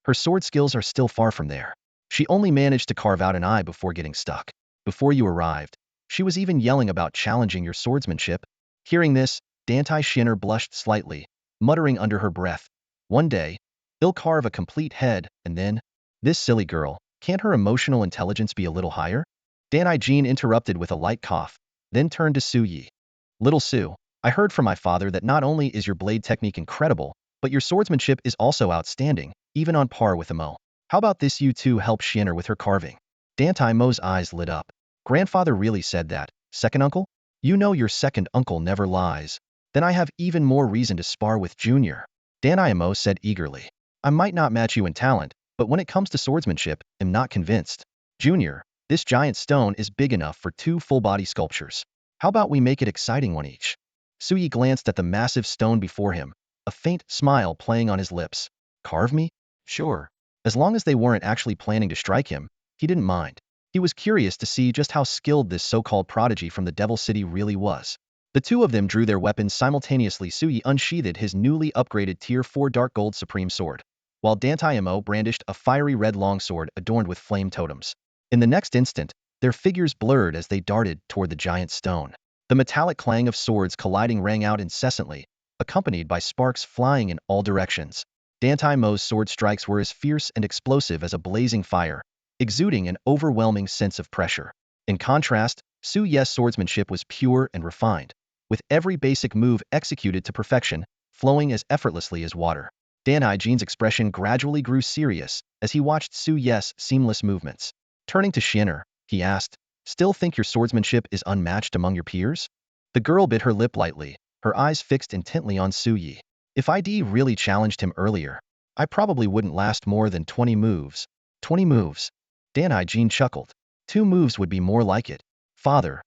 Her sword skills are still far from there. She only managed to carve out an eye before getting stuck. Before you arrived, she was even yelling about challenging your swordsmanship. Hearing this, Dantai Shinner blushed slightly, muttering under her breath, one day, he'll carve a complete head, and then, this silly girl, can't her emotional intelligence be a little higher? Dantai Jin interrupted with a light cough, then turned to Su Yi. Little Su, I heard from my father that not only is your blade technique incredible, but your swordsmanship is also outstanding, even on par with Mo. How about this, you two help Shinner with her carving? Dantai Mo's eyes lit up. Grandfather really said that, second uncle? You know your second uncle never lies. Then I have even more reason to spar with Junior. Dantai Mo said eagerly. I might not match you in talent, but when it comes to swordsmanship, I'm not convinced. Junior, this giant stone is big enough for 2 full-body sculptures. How about we make it exciting one each? Suyi glanced at the massive stone before him, a faint smile playing on his lips. Carve me? Sure. As long as they weren't actually planning to strike him, he didn't mind. He was curious to see just how skilled this so-called prodigy from the Devil City really was. The two of them drew their weapons simultaneously. Suyi unsheathed his newly upgraded Tier 4 Dark Gold Supreme Sword, while Dantai brandished a fiery red longsword adorned with flame totems. In the next instant, their figures blurred as they darted toward the giant stone. The metallic clang of swords colliding rang out incessantly, accompanied by sparks flying in all directions. Dantai sword strikes were as fierce and explosive as a blazing fire, exuding an overwhelming sense of pressure. In contrast, Su Yi's swordsmanship was pure and refined, with every basic move executed to perfection, flowing as effortlessly as water. Dantai Jin's expression gradually grew serious as he watched Su Yi's seamless movements. Turning to Shinner, he asked, Still think your swordsmanship is unmatched among your peers? The girl bit her lip lightly, her eyes fixed intently on Su Yi. If ID really challenged him earlier, I probably wouldn't last more than 20 moves. 20 moves. Dantai Jin chuckled. 2 moves would be more like it. Father,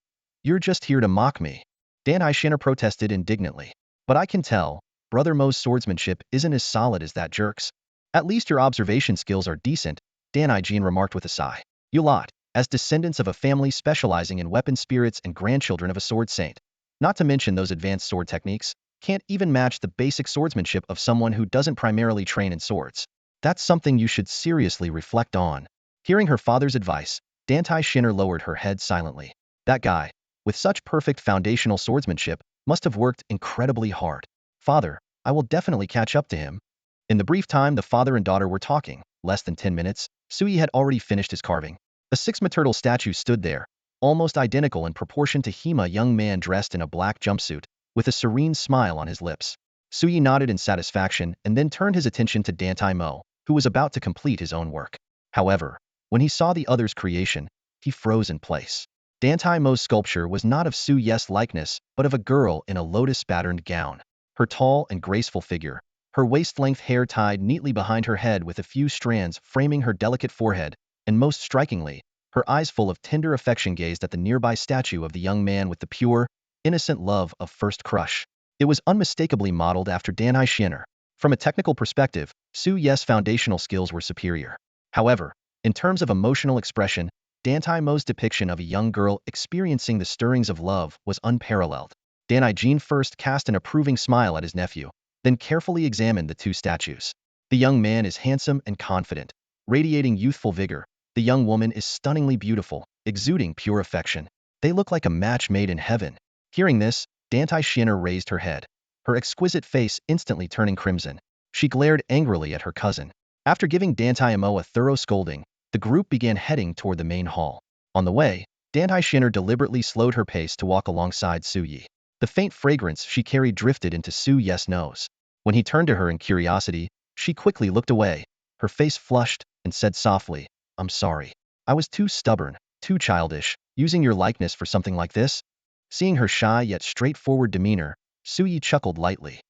you're just here to mock me. Dantai Shinner protested indignantly. But I can tell, Brother Mo's swordsmanship isn't as solid as that jerk's. At least your observation skills are decent, Dantai Jin remarked with a sigh. You lot, as descendants of a family specializing in weapon spirits and grandchildren of a sword saint. Not to mention those advanced sword techniques, can't even match the basic swordsmanship of someone who doesn't primarily train in swords. That's something you should seriously reflect on. Hearing her father's advice, Dantai Shinner lowered her head silently. That guy, with such perfect foundational swordsmanship, must have worked incredibly hard. Father, I will definitely catch up to him. In the brief time the father and daughter were talking, less than 10 minutes, Sui had already finished his carving. A 6-meter turtle statue stood there, almost identical in proportion to him, a young man dressed in a black jumpsuit, with a serene smile on his lips. Sui nodded in satisfaction and then turned his attention to Dantai Mo, who was about to complete his own work. However, when he saw the other's creation, he froze in place. Dantai Mo's sculpture was not of Su Yi's likeness, but of a girl in a lotus-patterned gown. Her tall and graceful figure, her waist-length hair tied neatly behind her head with a few strands framing her delicate forehead, and most strikingly, her eyes full of tender affection gazed at the nearby statue of the young man with the pure, innocent love of first crush. It was unmistakably modeled after Dantai Shinner. From a technical perspective, Su Yi's foundational skills were superior. However, in terms of emotional expression, Dantai Mo's depiction of a young girl experiencing the stirrings of love was unparalleled. Dantai Jin first cast an approving smile at his nephew, then carefully examined the 2 statues. The young man is handsome and confident, radiating youthful vigor. The young woman is stunningly beautiful, exuding pure affection. They look like a match made in heaven. Hearing this, Dantai Shinner raised her head, her exquisite face instantly turning crimson. She glared angrily at her cousin. After giving Dantai Mo a thorough scolding, the group began heading toward the main hall. On the way, Dantai Shinner deliberately slowed her pace to walk alongside Su Yi. The faint fragrance she carried drifted into Su Yi's nose. When he turned to her in curiosity, she quickly looked away, her face flushed, and said softly, I'm sorry. I was too stubborn, too childish, using your likeness for something like this. Seeing her shy yet straightforward demeanor, Su Yi chuckled lightly.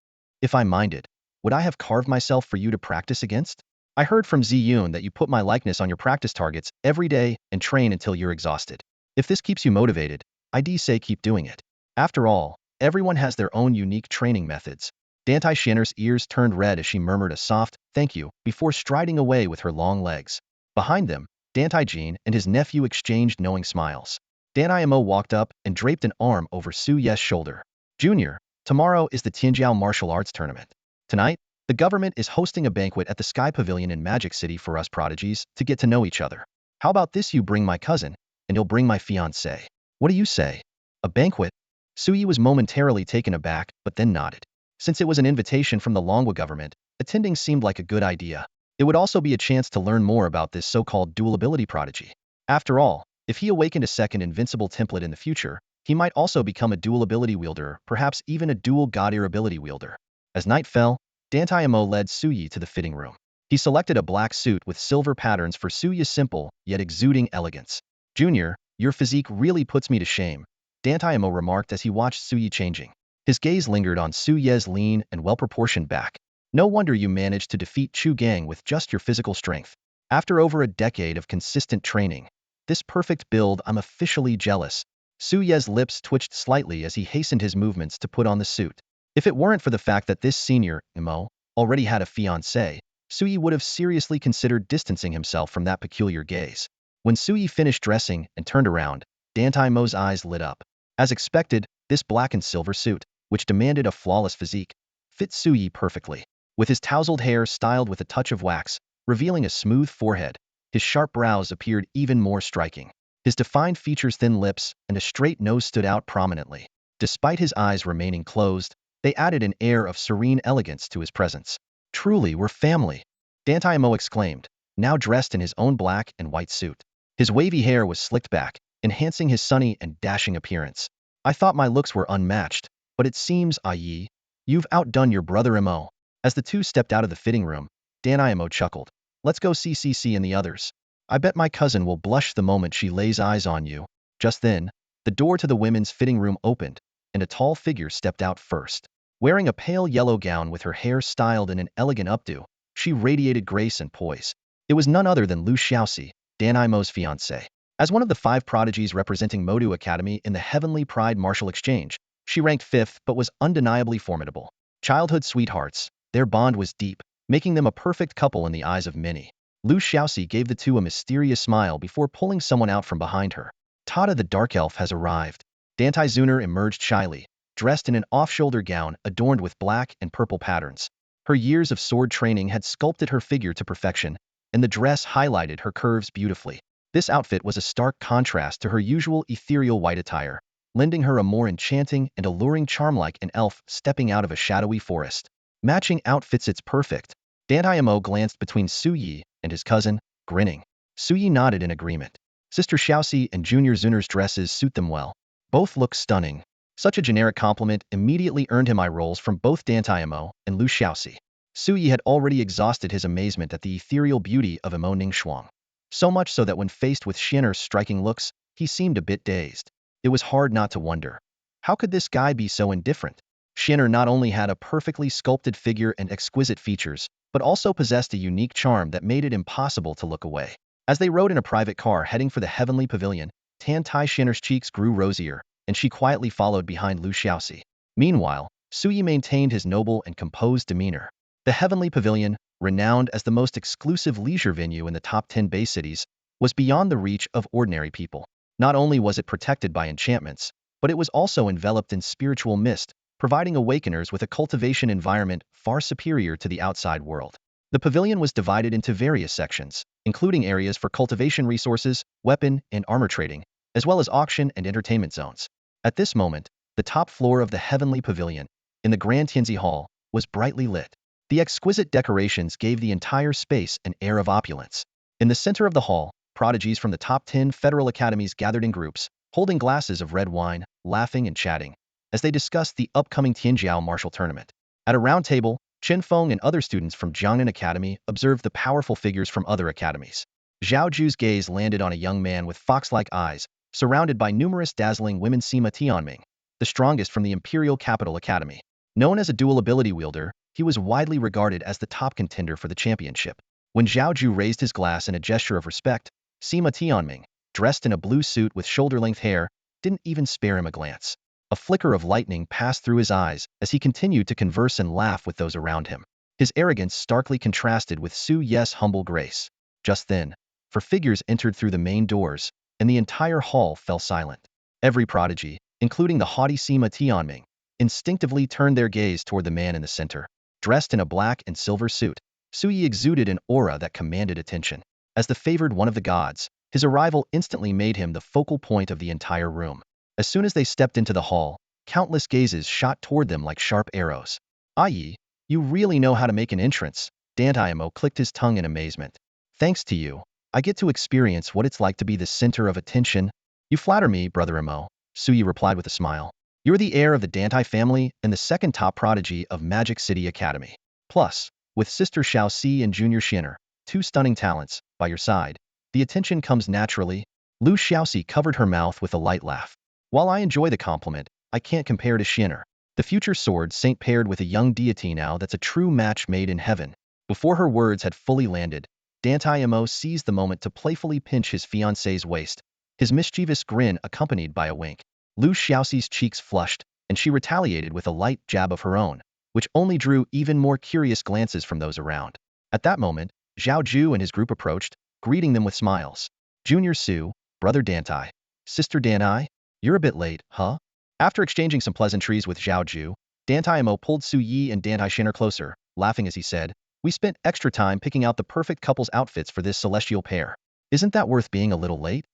If I minded, would I have carved myself for you to practice against? I heard from Zhou Ziyun that you put my likeness on your practice targets every day and train until you're exhausted. If this keeps you motivated, I'd say keep doing it. After all, everyone has their own unique training methods. Dantai Shinner's ears turned red as she murmured a soft, thank you, before striding away with her long legs. Behind them, Dantai Jin and his nephew exchanged knowing smiles. Dantai Mo walked up and draped an arm over Su Yi's shoulder. Junior, tomorrow is the Tianjiao Martial Arts Tournament. Tonight, the government is hosting a banquet at the Sky Pavilion in Magic City for us prodigies to get to know each other. How about this, you bring my cousin, and you'll bring my fiancé. What do you say? A banquet? Su Yi was momentarily taken aback, but then nodded. Since it was an invitation from the Longwa government, attending seemed like a good idea. It would also be a chance to learn more about this so-called dual ability prodigy. After all, if he awakened a second invincible template in the future, he might also become a dual ability wielder, perhaps even a dual god ear ability wielder. As night fell, Dantai Mo led Su Yi to the fitting room. He selected a black suit with silver patterns for Su Yi's simple, yet exuding elegance. Junior, your physique really puts me to shame, Dantai Mo remarked as he watched Su Yi changing. His gaze lingered on Su Yi's lean and well-proportioned back. No wonder you managed to defeat Chu Gang with just your physical strength. After over a decade of consistent training, this perfect build, I'm officially jealous. Su Yi's lips twitched slightly as he hastened his movements to put on the suit. If it weren't for the fact that this senior, Mo, already had a fiancé, Su Yi would have seriously considered distancing himself from that peculiar gaze. When Su Yi finished dressing and turned around, Dantai Mo's eyes lit up. As expected, this black and silver suit, which demanded a flawless physique, fit Su Yi perfectly. With his tousled hair styled with a touch of wax, revealing a smooth forehead, his sharp brows appeared even more striking. His defined features, thin lips, and a straight nose stood out prominently. Despite his eyes remaining closed, they added an air of serene elegance to his presence. Truly, we're family, Dantai Mo exclaimed, now dressed in his own black and white suit. His wavy hair was slicked back, enhancing his sunny and dashing appearance. I thought my looks were unmatched, but it seems, Yi, you've outdone your brother Mo. As the two stepped out of the fitting room, Dantai Mo chuckled. Let's go see CC and the others. I bet my cousin will blush the moment she lays eyes on you. Just then, the door to the women's fitting room opened, and a tall figure stepped out first. Wearing a pale yellow gown with her hair styled in an elegant updo, she radiated grace and poise. It was none other than Lu Xiaoxi, Dan Imo's fiancée. As one of the 5 prodigies representing Modu Academy in the Heavenly Pride Martial Exchange, she ranked 5th but was undeniably formidable. Childhood sweethearts, their bond was deep, making them a perfect couple in the eyes of many. Lu Xiaoxi gave the two a mysterious smile before pulling someone out from behind her. Tada the Dark Elf has arrived. Dantai Shinner emerged shyly, dressed in an off-shoulder gown adorned with black and purple patterns. Her years of sword training had sculpted her figure to perfection, and the dress highlighted her curves beautifully. This outfit was a stark contrast to her usual ethereal white attire, lending her a more enchanting and alluring charm like an elf stepping out of a shadowy forest. Matching outfits, it's perfect. Dantai Imo glanced between Su Yi and his cousin, grinning. Su Yi nodded in agreement. Sister Xiaoxi and Junior Zunner's dresses suit them well. Both look stunning. Such a generic compliment immediately earned him eye rolls from both Dantai Imo and Lu Xiaoxi. Su Yi had already exhausted his amazement at the ethereal beauty of Imo Ningxuang. So much so that when faced with Shinner's striking looks, he seemed a bit dazed. It was hard not to wonder. How could this guy be so indifferent? Shinner not only had a perfectly sculpted figure and exquisite features, but also possessed a unique charm that made it impossible to look away. As they rode in a private car heading for the Heavenly Pavilion, Dantai Shinner's cheeks grew rosier, and she quietly followed behind Lu Xiaoxi. Meanwhile, Su Yi maintained his noble and composed demeanor. The Heavenly Pavilion, renowned as the most exclusive leisure venue in the top 10 Bay cities, was beyond the reach of ordinary people. Not only was it protected by enchantments, but it was also enveloped in spiritual mist, providing awakeners with a cultivation environment far superior to the outside world. The pavilion was divided into various sections, including areas for cultivation resources, weapon and armor trading, as well as auction and entertainment zones. At this moment, the top floor of the Heavenly Pavilion, in the Grand Tianzi Hall, was brightly lit. The exquisite decorations gave the entire space an air of opulence. In the center of the hall, prodigies from the top 10 federal academies gathered in groups, holding glasses of red wine, laughing and chatting, as they discussed the upcoming Tianjiao martial tournament. At a round table, Chen Feng and other students from Jiangnan Academy observed the powerful figures from other academies. Zhao Ju's gaze landed on a young man with fox-like eyes, surrounded by numerous dazzling women. Sima Tianming, the strongest from the Imperial Capital Academy. Known as a dual ability wielder, he was widely regarded as the top contender for the championship. When Zhao Ju raised his glass in a gesture of respect, Sima Tianming, dressed in a blue suit with shoulder-length hair, didn't even spare him a glance. A flicker of lightning passed through his eyes as he continued to converse and laugh with those around him. His arrogance starkly contrasted with Su Yi's humble grace. Just then, 4 figures entered through the main doors, and the entire hall fell silent. Every prodigy, including the haughty Sima Tianming, instinctively turned their gaze toward the man in the center. Dressed in a black and silver suit, Su Yi exuded an aura that commanded attention. As the favored one of the gods, his arrival instantly made him the focal point of the entire room. As soon as they stepped into the hall, countless gazes shot toward them like sharp arrows. "Ah Yi, you really know how to make an entrance." Dantai Imo clicked his tongue in amazement. "Thanks to you, I get to experience what it's like to be the center of attention." "You flatter me, Brother Imo," Su Yi replied with a smile. "You're the heir of the Dantai family and the second top prodigy of Magic City Academy. Plus, with Sister Xiaoxi and Junior Shinner, 2 stunning talents, by your side, the attention comes naturally." Lu Xiaoxi covered her mouth with a light laugh. "While I enjoy the compliment, I can't compare to Shinner. The future sword saint paired with a young deity now that's a true match made in heaven." Before her words had fully landed, Dantai Imo seized the moment to playfully pinch his fiancée's waist, his mischievous grin accompanied by a wink. Lu Xiaoxi's cheeks flushed, and she retaliated with a light jab of her own, which only drew even more curious glances from those around. At that moment, Zhao Ju and his group approached, greeting them with smiles. "Junior Su, Brother Dantai, Sister Danai, you're a bit late, huh?" After exchanging some pleasantries with Zhao Ju, Dantai Imo pulled Su Yi and Dantai Shinner closer, laughing as he said, "We spent extra time picking out the perfect couple's outfits for this celestial pair. Isn't that worth being a little late?"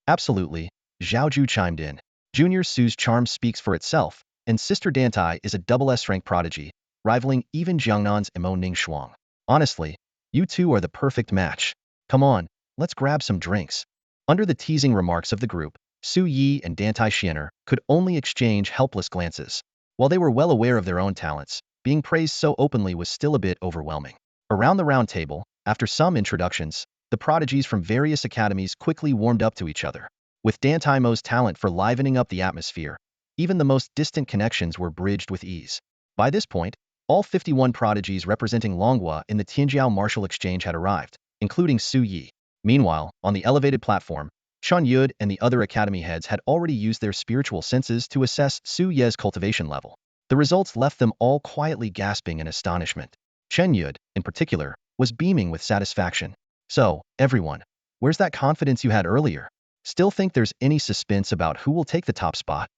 "Absolutely," Zhao Ju chimed in. Junior Su's charm speaks for itself, and Sister Dantai is a double S-rank prodigy, rivaling even Jiangnan's Imo Ningxuang. "Honestly, you two are the perfect match. Come on, let's grab some drinks." Under the teasing remarks of the group, Su Yi and Dantai Shinner could only exchange helpless glances. While they were well aware of their own talents, being praised so openly was still a bit overwhelming. Around the round table, after some introductions, the prodigies from various academies quickly warmed up to each other. With Dantai Mo's talent for livening up the atmosphere, even the most distant connections were bridged with ease. By this point, all 51 prodigies representing Longhua in the Tianjiao martial exchange had arrived, including Su Yi. Meanwhile, on the elevated platform, Chun Yud and the other academy heads had already used their spiritual senses to assess Su Ye's cultivation level. The results left them all quietly gasping in astonishment. Chen Yud, in particular, was beaming with satisfaction. So, everyone, where's that confidence you had earlier? Still think there's any suspense about who will take the top spot?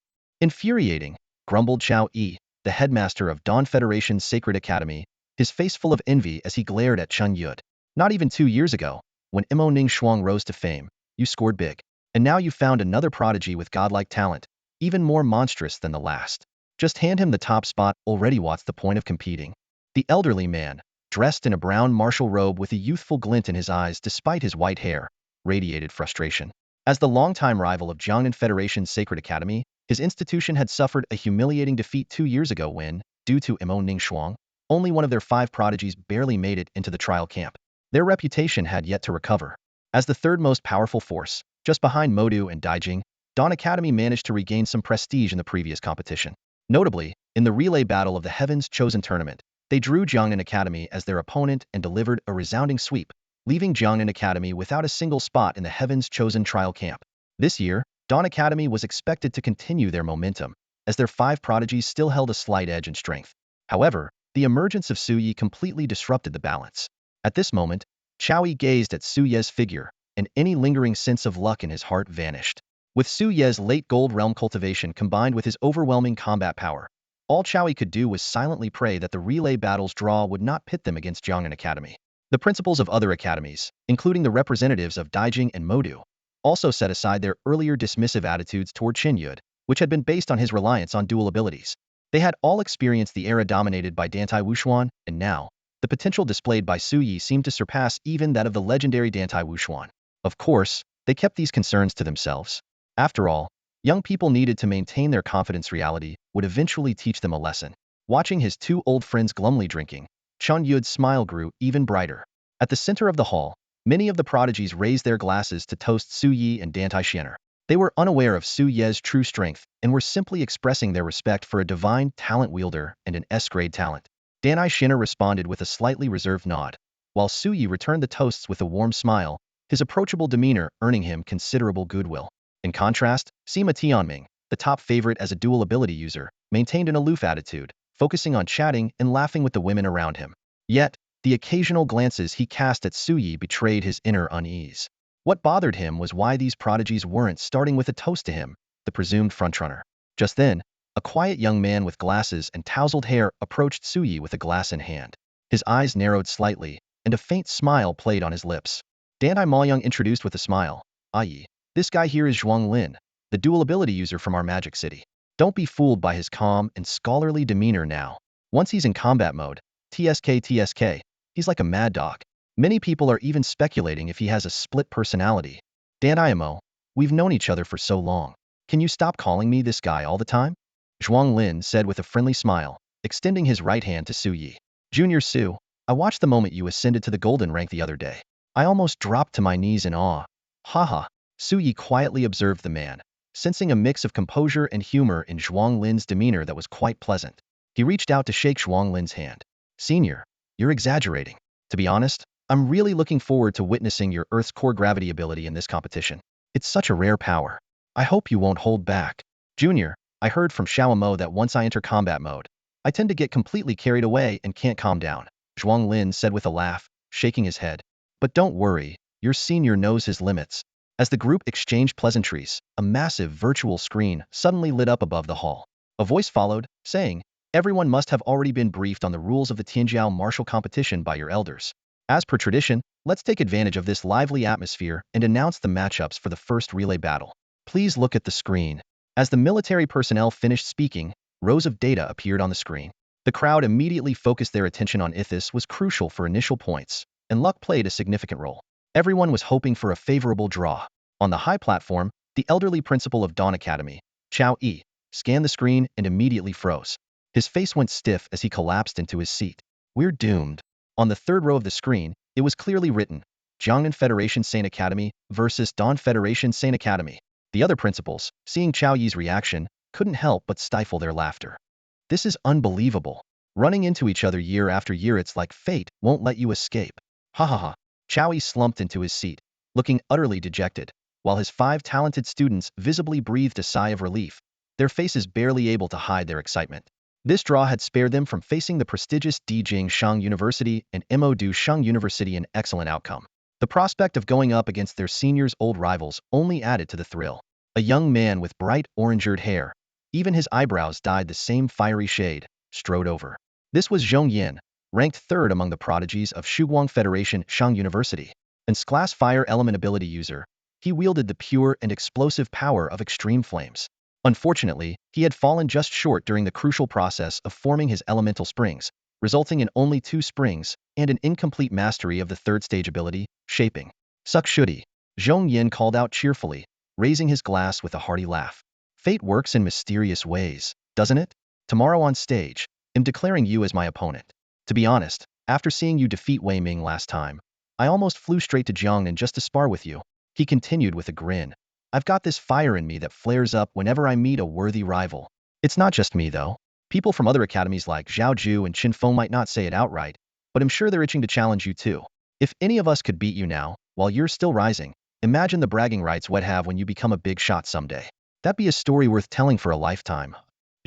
Infuriating, grumbled Chao Yi, the headmaster of Dawn Federation's Sacred Academy, his face full of envy as he glared at Chun Yud. Not even 2 years ago, when Imo Ning Shuang rose to fame, you scored big. And now you found another prodigy with godlike talent, even more monstrous than the last. Just hand him the top spot already. What's the point of competing? The elderly man, dressed in a brown martial robe with a youthful glint in his eyes despite his white hair, radiated frustration. As the longtime rival of Jiangnan Federation's Sacred Academy, his institution had suffered a humiliating defeat 2 years ago when, due to Imo Ning Shuang, only one of their 5 prodigies barely made it into the trial camp. Their reputation had yet to recover. As the third most powerful force, just behind Modu and Daijing, Dawn Academy managed to regain some prestige in the previous competition. Notably, in the relay battle of the Heavens Chosen Tournament, they drew Jiangnan Academy as their opponent and delivered a resounding sweep, leaving Jiangnan Academy without a single spot in the Heavens Chosen trial camp. This year, Dawn Academy was expected to continue their momentum, as their 5 prodigies still held a slight edge in strength. However, the emergence of Su Yi completely disrupted the balance. At this moment, Chao Yi gazed at Su Ye's figure, and any lingering sense of luck in his heart vanished. With Su Ye's late gold realm cultivation combined with his overwhelming combat power, all Chao Yi could do was silently pray that the relay battle's draw would not pit them against Jiangnan Academy. The principals of other academies, including the representatives of Daijing and Modu, also set aside their earlier dismissive attitudes toward Chen Yud, which had been based on his reliance on dual abilities. They had all experienced the era dominated by Dantai Wushuan, and now, the potential displayed by Su Yi seemed to surpass even that of the legendary Dantai Wushuan. Of course, they kept these concerns to themselves. After all, young people needed to maintain their confidence. Reality would eventually teach them a lesson. Watching his 2 old friends glumly drinking, Chun Yud's smile grew even brighter. At the center of the hall, many of the prodigies raised their glasses to toast Su Yi and Dantai Shinner. They were unaware of Su Ye's true strength and were simply expressing their respect for a divine talent wielder and an S-grade talent. Dantai Shinner responded with a slightly reserved nod, while Su Yi returned the toasts with a warm smile, his approachable demeanor earning him considerable goodwill. In contrast, Sima Tianming, the top favorite as a dual ability user, maintained an aloof attitude, focusing on chatting and laughing with the women around him. Yet, the occasional glances he cast at Su Yi betrayed his inner unease. What bothered him was why these prodigies weren't starting with a toast to him, the presumed frontrunner. Just then, a quiet young man with glasses and tousled hair approached Su Yi with a glass in hand. His eyes narrowed slightly, and a faint smile played on his lips. Dantai Maoyang introduced with a smile, "Yi, this guy here is Zhuang Lin, the dual ability user from our magic city. Don't be fooled by his calm and scholarly demeanor now. Once he's in combat mode, TSK, he's like a mad dog. Many people are even speculating if he has a split personality. Dantai Mo, we've known each other for so long. Can you stop calling me this guy all the time?" Zhuang Lin said with a friendly smile, extending his right hand to Su Yi. "Junior Su, I watched the moment you ascended to the golden rank the other day. I almost dropped to my knees in awe." "Haha," Su Yi quietly observed the man, sensing a mix of composure and humor in Zhuang Lin's demeanor that was quite pleasant. He reached out to shake Zhuang Lin's hand. "Senior, you're exaggerating. To be honest, I'm really looking forward to witnessing your Earth's core gravity ability in this competition. It's such a rare power. I hope you won't hold back." "Junior, I heard from Xiao Mo that once I enter combat mode, I tend to get completely carried away and can't calm down," Zhuang Lin said with a laugh, shaking his head. "But don't worry, your senior knows his limits." As the group exchanged pleasantries, a massive virtual screen suddenly lit up above the hall. A voice followed, saying, "Everyone must have already been briefed on the rules of the Tianjiao martial competition by your elders. As per tradition, let's take advantage of this lively atmosphere and announce the matchups for the first relay battle. Please look at the screen." As the military personnel finished speaking, rows of data appeared on the screen. The crowd immediately focused their attention on Ithis was crucial for initial points, and luck played a significant role. Everyone was hoping for a favorable draw. On the high platform, the elderly principal of Dawn Academy, Chao Yi, scanned the screen and immediately froze. His face went stiff as he collapsed into his seat. "We're doomed." On the third row of the screen, it was clearly written, Jiangnan Federation Sane Academy versus Dawn Federation Sane Academy. The other principals, seeing Qiao Yi's reaction, couldn't help but stifle their laughter. This is unbelievable. Running into each other year after year, it's like fate won't let you escape. Ha ha ha. Qiao Yi slumped into his seat, looking utterly dejected, while his 5 talented students visibly breathed a sigh of relief, their faces barely able to hide their excitement. This draw had spared them from facing the prestigious Dijing Shang University and Mo Du Shang University, an excellent outcome. The prospect of going up against their seniors' old rivals only added to the thrill. A young man with bright orange-eared hair, even his eyebrows dyed the same fiery shade, strode over. This was Zhou Ziyun, ranked 3rd among the prodigies of Shuguang Federation Shang University. An S-class fire element ability user, he wielded the pure and explosive power of extreme flames. Unfortunately, he had fallen just short during the crucial process of forming his elemental springs, resulting in only 2 springs and an incomplete mastery of the 3rd stage ability, shaping. Suck shudi, Zhou Ziyun called out cheerfully, raising his glass with a hearty laugh. Fate works in mysterious ways, doesn't it? Tomorrow on stage, I'm declaring you as my opponent. To be honest, after seeing you defeat Wei Ming last time, I almost flew straight to Jiangnan just to spar with you. He continued with a grin. I've got this fire in me that flares up whenever I meet a worthy rival. It's not just me though. People from other academies like Zhaozhou and Qinfeng might not say it outright, but I'm sure they're itching to challenge you too. If any of us could beat you now, while you're still rising, imagine the bragging rights we'd have when you become a big shot someday. That'd be a story worth telling for a lifetime.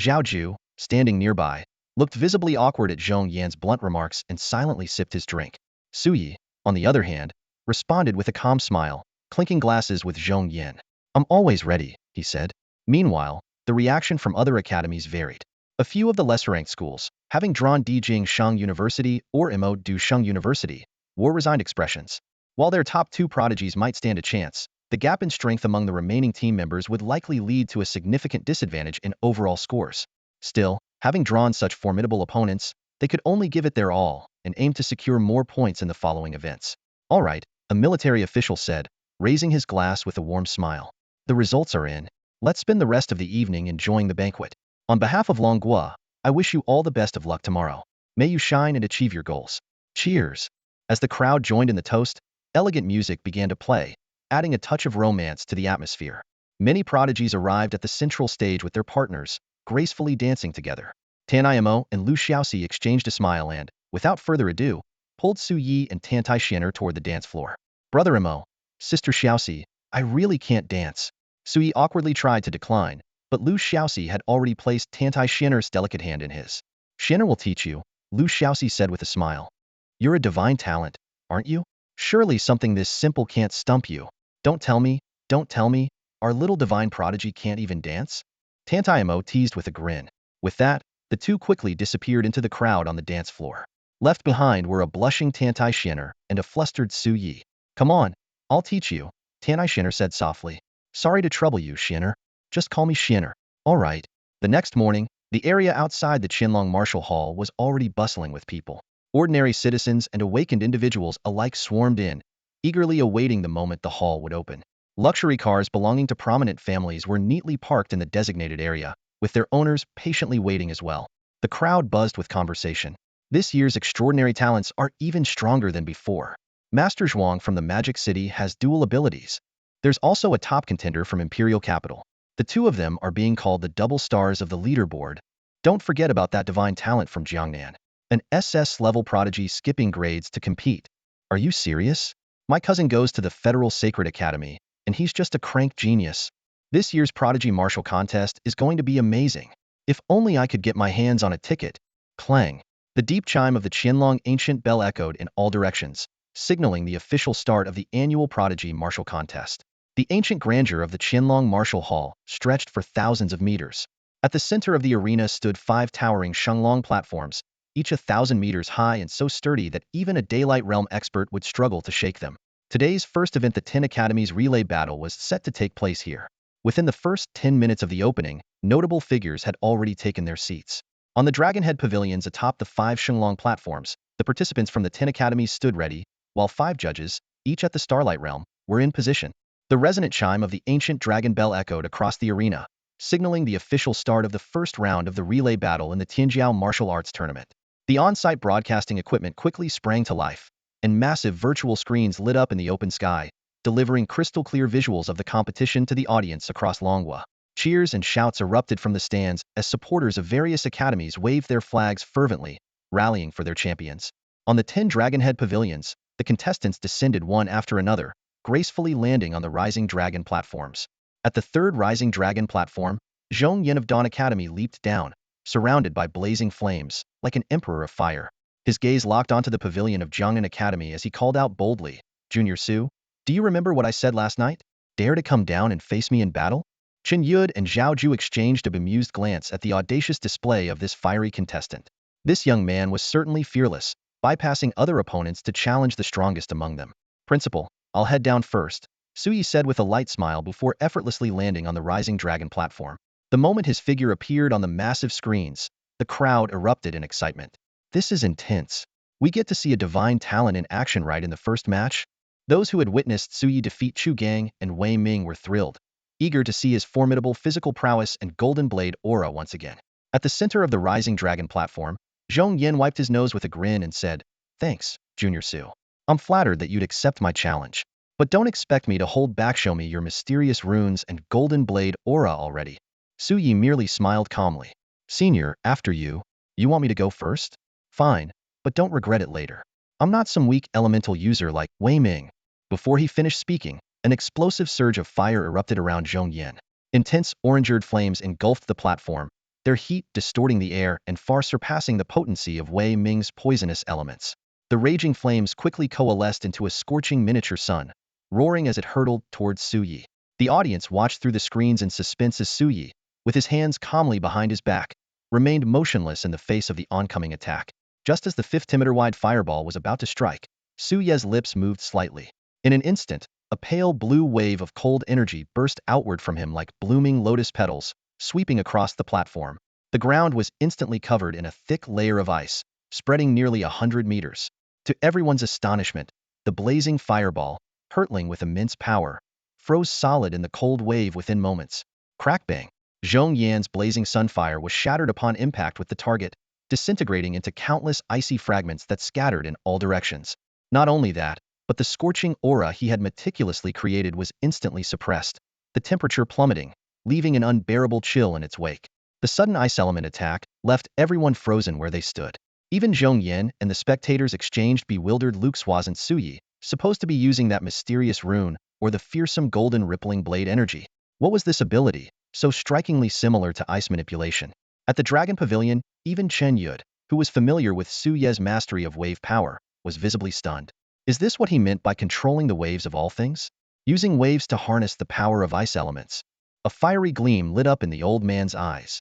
Zhaozhou, standing nearby, looked visibly awkward at Zhou Yan's blunt remarks and silently sipped his drink. Suyi, on the other hand, responded with a calm smile, clinking glasses with Zhou Yan. I'm always ready, he said. Meanwhile, the reaction from other academies varied. A few of the lesser-ranked schools, having drawn Dijing Shang University or Mo Du Shang University, wore resigned expressions. While their top 2 prodigies might stand a chance, the gap in strength among the remaining team members would likely lead to a significant disadvantage in overall scores. Still, having drawn such formidable opponents, they could only give it their all and aim to secure more points in the following events. All right, a military official said, raising his glass with a warm smile. The results are in. Let's spend the rest of the evening enjoying the banquet. On behalf of Longhua, I wish you all the best of luck tomorrow. May you shine and achieve your goals. Cheers. As the crowd joined in the toast, elegant music began to play, adding a touch of romance to the atmosphere. Many prodigies arrived at the central stage with their partners, gracefully dancing together. Tan Imo and Lu Xiaoxi exchanged a smile and, without further ado, pulled Su Yi and Dantai Shinner toward the dance floor. Brother Imo, Sister Xiaoxi, I really can't dance. Su Yi awkwardly tried to decline, but Lu Xiaoxi had already placed Dantai Shinner's delicate hand in his. Shinner will teach you, Lu Xiaoxi said with a smile. You're a divine talent, aren't you? Surely something this simple can't stump you. Don't tell me, our little divine prodigy can't even dance? Dantai Imo teased with a grin. With that, the two quickly disappeared into the crowd on the dance floor. Left behind were a blushing Dantai Shinner and a flustered Su Yi. Come on, I'll teach you, Dantai Shinner said softly. Sorry to trouble you, Shinner. Just call me Shinner. All right. The next morning, the area outside the Qianlong Martial Hall was already bustling with people. Ordinary citizens and awakened individuals alike swarmed in, eagerly awaiting the moment the hall would open. Luxury cars belonging to prominent families were neatly parked in the designated area, with their owners patiently waiting as well. The crowd buzzed with conversation. This year's extraordinary talents are even stronger than before. Master Zhuang from the Magic City has dual abilities. There's also a top contender from Imperial Capital. The two of them are being called the double stars of the leaderboard. Don't forget about that divine talent from Jiangnan. An SS-level prodigy skipping grades to compete. Are you serious? My cousin goes to the Federal Sacred Academy, and he's just a crank genius. This year's Prodigy Martial Contest is going to be amazing. If only I could get my hands on a ticket. Clang. The deep chime of the Qianlong ancient bell echoed in all directions, signaling the official start of the annual Prodigy Martial Contest. The ancient grandeur of the Qianlong Martial Hall stretched for thousands of meters. At the center of the arena stood 5 towering Shenglong platforms, each 1,000 meters high and so sturdy that even a Daylight Realm expert would struggle to shake them. Today's first event, the 10 Academies Relay Battle, was set to take place here. Within the first 10 minutes of the opening, notable figures had already taken their seats. On the Dragonhead pavilions atop the 5 Shenglong platforms, the participants from the 10 Academies stood ready, while 5 judges, each at the Starlight Realm, were in position. The resonant chime of the ancient dragon bell echoed across the arena, signaling the official start of the first round of the relay battle in the Tianjiao Martial Arts Tournament. The on-site broadcasting equipment quickly sprang to life, and massive virtual screens lit up in the open sky, delivering crystal-clear visuals of the competition to the audience across Longhua. Cheers and shouts erupted from the stands as supporters of various academies waved their flags fervently, rallying for their champions. On the 10 Dragonhead pavilions, the contestants descended one after another, gracefully landing on the Rising Dragon platforms. At the third Rising Dragon platform, Zhou Ziyun of Dawn Academy leaped down, surrounded by blazing flames, like an emperor of fire. His gaze locked onto the pavilion of Jiangnan Academy as he called out boldly, "Junior Su, do you remember what I said last night? Dare to come down and face me in battle?" Chen Yud and Zhao Ju exchanged a bemused glance at the audacious display of this fiery contestant. This young man was certainly fearless, bypassing other opponents to challenge the strongest among them. "Principal, I'll head down first," Suyi said with a light smile before effortlessly landing on the Rising Dragon platform. The moment his figure appeared on the massive screens, the crowd erupted in excitement. "This is intense. We get to see a divine talent in action right in the first match?" Those who had witnessed Suyi defeat Chu Gang and Wei Ming were thrilled, eager to see his formidable physical prowess and golden blade aura once again. At the center of the Rising Dragon platform, Zhou Ziyun wiped his nose with a grin and said, "Thanks, Junior Su. I'm flattered that you'd accept my challenge. But don't expect me to hold back. Show me your mysterious runes and golden blade aura already." Suyi merely smiled calmly. "Senior, after you. You want me to go first? Fine, but don't regret it later. I'm not some weak elemental user like Wei Ming." Before he finished speaking, an explosive surge of fire erupted around Zhou Ziyun. Intense orange-red flames engulfed the platform, their heat distorting the air and far surpassing the potency of Wei Ming's poisonous elements. The raging flames quickly coalesced into a scorching miniature sun, roaring as it hurtled towards Suyi. The audience watched through the screens in suspense as Suyi, with his hands calmly behind his back, remained motionless in the face of the oncoming attack. Just as the 50-meter-wide fireball was about to strike, Suyi's lips moved slightly. In an instant, a pale blue wave of cold energy burst outward from him like blooming lotus petals, sweeping across the platform. The ground was instantly covered in a thick layer of ice, spreading nearly 100 meters. To everyone's astonishment, the blazing fireball, hurtling with immense power, froze solid in the cold wave within moments. Crack bang! Zhou Yan's blazing sunfire was shattered upon impact with the target, disintegrating into countless icy fragments that scattered in all directions. Not only that, but the scorching aura he had meticulously created was instantly suppressed, the temperature plummeting, leaving an unbearable chill in its wake. The sudden ice element attack left everyone frozen where they stood. Even Zhou Yan and the spectators exchanged bewildered looks. Wasn't Suyi supposed to be using that mysterious rune or the fearsome golden rippling blade energy? What was this ability, so strikingly similar to ice manipulation? At the Dragon Pavilion, even Chen Yud, who was familiar with Suyi's mastery of wave power, was visibly stunned. Is this what he meant by controlling the waves of all things? Using waves to harness the power of ice elements? A fiery gleam lit up in the old man's eyes.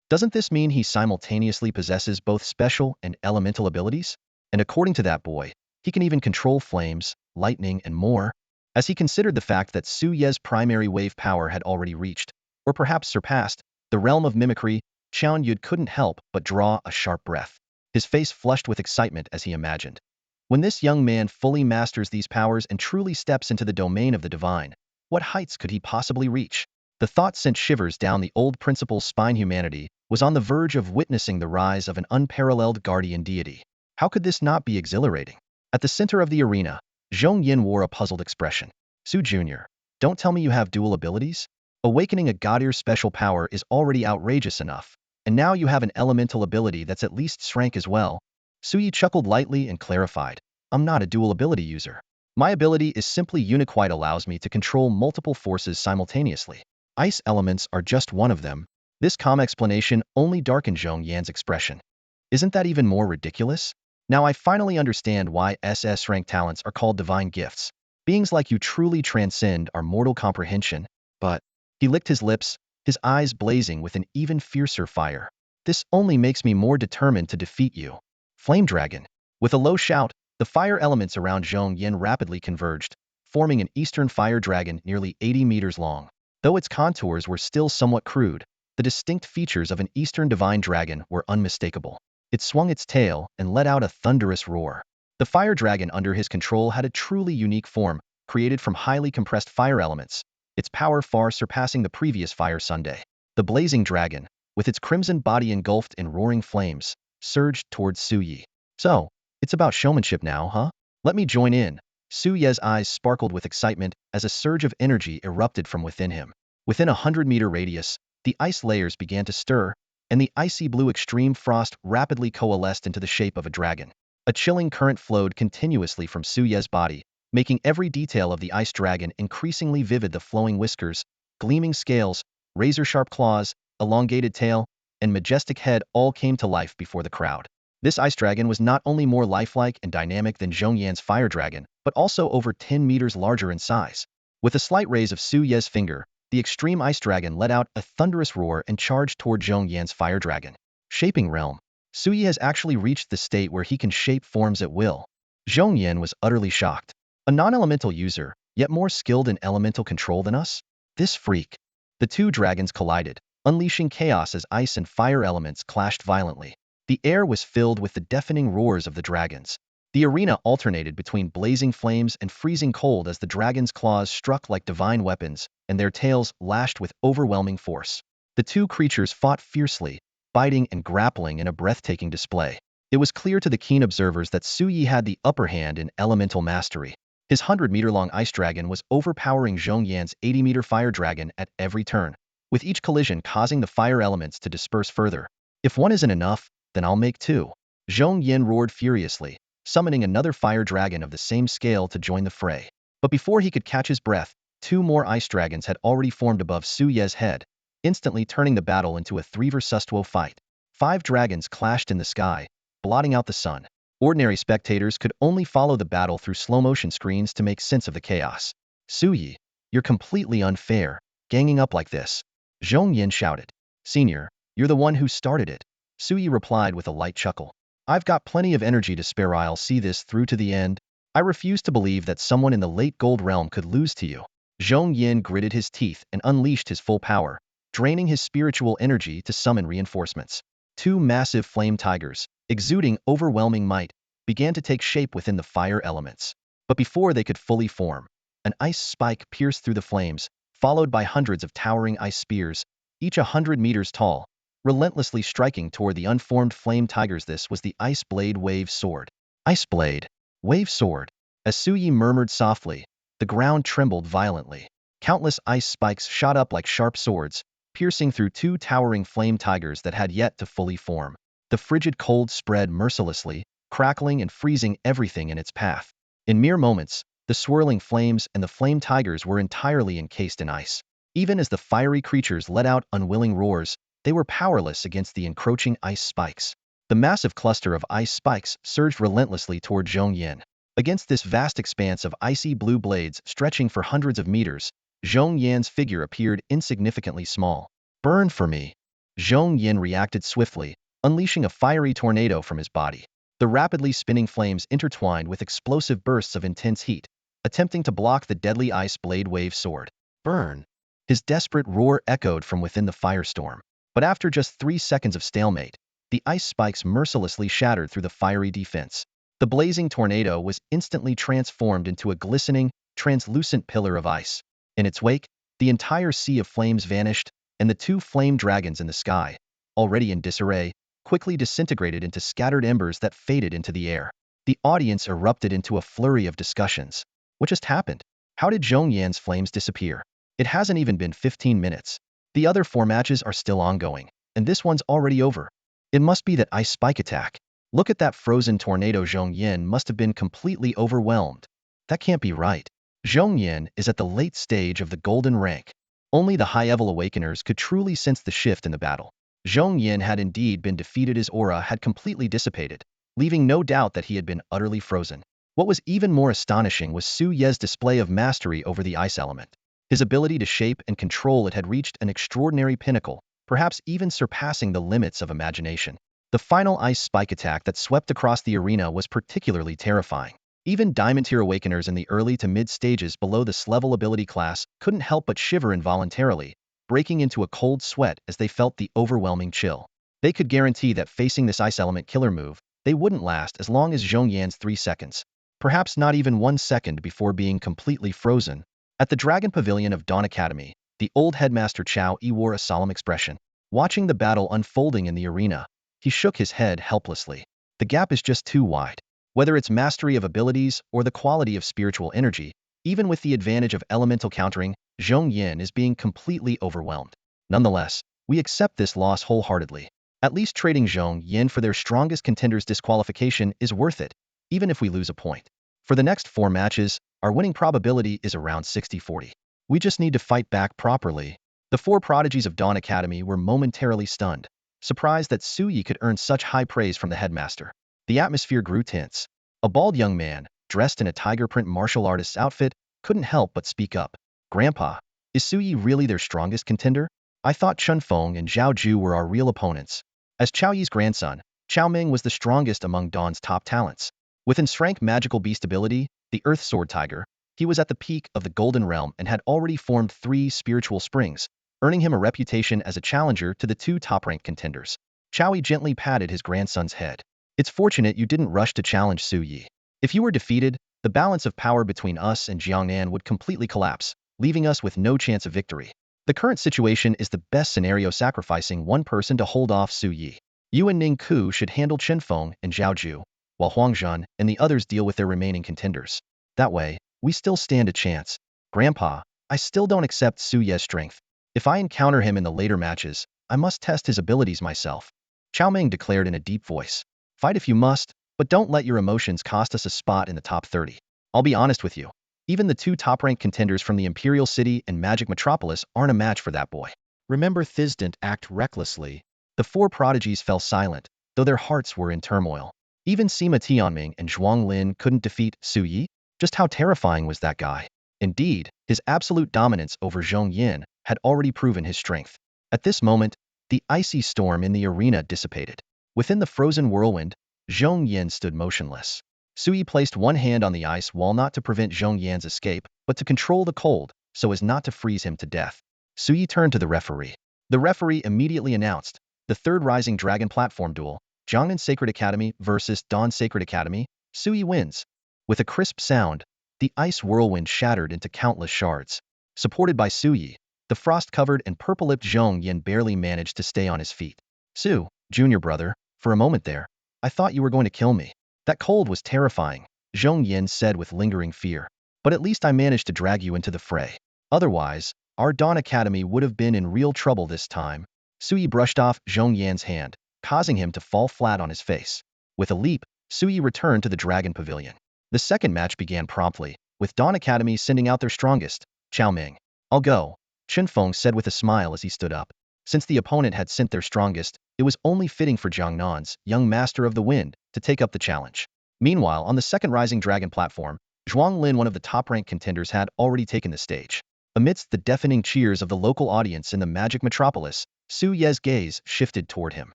Doesn't this mean he simultaneously possesses both special and elemental abilities? And according to that boy, he can even control flames, lightning, and more? As he considered the fact that Suyi's primary wave power had already reached, or perhaps surpassed, the realm of mimicry, Chen Yud couldn't help but draw a sharp breath. His face flushed with excitement as he imagined. When this young man fully masters these powers and truly steps into the domain of the divine, what heights could he possibly reach? The thought sent shivers down the old principal's spine. Humanity was on the verge of witnessing the rise of an unparalleled guardian deity. How could this not be exhilarating? At the center of the arena, Zhou Yin wore a puzzled expression. "Su Jr., don't tell me you have dual abilities? Awakening a god-ear special power is already outrageous enough, and now you have an elemental ability that's at least S-rank as well." Suyi chuckled lightly and clarified, "I'm not a dual ability user. My ability is simply unique. Allows me to control multiple forces simultaneously. Ice elements are just one of them." This calm explanation only darkened Zhou Yan's expression. "Isn't that even more ridiculous? Now I finally understand why SS-rank talents are called divine gifts. Beings like you truly transcend our mortal comprehension." But he licked his lips, his eyes blazing with an even fiercer fire. "This only makes me more determined to defeat you. Flame Dragon." With a low shout, the fire elements around Zhou Yan rapidly converged, forming an eastern fire dragon nearly 80 meters long. Though its contours were still somewhat crude, the distinct features of an eastern divine dragon were unmistakable. It swung its tail and let out a thunderous roar. The fire dragon under his control had a truly unique form, created from highly compressed fire elements, its power far surpassing the previous Fire Sunday. The blazing dragon, with its crimson body engulfed in roaring flames, surged towards Suyi. "So, it's about showmanship now, huh? Let me join in." Su Ye's eyes sparkled with excitement as a surge of energy erupted from within him. Within a 100-meter radius, the ice layers began to stir, and the icy blue extreme frost rapidly coalesced into the shape of a dragon. A chilling current flowed continuously from Su Ye's body, making every detail of the ice dragon increasingly vivid. The flowing whiskers, gleaming scales, razor-sharp claws, elongated tail, and majestic head all came to life before the crowd. This ice dragon was not only more lifelike and dynamic than Zhou Yan's fire dragon, but also over 10 meters larger in size. With a slight raise of Su Ye's finger, the extreme ice dragon let out a thunderous roar and charged toward Zhou Yan's fire dragon. Shaping realm. Su Ye has actually reached the state where he can shape forms at will. Zhou Yan was utterly shocked. A non-elemental user, yet more skilled in elemental control than us? This freak. The two dragons collided, unleashing chaos as ice and fire elements clashed violently. The air was filled with the deafening roars of the dragons. The arena alternated between blazing flames and freezing cold as the dragons' claws struck like divine weapons, and their tails lashed with overwhelming force. The two creatures fought fiercely, biting and grappling in a breathtaking display. It was clear to the keen observers that Su Yi had the upper hand in elemental mastery. His 100-meter-long ice dragon was overpowering Zhou Yan's 80-meter fire dragon at every turn, with each collision causing the fire elements to disperse further. If one isn't enough, then I'll make two. Zhou Yan roared furiously, summoning another fire dragon of the same scale to join the fray. But before he could catch his breath, two more ice dragons had already formed above Su Ye's head, instantly turning the battle into a 3 vs 2 fight. 5 dragons clashed in the sky, blotting out the sun. Ordinary spectators could only follow the battle through slow-motion screens to make sense of the chaos. Su Yi, you're completely unfair, ganging up like this. Zhou Yan shouted. Senior, you're the one who started it. Su Yi replied with a light chuckle. I've got plenty of energy to spare. I'll see this through to the end. I refuse to believe that someone in the late gold realm could lose to you. Zhou Yan gritted his teeth and unleashed his full power, draining his spiritual energy to summon reinforcements. 2 massive flame tigers, exuding overwhelming might, began to take shape within the fire elements. But before they could fully form, an ice spike pierced through the flames, followed by hundreds of towering ice spears, each 100 meters tall, relentlessly striking toward the unformed flame tigers. This was the Ice Blade Wave Sword. Ice Blade. Wave Sword. As Su Yi murmured softly, the ground trembled violently. Countless ice spikes shot up like sharp swords, piercing through 2 towering flame tigers that had yet to fully form. The frigid cold spread mercilessly, crackling and freezing everything in its path. In mere moments, the swirling flames and the flame tigers were entirely encased in ice. Even as the fiery creatures let out unwilling roars, they were powerless against the encroaching ice spikes. The massive cluster of ice spikes surged relentlessly toward Zhou Yan. Against this vast expanse of icy blue blades stretching for hundreds of meters, Zhou Yan's figure appeared insignificantly small. Burn for me. Zhou Yan reacted swiftly, unleashing a fiery tornado from his body. The rapidly spinning flames intertwined with explosive bursts of intense heat, attempting to block the deadly Ice Blade Wave Sword. Burn! His desperate roar echoed from within the firestorm. But after just 3 seconds of stalemate, the ice spikes mercilessly shattered through the fiery defense. The blazing tornado was instantly transformed into a glistening, translucent pillar of ice. In its wake, the entire sea of flames vanished, and the 2 flame dragons in the sky, already in disarray, quickly disintegrated into scattered embers that faded into the air. The audience erupted into a flurry of discussions. What just happened? How did Zhou Yan's flames disappear? It hasn't even been 15 minutes. The other 4 matches are still ongoing, and this one's already over. It must be that ice spike attack. Look at that frozen tornado. Zhou Yan must have been completely overwhelmed. That can't be right. Zhou Yan is at the late stage of the golden rank. Only the high-level awakeners could truly sense the shift in the battle. Zhou Yan had indeed been defeated. His aura had completely dissipated, leaving no doubt that he had been utterly frozen. What was even more astonishing was Su Ye's display of mastery over the ice element. His ability to shape and control it had reached an extraordinary pinnacle, perhaps even surpassing the limits of imagination. The final ice spike attack that swept across the arena was particularly terrifying. Even Diamond Tier Awakeners in the early to mid stages below this level ability class couldn't help but shiver involuntarily, breaking into a cold sweat as they felt the overwhelming chill. They could guarantee that facing this ice element killer move, they wouldn't last as long as Zhou Yan's 3 seconds. Perhaps not even 1 second before being completely frozen. At the Dragon Pavilion of Dawn Academy, the old headmaster Chao Yi wore a solemn expression. Watching the battle unfolding in the arena, he shook his head helplessly. The gap is just too wide. Whether it's mastery of abilities or the quality of spiritual energy, even with the advantage of elemental countering, Zhou Ziyun is being completely overwhelmed. Nonetheless, we accept this loss wholeheartedly. At least trading Zhou Ziyun for their strongest contender's disqualification is worth it, even if we lose a point. For the next 4 matches, our winning probability is around 60-40. We just need to fight back properly. The 4 prodigies of Dawn Academy were momentarily stunned, surprised that Su Yi could earn such high praise from the headmaster. The atmosphere grew tense. A bald young man, dressed in a tiger print martial artist's outfit, couldn't help but speak up. Grandpa, is Su Yi really their strongest contender? I thought Chun Feng and Zhao Ju were our real opponents. As Chao Yi's grandson, Chao Ming was the strongest among Dawn's top talents. With rank magical beast ability, the Earth Sword Tiger, he was at the peak of the Golden Realm and had already formed 3 spiritual springs, earning him a reputation as a challenger to the 2 top-ranked contenders. Chao Yi gently patted his grandson's head. It's fortunate you didn't rush to challenge Su Yi. If you were defeated, the balance of power between us and Jiangnan would completely collapse, leaving us with no chance of victory. The current situation is the best scenario, sacrificing one person to hold off Su Yi. You and Ning Ku should handle Chen Feng and Zhao Ju, while Huang Zhan and the others deal with their remaining contenders. That way, we still stand a chance. Grandpa, I still don't accept Su Ye's strength. If I encounter him in the later matches, I must test his abilities myself. Chao Ming declared in a deep voice. Fight if you must, but don't let your emotions cost us a spot in the top 30. I'll be honest with you. Even the 2 top-ranked contenders from the Imperial City and Magic Metropolis aren't a match for that boy. Remember Thiz didn't act recklessly. The 4 prodigies fell silent, though their hearts were in turmoil. Even Sima Tianming and Zhuang Lin couldn't defeat Su Yi? Just how terrifying was that guy? Indeed, his absolute dominance over Zhou Ziyun had already proven his strength. At this moment, the icy storm in the arena dissipated. Within the frozen whirlwind, Zhou Ziyun stood motionless. Su Yi placed one hand on the ice wall not to prevent Zhou Ziyun's escape, but to control the cold, so as not to freeze him to death. Su Yi turned to the referee. The referee immediately announced, the 3rd Rising Dragon platform duel, Jiangnan Sacred Academy versus Dawn Sacred Academy, Su Yi wins. With a crisp sound, the ice whirlwind shattered into countless shards. Supported by Su Yi, the frost-covered and purple-lipped Zhou Ziyun barely managed to stay on his feet. Su, junior brother, for a moment there, I thought you were going to kill me. That cold was terrifying, Zhou Ziyun said with lingering fear. But at least I managed to drag you into the fray. Otherwise, our Dawn Academy would have been in real trouble this time. Su Yi brushed off Zhou Ziyun's hand, causing him to fall flat on his face. With a leap, Su Yi returned to the Dragon Pavilion. The second match began promptly, with Dawn Academy sending out their strongest, Chao Ming. I'll go, Chen Feng said with a smile as he stood up. Since the opponent had sent their strongest, it was only fitting for Jiangnan's young master of the wind to take up the challenge. Meanwhile, on the 2nd Rising Dragon platform, Zhuang Lin, one of the top-ranked contenders, had already taken the stage. Amidst the deafening cheers of the local audience in the Magic Metropolis, Su Ye's gaze shifted toward him.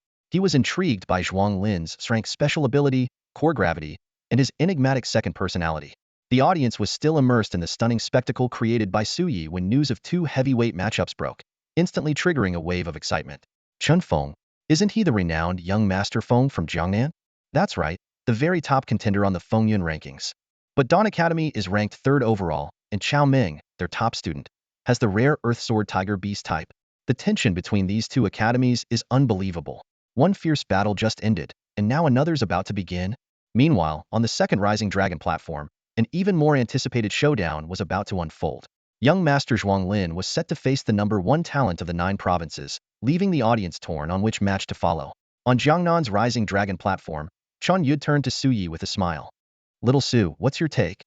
He was intrigued by Zhuang Lin's strength, special ability, core gravity, and his enigmatic second personality. The audience was still immersed in the stunning spectacle created by Su Yi when news of 2 heavyweight matchups broke, instantly triggering a wave of excitement. Chun Feng, isn't he the renowned young Master Feng from Jiangnan? That's right, the very top contender on the Fengyun rankings. But Dawn Academy is ranked 3rd overall, and Chao Ming, their top student, has the rare Earth Sword Tiger Beast type. The tension between these 2 academies is unbelievable. One fierce battle just ended, and now another's about to begin. Meanwhile, on the 2nd Rising Dragon platform, an even more anticipated showdown was about to unfold. Young Master Zhuang Lin was set to face the number 1 talent of the 9 provinces, leaving the audience torn on which match to follow. On Jiangnan's Rising Dragon platform, Chun Yu turned to Su Yi with a smile. Little Su, what's your take?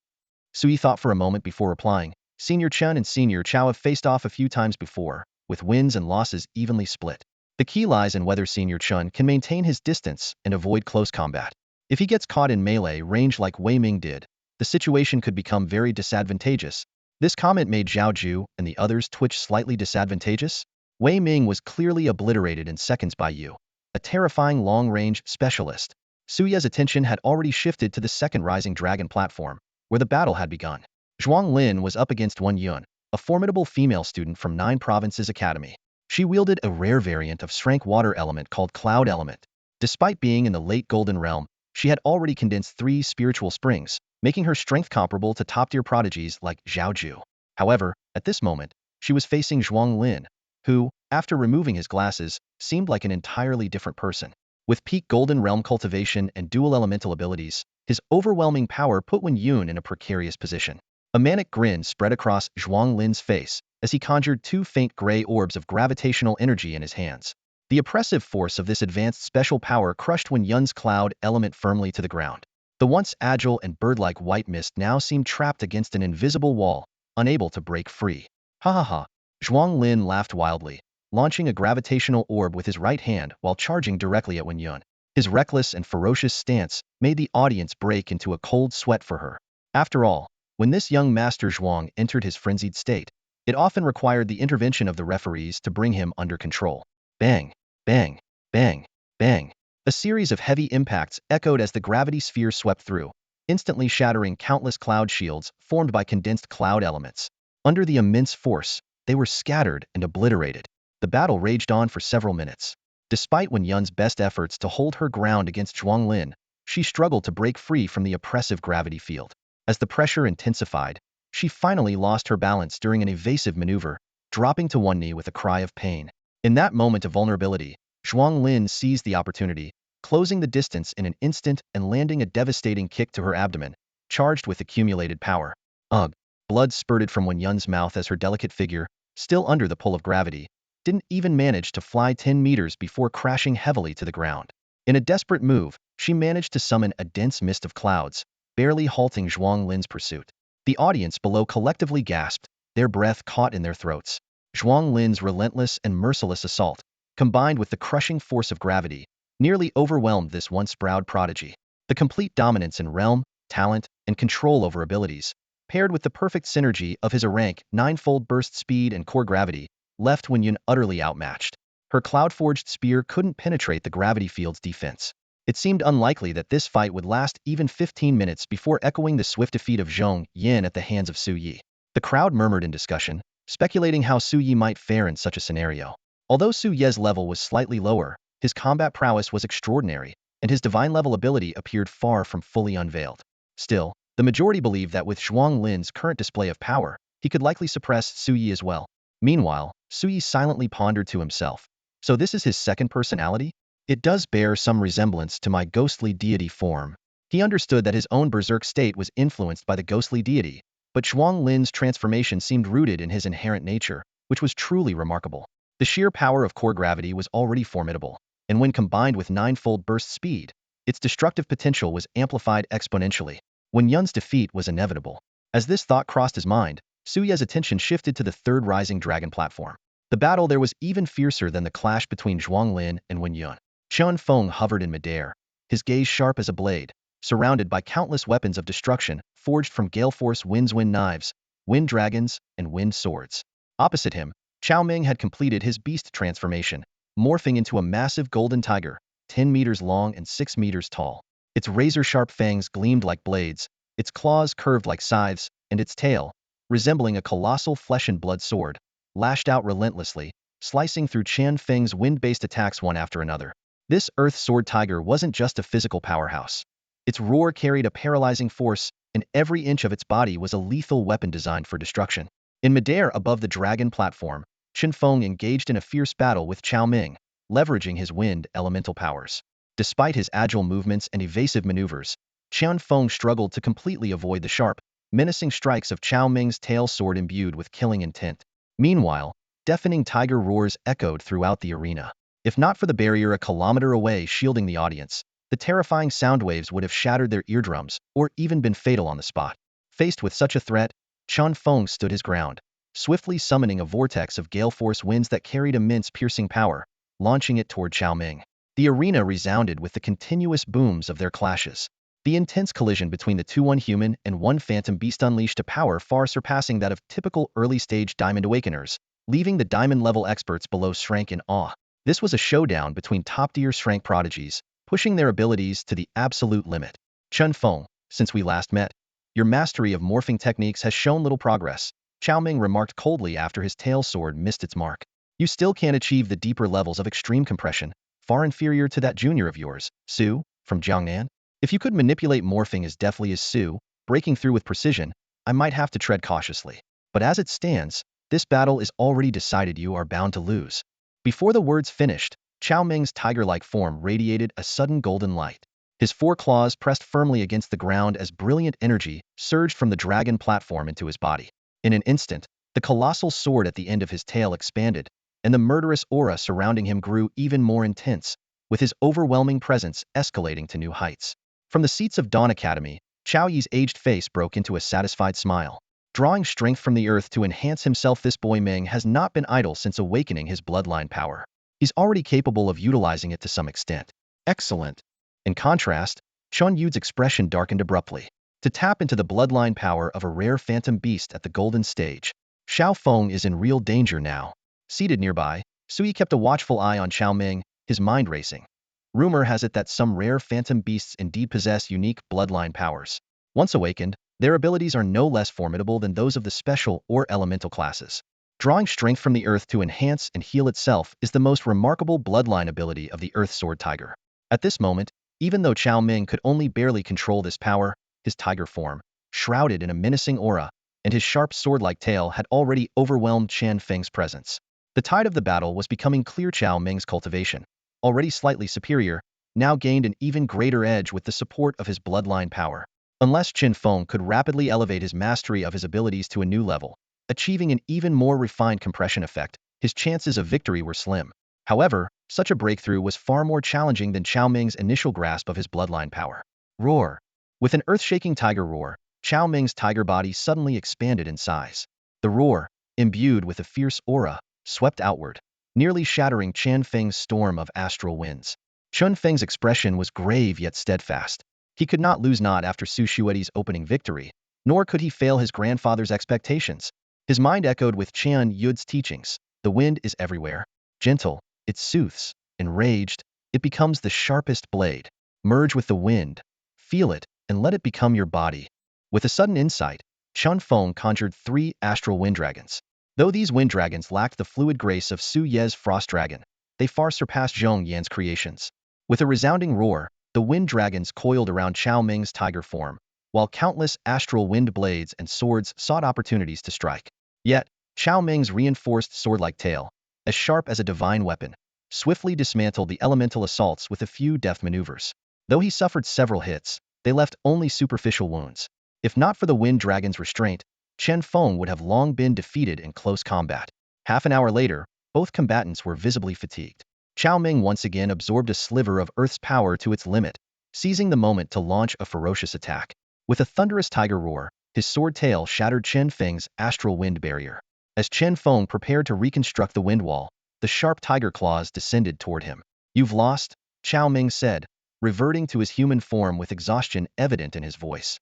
Su Yi thought for a moment before replying. Senior Chun and Senior Chao have faced off a few times before, with wins and losses evenly split. The key lies in whether Senior Chun can maintain his distance and avoid close combat. If he gets caught in melee range like Wei Ming did, the situation could become very disadvantageous. This comment made Zhao Ju and the others twitch slightly. Disadvantageous? Wei Ming was clearly obliterated in seconds by Yu, a terrifying long-range specialist. Su Ye's attention had already shifted to the 2nd Rising Dragon platform, where the battle had begun. Zhuang Lin was up against Wen Yun, a formidable female student from 9 Provinces Academy. She wielded a rare variant of strength water element called Cloud Element. Despite being in the late Golden Realm, she had already condensed 3 spiritual springs, making her strength comparable to top-tier prodigies like Zhao Ju. However, at this moment, she was facing Zhuang Lin, who, after removing his glasses, seemed like an entirely different person. With peak Golden Realm cultivation and dual elemental abilities, His overwhelming power put Wen Yun in a precarious position. A manic grin spread across Zhuang Lin's face as he conjured two faint gray orbs of gravitational energy in his hands. The oppressive force of this advanced special power crushed Wen Yun's cloud element firmly to the ground. The once agile and bird-like white mist now seemed trapped against an invisible wall, unable to break free. Ha ha ha! Zhuang Lin laughed wildly, launching a gravitational orb with his right hand while charging directly at Wen Yun. His reckless and ferocious stance made the audience break into a cold sweat for her. After all, when this young master Zhuang entered his frenzied state, it often required the intervention of the referees to bring him under control. Bang! Bang! Bang! Bang! A series of heavy impacts echoed as the gravity sphere swept through, instantly shattering countless cloud shields formed by condensed cloud elements. Under the immense force, they were scattered and obliterated. The battle raged on for several minutes. Despite Wen Yun's best efforts to hold her ground against Zhuang Lin, she struggled to break free from the oppressive gravity field. As the pressure intensified, she finally lost her balance during an evasive maneuver, dropping to one knee with a cry of pain. In that moment of vulnerability, Zhuang Lin seized the opportunity, closing the distance in an instant and landing a devastating kick to her abdomen, charged with accumulated power. Ugh! Blood spurted from Wen Yun's mouth as her delicate figure, still under the pull of gravity, didn't even manage to fly 10 meters before crashing heavily to the ground. In a desperate move, she managed to summon a dense mist of clouds, barely halting Zhuang Lin's pursuit. The audience below collectively gasped, their breath caught in their throats. Zhuang Lin's relentless and merciless assault, combined with the crushing force of gravity, nearly overwhelmed this once proud prodigy. The complete dominance in realm, talent, and control over abilities, paired with the perfect synergy of his rank, ninefold burst speed and core gravity, left Wen Yun utterly outmatched. Her cloud-forged spear couldn't penetrate the gravity field's defense. It seemed unlikely that this fight would last even 15 minutes before echoing the swift defeat of Zhou Ziyun at the hands of Su Yi. The crowd murmured in discussion, speculating how Su Yi might fare in such a scenario. Although Su Ye's level was slightly lower, his combat prowess was extraordinary, and his divine-level ability appeared far from fully unveiled. Still, the majority believed that with Zhuang Lin's current display of power, he could likely suppress Su Yi as well. Meanwhile, Su Yi silently pondered to himself. So this is his second personality? It does bear some resemblance to my ghostly deity form. He understood that his own berserk state was influenced by the ghostly deity, but Zhuang Lin's transformation seemed rooted in his inherent nature, which was truly remarkable. The sheer power of core gravity was already formidable, and when combined with ninefold burst speed, its destructive potential was amplified exponentially. Wen Yun's defeat was inevitable. As this thought crossed his mind, Su Ye's attention shifted to the third rising dragon platform. The battle there was even fiercer than the clash between Zhuang Lin and Wen Yun. Qian Feng hovered in midair, his gaze sharp as a blade, surrounded by countless weapons of destruction forged from gale force wind's wind knives, wind dragons, and wind swords. Opposite him, Chao Ming had completed his beast transformation, morphing into a massive golden tiger, 10 meters long and 6 meters tall. Its razor-sharp fangs gleamed like blades, its claws curved like scythes, and its tail, resembling a colossal flesh and blood sword, lashed out relentlessly, slicing through Qian Feng's wind-based attacks one after another. This Earth Sword Tiger wasn't just a physical powerhouse. Its roar carried a paralyzing force, and every inch of its body was a lethal weapon designed for destruction. In midair above the dragon platform, Qian Feng engaged in a fierce battle with Chao Ming, leveraging his wind elemental powers. Despite his agile movements and evasive maneuvers, Qian Feng struggled to completely avoid the sharp, menacing strikes of Chao Ming's tail sword imbued with killing intent. Meanwhile, deafening tiger roars echoed throughout the arena. If not for the barrier a kilometer away shielding the audience, the terrifying sound waves would have shattered their eardrums or even been fatal on the spot. Faced with such a threat, Qian Feng stood his ground, swiftly summoning a vortex of gale force winds that carried immense piercing power, launching it toward Chao Ming. The arena resounded with the continuous booms of their clashes. The intense collision between the two one-human and one phantom beast unleashed a power far surpassing that of typical early-stage Diamond Awakeners, leaving the Diamond-level experts below S-rank in awe. This was a showdown between top-tier S-rank prodigies, pushing their abilities to the absolute limit. Qian Feng, since we last met, your mastery of morphing techniques has shown little progress, Chao Ming remarked coldly after his tail sword missed its mark. You still can't achieve the deeper levels of extreme compression, far inferior to that junior of yours, Su, from Jiangnan. If you could manipulate morphing as deftly as Su, breaking through with precision, I might have to tread cautiously. But as it stands, this battle is already decided. You are bound to lose. Before the words finished, Chao Ming's tiger-like form radiated a sudden golden light. His four claws pressed firmly against the ground as brilliant energy surged from the dragon platform into his body. In an instant, the colossal sword at the end of his tail expanded, and the murderous aura surrounding him grew even more intense, with his overwhelming presence escalating to new heights. From the seats of Dawn Academy, Chao Yi's aged face broke into a satisfied smile. Drawing strength from the earth to enhance himself, this boy Meng has not been idle since awakening his bloodline power. He's already capable of utilizing it to some extent. Excellent. In contrast, Chun Yu's expression darkened abruptly. To tap into the bloodline power of a rare phantom beast at the golden stage, Xiao Feng is in real danger now. Seated nearby, Sui kept a watchful eye on Xiao Ming, his mind racing. Rumor has it that some rare phantom beasts indeed possess unique bloodline powers. Once awakened, their abilities are no less formidable than those of the special or elemental classes. Drawing strength from the earth to enhance and heal itself is the most remarkable bloodline ability of the Earth Sword Tiger. At this moment, even though Chao Ming could only barely control this power, his tiger form, shrouded in a menacing aura, and his sharp sword-like tail had already overwhelmed Chen Feng's presence. The tide of the battle was becoming clear. Chao Ming's cultivation, already slightly superior, now gained an even greater edge with the support of his bloodline power. Unless Chen Feng could rapidly elevate his mastery of his abilities to a new level, achieving an even more refined compression effect, his chances of victory were slim. However, such a breakthrough was far more challenging than Chao Ming's initial grasp of his bloodline power. Roar! With an earth-shaking tiger roar, Chao Ming's tiger body suddenly expanded in size. The roar, imbued with a fierce aura, swept outward, nearly shattering Chen Feng's storm of astral winds. Chen Feng's expression was grave yet steadfast. He could not lose not after Su Shueti's opening victory, nor could he fail his grandfather's expectations. His mind echoed with Qian Yud's teachings. The wind is everywhere. Gentle, it soothes. Enraged, it becomes the sharpest blade. Merge with the wind, feel it, and let it become your body. With a sudden insight, Chun Feng conjured 3 astral wind dragons. Though these wind dragons lacked the fluid grace of Su Ye's frost dragon, they far surpassed Zhong Yan's creations. With a resounding roar, the wind dragons coiled around Chao Ming's tiger form, while countless astral wind blades and swords sought opportunities to strike. Yet, Chao Ming's reinforced sword-like tail, as sharp as a divine weapon, swiftly dismantled the elemental assaults with a few deft maneuvers. Though he suffered several hits, they left only superficial wounds. If not for the wind dragon's restraint, Chen Feng would have long been defeated in close combat. Half an hour later, both combatants were visibly fatigued. Chao Ming once again absorbed a sliver of Earth's power to its limit, seizing the moment to launch a ferocious attack. With a thunderous tiger roar, his sword tail shattered Chen Feng's astral wind barrier. As Chen Feng prepared to reconstruct the wind wall, the sharp tiger claws descended toward him. You've lost, Chao Ming said, reverting to his human form with exhaustion evident in his voice.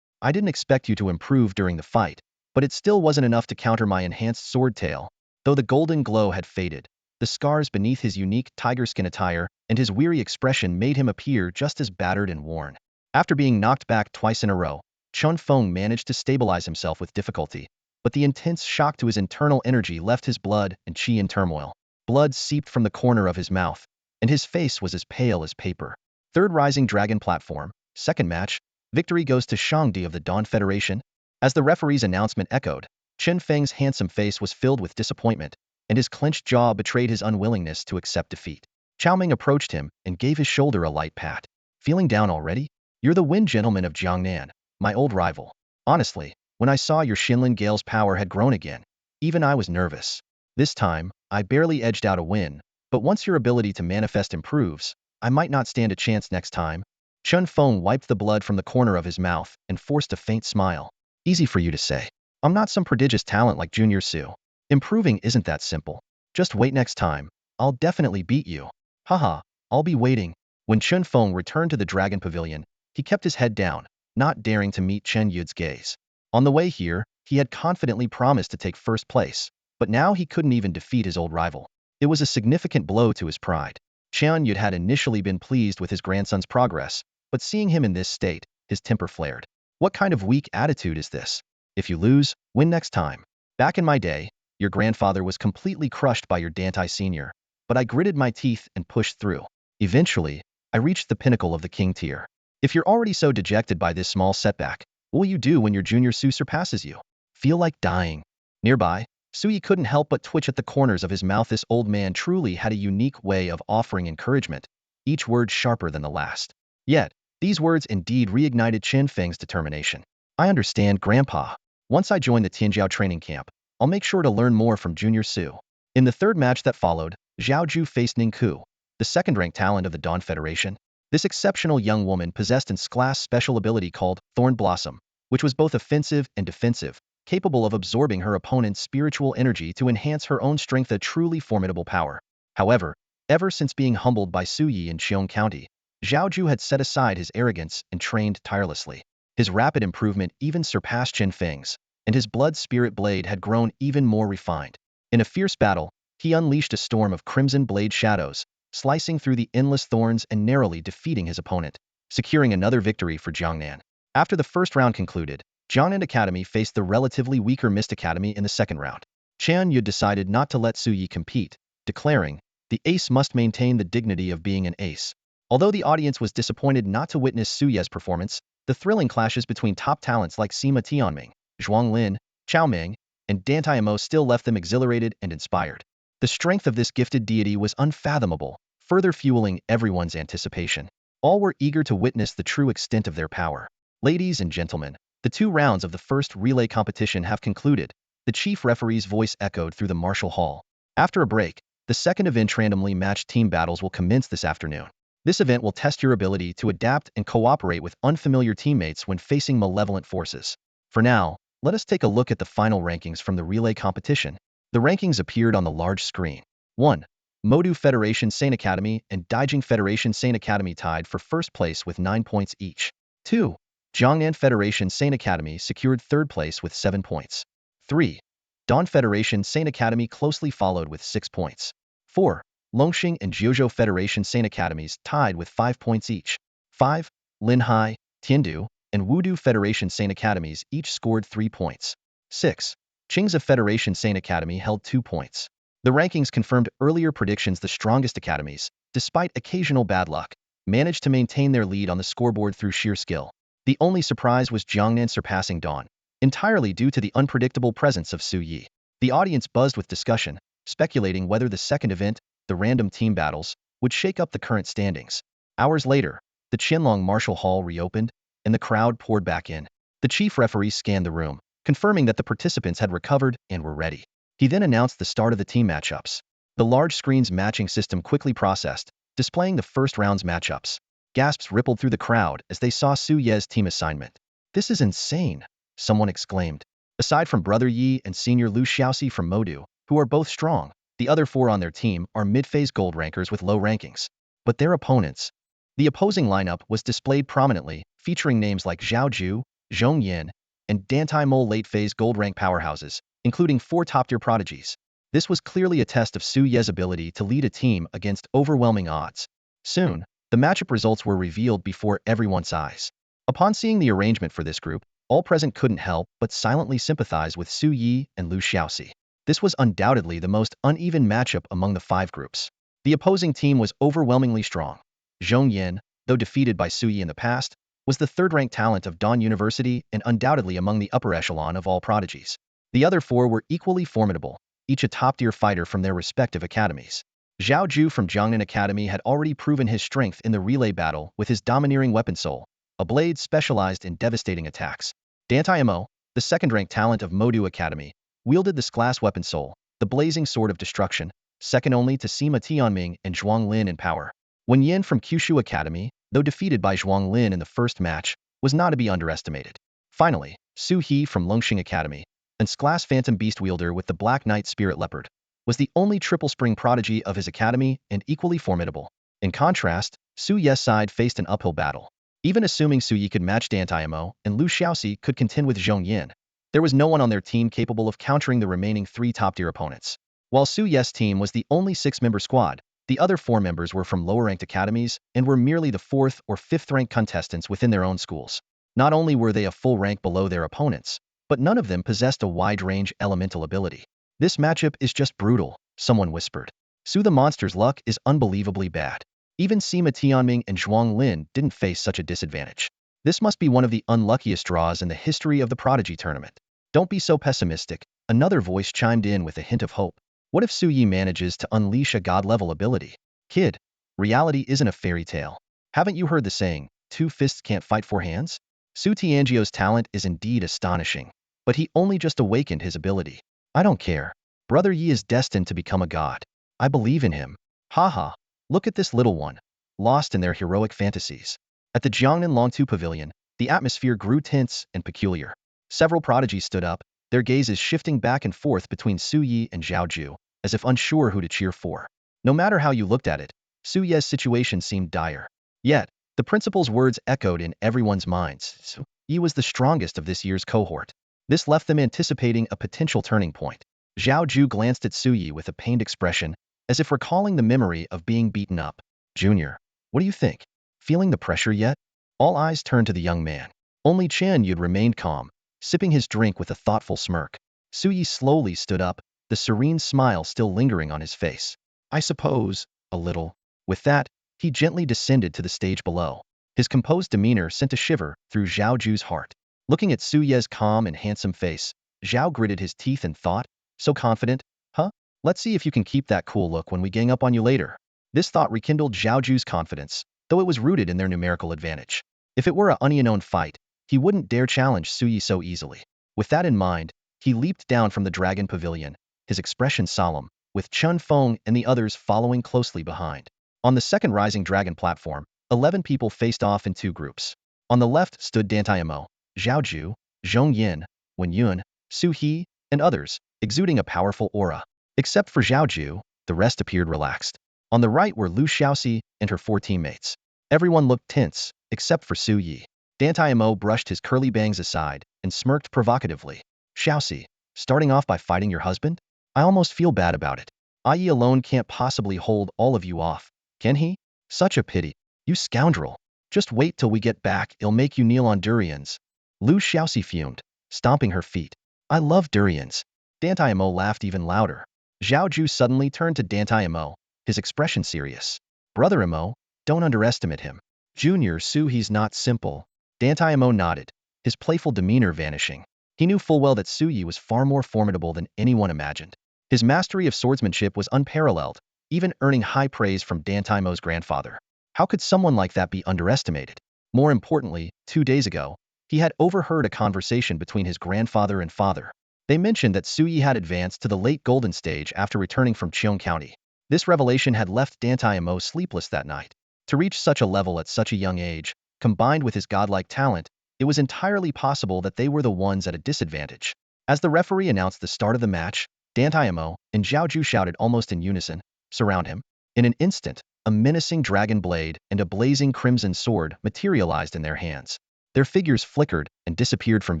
I didn't expect you to improve during the fight, but it still wasn't enough to counter my enhanced sword tail. Though the golden glow had faded, the scars beneath his unique tiger skin attire and his weary expression made him appear just as battered and worn. After being knocked back twice in a row, Chun Feng managed to stabilize himself with difficulty, but the intense shock to his internal energy left his blood and qi in turmoil. Blood seeped from the corner of his mouth, and his face was as pale as paper. Third Rising Dragon Platform, second match, victory goes to Shangdi of the Dawn Federation. As the referee's announcement echoed, Chen Feng's handsome face was filled with disappointment, and his clenched jaw betrayed his unwillingness to accept defeat. Chao Ming approached him and gave his shoulder a light pat. Feeling down already? You're the wind gentleman of Jiangnan, my old rival. Honestly, when I saw your Shinlin Gale's power had grown again, even I was nervous. This time, I barely edged out a win, but once your ability to manifest improves, I might not stand a chance next time. Chun Feng wiped the blood from the corner of his mouth and forced a faint smile. Easy for you to say. I'm not some prodigious talent like Junior Su. Improving isn't that simple. Just wait next time. I'll definitely beat you. Haha, I'll be waiting. When Chun Feng returned to the Dragon Pavilion, he kept his head down, not daring to meet Chen Yud's gaze. On the way here, he had confidently promised to take first place, but now he couldn't even defeat his old rival. It was a significant blow to his pride. Chen Yud had initially been pleased with his grandson's progress, but seeing him in this state, his temper flared. What kind of weak attitude is this? If you lose, win next time. Back in my day, your grandfather was completely crushed by your Dantai Senior, but I gritted my teeth and pushed through. Eventually, I reached the pinnacle of the king tier. If you're already so dejected by this small setback, what will you do when your Junior Su surpasses you? Feel like dying. Nearby, Sui couldn't help but twitch at the corners of his mouth. This old man truly had a unique way of offering encouragement, each word sharper than the last. Yet, These words indeed reignited Qin Feng's determination. I understand, Grandpa. Once I join the Tianjiao training camp, I'll make sure to learn more from Junior Su. In the third match that followed, Zhao Ju faced Ning Ku, the second-ranked talent of the Dawn Federation. This exceptional young woman possessed an S-class special ability called Thorn Blossom, which was both offensive and defensive, capable of absorbing her opponent's spiritual energy to enhance her own strength, a truly formidable power. However, ever since being humbled by Su Yi in Qiong County, Zhao Ju had set aside his arrogance and trained tirelessly. His rapid improvement even surpassed Qin Feng's, and his blood spirit blade had grown even more refined. In a fierce battle, he unleashed a storm of crimson blade shadows, slicing through the endless thorns and narrowly defeating his opponent, securing another victory for Jiangnan. After the first round concluded, Jiangnan Academy faced the relatively weaker Mist Academy in the second round. Qian Yu decided not to let Su Yi compete, declaring, "The ace must maintain the dignity of being an ace." Although the audience was disappointed not to witness Su Ye's performance, the thrilling clashes between top talents like Sima Tianming, Zhuang Lin, Chao Meng, and Dantai Mo still left them exhilarated and inspired. The strength of this gifted deity was unfathomable, further fueling everyone's anticipation. All were eager to witness the true extent of their power. Ladies and gentlemen, the 2 rounds of the first relay competition have concluded. The chief referee's voice echoed through the martial hall. After a break, the second event, randomly matched team battles, will commence this afternoon. This event will test your ability to adapt and cooperate with unfamiliar teammates when facing malevolent forces. For now, let us take a look at the final rankings from the relay competition. The rankings appeared on the large screen. 1. Modu Federation Sane Academy and Daijing Federation Sane Academy tied for first place with 9 points each. 2. Jiangnan Federation Sane Academy secured third place with 7 points. 3. Dawn Federation Sane Academy closely followed with 6 points. 4. Longxing and Jiuzhou Federation Sane Academies tied with 5 points each. 5. Linhai, Tiandu, and Wudu Federation Sane Academies each scored 3 points. 6. Qingzhou Federation Sane Academy held 2 points. The rankings confirmed earlier predictions. The strongest academies, despite occasional bad luck, managed to maintain their lead on the scoreboard through sheer skill. The only surprise was Jiangnan surpassing Dawn, entirely due to the unpredictable presence of Su Yi. The audience buzzed with discussion, speculating whether the second event, the random team battles, would shake up the current standings. Hours later, the Qianlong Martial Hall reopened, and the crowd poured back in. The chief referee scanned the room, confirming that the participants had recovered and were ready. He then announced the start of the team matchups. The large screen's matching system quickly processed, displaying the first round's matchups. Gasps rippled through the crowd as they saw Su Ye's team assignment. "This is insane," someone exclaimed. Aside from Brother Yi and Senior Lu Xiaoxi from Modu, who are both strong, the other 4 on their team are mid-phase gold rankers with low rankings. But their opponents. The opposing lineup was displayed prominently, featuring names like Zhao Ju, Zhong Yin, and Dantai Mo, late-phase gold rank powerhouses, including 4 top-tier prodigies. This was clearly a test of Su Ye's ability to lead a team against overwhelming odds. Soon, the matchup results were revealed before everyone's eyes. Upon seeing the arrangement for this group, all present couldn't help but silently sympathize with Su Yi and Lu Xiaoxi. This was undoubtedly the most uneven matchup among the 5 groups. The opposing team was overwhelmingly strong. Zhong Yin, though defeated by Su Yi in the past, was the third-ranked talent of Dawn University and undoubtedly among the upper echelon of all prodigies. The other 4 were equally formidable, each a top-tier fighter from their respective academies. Zhao Ju from Jiangnan Academy had already proven his strength in the relay battle with his domineering weapon soul, a blade specialized in devastating attacks. Dantai Mo, the second-ranked talent of Modu Academy, wielded this class weapon soul, the blazing sword of destruction, second only to Sima Tianming and Zhuang Lin in power. Wen Yin from Kyushu Academy, though defeated by Zhuang Lin in the first match, was not to be underestimated. Finally, Su He from Longxing Academy, an S-class phantom beast wielder with the Black Knight Spirit Leopard, was the only triple spring prodigy of his academy and equally formidable. In contrast, Su Ye's side faced an uphill battle. Even assuming Su Yi could match Dantai Mo and Lu Xiaoxi could contend with Zhong Yin, there was no one on their team capable of countering the remaining 3 top-tier opponents. While Su Ye's team was the only 6-member squad, the other 4 members were from lower-ranked academies and were merely the 4th or 5th-ranked contestants within their own schools. Not only were they a full rank below their opponents, but none of them possessed a wide-range elemental ability. "This matchup is just brutal," someone whispered. Su the monster's luck is unbelievably bad. Even Sima Tianming and Zhuang Lin didn't face such a disadvantage. This must be one of the unluckiest draws in the history of the Prodigy Tournament. "Don't be so pessimistic," another voice chimed in with a hint of hope. "What if Su Yi manages to unleash a god-level ability? Kid, reality isn't a fairy tale. Haven't you heard the saying, two fists can't fight four hands? Su Tianjio's talent is indeed astonishing, but he only just awakened his ability. I don't care. Brother Yi is destined to become a god. I believe in him. Haha, look at this little one, lost in their heroic fantasies. At the Jiangnan Longtu Pavilion, the atmosphere grew tense and peculiar. Several prodigies stood up, their gazes shifting back and forth between Su Yi and Zhao Ju, as if unsure who to cheer for. No matter how you looked at it, Su Ye's situation seemed dire. Yet, the principal's words echoed in everyone's minds. Su Yi was the strongest of this year's cohort. This left them anticipating a potential turning point. Zhao Ju glanced at Su Yi with a pained expression, as if recalling the memory of being beaten up. Junior, what do you think? Feeling the pressure yet? All eyes turned to the young man. Only Chen Yud remained calm, sipping his drink with a thoughtful smirk. Su Yi slowly stood up, the serene smile still lingering on his face. I suppose, a little. With that, he gently descended to the stage below. His composed demeanor sent a shiver through Zhao Ju's heart. Looking at Su Ye's calm and handsome face, Zhao gritted his teeth and thought, so confident, huh? Let's see if you can keep that cool look when we gang up on you later. This thought rekindled Zhao Ju's confidence, though it was rooted in their numerical advantage. If it were a unknown fight, he wouldn't dare challenge Su Yi so easily. With that in mind, he leaped down from the dragon pavilion, his expression solemn, with Chun Feng and the others following closely behind. On the second rising dragon platform, 11 people faced off in two groups. On the left stood Dantai Mo, Zhao Ju, Zhong Yin, Wen Yun, Su He, and others, exuding a powerful aura. Except for Zhao Ju, the rest appeared relaxed. On the right were Lu Xiaoxi and her 4 teammates. Everyone looked tense, except for Su Yi. Dantai Mo brushed his curly bangs aside and smirked provocatively. Xiaoxi, starting off by fighting your husband? I almost feel bad about it. Yi alone can't possibly hold all of you off, can he? Such a pity. You scoundrel. Just wait till we get back, it'll make you kneel on durians. Lu Xiaoxi fumed, stomping her feet. I love durians. Dantai Mo laughed even louder. Zhao Ju suddenly turned to Dantai Mo, his expression serious. Brother Mo, don't underestimate him. Junior Su, he's not simple. Dantai Mo nodded, his playful demeanor vanishing. He knew full well that Su Yi was far more formidable than anyone imagined. His mastery of swordsmanship was unparalleled, even earning high praise from Dantai Mo's grandfather. How could someone like that be underestimated? More importantly, 2 days ago, he had overheard a conversation between his grandfather and father. They mentioned that Su Yi had advanced to the late golden stage after returning from Cheong County. This revelation had left Dantai Mo sleepless that night. To reach such a level at such a young age, combined with his godlike talent, it was entirely possible that they were the ones at a disadvantage. As the referee announced the start of the match, Dantai Mo and Zhao Ju shouted almost in unison, surround him. In an instant, a menacing dragon blade and a blazing crimson sword materialized in their hands. Their figures flickered and disappeared from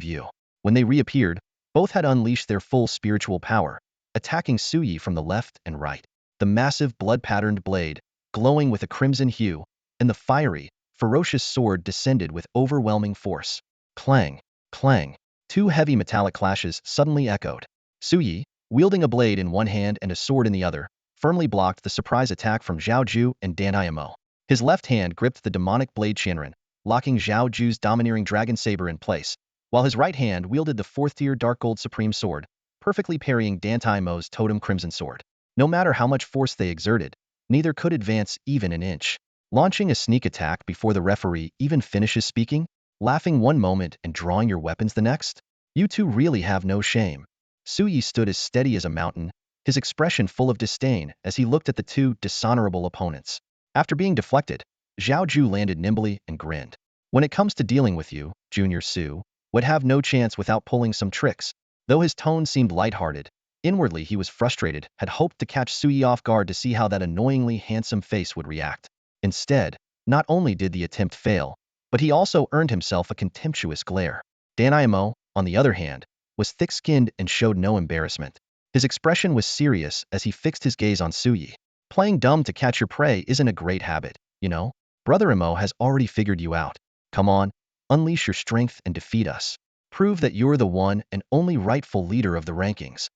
view. When they reappeared, both had unleashed their full spiritual power, attacking Su Yi from the left and right. The massive blood-patterned blade, glowing with a crimson hue, and the fiery, ferocious sword descended with overwhelming force. Clang, clang. 2 heavy metallic clashes suddenly echoed. Su Yi, wielding a blade in one hand and a sword in the other, firmly blocked the surprise attack from Zhao Ju and Dantai Mo. His left hand gripped the demonic blade Shinren, locking Zhao Ju's domineering dragon saber in place, while his right hand wielded the 4th-tier dark gold supreme sword, perfectly parrying Dantai Mo's totem crimson sword. No matter how much force they exerted, neither could advance even an inch. Launching a sneak attack before the referee even finishes speaking? Laughing one moment and drawing your weapons the next? You two really have no shame. Su Yi stood as steady as a mountain, his expression full of disdain as he looked at the 2 dishonorable opponents. After being deflected, Zhao Ju landed nimbly and grinned. When it comes to dealing with you, Junior Su would have no chance without pulling some tricks. Though his tone seemed lighthearted, inwardly he was frustrated, had hoped to catch Su Yi off guard to see how that annoyingly handsome face would react. Instead, not only did the attempt fail, but he also earned himself a contemptuous glare. Dantai Mo, on the other hand, was thick-skinned and showed no embarrassment. His expression was serious as he fixed his gaze on Su Yi. Playing dumb to catch your prey isn't a great habit, you know? Brother Mo has already figured you out. Come on, unleash your strength and defeat us. Prove that you're the one and only rightful leader of the rankings.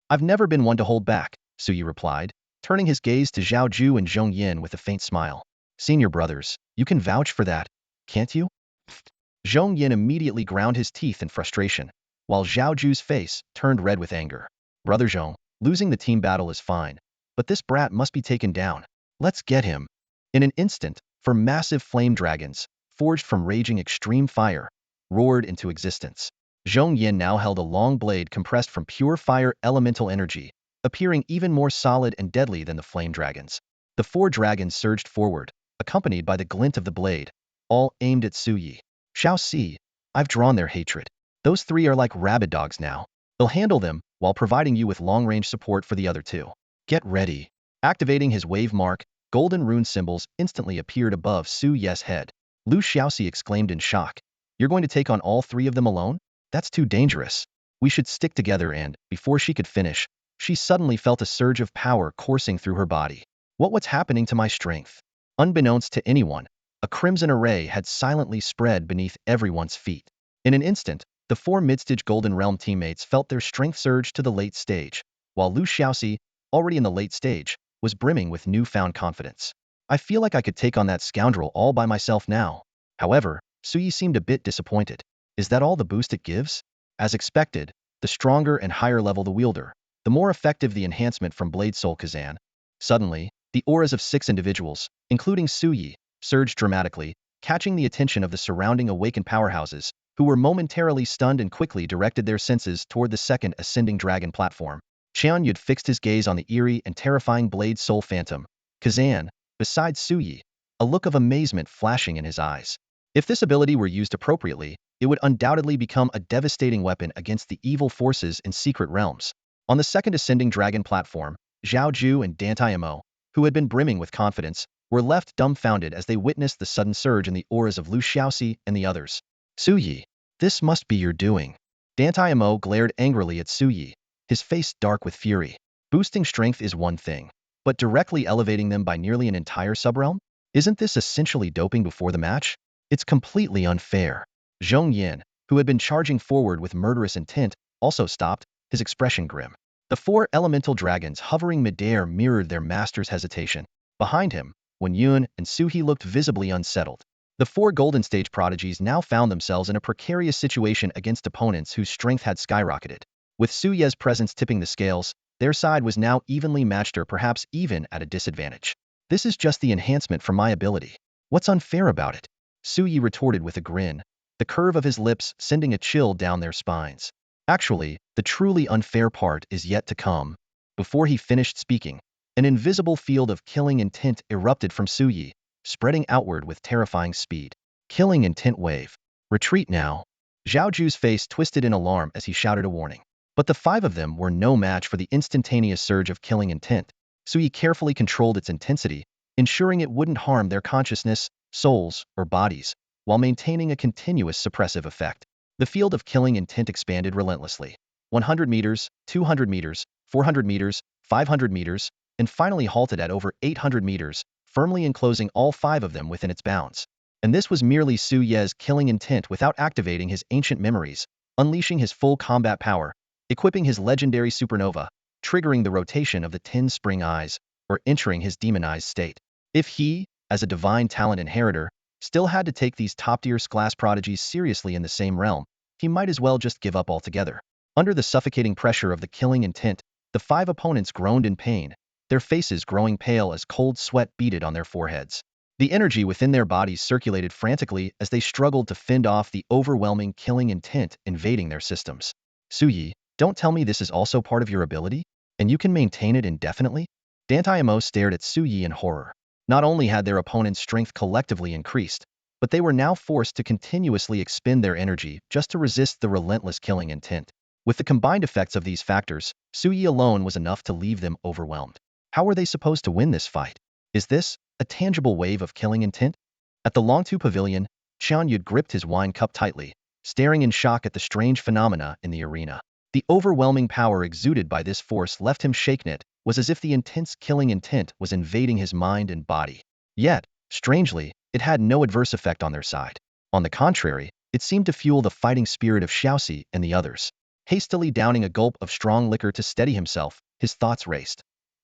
I've never been one to hold back, Su Yi replied, turning his gaze to Zhao Ju and Zhong Yin with a faint smile. Senior brothers, you can vouch for that, can't you? Zhong Yin immediately ground his teeth in frustration, while Zhao Ju's face turned red with anger. Brother Zhong, losing the team battle is fine, but this brat must be taken down. Let's get him. In an instant, 4 massive flame dragons, forged from raging extreme fire, roared into existence. Zhou Ziyun now held a long blade compressed from pure fire elemental energy, appearing even more solid and deadly than the flame dragons. The 4 dragons surged forward, accompanied by the glint of the blade, all aimed at Su Yi. Xiaoxi, I've drawn their hatred. Those 3 are like rabid dogs now. They'll handle them, while providing you with long-range support for the other 2. Get ready. Activating his wave mark, golden rune symbols instantly appeared above Su Yi's head. Lu Xiaoxi exclaimed in shock. You're going to take on all 3 of them alone? That's too dangerous. We should stick together and, before she could finish, she suddenly felt a surge of power coursing through her body. What's happening to my strength? Unbeknownst to anyone, a crimson array had silently spread beneath everyone's feet. In an instant, the 4 mid-stage Golden Realm teammates felt their strength surge to the late stage, while Lu Xiaoxi, already in the late stage, was brimming with newfound confidence. I feel like I could take on that scoundrel all by myself now. However, Su Yi seemed a bit disappointed. Is that all the boost it gives? As expected, the stronger and higher level the wielder, the more effective the enhancement from Blade Soul Kazan. Suddenly, the auras of 6 individuals, including Su Yi, surged dramatically, catching the attention of the surrounding awakened powerhouses, who were momentarily stunned and quickly directed their senses toward the second ascending dragon platform. Qian Yud fixed his gaze on the eerie and terrifying Blade Soul Phantom, Kazan, beside Su Yi, a look of amazement flashing in his eyes. If this ability were used appropriately, it would undoubtedly become a devastating weapon against the evil forces in secret realms. On the second ascending dragon platform, Zhao Ju and Dantai Mo, who had been brimming with confidence, were left dumbfounded as they witnessed the sudden surge in the auras of Lu Xiaoxi and the others. Su Yi, this must be your doing. Dantai Mo glared angrily at Su Yi, his face dark with fury. Boosting strength is one thing, but directly elevating them by nearly an entire subrealm? Isn't this essentially doping before the match? It's completely unfair. Zhou Ziyun, who had been charging forward with murderous intent, also stopped, his expression grim. The 4 elemental dragons hovering midair mirrored their master's hesitation. Behind him, Wen Yun and Su He looked visibly unsettled. The 4 Golden Stage prodigies now found themselves in a precarious situation against opponents whose strength had skyrocketed. With Su Ye's presence tipping the scales, their side was now evenly matched or perhaps even at a disadvantage. This is just the enhancement from my ability. What's unfair about it? Su Yi retorted with a grin, the curve of his lips sending a chill down their spines. Actually, the truly unfair part is yet to come. Before he finished speaking, an invisible field of killing intent erupted from Su Yi, spreading outward with terrifying speed. Killing intent wave. Retreat now. Zhao Ju's face twisted in alarm as he shouted a warning. But the 5 of them were no match for the instantaneous surge of killing intent. Su Yi carefully controlled its intensity, ensuring it wouldn't harm their consciousness, souls, or bodies, while maintaining a continuous suppressive effect. The field of killing intent expanded relentlessly. 100 meters, 200 meters, 400 meters, 500 meters, and finally halted at over 800 meters, firmly enclosing all 5 of them within its bounds. And this was merely Su Ye's killing intent without activating his ancient memories, unleashing his full combat power, equipping his legendary supernova, triggering the rotation of the 10 spring eyes, or entering his demonized state. If he, as a divine talent inheritor, still had to take these top-tier class prodigies seriously in the same realm, he might as well just give up altogether. Under the suffocating pressure of the killing intent, the 5 opponents groaned in pain, their faces growing pale as cold sweat beaded on their foreheads. The energy within their bodies circulated frantically as they struggled to fend off the overwhelming killing intent invading their systems. Su Yi, don't tell me this is also part of your ability? And you can maintain it indefinitely? Dantai Mo stared at Su Yi in horror. Not only had their opponent's strength collectively increased, but they were now forced to continuously expend their energy just to resist the relentless killing intent. With the combined effects of these factors, Su Yi alone was enough to leave them overwhelmed. How were they supposed to win this fight? Is this a tangible wave of killing intent? At the Longtu Pavilion, Qian Yud gripped his wine cup tightly, staring in shock at the strange phenomena in the arena. The overwhelming power exuded by this force left him shaken. It was as if the intense killing intent was invading his mind and body. Yet, strangely, it had no adverse effect on their side. On the contrary, it seemed to fuel the fighting spirit of Xiaoxi and the others. Hastily downing a gulp of strong liquor to steady himself, his thoughts raced.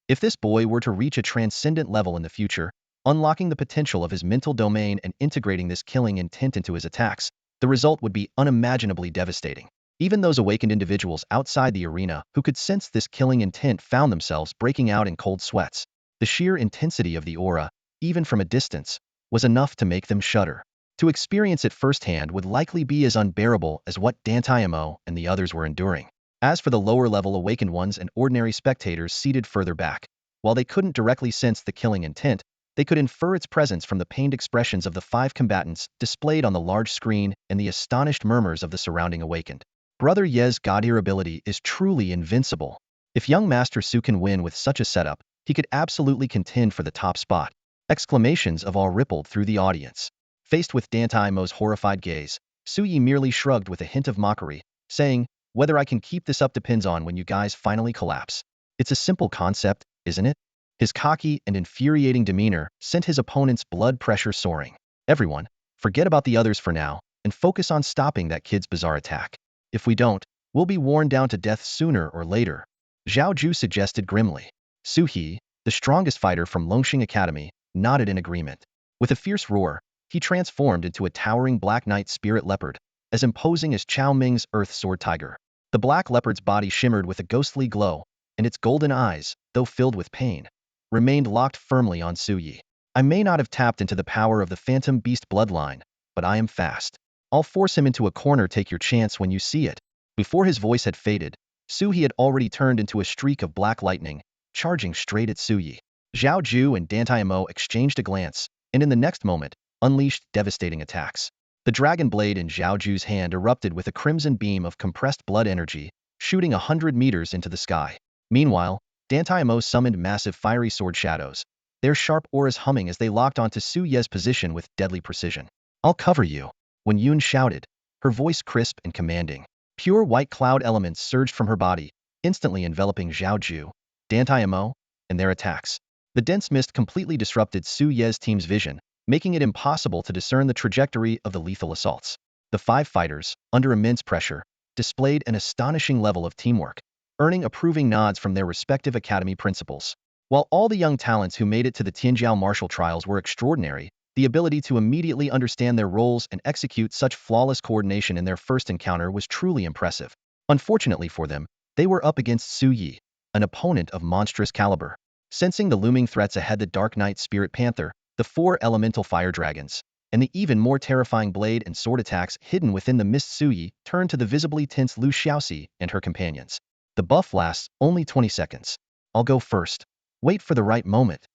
If this boy were to reach a transcendent level in the future, unlocking the potential of his mental domain and integrating this killing intent into his attacks, the result would be unimaginably devastating. Even those awakened individuals outside the arena who could sense this killing intent found themselves breaking out in cold sweats. The sheer intensity of the aura, even from a distance, was enough to make them shudder. To experience it firsthand would likely be as unbearable as what Dantai and the others were enduring. As for the lower-level awakened ones and ordinary spectators seated further back, while they couldn't directly sense the killing intent, they could infer its presence from the pained expressions of the 5 combatants displayed on the large screen and the astonished murmurs of the surrounding awakened. Brother Ye's God-ear ability is truly invincible. If young Master Su can win with such a setup, he could absolutely contend for the top spot. Exclamations of awe rippled through the audience. Faced with Dantai Mo's horrified gaze, Su Yi merely shrugged with a hint of mockery, saying, "Whether I can keep this up depends on when you guys finally collapse. It's a simple concept, isn't it?" His cocky and infuriating demeanor sent his opponent's blood pressure soaring. "Everyone, forget about the others for now, and focus on stopping that kid's bizarre attack. If we don't, we'll be worn down to death sooner or later," Zhao Ju suggested grimly. Su He, the strongest fighter from Longxing Academy, nodded in agreement. With a fierce roar, he transformed into a towering Black Knight spirit leopard, as imposing as Chao Ming's Earth Sword Tiger. The black leopard's body shimmered with a ghostly glow, and its golden eyes, though filled with pain, remained locked firmly on Su Yi. "I may not have tapped into the power of the Phantom Beast bloodline, but I am fast. I'll force him into a corner. Take your chance when you see it." Before his voice had faded, Su Yi had already turned into a streak of black lightning, charging straight at Su Yi. Zhao Ju and Dantai Mo exchanged a glance, and in the next moment, unleashed devastating attacks. The dragon blade in Zhao Ju's hand erupted with a crimson beam of compressed blood energy, shooting 100 meters into the sky. Meanwhile, Dantai Mo summoned massive fiery sword shadows, their sharp auras humming as they locked onto Su Ye's position with deadly precision. "I'll cover you," Wen Yun shouted, her voice crisp and commanding. Pure white cloud elements surged from her body, instantly enveloping Zhao Ju, Dantai Mo, and their attacks. The dense mist completely disrupted Su Ye's team's vision, making it impossible to discern the trajectory of the lethal assaults. The 5 fighters, under immense pressure, displayed an astonishing level of teamwork, earning approving nods from their respective academy principals. While all the young talents who made it to the Tianjiao martial trials were extraordinary, the ability to immediately understand their roles and execute such flawless coordination in their first encounter was truly impressive. Unfortunately for them, they were up against Su Yi, an opponent of monstrous caliber. Sensing the looming threats ahead, the Dark Knight Spirit Panther, the 4 elemental fire dragons, and the even more terrifying blade and sword attacks hidden within the mist, Su Yi turned to the visibly tense Lu Xiaoxi and her companions. "The buff lasts only 20 seconds. I'll go first. Wait for the right moment."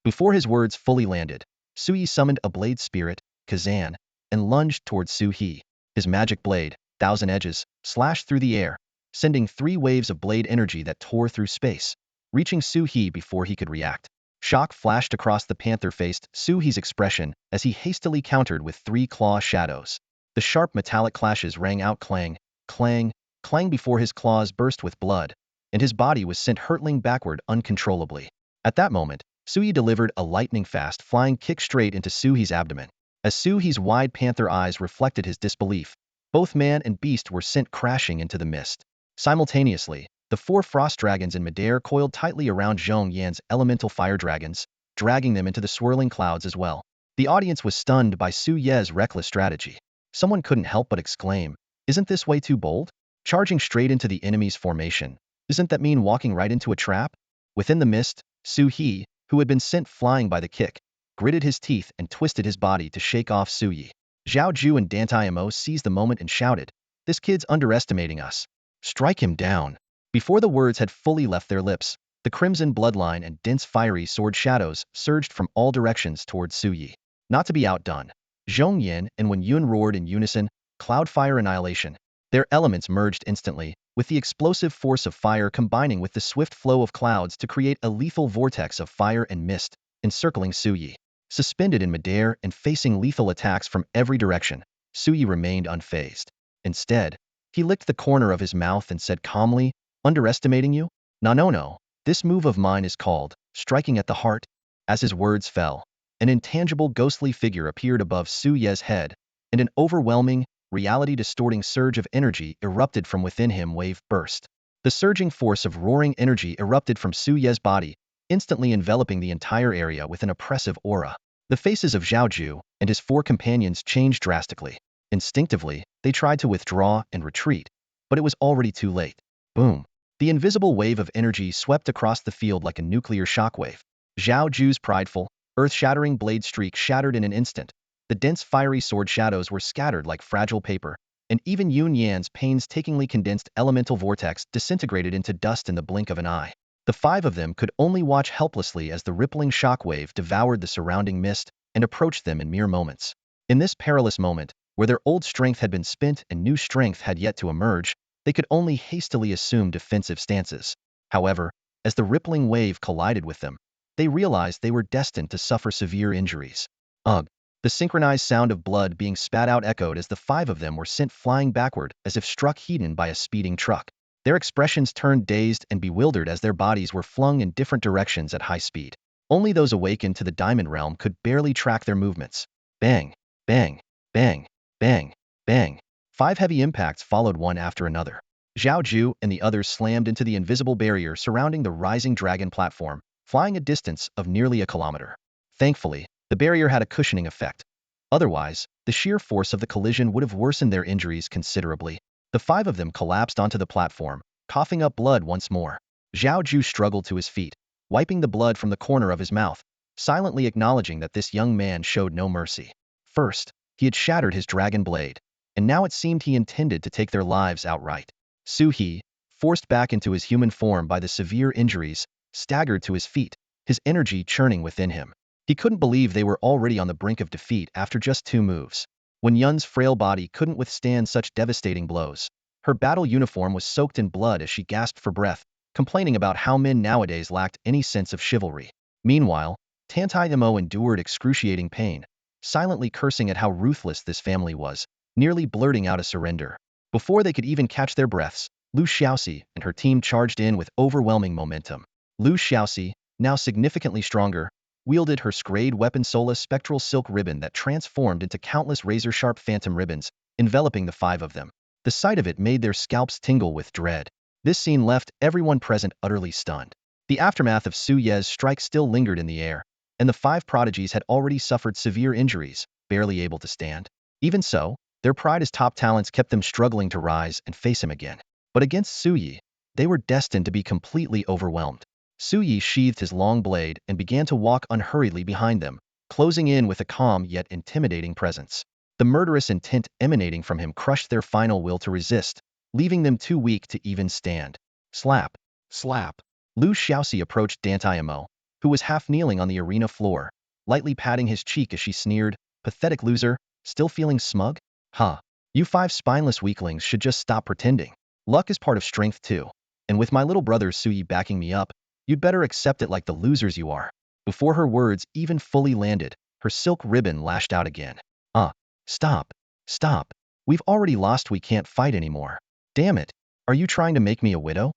Before his words fully landed, Su Yi summoned a blade spirit, Kazan, and lunged towards Su He. His magic blade, Thousand Edges, slashed through the air, sending 3 waves of blade energy that tore through space, reaching Su He before he could react. Shock flashed across the panther-faced Su He's expression as he hastily countered with 3 claw shadows. The sharp metallic clashes rang out clang, clang, clang before his claws burst with blood, and his body was sent hurtling backward uncontrollably. At that moment, Su Yi delivered a lightning-fast flying kick straight into Su He's abdomen. As Su He's wide panther eyes reflected his disbelief, both man and beast were sent crashing into the mist. Simultaneously, the 4 frost dragons in midair coiled tightly around Zhong Yan's elemental fire dragons, dragging them into the swirling clouds as well. The audience was stunned by Su Ye's reckless strategy. Someone couldn't help but exclaim, "Isn't this way too bold? Charging straight into the enemy's formation. Doesn't that mean walking right into a trap?" Within the mist, Su He, who had been sent flying by the kick, gritted his teeth and twisted his body to shake off Su Yi. Zhao Ju and Dantai Mo seized the moment and shouted, "This kid's underestimating us. Strike him down." Before the words had fully left their lips, the crimson bloodline and dense fiery sword shadows surged from all directions towards Su Yi. Not to be outdone, Zhong Yan and Wen Yun roared in unison, "Cloudfire Annihilation." Their elements merged instantly, with the explosive force of fire combining with the swift flow of clouds to create a lethal vortex of fire and mist, encircling Su Yi. Suspended in midair and facing lethal attacks from every direction, Su Yi remained unfazed. Instead, he licked the corner of his mouth and said calmly, "Underestimating you? No. This move of mine is called striking at the heart." As his words fell, an intangible ghostly figure appeared above Su Ye's head, and an overwhelming, reality-distorting surge of energy erupted from within him. Wave burst. The surging force of roaring energy erupted from Su Ye's body, instantly enveloping the entire area with an oppressive aura. The faces of Zhao Ju and his 4 companions changed drastically. Instinctively, they tried to withdraw and retreat, but it was already too late. Boom. The invisible wave of energy swept across the field like a nuclear shockwave. Zhao Ju's prideful, earth-shattering blade streak shattered in an instant, The dense fiery sword shadows were scattered like fragile paper, and even Yun Yan's painstakingly condensed elemental vortex disintegrated into dust in the blink of an eye. The five of them could only watch helplessly as the rippling shockwave devoured the surrounding mist and approached them in mere moments. In this perilous moment, where their old strength had been spent and new strength had yet to emerge, they could only hastily assume defensive stances. However, as the rippling wave collided with them, they realized they were destined to suffer severe injuries. Ugh! The synchronized sound of blood being spat out echoed as the five of them were sent flying backward as if struck heat by a speeding truck. Their expressions turned dazed and bewildered as their bodies were flung in different directions at high speed. Only those awakened to the Diamond Realm could barely track their movements. Bang! Bang! Bang! Bang! Bang! 5 heavy impacts followed one after another. Zhao Zhu and the others slammed into the invisible barrier surrounding the rising dragon platform, flying a distance of nearly a kilometer. Thankfully, the barrier had a cushioning effect. Otherwise, the sheer force of the collision would have worsened their injuries considerably. The 5 of them collapsed onto the platform, coughing up blood once more. Zhao Zhu struggled to his feet, wiping the blood from the corner of his mouth, silently acknowledging that this young man showed no mercy. First, he had shattered his dragon blade, and now it seemed he intended to take their lives outright. Su He, forced back into his human form by the severe injuries, staggered to his feet, his energy churning within him. He couldn't believe they were already on the brink of defeat after just 2 moves. When Yun's frail body couldn't withstand such devastating blows, her battle uniform was soaked in blood as she gasped for breath, complaining about how men nowadays lacked any sense of chivalry. Meanwhile, Dantai Mo endured excruciating pain, silently cursing at how ruthless this family was, nearly blurting out a surrender. Before they could even catch their breaths, Lu Xiaoxi and her team charged in with overwhelming momentum. Lu Xiaoxi, now significantly stronger, wielded her scrayed weapon Sola spectral silk ribbon that transformed into countless razor-sharp phantom ribbons, enveloping the 5 of them. The sight of it made their scalps tingle with dread. This scene left everyone present utterly stunned. The aftermath of Su Ye's strike still lingered in the air, and the 5 prodigies had already suffered severe injuries, barely able to stand. Even so, their pride as top talents kept them struggling to rise and face him again. But against Su Yi, they were destined to be completely overwhelmed. Su Yi sheathed his long blade and began to walk unhurriedly behind them, closing in with a calm yet intimidating presence. The murderous intent emanating from him crushed their final will to resist, leaving them too weak to even stand. Slap! Slap! Lu Xiaoxi approached Dantai Mo, who was half kneeling on the arena floor, lightly patting his cheek as she sneered, "Pathetic loser, still feeling smug? Huh. You 5 spineless weaklings should just stop pretending. Luck is part of strength too. And with my little brother Su Yi backing me up, you'd better accept it like the losers you are." Before her words even fully landed, her silk ribbon lashed out again. Stop. Stop. We've already lost, we can't fight anymore. Damn it. Are you trying to make me a widow?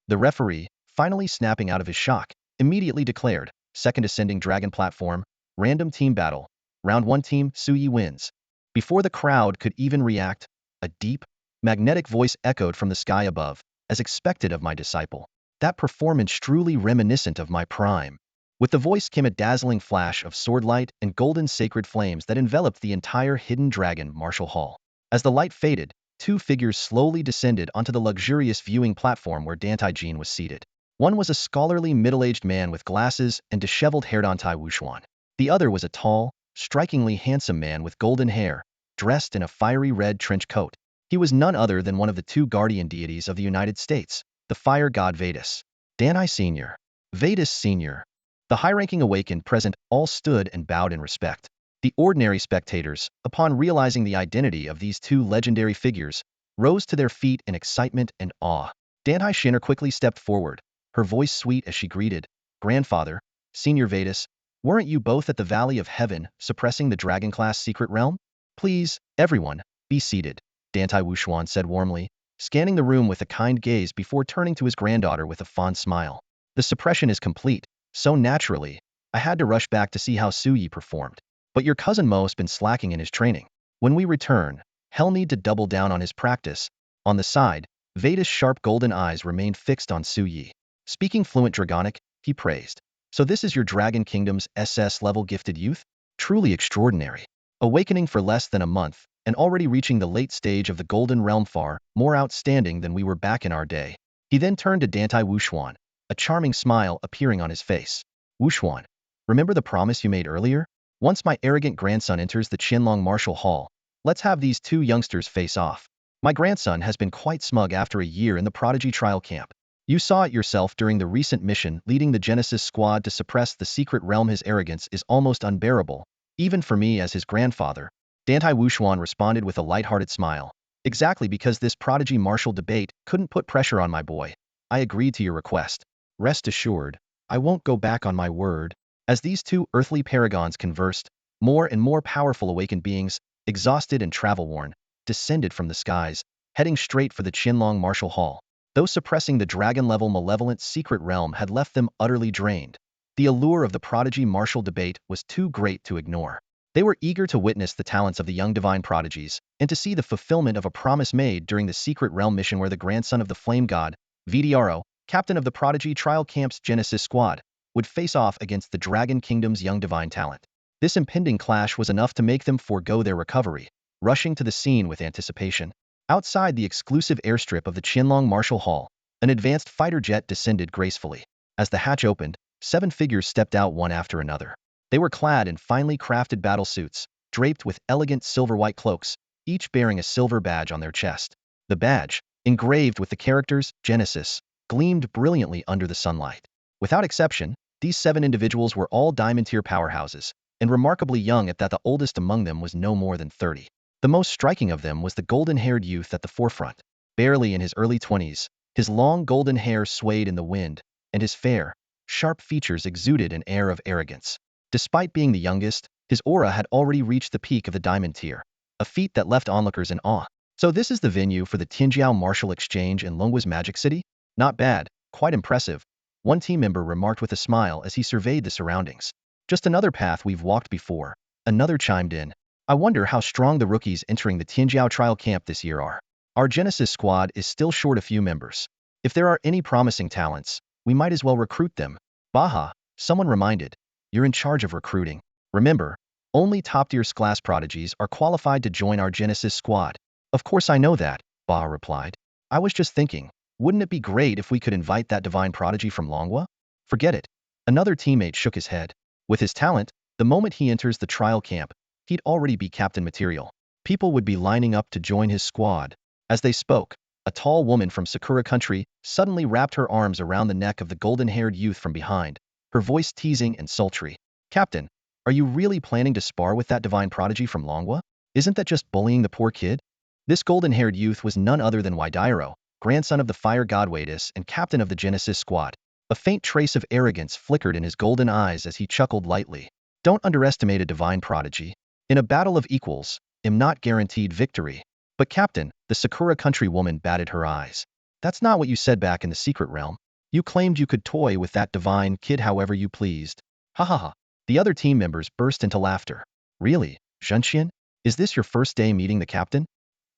The referee, finally snapping out of his shock, immediately declared, "Second ascending dragon platform, random team battle. Round 1 team, Su Yi wins." Before the crowd could even react, a deep, magnetic voice echoed from the sky above, as expected of my disciple. That performance truly reminiscent of my prime. With the voice came a dazzling flash of swordlight and golden sacred flames that enveloped the entire hidden dragon martial hall. As the light faded, 2 figures slowly descended onto the luxurious viewing platform where Dantai Jin was seated. One was a scholarly middle-aged man with glasses and disheveled hair Dantai Wuxuan. The other was a tall, strikingly handsome man with golden hair, dressed in a fiery red trench coat. He was none other than one of the 2 guardian deities of the United States, the fire god Vedas. Danai Sr. Vedas Sr. The high-ranking awakened present all stood and bowed in respect. The ordinary spectators, upon realizing the identity of these 2 legendary figures, rose to their feet in excitement and awe. Dantai Shinner quickly stepped forward, her voice sweet as she greeted, "Grandfather, Senior Vedas, weren't you both at the Valley of Heaven suppressing the dragon-class secret realm? Please, everyone, be seated," Dantai Wuxuan said warmly, scanning the room with a kind gaze before turning to his granddaughter with a fond smile. "The suppression is complete. So naturally, I had to rush back to see how Su Yi performed. But your cousin Mo's been slacking in his training. When we return, he'll need to double down on his practice." On the side, Veda's sharp golden eyes remained fixed on Su Yi. Speaking fluent Dragonic, he praised. "So this is your Dragon Kingdom's SS-level gifted youth? Truly extraordinary. Awakening for less than a month, and already reaching the late stage of the Golden Realm, far more outstanding than we were back in our day." He then turned to Dantai Wuxuan, a charming smile appearing on his face. "Wuxuan, remember the promise you made earlier? Once my arrogant grandson enters the Qianlong Martial Hall, let's have these two youngsters face off. My grandson has been quite smug after a year in the Prodigy trial camp. You saw it yourself during the recent mission leading the Genesis squad to suppress the secret realm. His arrogance is almost unbearable, even for me as his grandfather. Dantai Wushuan responded with a lighthearted smile. Exactly because this Prodigy martial debate couldn't put pressure on my boy, I agreed to your request. Rest assured, I won't go back on my word. As these two earthly paragons conversed, more and more powerful awakened beings, exhausted and travel-worn, descended from the skies, heading straight for the Qianlong Martial Hall. Though suppressing the dragon-level malevolent secret realm had left them utterly drained, the allure of the Prodigy martial debate was too great to ignore. They were eager to witness the talents of the young divine prodigies, and to see the fulfillment of a promise made during the secret realm mission where the grandson of the flame god, VDRO, captain of the Prodigy trial camp's Genesis squad, would face off against the Dragon Kingdom's young divine talent. This impending clash was enough to make them forego their recovery, rushing to the scene with anticipation. Outside the exclusive airstrip of the Qianlong Martial Hall, an advanced fighter jet descended gracefully. As the hatch opened, 7 figures stepped out one after another. They were clad in finely crafted battle suits, draped with elegant silver-white cloaks, each bearing a silver badge on their chest. The badge, engraved with the characters Genesis, gleamed brilliantly under the sunlight. Without exception, these 7 individuals were all diamond-tier powerhouses, and remarkably young at that. The oldest among them was no more than 30. The most striking of them was the golden-haired youth at the forefront. Barely in his early 20s, his long golden hair swayed in the wind, and his fair, sharp features exuded an air of arrogance. Despite being the youngest, his aura had already reached the peak of the diamond tier, a feat that left onlookers in awe. So this is the venue for the Tianjiao Martial Exchange in Longwa's Magic City? Not bad, quite impressive, one team member remarked with a smile as he surveyed the surroundings. Just another path we've walked before, another chimed in. I wonder how strong the rookies entering the Tianjiao trial camp this year are. Our Genesis squad is still short a few members. If there are any promising talents, we might as well recruit them. Baha, someone reminded. You're in charge of recruiting. Remember, only top-tier class prodigies are qualified to join our Genesis squad. Of course I know that, Baha replied. I was just thinking, wouldn't it be great if we could invite that divine prodigy from Longwa? Forget it. Another teammate shook his head. With his talent, the moment he enters the trial camp, he'd already be captain material. People would be lining up to join his squad. As they spoke, a tall woman from Sakura country suddenly wrapped her arms around the neck of the golden-haired youth from behind, her voice teasing and sultry. Captain, are you really planning to spar with that divine prodigy from Longwa? Isn't that just bullying the poor kid? This golden-haired youth was none other than Widairo, grandson of the fire god Wadis and captain of the Genesis squad. A faint trace of arrogance flickered in his golden eyes as he chuckled lightly. Don't underestimate a divine prodigy. In a battle of equals, am not guaranteed victory. But Captain, the Sakura country woman batted her eyes. That's not what you said back in the secret realm. You claimed you could toy with that divine kid however you pleased. Ha ha ha. The other team members burst into laughter. Really, Zhenxian? Is this your first day meeting the captain?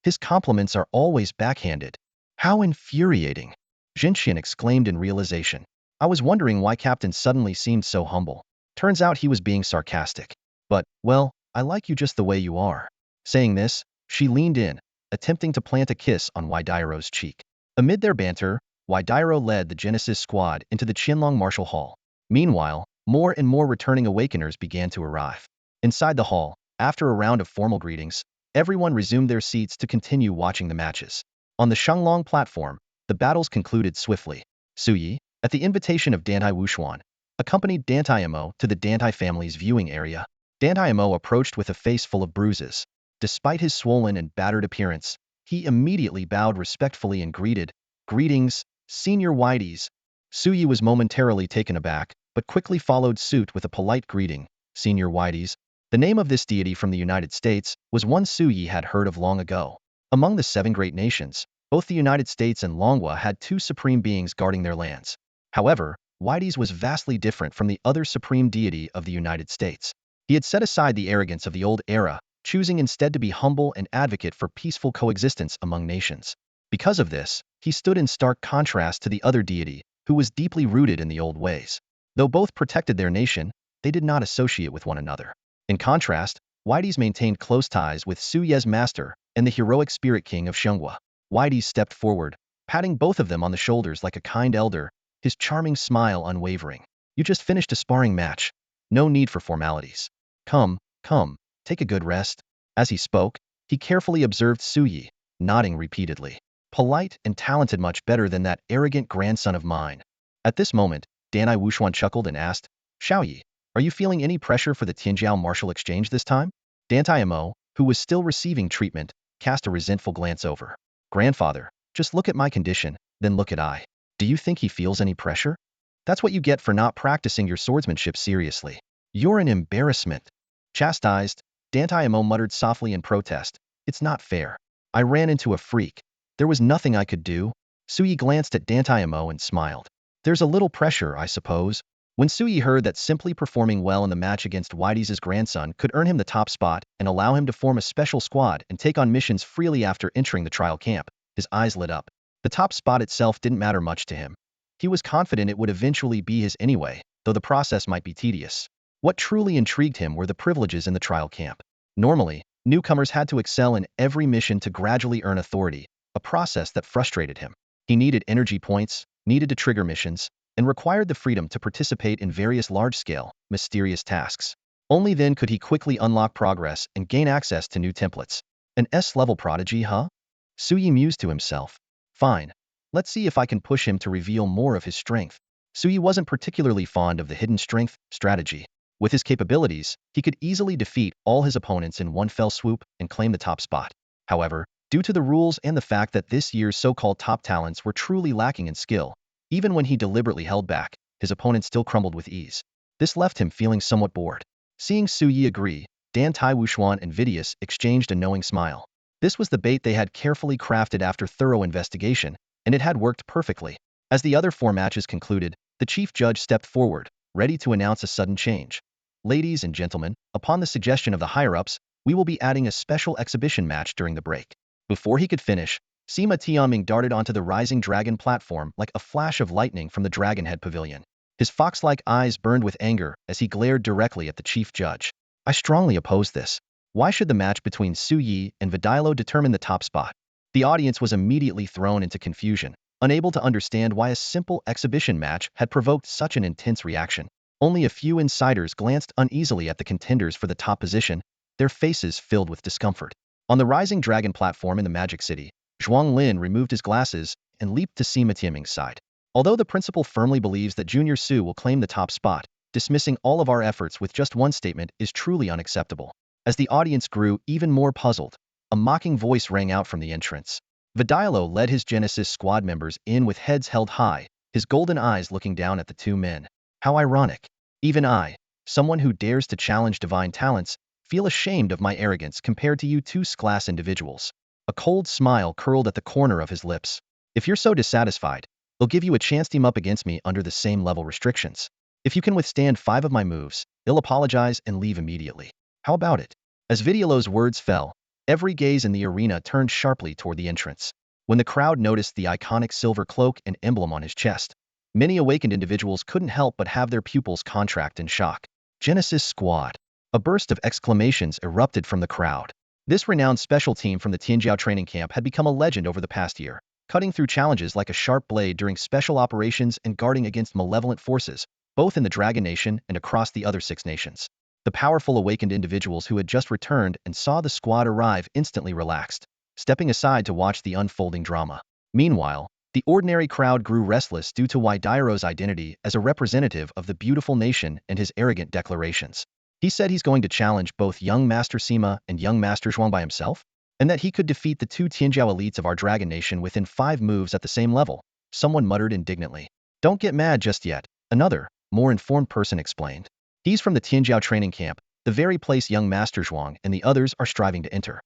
His compliments are always backhanded. How infuriating. Zhenxian exclaimed in realization. I was wondering why Captain suddenly seemed so humble. Turns out he was being sarcastic. But, well, I like you just the way you are. Saying this, she leaned in, attempting to plant a kiss on Widairo's cheek. Amid their banter, Widairo led the Genesis squad into the Qianlong Martial Hall. Meanwhile, more and more returning awakeners began to arrive. Inside the hall, after a round of formal greetings, everyone resumed their seats to continue watching the matches. On the Shanglong platform, the battles concluded swiftly. Suyi, at the invitation of Dantai Wushuan, accompanied Dantai Imo to the Dantai family's viewing area. Dantai Imo approached with a face full of bruises. Despite his swollen and battered appearance, he immediately bowed respectfully and greeted, Greetings, Senior Whiteys. Suyi was momentarily taken aback, but quickly followed suit with a polite greeting, Senior Whiteys. The name of this deity from the United States was one Suyi had heard of long ago. Among the 7 great nations, both the United States and Longwa had 2 supreme beings guarding their lands. However, Whiteys was vastly different from the other supreme deity of the United States. He had set aside the arrogance of the old era, choosing instead to be humble and advocate for peaceful coexistence among nations. Because of this, he stood in stark contrast to the other deity, who was deeply rooted in the old ways. Though both protected their nation, they did not associate with one another. In contrast, Whiteys maintained close ties with Su Ye's master and the heroic spirit king of Shenghua. Whiteys stepped forward, patting both of them on the shoulders like a kind elder, his charming smile unwavering. You just finished a sparring match. No need for formalities. Come, take a good rest. As he spoke, he carefully observed Su Yi, nodding repeatedly. Polite and talented, much better than that arrogant grandson of mine. At this moment, Danai Wuxuan chuckled and asked, Xiao Yi, are you feeling any pressure for the Tianjiao martial exchange this time? Dantai Mo, who was still receiving treatment, cast a resentful glance over. Grandfather, just look at my condition, then look at I. Do you think he feels any pressure? That's what you get for not practicing your swordsmanship seriously. You're an embarrassment. Chastised, Dantai Mo muttered softly in protest. It's not fair. I ran into a freak. There was nothing I could do. Sui glanced at Dantai Mo and smiled. There's a little pressure, I suppose. When Sui heard that simply performing well in the match against Whitey's grandson could earn him the top spot and allow him to form a special squad and take on missions freely after entering the trial camp, his eyes lit up. The top spot itself didn't matter much to him. He was confident it would eventually be his anyway, though the process might be tedious. What truly intrigued him were the privileges in the trial camp. Normally, newcomers had to excel in every mission to gradually earn authority, a process that frustrated him. He needed energy points, needed to trigger missions, and required the freedom to participate in various large-scale, mysterious tasks. Only then could he quickly unlock progress and gain access to new templates. An S-level prodigy, huh? Suyi mused to himself. Fine. Let's see if I can push him to reveal more of his strength. Suyi wasn't particularly fond of the hidden strength strategy. With his capabilities, he could easily defeat all his opponents in one fell swoop and claim the top spot. However, due to the rules and the fact that this year's so-called top talents were truly lacking in skill, even when he deliberately held back, his opponents still crumbled with ease. This left him feeling somewhat bored. Seeing Su Yi agree, Dantai Wuxuan and Vidius exchanged a knowing smile. This was the bait they had carefully crafted after thorough investigation, and it had worked perfectly. As the other 4 matches concluded, the chief judge stepped forward, ready to announce a sudden change. Ladies and gentlemen, upon the suggestion of the higher-ups, we will be adding a special exhibition match during the break. Before he could finish, Sima Tianming darted onto the rising dragon platform like a flash of lightning from the Dragonhead Pavilion. His fox-like eyes burned with anger as he glared directly at the chief judge. I strongly oppose this. Why should the match between Su Yi and Vidilo determine the top spot? The audience was immediately thrown into confusion, unable to understand why a simple exhibition match had provoked such an intense reaction. Only a few insiders glanced uneasily at the contenders for the top position, their faces filled with discomfort. On the rising dragon platform in the Magic City, Zhuang Lin removed his glasses and leaped to Sima Tianming's side. Although the principal firmly believes that Junior Su will claim the top spot, dismissing all of our efforts with just one statement is truly unacceptable. As the audience grew even more puzzled, a mocking voice rang out from the entrance. Vidilo led his Genesis squad members in with heads held high, his golden eyes looking down at the 2 men. How ironic. Even I, someone who dares to challenge divine talents, feel ashamed of my arrogance compared to you 2 class individuals. A cold smile curled at the corner of his lips. If you're so dissatisfied, they'll give you a chance to team up against me under the same level restrictions. If you can withstand 5 of my moves, they'll apologize and leave immediately. How about it? As Vidiolo's words fell, every gaze in the arena turned sharply toward the entrance. When the crowd noticed the iconic silver cloak and emblem on his chest, many awakened individuals couldn't help but have their pupils contract in shock. Genesis Squad. A burst of exclamations erupted from the crowd. This renowned special team from the Tianjiao training camp had become a legend over the past year, cutting through challenges like a sharp blade during special operations and guarding against malevolent forces, both in the Dragon Nation and across the other 6 nations. The powerful awakened individuals who had just returned and saw the squad arrive instantly relaxed, stepping aside to watch the unfolding drama. Meanwhile, the ordinary crowd grew restless due to Waidairo's identity as a representative of the beautiful nation and his arrogant declarations. He said he's going to challenge both young Master Sima and young Master Zhuang by himself, and that he could defeat the 2 Tianjiao elites of our Dragon Nation within 5 moves at the same level. Someone muttered indignantly. Don't get mad just yet, another, more informed person explained. He's from the Tianjiao training camp, the very place young Master Zhuang and the others are striving to enter.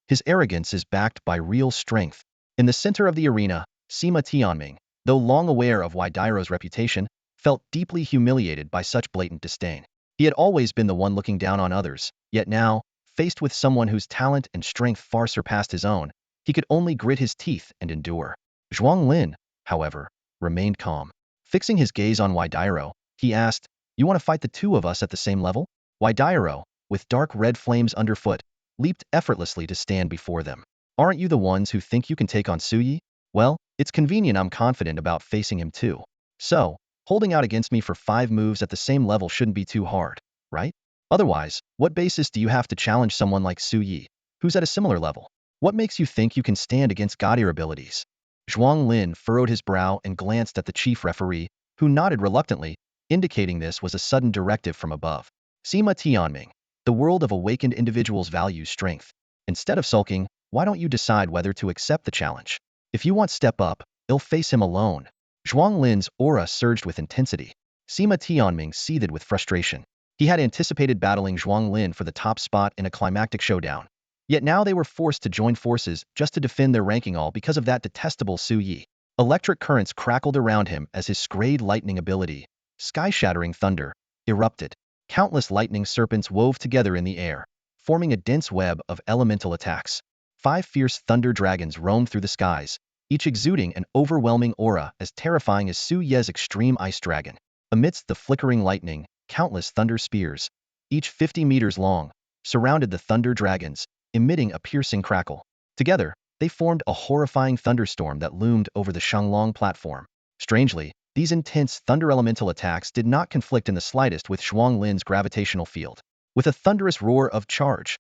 His arrogance is backed by real strength. In the center of the arena, Sima Tianming, though long aware of Waidairo's reputation, felt deeply humiliated by such blatant disdain. He had always been the one looking down on others, yet now, faced with someone whose talent and strength far surpassed his own, he could only grit his teeth and endure. Zhuang Lin, however, remained calm. Fixing his gaze on Waidairo, he asked, You want to fight the 2 of us at the same level? Waidairo, with dark red flames underfoot, leaped effortlessly to stand before them. Aren't you the ones who think you can take on Suyi? Well, it's convenient I'm confident about facing him too. So, holding out against me for 5 moves at the same level shouldn't be too hard, right? Otherwise, what basis do you have to challenge someone like Su Yi, who's at a similar level? What makes you think you can stand against god-tier abilities? Zhuang Lin furrowed his brow and glanced at the chief referee, who nodded reluctantly, indicating this was a sudden directive from above. Sima Tianming, the world of awakened individuals values strength. Instead of sulking, why don't you decide whether to accept the challenge? If you want step up, you'll face him alone. Zhuang Lin's aura surged with intensity. Sima Tianming seethed with frustration. He had anticipated battling Zhuang Lin for the top spot in a climactic showdown. Yet now they were forced to join forces just to defend their ranking all because of that detestable Su Yi. Electric currents crackled around him as his scrayed lightning ability, sky-shattering thunder, erupted. Countless lightning serpents wove together in the air, forming a dense web of elemental attacks. 5 fierce thunder dragons roamed through the skies, each exuding an overwhelming aura as terrifying as Su Ye's extreme ice dragon. Amidst the flickering lightning, countless thunder spears, each 50 meters long, surrounded the thunder dragons, emitting a piercing crackle. Together, they formed a horrifying thunderstorm that loomed over the Shanglong platform. Strangely, these intense thunder elemental attacks did not conflict in the slightest with Zhuang Lin's gravitational field. With a thunderous roar of charge,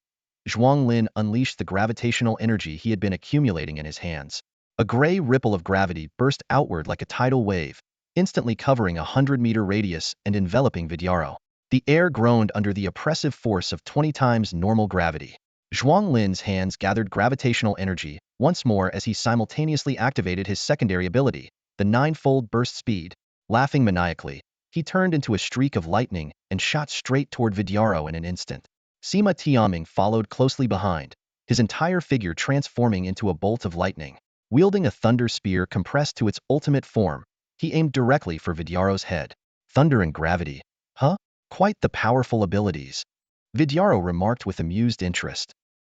Zhuang Lin unleashed the gravitational energy he had been accumulating in his hands. A gray ripple of gravity burst outward like a tidal wave, instantly covering a 100-meter radius and enveloping Vidyaro. The air groaned under the oppressive force of 20 times normal gravity. Zhuang Lin's hands gathered gravitational energy once more as he simultaneously activated his secondary ability, the 9-fold burst speed. Laughing maniacally, he turned into a streak of lightning and shot straight toward Vidyaro in an instant. Sima Tianming followed closely behind, his entire figure transforming into a bolt of lightning. Wielding a thunder spear compressed to its ultimate form, he aimed directly for Vidyaro's head. Thunder and gravity. Huh? Quite the powerful abilities. Vidyaro remarked with amused interest.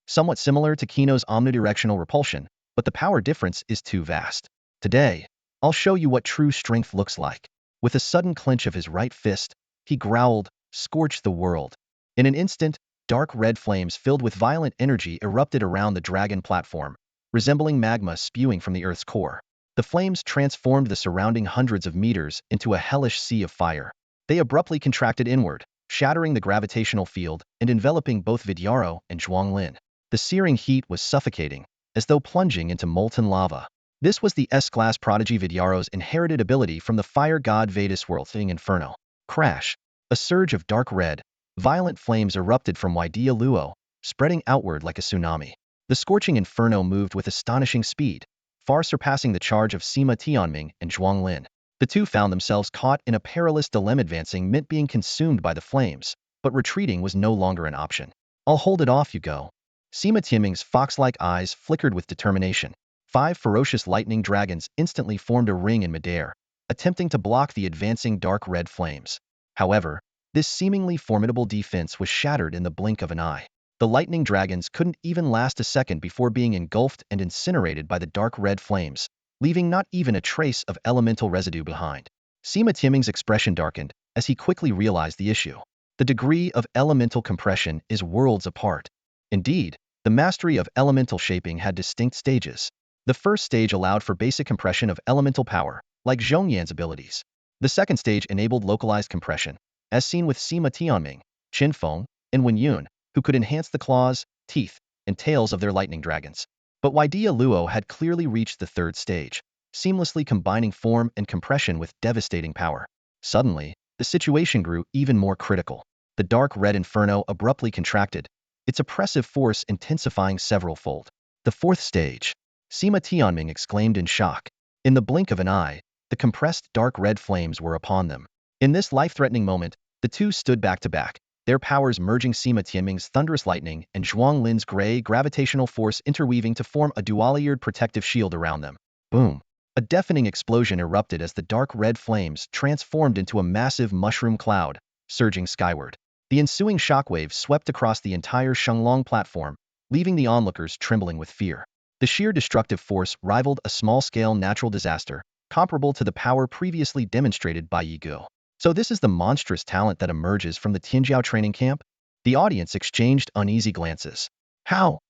Somewhat similar to Kino's omnidirectional repulsion, but the power difference is too vast. Today, I'll show you what true strength looks like. With a sudden clench of his right fist, he growled, "Scorch the world." In an instant, dark red flames filled with violent energy erupted around the dragon platform, resembling magma spewing from the Earth's core. The flames transformed the surrounding hundreds of meters into a hellish sea of fire. They abruptly contracted inward, shattering the gravitational field and enveloping both Vidyaro and Zhuang Lin. The searing heat was suffocating, as though plunging into molten lava. This was the S-class prodigy Vidyaro's inherited ability from the fire god Vedas world-thing Inferno. Crash! A surge of dark red, violent flames erupted from Widea Luo, spreading outward like a tsunami. The scorching inferno moved with astonishing speed, far surpassing the charge of Sima Tianming and Zhuang Lin. The two found themselves caught in a perilous dilemma. Advancing meant being consumed by the flames, but retreating was no longer an option. "I'll hold it off, you go." Sima Tianming's fox-like eyes flickered with determination. 5 ferocious lightning dragons instantly formed a ring in midair, attempting to block the advancing dark red flames. However, this seemingly formidable defense was shattered in the blink of an eye. The lightning dragons couldn't even last a second before being engulfed and incinerated by the dark red flames, leaving not even a trace of elemental residue behind. Sima Tianming's expression darkened as he quickly realized the issue. The degree of elemental compression is worlds apart. Indeed, the mastery of elemental shaping had distinct stages. The first stage allowed for basic compression of elemental power, like Zhongyan's abilities. The second stage enabled localized compression, as seen with Sima Tianming, Qin Feng, and Wen Yun, who could enhance the claws, teeth, and tails of their lightning dragons. But Widea Luo had clearly reached the third stage, seamlessly combining form and compression with devastating power. Suddenly, the situation grew even more critical. The dark red inferno abruptly contracted, its oppressive force intensifying several-fold. "The fourth stage," Sima Tianming exclaimed in shock. In the blink of an eye, the compressed dark red flames were upon them. In this life-threatening moment, the two stood back to back, their powers merging. Sima Tianming's thunderous lightning and Zhuang Lin's gray gravitational force interweaving to form a dual-layered protective shield around them. Boom! A deafening explosion erupted as the dark red flames transformed into a massive mushroom cloud, surging skyward. The ensuing shockwave swept across the entire Shanglong platform, leaving the onlookers trembling with fear. The sheer destructive force rivaled a small-scale natural disaster, comparable to the power previously demonstrated by Yi Gu. So this is the monstrous talent that emerges from the Tianjiao training camp? The audience exchanged uneasy glances. How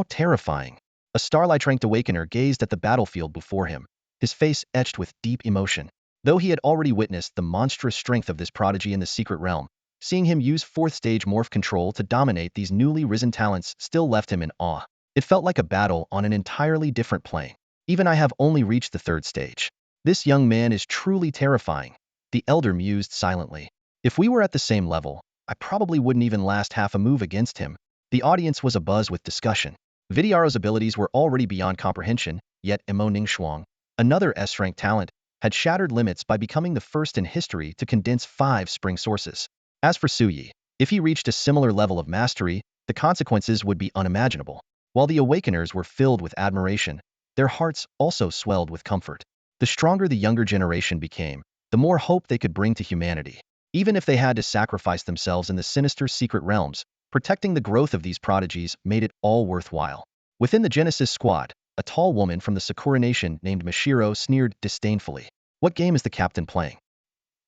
terrifying. A starlight-ranked awakener gazed at the battlefield before him, his face etched with deep emotion. Though he had already witnessed the monstrous strength of this prodigy in the secret realm, Seeing him use 4th stage morph control to dominate these newly risen talents still left him in awe. It felt like a battle on an entirely different plane. Even I have only reached the 3rd stage. This young man is truly terrifying, the elder mused silently. If we were at the same level, I probably wouldn't even last half a move against him. The audience was abuzz with discussion. Vidiaro's abilities were already beyond comprehension, yet Imo Shuang, another S-rank talent, had shattered limits by becoming the first in history to condense 5 spring sources. As for Su Yi, if he reached a similar level of mastery, the consequences would be unimaginable. While the Awakeners were filled with admiration, their hearts also swelled with comfort. The stronger the younger generation became, the more hope they could bring to humanity. Even if they had to sacrifice themselves in the sinister secret realms, protecting the growth of these prodigies made it all worthwhile. Within the Genesis squad, a tall woman from the Sakura nation named Mashiro sneered disdainfully. What game is the captain playing?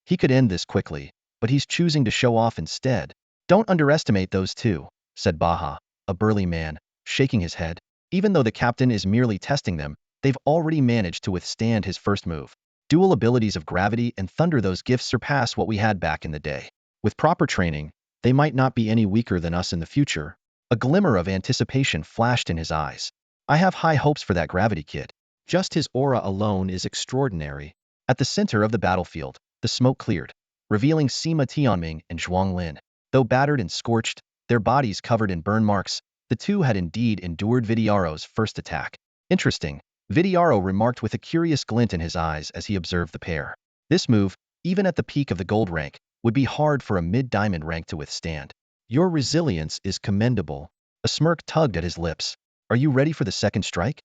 He could end this quickly, but he's choosing to show off instead. Don't underestimate those two, said Baha, a burly man, shaking his head. Even though the captain is merely testing them, they've already managed to withstand his first move. Dual abilities of gravity and thunder, those gifts surpass what we had back in the day. With proper training, they might not be any weaker than us in the future. A glimmer of anticipation flashed in his eyes. I have high hopes for that gravity kid. Just his aura alone is extraordinary. At the center of the battlefield, the smoke cleared, revealing Sima Tianming and Zhuang Lin. Though battered and scorched, their bodies covered in burn marks, the two had indeed endured Vidiaro's first attack. Interesting, Vidiaro remarked with a curious glint in his eyes as he observed the pair. This move, even at the peak of the gold rank, would be hard for a mid-diamond rank to withstand. Your resilience is commendable. A smirk tugged at his lips. Are you ready for the second strike?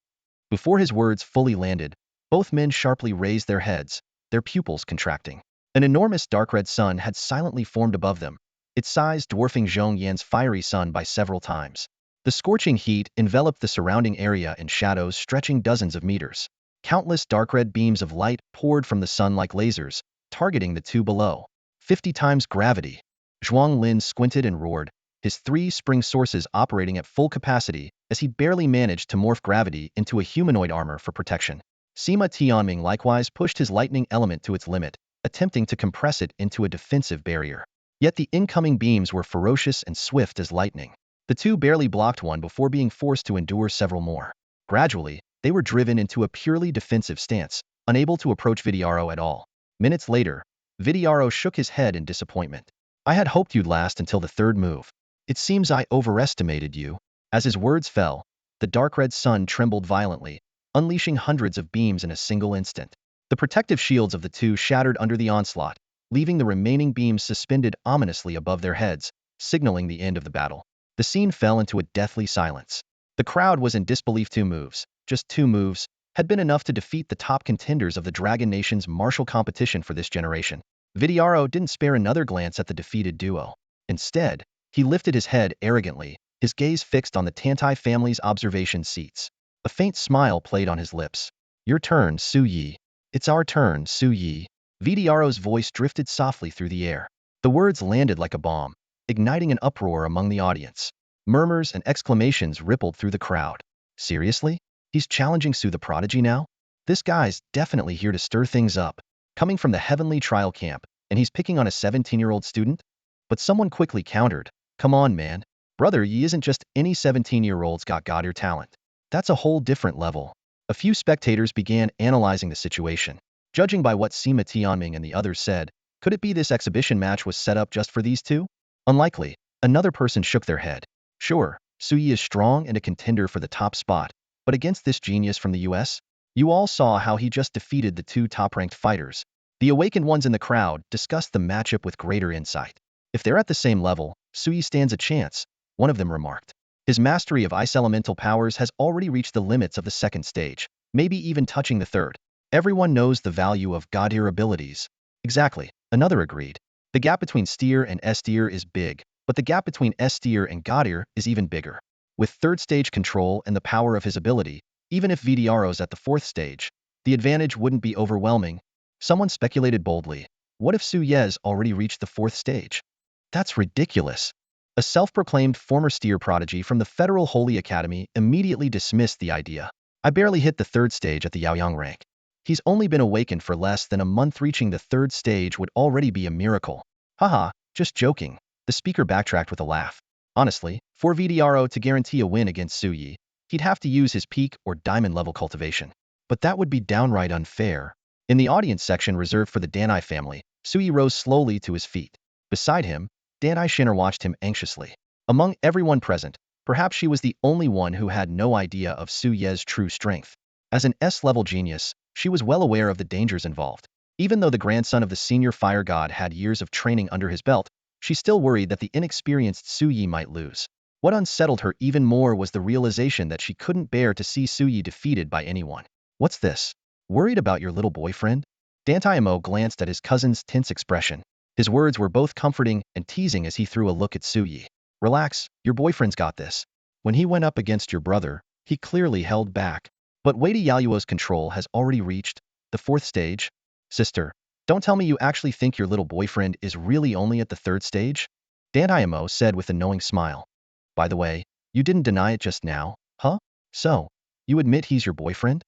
Before his words fully landed, both men sharply raised their heads, their pupils contracting. An enormous dark red sun had silently formed above them, its size dwarfing Zhong Yan's fiery sun by several times. The scorching heat enveloped the surrounding area in shadows stretching dozens of meters. Countless dark red beams of light poured from the sun like lasers, targeting the two below. 50 times gravity. Zhuang Lin squinted and roared, his 3 spring sources operating at full capacity as he barely managed to morph gravity into a humanoid armor for protection. Sima Tianming likewise pushed his lightning element to its limit, attempting to compress it into a defensive barrier. Yet the incoming beams were ferocious and swift as lightning. The two barely blocked one before being forced to endure several more. Gradually, they were driven into a purely defensive stance, unable to approach Vidiaro at all. Minutes later, Vidiaro shook his head in disappointment. I had hoped you'd last until the 3rd move. It seems I overestimated you. As his words fell, the dark red sun trembled violently, unleashing hundreds of beams in a single instant. The protective shields of the two shattered under the onslaught, leaving the remaining beams suspended ominously above their heads, signaling the end of the battle. The scene fell into a deathly silence. The crowd was in disbelief. 2 moves, just 2 moves, had been enough to defeat the top contenders of the Dragon Nation's martial competition for this generation. Vidiaro didn't spare another glance at the defeated duo. Instead, he lifted his head arrogantly, his gaze fixed on the Dantai family's observation seats. A faint smile played on his lips. Your turn, Su Yi. It's our turn, Su Yi. Vidiaro's voice drifted softly through the air. The words landed like a bomb, igniting an uproar among the audience. Murmurs and exclamations rippled through the crowd. Seriously? He's challenging Su the Prodigy now? This guy's definitely here to stir things up. Coming from the Heavenly Trial Camp, and he's picking on a 17-year-old student? But someone quickly countered. Come on, man. Brother Yi isn't just any 17-year-old's got God-ear talent. That's a whole different level. A few spectators began analyzing the situation. Judging by what Sima Tianming and the others said, could it be this exhibition match was set up just for these two? Unlikely. Another person shook their head. Sure, Su Yi is strong and a contender for the top spot, but against this genius from the US? You all saw how he just defeated the 2 top-ranked fighters. The awakened ones in the crowd discussed the matchup with greater insight. If they're at the same level, Su Yi stands a chance, one of them remarked. His mastery of ice elemental powers has already reached the limits of the 2nd stage, maybe even touching the 3rd. Everyone knows the value of God-ear abilities. Exactly, another agreed. The gap between S-tier and S-tier is big, but the gap between S-tier and God-ear is even bigger. With 3rd stage control and the power of his ability, even if Vidiaro's at the 4th stage, the advantage wouldn't be overwhelming. Someone speculated boldly. What if Su Ye's already reached the 4th stage? That's ridiculous. A self-proclaimed former S-tier prodigy from the Federal Holy Academy immediately dismissed the idea. I barely hit the 3rd stage at the Yaoyang rank. He's only been awakened for less than a month. Reaching the 3rd stage would already be a miracle. Haha, Just joking. The speaker backtracked with a laugh. Honestly, for VDRO to guarantee a win against Su Yi, he'd have to use his peak or diamond level cultivation. But that would be downright unfair. In the audience section reserved for the Dantai family, Su Yi rose slowly to his feet. Beside him, Dantai Shinner watched him anxiously. Among everyone present, perhaps she was the only one who had no idea of Su Ye's true strength. As an S-level genius, she was well aware of the dangers involved. Even though the grandson of the senior fire god had years of training under his belt, she still worried that the inexperienced Su Yi might lose. What unsettled her even more was the realization that she couldn't bear to see Su Yi defeated by anyone. What's this? Worried about your little boyfriend? Dantai Mo glanced at his cousin's tense expression. His words were both comforting and teasing as he threw a look at Su Yi. Relax, your boyfriend's got this. When he went up against your brother, he clearly held back. But Wei Yaluo's control has already reached the 4th stage. Sister, don't tell me you actually think your little boyfriend is really only at the 3rd stage? Dantai Mo said with a knowing smile. By the way, you didn't deny it just now, huh? So, you admit he's your boyfriend?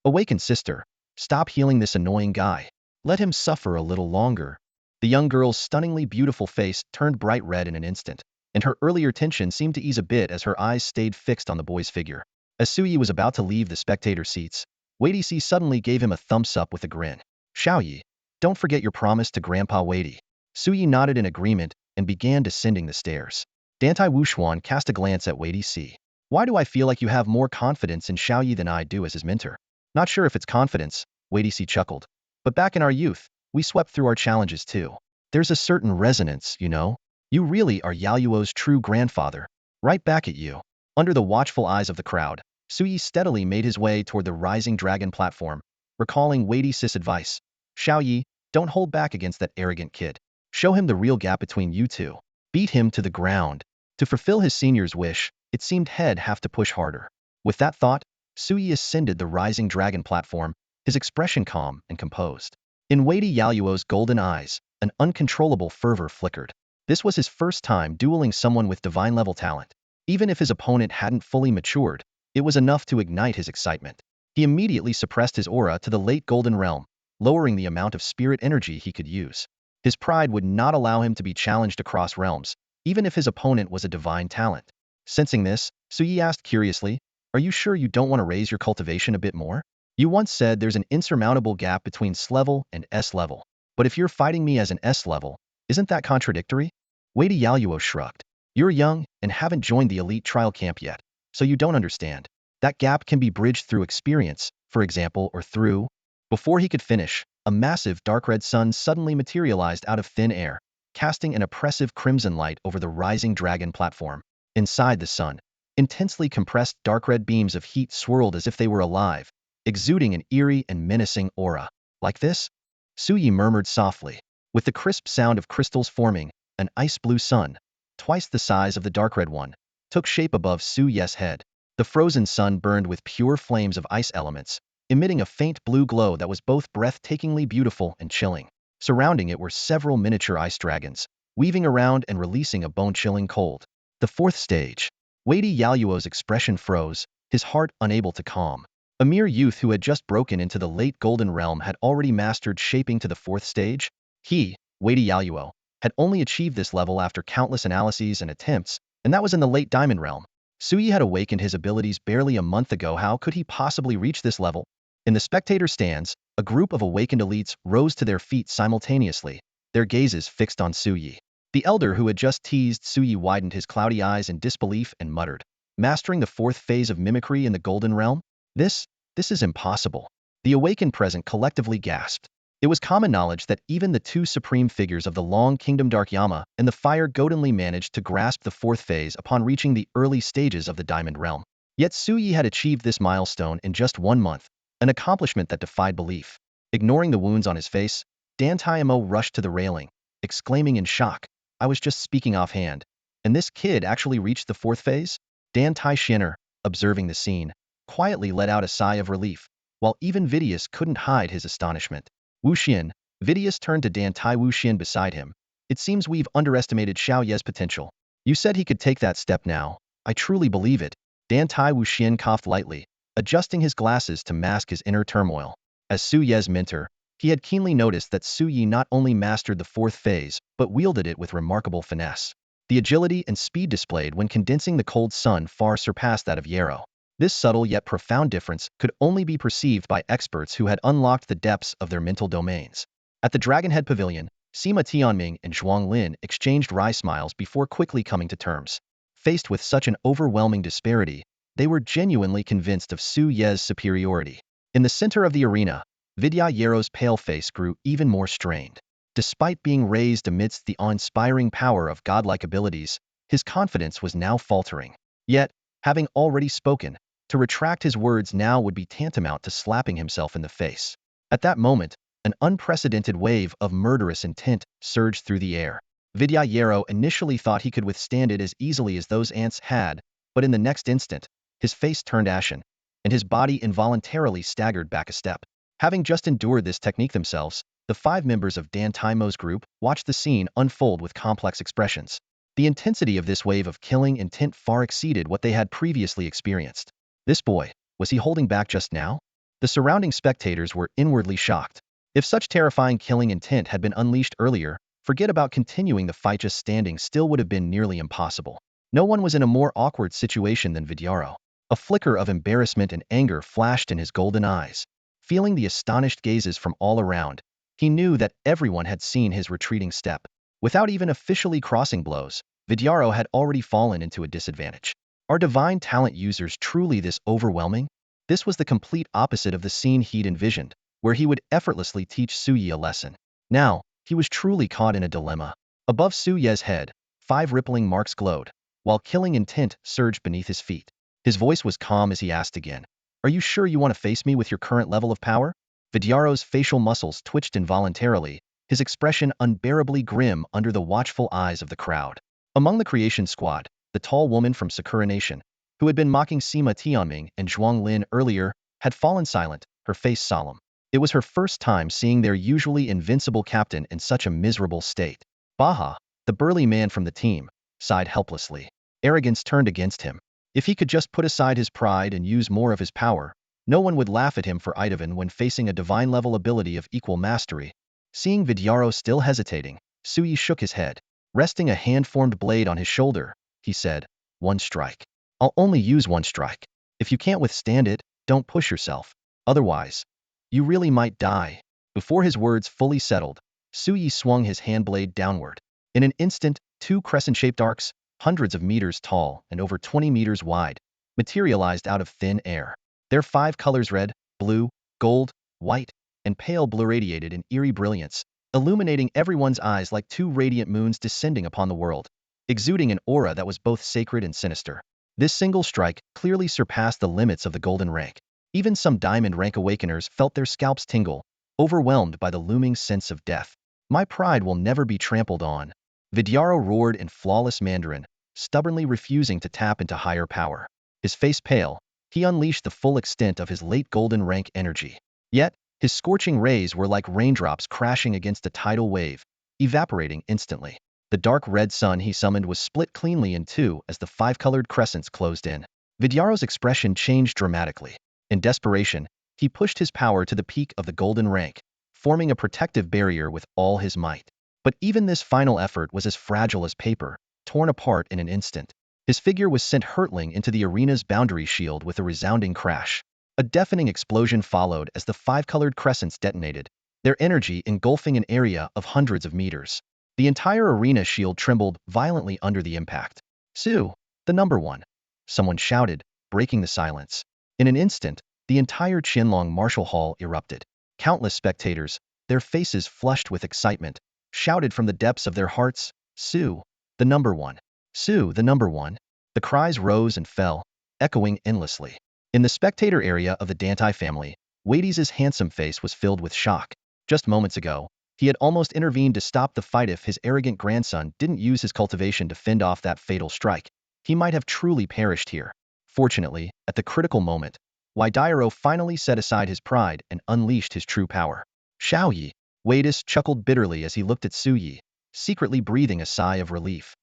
Awaken, sister. Stop healing this annoying guy. Let him suffer a little longer. The young girl's stunningly beautiful face turned bright red in an instant, and her earlier tension seemed to ease a bit as her eyes stayed fixed on the boy's figure. As Su Yi was about to leave the spectator seats, Wei Si suddenly gave him a thumbs up with a grin. Xiao Yi, don't forget your promise to Grandpa Wei. Su Yi nodded in agreement and began descending the stairs. Dantai Wuxuan cast a glance at Wei Si. Why do I feel like you have more confidence in Xiao Yi than I do as his mentor? Not sure if it's confidence, Wei Si chuckled. But back in our youth, we swept through our challenges too. There's a certain resonance, you know? You really are Yaluo's true grandfather. Right back at you. Under the watchful eyes of the crowd, Su Yi steadily made his way toward the rising dragon platform, recalling Wei Si's advice. Xiao Yi, don't hold back against that arrogant kid. Show him the real gap between you two. Beat him to the ground. To fulfill his senior's wish, it seemed he'd have to push harder. With that thought, Su Yi ascended the rising dragon platform, his expression calm and composed. In Wei Yaluo's golden eyes, an uncontrollable fervor flickered. This was his first time dueling someone with divine-level talent. Even if his opponent hadn't fully matured, it was enough to ignite his excitement. He immediately suppressed his aura to the late golden realm, lowering the amount of spirit energy he could use. His pride would not allow him to be challenged across realms, even if his opponent was a divine talent. Sensing this, Su Yi asked curiously, are you sure you don't want to raise your cultivation a bit more? You once said there's an insurmountable gap between S-level and S-level. But if you're fighting me as an S-level, isn't that contradictory? Wei Yaluo shrugged. You're young and haven't joined the elite trial camp yet, so you don't understand. That gap can be bridged through experience, for example, or through... Before he could finish, a massive dark red sun suddenly materialized out of thin air, casting an oppressive crimson light over the rising dragon platform. Inside the sun, intensely compressed dark red beams of heat swirled as if they were alive, exuding an eerie and menacing aura. Like this? Su Yi murmured softly. With the crisp sound of crystals forming, an ice-blue sun, twice the size of the dark red one, took shape above Su Ye's head. The frozen sun burned with pure flames of ice elements, emitting a faint blue glow that was both breathtakingly beautiful and chilling. Surrounding it were several miniature ice dragons, weaving around and releasing a bone-chilling cold. The 4th stage. Wei Yaluo's expression froze, his heart unable to calm. A mere youth who had just broken into the late golden realm had already mastered shaping to the 4th stage. He, Wei Yaluo, had only achieved this level after countless analyses and attempts, and that was in the late diamond realm. Su Yi had awakened his abilities barely a month ago. How could he possibly reach this level? In the spectator stands, a group of awakened elites rose to their feet simultaneously, their gazes fixed on Su Yi. The elder who had just teased Su Yi widened his cloudy eyes in disbelief and muttered, mastering the 4th phase of mimicry in the golden realm? This is impossible. The awakened present collectively gasped. It was common knowledge that even the two supreme figures of the Long Kingdom Dark Yama and the Fire God only managed to grasp the 4th phase upon reaching the early stages of the Diamond Realm. Yet Su Yi had achieved this milestone in just 1 month, an accomplishment that defied belief. Ignoring the wounds on his face, Dantai Mo rushed to the railing, exclaiming in shock, I was just speaking offhand, and this kid actually reached the 4th phase? Dantai Shinner, observing the scene, quietly let out a sigh of relief, while even Vidius couldn't hide his astonishment. Wuxian, Vidius turned to Dantai Wuxian beside him. It seems we've underestimated Xiao Ye's potential. You said he could take that step now. I truly believe it. Dantai Wuxian coughed lightly, adjusting his glasses to mask his inner turmoil. As Su Ye's mentor, He had keenly noticed that Su Yi not only mastered the fourth phase, but wielded it with remarkable finesse. The agility and speed displayed when condensing the cold sun far surpassed that of Yarrow. This subtle yet profound difference could only be perceived by experts who had unlocked the depths of their mental domains. At the Dragonhead Pavilion, Sima Tianming and Zhuang Lin exchanged wry smiles before quickly coming to terms. Faced with such an overwhelming disparity, they were genuinely convinced of Su Ye's superiority. In the center of the arena, Vidya Yarrow's pale face grew even more strained. Despite being raised amidst the awe-inspiring power of godlike abilities, his confidence was now faltering. Yet, having already spoken, to retract his words now would be tantamount to slapping himself in the face. At that moment, an unprecedented wave of murderous intent surged through the air. Vidya Yarrow initially thought he could withstand it as easily as those ants had, but in the next instant, his face turned ashen, and his body involuntarily staggered back a step. Having just endured this technique themselves, the 5 members of Dantai group watched the scene unfold with complex expressions. The intensity of this wave of killing intent far exceeded what they had previously experienced. This boy, was he holding back just now? The surrounding spectators were inwardly shocked. If such terrifying killing intent had been unleashed earlier, forget about continuing the fight, just standing still would have been nearly impossible. No one was in a more awkward situation than Vidyaro. A flicker of embarrassment and anger flashed in his golden eyes. Feeling the astonished gazes from all around, he knew that everyone had seen his retreating step. Without even officially crossing blows, Vidyaro had already fallen into a disadvantage. Are divine talent users truly this overwhelming? This was the complete opposite of the scene he'd envisioned, where he would effortlessly teach Su Yi a lesson. Now, he was truly caught in a dilemma. Above Su Ye's head, 5 rippling marks glowed, while killing intent surged beneath his feet. His voice was calm as he asked again, "Are you sure you want to face me with your current level of power?" Vidyaro's facial muscles twitched involuntarily, his expression unbearably grim under the watchful eyes of the crowd. Among the creation squad, the tall woman from Sakura Nation, who had been mocking Sima Tianming and Zhuang Lin earlier, had fallen silent, her face solemn. It was her first time seeing their usually invincible captain in such a miserable state. Baha, the burly man from the team, sighed helplessly. Arrogance turned against him. If he could just put aside his pride and use more of his power, no one would laugh at him for Idavan when facing a divine-level ability of equal mastery. Seeing Vidyaro still hesitating, Su Yi shook his head. Resting a hand-formed blade on his shoulder, he said, "One strike. I'll only use 1 strike. If you can't withstand it, don't push yourself. Otherwise, you really might die." Before his words fully settled, Su Yi swung his hand blade downward. In an instant, 2 crescent-shaped arcs, hundreds of meters tall and over 20 meters wide, materialized out of thin air. Their 5 colors, red, blue, gold, white, and pale blue, radiated in eerie brilliance, illuminating everyone's eyes like 2 radiant moons descending upon the world, exuding an aura that was both sacred and sinister. This single strike clearly surpassed the limits of the golden rank. Even some diamond rank awakeners felt their scalps tingle, overwhelmed by the looming sense of death. "My pride will never be trampled on," Vidyaro roared in flawless Mandarin, stubbornly refusing to tap into higher power. His face pale, he unleashed the full extent of his late golden rank energy. Yet, his scorching rays were like raindrops crashing against a tidal wave, evaporating instantly. The dark red sun he summoned was split cleanly in 2 as the 5-colored crescents closed in. Vidyaro's expression changed dramatically. In desperation, he pushed his power to the peak of the golden rank, forming a protective barrier with all his might. But even this final effort was as fragile as paper, torn apart in an instant. His figure was sent hurtling into the arena's boundary shield with a resounding crash. A deafening explosion followed as the 5-colored crescents detonated, their energy engulfing an area of hundreds of meters. The entire arena shield trembled violently under the impact. "Su, the number 1," someone shouted, breaking the silence. In an instant, the entire Qianlong Martial Hall erupted. Countless spectators, their faces flushed with excitement, shouted from the depths of their hearts, "Su, the number 1. Su, the number 1. The cries rose and fell, echoing endlessly. In the spectator area of the Dantai family, Wadey's handsome face was filled with shock. Just moments ago, he had almost intervened to stop the fight. If his arrogant grandson didn't use his cultivation to fend off that fatal strike, he might have truly perished here. Fortunately, at the critical moment, Wadeyaro finally set aside his pride and unleashed his true power. "Shao Yi," Wadis chuckled bitterly as he looked at Su Yi, secretly breathing a sigh of relief.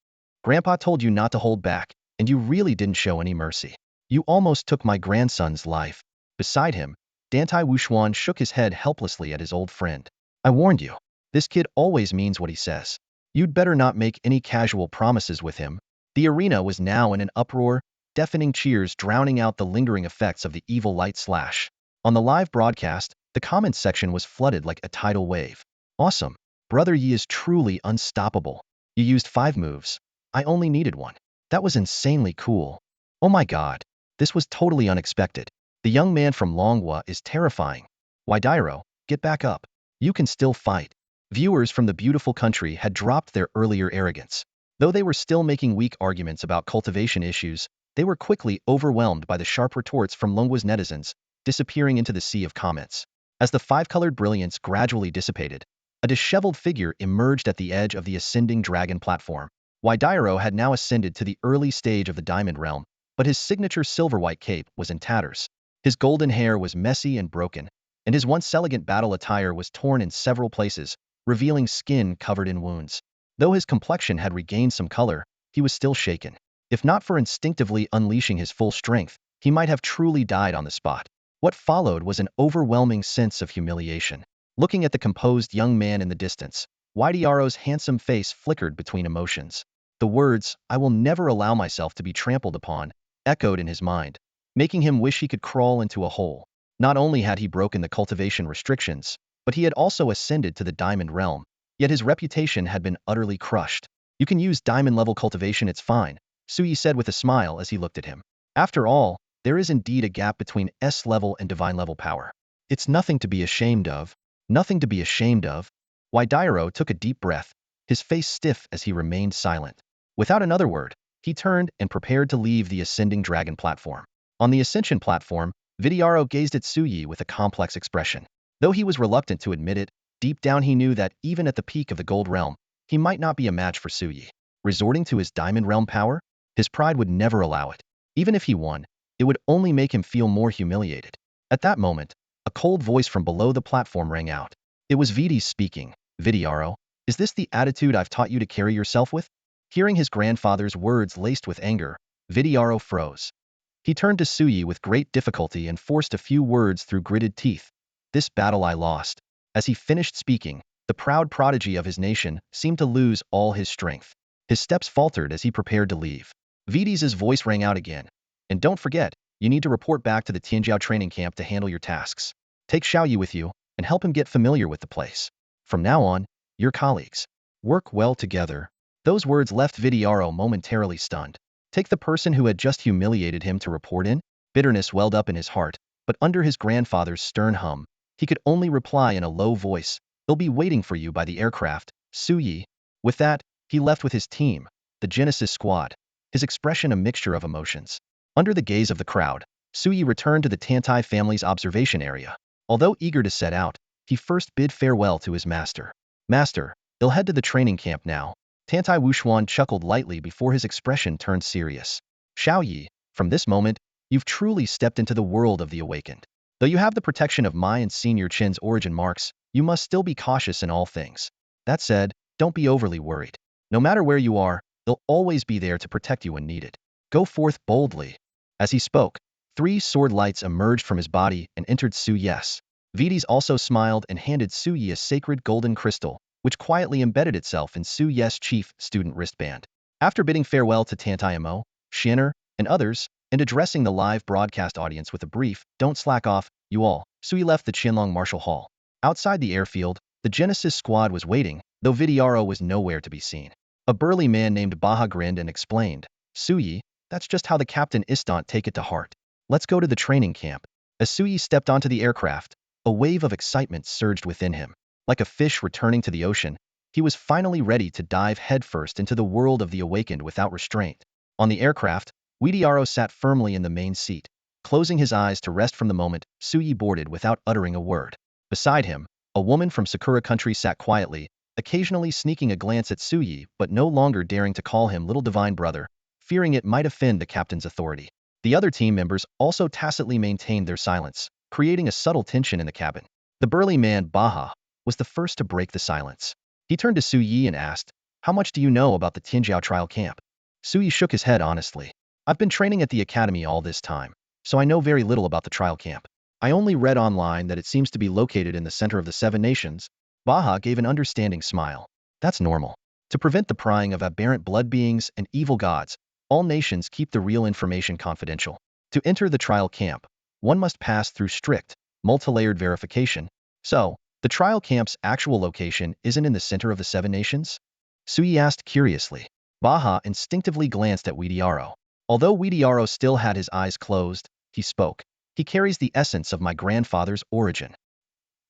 "Grandpa told you not to hold back, and you really didn't show any mercy. You almost took my grandson's life." Beside him, Dantai Wushuan shook his head helplessly at his old friend. I warned you. This kid always means what he says. You'd better not make any casual promises with him. The arena was now in an uproar, deafening cheers drowning out the lingering effects of the evil light slash. On the live broadcast, the comments section was flooded like a tidal wave. Awesome. Brother Yi is truly unstoppable. You used 5 moves. I only needed 1. That was insanely cool. Oh my god. This was totally unexpected. The young man from Longhua is terrifying. Waidairo, get back up. You can still fight. Viewers from the beautiful country had dropped their earlier arrogance. Though they were still making weak arguments about cultivation issues, they were quickly overwhelmed by the sharp retorts from Longhua's netizens, disappearing into the sea of comments. As the 5-colored brilliance gradually dissipated, a disheveled figure emerged at the edge of the ascending dragon platform. Waidairo had now ascended to the early stage of the diamond realm, but his signature silver-white cape was in tatters. His golden hair was messy and broken, and his once elegant battle attire was torn in several places, revealing skin covered in wounds. Though his complexion had regained some color, he was still shaken. If not for instinctively unleashing his full strength, he might have truly died on the spot. What followed was an overwhelming sense of humiliation. Looking at the composed young man in the distance, Waidairo's handsome face flickered between emotions. The words, "I will never allow myself to be trampled upon," echoed in his mind, making him wish he could crawl into a hole. Not only had he broken the cultivation restrictions, but he had also ascended to the diamond realm, yet his reputation had been utterly crushed. You can use diamond-level cultivation, it's fine, Suyi said with a smile as he looked at him. After all, there is indeed a gap between S-level and divine-level power. It's nothing to be ashamed of. Nothing to be ashamed of. Waidairo took a deep breath, his face stiff as he remained silent. Without another word, he turned and prepared to leave the ascending dragon platform. On the ascension platform, Waidairo gazed at Suyi with a complex expression. Though he was reluctant to admit it, deep down he knew that even at the peak of the gold realm, he might not be a match for Suyi. Resorting to his diamond realm power? His pride would never allow it. Even if he won, it would only make him feel more humiliated. At that moment, a cold voice from below the platform rang out. It was Vides speaking. Waidairo, is this the attitude I've taught you to carry yourself with? Hearing his grandfather's words laced with anger, Waidairo froze. He turned to Suyi with great difficulty and forced a few words through gritted teeth. This battle I lost. As he finished speaking, the proud prodigy of his nation seemed to lose all his strength. His steps faltered as he prepared to leave. Vides's voice rang out again. And don't forget, you need to report back to the Tianjiao training camp to handle your tasks. Take Xiaoyi with you, and help him get familiar with the place. From now on, you're colleagues. Work well together. Those words left Waidairo momentarily stunned. Take the person who had just humiliated him to report in? Bitterness welled up in his heart, but under his grandfather's stern hum, he could only reply in a low voice, they'll be waiting for you by the aircraft, Suyi. With that, he left with his team, the Genesis squad, his expression a mixture of emotions. Under the gaze of the crowd, Suyi returned to the Dantai family's observation area. Although eager to set out, he first bid farewell to his master. Master, they'll head to the training camp now. Dantai Wushuan chuckled lightly before his expression turned serious. Xiaoyi, from this moment, you've truly stepped into the world of the awakened. Though you have the protection of my and Senior Qin's origin marks, you must still be cautious in all things. That said, don't be overly worried. No matter where you are, they'll always be there to protect you when needed. Go forth boldly. As he spoke, 3 sword lights emerged from his body and entered Suyi's. Vides also smiled and handed Suyi a sacred golden crystal, which quietly embedded itself in Suyi's chief student wristband. After bidding farewell to Dantai Shinner, and others, and addressing the live broadcast audience with a brief, "Don't slack off, you all," Suyi left the Qianlong Martial Hall. Outside the airfield, the Genesis squad was waiting, though Waidairo was nowhere to be seen. A burly man named Baha grinned and explained, "Suyi, that's just how the Captain Istant take it to heart. Let's go to the training camp." As Suyi stepped onto the aircraft, a wave of excitement surged within him. Like a fish returning to the ocean, he was finally ready to dive headfirst into the world of the awakened without restraint. On the aircraft, Waidairo sat firmly in the main seat, closing his eyes to rest from the moment Suyi boarded without uttering a word. Beside him, a woman from Sakura country sat quietly, occasionally sneaking a glance at Suyi but no longer daring to call him little divine brother, fearing it might offend the captain's authority. The other team members also tacitly maintained their silence, creating a subtle tension in the cabin. The burly man, Baha, was the first to break the silence. He turned to Suyi and asked, "How much do you know about the Tianjiao trial camp?" Suyi shook his head honestly. "I've been training at the academy all this time, so I know very little about the trial camp. I only read online that it seems to be located in the center of the seven nations. Baha gave an understanding smile. That's normal. To prevent the prying of aberrant blood beings and evil gods, all nations keep the real information confidential. To enter the trial camp, one must pass through strict, multi-layered verification. So, the trial camp's actual location isn't in the center of the seven nations? Sui asked curiously. Baha instinctively glanced at Widiaro. Although Widiaro still had his eyes closed, he spoke. He carries the essence of my grandfather's origin.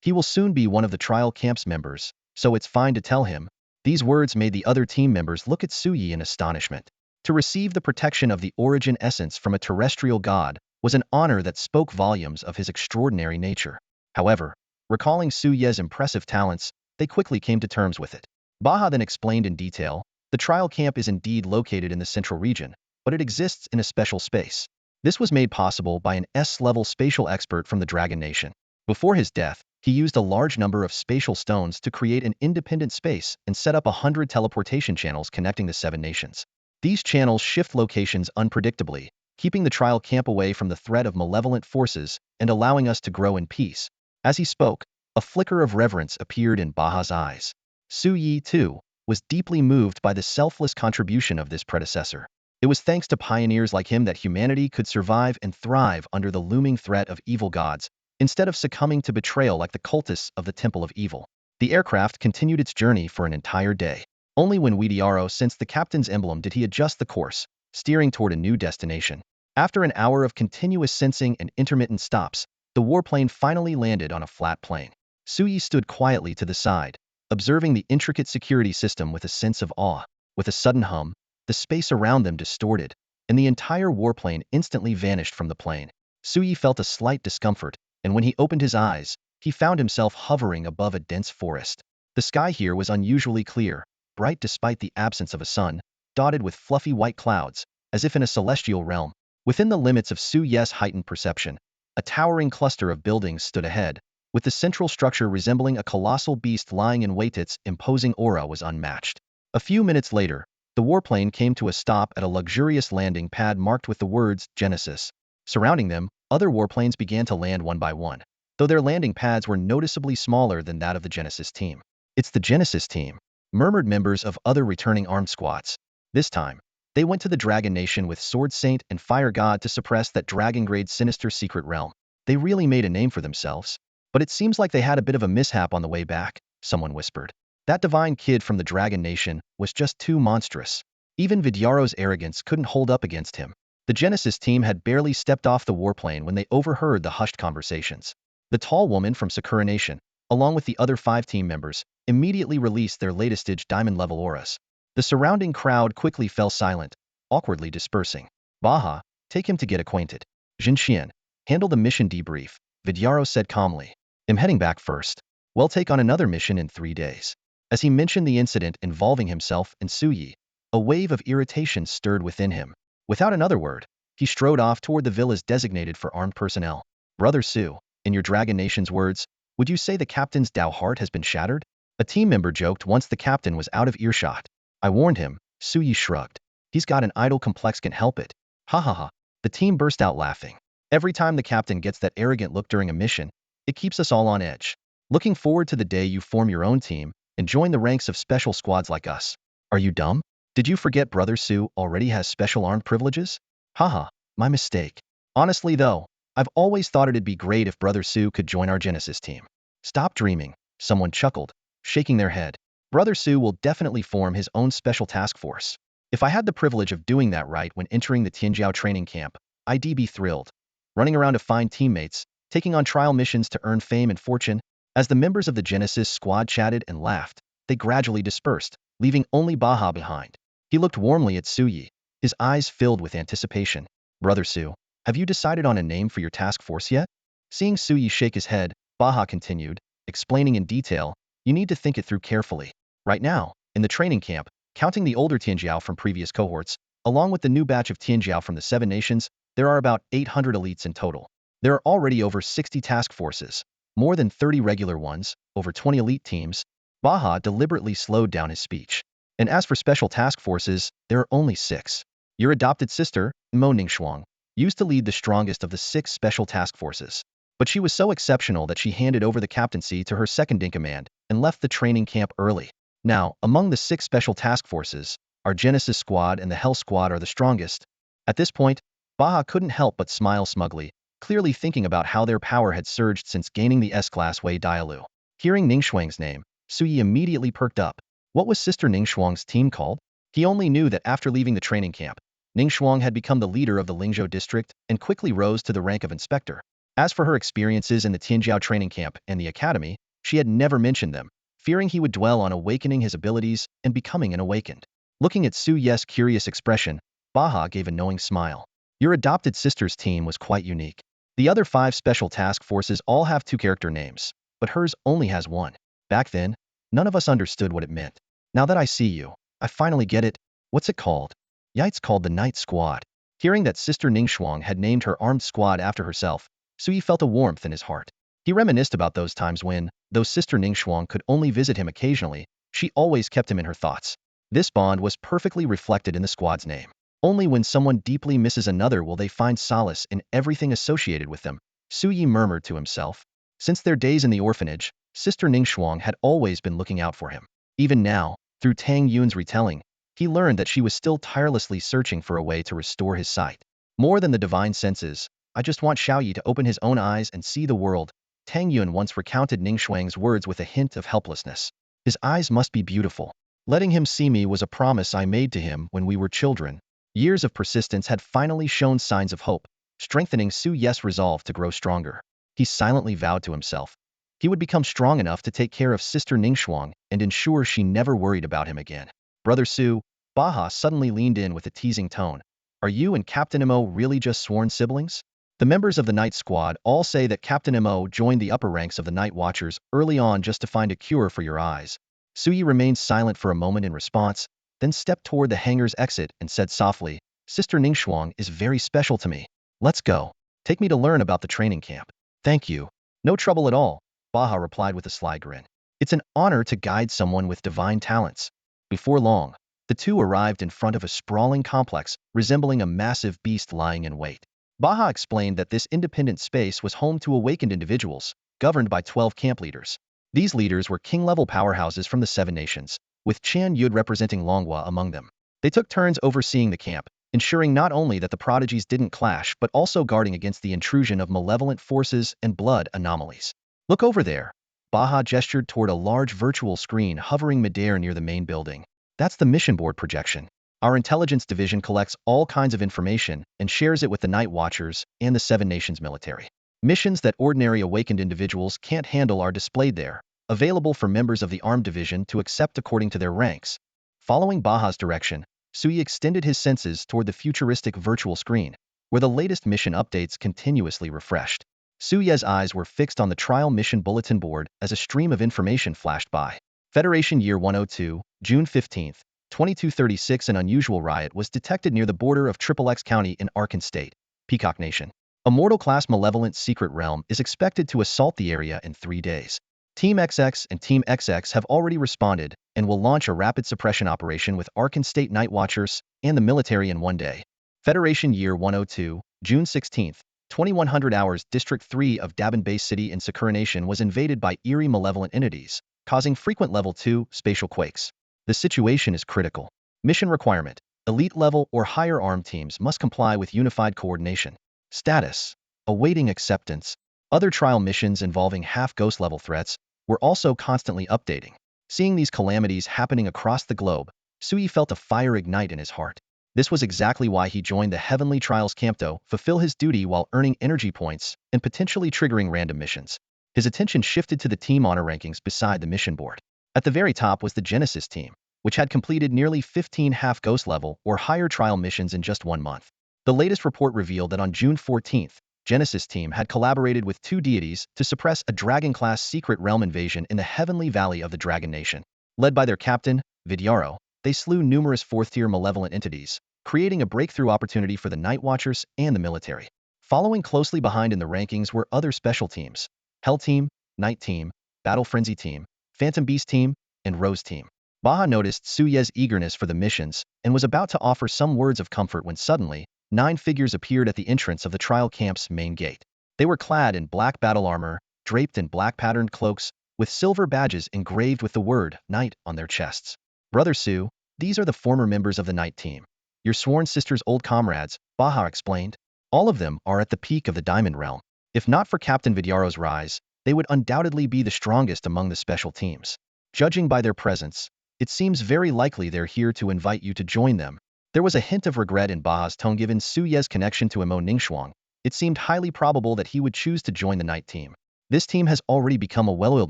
He will soon be one of the trial camp's members, so it's fine to tell him. These words made the other team members look at Suyi in astonishment. To receive the protection of the origin essence from a terrestrial god was an honor that spoke volumes of his extraordinary nature. However, recalling Suye's impressive talents, they quickly came to terms with it. Baha then explained in detail, the trial camp is indeed located in the central region, but it exists in a special space. This was made possible by an S-level spatial expert from the Dragon Nation. Before his death, he used a large number of spatial stones to create an independent space and set up 100 teleportation channels connecting the seven nations. These channels shift locations unpredictably, keeping the trial camp away from the threat of malevolent forces and allowing us to grow in peace. As he spoke, a flicker of reverence appeared in Baha's eyes. Su Yi, too, was deeply moved by the selfless contribution of this predecessor. It was thanks to pioneers like him that humanity could survive and thrive under the looming threat of evil gods, instead of succumbing to betrayal like the cultists of the Temple of Evil. The aircraft continued its journey for an entire day. Only when Widiaro sensed the captain's emblem did he adjust the course, steering toward a new destination. After an hour of continuous sensing and intermittent stops, the warplane finally landed on a flat plain. Suyi stood quietly to the side, observing the intricate security system with a sense of awe. With a sudden hum, the space around them distorted, and the entire warplane instantly vanished from the plane. Suyi felt a slight discomfort, and when he opened his eyes, he found himself hovering above a dense forest. The sky here was unusually clear, bright despite the absence of a sun, dotted with fluffy white clouds, as if in a celestial realm. Within the limits of Su Ye's heightened perception, a towering cluster of buildings stood ahead, with the central structure resembling a colossal beast lying in wait. Its imposing aura was unmatched. A few minutes later, the warplane came to a stop at a luxurious landing pad marked with the words Genesis. Surrounding them, other warplanes began to land one by one, though their landing pads were noticeably smaller than that of the Genesis team. It's the Genesis team, murmured members of other returning armed squads. This time, they went to the Dragon Nation with Sword Saint and Fire God to suppress that Dragon-grade sinister secret realm. They really made a name for themselves. But it seems like they had a bit of a mishap on the way back, someone whispered. That divine kid from the Dragon Nation was just too monstrous. Even Vidyaro's arrogance couldn't hold up against him. The Genesis team had barely stepped off the warplane when they overheard the hushed conversations. The tall woman from Sakura Nation, along with the other 5 team members, immediately released their latest diamond-level auras. The surrounding crowd quickly fell silent, awkwardly dispersing. Baha, take him to get acquainted. Jinxian, handle the mission debrief, Vidyaro said calmly. I'm heading back first. We'll take on another mission in 3 days. As he mentioned the incident involving himself and Suyi, a wave of irritation stirred within him. Without another word, he strode off toward the villas designated for armed personnel. Brother Su, in your Dragon Nation's words, would you say the captain's Dao heart has been shattered? A team member joked once the captain was out of earshot. I warned him, Suyi shrugged. He's got an idol complex, can't help it. Ha ha ha. The team burst out laughing. Every time the captain gets that arrogant look during a mission, it keeps us all on edge. Looking forward to the day you form your own team and join the ranks of special squads like us. Are you dumb? Did you forget Brother Su already has special armed privileges? Haha, my mistake. Honestly though, I've always thought it'd be great if Brother Su could join our Genesis team. Stop dreaming, someone chuckled, shaking their head. Brother Su will definitely form his own special task force. If I had the privilege of doing that right when entering the Tianjiao training camp, I'd be thrilled. Running around to find teammates, taking on trial missions to earn fame and fortune. As the members of the Genesis squad chatted and laughed, they gradually dispersed, leaving only Baha behind. He looked warmly at Suyi, his eyes filled with anticipation. Brother Su, have you decided on a name for your task force yet? Seeing Suyi shake his head, Baha continued, explaining in detail, you need to think it through carefully. Right now, in the training camp, counting the older Tianjiao from previous cohorts, along with the new batch of Tianjiao from the 7 nations, there are about 800 elites in total. There are already over 60 task forces, more than 30 regular ones, over 20 elite teams. Baha deliberately slowed down his speech. And as for special task forces, there are only 6. Your adopted sister, Mo Ningxuang, used to lead the strongest of the 6 special task forces. But she was so exceptional that she handed over the captaincy to her second-in-command and left the training camp early. Now, among the 6 special task forces, our Genesis Squad and the Hell Squad are the strongest. At this point, Baha couldn't help but smile smugly, clearly thinking about how their power had surged since gaining the S-Class Wei Dialu. Hearing Ningxuang's name, Suyi immediately perked up. What was Sister Ningxuang's team called? He only knew that after leaving the training camp, Ningxuang had become the leader of the Lingzhou district and quickly rose to the rank of inspector. As for her experiences in the Tianjiao training camp and the academy, she had never mentioned them, fearing he would dwell on awakening his abilities and becoming an awakened. Looking at Su Ye's curious expression, Baha gave a knowing smile. Your adopted sister's team was quite unique. The other 5 special task forces all have 2 character names, but hers only has 1. Back then, none of us understood what it meant. Now that I see you, I finally get it. What's it called? Yeah, it's called the Night Squad. Hearing that Sister Ningxuang had named her armed squad after herself, Sui felt a warmth in his heart. He reminisced about those times when, though Sister Ningxuang could only visit him occasionally, she always kept him in her thoughts. This bond was perfectly reflected in the squad's name. Only when someone deeply misses another will they find solace in everything associated with them, Suyi murmured to himself. Since their days in the orphanage, Sister Ningxuang had always been looking out for him. Even now, through Tang Yun's retelling, he learned that she was still tirelessly searching for a way to restore his sight. More than the divine senses, I just want Xiaoyi to open his own eyes and see the world. Tang Yun once recounted Ningxuang's words with a hint of helplessness. His eyes must be beautiful. Letting him see me was a promise I made to him when we were children. Years of persistence had finally shown signs of hope, strengthening Su Ye's resolve to grow stronger. He silently vowed to himself. He would become strong enough to take care of Sister Ningxuang and ensure she never worried about him again. Brother Su, Baha suddenly leaned in with a teasing tone. Are you and Captain Mo really just sworn siblings? The members of the Night Squad all say that Captain Mo joined the upper ranks of the Night Watchers early on just to find a cure for your eyes. Suyi remained silent for a moment in response, then stepped toward the hangar's exit and said softly, Sister Ningxuang is very special to me. Let's go. Take me to learn about the training camp. Thank you. No trouble at all, Baha replied with a sly grin. It's an honor to guide someone with divine talents. Before long, the two arrived in front of a sprawling complex resembling a massive beast lying in wait. Baha explained that this independent space was home to awakened individuals, governed by 12 camp leaders. These leaders were king-level powerhouses from the 7 nations, with Qian Yud representing Longhua among them. They took turns overseeing the camp, ensuring not only that the prodigies didn't clash but also guarding against the intrusion of malevolent forces and blood anomalies. Look over there. Baha gestured toward a large virtual screen hovering midair near the main building. That's the mission board projection. Our intelligence division collects all kinds of information and shares it with the Night Watchers and the 7 nations military. Missions that ordinary awakened individuals can't handle are displayed there, available for members of the armed division to accept according to their ranks. Following Baha's direction, Sui extended his senses toward the futuristic virtual screen, where the latest mission updates continuously refreshed. Suye's eyes were fixed on the trial mission bulletin board as a stream of information flashed by. Federation Year 102, June 15, 2236. An unusual riot was detected near the border of XXX County in Arkan State, Peacock Nation. A mortal-class malevolent secret realm is expected to assault the area in 3 days. Team XX and Team XX have already responded and will launch a rapid suppression operation with Arkan State Night Watchers and the military in 1 day. Federation Year 102, June 16, 2100 hours. District 3 of Dabin Bay City in Sakura Nation was invaded by eerie malevolent entities, causing frequent level 2 spatial quakes. The situation is critical. Mission requirement: elite level or higher armed teams must comply with unified coordination. Status: awaiting acceptance. Other trial missions involving half-ghost level threats were also constantly updating. Seeing these calamities happening across the globe, Sui felt a fire ignite in his heart. This was exactly why he joined the Heavenly Trials Camp to fulfill his duty while earning energy points and potentially triggering random missions. His attention shifted to the team honor rankings beside the mission board. At the very top was the Genesis team, which had completed nearly 15 half-ghost level or higher trial missions in just 1 month. The latest report revealed that on June 14th, Genesis team had collaborated with 2 deities to suppress a dragon-class secret realm invasion in the Heavenly Valley of the Dragon Nation. Led by their captain, Vidyaro, they slew numerous 4th-tier malevolent entities, creating a breakthrough opportunity for the Night Watchers and the military. Following closely behind in the rankings were other special teams: Hell Team, Night Team, Battle Frenzy Team, Phantom Beast Team, and Rose Team. Baha noticed Suye's eagerness for the missions and was about to offer some words of comfort when suddenly, 9 figures appeared at the entrance of the trial camp's main gate. They were clad in black battle armor, draped in black patterned cloaks, with silver badges engraved with the word Knight on their chests. Brother Su, these are the former members of the Knight team. Your sworn sister's old comrades, Baha explained. All of them are at the peak of the Diamond Realm. If not for Captain Vidyaro's rise, they would undoubtedly be the strongest among the special teams. Judging by their presence, it seems very likely they're here to invite you to join them. There was a hint of regret in Baha's tone given Su Ye's connection to Imo Ningxuang. It seemed highly probable that he would choose to join the Knight team. This team has already become a well-oiled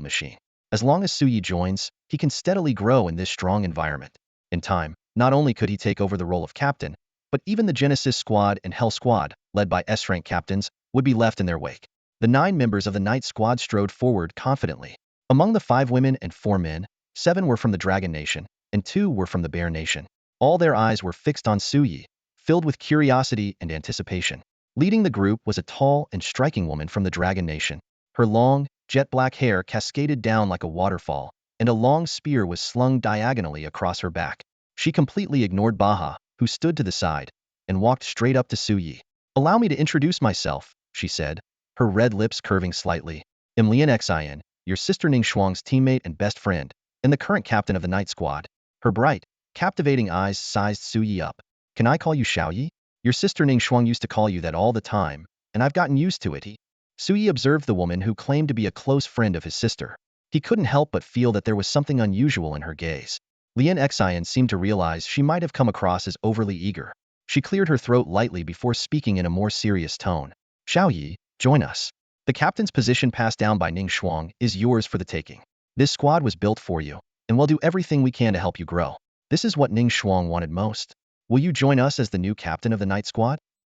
machine. As long as Su Yi joins, he can steadily grow in this strong environment. In time, not only could he take over the role of captain, but even the Genesis Squad and Hell Squad, led by S-rank captains, would be left in their wake. The 9 members of the Knight Squad strode forward confidently. Among the 5 women and 4 men, 7 were from the Dragon Nation, and 2 were from the Bear Nation. All their eyes were fixed on Su Yi, filled with curiosity and anticipation. Leading the group was a tall and striking woman from the Dragon Nation. Her long, jet-black hair cascaded down like a waterfall, and a long spear was slung diagonally across her back. She completely ignored Baha, who stood to the side, and walked straight up to Su Yi. "Allow me to introduce myself," she said, her red lips curving slightly. "I'm Lian Xian, your sister Ning Shuang's teammate and best friend, and the current captain of the Knight Squad." Her bright, captivating eyes sized Su Yi up. "Can I call you Xiaoyi? Your sister Ning Shuang used to call you that all the time, and I've gotten used to it." Su Yi observed the woman who claimed to be a close friend of his sister. He couldn't help but feel that there was something unusual in her gaze. Lian Xian seemed to realize she might have come across as overly eager. She cleared her throat lightly before speaking in a more serious tone. "Xiaoyi, join us. The captain's position passed down by Ning Shuang is yours for the taking. This squad was built for you, and we'll do everything we can to help you grow. This is what Ning Shuang wanted most. Will you join us as the new captain of the Knight Squad?"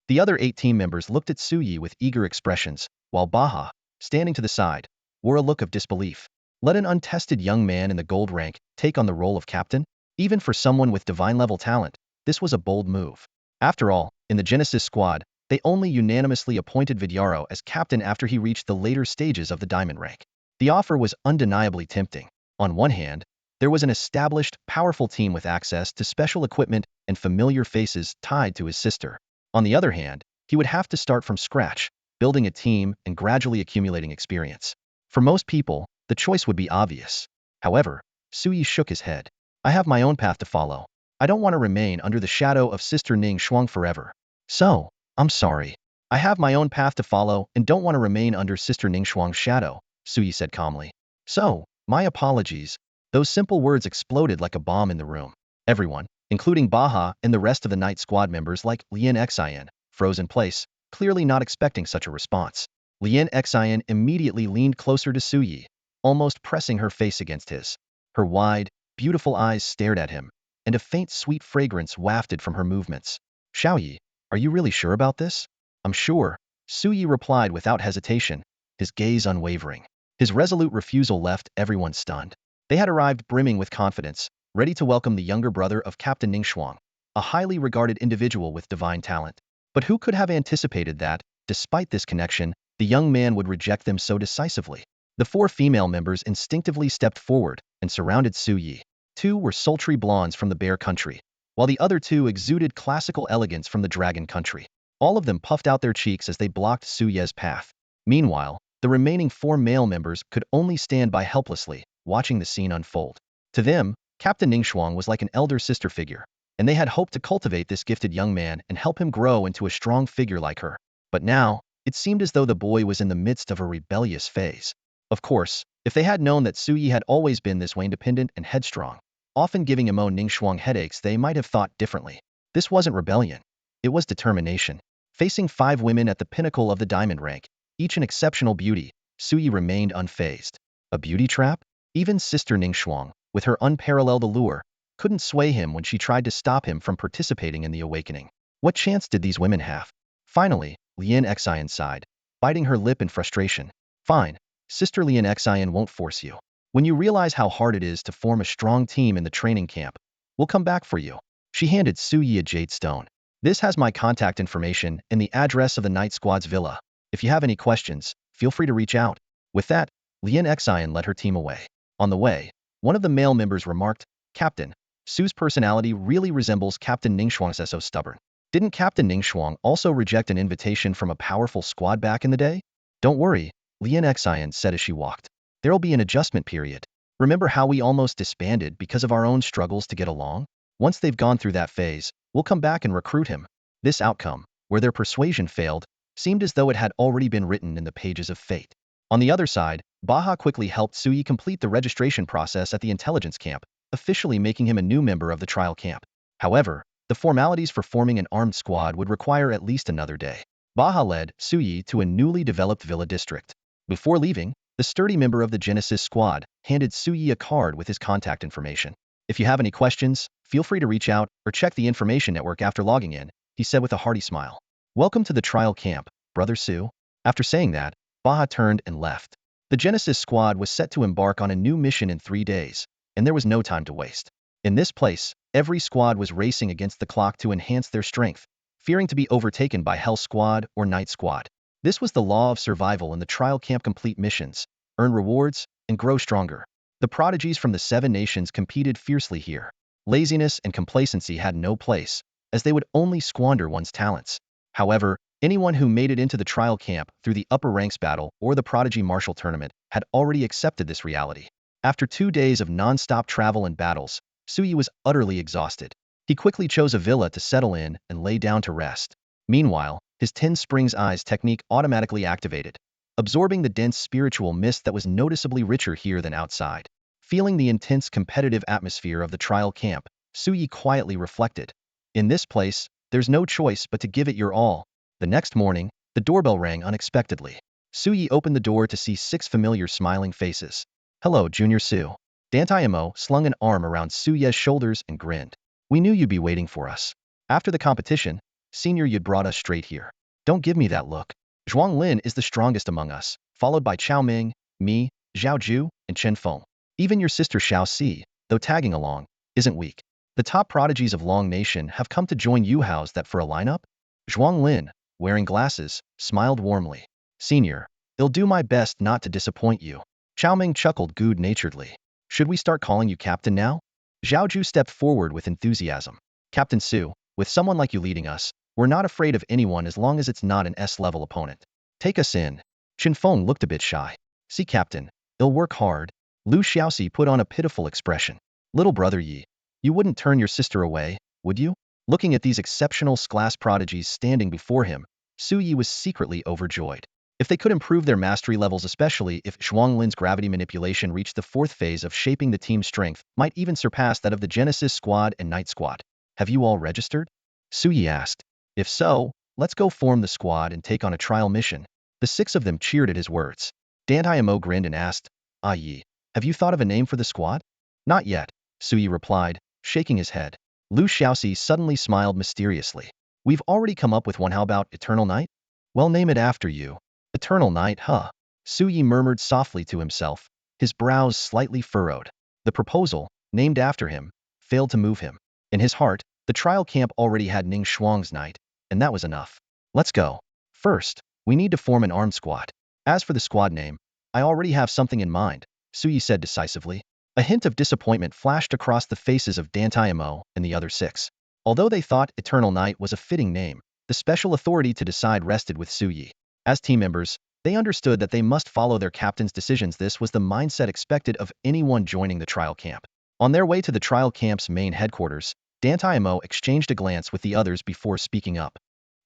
The other 8 team members looked at Su Yi with eager expressions, while Baha, standing to the side, wore a look of disbelief. Let an untested young man in the gold rank take on the role of captain? Even for someone with divine-level talent, this was a bold move. After all, in the Genesis Squad, they only unanimously appointed Vidyaro as captain after he reached the later stages of the diamond rank. The offer was undeniably tempting. On one hand, there was an established, powerful team with access to special equipment and familiar faces tied to his sister. On the other hand, he would have to start from scratch, building a team and gradually accumulating experience. For most people, the choice would be obvious. However, Su Yi shook his head. "I have my own path to follow. I don't want to remain under the shadow of Sister Ning Shuang forever. So, I'm sorry. I have my own path to follow and don't want to remain under Sister Ning Shuang's shadow," Su Yi said calmly. "So, my apologies." Those simple words exploded like a bomb in the room. Everyone, including Baha and the rest of the Knight Squad members like Lian Xian, froze in place, clearly not expecting such a response. Lian Xian immediately leaned closer to Su Yi, almost pressing her face against his. Her wide, beautiful eyes stared at him, and a faint sweet fragrance wafted from her movements. "Xiaoyi, are you really sure about this?" "I'm sure," Su Yi replied without hesitation, his gaze unwavering. His resolute refusal left everyone stunned. They had arrived brimming with confidence, ready to welcome the younger brother of Captain Ning Shuang, a highly regarded individual with divine talent. But who could have anticipated that, despite this connection, the young man would reject them so decisively? The 4 female members instinctively stepped forward and surrounded Su Yi. 2 were sultry blondes from the Bear Country, while the other 2 exuded classical elegance from the Dragon Country. All of them puffed out their cheeks as they blocked Su Ye's path. Meanwhile, the remaining 4 male members could only stand by helplessly, watching the scene unfold. To them, Captain Ning Shuang was like an elder sister figure, and they had hoped to cultivate this gifted young man and help him grow into a strong figure like her. But now, it seemed as though the boy was in the midst of a rebellious phase. Of course, if they had known that Su Yi had always been this way independent and headstrong, often giving Imo Ning Shuang headaches, they might have thought differently. This wasn't rebellion. It was determination. Facing 5 women at the pinnacle of the diamond rank, each an exceptional beauty, Su Yi remained unfazed. A beauty trap? Even Sister Ning Shuang, with her unparalleled allure, couldn't sway him when she tried to stop him from participating in the awakening. What chance did these women have? Finally, Lian Xian sighed, biting her lip in frustration. "Fine, Sister Lian Xian won't force you. When you realize how hard it is to form a strong team in the training camp, we'll come back for you." She handed Su Yi a jade stone. "This has my contact information and the address of the Knight Squad's villa. If you have any questions, feel free to reach out." With that, Lian Xian led her team away. On the way, one of the male members remarked, "Captain, Su's personality really resembles Captain Ning Shuang's. So stubborn. Didn't Captain Ning Shuang also reject an invitation from a powerful squad back in the day?" Don't worry, Lian Xian said as she walked. There'll be an adjustment period. Remember how we almost disbanded because of our own struggles to get along? Once they've gone through that phase, we'll come back and recruit him. This outcome, where their persuasion failed, seemed as though it had already been written in the pages of fate. On the other side, Baha quickly helped Sui complete the registration process at the intelligence camp, officially making him a new member of the trial camp. However, the formalities for forming an armed squad would require at least another day. Baha led Sui to a newly developed villa district. Before leaving, the sturdy member of the Genesis squad handed Sui a card with his contact information. If you have any questions, feel free to reach out or check the information network after logging in, he said with a hearty smile. Welcome to the trial camp, Brother Su. After saying that, Baha turned and left. The Genesis squad was set to embark on a new mission in 3 days, and there was no time to waste. In this place, every squad was racing against the clock to enhance their strength, fearing to be overtaken by Hell Squad or Night Squad. This was the law of survival in the trial camp. Complete missions, earn rewards, and grow stronger. The prodigies from the 7 nations competed fiercely here. Laziness and complacency had no place, as they would only squander one's talents. However, anyone who made it into the trial camp through the upper ranks battle or the prodigy martial tournament had already accepted this reality. After 2 days of non-stop travel and battles, Sui was utterly exhausted. He quickly chose a villa to settle in and lay down to rest. Meanwhile, his 10 Springs Eyes technique automatically activated, absorbing the dense spiritual mist that was noticeably richer here than outside. Feeling the intense competitive atmosphere of the trial camp, Sui quietly reflected. In this place, there's no choice but to give it your all. The next morning, the doorbell rang unexpectedly. Sui opened the door to see 6 familiar smiling faces. Hello, Junior Su. Dantai Mo slung an arm around Suye's shoulders and grinned. We knew you'd be waiting for us. After the competition, Senior, you'd brought us straight here. Don't give me that look. Zhuang Lin is the strongest among us, followed by Chao Ming, me, Zhao Ju, and Chen Feng. Even your sister Xiao Si, though tagging along, isn't weak. The top prodigies of Long Nation have come to join you. How's that for a lineup? Zhuang Lin, wearing glasses, smiled warmly. Senior, I'll do my best not to disappoint you. Chao Ming chuckled good-naturedly. Should we start calling you Captain now? Zhao Ju stepped forward with enthusiasm. Captain Su, with someone like you leading us, we're not afraid of anyone as long as it's not an S-level opponent. Take us in. Chen Feng looked a bit shy. See, Captain, I'll work hard. Lu Xiaoxi put on a pitiful expression. Little brother Yi, you wouldn't turn your sister away, would you? Looking at these exceptional class prodigies standing before him, Su Yi was secretly overjoyed. If they could improve their mastery levels, especially if Zhuang Lin's gravity manipulation reached the 4th phase of shaping the team's strength, might even surpass that of the Genesis Squad and Night Squad. Have you all registered? Su Yi asked. If so, let's go form the squad and take on a trial mission. The 6 of them cheered at his words. Dantai Mo grinned and asked, Yi, have you thought of a name for the squad? Not yet, Su Yi replied, shaking his head. Lu Xiaoxi suddenly smiled mysteriously. We've already come up with one. How about Eternal Night? Well, name it after you. Eternal Night, huh? Su Yi murmured softly to himself, his brows slightly furrowed. The proposal, named after him, failed to move him. In his heart, the trial camp already had Ning Shuang's night, and that was enough. Let's go. First, we need to form an armed squad. As for the squad name, I already have something in mind, Su Yi said decisively. A hint of disappointment flashed across the faces of Dantai Mo and the other 6. Although they thought Eternal Night was a fitting name, the special authority to decide rested with Su Yi. As team members, they understood that they must follow their captain's decisions. This was the mindset expected of anyone joining the trial camp. On their way to the trial camp's main headquarters, Dantai Mo exchanged a glance with the others before speaking up.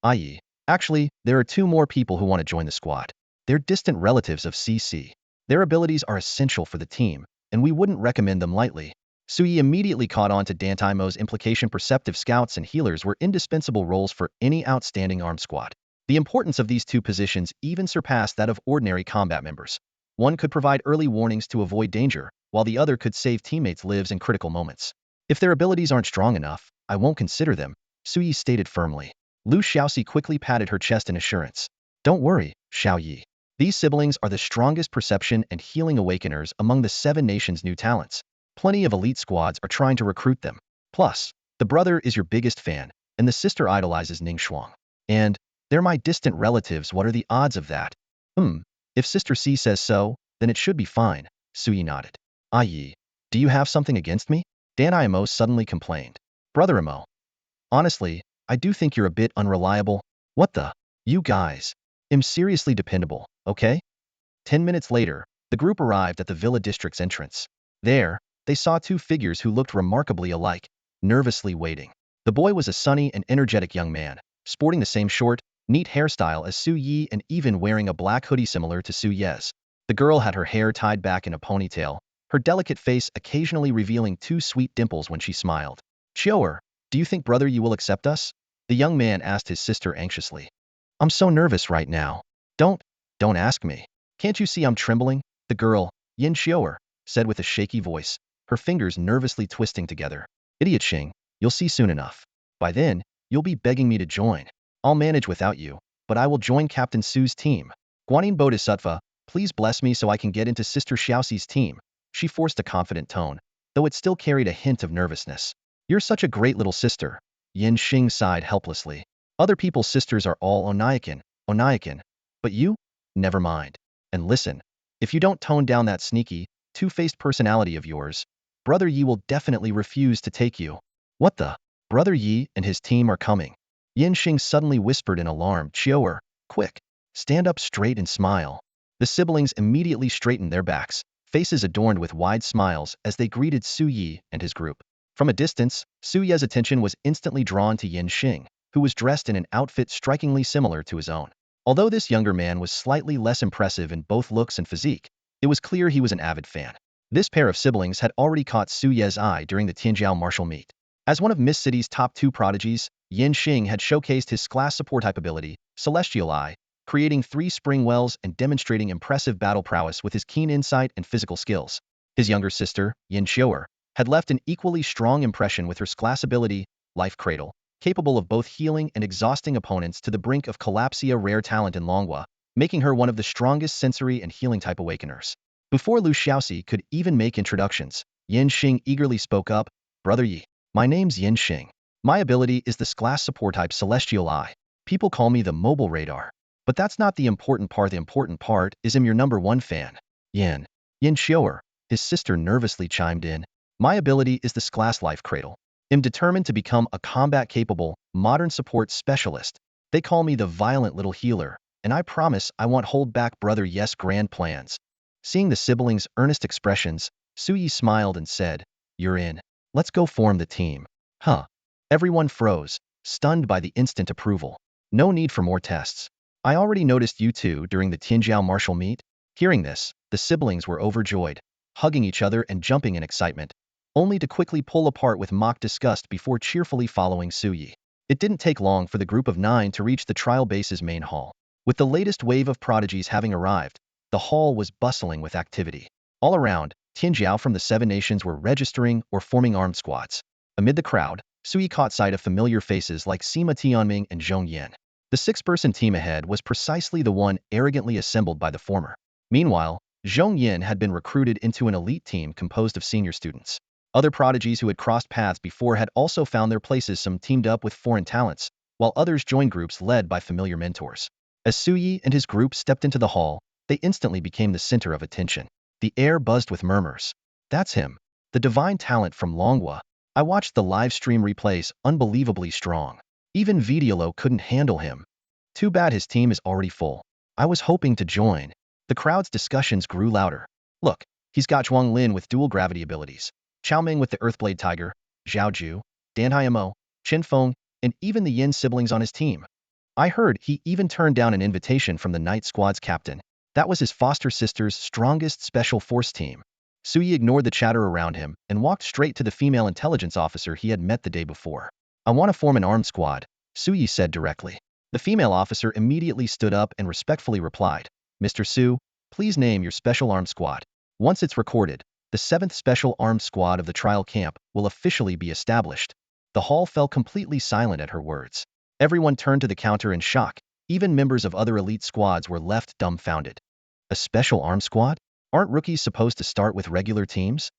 Yi, actually, there are 2 more people who want to join the squad. They're distant relatives of CC. Their abilities are essential for the team, and we wouldn't recommend them lightly. Su Yi immediately caught on to Dantai Mo's implication. Perceptive scouts and healers were indispensable roles for any outstanding armed squad. The importance of these 2 positions even surpassed that of ordinary combat members. One could provide early warnings to avoid danger, while the other could save teammates' lives in critical moments. If their abilities aren't strong enough, I won't consider them, Su Yi stated firmly. Lu Xiaoxi quickly patted her chest in assurance. Don't worry, Xiao Yi. These siblings are the strongest perception and healing awakeners among the 7 nations' new talents. Plenty of elite squads are trying to recruit them. Plus, the brother is your biggest fan, and the sister idolizes Ning Shuang. And they're my distant relatives. What are the odds of that? If Sister C says so, then it should be fine, Su Yi nodded. Yi, do you have something against me? Dantai Mo suddenly complained. Brother Mo. Honestly, I do think you're a bit unreliable. What the? You guys. I'm seriously dependable, okay? 10 minutes later, the group arrived at the Villa District's entrance. There, they saw two figures who looked remarkably alike, nervously waiting. The boy was a sunny and energetic young man, sporting the same short, neat hairstyle as Su Yi and even wearing a black hoodie similar to Su Ye's. The girl had her hair tied back in a ponytail, her delicate face occasionally revealing two sweet dimples when she smiled. Chioer, do you think brother Yi will accept us? The young man asked his sister anxiously. I'm so nervous right now. Don't ask me. Can't you see I'm trembling? The girl, Yin Chioer, said with a shaky voice, her fingers nervously twisting together. Idiot Xing, you'll see soon enough. By then, you'll be begging me to join. I'll manage without you, but I will join Captain Su's team. Guanyin Bodhisattva, please bless me so I can get into Sister Xiaoxi's team. She forced a confident tone, though it still carried a hint of nervousness. You're such a great little sister. Yin Xing sighed helplessly. Other people's sisters are all Onaikin. But you? Never mind. And listen, if you don't tone down that sneaky, two-faced personality of yours, Brother Yi will definitely refuse to take you. What the? Brother Yi and his team are coming. Yin Xing suddenly whispered in alarm, Chioer, quick, stand up straight and smile. The siblings immediately straightened their backs, faces adorned with wide smiles as they greeted Su Yi and his group. From a distance, Su Ye's attention was instantly drawn to Yin Xing, who was dressed in an outfit strikingly similar to his own. Although this younger man was slightly less impressive in both looks and physique, it was clear he was an avid fan. This pair of siblings had already caught Su Ye's eye during the Tianjiao martial meet. As one of Miss City's top two prodigies, Yin Xing had showcased his class support type ability, Celestial Eye, creating 3 spring wells and demonstrating impressive battle prowess with his keen insight and physical skills. His younger sister, Yin Chioer, had left an equally strong impression with her class ability, Life Cradle, capable of both healing and exhausting opponents to the brink of collapse, a rare talent in Longhua, making her one of the strongest sensory and healing type awakeners. Before Lu Xiaoxi could even make introductions, Yin Xing eagerly spoke up, Brother Yi, my name's Yin Xing. My ability is the class support type Celestial Eye. People call me the mobile radar. But that's not the important part. The important part is I'm your #1 fan. Yin Chioer, his sister nervously chimed in. My ability is the class Life Cradle. I'm determined to become a combat-capable, modern support specialist. They call me the violent little healer, and I promise I won't hold back Brother Yes' grand plans. Seeing the siblings' earnest expressions, Su Yi smiled and said, You're in. Let's go form the team. Huh. Everyone froze, stunned by the instant approval. No need for more tests. I already noticed you two during the Tianjiao martial meet. Hearing this, the siblings were overjoyed, hugging each other and jumping in excitement, only to quickly pull apart with mock disgust before cheerfully following Su Yi. It didn't take long for the group of 9 to reach the trial base's main hall. With the latest wave of prodigies having arrived, the hall was bustling with activity. All around, Tianjiao from the 7 nations were registering or forming armed squads. Amid the crowd, Su Yi caught sight of familiar faces like Sima Tianming and Zhong Yan. The 6-person team ahead was precisely the one arrogantly assembled by the former. Meanwhile, Zhong Yan had been recruited into an elite team composed of senior students. Other prodigies who had crossed paths before had also found their places. Some teamed up with foreign talents, while others joined groups led by familiar mentors. As Su Yi and his group stepped into the hall, they instantly became the center of attention. The air buzzed with murmurs. That's him. The divine talent from Longhua. I watched the live stream replays, unbelievably strong. Even Vidiolo couldn't handle him. Too bad his team is already full. I was hoping to join. The crowd's discussions grew louder. Look, he's got Zhuang Lin with dual gravity abilities, Chao Ming with the Earthblade Tiger, Zhao Ju, Dan Haiyamo, Chen Feng, and even the Yin siblings on his team. I heard he even turned down an invitation from the Night Squad's captain. That was his foster sister's strongest special force team. Su Yi ignored the chatter around him and walked straight to the female intelligence officer he had met the day before. I want to form an armed squad, Su Yi said directly. The female officer immediately stood up and respectfully replied, Mr. Su, please name your special armed squad. Once it's recorded, the 7th Special Armed Squad of the trial camp will officially be established. The hall fell completely silent at her words. Everyone turned to the counter in shock. Even members of other elite squads were left dumbfounded. A special armed squad? Aren't rookies supposed to start with regular teams?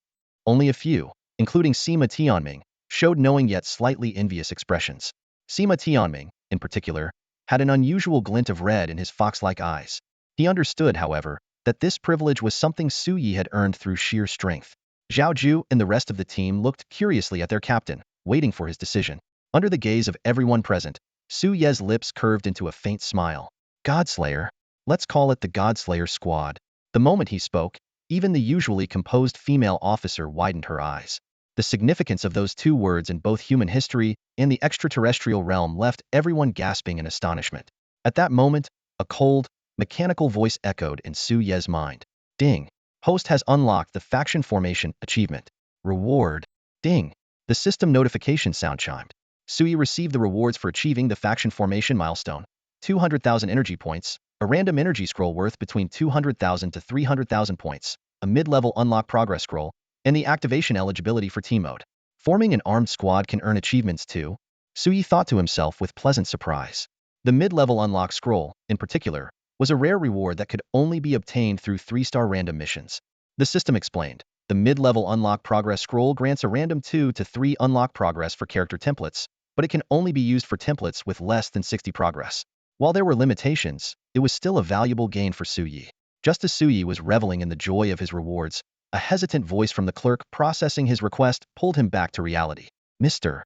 Only a few, including Sima Tianming, showed knowing yet slightly envious expressions. Sima Tianming, in particular, had an unusual glint of red in his fox-like eyes. He understood, however, that this privilege was something Su Yi had earned through sheer strength. Zhao Ju and the rest of the team looked curiously at their captain, waiting for his decision. Under the gaze of everyone present, Su Ye's lips curved into a faint smile. Godslayer. Let's call it the Godslayer Squad. The moment he spoke, even the usually composed female officer widened her eyes. The significance of those two words in both human history and the extraterrestrial realm left everyone gasping in astonishment. At that moment, a cold, mechanical voice echoed in Su Ye's mind. Ding. Host has unlocked the faction formation achievement. Reward. Ding. The system notification sound chimed. Sui received the rewards for achieving the faction formation milestone. 200,000 energy points, a random energy scroll worth between 200,000 to 300,000 points, a mid-level unlock progress scroll, and the activation eligibility for team mode. Forming an armed squad can earn achievements too, Sui thought to himself with pleasant surprise. The mid-level unlock scroll, in particular, was a rare reward that could only be obtained through 3-star random missions. The system explained. The mid-level unlock progress scroll grants a random 2 to 3 unlock progress for character templates, but it can only be used for templates with less than 60 progress. While there were limitations, it was still a valuable gain for Suyi. Just as Suyi was reveling in the joy of his rewards, a hesitant voice from the clerk processing his request pulled him back to reality. Mr.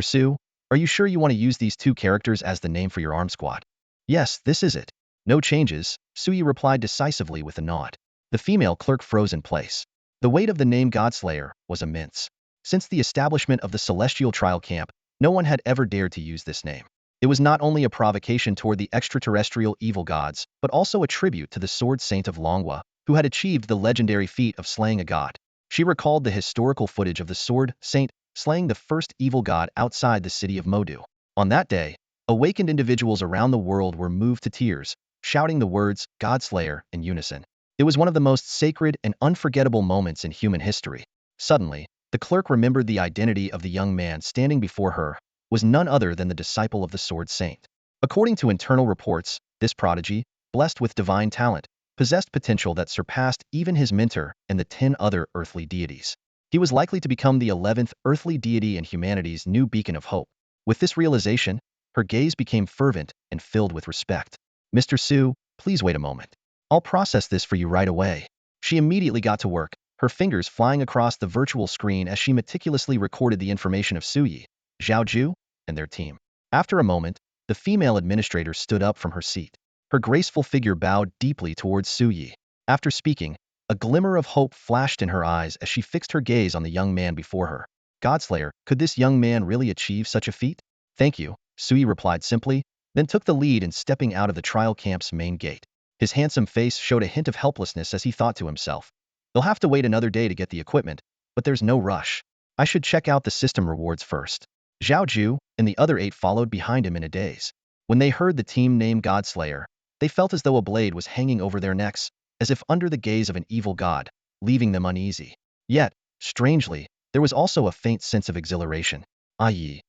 Su, are you sure you want to use these two characters as the name for your arm squad? Yes, this is it. No changes, Suyi replied decisively with a nod. The female clerk froze in place. The weight of the name Godslayer was immense. Since the establishment of the Celestial Trial Camp, no one had ever dared to use this name. It was not only a provocation toward the extraterrestrial evil gods, but also a tribute to the Sword Saint of Longhua, who had achieved the legendary feat of slaying a god. She recalled the historical footage of the Sword Saint slaying the first evil god outside the city of Modu. On that day, awakened individuals around the world were moved to tears, shouting the words, Godslayer, in unison. It was one of the most sacred and unforgettable moments in human history. Suddenly, the clerk remembered the identity of the young man standing before her was none other than the disciple of the Sword Saint. According to internal reports, this prodigy, blessed with divine talent, possessed potential that surpassed even his mentor and the 10 other earthly deities. He was likely to become the 11th earthly deity and humanity's new beacon of hope. With this realization, her gaze became fervent and filled with respect. Mr. Su, please wait a moment. I'll process this for you right away. She immediately got to work, her fingers flying across the virtual screen as she meticulously recorded the information of Suyi, Zhaoju, and their team. After a moment, the female administrator stood up from her seat. Her graceful figure bowed deeply towards Suyi. After speaking, a glimmer of hope flashed in her eyes as she fixed her gaze on the young man before her. Godslayer, could this young man really achieve such a feat? Thank you, Suyi replied simply, then took the lead in stepping out of the trial camp's main gate. His handsome face showed a hint of helplessness as he thought to himself. They'll have to wait another day to get the equipment, but there's no rush. I should check out the system rewards first. Zhaoju and the other 8 followed behind him in a daze. When they heard the team name Godslayer, they felt as though a blade was hanging over their necks, as if under the gaze of an evil god, leaving them uneasy. Yet, strangely, there was also a faint sense of exhilaration. Aye,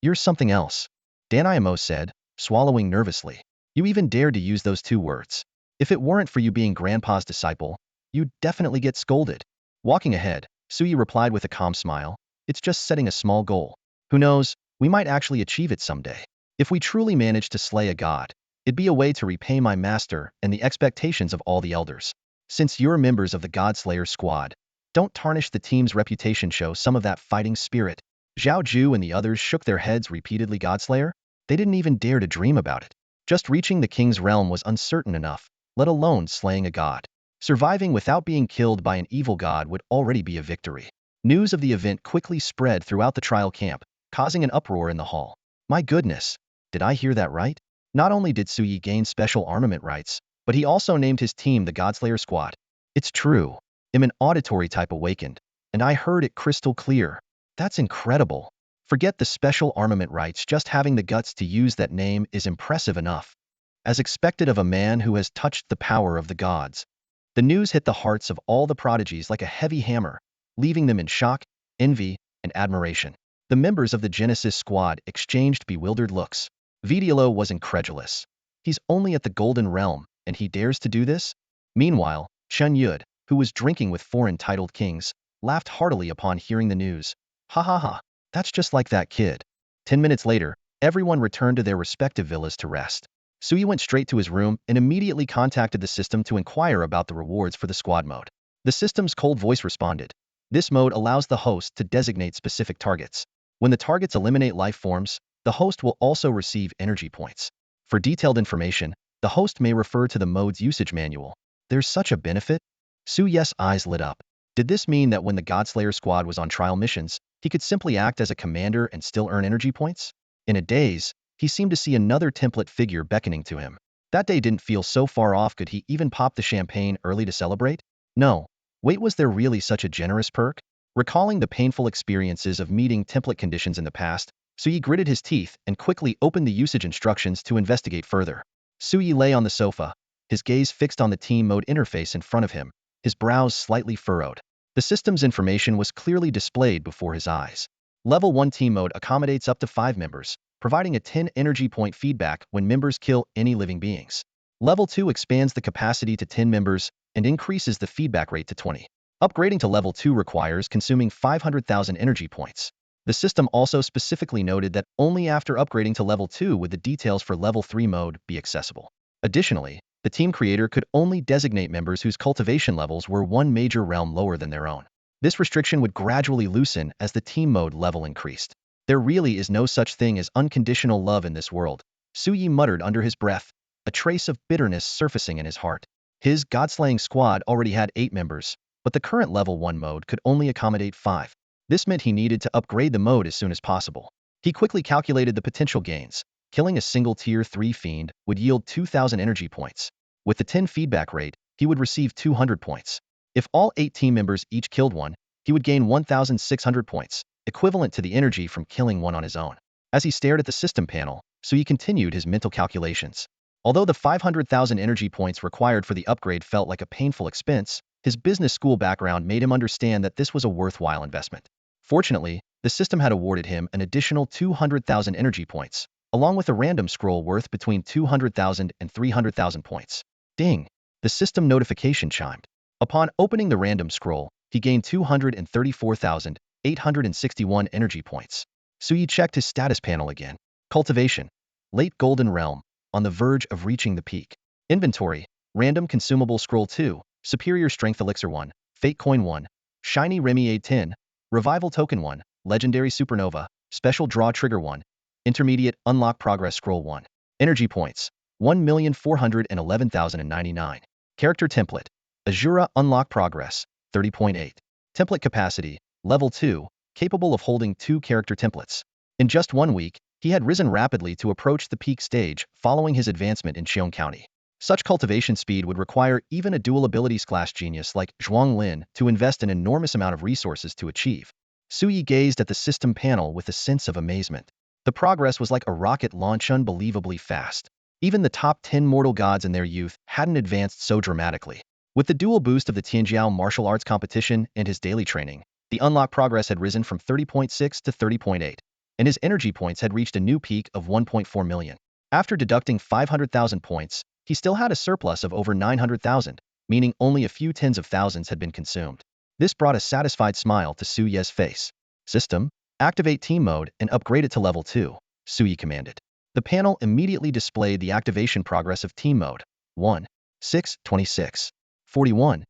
you're something else, Danimo said, swallowing nervously. You even dared to use those 2 words. If it weren't for you being Grandpa's disciple, you'd definitely get scolded. Walking ahead, Suyi replied with a calm smile, it's just setting a small goal. Who knows, we might actually achieve it someday. If we truly manage to slay a god, it'd be a way to repay my master and the expectations of all the elders. Since you're members of the Godslayer squad, don't tarnish the team's reputation, show some of that fighting spirit. Zhao Ju and the others shook their heads repeatedly. Godslayer? They didn't even dare to dream about it. Just reaching the king's realm was uncertain enough, let alone slaying a god. Surviving without being killed by an evil god would already be a victory. News of the event quickly spread throughout the trial camp, causing an uproar in the hall. My goodness, did I hear that right? Not only did Suyi gain special armament rights, but he also named his team the Godslayer Squad. It's true. I'm an auditory type awakened, and I heard it crystal clear. That's incredible. Forget the special armament rights, just having the guts to use that name is impressive enough. As expected of a man who has touched the power of the gods. The news hit the hearts of all the prodigies like a heavy hammer, leaving them in shock, envy, and admiration. The members of the Genesis squad exchanged bewildered looks. Vidiello was incredulous. He's only at the Golden Realm, and he dares to do this? Meanwhile, Chen Yud, who was drinking with 4 entitled kings, laughed heartily upon hearing the news. Ha ha ha, that's just like that kid. 10 minutes later, everyone returned to their respective villas to rest. Suyi went straight to his room and immediately contacted the system to inquire about the rewards for the squad mode. The system's cold voice responded. This mode allows the host to designate specific targets. When the targets eliminate life forms, the host will also receive energy points. For detailed information, The host may refer to the mode's usage manual. There's such a benefit? Su Ye's eyes lit up. Did this mean that when the Godslayer squad was on trial missions, he could simply act as a commander and still earn energy points? In a daze, he seemed to see another template figure beckoning to him. That day didn't feel so far off. Could he even pop the champagne early to celebrate? No. Wait, was there really such a generous perk? Recalling the painful experiences of meeting template conditions in the past, Suyi gritted his teeth and quickly opened the usage instructions to investigate further. Suyi lay on the sofa, his gaze fixed on the team mode interface in front of him, his brows slightly furrowed. The system's information was clearly displayed before his eyes. Level 1 team mode accommodates up to 5 members, providing a 10 energy point feedback when members kill any living beings. Level 2 expands the capacity to 10 members and increases the feedback rate to 20. Upgrading to level 2 requires consuming 500,000 energy points. The system also specifically noted that only after upgrading to level 2 would the details for level 3 mode be accessible. Additionally, the team creator could only designate members whose cultivation levels were one major realm lower than their own. This restriction would gradually loosen as the team mode level increased. There really is no such thing as unconditional love in this world, Suyi muttered under his breath, a trace of bitterness surfacing in his heart. His godslaying squad already had 8 members, but the current level 1 mode could only accommodate 5. This meant he needed to upgrade the mode as soon as possible. He quickly calculated the potential gains. Killing a single tier 3 fiend would yield 2,000 energy points. With the 10 feedback rate, he would receive 200 points. If all 8 team members each killed one, he would gain 1,600 points, equivalent to the energy from killing one on his own. As he stared at the system panel, Suyi continued his mental calculations. Although the 500,000 energy points required for the upgrade felt like a painful expense, his business school background made him understand that this was a worthwhile investment. Fortunately, the system had awarded him an additional 200,000 energy points, along with a random scroll worth between 200,000 and 300,000 points. Ding! The system notification chimed. Upon opening the random scroll, he gained 234,861 energy points. Suyi checked his status panel again. Cultivation. Late Golden Realm. On the verge of reaching the peak. Inventory. Random Consumable Scroll 2. Superior Strength Elixir 1. Fate Coin 1. Shiny Remiade 10. Revival Token 1. Legendary Supernova. Special Draw Trigger 1. Intermediate Unlock Progress Scroll 1. Energy Points. 1,411,099. Character Template. Azura Unlock Progress. 30.8. Template Capacity. Level 2. Capable of holding 2 character templates. In just 1 week, he had risen rapidly to approach the peak stage following his advancement in Xiong County. Such cultivation speed would require even a dual abilities class genius like Zhuang Lin to invest an enormous amount of resources to achieve. Suyi gazed at the system panel with a sense of amazement. The progress was like a rocket launch, unbelievably fast. Even the top 10 mortal gods in their youth hadn't advanced so dramatically. With the dual boost of the Tianjiao martial arts competition and his daily training, the unlock progress had risen from 30.6 to 30.8, and his energy points had reached a new peak of 1.4 million. After deducting 500,000 points, he still had a surplus of over 900,000, meaning only a few tens of thousands had been consumed. This brought a satisfied smile to Su Ye's face. System, activate team mode and upgrade it to level 2, Suyi commanded. The panel immediately displayed the activation progress of team mode, 1, 6, 26, 41,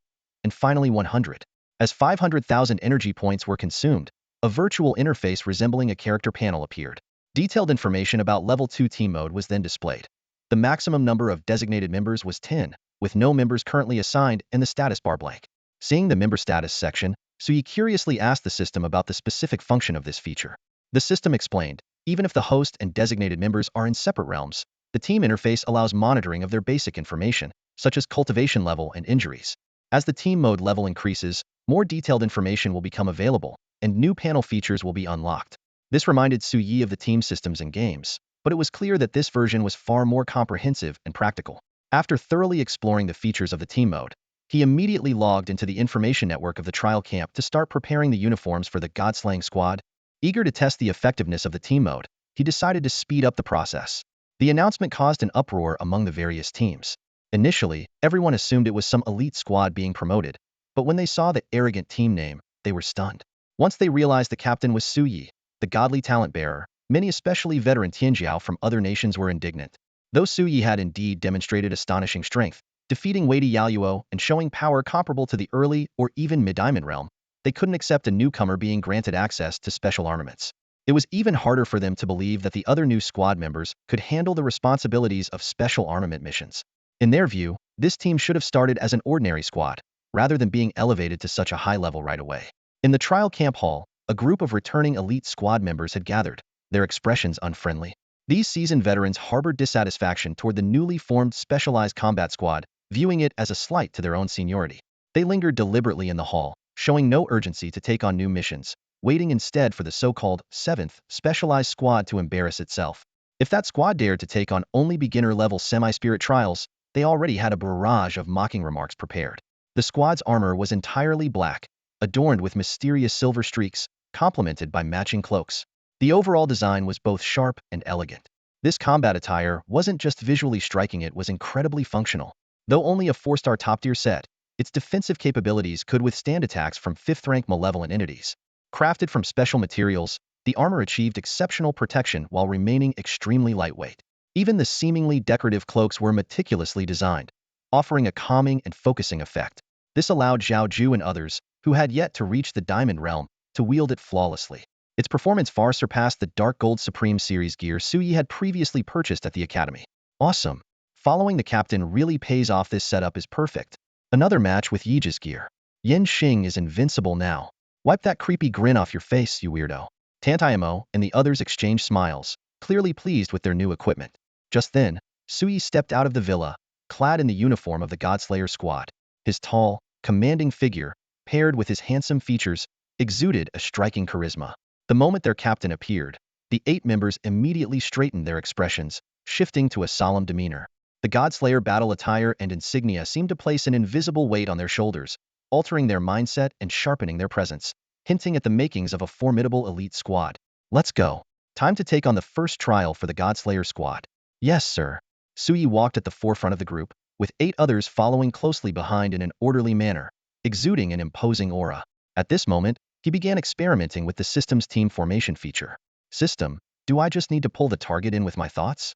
and finally 100. As 500,000 energy points were consumed, a virtual interface resembling a character panel appeared. Detailed information about level 2 team mode was then displayed. The maximum number of designated members was 10, with no members currently assigned and the status bar blank. Seeing the member status section, Suyi curiously asked the system about the specific function of this feature. The system explained, even if the host and designated members are in separate realms, the team interface allows monitoring of their basic information, such as cultivation level and injuries. As the team mode level increases, more detailed information will become available, and new panel features will be unlocked. This reminded Suyi of the team systems in games, but it was clear that this version was far more comprehensive and practical. After thoroughly exploring the features of the team mode, he immediately logged into the information network of the trial camp to start preparing the uniforms for the God-slaying squad. Eager to test the effectiveness of the team mode, he decided to speed up the process. The announcement caused an uproar among the various teams. Initially, everyone assumed it was some elite squad being promoted, but when they saw the arrogant team name, they were stunned. Once they realized the captain was Suyi, the godly talent bearer, many especially veteran Tianjiao from other nations were indignant. Though Suyi had indeed demonstrated astonishing strength, defeating weighty Yaluo and showing power comparable to the early or even mid-diamond realm, they couldn't accept a newcomer being granted access to special armaments. It was even harder for them to believe that the other new squad members could handle the responsibilities of special armament missions. In their view, this team should have started as an ordinary squad, rather than being elevated to such a high level right away. In the trial camp hall, a group of returning elite squad members had gathered, their expressions unfriendly. These seasoned veterans harbored dissatisfaction toward the newly formed specialized combat squad, viewing it as a slight to their own seniority. They lingered deliberately in the hall, showing no urgency to take on new missions, waiting instead for the so-called 7th specialized squad to embarrass itself. If that squad dared to take on only beginner-level semi-spirit trials, they already had a barrage of mocking remarks prepared. The squad's armor was entirely black, adorned with mysterious silver streaks, complemented by matching cloaks. The overall design was both sharp and elegant. This combat attire wasn't just visually striking, it was incredibly functional. Though only a 4-star top-tier set, its defensive capabilities could withstand attacks from 5th-rank malevolent entities. Crafted from special materials, the armor achieved exceptional protection while remaining extremely lightweight. Even the seemingly decorative cloaks were meticulously designed, offering a calming and focusing effect. This allowed Zhou Ziyun and others, who had yet to reach the Diamond Realm, to wield it flawlessly. Its performance far surpassed the Dark Gold Supreme Series gear Suyi had previously purchased at the Academy. Awesome. Following the captain really pays off. This setup is perfect. Another match with Yi's gear. Yen Xing is invincible now. Wipe that creepy grin off your face, you weirdo. Dantai and the others exchanged smiles, clearly pleased with their new equipment. Just then, Suyi stepped out of the villa, clad in the uniform of the Godslayer squad. His tall, commanding figure, paired with his handsome features, exuded a striking charisma. The moment their captain appeared, the 8 members immediately straightened their expressions, shifting to a solemn demeanor. The Godslayer battle attire and insignia seemed to place an invisible weight on their shoulders, altering their mindset and sharpening their presence, hinting at the makings of a formidable elite squad. Let's go. Time to take on the first trial for the Godslayer squad. Yes, sir. Suyi walked at the forefront of the group, with 8 others following closely behind in an orderly manner, exuding an imposing aura. At this moment, he began experimenting with the system's team formation feature. System, do I just need to pull the target in with my thoughts?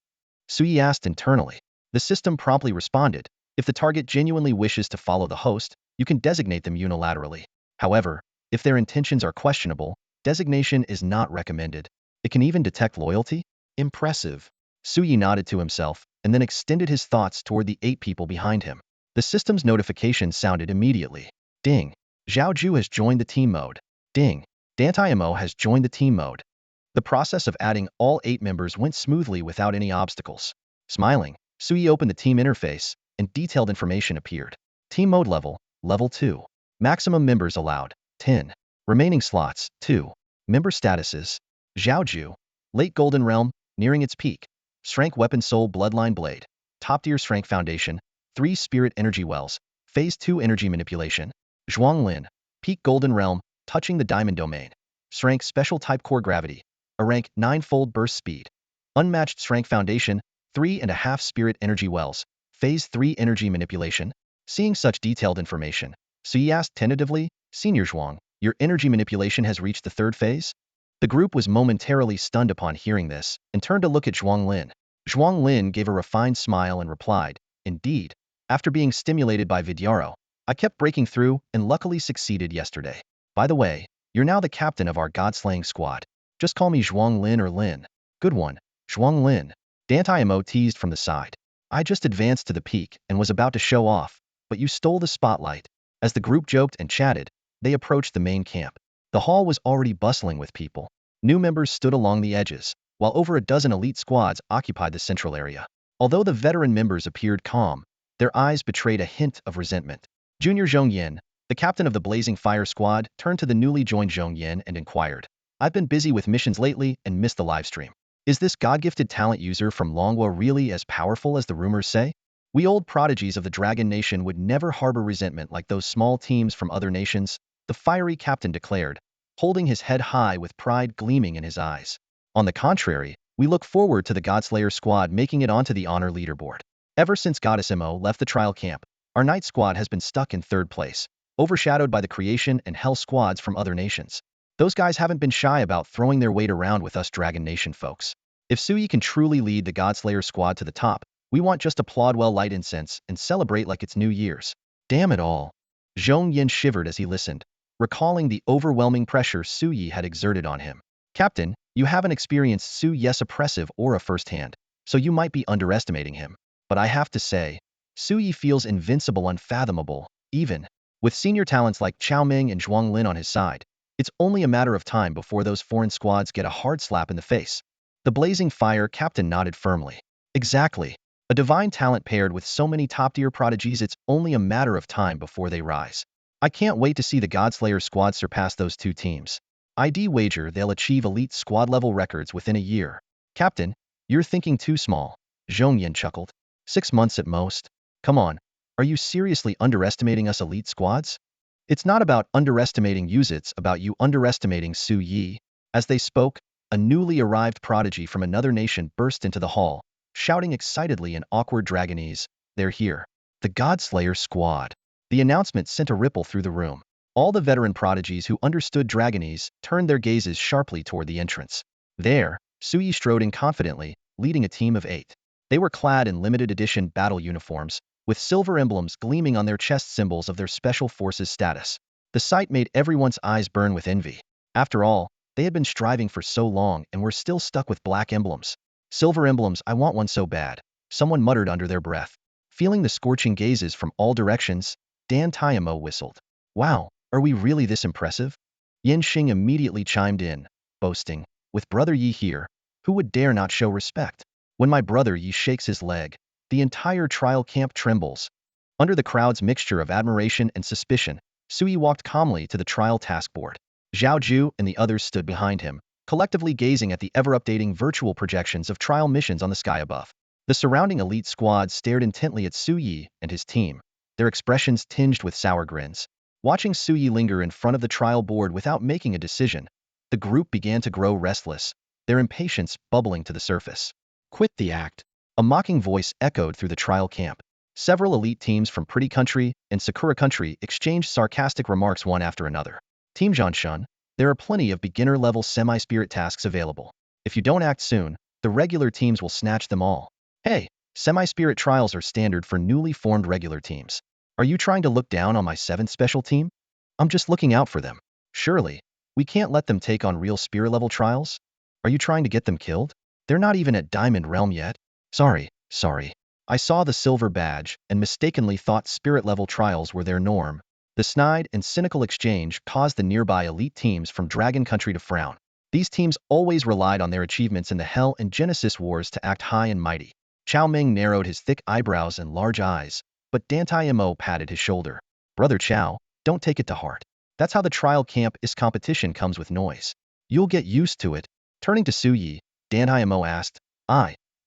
Suyi asked internally. The system promptly responded, if the target genuinely wishes to follow the host, you can designate them unilaterally. However, if their intentions are questionable, designation is not recommended. It can even detect loyalty? Impressive. Suyi nodded to himself, and then extended his thoughts toward the 8 people behind him. The system's notification sounded immediately. Ding. Zhao Zhu has joined the team mode. Ding. Dantai has joined the team mode. The process of adding all 8 members went smoothly without any obstacles. Smiling, Suyi opened the team interface, and detailed information appeared. Team mode level, level 2. Maximum members allowed, 10. Remaining slots, 2. Member statuses. Zhao Zhu. Late Golden Realm, nearing its peak. Strength Weapon Soul Bloodline Blade. Top Tier Strength Foundation. 3 Spirit Energy Wells. Phase 2 Energy Manipulation. Zhuanglin. Peak Golden Realm, touching the Diamond Domain. Strength Special Type Core Gravity. A rank 9-fold burst speed. Unmatched Strength Foundation. 3.5 Spirit Energy Wells. Phase 3 Energy Manipulation. Seeing such detailed information, Suyi asked tentatively, Senior Zhuang, your energy manipulation has reached the 3rd phase? The group was momentarily stunned upon hearing this, and turned to look at Zhuanglin. Zhuanglin gave a refined smile and replied, indeed, after being stimulated by Vidyaro, I kept breaking through and luckily succeeded yesterday. By the way, you're now the captain of our god-slaying squad. Just call me Zhuanglin or Lin. Good one, Zhuanglin. Dantai teased from the side. I just advanced to the peak and was about to show off, but you stole the spotlight. As the group joked and chatted, they approached the main camp. The hall was already bustling with people. New members stood along the edges, while over a dozen elite squads occupied the central area. Although the veteran members appeared calm, their eyes betrayed a hint of resentment. Junior Zhong Yin, the captain of the Blazing Fire squad, turned to the newly joined Zhong Yin and inquired, I've been busy with missions lately and missed the livestream. Is this god-gifted talent user from Longwa really as powerful as the rumors say? We old prodigies of the Dragon Nation would never harbor resentment like those small teams from other nations, the fiery captain declared, holding his head high with pride gleaming in his eyes. On the contrary, we look forward to the Godslayer squad making it onto the honor leaderboard. Ever since Goddess Mo left the trial camp, our Knight squad has been stuck in 3rd place, overshadowed by the Creation and Hell squads from other nations. Those guys haven't been shy about throwing their weight around with us Dragon Nation folks. If Suyi can truly lead the Godslayer squad to the top, we want just applaud well light incense and celebrate like it's New Year's. Damn it all. Zhong Yin shivered as he listened, recalling the overwhelming pressure Suyi had exerted on him. Captain, You haven't experienced Su Ye's oppressive aura firsthand, so you might be underestimating him. But I have to say, Su Yi feels invincible, unfathomable, even with senior talents like Chao Ming and Zhuang Lin on his side. It's only a matter of time before those foreign squads get a hard slap in the face. The blazing fire captain nodded firmly. Exactly. A divine talent paired with so many top-tier prodigies, it's only a matter of time before they rise. I can't wait to see the Godslayer squad surpass those two teams. I'd wager they'll achieve elite squad-level records within a year. Captain, you're thinking too small, Zhou Ziyun chuckled. 6 months at most. Come on, are you seriously underestimating us elite squads? It's not about underestimating you, it's about you underestimating Su Yi. As they spoke, a newly arrived prodigy from another nation burst into the hall, shouting excitedly in awkward Dragonese, "They're here. The Godslayer squad." The announcement sent a ripple through the room. All the veteran prodigies who understood Dragonese turned their gazes sharply toward the entrance. There, Su Yi strode in confidently, leading a team of 8. They were clad in limited edition battle uniforms, with silver emblems gleaming on their chest, symbols of their special forces status. The sight made everyone's eyes burn with envy. After all, they had been striving for so long and were still stuck with black emblems. Silver emblems, I want one so bad, someone muttered under their breath. Feeling the scorching gazes from all directions, Dantai whistled. Wow, are we really this impressive? Yin Xing immediately chimed in, boasting, with Brother Yi here, who would dare not show respect? When my brother Yi shakes his leg, the entire trial camp trembles. Under the crowd's mixture of admiration and suspicion, Su Yi walked calmly to the trial task board. Zhao Ju and the others stood behind him, collectively gazing at the ever-updating virtual projections of trial missions on the sky above. The surrounding elite squad stared intently at Su Yi and his team, their expressions tinged with sour grins. Watching Su Yi linger in front of the trial board without making a decision, the group began to grow restless, their impatience bubbling to the surface. Quit the act. A mocking voice echoed through the trial camp. Several elite teams from Pretty Country and Sakura Country exchanged sarcastic remarks one after another. Team Zhanshan, there are plenty of beginner-level semi-spirit tasks available. If you don't act soon, the regular teams will snatch them all. Hey, semi-spirit trials are standard for newly formed regular teams. Are you trying to look down on my 7th special team? I'm just looking out for them. Surely, we can't let them take on real spirit-level trials? Are you trying to get them killed? They're not even at Diamond Realm yet. Sorry. I saw the silver badge and mistakenly thought spirit-level trials were their norm. The snide and cynical exchange caused the nearby elite teams from Dragon Country to frown. These teams always relied on their achievements in the Hell and Genesis Wars to act high and mighty. Chao Ming narrowed his thick eyebrows and large eyes, but Dantai patted his shoulder. Brother Chao, don't take it to heart. That's how the trial camp is. Competition comes with noise. You'll get used to it. Turning to Su Yi, Dantai asked,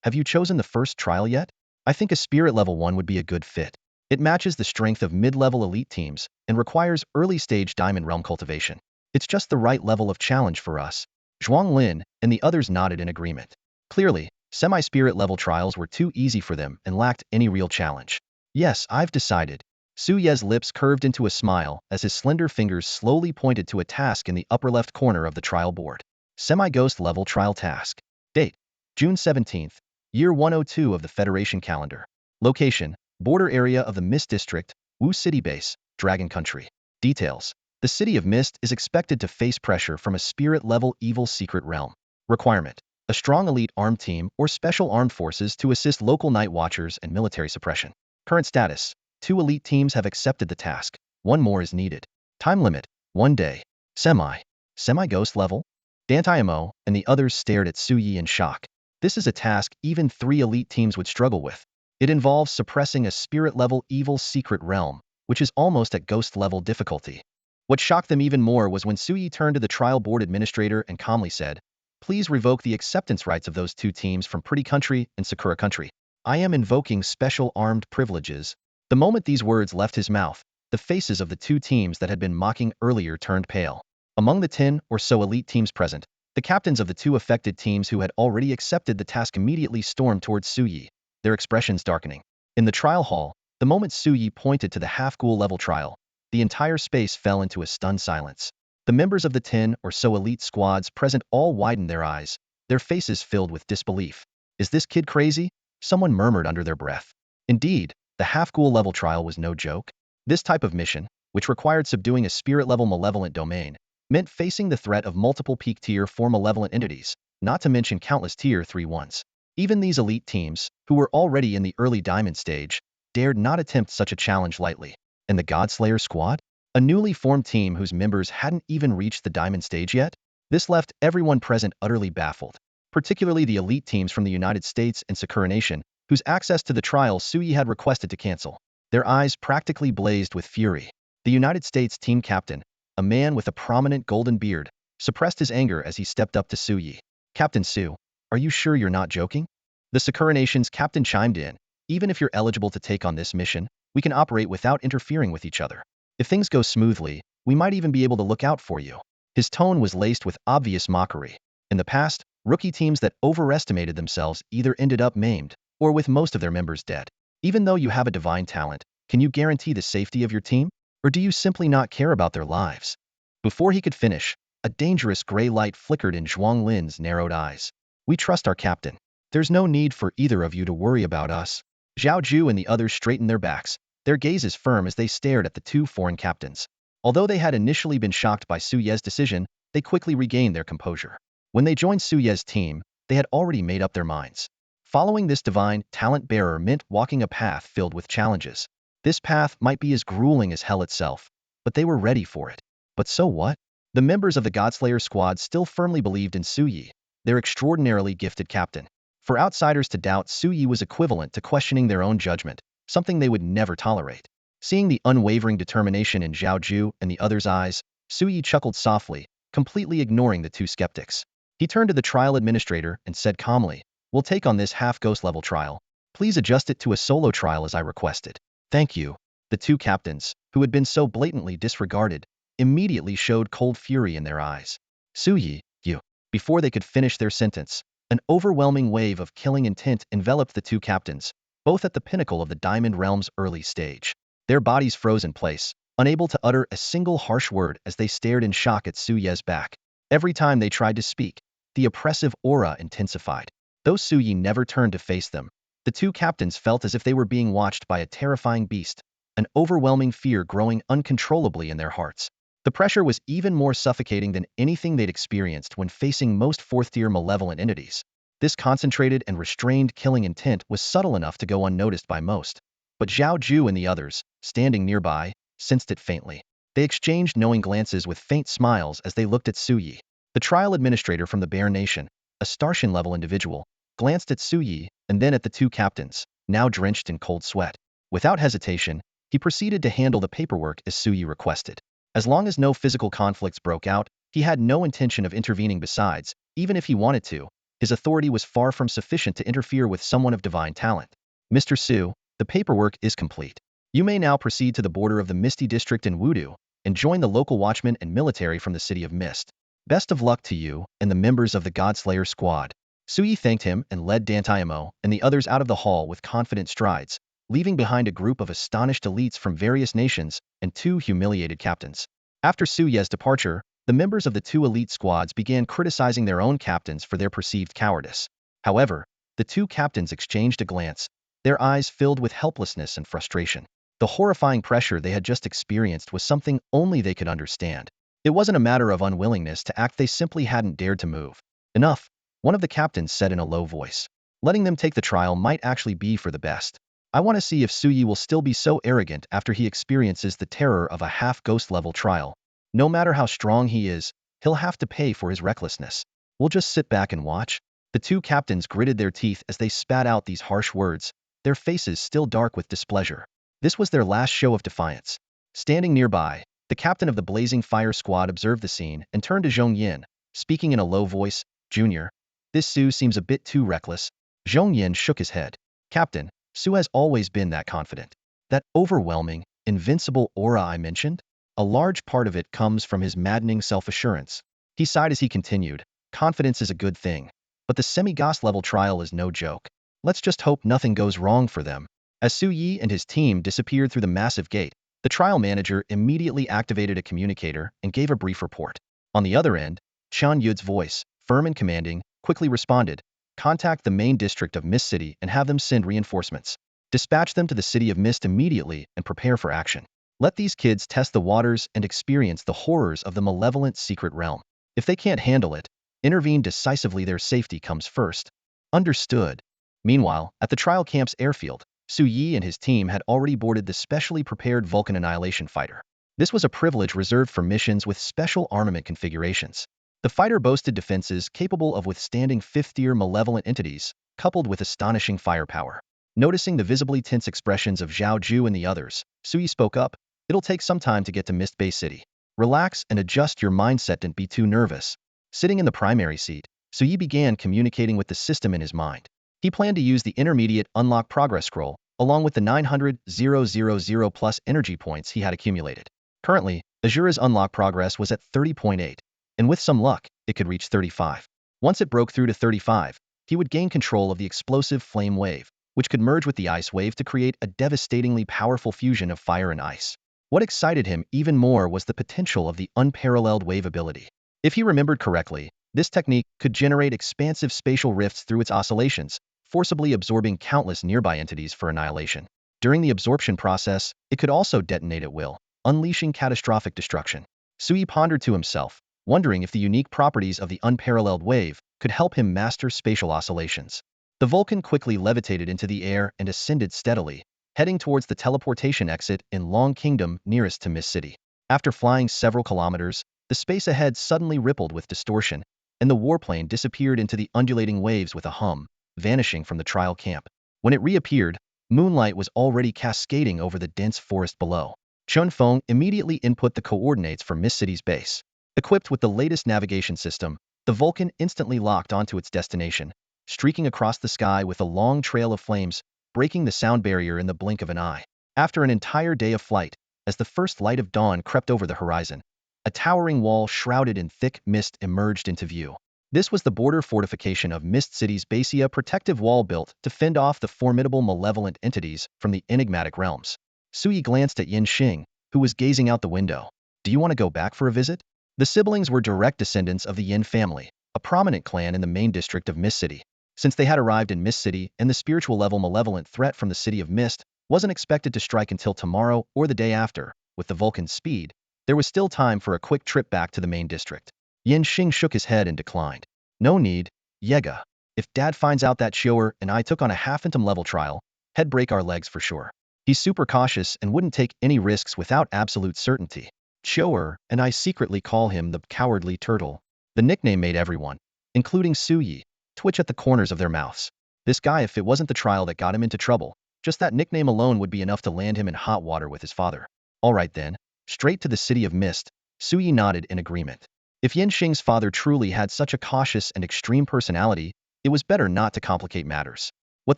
have you chosen the first trial yet? I think a spirit level one would be a good fit. It matches the strength of mid-level elite teams and requires early-stage Diamond Realm cultivation. It's just the right level of challenge for us. Zhuang Lin and the others nodded in agreement. Clearly, semi-spirit level trials were too easy for them and lacked any real challenge. Yes, I've decided. Su Ye's lips curved into a smile as his slender fingers slowly pointed to a task in the upper left corner of the trial board. Semi-ghost level trial task. Date: June 17th, year 102 of the Federation calendar. Location: border area of the Mist District, Wu City Base, Dragon Country. Details: the City of Mist is expected to face pressure from a spirit-level evil secret realm. Requirement: a strong elite armed team or special armed forces to assist local night watchers and military suppression. Current status: 2 elite teams have accepted the task. 1 more is needed. Time limit: 1 day. Semi-ghost level? Dantai and the others stared at Su Yi in shock. This is a task even 3 elite teams would struggle with. It involves suppressing a spirit-level evil secret realm, which is almost at ghost-level difficulty. What shocked them even more was when Su Yi turned to the trial board administrator and calmly said, "Please revoke the acceptance rights of those 2 teams from Pretty Country and Sakura Country. I am invoking special armed privileges." The moment these words left his mouth, the faces of the 2 teams that had been mocking earlier turned pale. Among the 10 or so elite teams present, the captains of the 2 affected teams who had already accepted the task immediately stormed towards Su Yi, their expressions darkening. In the trial hall, the moment Su Yi pointed to the half-ghoul level trial, the entire space fell into a stunned silence. The members of the 10 or so elite squads present all widened their eyes, their faces filled with disbelief. Is this kid crazy? Someone murmured under their breath. Indeed, the half-ghoul level trial was no joke. This type of mission, which required subduing a spirit-level malevolent domain, meant facing the threat of multiple peak tier 4 malevolent entities, not to mention countless tier 3 ones. Even these elite teams, who were already in the early diamond stage, dared not attempt such a challenge lightly. And the Godslayer squad? A newly formed team whose members hadn't even reached the diamond stage yet? This left everyone present utterly baffled, particularly the elite teams from the United States and Sakura Nation, whose access to the trial Sui had requested to cancel. Their eyes practically blazed with fury. The United States team captain, a man with a prominent golden beard, suppressed his anger as he stepped up to Sui. Captain Su, are you sure you're not joking? The Sakura Nation's captain chimed in. Even if you're eligible to take on this mission, we can operate without interfering with each other. If things go smoothly, we might even be able to look out for you. His tone was laced with obvious mockery. In the past, rookie teams that overestimated themselves either ended up maimed, or with most of their members dead. Even though you have a divine talent, can you guarantee the safety of your team? Or do you simply not care about their lives? Before he could finish, a dangerous gray light flickered in Zhuang Lin's narrowed eyes. We trust our captain. There's no need for either of you to worry about us. Zhao Ju and the others straightened their backs, their gazes firm as they stared at the two foreign captains. Although they had initially been shocked by Su Ye's decision, they quickly regained their composure. When they joined Su Ye's team, they had already made up their minds. Following this divine talent bearer meant walking a path filled with challenges. This path might be as grueling as hell itself, but they were ready for it. But so what? The members of the Godslayer squad still firmly believed in Su Yi, their extraordinarily gifted captain. For outsiders to doubt Su Yi was equivalent to questioning their own judgment, something they would never tolerate. Seeing the unwavering determination in Zhao Ju and the others' eyes, Su Yi chuckled softly, completely ignoring the two skeptics. He turned to the trial administrator and said calmly, "We'll take on this half-ghost level trial. Please adjust it to a solo trial as I requested." "Thank you." The two captains, who had been so blatantly disregarded, immediately showed cold fury in their eyes. "Su Yi, you." Before they could finish their sentence, an overwhelming wave of killing intent enveloped the two captains, both at the pinnacle of the Diamond Realm's early stage. Their bodies froze in place, unable to utter a single harsh word as they stared in shock at Su Ye's back. Every time they tried to speak, the oppressive aura intensified. Though Su Yi never turned to face them, the two captains felt as if they were being watched by a terrifying beast, an overwhelming fear growing uncontrollably in their hearts. The pressure was even more suffocating than anything they'd experienced when facing most fourth-tier malevolent entities. This concentrated and restrained killing intent was subtle enough to go unnoticed by most. But Zhao Ju and the others, standing nearby, sensed it faintly. They exchanged knowing glances with faint smiles as they looked at Su Yi. The trial administrator from the Bear Nation, a Starshin-level individual, glanced at Su Yi and then at the two captains, now drenched in cold sweat. Without hesitation, he proceeded to handle the paperwork as Su Yi requested. As long as no physical conflicts broke out, he had no intention of intervening. Besides, even if he wanted to, his authority was far from sufficient to interfere with someone of divine talent. "Mr. Su, the paperwork is complete. You may now proceed to the border of the Misty District in Wudu and join the local watchmen and military from the City of Mist. Best of luck to you and the members of the Godslayer squad." Su Yi thanked him and led Dantai and the others out of the hall with confident strides, leaving behind a group of astonished elites from various nations and two humiliated captains. After Su Ye's departure, the members of the two elite squads began criticizing their own captains for their perceived cowardice. However, the two captains exchanged a glance, their eyes filled with helplessness and frustration. The horrifying pressure they had just experienced was something only they could understand. It wasn't a matter of unwillingness to act, they simply hadn't dared to move. "Enough," one of the captains said in a low voice. "Letting them take the trial might actually be for the best. I want to see if Su Yi will still be so arrogant after he experiences the terror of a half-ghost level trial. No matter how strong he is, he'll have to pay for his recklessness. We'll just sit back and watch." The two captains gritted their teeth as they spat out these harsh words, their faces still dark with displeasure. This was their last show of defiance. Standing nearby, the captain of the Blazing Fire Squad observed the scene and turned to Zhong Yin, speaking in a low voice, "Junior, this Su seems a bit too reckless." Zhong Yin shook his head. "Captain, Su has always been that confident. That overwhelming, invincible aura I mentioned? A large part of it comes from his maddening self-assurance." He sighed as he continued, "Confidence is a good thing, but the semi-ghost level trial is no joke. Let's just hope nothing goes wrong for them." As Su Yi and his team disappeared through the massive gate, the trial manager immediately activated a communicator and gave a brief report. On the other end, Qian Yud's voice, firm and commanding, quickly responded, "Contact the main district of Mist City and have them send reinforcements. Dispatch them to the City of Mist immediately and prepare for action." Let these kids test the waters and experience the horrors of the malevolent secret realm. If they can't handle it, intervene decisively. Their safety comes first. Understood. Meanwhile, at the trial camp's airfield, Su Yi and his team had already boarded the specially prepared Vulcan Annihilation fighter. This was a privilege reserved for missions with special armament configurations. The fighter boasted defenses capable of withstanding fifth-tier malevolent entities, coupled with astonishing firepower. Noticing the visibly tense expressions of Zhao Ju and the others, Su Yi spoke up. It'll take some time to get to Mist Bay City. Relax and adjust your mindset. Don't be too nervous. Sitting in the primary seat, Su Yi began communicating with the system in his mind. He planned to use the intermediate unlock progress scroll, along with the 900,000 plus energy points he had accumulated. Currently, Azura's unlock progress was at 30.8, and with some luck, it could reach 35. Once it broke through to 35, he would gain control of the explosive flame wave, which could merge with the ice wave to create a devastatingly powerful fusion of fire and ice. What excited him even more was the potential of the unparalleled wave ability. If he remembered correctly, this technique could generate expansive spatial rifts through its oscillations, forcibly absorbing countless nearby entities for annihilation. During the absorption process, it could also detonate at will, unleashing catastrophic destruction. Su Yi pondered to himself, wondering if the unique properties of the unparalleled wave could help him master spatial oscillations. The Vulcan quickly levitated into the air and ascended steadily, heading towards the teleportation exit in Long Kingdom nearest to Mist City. After flying several kilometers, the space ahead suddenly rippled with distortion, and the warplane disappeared into the undulating waves with a hum, vanishing from the trial camp. When it reappeared, moonlight was already cascading over the dense forest below. Chun Feng immediately input the coordinates for Mist City's base. Equipped with the latest navigation system, the Vulcan instantly locked onto its destination, streaking across the sky with a long trail of flames, breaking the sound barrier in the blink of an eye. After an entire day of flight, as the first light of dawn crept over the horizon, a towering wall shrouded in thick mist emerged into view. This was the border fortification of Mist City's Basia, protective wall built to fend off the formidable malevolent entities from the enigmatic realms. Su Yi glanced at Yin Xing, who was gazing out the window. Do you want to go back for a visit? The siblings were direct descendants of the Yin family, a prominent clan in the main district of Mist City. Since they had arrived in Mist City and the spiritual level malevolent threat from the City of Mist wasn't expected to strike until tomorrow or the day after, with the Vulcan's speed, there was still time for a quick trip back to the main district. Yin Xing shook his head and declined. No need, Yega. If Dad finds out that Shower and I took on a half-intim level trial, he'd break our legs for sure. He's super cautious and wouldn't take any risks without absolute certainty. Shower and I secretly call him the Cowardly Turtle. The nickname made everyone, including Su Yi, twitch at the corners of their mouths. This guy, if it wasn't the trial that got him into trouble, just that nickname alone would be enough to land him in hot water with his father. All right then, straight to the City of Mist. Su Yi nodded in agreement. If Yin Xing's father truly had such a cautious and extreme personality, it was better not to complicate matters. What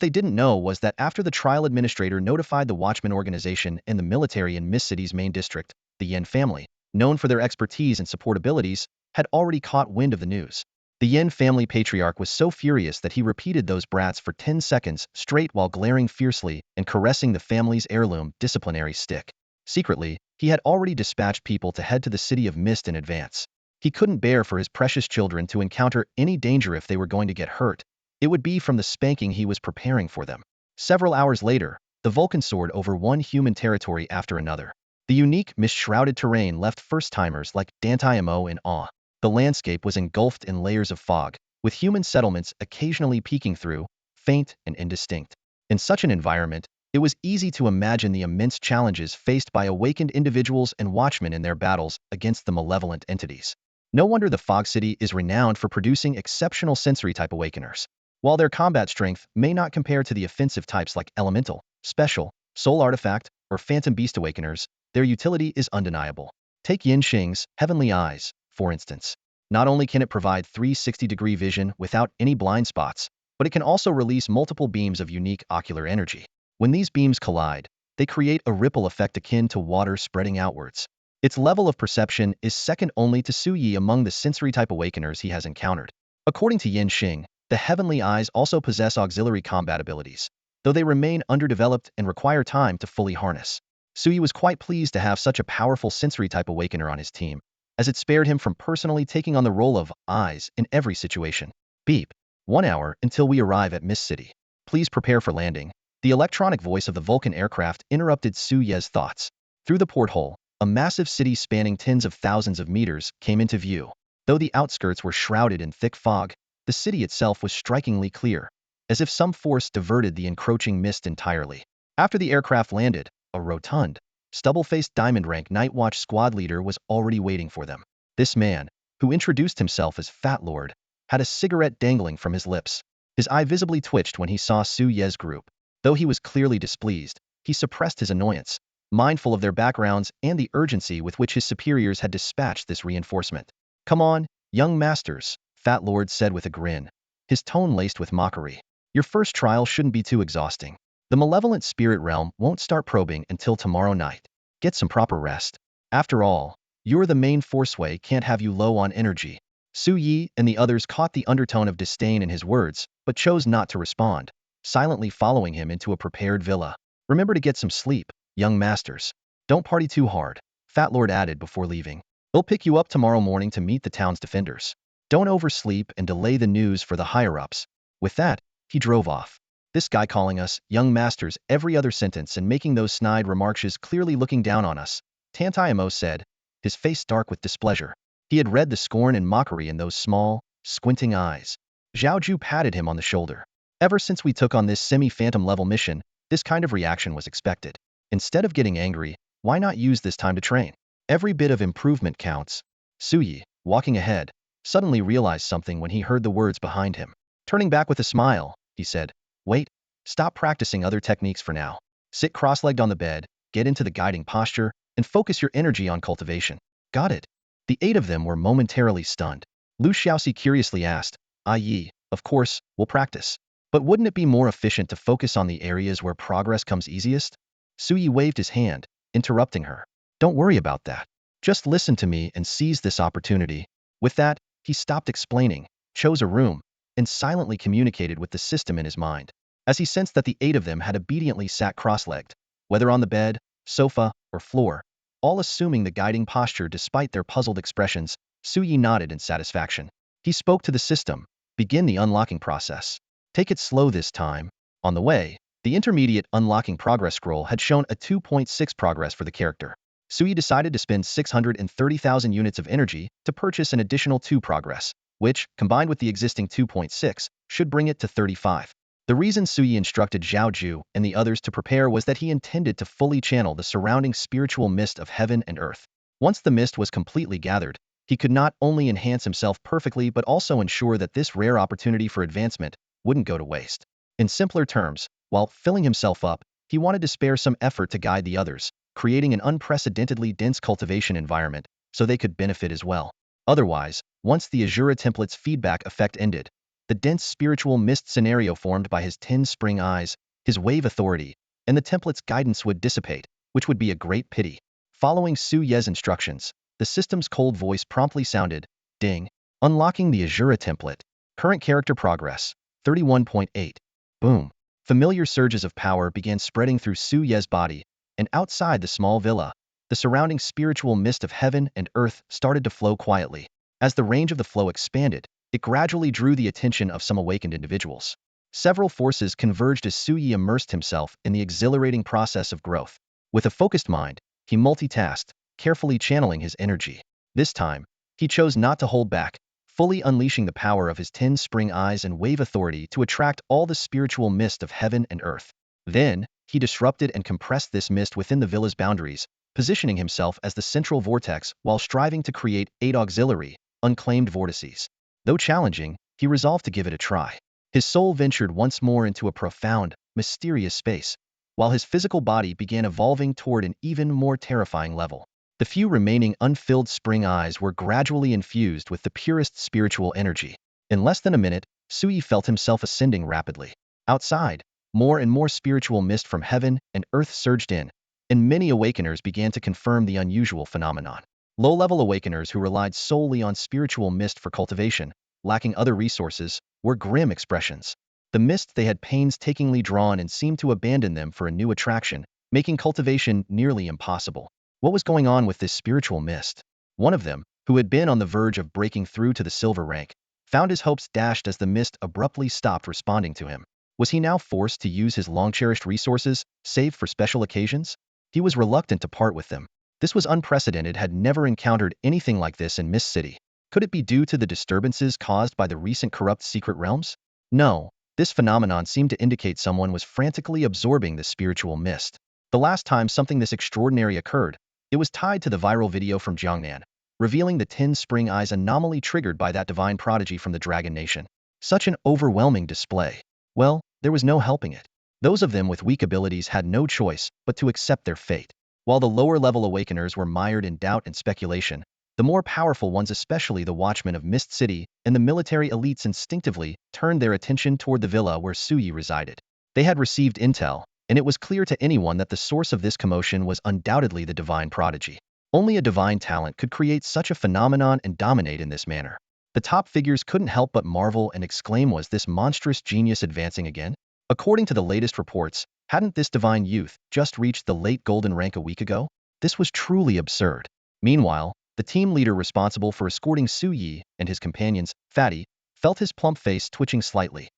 they didn't know was that after the trial administrator notified the Watchman organization and the military in Mist City's main district, the Yin family, known for their expertise and support abilities, had already caught wind of the news. The Yin family patriarch was so furious that he repeated those brats for 10 seconds straight while glaring fiercely and caressing the family's heirloom disciplinary stick. Secretly, he had already dispatched people to head to the City of Mist in advance. He couldn't bear for his precious children to encounter any danger. If they were going to get hurt, it would be from the spanking he was preparing for them. Several hours later, the Vulcan soared over one human territory after another. The unique, mist-shrouded terrain left first-timers like Dantai Mo in awe. The landscape was engulfed in layers of fog, with human settlements occasionally peeking through, faint and indistinct. In such an environment, it was easy to imagine the immense challenges faced by awakened individuals and watchmen in their battles against the malevolent entities. No wonder the Fog City is renowned for producing exceptional sensory-type awakeners. While their combat strength may not compare to the offensive types like Elemental, Special, Soul Artifact, or Phantom Beast Awakeners, their utility is undeniable. Take Yin Xing's Heavenly Eyes, for instance. Not only can it provide 360-degree vision without any blind spots, but it can also release multiple beams of unique ocular energy. When these beams collide, they create a ripple effect akin to water spreading outwards. Its level of perception is second only to Su Yi among the sensory-type awakeners he has encountered. According to Yin Xing, the Heavenly Eyes also possess auxiliary combat abilities, though they remain underdeveloped and require time to fully harness. Su Yi was quite pleased to have such a powerful sensory-type awakener on his team, as it spared him from personally taking on the role of eyes in every situation. Beep. 1 hour until we arrive at Mist City. Please prepare for landing. The electronic voice of the Vulcan aircraft interrupted Su Ye's thoughts. Through the porthole, a massive city spanning tens of thousands of meters came into view. Though the outskirts were shrouded in thick fog, the city itself was strikingly clear, as if some force diverted the encroaching mist entirely. After the aircraft landed, a rotund, stubble-faced diamond-rank Night Watch squad leader was already waiting for them. This man, who introduced himself as Fat Lord, had a cigarette dangling from his lips. His eye visibly twitched when he saw Su Ye's group. Though he was clearly displeased, he suppressed his annoyance, mindful of their backgrounds and the urgency with which his superiors had dispatched this reinforcement. "Come on, young masters," Fat Lord said with a grin, his tone laced with mockery. "Your first trial shouldn't be too exhausting. The malevolent spirit realm won't start probing until tomorrow night. Get some proper rest. After all, you're the main forceway can't have you low on energy." Su Yi and the others caught the undertone of disdain in his words, but chose not to respond, silently following him into a prepared villa. "Remember to get some sleep, young masters. Don't party too hard," Fat Lord added before leaving. "They'll pick you up tomorrow morning to meet the town's defenders. Don't oversleep and delay the news for the higher-ups." With that, he drove off. This guy calling us young masters every other sentence and making those snide remarks is clearly looking down on us, Tantayamo said, his face dark with displeasure. He had read the scorn and mockery in those small, squinting eyes. Zhao Ju patted him on the shoulder. "Ever since we took on this semi-phantom level mission, this kind of reaction was expected. Instead of getting angry, why not use this time to train? Every bit of improvement counts." Su Yi, walking ahead, suddenly realized something when he heard the words behind him. Turning back with a smile, he said, "Wait, stop practicing other techniques for now. Sit cross-legged on the bed, get into the guiding posture, and focus your energy on cultivation." "Got it." The 8 of them were momentarily stunned. Lu Xiaoxi curiously asked, "I.e., of course, we'll practice. But wouldn't it be more efficient to focus on the areas where progress comes easiest?" Su Yi waved his hand, interrupting her. "Don't worry about that. Just listen to me and seize this opportunity." With that, he stopped explaining, chose a room, and silently communicated with the system in his mind. As he sensed that the 8 of them had obediently sat cross-legged, whether on the bed, sofa, or floor, all assuming the guiding posture despite their puzzled expressions, Su Yi nodded in satisfaction. He spoke to the system, "Begin the unlocking process. Take it slow this time." On the way, the intermediate unlocking progress scroll had shown a 2.6 progress for the character. Su Yi decided to spend 630,000 units of energy to purchase an additional 2 progress, which, combined with the existing 2.6, should bring it to 35. The reason Su Yi instructed Zhao Ju and the others to prepare was that he intended to fully channel the surrounding spiritual mist of heaven and earth. Once the mist was completely gathered, he could not only enhance himself perfectly but also ensure that this rare opportunity for advancement wouldn't go to waste. In simpler terms, while filling himself up, he wanted to spare some effort to guide the others, creating an unprecedentedly dense cultivation environment so they could benefit as well. Otherwise, once the Azura template's feedback effect ended, the dense spiritual mist scenario formed by his 10 spring eyes, his wave authority, and the template's guidance would dissipate, which would be a great pity. Following Su Ye's instructions, the system's cold voice promptly sounded, "Ding. Unlocking the Azura template. Current character progress, 31.8. Boom. Familiar surges of power began spreading through Su Ye's body, and outside the small villa, the surrounding spiritual mist of heaven and earth started to flow quietly. As the range of the flow expanded, it gradually drew the attention of some awakened individuals. Several forces converged as Su Yi immersed himself in the exhilarating process of growth. With a focused mind, he multitasked, carefully channeling his energy. This time, he chose not to hold back, fully unleashing the power of his 10 spring eyes and wave authority to attract all the spiritual mist of heaven and earth. Then, he disrupted and compressed this mist within the villa's boundaries, positioning himself as the central vortex while striving to create 8 auxiliary, unclaimed vortices. Though challenging, he resolved to give it a try. His soul ventured once more into a profound, mysterious space, while his physical body began evolving toward an even more terrifying level. The few remaining unfilled spring eyes were gradually infused with the purest spiritual energy. In less than a minute, Su Yi felt himself ascending rapidly. Outside, more and more spiritual mist from heaven and earth surged in, and many awakeners began to confirm the unusual phenomenon. Low-level awakeners who relied solely on spiritual mist for cultivation, lacking other resources, were grim expressions. The mist they had painstakingly drawn and seemed to abandon them for a new attraction, making cultivation nearly impossible. What was going on with this spiritual mist? One of them, who had been on the verge of breaking through to the silver rank, found his hopes dashed as the mist abruptly stopped responding to him. Was he now forced to use his long-cherished resources, saved for special occasions? He was reluctant to part with them. This was unprecedented, had never encountered anything like this in Mist City. Could it be due to the disturbances caused by the recent corrupt secret realms? No, this phenomenon seemed to indicate someone was frantically absorbing the spiritual mist. The last time something this extraordinary occurred, it was tied to the viral video from Jiangnan, revealing the 10 spring eyes anomaly triggered by that divine prodigy from the Dragon Nation. Such an overwhelming display. Well, there was no helping it. Those of them with weak abilities had no choice but to accept their fate. While the lower-level awakeners were mired in doubt and speculation, the more powerful ones, especially the watchmen of Mist City and the military elites, instinctively turned their attention toward the villa where Suyi resided. They had received intel, and it was clear to anyone that the source of this commotion was undoubtedly the divine prodigy. Only a divine talent could create such a phenomenon and dominate in this manner. The top figures couldn't help but marvel and exclaim, was this monstrous genius advancing again? According to the latest reports, hadn't this divine youth just reached the late golden rank a week ago? This was truly absurd. Meanwhile, the team leader responsible for escorting Su Yi and his companions, Fatty, felt his plump face twitching slightly.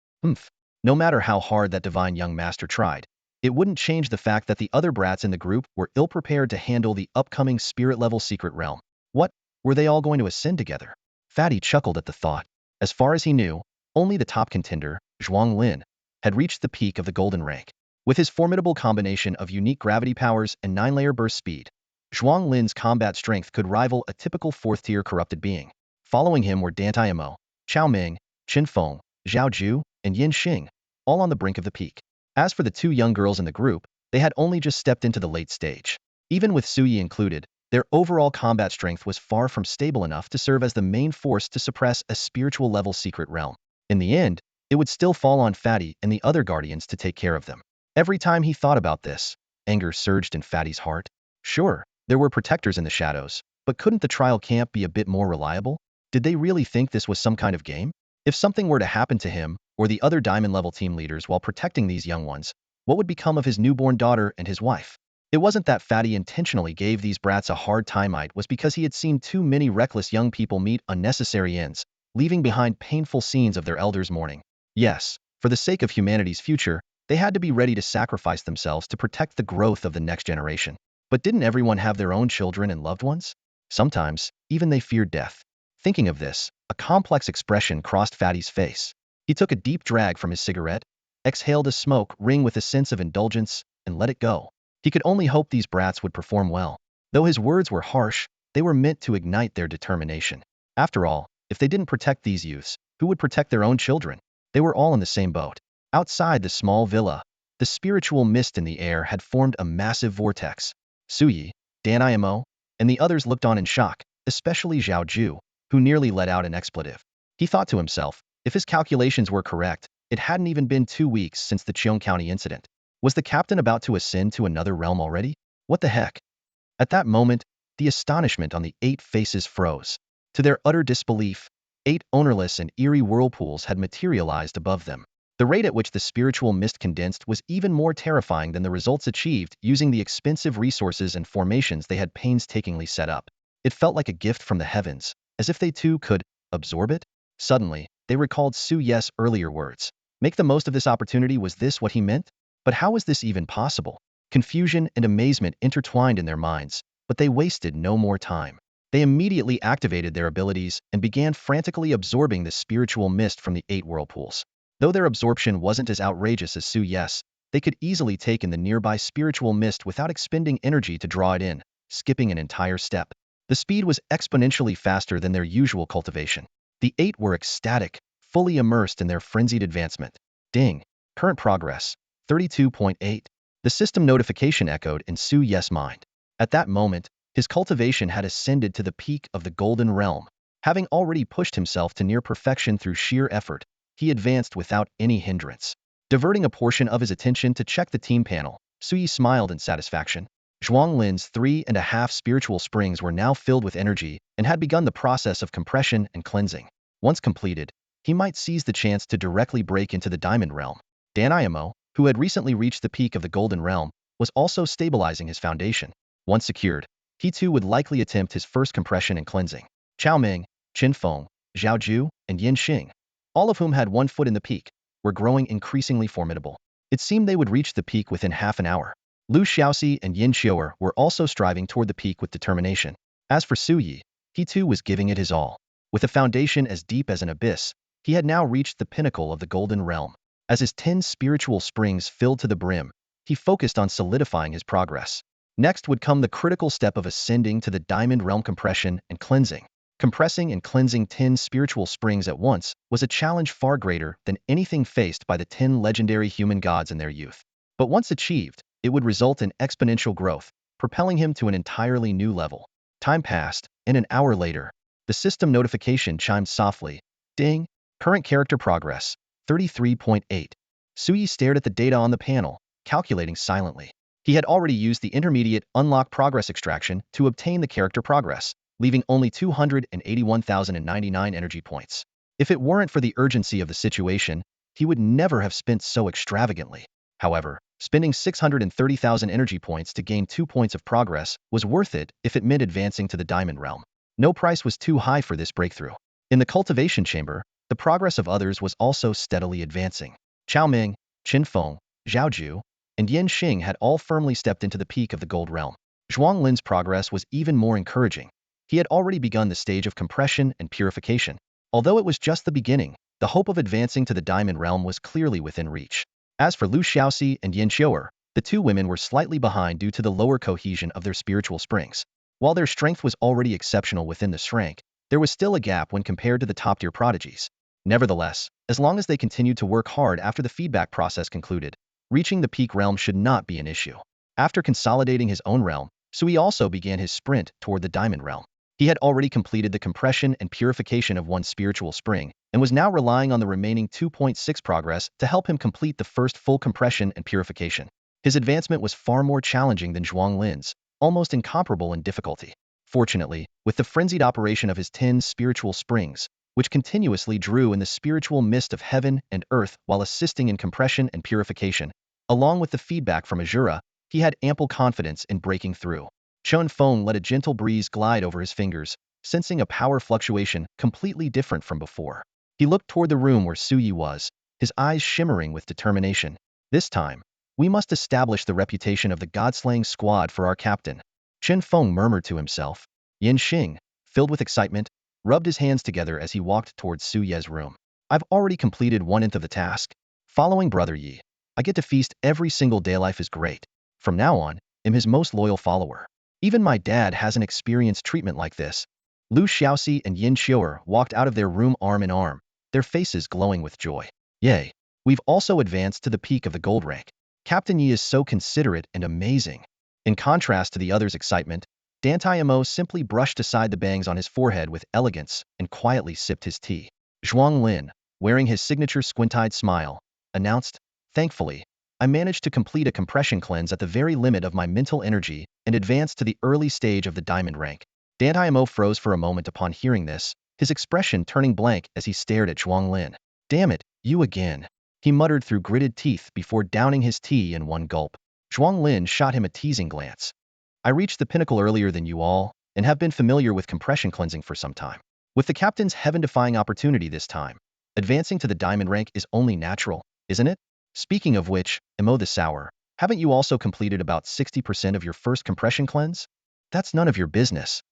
No matter how hard that divine young master tried, it wouldn't change the fact that the other brats in the group were ill-prepared to handle the upcoming spirit-level secret realm. What? Were they all going to ascend together? Fatty chuckled at the thought. As far as he knew, only the top contender, Zhuang Lin, had reached the peak of the golden rank. With his formidable combination of unique gravity powers and 9-layer burst speed, Zhuang Lin's combat strength could rival a typical 4th-tier corrupted being. Following him were Dantai Mo, Chao Ming, Qin Feng, Zhao Ju, and Yin Xing, all on the brink of the peak. As for the 2 young girls in the group, they had only just stepped into the late stage. Even with Suyi included, their overall combat strength was far from stable enough to serve as the main force to suppress a spiritual-level secret realm. In the end, it would still fall on Fatty and the other guardians to take care of them. Every time he thought about this, anger surged in Fatty's heart. Sure, there were protectors in the shadows, but couldn't the trial camp be a bit more reliable? Did they really think this was some kind of game? If something were to happen to him or the other diamond-level team leaders while protecting these young ones, what would become of his newborn daughter and his wife? It wasn't that Fatty intentionally gave these brats a hard time, it was because he had seen too many reckless young people meet unnecessary ends, leaving behind painful scenes of their elders mourning. Yes, for the sake of humanity's future, they had to be ready to sacrifice themselves to protect the growth of the next generation. But didn't everyone have their own children and loved ones? Sometimes, even they feared death. Thinking of this, a complex expression crossed Fatty's face. He took a deep drag from his cigarette, exhaled a smoke ring with a sense of indulgence, and let it go. He could only hope these brats would perform well. Though his words were harsh, they were meant to ignite their determination. After all, if they didn't protect these youths, who would protect their own children? They were all in the same boat. Outside the small villa, the spiritual mist in the air had formed a massive vortex. Suyi, Dan Imo, and the others looked on in shock, especially Zhao Ju, who nearly let out an expletive. He thought to himself, if his calculations were correct, it hadn't even been 2 weeks since the Cheong County incident. Was the captain about to ascend to another realm already? What the heck? At that moment, the astonishment on the 8 faces froze. To their utter disbelief, 8 ownerless and eerie whirlpools had materialized above them. The rate at which the spiritual mist condensed was even more terrifying than the results achieved using the expensive resources and formations they had painstakingly set up. It felt like a gift from the heavens, as if they too could absorb it. Suddenly, they recalled Su Ye's earlier words. Make the most of this opportunity. Was this what he meant? But how was this even possible? Confusion and amazement intertwined in their minds, but they wasted no more time. They immediately activated their abilities and began frantically absorbing the spiritual mist from the 8 whirlpools. Though their absorption wasn't as outrageous as Su Ye's, they could easily take in the nearby spiritual mist without expending energy to draw it in, skipping an entire step. The speed was exponentially faster than their usual cultivation. The 8 were ecstatic, fully immersed in their frenzied advancement. Ding! Current progress, 32.8. The system notification echoed in Su Ye's mind. At that moment, his cultivation had ascended to the peak of the golden realm. Having already pushed himself to near perfection through sheer effort, he advanced without any hindrance. Diverting a portion of his attention to check the team panel, Suyi smiled in satisfaction. Zhuang Lin's 3.5 spiritual springs were now filled with energy and had begun the process of compression and cleansing. Once completed, he might seize the chance to directly break into the diamond realm. Dan Imo, who had recently reached the peak of the golden realm, was also stabilizing his foundation. Once secured, he too would likely attempt his first compression and cleansing. Chao Ming, Qin Feng, Zhao Ju, and Yin Xing, all of whom had 1 foot in the peak, were growing increasingly formidable. It seemed they would reach the peak within half an hour. Lu Xiaoxi and Yin Xiu'er were also striving toward the peak with determination. As for Su Yi, he too was giving it his all. With a foundation as deep as an abyss, he had now reached the pinnacle of the Golden Realm. As his 10 spiritual springs filled to the brim, he focused on solidifying his progress. Next would come the critical step of ascending to the Diamond Realm compression and cleansing. Compressing and cleansing 10 spiritual springs at once was a challenge far greater than anything faced by the 10 legendary human gods in their youth. But once achieved, it would result in exponential growth, propelling him to an entirely new level. Time passed, and an hour later, the system notification chimed softly. Ding! Current character progress, 33.8. Suyi stared at the data on the panel, calculating silently. He had already used the intermediate unlock progress extraction to obtain the character progress, leaving only 281,099 energy points. If it weren't for the urgency of the situation, he would never have spent so extravagantly. However, spending 630,000 energy points to gain 2 points of progress was worth it if it meant advancing to the Diamond Realm. No price was too high for this breakthrough. In the cultivation chamber, the progress of others was also steadily advancing. Chao Ming, Qin Feng, Zhao Ju, and Yin Xing had all firmly stepped into the peak of the Gold Realm. Zhuang Lin's progress was even more encouraging. He had already begun the stage of compression and purification. Although it was just the beginning, the hope of advancing to the Diamond Realm was clearly within reach. As for Lu Xiaoxi and Yin Xiu'er, the two women were slightly behind due to the lower cohesion of their spiritual springs. While their strength was already exceptional within the S-rank, there was still a gap when compared to the top-tier prodigies. Nevertheless, as long as they continued to work hard after the feedback process concluded, reaching the peak realm should not be an issue. After consolidating his own realm, Sui also began his sprint toward the Diamond Realm. He had already completed the compression and purification of one spiritual spring, and was now relying on the remaining 2.6 progress to help him complete the first full compression and purification. His advancement was far more challenging than Zhuang Lin's, almost incomparable in difficulty. Fortunately, with the frenzied operation of his 10 spiritual springs, which continuously drew in the spiritual mist of heaven and earth while assisting in compression and purification, along with the feedback from Azura, he had ample confidence in breaking through. Chen Feng let a gentle breeze glide over his fingers, sensing a power fluctuation completely different from before. He looked toward the room where Su Yi was, his eyes shimmering with determination. This time, we must establish the reputation of the god-slaying squad for our captain. Chen Feng murmured to himself. Yin Xing, filled with excitement, rubbed his hands together as he walked towards Su Ye's room. I've already completed 1/9 of the task. Following Brother Yi, I get to feast every single day. Life is great. From now on, I'm his most loyal follower. Even my dad hasn't experienced treatment like this. Lu Xiaoxi and Yin Xiu'er walked out of their room arm in arm, their faces glowing with joy. Yay! We've also advanced to the peak of the gold rank. Captain Yi is so considerate and amazing. In contrast to the others' excitement, Dantai simply brushed aside the bangs on his forehead with elegance and quietly sipped his tea. Zhuang Lin, wearing his signature squint-eyed smile, announced, thankfully, I managed to complete a compression cleanse at the very limit of my mental energy and advanced to the early stage of the diamond rank. Dantai froze for a moment upon hearing this, his expression turning blank as he stared at Zhuang Lin. Damn it, you again. He muttered through gritted teeth before downing his tea in one gulp. Zhuang Lin shot him a teasing glance. I reached the pinnacle earlier than you all, and have been familiar with compression cleansing for some time. With the captain's heaven-defying opportunity this time, advancing to the diamond rank is only natural, isn't it? Speaking of which, Emo the Sour, haven't you also completed about 60% of your first compression cleanse? That's none of your business.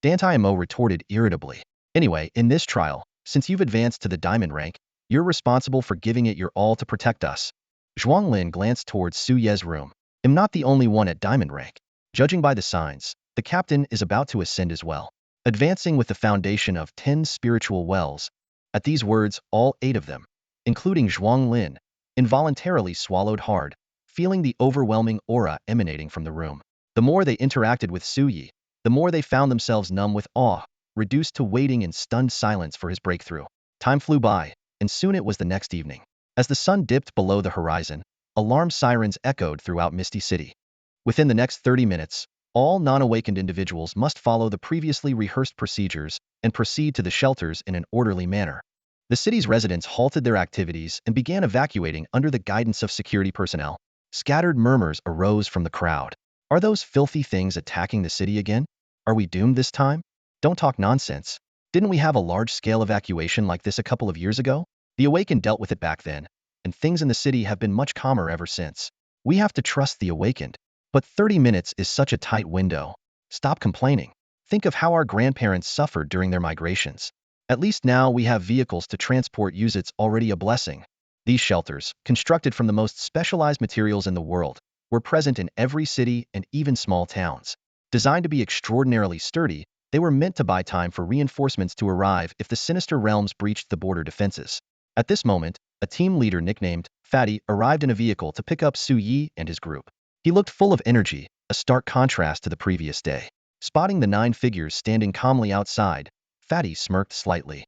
Dantai Emo retorted irritably. Anyway, in this trial, since you've advanced to the diamond rank, you're responsible for giving it your all to protect us. Zhuang Lin glanced towards Su Ye's room. I'm not the only one at diamond rank. Judging by the signs, the captain is about to ascend as well, advancing with the foundation of 10 spiritual wells. At these words, all 8 of them, including Zhuang Lin, involuntarily swallowed hard, feeling the overwhelming aura emanating from the room. The more they interacted with Su Yi, the more they found themselves numb with awe, reduced to waiting in stunned silence for his breakthrough. Time flew by, and soon it was the next evening. As the sun dipped below the horizon, alarm sirens echoed throughout Misty City. Within the next 30 minutes, all non-awakened individuals must follow the previously rehearsed procedures and proceed to the shelters in an orderly manner. The city's residents halted their activities and began evacuating under the guidance of security personnel. Scattered murmurs arose from the crowd. Are those filthy things attacking the city again? Are we doomed this time? Don't talk nonsense. Didn't we have a large-scale evacuation like this a couple of years ago? The Awakened dealt with it back then, and things in the city have been much calmer ever since. We have to trust the Awakened. But 30 minutes is such a tight window. Stop complaining. Think of how our grandparents suffered during their migrations. At least now we have vehicles to transport you. It's already a blessing. These shelters, constructed from the most specialized materials in the world, were present in every city and even small towns. Designed to be extraordinarily sturdy, they were meant to buy time for reinforcements to arrive if the sinister realms breached the border defenses. At this moment, a team leader nicknamed Fatty arrived in a vehicle to pick up Su Yi and his group. He looked full of energy, a stark contrast to the previous day. Spotting the 9 figures standing calmly outside, Fatty smirked slightly.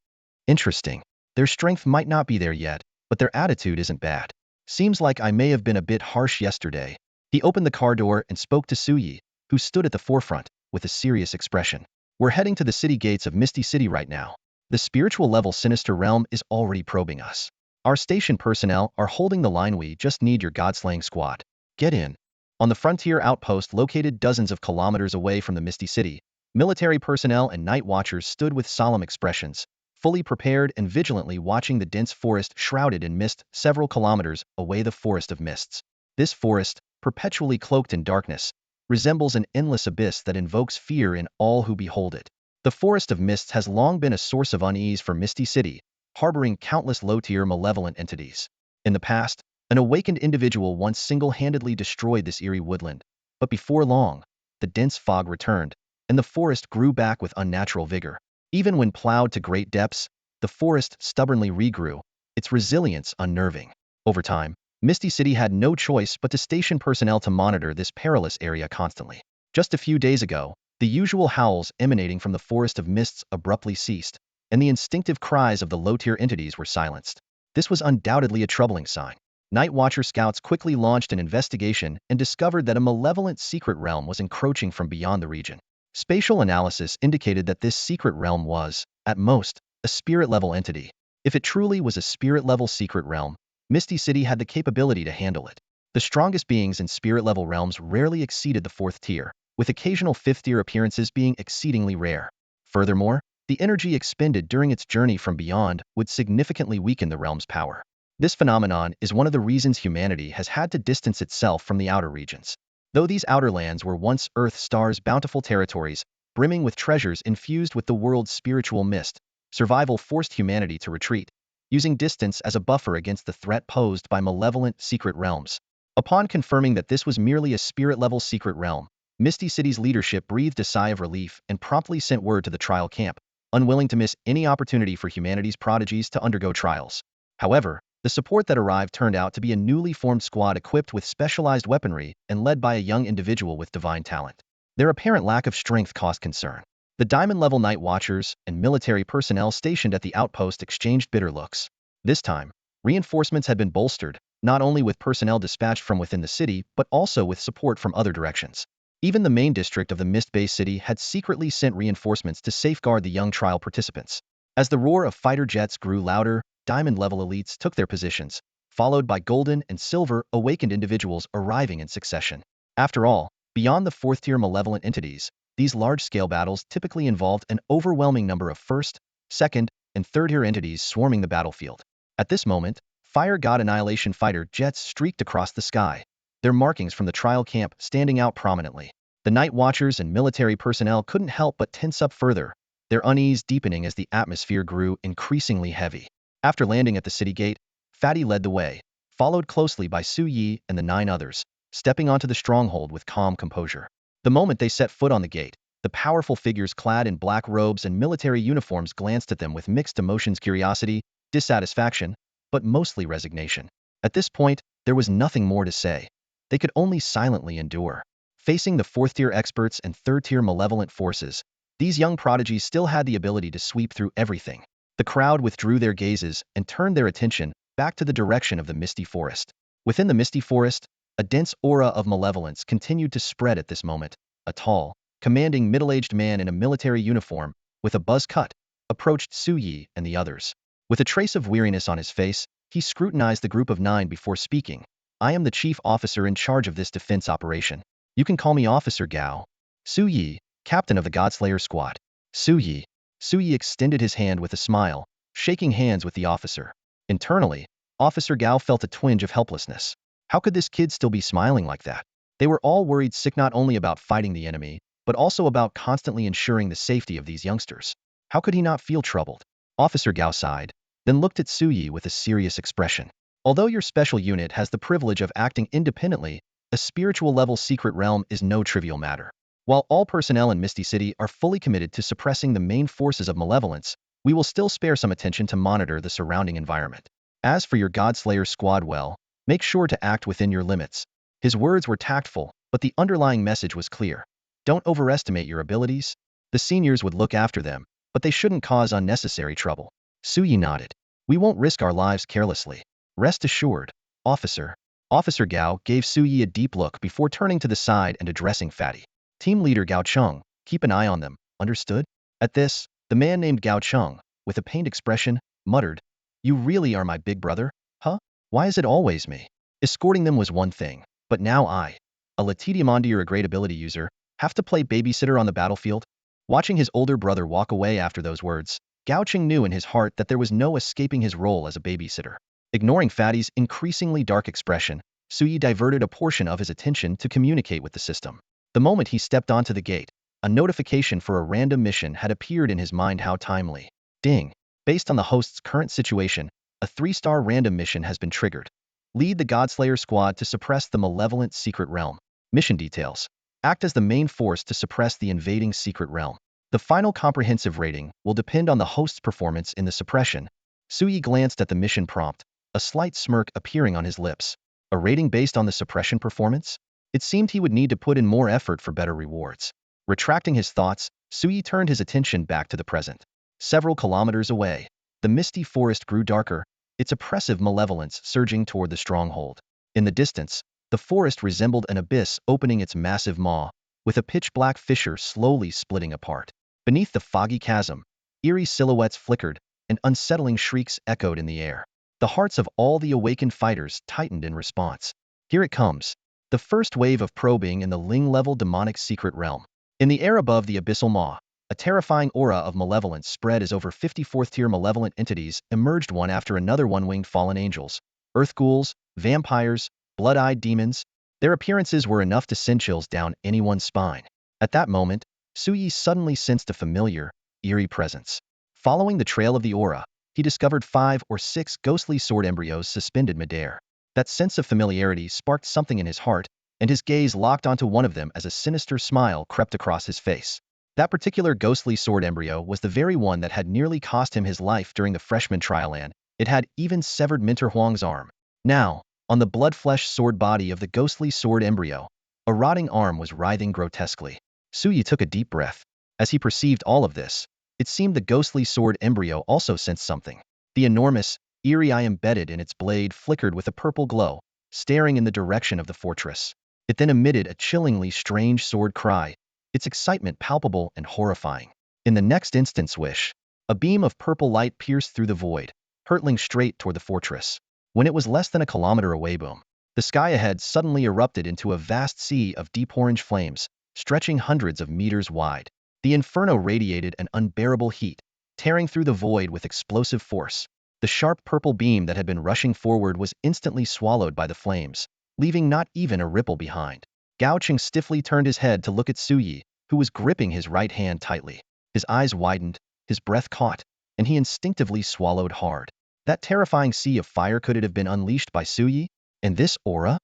Interesting. Their strength might not be there yet, but their attitude isn't bad. Seems like I may have been a bit harsh yesterday. He opened the car door and spoke to Su Yi, who stood at the forefront, with a serious expression. We're heading to the city gates of Misty City right now. The spiritual level sinister realm is already probing us. Our station personnel are holding the line. We just need your god-slaying squad. Get in. On the frontier outpost located dozens of kilometers away from the Misty City, military personnel and night watchers stood with solemn expressions, fully prepared and vigilantly watching the dense forest shrouded in mist several kilometers away. The forest of mists. This forest, perpetually cloaked in darkness, resembles an endless abyss that invokes fear in all who behold it. The forest of mists has long been a source of unease for Misty City, harboring countless low-tier malevolent entities. In the past, an awakened individual once single-handedly destroyed this eerie woodland, but before long, the dense fog returned, and the forest grew back with unnatural vigor. Even when plowed to great depths, the forest stubbornly regrew, its resilience unnerving. Over time, Misty City had no choice but to station personnel to monitor this perilous area constantly. Just a few days ago, the usual howls emanating from the forest of mists abruptly ceased, and the instinctive cries of the low-tier entities were silenced. This was undoubtedly a troubling sign. Night Watcher scouts quickly launched an investigation and discovered that a malevolent secret realm was encroaching from beyond the region. Spatial analysis indicated that this secret realm was, at most, a spirit-level entity. If it truly was a spirit-level secret realm, Misty City had the capability to handle it. The strongest beings in spirit-level realms rarely exceeded the 4th tier, with occasional 5th-tier appearances being exceedingly rare. Furthermore, the energy expended during its journey from beyond would significantly weaken the realm's power. This phenomenon is one of the reasons humanity has had to distance itself from the outer regions. Though these outer lands were once Earth-Star's bountiful territories, brimming with treasures infused with the world's spiritual mist, survival forced humanity to retreat, using distance as a buffer against the threat posed by malevolent secret realms. Upon confirming that this was merely a spirit-level secret realm, Misty City's leadership breathed a sigh of relief and promptly sent word to the trial camp, unwilling to miss any opportunity for humanity's prodigies to undergo trials. However, the support that arrived turned out to be a newly formed squad equipped with specialized weaponry and led by a young individual with divine talent. Their apparent lack of strength caused concern. The diamond-level night watchers and military personnel stationed at the outpost exchanged bitter looks. This time, reinforcements had been bolstered, not only with personnel dispatched from within the city, but also with support from other directions. Even the main district of the Mist-based city had secretly sent reinforcements to safeguard the young trial participants. As the roar of fighter jets grew louder, diamond-level elites took their positions, followed by golden and silver awakened individuals arriving in succession. After all, beyond the 4th-tier malevolent entities, these large-scale battles typically involved an overwhelming number of 1st, 2nd, and 3rd-tier entities swarming the battlefield. At this moment, Fire God Annihilation fighter jets streaked across the sky, their markings from the trial camp standing out prominently. The night watchers and military personnel couldn't help but tense up further, their unease deepening as the atmosphere grew increasingly heavy. After landing at the city gate, Fatty led the way, followed closely by Su Yi and the 9 others, stepping onto the stronghold with calm composure. The moment they set foot on the gate, the powerful figures clad in black robes and military uniforms glanced at them with mixed emotions: curiosity, dissatisfaction, but mostly resignation. At this point, there was nothing more to say. They could only silently endure. Facing the 4th-tier experts and 3rd-tier malevolent forces, these young prodigies still had the ability to sweep through everything. The crowd withdrew their gazes and turned their attention back to the direction of the Misty Forest. Within the Misty Forest, a dense aura of malevolence continued to spread at this moment. A tall, commanding middle-aged man in a military uniform, with a buzz cut, approached Su Yi and the others. With a trace of weariness on his face, he scrutinized the group of 9 before speaking. I am the chief officer in charge of this defense operation. You can call me Officer Gao. Su Yi, captain of the Godslayer squad. Su Yi. Su Yi extended his hand with a smile, shaking hands with the officer. Internally, Officer Gao felt a twinge of helplessness. How could this kid still be smiling like that? They were all worried sick not only about fighting the enemy, but also about constantly ensuring the safety of these youngsters. How could he not feel troubled? Officer Gao sighed, then looked at Su Yi with a serious expression. Although your special unit has the privilege of acting independently, a spiritual level secret realm is no trivial matter. While all personnel in Misty City are fully committed to suppressing the main forces of malevolence, we will still spare some attention to monitor the surrounding environment. As for your Godslayer squad, well, make sure to act within your limits. His words were tactful, but the underlying message was clear. Don't overestimate your abilities. The seniors would look after them, but they shouldn't cause unnecessary trouble. Su Yi nodded. We won't risk our lives carelessly. Rest assured, officer. Officer Gao gave Su Yi a deep look before turning to the side and addressing Fatty. Team leader Gao Cheng, keep an eye on them, understood? At this, the man named Gao Cheng, with a pained expression, muttered, You really are my big brother? Huh? Why is it always me? Escorting them was one thing, but now I, a Latidiamondi or a great ability user, have to play babysitter on the battlefield? Watching his older brother walk away after those words, Gao Cheng knew in his heart that there was no escaping his role as a babysitter. Ignoring Fatty's increasingly dark expression, Su Yi diverted a portion of his attention to communicate with the system. The moment he stepped onto the gate, a notification for a random mission had appeared in his mind. How timely. Ding. Based on the host's current situation, a 3-star random mission has been triggered. Lead the Godslayer squad to suppress the malevolent secret realm. Mission details. Act as the main force to suppress the invading secret realm. The final comprehensive rating will depend on the host's performance in the suppression. Su Yi glanced at the mission prompt, a slight smirk appearing on his lips. A rating based on the suppression performance? It seemed he would need to put in more effort for better rewards. Retracting his thoughts, Su Yi turned his attention back to the present. Several kilometers away, the misty forest grew darker, its oppressive malevolence surging toward the stronghold. In the distance, the forest resembled an abyss opening its massive maw, with a pitch-black fissure slowly splitting apart. Beneath the foggy chasm, eerie silhouettes flickered, and unsettling shrieks echoed in the air. The hearts of all the awakened fighters tightened in response. Here it comes. The first wave of probing in the Ling-level demonic secret realm. In the air above the abyssal maw, a terrifying aura of malevolence spread as over 54th-tier malevolent entities emerged one after another, one-winged fallen angels, earth ghouls, vampires, blood-eyed demons. Their appearances were enough to send chills down anyone's spine. At that moment, Su Yi suddenly sensed a familiar, eerie presence. Following the trail of the aura, he discovered 5 or 6 ghostly sword embryos suspended midair. That sense of familiarity sparked something in his heart, and his gaze locked onto one of them as a sinister smile crept across his face. That particular ghostly sword embryo was the very one that had nearly cost him his life during the freshman trial, and it had even severed Minter Huang's arm. Now, on the blood-flesh sword body of the ghostly sword embryo, a rotting arm was writhing grotesquely. Su Yi took a deep breath. As he perceived all of this, it seemed the ghostly sword embryo also sensed something. The enormous, eerie eye embedded in its blade flickered with a purple glow, staring in the direction of the fortress. It then emitted a chillingly strange sword cry, its excitement palpable and horrifying. In the next instant, swish, a beam of purple light pierced through the void, hurtling straight toward the fortress. When it was less than a kilometer away, boom, the sky ahead suddenly erupted into a vast sea of deep orange flames, stretching hundreds of meters wide. The inferno radiated an unbearable heat, tearing through the void with explosive force. The sharp purple beam that had been rushing forward was instantly swallowed by the flames, leaving not even a ripple behind. Gao Cheng stiffly turned his head to look at Su Yi, who was gripping his right hand tightly. His eyes widened, his breath caught, and he instinctively swallowed hard. That terrifying sea of fire, could it have been unleashed by Su Yi? And this aura?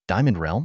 Diamond Realm?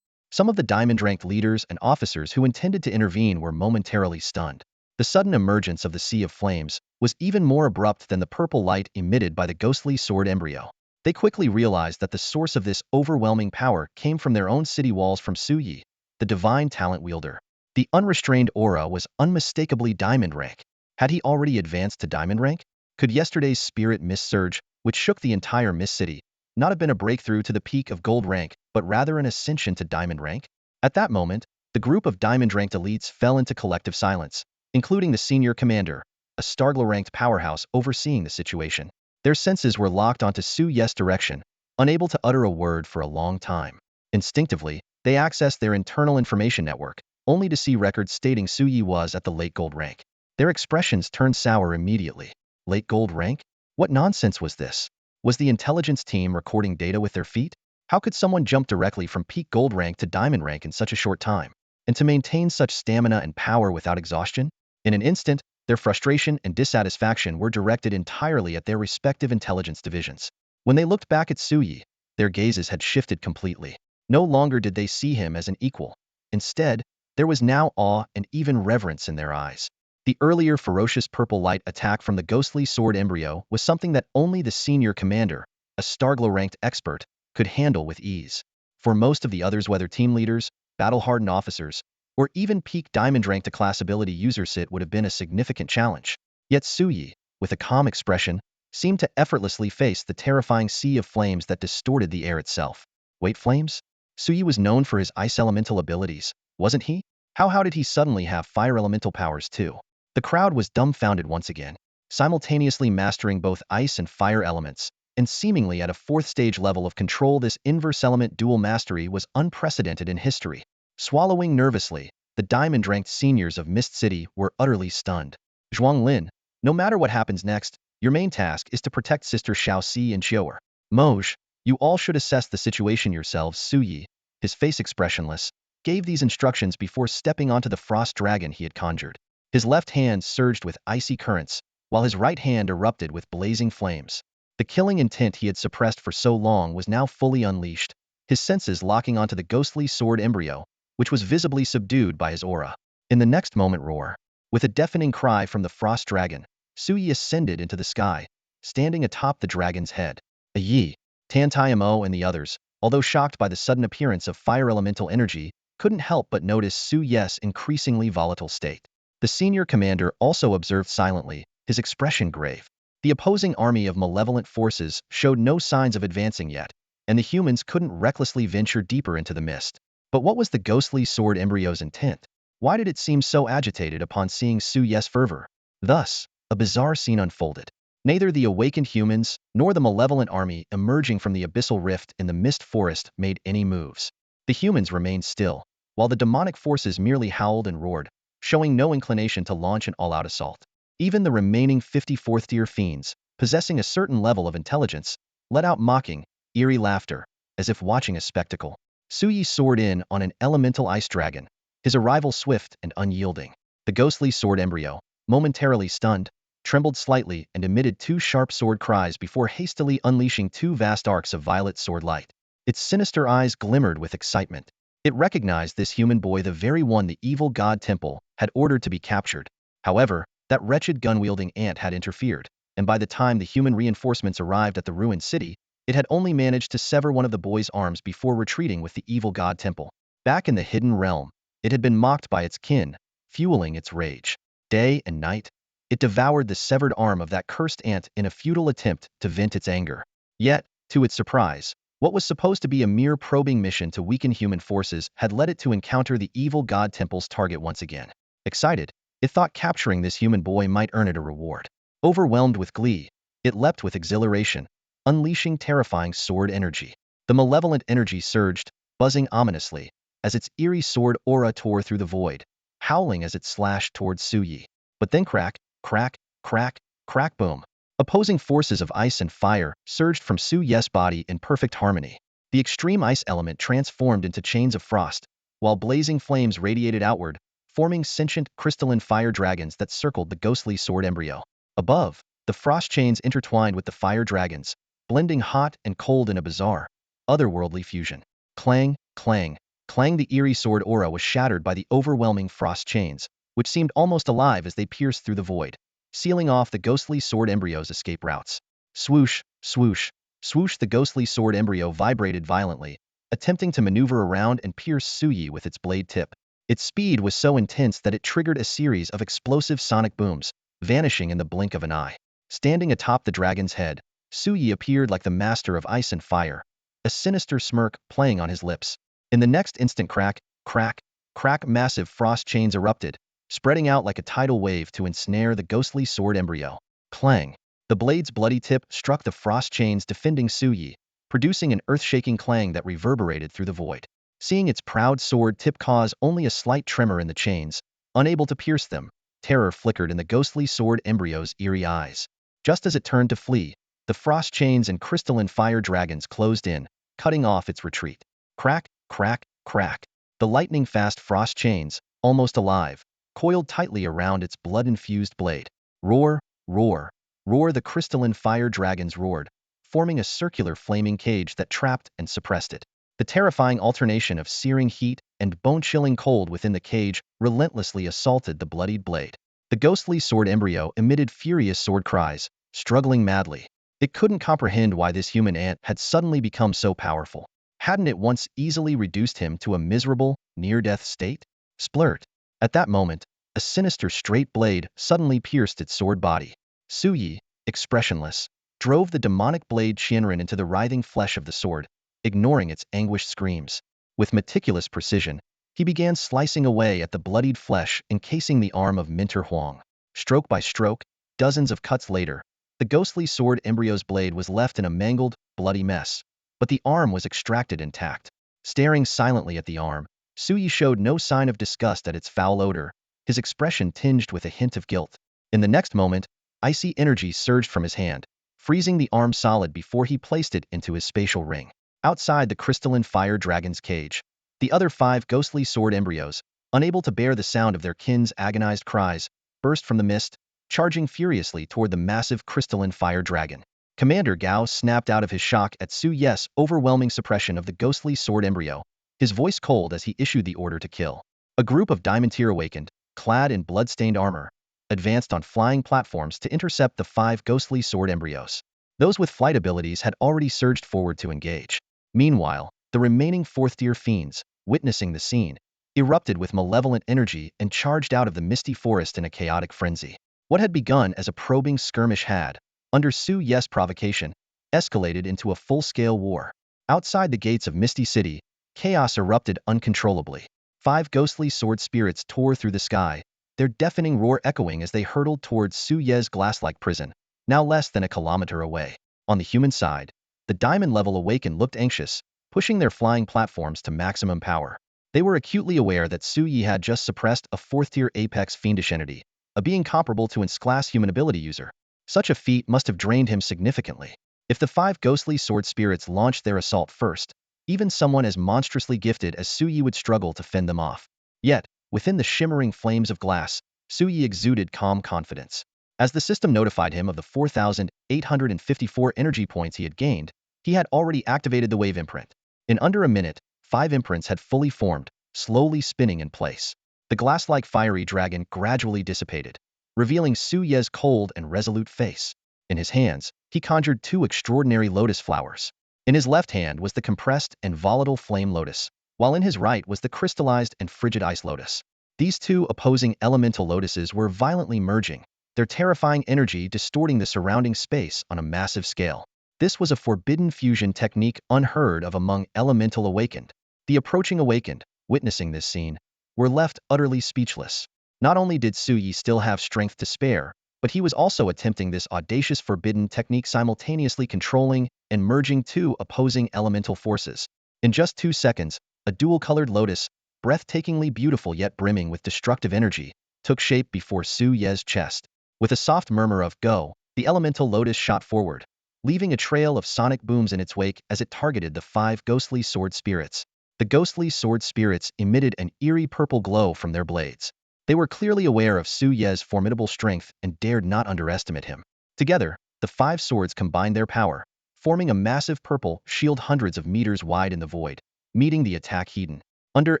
Some of the diamond-ranked leaders and officers who intended to intervene were momentarily stunned. The sudden emergence of the sea of flames was even more abrupt than the purple light emitted by the ghostly sword embryo. They quickly realized that the source of this overwhelming power came from their own city walls, from Su Yi, the divine talent wielder. The unrestrained aura was unmistakably diamond rank. Had he already advanced to diamond rank? Could yesterday's spirit mist surge, which shook the entire Mist City, not have been a breakthrough to the peak of gold rank, but rather an ascension to diamond rank? At that moment, the group of diamond-ranked elites fell into collective silence, including the senior commander, a Starglow-ranked powerhouse overseeing the situation. Their senses were locked onto Su Yi's direction, unable to utter a word for a long time. Instinctively, they accessed their internal information network, only to see records stating Su Yi was at the late gold rank. Their expressions turned sour immediately. Late gold rank? What nonsense was this? Was the intelligence team recording data with their feet? How could someone jump directly from peak gold rank to diamond rank in such a short time? And to maintain such stamina and power without exhaustion? In an instant, their frustration and dissatisfaction were directed entirely at their respective intelligence divisions. When they looked back at Suyi, their gazes had shifted completely. No longer did they see him as an equal. Instead, there was now awe and even reverence in their eyes. The earlier ferocious purple light attack from the ghostly sword embryo was something that only the senior commander, a Starglow-ranked expert, could handle with ease. For most of the others, whether team leaders, battle-hardened officers, or even peak diamond rank to class ability users, it would have been a significant challenge. Yet Suyi, with a calm expression, seemed to effortlessly face the terrifying sea of flames that distorted the air itself. Wait, flames? Suyi was known for his ice elemental abilities, wasn't he? How did he suddenly have fire elemental powers too? The crowd was dumbfounded once again, simultaneously mastering both ice and fire elements, and seemingly at a fourth stage level of control. This inverse element dual mastery was unprecedented in history. Swallowing nervously, the diamond-ranked seniors of Mist City were utterly stunned. Zhuanglin, no matter what happens next, your main task is to protect Sister Xiaoxi and Xiu'er. Moj, you all should assess the situation yourselves. Suyi, his face expressionless, gave these instructions before stepping onto the frost dragon he had conjured. His left hand surged with icy currents, while his right hand erupted with blazing flames. The killing intent he had suppressed for so long was now fully unleashed, his senses locking onto the ghostly sword embryo, which was visibly subdued by his aura. In the next moment, roar. With a deafening cry from the frost dragon, Suyi ascended into the sky, standing atop the dragon's head. Yi, Tantayamo and the others, although shocked by the sudden appearance of fire elemental energy, couldn't help but notice Suyi's increasingly volatile state. The senior commander also observed silently, his expression grave. The opposing army of malevolent forces showed no signs of advancing yet, and the humans couldn't recklessly venture deeper into the mist. But what was the ghostly sword embryo's intent? Why did it seem so agitated upon seeing Suyi's fervor? Thus, a bizarre scene unfolded. Neither the awakened humans nor the malevolent army emerging from the abyssal rift in the mist forest made any moves. The humans remained still, while the demonic forces merely howled and roared, showing no inclination to launch an all-out assault. Even the remaining 54th-tier fiends, possessing a certain level of intelligence, let out mocking, eerie laughter, as if watching a spectacle. Suyi soared in on an elemental ice dragon, his arrival swift and unyielding. The ghostly sword embryo, momentarily stunned, trembled slightly and emitted two sharp sword cries before hastily unleashing two vast arcs of violet sword light. Its sinister eyes glimmered with excitement. It recognized this human boy, the very one the evil god temple had ordered to be captured. However, that wretched gun-wielding ant had interfered, and by the time the human reinforcements arrived at the ruined city, it had only managed to sever one of the boy's arms before retreating with the evil god temple. Back in the hidden realm, it had been mocked by its kin, fueling its rage. Day and night, it devoured the severed arm of that cursed ant in a futile attempt to vent its anger. Yet, to its surprise, what was supposed to be a mere probing mission to weaken human forces had led it to encounter the evil god temple's target once again. Excited, it thought capturing this human boy might earn it a reward. Overwhelmed with glee, it leapt with exhilaration, unleashing terrifying sword energy. The malevolent energy surged, buzzing ominously, as its eerie sword aura tore through the void, howling as it slashed towards Suyi. But then crack, crack, crack, crack, boom. Opposing forces of ice and fire surged from Suyi's body in perfect harmony. The extreme ice element transformed into chains of frost, while blazing flames radiated outward, forming sentient crystalline fire dragons that circled the ghostly sword embryo. Above, the frost chains intertwined with the fire dragons, blending hot and cold in a bizarre, otherworldly fusion. Clang, clang, clang. The eerie sword aura was shattered by the overwhelming frost chains, which seemed almost alive as they pierced through the void, sealing off the ghostly sword embryo's escape routes. Swoosh, swoosh, swoosh. The ghostly sword embryo vibrated violently, attempting to maneuver around and pierce Suyi with its blade tip. Its speed was so intense that it triggered a series of explosive sonic booms, vanishing in the blink of an eye. Standing atop the dragon's head, Suyi appeared like the master of ice and fire, a sinister smirk playing on his lips. In the next instant, crack, crack, crack, massive frost chains erupted, spreading out like a tidal wave to ensnare the ghostly sword embryo. Clang. The blade's bloody tip struck the frost chains defending Suyi, producing an earth-shaking clang that reverberated through the void. Seeing its proud sword tip cause only a slight tremor in the chains, unable to pierce them, terror flickered in the ghostly sword embryo's eerie eyes. Just as it turned to flee, the frost chains and crystalline fire dragons closed in, cutting off its retreat. Crack, crack, crack. The lightning-fast frost chains, almost alive, coiled tightly around its blood-infused blade. Roar, roar, roar, the crystalline fire dragons roared, forming a circular flaming cage that trapped and suppressed it. The terrifying alternation of searing heat and bone-chilling cold within the cage relentlessly assaulted the bloodied blade. The ghostly sword embryo emitted furious sword cries, struggling madly. It couldn't comprehend why this human ant had suddenly become so powerful. Hadn't it once easily reduced him to a miserable, near-death state? Splurt. At that moment, a sinister straight blade suddenly pierced its sword body. Zhou Ziyun, expressionless, drove the demonic blade Shinrin into the writhing flesh of the sword, ignoring its anguished screams. With meticulous precision, he began slicing away at the bloodied flesh encasing the arm of Minter Huang. Stroke by stroke, dozens of cuts later, the ghostly sword embryo's blade was left in a mangled, bloody mess. But the arm was extracted intact. Staring silently at the arm, Zhou Ziyun showed no sign of disgust at its foul odor, his expression tinged with a hint of guilt. In the next moment, icy energy surged from his hand, freezing the arm solid before he placed it into his spatial ring. Outside the crystalline fire dragon's cage, the other 5 ghostly sword embryos, unable to bear the sound of their kin's agonized cries, burst from the mist, charging furiously toward the massive crystalline fire dragon. Commander Gao snapped out of his shock at Zhou Ziyun's overwhelming suppression of the ghostly sword embryo, his voice cold as he issued the order to kill. A group of Diamond Tier awakened, clad in blood-stained armor, advanced on flying platforms to intercept the 5 ghostly sword embryos. Those with flight abilities had already surged forward to engage. Meanwhile, the remaining 4th-tier fiends, witnessing the scene, erupted with malevolent energy and charged out of the misty forest in a chaotic frenzy. What had begun as a probing skirmish had, under Zhou Ziyun's provocation, escalated into a full-scale war. Outside the gates of Misty City, chaos erupted uncontrollably. 5 ghostly sword spirits tore through the sky, their deafening roar echoing as they hurtled towards Zhou Ziyun's glass-like prison, now less than a kilometer away. On the human side, the diamond-level awakened looked anxious, pushing their flying platforms to maximum power. They were acutely aware that Zhou Ziyun had just suppressed a 4th-tier apex fiendish entity, a being comparable to an S-class human ability user. Such a feat must have drained him significantly. If the 5 ghostly sword spirits launched their assault first, even someone as monstrously gifted as Zhou Ziyun would struggle to fend them off. Yet, within the shimmering flames of glass, Zhou Ziyun exuded calm confidence. As the system notified him of the 4,854 energy points he had gained, he had already activated the wave imprint. In under a minute, 5 imprints had fully formed, slowly spinning in place. The glass-like fiery dragon gradually dissipated, revealing Zhou Ziyun's cold and resolute face. In his hands, he conjured 2 extraordinary lotus flowers. In his left hand was the compressed and volatile flame lotus, while in his right was the crystallized and frigid ice lotus. These 2 opposing elemental lotuses were violently merging, their terrifying energy distorting the surrounding space on a massive scale. This was a forbidden fusion technique unheard of among elemental awakened. The approaching awakened, witnessing this scene, were left utterly speechless. Not only did Zhou Ziyun still have strength to spare, but he was also attempting this audacious forbidden technique simultaneously controlling and merging 2 opposing elemental forces. In just 2 seconds, a dual-colored lotus, breathtakingly beautiful yet brimming with destructive energy, took shape before Zhou Ziyun's chest. With a soft murmur of "go," the elemental lotus shot forward, leaving a trail of sonic booms in its wake as it targeted the 5 ghostly sword spirits. The ghostly sword spirits emitted an eerie purple glow from their blades. They were clearly aware of Zhou Ziyun's formidable strength and dared not underestimate him. Together, the 5 swords combined their power, forming a massive purple shield hundreds of meters wide in the void, meeting the attack head-on. Under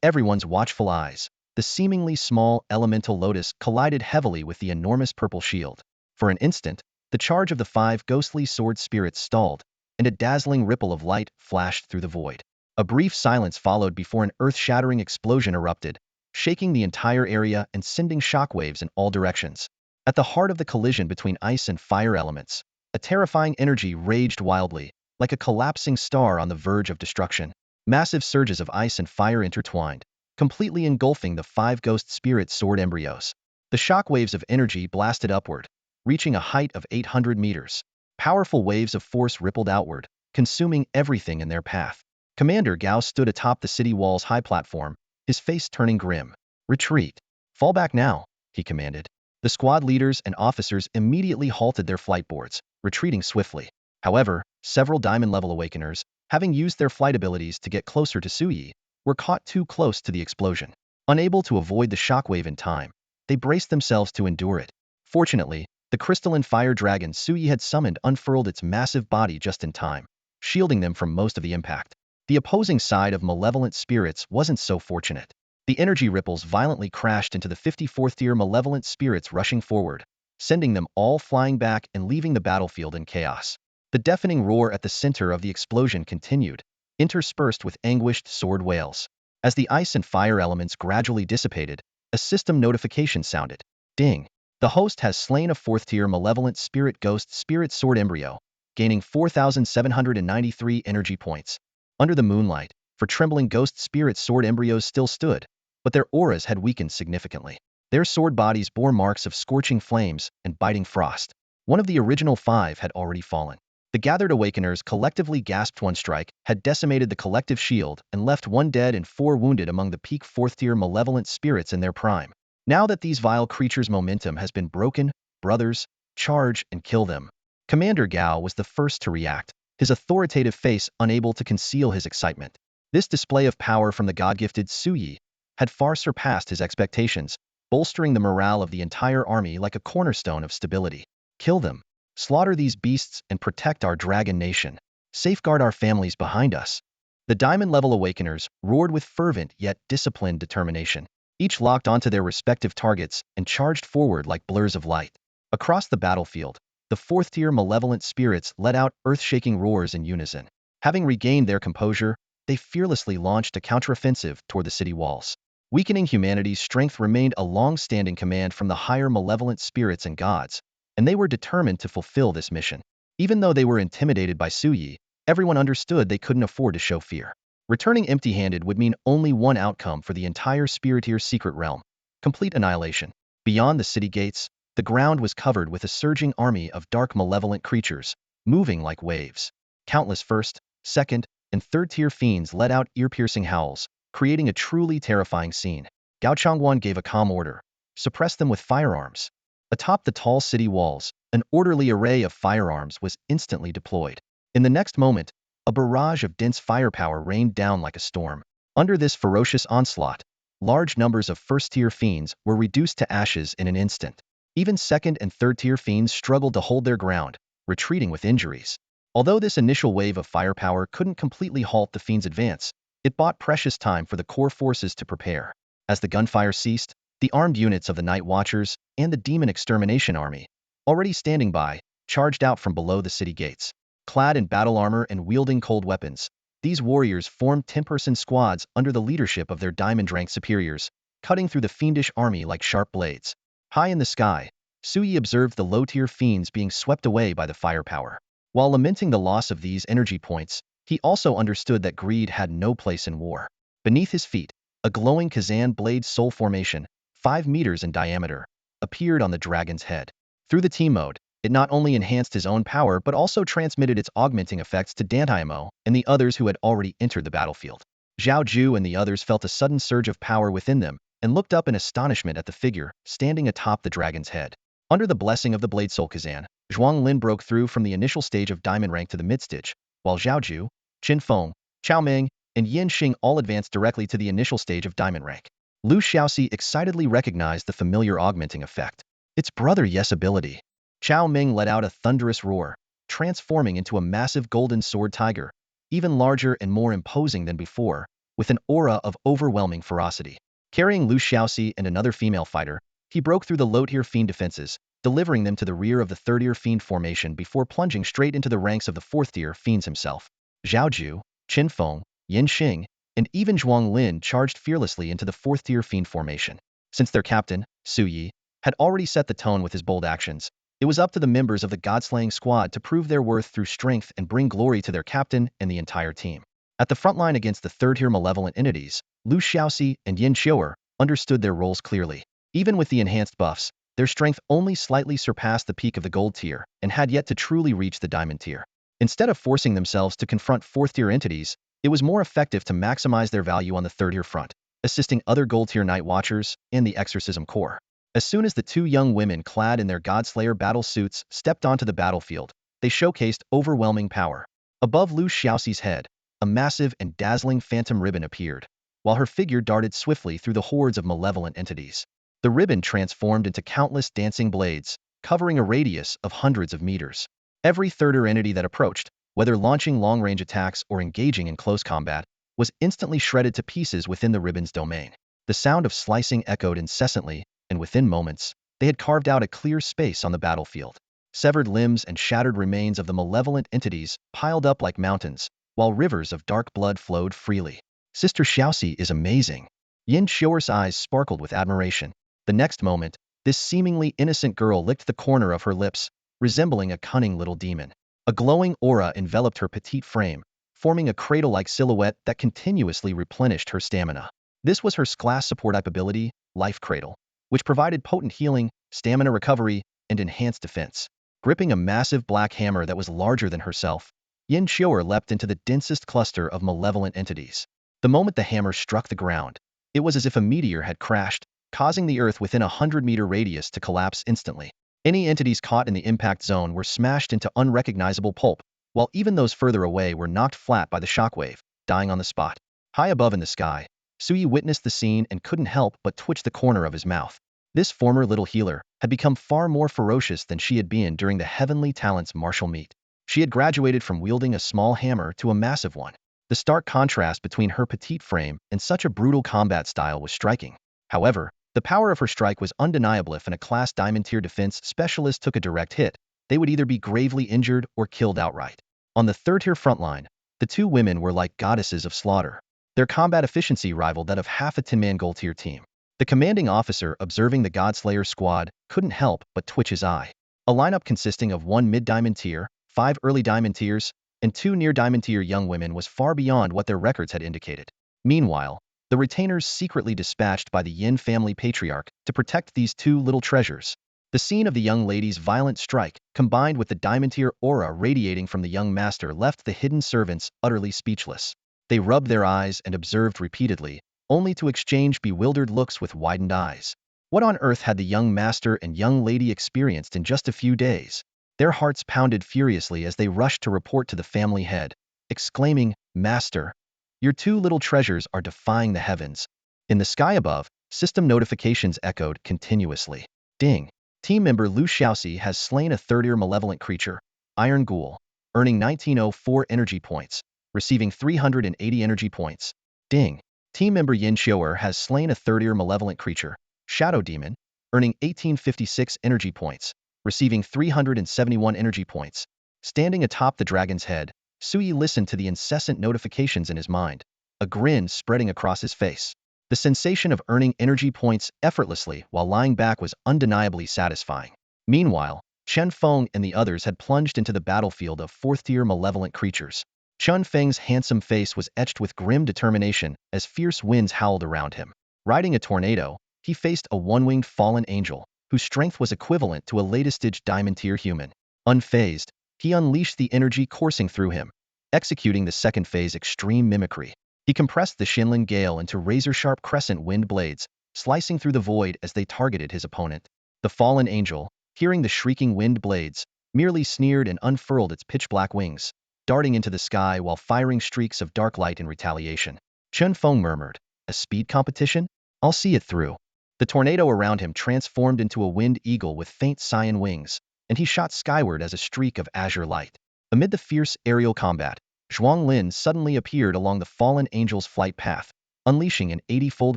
everyone's watchful eyes, the seemingly small elemental lotus collided heavily with the enormous purple shield. For an instant, the charge of the 5 ghostly sword spirits stalled, and a dazzling ripple of light flashed through the void. A brief silence followed before an earth-shattering explosion erupted, shaking the entire area and sending shockwaves in all directions. At the heart of the collision between ice and fire elements, a terrifying energy raged wildly, like a collapsing star on the verge of destruction. Massive surges of ice and fire intertwined, completely engulfing the 5 ghost spirit sword embryos. The shockwaves of energy blasted upward, reaching a height of 800 meters. Powerful waves of force rippled outward, consuming everything in their path. Commander Gao stood atop the city wall's high platform, his face turning grim. "Retreat. Fall back now," he commanded. The squad leaders and officers immediately halted their flight boards, retreating swiftly. However, several diamond-level awakeners, having used their flight abilities to get closer to Suyi, were caught too close to the explosion. Unable to avoid the shockwave in time, they braced themselves to endure it. Fortunately, the crystalline fire dragon Suyi had summoned unfurled its massive body just in time, shielding them from most of the impact. The opposing side of malevolent spirits wasn't so fortunate. The energy ripples violently crashed into the 54th tier malevolent spirits rushing forward, sending them all flying back and leaving the battlefield in chaos. The deafening roar at the center of the explosion continued, interspersed with anguished sword wails. As the ice and fire elements gradually dissipated, a system notification sounded. Ding! The host has slain a 4th-tier malevolent spirit ghost spirit sword embryo, gaining 4,793 energy points. Under the moonlight, for trembling ghost spirit sword embryos still stood, but their auras had weakened significantly. Their sword bodies bore marks of scorching flames and biting frost. One of the original 5 had already fallen. The gathered awakeners collectively gasped. One strike had decimated the collective shield and left 1 dead and 4 wounded among the peak 4th-tier malevolent spirits in their prime. Now that these vile creatures' momentum has been broken, brothers, charge and kill them. Commander Gao was the first to react, his authoritative face unable to conceal his excitement. This display of power from the god-gifted Suyi had far surpassed his expectations, bolstering the morale of the entire army like a cornerstone of stability. Kill them. Slaughter these beasts and protect our dragon nation. Safeguard our families behind us. The diamond-level awakeners roared with fervent yet disciplined determination. Each locked onto their respective targets and charged forward like blurs of light. Across the battlefield, the 4th-tier malevolent spirits let out earth-shaking roars in unison. Having regained their composure, they fearlessly launched a counteroffensive toward the city walls. Weakening humanity's strength remained a long-standing command from the higher malevolent spirits and gods, and they were determined to fulfill this mission. Even though they were intimidated by Suyi, everyone understood they couldn't afford to show fear. Returning empty-handed would mean only one outcome for the entire Spiritier secret realm: complete annihilation. Beyond the city gates, the ground was covered with a surging army of dark malevolent creatures, moving like waves. Countless 1st, 2nd, and 3rd-tier fiends let out ear-piercing howls, creating a truly terrifying scene. Gao Changguan gave a calm order: suppress them with firearms. Atop the tall city walls, an orderly array of firearms was instantly deployed. In the next moment, a barrage of dense firepower rained down like a storm. Under this ferocious onslaught, large numbers of 1st-tier fiends were reduced to ashes in an instant. Even 2nd and 3rd-tier fiends struggled to hold their ground, retreating with injuries. Although this initial wave of firepower couldn't completely halt the fiends' advance, it bought precious time for the core forces to prepare. As the gunfire ceased, the armed units of the Night Watchers and the Demon Extermination Army, already standing by, charged out from below the city gates. Clad in battle armor and wielding cold weapons, these warriors formed 10-person squads under the leadership of their diamond-rank superiors, cutting through the fiendish army like sharp blades. High in the sky, Suyi observed the low-tier fiends being swept away by the firepower. While lamenting the loss of these energy points, he also understood that greed had no place in war. Beneath his feet, a glowing Kazan blade soul formation, 5 meters in diameter, appeared on the dragon's head. Through the team mode, it not only enhanced his own power but also transmitted its augmenting effects to Dantai and the others who had already entered the battlefield. Zhao Zhu and the others felt a sudden surge of power within them and looked up in astonishment at the figure standing atop the dragon's head. Under the blessing of the Blade Soul Kazan, Zhuang Lin broke through from the initial stage of diamond rank to the mid-stage, while Zhao Zhu, Qin Feng, Chao Meng, and Yin Xing all advanced directly to the initial stage of diamond rank. Lu Xiaoxi excitedly recognized the familiar augmenting effect. Its brother Yes ability. Chao Meng let out a thunderous roar, transforming into a massive golden sword tiger, even larger and more imposing than before, with an aura of overwhelming ferocity. Carrying Lu Xiaoxi and another female fighter, he broke through the low-tier fiend defenses, delivering them to the rear of the 3rd-tier fiend formation before plunging straight into the ranks of the 4th-tier fiends himself. Zhao Zhu, Qin Feng, Yin Xing, and even Zhuang Lin charged fearlessly into the 4th-tier fiend formation. Since their captain, Suyi, had already set the tone with his bold actions, it was up to the members of the God-slaying squad to prove their worth through strength and bring glory to their captain and the entire team. At the front line against the 3rd-tier malevolent entities, Lu Xiaoxi and Yin Xiu'er understood their roles clearly. Even with the enhanced buffs, their strength only slightly surpassed the peak of the gold tier and had yet to truly reach the diamond tier. Instead of forcing themselves to confront 4th-tier entities, it was more effective to maximize their value on the 3rd-tier front, assisting other gold-tier Night Watchers and the Exorcism Corps. As soon as the 2 young women clad in their Godslayer battle suits stepped onto the battlefield, they showcased overwhelming power. Above Lu Xiaoxi's head, a massive and dazzling phantom ribbon appeared, while her figure darted swiftly through the hordes of malevolent entities. The ribbon transformed into countless dancing blades, covering a radius of hundreds of meters. Every third-tier entity that approached, whether launching long-range attacks or engaging in close combat, was instantly shredded to pieces within the ribbon's domain. The sound of slicing echoed incessantly, and within moments, they had carved out a clear space on the battlefield. Severed limbs and shattered remains of the malevolent entities piled up like mountains, while rivers of dark blood flowed freely. Sister Xiaoxi is amazing. Yin Xiaoer's eyes sparkled with admiration. The next moment, this seemingly innocent girl licked the corner of her lips, resembling a cunning little demon. A glowing aura enveloped her petite frame, forming a cradle-like silhouette that continuously replenished her stamina. This was her class support ability, Life Cradle, which provided potent healing, stamina recovery, and enhanced defense. Gripping a massive black hammer that was larger than herself, Yin Xiaoer leapt into the densest cluster of malevolent entities. The moment the hammer struck the ground, it was as if a meteor had crashed, causing the earth within a 100-meter radius to collapse instantly. Any entities caught in the impact zone were smashed into unrecognizable pulp, while even those further away were knocked flat by the shockwave, dying on the spot. High above in the sky, Sui witnessed the scene and couldn't help but twitch the corner of his mouth. This former little healer had become far more ferocious than she had been during the Heavenly Talents martial meet. She had graduated from wielding a small hammer to a massive one. The stark contrast between her petite frame and such a brutal combat style was striking. However, the power of her strike was undeniable. If a class diamond tier defense specialist took a direct hit, they would either be gravely injured or killed outright. On the third-tier frontline, the two women were like goddesses of slaughter. Their combat efficiency rivaled that of half a 10-man gold-tier team. The commanding officer, observing the Godslayer squad, couldn't help but twitch his eye. A lineup consisting of 1 mid-diamond tier, 5 early diamond tiers, and 2 near-diamond tier young women was far beyond what their records had indicated. Meanwhile, the retainers secretly dispatched by the Yin family patriarch to protect these two little treasures. The scene of the young lady's violent strike, combined with the diamond tier aura radiating from the young master, left the hidden servants utterly speechless. They rubbed their eyes and observed repeatedly, only to exchange bewildered looks with widened eyes. What on earth had the young master and young lady experienced in just a few days? Their hearts pounded furiously as they rushed to report to the family head, exclaiming, "Master, your two little treasures are defying the heavens." In the sky above, system notifications echoed continuously. Ding! Team member Lu Xiaoxi has slain a third-tier malevolent creature, Iron Ghoul, earning 1904 energy points, receiving 380 energy points. Ding! Team member Yin Xiaoer has slain a third-tier malevolent creature, Shadow Demon, earning 1856 energy points, receiving 371 energy points. Standing atop the dragon's head, Sui listened to the incessant notifications in his mind, a grin spreading across his face. The sensation of earning energy points effortlessly while lying back was undeniably satisfying. Meanwhile, Chen Feng and the others had plunged into the battlefield of fourth-tier malevolent creatures. Chen Feng's handsome face was etched with grim determination as fierce winds howled around him. Riding a tornado, he faced a one-winged fallen angel, whose strength was equivalent to a latest-stage diamond-tier human. Unfazed, he unleashed the energy coursing through him, executing the second phase extreme mimicry. He compressed the Shinlin Gale into razor-sharp crescent wind blades, slicing through the void as they targeted his opponent. The fallen angel, hearing the shrieking wind blades, merely sneered and unfurled its pitch-black wings, darting into the sky while firing streaks of dark light in retaliation. Chen Feng murmured, "A speed competition? I'll see it through." The tornado around him transformed into a winged eagle with faint cyan wings, and he shot skyward as a streak of azure light. Amid the fierce aerial combat, Zhuang Lin suddenly appeared along the fallen angel's flight path, unleashing an 80-fold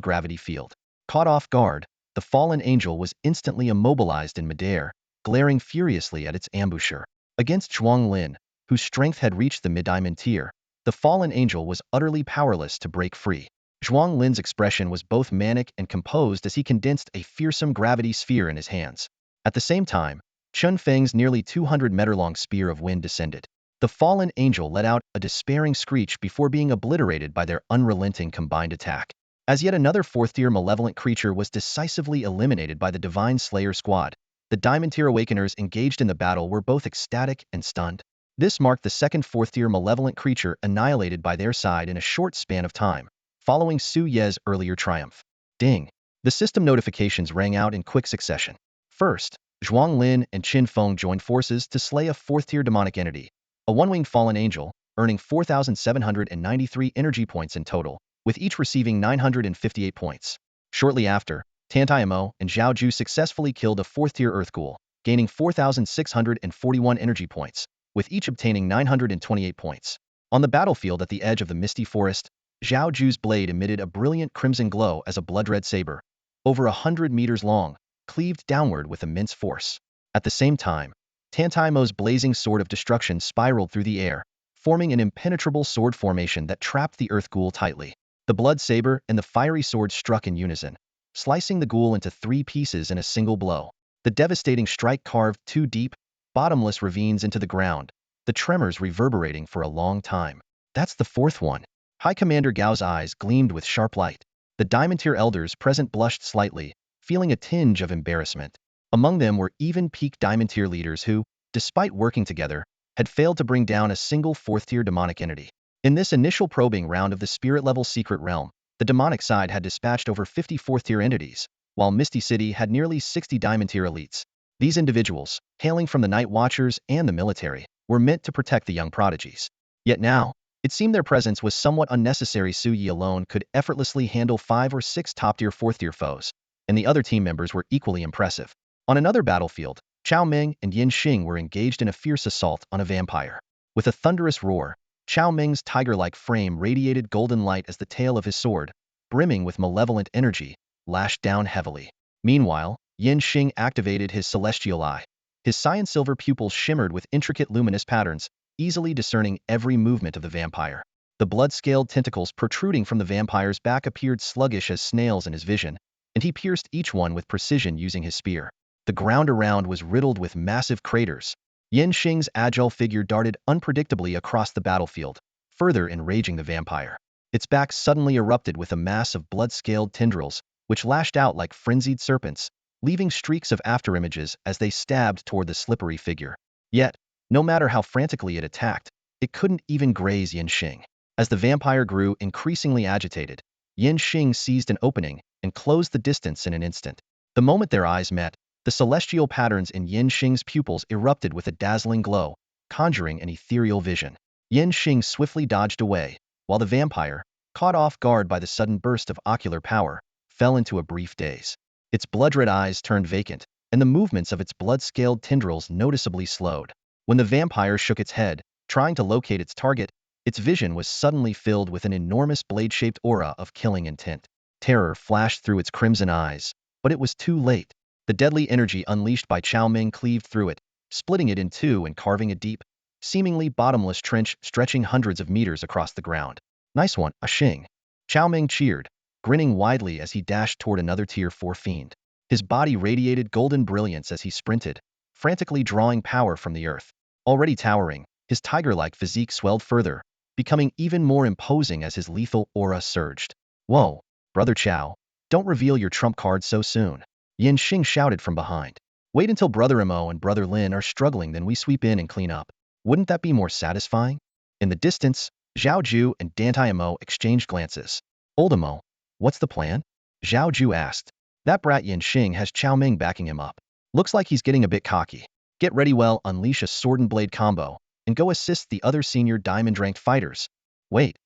gravity field. Caught off guard, the fallen angel was instantly immobilized in midair, glaring furiously at its ambusher. Against Zhuang Lin, whose strength had reached the mid-diamond tier, the fallen angel was utterly powerless to break free. Zhuang Lin's expression was both manic and composed as he condensed a fearsome gravity sphere in his hands. At the same time, Chen Feng's nearly 200-meter-long spear of wind descended. The fallen angel let out a despairing screech before being obliterated by their unrelenting combined attack. As yet another fourth-tier malevolent creature was decisively eliminated by the Divine Slayer squad, the Diamond-tier Awakeners engaged in the battle were both ecstatic and stunned. This marked the second fourth-tier malevolent creature annihilated by their side in a short span of time, following Su Ye's earlier triumph. Ding! The system notifications rang out in quick succession. First, Zhuang Lin and Qin Feng joined forces to slay a fourth-tier demonic entity, a one-winged fallen angel, earning 4,793 energy points in total, with each receiving 958 points. Shortly after, Dantai and Zhou Ziyun successfully killed a 4th-tier Earth Ghoul, gaining 4,641 energy points, with each obtaining 928 points. On the battlefield at the edge of the misty forest, Zhou Ziyun's blade emitted a brilliant crimson glow as a blood-red saber, over 100 meters long, cleaved downward with immense force. At the same time, Tantai's blazing sword of destruction spiraled through the air, forming an impenetrable sword formation that trapped the Earth Ghoul tightly. The blood saber and the fiery sword struck in unison, slicing the ghoul into 3 pieces in a single blow. The devastating strike carved 2 deep, bottomless ravines into the ground, the tremors reverberating for a long time. That's the 4th one. High Commander Gao's eyes gleamed with sharp light. The Diamond-tier elders present blushed slightly, feeling a tinge of embarrassment. Among them were even peak Diamond-tier leaders who, despite working together, had failed to bring down a single 4th-tier demonic entity. In this initial probing round of the spirit-level secret realm, the demonic side had dispatched over 50 4th-tier entities, while Misty City had nearly 60 Diamond-tier elites. These individuals, hailing from the Night Watchers and the military, were meant to protect the young prodigies. Yet now, it seemed their presence was somewhat unnecessary. Su Yi alone could effortlessly handle 5 or 6 top-tier 4th-tier foes, and the other team members were equally impressive. On another battlefield, Chao Meng and Yin Xing were engaged in a fierce assault on a vampire. With a thunderous roar, Chao Meng's tiger-like frame radiated golden light as the tail of his sword, brimming with malevolent energy, lashed down heavily. Meanwhile, Yin Xing activated his celestial eye. His cyan-silver pupils shimmered with intricate luminous patterns, easily discerning every movement of the vampire. The blood-scaled tentacles protruding from the vampire's back appeared sluggish as snails in his vision, and he pierced each one with precision using his spear. The ground around was riddled with massive craters. Yin Xing's agile figure darted unpredictably across the battlefield, further enraging the vampire. Its back suddenly erupted with a mass of blood-scaled tendrils, which lashed out like frenzied serpents, leaving streaks of afterimages as they stabbed toward the slippery figure. Yet, no matter how frantically it attacked, it couldn't even graze Yin Xing. As the vampire grew increasingly agitated, Yin Xing seized an opening and closed the distance in an instant. The moment their eyes met, the celestial patterns in Yin Xing's pupils erupted with a dazzling glow, conjuring an ethereal vision. Yin Xing swiftly dodged away, while the vampire, caught off guard by the sudden burst of ocular power, fell into a brief daze. Its blood-red eyes turned vacant, and the movements of its blood-scaled tendrils noticeably slowed. When the vampire shook its head, trying to locate its target, its vision was suddenly filled with an enormous blade-shaped aura of killing intent. Terror flashed through its crimson eyes, but it was too late. The deadly energy unleashed by Chao Meng cleaved through it, splitting it in two and carving a deep, seemingly bottomless trench stretching hundreds of meters across the ground. Nice one, Xing. Chao Meng cheered, grinning widely as he dashed toward another Tier 4 fiend. His body radiated golden brilliance as he sprinted, frantically drawing power from the earth. Already towering, his tiger-like physique swelled further, becoming even more imposing as his lethal aura surged. Whoa, Brother Chao, don't reveal your trump card so soon. Yin Xing shouted from behind. Wait until Brother Mo and Brother Lin are struggling, then we sweep in and clean up. Wouldn't that be more satisfying? In the distance, Zhao Ziyun and Dantai exchanged glances. Old Mo, what's the plan? Zhao Ziyun asked. That brat Yin Xing has Chao Meng backing him up. Looks like he's getting a bit cocky. Get ready, well, unleash a sword and blade combo, and go assist the other senior diamond-ranked fighters. Wait,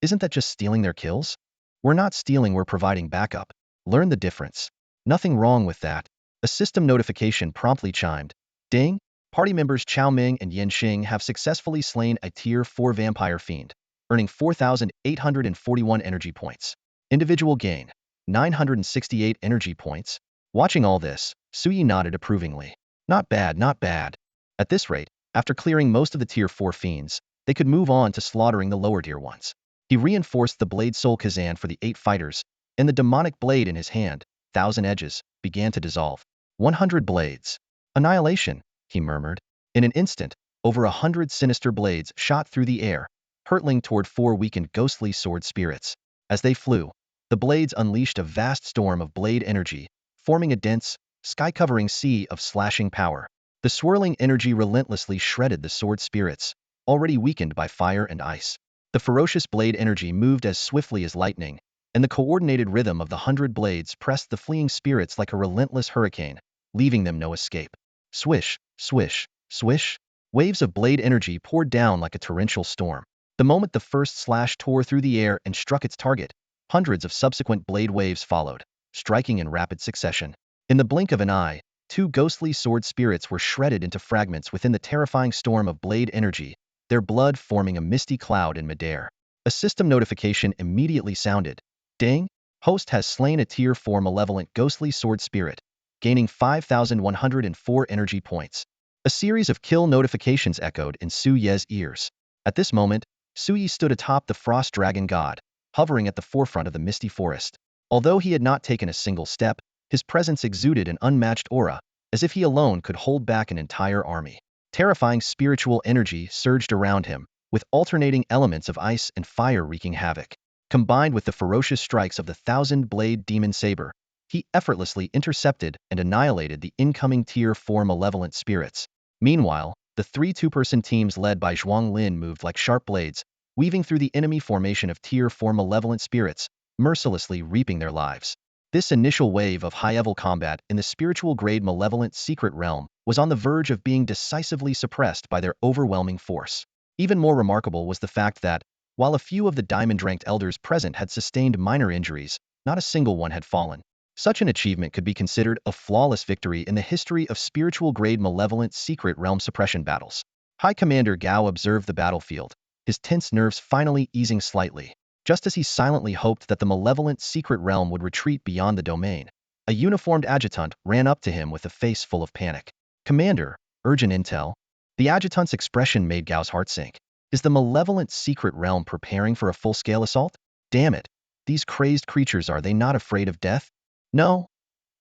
isn't that just stealing their kills? We're not stealing, we're providing backup. Learn the difference. Nothing wrong with that. A system notification promptly chimed. Ding! Party members Chao Meng and Yin Xing have successfully slain a Tier 4 vampire fiend, earning 4,841 energy points. Individual gain, 968 energy points. Watching all this, Su Yi nodded approvingly. Not bad, not bad. At this rate, after clearing most of the Tier 4 fiends, they could move on to slaughtering the lower tier ones. He reinforced the blade soul Kazan for the 8 fighters, and the demonic blade in his hand, 1,000 edges, began to dissolve. 100 blades. Annihilation, he murmured. In an instant, over 100 sinister blades shot through the air, hurtling toward 4 weakened ghostly sword spirits. As they flew, the blades unleashed a vast storm of blade energy, forming a dense, sky-covering sea of slashing power. The swirling energy relentlessly shredded the sword spirits, already weakened by fire and ice. The ferocious blade energy moved as swiftly as lightning, and the coordinated rhythm of the 100 blades pressed the fleeing spirits like a relentless hurricane, leaving them no escape. Swish, swish, swish. Waves of blade energy poured down like a torrential storm. The moment the first slash tore through the air and struck its target, hundreds of subsequent blade waves followed, striking in rapid succession. In the blink of an eye, two ghostly sword spirits were shredded into fragments within the terrifying storm of blade energy, their blood forming a misty cloud in midair. A system notification immediately sounded. Ding! Host has slain a Tier 4 malevolent ghostly sword spirit, gaining 5,104 energy points. A series of kill notifications echoed in Su Ye's ears. At this moment, Su Yi stood atop the frost dragon god, hovering at the forefront of the misty forest. Although he had not taken a single step, his presence exuded an unmatched aura, as if he alone could hold back an entire army. Terrifying spiritual energy surged around him, with alternating elements of ice and fire wreaking havoc. Combined with the ferocious strikes of the thousand-blade demon saber, he effortlessly intercepted and annihilated the incoming Tier 4 malevolent spirits. Meanwhile, the three two-person teams led by Zhuang Lin moved like sharp blades, weaving through the enemy formation of Tier 4 malevolent spirits, mercilessly reaping their lives. This initial wave of high-level combat in the spiritual-grade malevolent secret realm was on the verge of being decisively suppressed by their overwhelming force. Even more remarkable was the fact that, while a few of the diamond-ranked elders present had sustained minor injuries, not a single one had fallen. Such an achievement could be considered a flawless victory in the history of spiritual-grade malevolent secret realm suppression battles. High Commander Gao observed the battlefield, his tense nerves finally easing slightly. Just as he silently hoped that the malevolent secret realm would retreat beyond the domain, a uniformed adjutant ran up to him with a face full of panic. "Commander, urgent intel." The adjutant's expression made Gao's heart sink. Is the malevolent secret realm preparing for a full-scale assault? Damn it. These crazed creatures, are they not afraid of death? No.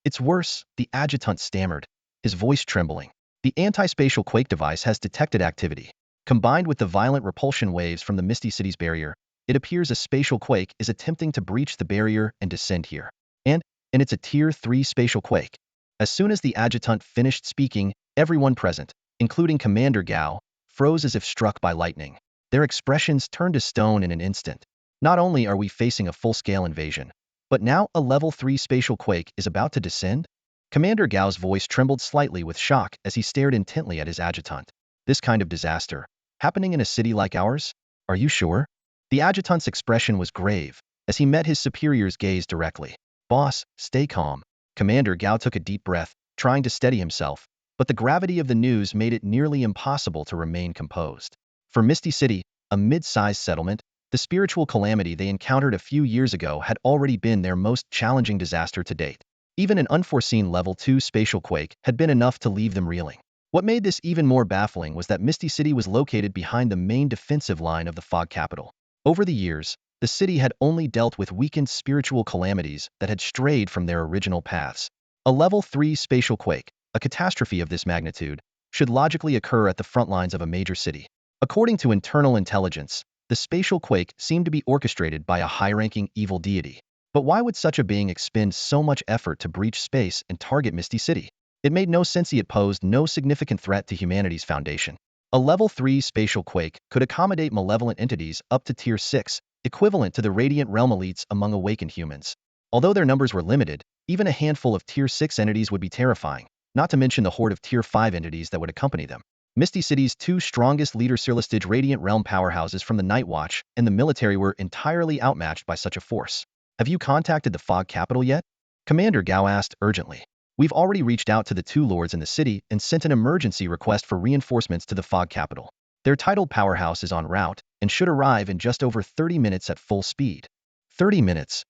It's worse, the adjutant stammered, his voice trembling. The anti-spatial quake device has detected activity. Combined with the violent repulsion waves from the Misty City's barrier, it appears a spatial quake is attempting to breach the barrier and descend here. And it's a Tier 3 spatial quake. As soon as the adjutant finished speaking, everyone present, including Commander Gao, froze as if struck by lightning. Their expressions turned to stone in an instant. Not only are we facing a full-scale invasion, but now a level 3 spatial quake is about to descend? Commander Gao's voice trembled slightly with shock as he stared intently at his adjutant. This kind of disaster, happening in a city like ours? Are you sure? The adjutant's expression was grave, as he met his superior's gaze directly. Boss, stay calm. Commander Gao took a deep breath, trying to steady himself, but the gravity of the news made it nearly impossible to remain composed. For Misty City, a mid-sized settlement, the spiritual calamity they encountered a few years ago had already been their most challenging disaster to date. Even an unforeseen level 2 spatial quake had been enough to leave them reeling. What made this even more baffling was that Misty City was located behind the main defensive line of the fog capital. Over the years, the city had only dealt with weakened spiritual calamities that had strayed from their original paths. A level 3 spatial quake, a catastrophe of this magnitude, should logically occur at the front lines of a major city. According to internal intelligence, the spatial quake seemed to be orchestrated by a high-ranking evil deity. But why would such a being expend so much effort to breach space and target Misty City? It made no sense. It posed no significant threat to humanity's foundation. A level 3 spatial quake could accommodate malevolent entities up to Tier 6, equivalent to the Radiant Realm elites among awakened humans. Although their numbers were limited, even a handful of Tier 6 entities would be terrifying, not to mention the horde of Tier 5 entities that would accompany them. Misty City's two strongest leader-listed Radiant Realm powerhouses from the Night Watch and the military were entirely outmatched by such a force. Have you contacted the fog capital yet? Commander Gao asked urgently. We've already reached out to the two lords in the city and sent an emergency request for reinforcements to the fog capital. Their titled powerhouse is en route and should arrive in just over 30 minutes at full speed. 30 minutes?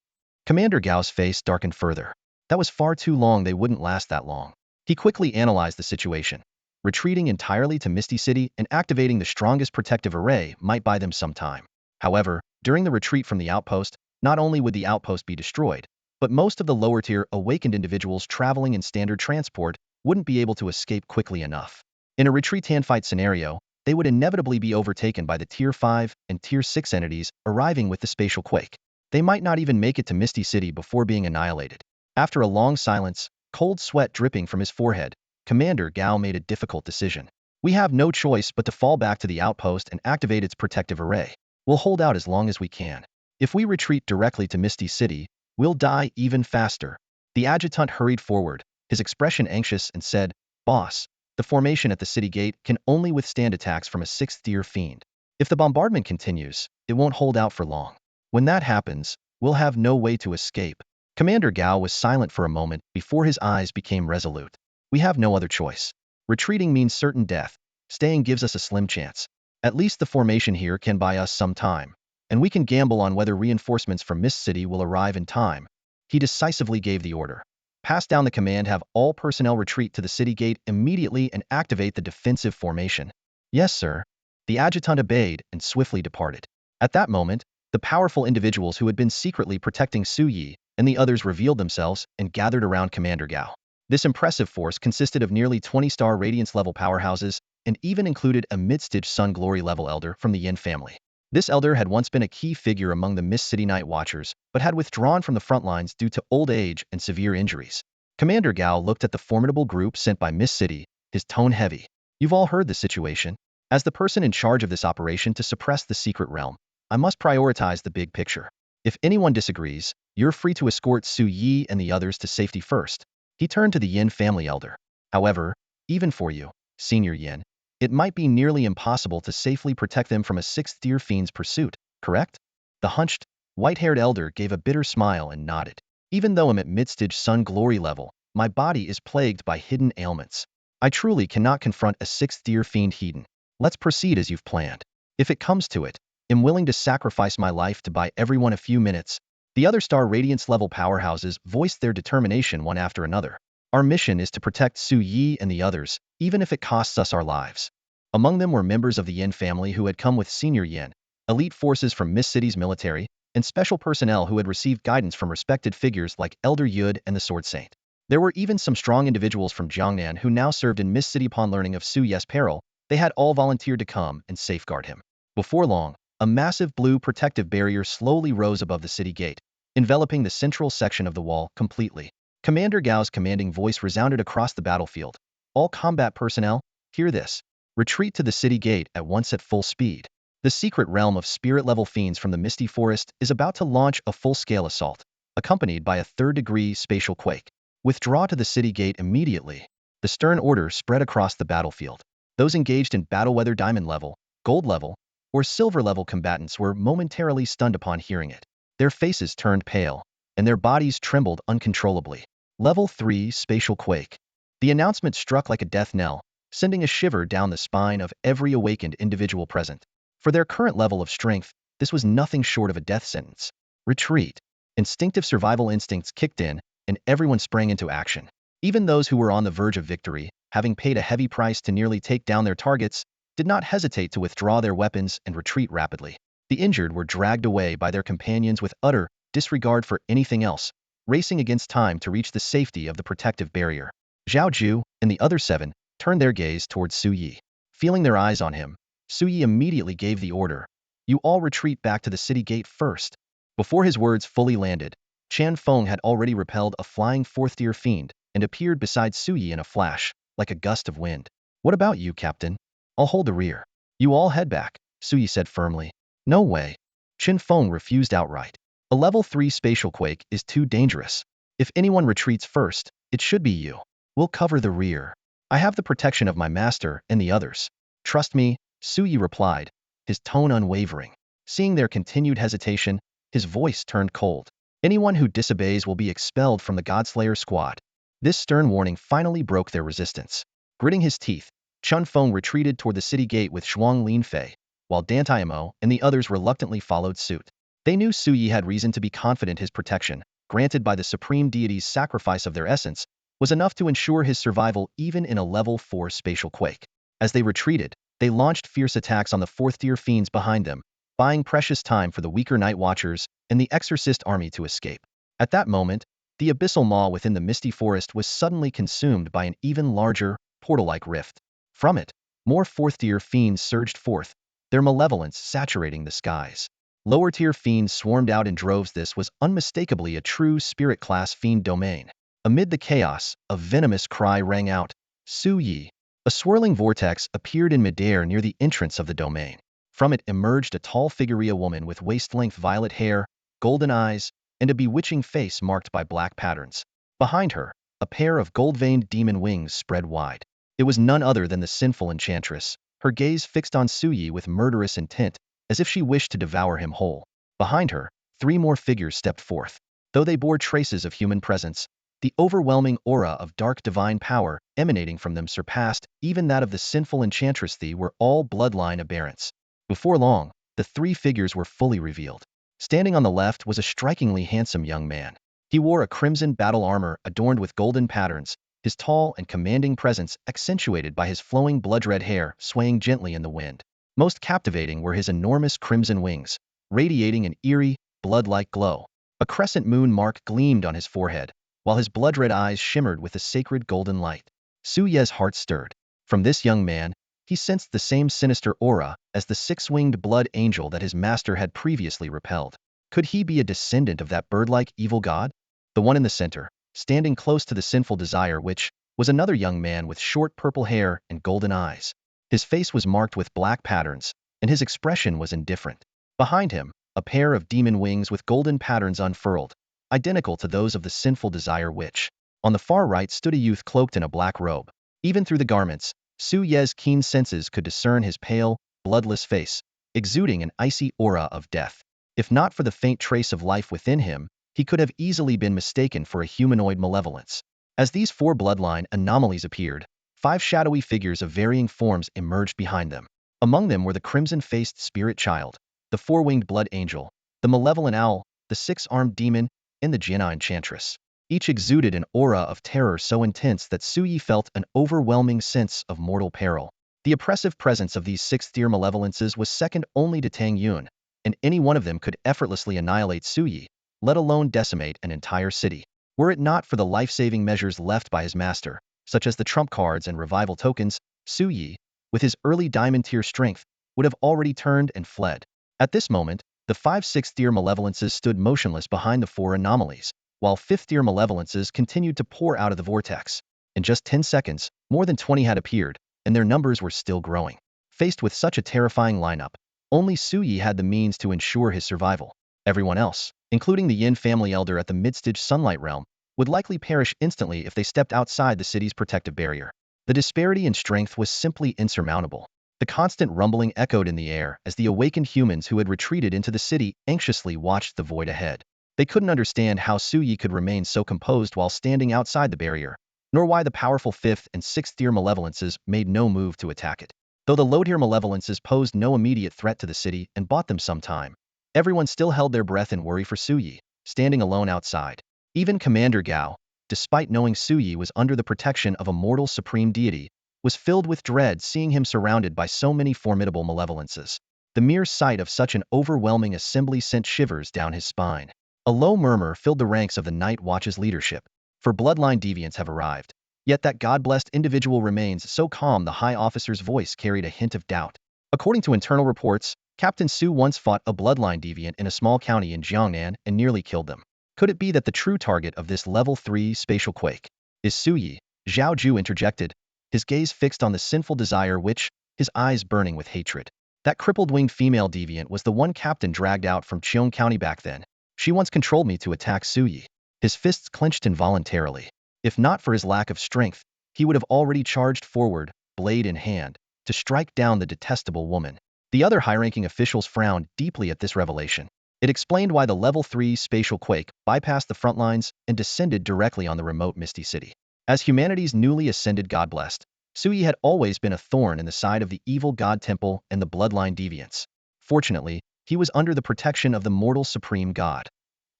Commander Gao's face darkened further. That was far too long. They wouldn't last that long. He quickly analyzed the situation. Retreating entirely to Misty City and activating the strongest protective array might buy them some time. However, during the retreat from the outpost, not only would the outpost be destroyed, but most of the lower-tier awakened individuals traveling in standard transport wouldn't be able to escape quickly enough. In a retreat-hand-fight scenario, they would inevitably be overtaken by the Tier 5 and Tier 6 entities arriving with the spatial quake. They might not even make it to Misty City before being annihilated. After a long silence, cold sweat dripping from his forehead, Commander Gao made a difficult decision. We have no choice but to fall back to the outpost and activate its protective array. We'll hold out as long as we can. If we retreat directly to Misty City, we'll die even faster. The adjutant hurried forward, his expression anxious, and said, Boss, the formation at the city gate can only withstand attacks from a 6th-tier fiend. If the bombardment continues, it won't hold out for long. When that happens, we'll have no way to escape. Commander Gao was silent for a moment before his eyes became resolute. We have no other choice. Retreating means certain death. Staying gives us a slim chance. At least the formation here can buy us some time, and we can gamble on whether reinforcements from Mist City will arrive in time. He decisively gave the order. Pass down the command, have all personnel retreat to the city gate immediately and activate the defensive formation. Yes, sir. The adjutant obeyed and swiftly departed. At that moment, the powerful individuals who had been secretly protecting Su Yi and the others revealed themselves and gathered around Commander Gao. This impressive force consisted of nearly 20-star Radiance-level powerhouses and even included a mid-stage Sun Glory-level elder from the Yin family. This elder had once been a key figure among the Mist City Night Watchers, but had withdrawn from the front lines due to old age and severe injuries. Commander Gao looked at the formidable group sent by Mist City, his tone heavy. You've all heard the situation. As the person in charge of this operation to suppress the secret realm, I must prioritize the big picture. If anyone disagrees, you're free to escort Su Yi and the others to safety first. He turned to the Yin family elder. However, even for you, Senior Yin, it might be nearly impossible to safely protect them from a sixth-tier fiend's pursuit, correct? The hunched, white-haired elder gave a bitter smile and nodded. Even though I'm at mid-stage Sun Glory level, my body is plagued by hidden ailments. I truly cannot confront a sixth-tier fiend Hedon. Let's proceed as you've planned. If it comes to it, I'm willing to sacrifice my life to buy everyone a few minutes. The other Star Radiance-level powerhouses voiced their determination one after another. Our mission is to protect Su Yi and the others, even if it costs us our lives. Among them were members of the Yin family who had come with Senior Yin, elite forces from Mist City's military, and special personnel who had received guidance from respected figures like Elder Yud and the Sword Saint. There were even some strong individuals from Jiangnan who now served in Mist City. Upon learning of Su Ye's peril, they had all volunteered to come and safeguard him. Before long, a massive blue protective barrier slowly rose above the city gate, enveloping the central section of the wall completely. Commander Gao's commanding voice resounded across the battlefield. All combat personnel, hear this. Retreat to the city gate at once at full speed. The secret realm of spirit-level fiends from the Misty Forest is about to launch a full-scale assault, accompanied by a third-degree spatial quake. Withdraw to the city gate immediately. The stern order spread across the battlefield. Those engaged in battle, whether diamond level, gold level, or silver level combatants, were momentarily stunned upon hearing it. Their faces turned pale, and their bodies trembled uncontrollably. Level 3 Spatial Quake. The announcement struck like a death knell, sending a shiver down the spine of every awakened individual present. For their current level of strength, this was nothing short of a death sentence. Retreat. Instinctive survival instincts kicked in, and everyone sprang into action. Even those who were on the verge of victory, having paid a heavy price to nearly take down their targets, did not hesitate to withdraw their weapons and retreat rapidly. The injured were dragged away by their companions with utter disregard for anything else, racing against time to reach the safety of the protective barrier. Zhao Ju and the other 7 turned their gaze towards Su Yi. Feeling their eyes on him, Su Yi immediately gave the order. You all retreat back to the city gate first. Before his words fully landed, Chan Feng had already repelled a flying fourth-tier fiend and appeared beside Su Yi in a flash, like a gust of wind. What about you, Captain? I'll hold the rear. You all head back, Su Yi said firmly. No way. Chin Feng refused outright. A level 3 spatial quake is too dangerous. If anyone retreats first, it should be you. We'll cover the rear. I have the protection of my master and the others. Trust me, Su Yi replied, his tone unwavering. Seeing their continued hesitation, his voice turned cold. Anyone who disobeys will be expelled from the Godslayer squad. This stern warning finally broke their resistance. Gritting his teeth, Chun Feng retreated toward the city gate with Shuang Linfei, while Dantai Mo and the others reluctantly followed suit. They knew Su Yi had reason to be confident his protection, granted by the supreme deity's sacrifice of their essence, was enough to ensure his survival even in a level 4 spatial quake. As they retreated, they launched fierce attacks on the fourth-tier fiends behind them, buying precious time for the weaker Night Watchers and the Exorcist army to escape. At that moment, the abyssal maw within the Misty Forest was suddenly consumed by an even larger, portal-like rift. From it, more fourth-tier fiends surged forth, their malevolence saturating the skies. Lower-tier fiends swarmed out in droves. This was unmistakably a true spirit-class fiend domain. Amid the chaos, a venomous cry rang out, Su Yi. A swirling vortex appeared in midair near the entrance of the domain. From it emerged a tall figure, a woman with waist-length violet hair, golden eyes, and a bewitching face marked by black patterns. Behind her, a pair of gold-veined demon wings spread wide. It was none other than the sinful enchantress, her gaze fixed on Su Yi with murderous intent, as if she wished to devour him whole. Behind her, 3 more figures stepped forth. Though they bore traces of human presence, the overwhelming aura of dark divine power emanating from them surpassed even that of the sinful enchantress. They were all bloodline aberrants. Before long, the 3 figures were fully revealed. Standing on the left was a strikingly handsome young man. He wore a crimson battle armor adorned with golden patterns, his tall and commanding presence accentuated by his flowing blood-red hair swaying gently in the wind. Most captivating were his enormous crimson wings, radiating an eerie, blood-like glow. A crescent moon mark gleamed on his forehead, while his blood-red eyes shimmered with a sacred golden light. Su Ye's heart stirred. From this young man, he sensed the same sinister aura as the 6-winged blood angel that his master had previously repelled. Could he be a descendant of that bird-like evil god? The one in the center, standing close to the sinful desire witch, was another young man with short purple hair and golden eyes. His face was marked with black patterns, and his expression was indifferent. Behind him, a pair of demon wings with golden patterns unfurled, identical to those of the sinful desire witch. On the far right stood a youth cloaked in a black robe. Even through the garments, Su Ye's keen senses could discern his pale, bloodless face, exuding an icy aura of death. If not for the faint trace of life within him, he could have easily been mistaken for a humanoid malevolence. As these 4 bloodline anomalies appeared, 5 shadowy figures of varying forms emerged behind them. Among them were the crimson-faced spirit child, the 4-winged blood angel, the malevolent owl, the 6-armed demon, and the Jianna enchantress. Each exuded an aura of terror so intense that Su Yi felt an overwhelming sense of mortal peril. The oppressive presence of these 6-tier malevolences was second only to Tang Yun, and any one of them could effortlessly annihilate Su Yi, let alone decimate an entire city. Were it not for the life-saving measures left by his master, such as the trump cards and revival tokens, Su Yi, with his early diamond tier strength, would have already turned and fled. At this moment, the 5 6th-tier malevolences stood motionless behind the 4 anomalies, while 5th-tier malevolences continued to pour out of the vortex. In just 10 seconds, more than 20 had appeared, and their numbers were still growing. Faced with such a terrifying lineup, only Su Yi had the means to ensure his survival. Everyone else, including the Yin family elder at the mid-stage Sunlight Realm, would likely perish instantly if they stepped outside the city's protective barrier. The disparity in strength was simply insurmountable. The constant rumbling echoed in the air as the awakened humans who had retreated into the city anxiously watched the void ahead. They couldn't understand how Su Yi could remain so composed while standing outside the barrier, nor why the powerful 5th and 6th-tier malevolences made no move to attack it. Though the low-tier malevolences posed no immediate threat to the city and bought them some time, everyone still held their breath in worry for Su Yi, standing alone outside. Even Commander Gao, despite knowing Su Yi was under the protection of a mortal supreme deity, was filled with dread seeing him surrounded by so many formidable malevolences. The mere sight of such an overwhelming assembly sent shivers down his spine. A low murmur filled the ranks of the Night Watch's leadership, for bloodline deviants have arrived. Yet that god-blessed individual remains so calm. The high officer's voice carried a hint of doubt. According to internal reports, Captain Su once fought a bloodline deviant in a small county in Jiangnan and nearly killed them. Could it be that the true target of this level 3 spatial quake is Su Yi? Zhao Ju interjected, his gaze fixed on the sinful desire witch, his eyes burning with hatred. That crippled winged female deviant was the one Captain dragged out from Cheong County back then. She once controlled me to attack Su Yi. His fists clenched involuntarily. If not for his lack of strength, he would have already charged forward, blade in hand, to strike down the detestable woman. The other high-ranking officials frowned deeply at this revelation. It explained why the level 3 spatial quake bypassed the front lines and descended directly on the remote Misty City. As humanity's newly ascended god-blessed, Su Yi had always been a thorn in the side of the evil god temple and the bloodline deviants. Fortunately, he was under the protection of the mortal supreme god.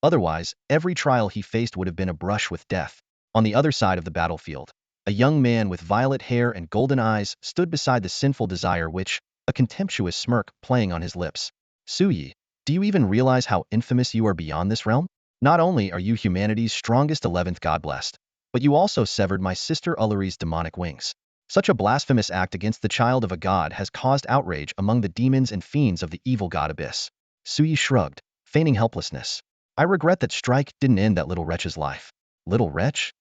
Otherwise, every trial he faced would have been a brush with death. On the other side of the battlefield, a young man with violet hair and golden eyes stood beside the sinful desire witch, a contemptuous smirk playing on his lips. Su Yi, do you even realize how infamous you are beyond this realm? Not only are you humanity's strongest 11th god-blessed, but you also severed my sister Uluri's demonic wings. Such a blasphemous act against the child of a god has caused outrage among the demons and fiends of the evil god abyss. Su Yi shrugged, feigning helplessness. I regret that strike didn't end that little wretch's life. Little wretch?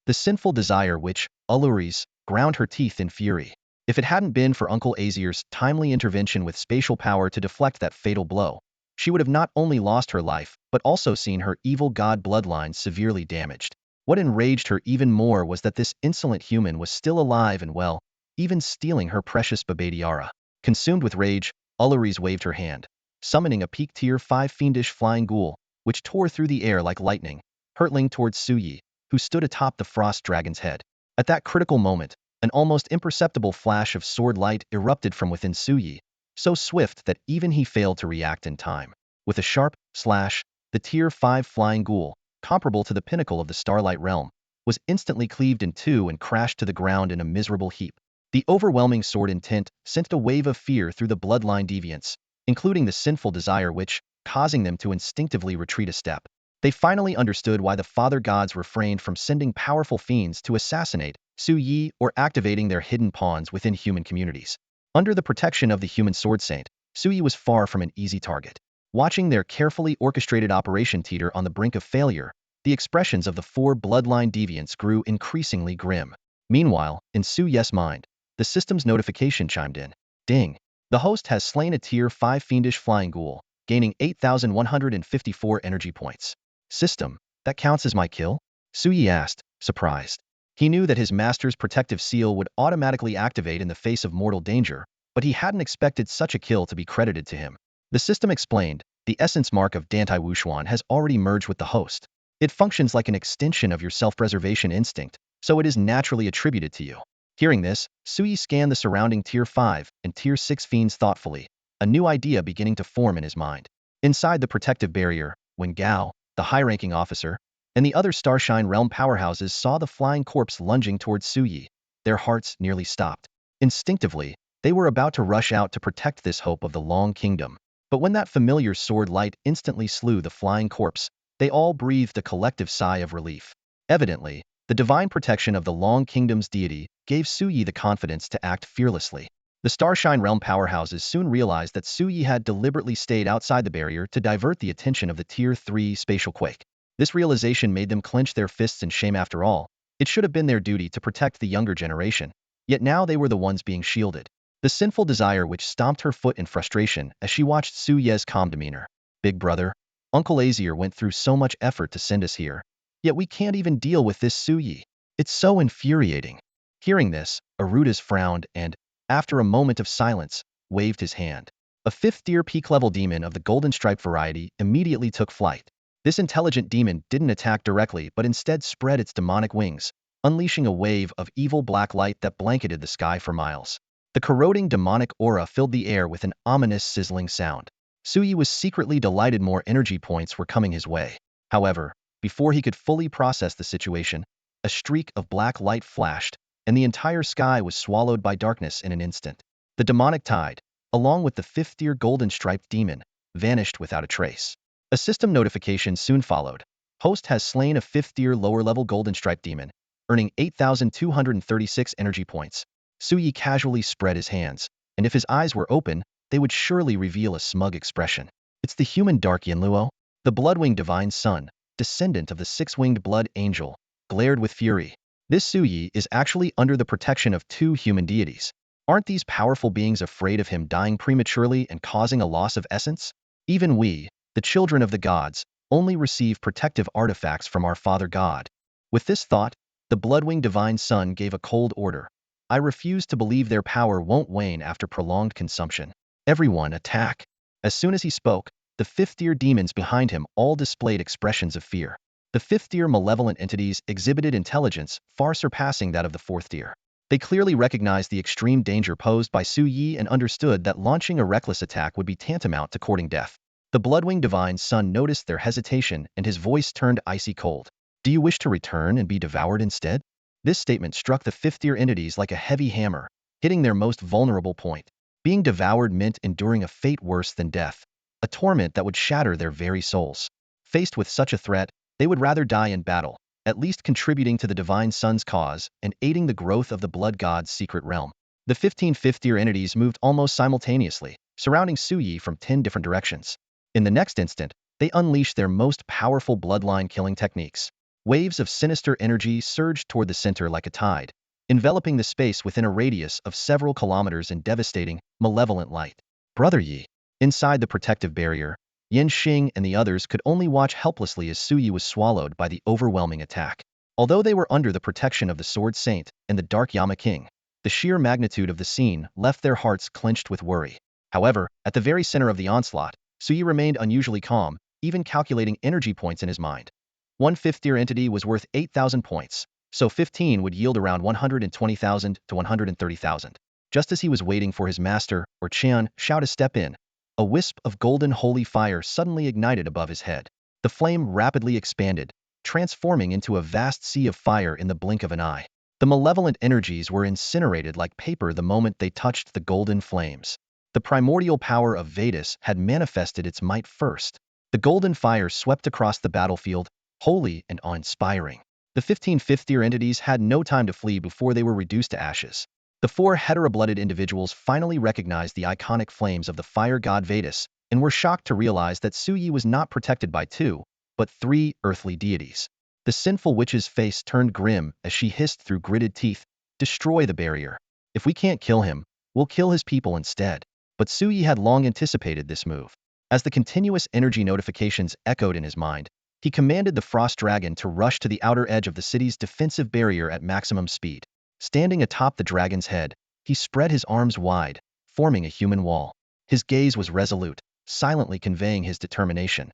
The sinful desire witch, Uluri's, ground her teeth in fury. If it hadn't been for Uncle Azir's timely intervention with spatial power to deflect that fatal blow, she would have not only lost her life, but also seen her evil god bloodline severely damaged. What enraged her even more was that this insolent human was still alive and well, even stealing her precious baby tiara. Consumed with rage, Ulrys waved her hand, summoning a peak tier 5 fiendish flying ghoul, which tore through the air like lightning, hurtling towards Su Yi, who stood atop the frost dragon's head. At that critical moment, an almost imperceptible flash of sword light erupted from within Su Yi, so swift that even he failed to react in time. With a sharp slash, the tier 5 flying ghoul, comparable to the pinnacle of the Starlight Realm, was instantly cleaved in two and crashed to the ground in a miserable heap. The overwhelming sword intent sent a wave of fear through the bloodline deviants, including the sinful desire which, causing them to instinctively retreat a step. They finally understood why the father gods refrained from sending powerful fiends to assassinate Su Yi or activating their hidden pawns within human communities. Under the protection of the human sword saint, Su Yi was far from an easy target. Watching their carefully orchestrated operation teeter on the brink of failure, the expressions of the four bloodline deviants grew increasingly grim. Meanwhile, in Su Yi's mind, the system's notification chimed in. Ding! The host has slain a tier 5 fiendish flying ghoul, gaining 8,154 energy points. System, that counts as my kill? Su Yi asked, surprised. He knew that his master's protective seal would automatically activate in the face of mortal danger, but he hadn't expected such a kill to be credited to him. The system explained, the essence mark of Dantai Wushuan has already merged with the host. It functions like an extension of your self-preservation instinct, so it is naturally attributed to you. Hearing this, Su Yi scanned the surrounding Tier 5 and Tier 6 fiends thoughtfully, a new idea beginning to form in his mind. Inside the protective barrier, when Gao, the high-ranking officer, and the other Starshine Realm powerhouses saw the flying corpse lunging towards Su Yi, their hearts nearly stopped. Instinctively, they were about to rush out to protect this hope of the Long Kingdom. But when that familiar sword light instantly slew the flying corpse, they all breathed a collective sigh of relief. Evidently, the divine protection of the Long Kingdom's deity gave Su Yi the confidence to act fearlessly. The Starshine Realm powerhouses soon realized that Su Yi had deliberately stayed outside the barrier to divert the attention of the Tier 3 spatial quake. This realization made them clench their fists in shame. After all, it should have been their duty to protect the younger generation, yet now they were the ones being shielded. The sinful desire which stomped her foot in frustration as she watched Su Yi's calm demeanor. Big brother, Uncle Azir went through so much effort to send us here, yet we can't even deal with this Su Yi. It's so infuriating. Hearing this, Arudas frowned and, after a moment of silence, waved his hand. A 5th-tier peak-level demon of the golden stripe variety immediately took flight. This intelligent demon didn't attack directly but instead spread its demonic wings, unleashing a wave of evil black light that blanketed the sky for miles. The corroding demonic aura filled the air with an ominous sizzling sound. Su Yi was secretly delighted more energy points were coming his way. However, before he could fully process the situation, a streak of black light flashed, and the entire sky was swallowed by darkness in an instant. The demonic tide, along with the 5th-tier golden-striped demon, vanished without a trace. A system notification soon followed. Host has slain a 5th-tier lower-level golden-striped demon, earning 8,236 energy points. Su Yi casually spread his hands, and if his eyes were open, they would surely reveal a smug expression. It's the human Dark Yanluo, the blood-winged divine son, descendant of the 6-winged blood angel, glared with fury. This Su Yi is actually under the protection of 2 human deities. Aren't these powerful beings afraid of him dying prematurely and causing a loss of essence? Even we, the children of the gods, only receive protective artifacts from our Father God. With this thought, the blood-winged divine son gave a cold order. I refuse to believe their power won't wane after prolonged consumption. Everyone attack! As soon as he spoke, the 5th-tier demons behind him all displayed expressions of fear. The 5th-tier malevolent entities exhibited intelligence far surpassing that of the 4th-tier. They clearly recognized the extreme danger posed by Su Yi and understood that launching a reckless attack would be tantamount to courting death. The blood-winged divine son noticed their hesitation and his voice turned icy cold. Do you wish to return and be devoured instead? This statement struck the 5th-tier entities like a heavy hammer, hitting their most vulnerable point. Being devoured meant enduring a fate worse than death, a torment that would shatter their very souls. Faced with such a threat, they would rather die in battle, at least contributing to the divine son's cause and aiding the growth of the blood god's secret realm. The 15 5th-tier entities moved almost simultaneously, surrounding Su Yi from 10 different directions. In the next instant, they unleashed their most powerful bloodline killing techniques. Waves of sinister energy surged toward the center like a tide, enveloping the space within a radius of several kilometers in devastating, malevolent light. Brother Yi. Inside the protective barrier, Yen Xing and the others could only watch helplessly as Su Yi was swallowed by the overwhelming attack. Although they were under the protection of the Sword Saint and the Dark Yama King, The sheer magnitude of the scene left their hearts clenched with worry. However, at the very center of the onslaught, Zhou Ziyun remained unusually calm, even calculating energy points in his mind. One fifth-tier entity was worth 8,000 points, so 15 would yield around 120,000 to 130,000. Just as he was waiting for his master, or Qian, Shao to step in, a wisp of golden holy fire suddenly ignited above his head. The flame rapidly expanded, transforming into a vast sea of fire in the blink of an eye. The malevolent energies were incinerated like paper the moment they touched the golden flames. The primordial power of Vedas had manifested its might first. The golden fire swept across the battlefield, holy and awe-inspiring. The 15 fifth-tier entities had no time to flee before they were reduced to ashes. The four hetero-blooded individuals finally recognized the iconic flames of the fire god Vedas and were shocked to realize that Zhou Ziyun was not protected by two, but three earthly deities. The sinful witch's face turned grim as she hissed through gritted teeth, "Destroy the barrier. If we can't kill him, we'll kill his people instead." But Zhou Ziyun had long anticipated this move. As the continuous energy notifications echoed in his mind, he commanded the frost dragon to rush to the outer edge of the city's defensive barrier at maximum speed. Standing atop the dragon's head, he spread his arms wide, forming a human wall. His gaze was resolute, silently conveying his determination.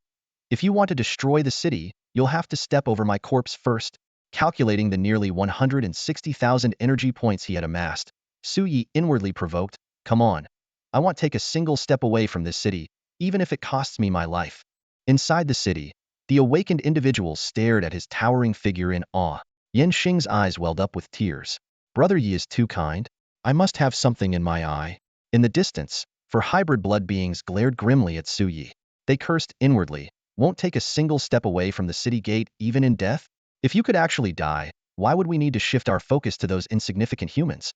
"If you want to destroy the city, you'll have to step over my corpse first." Calculating the nearly 160,000 energy points he had amassed, Zhou Ziyun inwardly provoked, "Come on. I won't take a single step away from this city, even if it costs me my life." Inside the city, the awakened individuals stared at his towering figure in awe. Yan Xing's eyes welled up with tears. "Brother Yi is too kind. I must have something in my eye." In the distance, four hybrid blood beings glared grimly at Zhou Ziyun. They cursed inwardly, "Won't take a single step away from the city gate even in death? If you could actually die, why would we need to shift our focus to those insignificant humans?"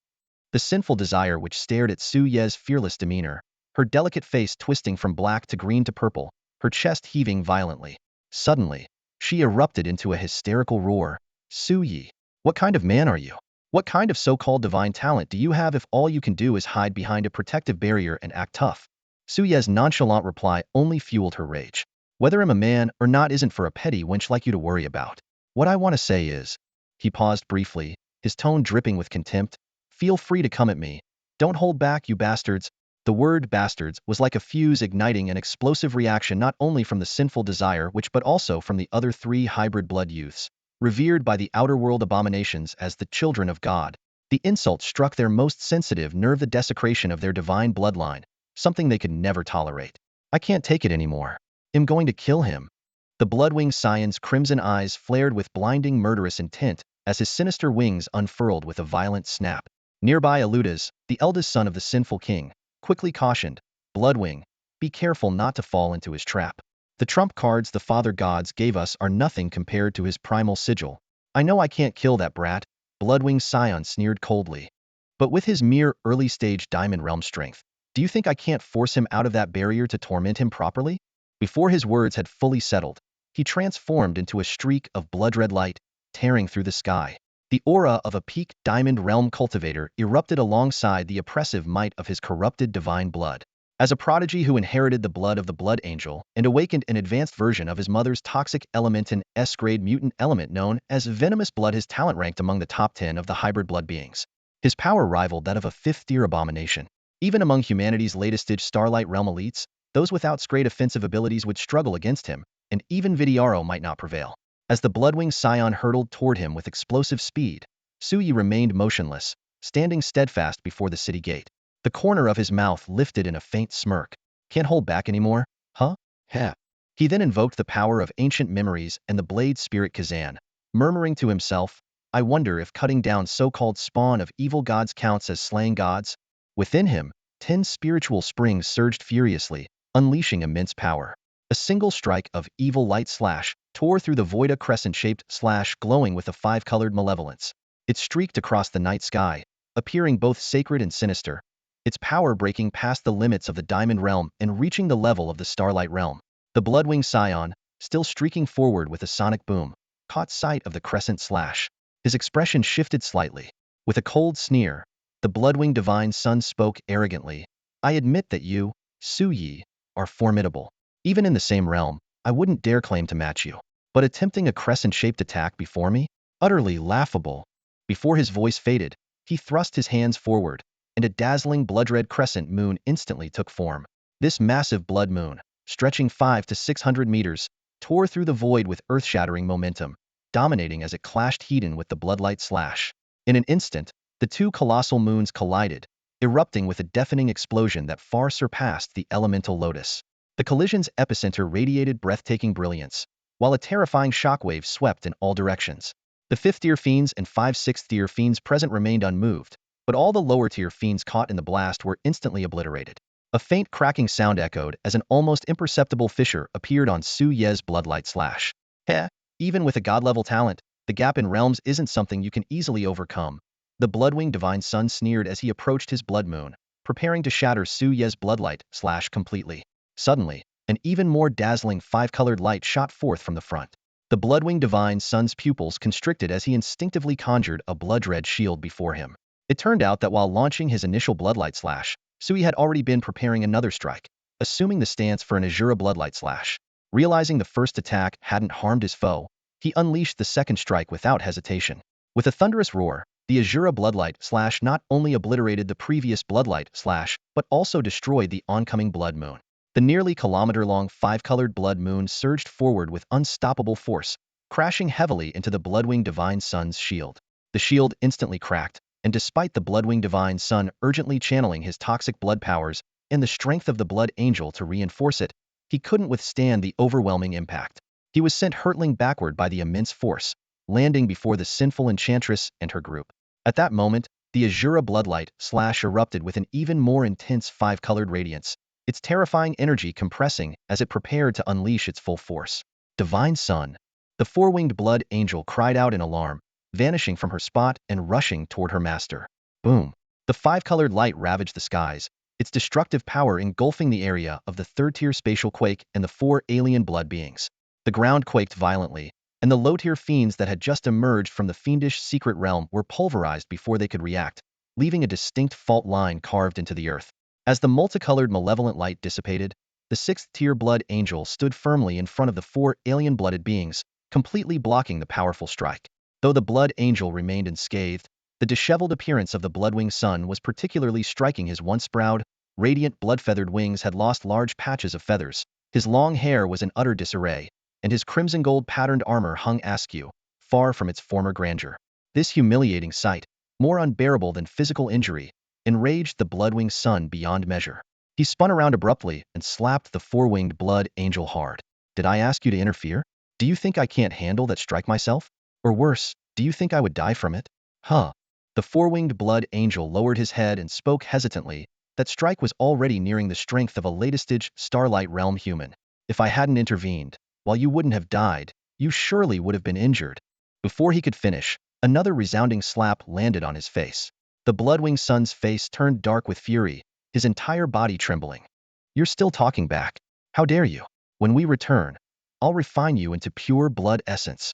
The sinful desire which stared at Zhou Ziyun's fearless demeanor, her delicate face twisting from black to green to purple, her chest heaving violently. Suddenly, she erupted into a hysterical roar. "Zhou Ziyun, what kind of man are you? What kind of so-called divine talent do you have if all you can do is hide behind a protective barrier and act tough?" Zhou Ziyun's nonchalant reply only fueled her rage. "Whether I'm a man or not isn't for a petty wench like you to worry about. What I want to say is..." He paused briefly, his tone dripping with contempt. "Feel free to come at me. Don't hold back, you bastards." The word bastards was like a fuse igniting an explosive reaction not only from the sinful desire but also from the other three hybrid blood youths, revered by the outer world abominations as the children of God. The insult struck their most sensitive nerve, the desecration of their divine bloodline, something they could never tolerate. "I can't take it anymore. I'm going to kill him." The bloodwing scion's crimson eyes flared with blinding murderous intent as his sinister wings unfurled with a violent snap. Nearby Aludas, the eldest son of the sinful king, quickly cautioned, "Bloodwing, be careful not to fall into his trap. The trump cards the father gods gave us are nothing compared to his primal sigil." "I know I can't kill that brat," Bloodwing Scion sneered coldly. "But with his mere early-stage diamond realm strength, do you think I can't force him out of that barrier to torment him properly?" Before his words had fully settled, he transformed into a streak of blood-red light, tearing through the sky. The aura of a peak diamond realm cultivator erupted alongside the oppressive might of his corrupted divine blood. As a prodigy who inherited the blood of the blood angel and awakened an advanced version of his mother's toxic element, an S-grade mutant element known as venomous blood, his talent ranked among the top 10 of the hybrid blood beings. His power rivaled that of a fifth-tier abomination. Even among humanity's latest-stage Starlight Realm elites, those without S-grade offensive abilities would struggle against him, and even Vidyaro might not prevail. As the bloodwing scion hurtled toward him with explosive speed, Zhou Ziyun remained motionless, standing steadfast before the city gate. The corner of his mouth lifted in a faint smirk. "Can't hold back anymore, huh? Heh." He then invoked the power of ancient memories and the blade spirit Kazan, murmuring to himself, "I wonder if cutting down so-called spawn of evil gods counts as slaying gods?" Within him, 10 spiritual springs surged furiously, unleashing immense power. A single strike of evil light slash tore through the void, a crescent-shaped slash glowing with a 5-colored malevolence. It streaked across the night sky, appearing both sacred and sinister, its power breaking past the limits of the Diamond Realm and reaching the level of the Starlight Realm. The Bloodwing Scion, still streaking forward with a sonic boom, caught sight of the crescent slash. His expression shifted slightly. With a cold sneer, the Bloodwing Divine Son spoke arrogantly, "I admit that you, Zhou Ziyun, are formidable. Even in the same realm, I wouldn't dare claim to match you. But attempting a crescent-shaped attack before me? Utterly laughable." Before his voice faded, He thrust his hands forward, and a dazzling blood-red crescent moon instantly took form. This massive blood moon, stretching 500 to 600 meters, tore through the void with earth-shattering momentum, dominating as it clashed head-on with the bloodlight slash. In an instant, the two colossal moons collided, erupting with a deafening explosion that far surpassed the elemental lotus. The collision's epicenter radiated breathtaking brilliance, while a terrifying shockwave swept in all directions. The 5th-tier fiends and 5/6-tier fiends present remained unmoved, but all the lower-tier fiends caught in the blast were instantly obliterated. A faint cracking sound echoed as an almost imperceptible fissure appeared on Su Ye's bloodlight slash. Heh, even with a god-level talent, the gap in realms isn't something you can easily overcome. The blood-winged divine sun sneered as he approached his blood moon, preparing to shatter Su Ye's bloodlight slash completely. Suddenly, an even more dazzling 5-colored light shot forth from the front. The blood-winged divine sun's pupils constricted as he instinctively conjured a blood-red shield before him. It turned out that while launching his initial bloodlight slash, Sui had already been preparing another strike, assuming the stance for an Azura bloodlight slash. Realizing the first attack hadn't harmed his foe, he unleashed the second strike without hesitation. With a thunderous roar, the Azura bloodlight slash not only obliterated the previous bloodlight slash, but also destroyed the oncoming blood moon. The nearly kilometer-long 5-colored blood moon surged forward with unstoppable force, crashing heavily into the bloodwinged divine sun's shield. The shield instantly cracked, and despite the bloodwinged divine sun urgently channeling his toxic blood powers and the strength of the blood angel to reinforce it, he couldn't withstand the overwhelming impact. He was sent hurtling backward by the immense force, landing before the sinful enchantress and her group. At that moment, the Azura bloodlight slash erupted with an even more intense 5-colored radiance, its terrifying energy compressing as it prepared to unleash its full force. Divine Sun! The 4-winged blood angel cried out in alarm, vanishing from her spot and rushing toward her master. Boom! The 5-colored light ravaged the skies, its destructive power engulfing the area of the 3rd-tier spatial quake and the 4 alien blood beings. The ground quaked violently, and the low-tier fiends that had just emerged from the fiendish secret realm were pulverized before they could react, leaving a distinct fault line carved into the earth. As the multicolored malevolent light dissipated, the 6th-tier blood angel stood firmly in front of the 4 alien-blooded beings, completely blocking the powerful strike. Though the blood angel remained unscathed, the disheveled appearance of the blood-winged sun was particularly striking. His once proud, radiant blood-feathered wings had lost large patches of feathers, his long hair was in utter disarray, and his crimson gold patterned armor hung askew, far from its former grandeur. This humiliating sight, more unbearable than physical injury, enraged the blood-winged sun beyond measure. He spun around abruptly and slapped the 4-winged blood angel hard. Did I ask you to interfere? Do you think I can't handle that strike myself? Or worse, do you think I would die from it? Huh. The 4-winged blood angel lowered his head and spoke hesitantly. That strike was already nearing the strength of a late-stage Starlight Realm human. If I hadn't intervened, while you wouldn't have died, you surely would have been injured. Before he could finish, another resounding slap landed on his face. The blood-winged sun's face turned dark with fury, his entire body trembling. You're still talking back. How dare you? When we return, I'll refine you into pure blood essence.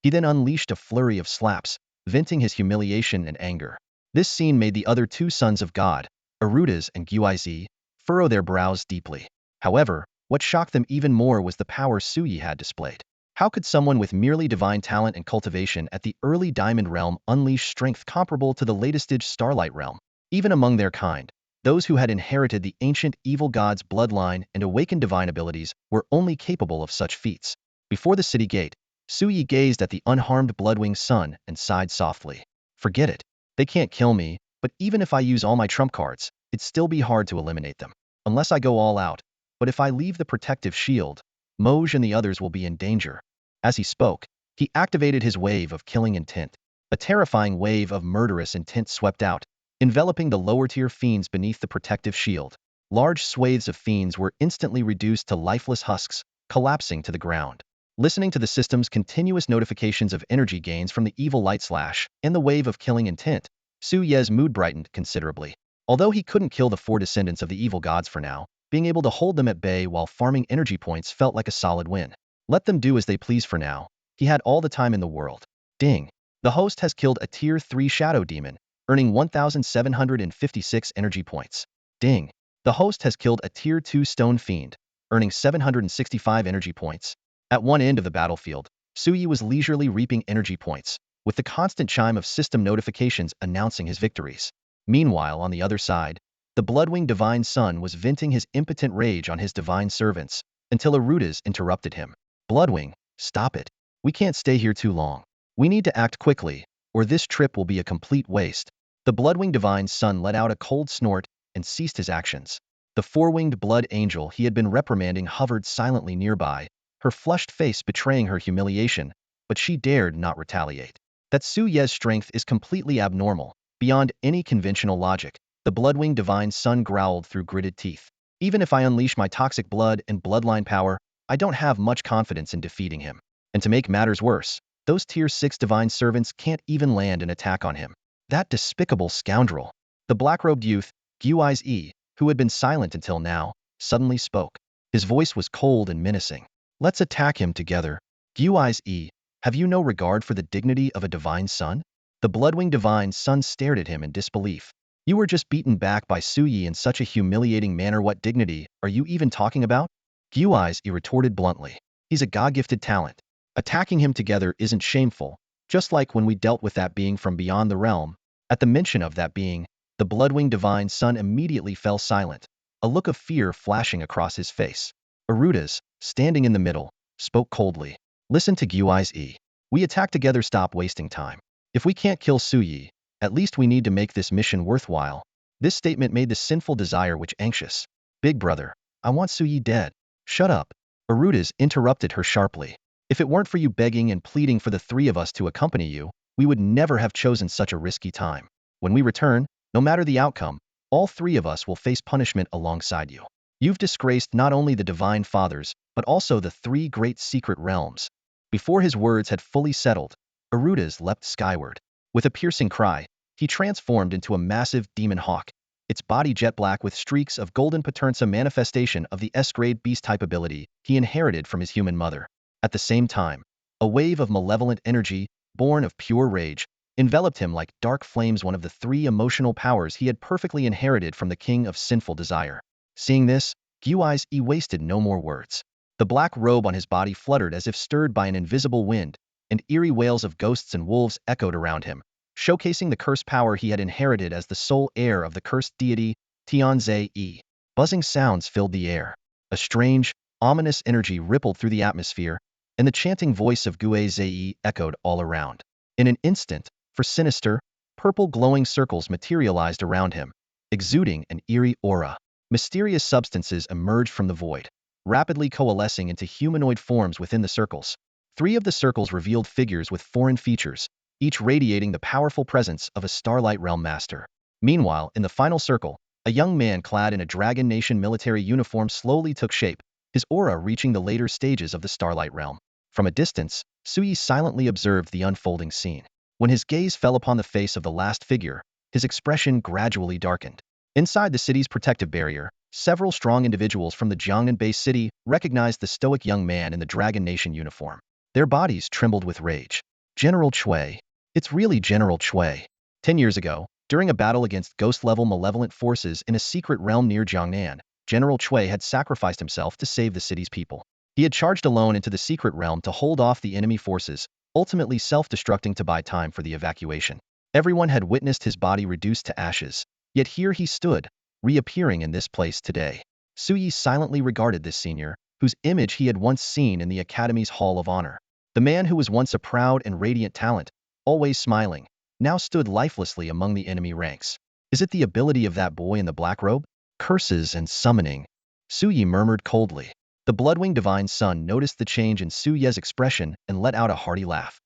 He then unleashed a flurry of slaps, venting his humiliation and anger. This scene made the other 2 sons of God, Arudas and Guiz, furrow their brows deeply. However, what shocked them even more was the power Suyi had displayed. How could someone with merely divine talent and cultivation at the early Diamond Realm unleash strength comparable to the latest-stage Starlight Realm? Even among their kind, those who had inherited the ancient evil god's bloodline and awakened divine abilities were only capable of such feats. Before the city gate, Suyi gazed at the unharmed blood-winged sun and sighed softly. Forget it. They can't kill me, but even if I use all my trump cards, it'd still be hard to eliminate them. Unless I go all out. But if I leave the protective shield, Moj and the others will be in danger. As he spoke, he activated his wave of killing intent. A terrifying wave of murderous intent swept out, enveloping the lower-tier fiends beneath the protective shield. Large swathes of fiends were instantly reduced to lifeless husks, collapsing to the ground. Listening to the system's continuous notifications of energy gains from the evil light slash and the wave of killing intent, Su Ye's mood brightened considerably. Although he couldn't kill the 4 descendants of the evil gods for now, being able to hold them at bay while farming energy points felt like a solid win. Let them do as they please for now. He had all the time in the world. Ding. The host has killed a Tier 3 Shadow Demon, earning 1,756 energy points. Ding. The host has killed a Tier 2 Stone Fiend, earning 765 energy points. At one end of the battlefield, Suyi was leisurely reaping energy points, with the constant chime of system notifications announcing his victories. Meanwhile, on the other side, the blood-winged divine son was venting his impotent rage on his divine servants, until Arudas interrupted him. Bloodwing, stop it. We can't stay here too long. We need to act quickly, or this trip will be a complete waste. The blood-winged divine son let out a cold snort and ceased his actions. The four-winged blood angel he had been reprimanding hovered silently nearby, her flushed face betraying her humiliation, but she dared not retaliate. That Su Ye's strength is completely abnormal, beyond any conventional logic, the blood-winged divine son growled through gritted teeth. Even if I unleash my toxic blood and bloodline power, I don't have much confidence in defeating him. And to make matters worse, those Tier 6 divine servants can't even land an attack on him. That despicable scoundrel. The black-robed youth, Gui's E, who had been silent until now, suddenly spoke. His voice was cold and menacing. Let's attack him together. Gui's E, have you no regard for the dignity of a divine son? The blood-winged divine son stared at him in disbelief. You were just beaten back by Su Yi in such a humiliating manner. What dignity are you even talking about? Gui's E retorted bluntly. He's a god-gifted talent. Attacking him together isn't shameful, just like when we dealt with that being from beyond the realm. At the mention of that being, the blood-winged divine son immediately fell silent, a look of fear flashing across his face. Arudas, standing in the middle, spoke coldly. Listen to Gui's E. We attack together, stop wasting time. If we can't kill Su Yi, at least we need to make this mission worthwhile. This statement made the sinful desire which anxious. Big brother, I want Su Yi dead. Shut up. Arudas interrupted her sharply. If it weren't for you begging and pleading for the three of us to accompany you, we would never have chosen such a risky time. When we return, no matter the outcome, all three of us will face punishment alongside you. You've disgraced not only the divine fathers, but also the three great secret realms. Before his words had fully settled, Arudas leapt skyward. With a piercing cry, he transformed into a massive demon hawk, its body jet black with streaks of golden paternsa, manifestation of the S-grade beast-type ability he inherited from his human mother. At the same time, a wave of malevolent energy, born of pure rage, enveloped him like dark flames, one of the three emotional powers he had perfectly inherited from the king of sinful desire. Seeing this, Gui's E wasted no more words. The black robe on his body fluttered as if stirred by an invisible wind, and eerie wails of ghosts and wolves echoed around him, showcasing the cursed power he had inherited as the sole heir of the cursed deity, Tianze E. Buzzing sounds filled the air. A strange, ominous energy rippled through the atmosphere, and the chanting voice of Guize echoed all around. In an instant, sinister, purple glowing circles materialized around him, exuding an eerie aura. Mysterious substances emerged from the void, rapidly coalescing into humanoid forms within the circles. Three of the circles revealed figures with foreign features, each radiating the powerful presence of a Starlight Realm master. Meanwhile, in the final circle, a young man clad in a Dragon Nation military uniform slowly took shape, his aura reaching the later stages of the Starlight Realm. From a distance, Sui silently observed the unfolding scene. When his gaze fell upon the face of the last figure, his expression gradually darkened. Inside the city's protective barrier, several strong individuals from the Jiangnan base city recognized the stoic young man in the Dragon Nation uniform. Their bodies trembled with rage. General Cui. It's really General Cui. 10 years ago, during a battle against ghost-level malevolent forces in a secret realm near Jiangnan, General Cui had sacrificed himself to save the city's people. He had charged alone into the secret realm to hold off the enemy forces, ultimately self-destructing to buy time for the evacuation. Everyone had witnessed his body reduced to ashes, yet here he stood, reappearing in this place today. Sui silently regarded this senior, whose image he had once seen in the Academy's Hall of Honor. The man who was once a proud and radiant talent, always smiling, now stood lifelessly among the enemy ranks. Is it the ability of that boy in the black robe? Curses and summoning. Sui murmured coldly. The blood-winged divine son noticed the change in Su Ye's expression and let out a hearty laugh.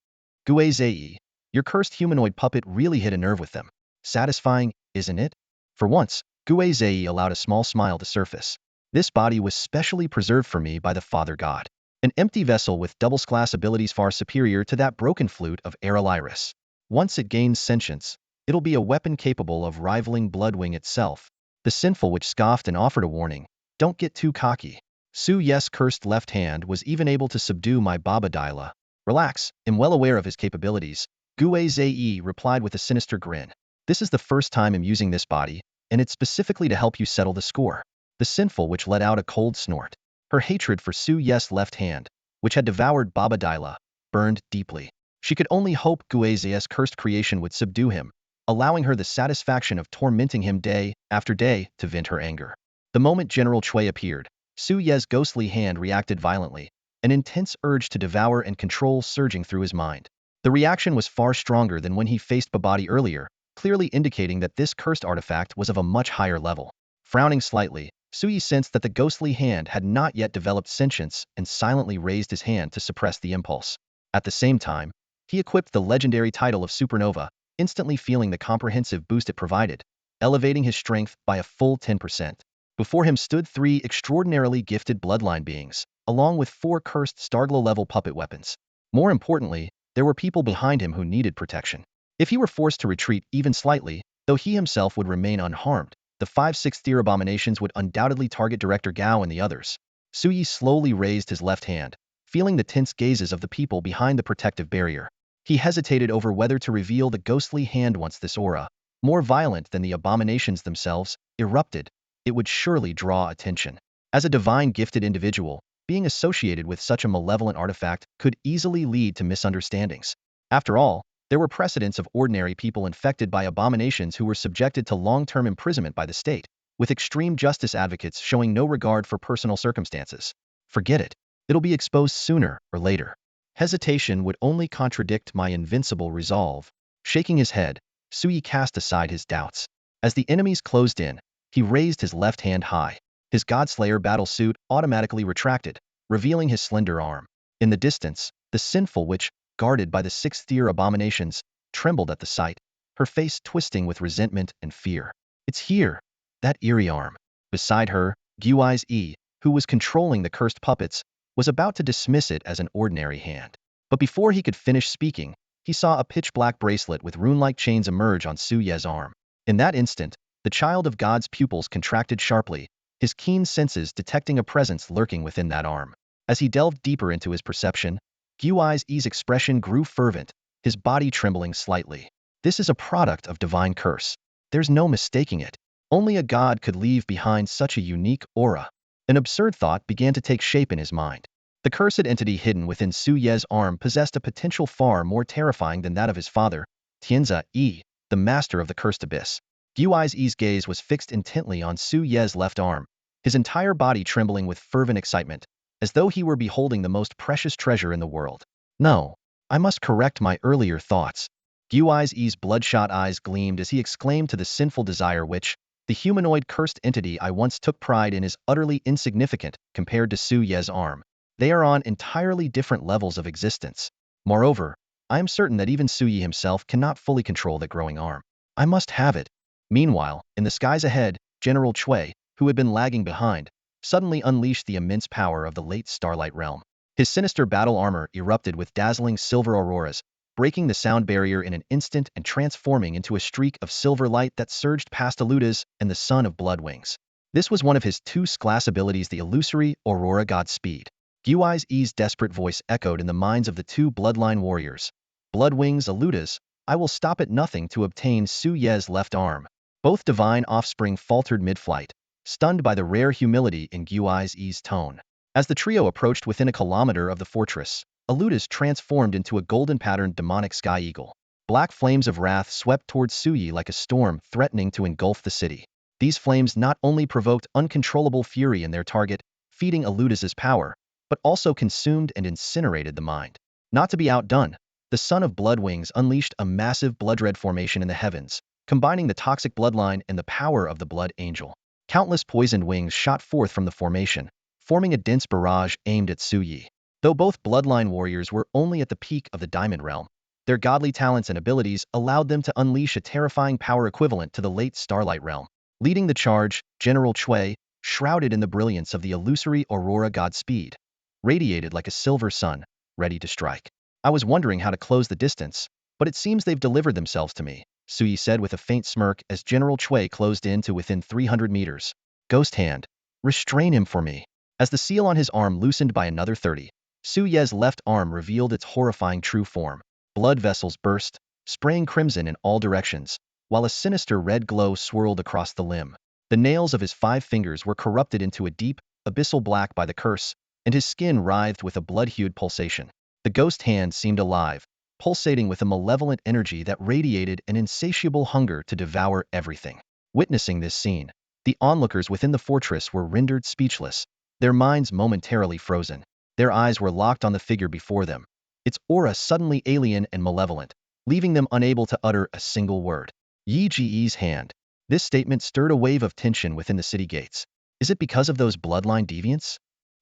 Guizei, your cursed humanoid puppet really hit a nerve with them. Satisfying, isn't it? For once, Guizei allowed a small smile to surface. This body was specially preserved for me by the Father God. An empty vessel with double-class abilities far superior to that broken flute of Araliris. Once it gains sentience, it'll be a weapon capable of rivaling Bloodwing itself. The sinful witch scoffed and offered a warning. Don't get too cocky. Su Ye's cursed left hand was even able to subdue my Baba Daila. Relax, I'm well aware of his capabilities. Guizei replied with a sinister grin. This is the first time I'm using this body, and it's specifically to help you settle the score. The sinful witch let out a cold snort. Her hatred for Su Ye's left hand, which had devoured Baba Daila, burned deeply. She could only hope Guizhi's cursed creation would subdue him, allowing her the satisfaction of tormenting him day after day to vent her anger. The moment General Cui appeared, Su Ye's ghostly hand reacted violently, an intense urge to devour and control surging through his mind. The reaction was far stronger than when he faced Babadi earlier, clearly indicating that this cursed artifact was of a much higher level. Frowning slightly, Su Yi sensed that the ghostly hand had not yet developed sentience and silently raised his hand to suppress the impulse. At the same time, he equipped the legendary title of Supernova, instantly feeling the comprehensive boost it provided, elevating his strength by a full 10%. Before him stood 3 extraordinarily gifted bloodline beings, along with 4 cursed Starglow-level puppet weapons. More importantly, there were people behind him who needed protection. If he were forced to retreat even slightly, though he himself would remain unharmed, the 5/6th-tier abominations would undoubtedly target Director Gao and the others. Su Yi slowly raised his left hand, feeling the tense gazes of the people behind the protective barrier. He hesitated over whether to reveal the ghostly hand once this aura, more violent than the abominations themselves, erupted. It would surely draw attention. As a divine-gifted individual, being associated with such a malevolent artifact could easily lead to misunderstandings. After all, there were precedents of ordinary people infected by abominations who were subjected to long-term imprisonment by the state, with extreme justice advocates showing no regard for personal circumstances. Forget it. It'll be exposed sooner or later. Hesitation would only contradict my invincible resolve. Shaking his head, Su Yi cast aside his doubts. As the enemies closed in, he raised his left hand high. His Godslayer battle suit automatically retracted, revealing his slender arm. In the distance, the sinful witch, guarded by the 6th-tier abominations, trembled at the sight, her face twisting with resentment and fear. It's here, that eerie arm. Beside her, Guizhi, who was controlling the cursed puppets, was about to dismiss it as an ordinary hand. But before he could finish speaking, he saw a pitch-black bracelet with rune-like chains emerge on Su Ye's arm. In that instant, the child of God's pupils contracted sharply, his keen senses detecting a presence lurking within that arm. As he delved deeper into his perception, Guizhi's expression grew fervent, his body trembling slightly. This is a product of divine curse. There's no mistaking it. Only a god could leave behind such a unique aura. An absurd thought began to take shape in his mind. The cursed entity hidden within Su Ye's arm possessed a potential far more terrifying than that of his father, Tianzi, the master of the cursed abyss. Guizhi's gaze was fixed intently on Su Ye's left arm, his entire body trembling with fervent excitement, as though he were beholding the most precious treasure in the world. No, I must correct my earlier thoughts. Guizhi's bloodshot eyes gleamed as he exclaimed to the sinful desire which, the humanoid cursed entity I once took pride in, is utterly insignificant compared to Su Ye's arm. They are on entirely different levels of existence. Moreover, I am certain that even Su Yi himself cannot fully control that growing arm. I must have it. Meanwhile, in the skies ahead, General Cui, who had been lagging behind, suddenly unleashed the immense power of the late Starlight Realm. His sinister battle armor erupted with dazzling silver auroras, breaking the sound barrier in an instant and transforming into a streak of silver light that surged past Aluda's and the Son of Bloodwings. This was one of his 2 class abilities, the illusory Aurora Godspeed. Guizhi's desperate voice echoed in the minds of the 2 bloodline warriors. Bloodwings Aluda's, I will stop at nothing to obtain Su Ye's left arm. Both divine offspring faltered mid-flight, stunned by the rare humility in Guizhi's tone. As the trio approached within a kilometer of the fortress, Aluda's transformed into a golden-patterned demonic sky eagle. Black flames of wrath swept towards Su Yi like a storm, threatening to engulf the city. These flames not only provoked uncontrollable fury in their target, feeding Aluda's power, but also consumed and incinerated the mind. Not to be outdone, the Son of Bloodwings unleashed a massive blood-red formation in the heavens, combining the toxic bloodline and the power of the Blood Angel. Countless poisoned wings shot forth from the formation, forming a dense barrage aimed at Su Yi. Though both bloodline warriors were only at the peak of the Diamond Realm, their godly talents and abilities allowed them to unleash a terrifying power equivalent to the late Starlight Realm. Leading the charge, General Cui, shrouded in the brilliance of the illusory Aurora Godspeed, radiated like a silver sun, ready to strike. I was wondering how to close the distance, but it seems they've delivered themselves to me, Su Yi said with a faint smirk as General Cui closed in to within 300 meters. Ghost Hand, restrain him for me. As the seal on his arm loosened by another 30, Su Ye's left arm revealed its horrifying true form. Blood vessels burst, spraying crimson in all directions, while a sinister red glow swirled across the limb. The nails of his 5 fingers were corrupted into a deep, abyssal black by the curse, and his skin writhed with a blood-hued pulsation. The ghost hand seemed alive, pulsating with a malevolent energy that radiated an insatiable hunger to devour everything. Witnessing this scene, the onlookers within the fortress were rendered speechless, their minds momentarily frozen. Their eyes were locked on the figure before them, its aura suddenly alien and malevolent, leaving them unable to utter a single word. Yi Ji's hand. This statement stirred a wave of tension within the city gates. Is it because of those bloodline deviants?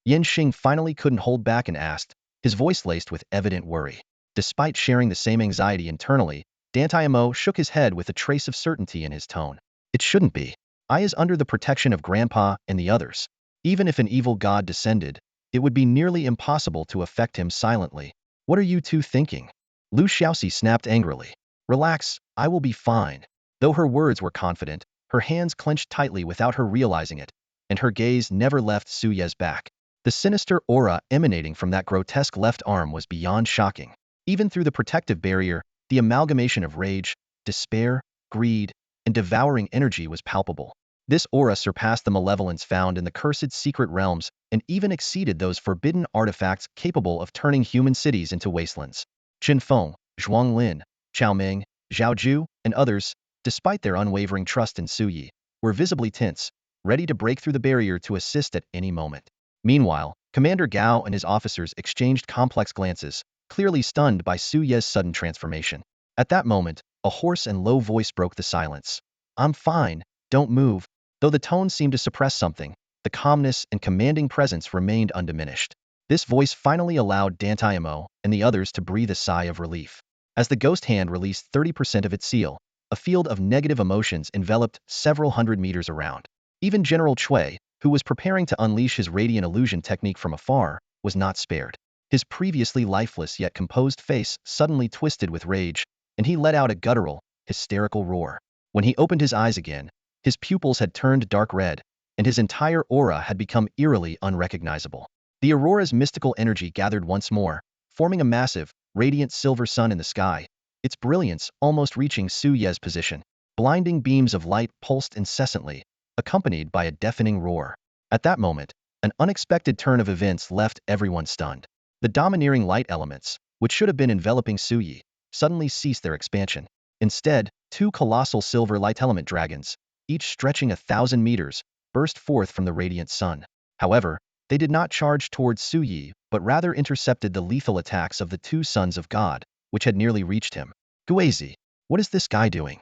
Yan Xing finally couldn't hold back and asked, his voice laced with evident worry. Despite sharing the same anxiety internally, Dantai Mo shook his head with a trace of certainty in his tone. It shouldn't be. I is under the protection of Grandpa and the others. Even if an evil god descended, it would be nearly impossible to affect him silently. What are you two thinking? Lu Xiaoxi snapped angrily. Relax, I will be fine. Though her words were confident, her hands clenched tightly without her realizing it, and her gaze never left Su Ye's back. The sinister aura emanating from that grotesque left arm was beyond shocking. Even through the protective barrier, the amalgamation of rage, despair, greed, and devouring energy was palpable. This aura surpassed the malevolence found in the cursed secret realms and even exceeded those forbidden artifacts capable of turning human cities into wastelands. Qin Feng, Zhuang Lin, Chao Meng, Zhao Ju, and others, despite their unwavering trust in Su Yi, were visibly tense, ready to break through the barrier to assist at any moment. Meanwhile, Commander Gao and his officers exchanged complex glances, clearly stunned by Su Ye's sudden transformation. At that moment, a hoarse and low voice broke the silence. I'm fine, don't move. Though the tone seemed to suppress something, the calmness and commanding presence remained undiminished. This voice finally allowed Dantai Mo and the others to breathe a sigh of relief. As the ghost hand released 30% of its seal, a field of negative emotions enveloped several hundred meters around. Even General Cui, who was preparing to unleash his radiant illusion technique from afar, was not spared. His previously lifeless yet composed face suddenly twisted with rage, and he let out a guttural, hysterical roar. When he opened his eyes again, his pupils had turned dark red, and his entire aura had become eerily unrecognizable. The aurora's mystical energy gathered once more, forming a massive, radiant silver sun in the sky, its brilliance almost reaching Su Ye's position. Blinding beams of light pulsed incessantly, accompanied by a deafening roar. At that moment, an unexpected turn of events left everyone stunned. The domineering light elements, which should have been enveloping Su Yi, suddenly ceased their expansion. Instead, two colossal silver light element dragons, each stretching 1,000 meters, burst forth from the radiant sun. However, they did not charge towards Su Yi, but rather intercepted the lethal attacks of the two sons of God, which had nearly reached him. Guizi, what is this guy doing?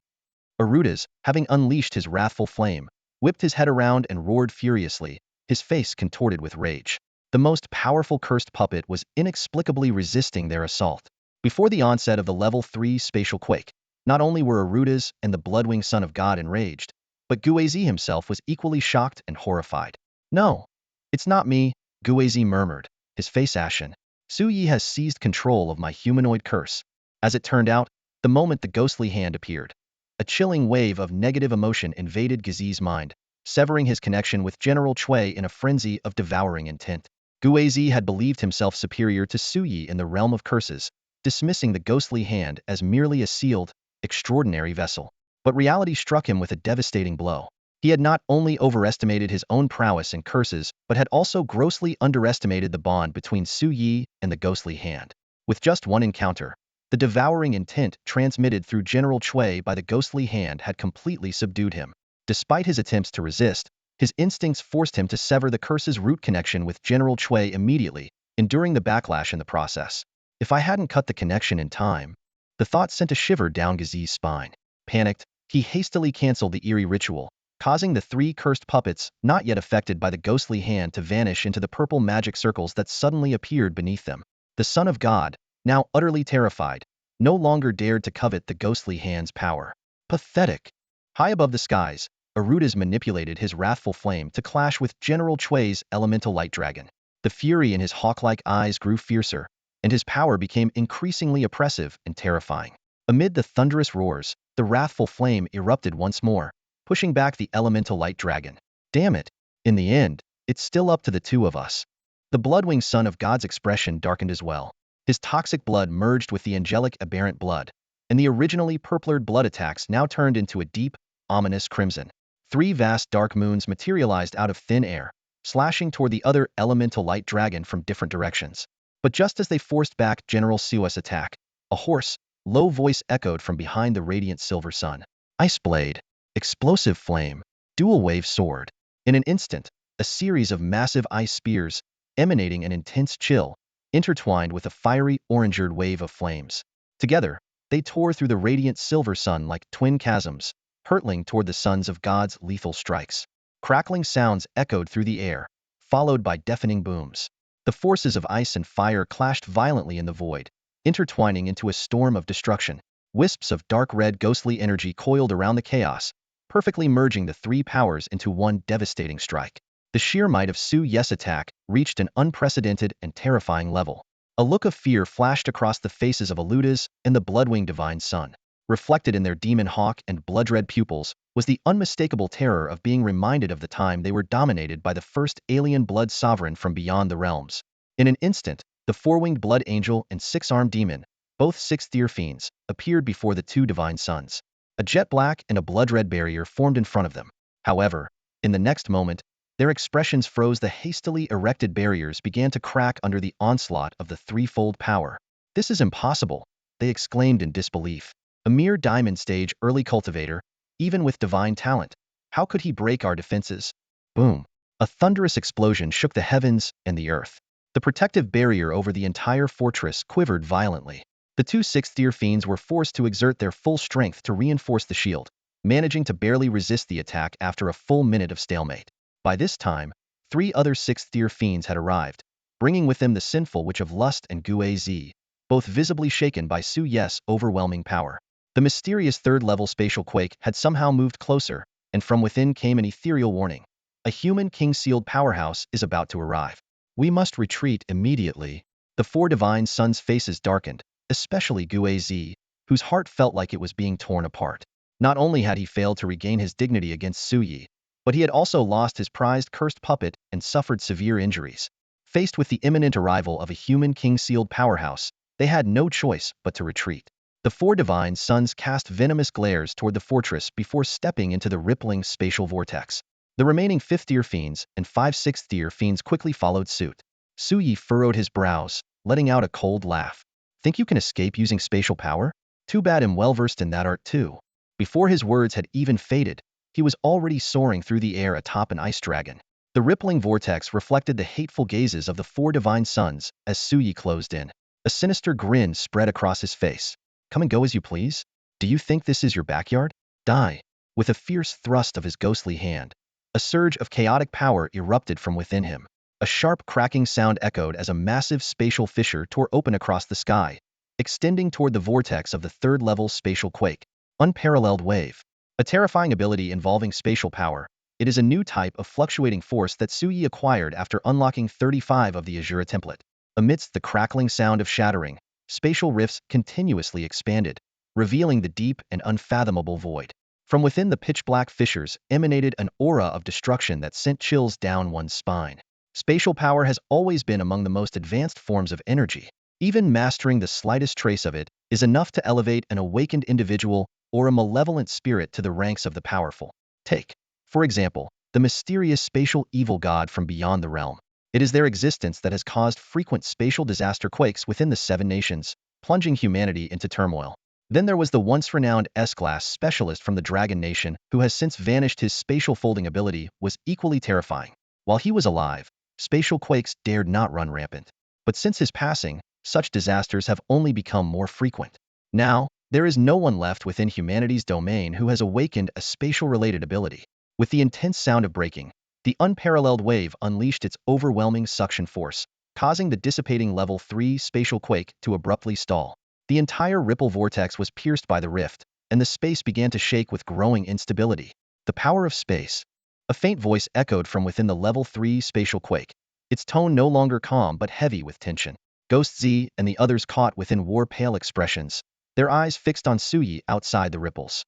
Arudas, having unleashed his wrathful flame, whipped his head around and roared furiously, his face contorted with rage. The most powerful cursed puppet was inexplicably resisting their assault. Before the onset of the level 3 spatial quake, not only were Arudas and the Bloodwing Son of God enraged, but Guizi himself was equally shocked and horrified. No, it's not me, Guizi murmured, his face ashen. Su Yi has seized control of my humanoid curse. As it turned out, the moment the ghostly hand appeared, a chilling wave of negative emotion invaded Guizi's mind, severing his connection with General Cui in a frenzy of devouring intent. Guizi had believed himself superior to Su Yi in the realm of curses, dismissing the ghostly hand as merely a sealed, extraordinary vessel. But reality struck him with a devastating blow. He had not only overestimated his own prowess in curses, but had also grossly underestimated the bond between Su Yi and the ghostly hand. With just one encounter, the devouring intent transmitted through General Cui by the ghostly hand had completely subdued him. Despite his attempts to resist, his instincts forced him to sever the curse's root connection with General Cui immediately, enduring the backlash in the process. If I hadn't cut the connection in time, the thought sent a shiver down Guizi's spine. Panicked, he hastily canceled the eerie ritual, causing the three cursed puppets not yet affected by the ghostly hand to vanish into the purple magic circles that suddenly appeared beneath them. The Son of God, now utterly terrified, no longer dared to covet the ghostly hand's power. Pathetic. High above the skies, Arudas manipulated his wrathful flame to clash with General Chui's elemental light dragon. The fury in his hawk-like eyes grew fiercer, and his power became increasingly oppressive and terrifying. Amid the thunderous roars, the wrathful flame erupted once more, pushing back the elemental light dragon. Damn it! In the end, it's still up to the two of us. The Bloodwing Son of God's expression darkened as well. His toxic blood merged with the angelic aberrant blood, and the originally purplured blood attacks now turned into a deep, ominous crimson. Three vast dark moons materialized out of thin air, slashing toward the other elemental light dragon from different directions. But just as they forced back General Sua's attack, A hoarse, low voice echoed from behind the radiant silver sun. Ice blade, explosive flame, dual wave sword. In an instant, a series of massive ice spears, emanating an intense chill, intertwined with a fiery, orangered wave of flames. Together, they tore through the radiant silver sun like twin chasms, hurtling toward the sons of God's lethal strikes. Crackling sounds echoed through the air, followed by deafening booms. The forces of ice and fire clashed violently in the void, intertwining into a storm of destruction. Wisps of dark red ghostly energy coiled around the chaos, perfectly merging the three powers into one devastating strike. The sheer might of Zhou Ziyun's attack reached an unprecedented and terrifying level. A look of fear flashed across the faces of Aludas and the bloodwinged divine son. Reflected in their demon hawk and blood-red pupils was the unmistakable terror of being reminded of the time they were dominated by the first alien blood sovereign from beyond the realms. In an instant, the four-winged blood angel and six-armed demon, both six-tier fiends, appeared before the two divine sons. A jet black and a blood-red barrier formed in front of them. However, in the next moment, their expressions froze. The hastily erected barriers began to crack under the onslaught of the threefold power. "This is impossible," they exclaimed in disbelief. "A mere diamond stage early cultivator, even with divine talent. How could he break our defenses?" Boom! A thunderous explosion shook the heavens and the earth. The protective barrier over the entire fortress quivered violently. The two sixth-tier fiends were forced to exert their full strength to reinforce the shield, managing to barely resist the attack after a full minute of stalemate. By this time, three other sixth-tier fiends had arrived, bringing with them the sinful witch of lust and Guaz, both visibly shaken by Zhou Ziyun's overwhelming power. The mysterious third-level spatial quake had somehow moved closer, and from within came an ethereal warning. A human king-sealed powerhouse is about to arrive. We must retreat immediately. The four divine sons' faces darkened, especially Guaz, whose heart felt like it was being torn apart. Not only had he failed to regain his dignity against Zhou Ziyun, but he had also lost his prized cursed puppet and suffered severe injuries. Faced with the imminent arrival of a human king-sealed powerhouse, they had no choice but to retreat. The four divine sons cast venomous glares toward the fortress before stepping into the rippling spatial vortex. The remaining fifth-tier fiends and five sixth-tier fiends quickly followed suit. Zhou Ziyun furrowed his brows, letting out a cold laugh. "Think you can escape using spatial power? Too bad I'm well-versed in that art too." Before his words had even faded, he was already soaring through the air atop an ice dragon. The rippling vortex reflected the hateful gazes of the four divine sons as Zhou Ziyun closed in. A sinister grin spread across his face. "Come and go as you please? Do you think this is your backyard? Die!" With a fierce thrust of his ghostly hand, a surge of chaotic power erupted from within him. A sharp cracking sound echoed as a massive spatial fissure tore open across the sky, extending toward the vortex of the third-level spatial quake. Unparalleled wave. A terrifying ability involving spatial power. It is a new type of fluctuating force that Zhou Ziyun acquired after unlocking 35 of the Azura template. Amidst the crackling sound of shattering, spatial rifts continuously expanded, revealing the deep and unfathomable void. From within the pitch-black fissures emanated an aura of destruction that sent chills down one's spine. Spatial power has always been among the most advanced forms of energy. Even mastering the slightest trace of it is enough to elevate an awakened individual or a malevolent spirit to the ranks of the powerful. Take, for example, the mysterious spatial evil god from beyond the realm. It is their existence that has caused frequent spatial disaster quakes within the Seven Nations, plunging humanity into turmoil. Then there was the once-renowned S-class specialist from the Dragon Nation who has since vanished. His spatial folding ability was equally terrifying. While he was alive, spatial quakes dared not run rampant. But since his passing, such disasters have only become more frequent. Now, there is no one left within humanity's domain who has awakened a spatial-related ability. With the intense sound of breaking, the unparalleled wave unleashed its overwhelming suction force, causing the dissipating level 3 spatial quake to abruptly stall. The entire ripple vortex was pierced by the rift, and the space began to shake with growing instability. The power of space. A faint voice echoed from within the level 3 spatial quake, its tone no longer calm but heavy with tension. Ghost Z and the others caught within war-pale expressions, their eyes fixed on Zhou Ziyun outside the ripples.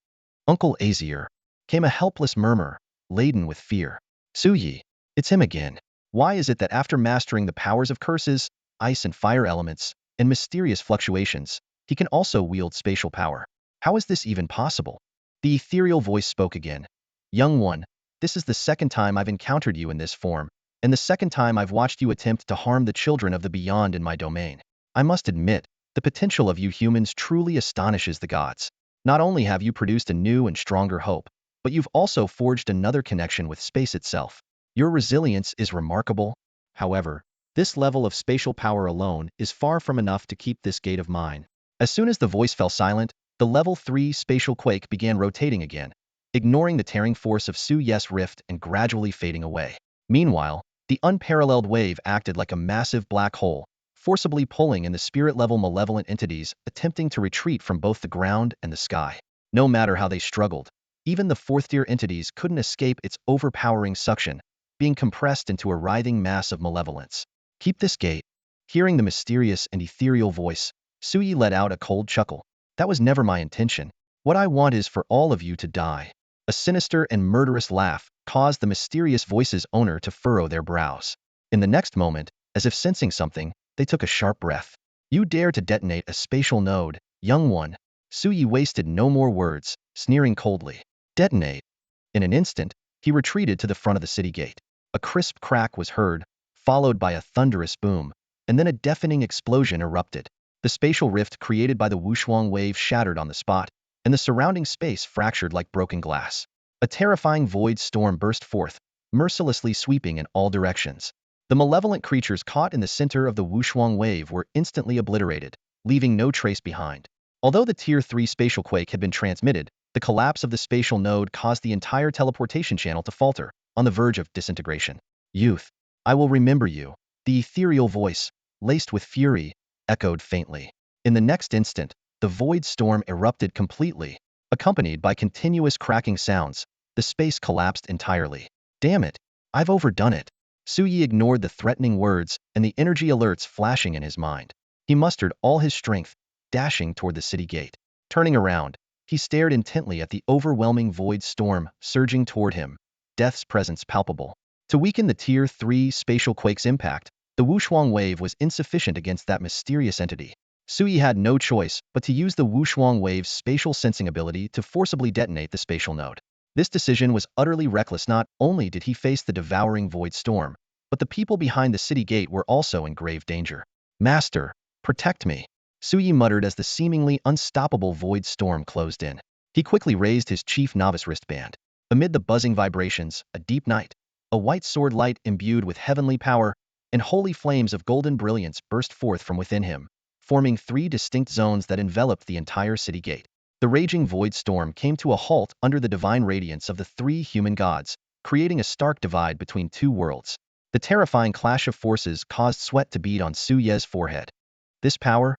"Uncle Azir," came a helpless murmur, laden with fear. "Zhou Ziyun, it's him again. Why is it that after mastering the powers of curses, ice and fire elements, and mysterious fluctuations, he can also wield spatial power? How is this even possible?" The ethereal voice spoke again. "Young one, this is the second time I've encountered you in this form, and the second time I've watched you attempt to harm the children of the beyond in my domain. I must admit, The potential of you humans truly astonishes the gods. Not only have you produced a new and stronger hope, but you've also forged another connection with space itself. Your resilience is remarkable. However, this level of spatial power alone is far from enough to keep this gate of mine. As soon as the voice fell silent, the level 3 spatial quake began rotating again, ignoring the tearing force of Su Ye's rift and gradually fading away. Meanwhile, the unparalleled wave acted like a massive black hole, forcibly pulling in the spirit-level malevolent entities attempting to retreat from both the ground and the sky. No matter how they struggled, even the fourth-tier entities couldn't escape its overpowering suction, being compressed into a writhing mass of malevolence. Keep this gate. Hearing the mysterious and ethereal voice, Sui let out a cold chuckle. That was never my intention. What I want is for all of you to die. A sinister and murderous laugh caused the mysterious voice's owner to furrow their brows. In the next moment, as if sensing something, they took a sharp breath. You dare to detonate a spatial node, young one. Sui wasted no more words, sneering coldly. Detonate. In an instant, he retreated to the front of the city gate. A crisp crack was heard, followed by a thunderous boom, and then a deafening explosion erupted. The spatial rift created by the Wushuang wave shattered on the spot, and the surrounding space fractured like broken glass. A terrifying void storm burst forth, mercilessly sweeping in all directions. The malevolent creatures caught in the center of the Wushuang wave were instantly obliterated, leaving no trace behind. Although the Tier 3 spatial quake had been transmitted, the collapse of the spatial node caused the entire teleportation channel to falter, on the verge of disintegration. Youth, I will remember you. The ethereal voice, laced with fury, echoed faintly. In the next instant, the void storm erupted completely. Accompanied by continuous cracking sounds, the space collapsed entirely. Damn it, I've overdone it. Suyi ignored the threatening words and the energy alerts flashing in his mind. He mustered all his strength, dashing toward the city gate. Turning around, he stared intently at the overwhelming void storm surging toward him, death's presence palpable. To weaken the Tier 3 spatial quake's impact, the Wushuang wave was insufficient against that mysterious entity. Sui had no choice but to use the Wushuang wave's spatial sensing ability to forcibly detonate the spatial node. This decision was utterly reckless. Not only did he face the devouring void storm, but the people behind the city gate were also in grave danger. Master, protect me, Sui muttered as the seemingly unstoppable void storm closed in. He quickly raised his chief novice wristband. Amid the buzzing vibrations, a deep night, a white sword light imbued with heavenly power, and holy flames of golden brilliance burst forth from within him, forming 3 distinct zones that enveloped the entire city gate. The raging void storm came to a halt under the divine radiance of the 3 human gods, creating a stark divide between 2 worlds. The terrifying clash of forces caused sweat to bead on Su Ye's forehead. This power?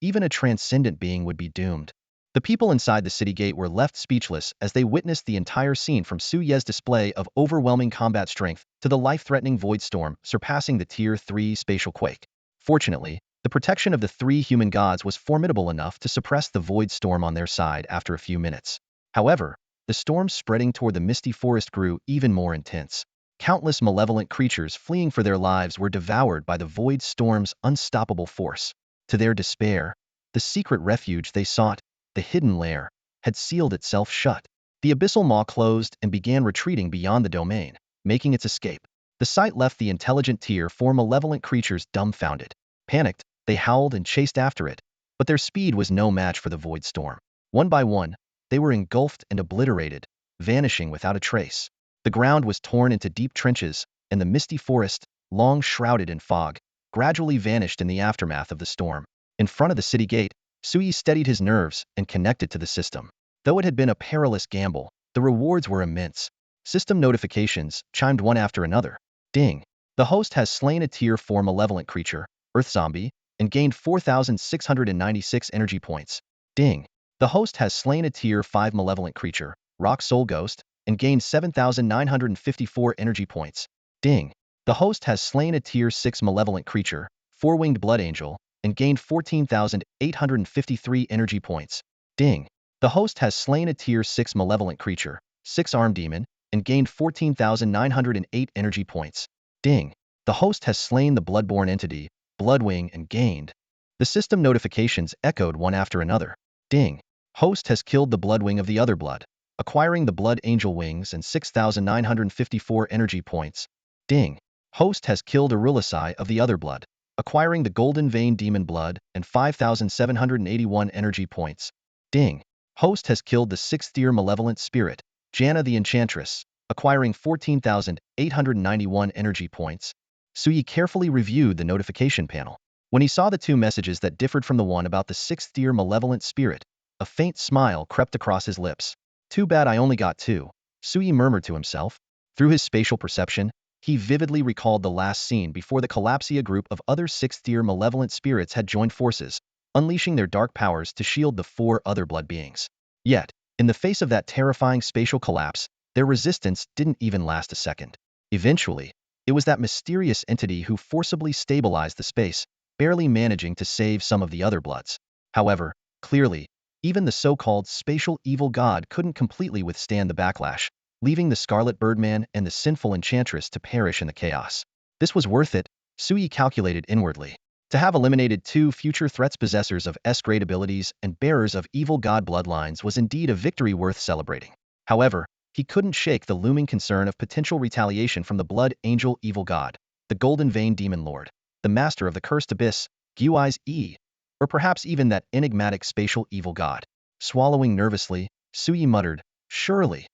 Even a transcendent being would be doomed. The people inside the city gate were left speechless as they witnessed the entire scene, from Su Ye's display of overwhelming combat strength to the life-threatening void storm surpassing the Tier 3 spatial quake. Fortunately, the protection of the 3 human gods was formidable enough to suppress the void storm on their side after a few minutes. However, the storm spreading toward the misty forest grew even more intense. Countless malevolent creatures fleeing for their lives were devoured by the void storm's unstoppable force. To their despair, the secret refuge they sought, the hidden lair, had sealed itself shut. The abyssal maw closed and began retreating beyond the domain, making its escape. The sight left the intelligent Tier 4 malevolent creatures dumbfounded. Panicked, they howled and chased after it, but their speed was no match for the void storm. One by one, they were engulfed and obliterated, vanishing without a trace. The ground was torn into deep trenches, and the misty forest, long shrouded in fog, gradually vanished in the aftermath of the storm. In front of the city gate, Sui steadied his nerves and connected to the system. Though it had been a perilous gamble, the rewards were immense. System notifications chimed one after another. Ding! The host has slain a Tier 4 malevolent creature, Earth Zombie, and gained 4,696 energy points. Ding! The host has slain a Tier 5 malevolent creature, Rock Soul Ghost, and gained 7,954 energy points. Ding! The host has slain a Tier 6 malevolent creature, Four-Winged Blood Angel, and gained 14,853 energy points. Ding! The host has slain a Tier 6 malevolent creature, Six-Armed Demon, and gained 14,908 energy points. Ding! The host has slain the Bloodborne entity, Bloodwing, and gained. The system notifications echoed one after another. Ding! Host has killed the Bloodwing of the other blood, acquiring the Blood Angel wings and 6,954 energy points. Ding! Host has killed Arulasai of the other blood, acquiring the Golden Vein Demon Blood and 5,781 energy points. Ding. Host has killed the 6th tier Malevolent Spirit, Janna the Enchantress, acquiring 14,891 energy points. Suyi carefully reviewed the notification panel. When he saw the two messages that differed from the one about the 6th tier Malevolent Spirit, a faint smile crept across his lips. Too bad I only got 2, Suyi murmured to himself. Through his spatial perception, he vividly recalled the last scene before the Collapsia group of other 6th tier Malevolent Spirits had joined forces, unleashing their dark powers to shield the 4 other blood beings. Yet, in the face of that terrifying spatial collapse, their resistance didn't even last a second. Eventually, it was that mysterious entity who forcibly stabilized the space, barely managing to save some of the other bloods. However, clearly, even the so-called spatial evil god couldn't completely withstand the backlash, leaving the Scarlet Birdman and the sinful Enchantress to perish in the chaos. This was worth it, Suyi calculated inwardly. To have eliminated 2 future threats possessors of S-grade abilities and bearers of evil god bloodlines was indeed a victory worth celebrating. However, he couldn't shake the looming concern of potential retaliation from the Blood Angel evil god, the Golden Vein Demon Lord, the Master of the Cursed Abyss, Gui's E, or perhaps even that enigmatic spatial evil god. Swallowing nervously, Suyi muttered, "Surely,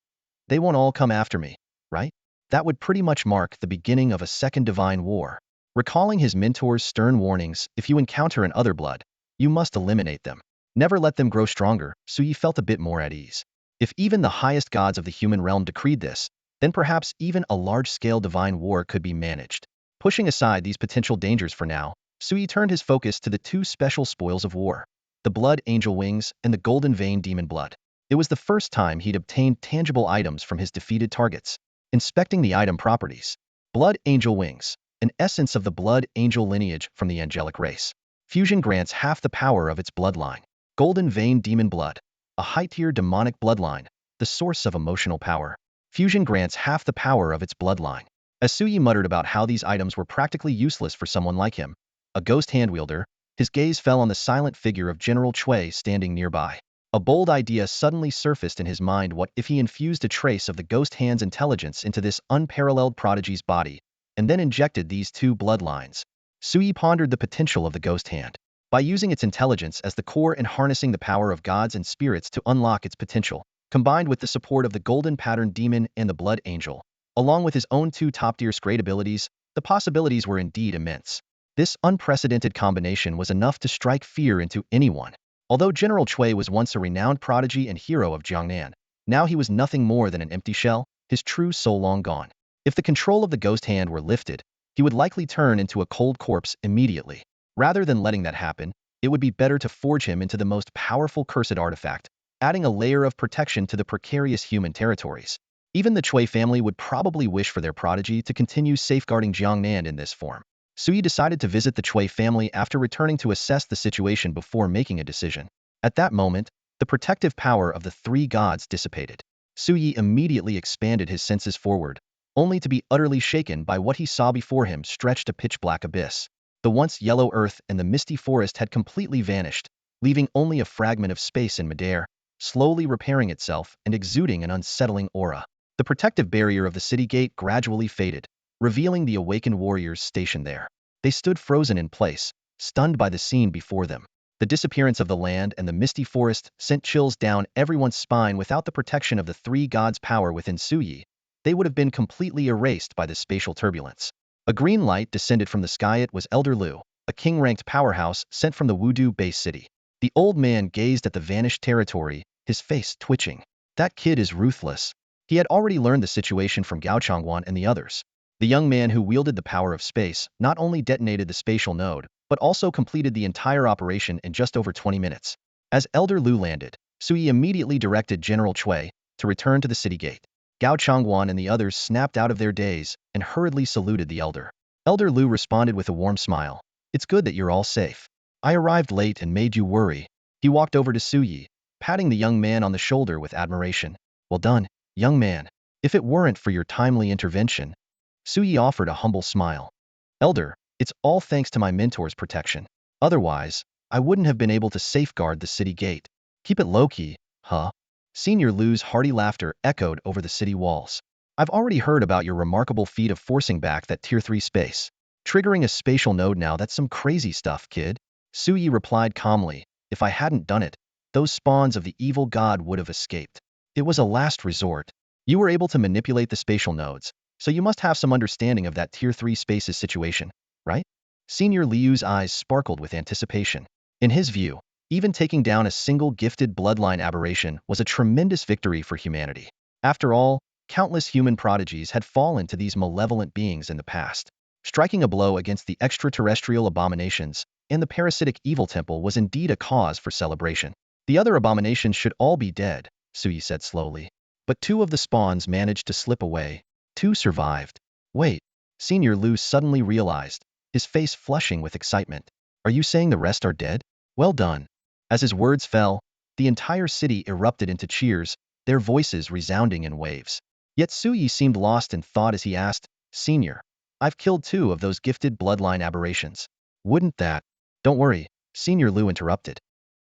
they won't all come after me, right? That would pretty much mark the beginning of a second divine war." Recalling his mentor's stern warnings, if you encounter an other blood, you must eliminate them. Never let them grow stronger, Suyi felt a bit more at ease. If even the highest gods of the human realm decreed this, then perhaps even a large-scale divine war could be managed. Pushing aside these potential dangers for now, Suyi turned his focus to the 2 special spoils of war, the Blood Angel Wings and the Golden Vein Demon Blood. It was the first time he'd obtained tangible items from his defeated targets. Inspecting the item properties. Blood Angel Wings, an essence of the Blood Angel lineage from the angelic race. Fusion grants half the power of its bloodline. Golden Vein Demon Blood, a high-tier demonic bloodline, the source of emotional power. Fusion grants half the power of its bloodline. As Suyi muttered about how these items were practically useless for someone like him, a ghost handwielder, his gaze fell on the silent figure of General Cui standing nearby. A bold idea suddenly surfaced in his mind. What if he infused a trace of the ghost hand's intelligence into this unparalleled prodigy's body, and then injected these 2 bloodlines? Suyi pondered the potential of the ghost hand. By using its intelligence as the core and harnessing the power of gods and spirits to unlock its potential, combined with the support of the Golden Pattern Demon and the Blood Angel, along with his own 2 top-tier S-grade abilities, the possibilities were indeed immense. This unprecedented combination was enough to strike fear into anyone. Although General Cui was once a renowned prodigy and hero of Jiangnan, now he was nothing more than an empty shell, his true soul long gone. If the control of the ghost hand were lifted, he would likely turn into a cold corpse immediately. Rather than letting that happen, it would be better to forge him into the most powerful cursed artifact, adding a layer of protection to the precarious human territories. Even the Cui family would probably wish for their prodigy to continue safeguarding Jiangnan in this form. Suyi decided to visit the Cui family after returning to assess the situation before making a decision. At that moment, the protective power of the 3 gods dissipated. Suyi immediately expanded his senses forward, only to be utterly shaken by what he saw before him stretched a pitch-black abyss. The once yellow earth and the misty forest had completely vanished, leaving only a fragment of space in midair, slowly repairing itself and exuding an unsettling aura. The protective barrier of the city gate gradually faded, revealing the awakened warriors stationed there. They stood frozen in place, stunned by the scene before them. The disappearance of the land and the misty forest sent chills down everyone's spine. Without the protection of the 3 gods' power within Suyi, they would have been completely erased by the spatial turbulence. A green light descended from the sky. It was Elder Lu, a king-ranked powerhouse sent from the Wudu base city. The old man gazed at the vanished territory, his face twitching. That kid is ruthless. He had already learned the situation from Gao Changwan and the others. The young man who wielded the power of space not only detonated the spatial node, but also completed the entire operation in just over 20 minutes. As Elder Lu landed, Suyi immediately directed General Cui to return to the city gate. Gao Changwan and the others snapped out of their daze and hurriedly saluted the elder. Elder Lu responded with a warm smile. "It's good that you're all safe. I arrived late and made you worry." He walked over to Suyi, patting the young man on the shoulder with admiration. "Well done, young man. If it weren't for your timely intervention..." Suyi offered a humble smile. "Elder, it's all thanks to my mentor's protection. Otherwise, I wouldn't have been able to safeguard the city gate." "Keep it low-key, huh?" Senior Lu's hearty laughter echoed over the city walls. "I've already heard about your remarkable feat of forcing back that Tier 3 space. Triggering a spatial node now, that's some crazy stuff, kid. Su Yi replied calmly, if I hadn't done it, those spawns of the evil god would have escaped. It was a last resort. You were able to manipulate the spatial nodes, so you must have some understanding of that Tier 3 spaces situation, right? Senior Liu's eyes sparkled with anticipation. In his view, even taking down a single gifted bloodline aberration was a tremendous victory for humanity. After all, countless human prodigies had fallen to these malevolent beings in the past. Striking a blow against the extraterrestrial abominations and the parasitic evil temple was indeed a cause for celebration. The other abominations should all be dead, Sui said slowly. But 2 of the spawns managed to slip away. 2 survived. Wait, Senior Liu suddenly realized, his face flushing with excitement. Are you saying the rest are dead? Well done. As his words fell, the entire city erupted into cheers, their voices resounding in waves. Yet Sui seemed lost in thought as he asked, Senior, I've killed 2 of those gifted bloodline aberrations. Wouldn't that? Don't worry, Senior Liu interrupted.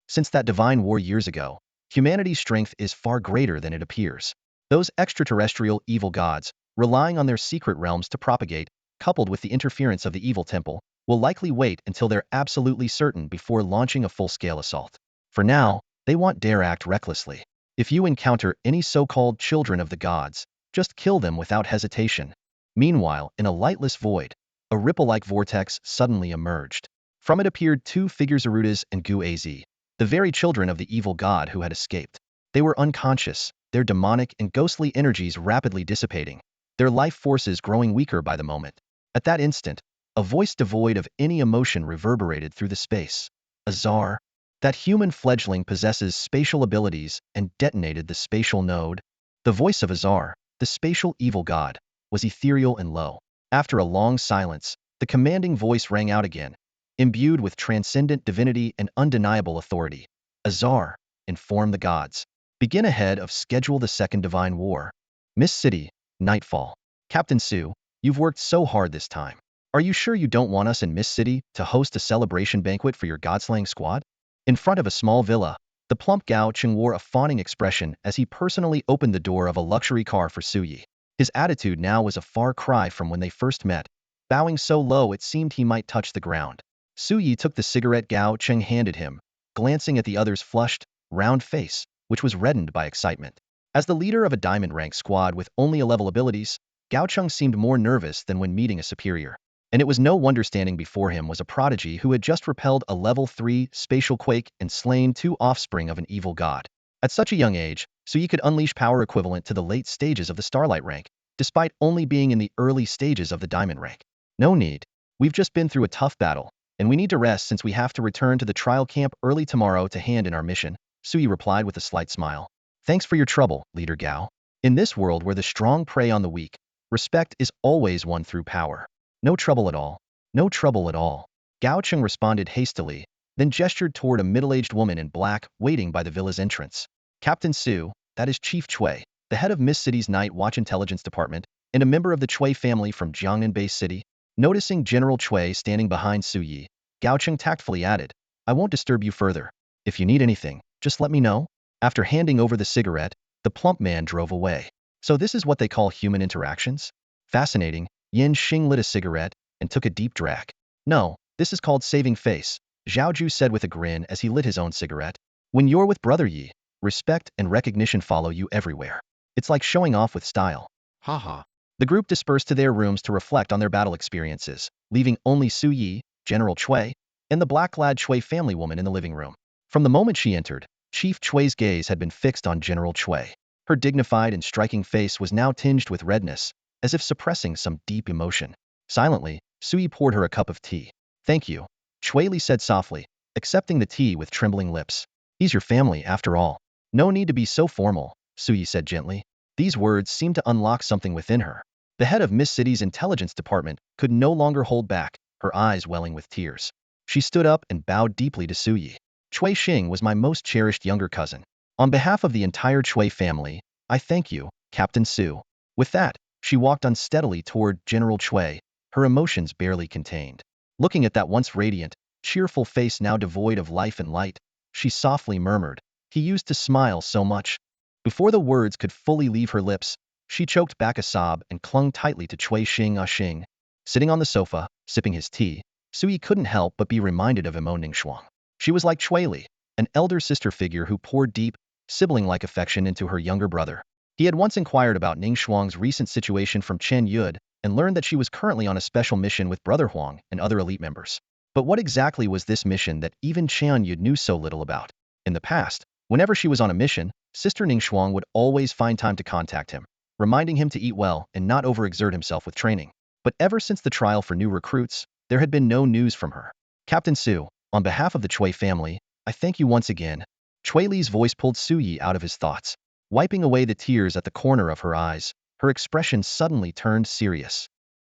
Since that divine war years ago, humanity's strength is far greater than it appears. Those extraterrestrial evil gods, relying on their secret realms to propagate, coupled with the interference of the evil temple, will likely wait until they're absolutely certain before launching a full-scale assault. For now, they won't dare act recklessly. If you encounter any so-called children of the gods, just kill them without hesitation. Meanwhile, in a lightless void, a ripple-like vortex suddenly emerged. From it appeared 2 figures, Arudas and Gu Az, the very children of the evil god who had escaped. They were unconscious, their demonic and ghostly energies rapidly dissipating, their life forces growing weaker by the moment. At that instant, a voice devoid of any emotion reverberated through the space. Azar, that human fledgling possesses spatial abilities and detonated the spatial node. The voice of Azar, the spatial evil god, was ethereal and low. After a long silence, the commanding voice rang out again, imbued with transcendent divinity and undeniable authority. Azar, inform the gods. Begin ahead of schedule the second divine war. Miss City, nightfall. Captain Su, you've worked so hard this time. Are you sure you don't want us in Miss City to host a celebration banquet for your godslaying squad? In front of a small villa, the plump Gao Cheng wore a fawning expression as he personally opened the door of a luxury car for Su Yi. His attitude now was a far cry from when they first met, bowing so low it seemed he might touch the ground. Su Yi took the cigarette Gao Cheng handed him, glancing at the other's flushed, round face, which was reddened by excitement. As the leader of a diamond-rank squad with only a-level abilities, Gao Cheng seemed more nervous than when meeting a superior. And it was no wonder standing before him was a prodigy who had just repelled a level 3 spatial quake and slain 2 offspring of an evil god. At such a young age, Su Yi could unleash power equivalent to the late stages of the Starlight rank, despite only being in the early stages of the Diamond rank. No need. We've just been through a tough battle, and we need to rest since we have to return to the trial camp early tomorrow to hand in our mission, Su Yi replied with a slight smile. Thanks for your trouble, Leader Gao. In this world where the strong prey on the weak, respect is always won through power. No trouble at all. No trouble at all. Gao Cheng responded hastily, then gestured toward a middle-aged woman in black waiting by the villa's entrance. Captain Su, that is Chief Chui, the head of Miss City's Night Watch Intelligence Department, and a member of the Chui family from Jiangnan Base City. Noticing General Chui standing behind Su Yi, Gao Cheng tactfully added, I won't disturb you further. If you need anything, just let me know. After handing over the cigarette, the plump man drove away. So this is what they call human interactions? Fascinating. Yin Xing lit a cigarette and took a deep drag. No, this is called saving face, Zhao Ju said with a grin as he lit his own cigarette. When you're with Brother Yi, respect and recognition follow you everywhere. It's like showing off with style. Haha. The group dispersed to their rooms to reflect on their battle experiences, leaving only Su Yi, General Chui, and the black-clad Chui family woman in the living room. From the moment she entered, Chief Chui's gaze had been fixed on General Chui. Her dignified and striking face was now tinged with redness, as if suppressing some deep emotion. Silently, Su Yi poured her a cup of tea. Thank you, Chui Li said softly, accepting the tea with trembling lips. He's your family, after all. No need to be so formal, Su Yi said gently. These words seemed to unlock something within her. The head of Miss City's intelligence department could no longer hold back, her eyes welling with tears. She stood up and bowed deeply to Su Yi. Chui Xing was my most cherished younger cousin. On behalf of the entire Chui family, I thank you, Captain Su. With that, she walked unsteadily toward General Chui, her emotions barely contained. Looking at that once radiant, cheerful face now devoid of life and light, she softly murmured, he used to smile so much. Before the words could fully leave her lips, she choked back a sob and clung tightly to Chui Xing. Sitting on the sofa, sipping his tea, Sui couldn't help but be reminded of Imo Ningxuang. She was like Chui, an elder sister figure who poured deep, sibling-like affection into her younger brother. He had once inquired about Ningxuang's recent situation from Chen Yud and learned that she was currently on a special mission with Brother Huang and other elite members. But what exactly was this mission that even Chen Yud knew so little about? In the past, whenever she was on a mission, Sister Ningxuang would always find time to contact him, reminding him to eat well and not overexert himself with training. But ever since the trial for new recruits, there had been no news from her. Captain Su, on behalf of the Chui family, I thank you once again. Chui Li's voice pulled Su Yi out of his thoughts. Wiping away the tears at the corner of her eyes, her expression suddenly turned serious.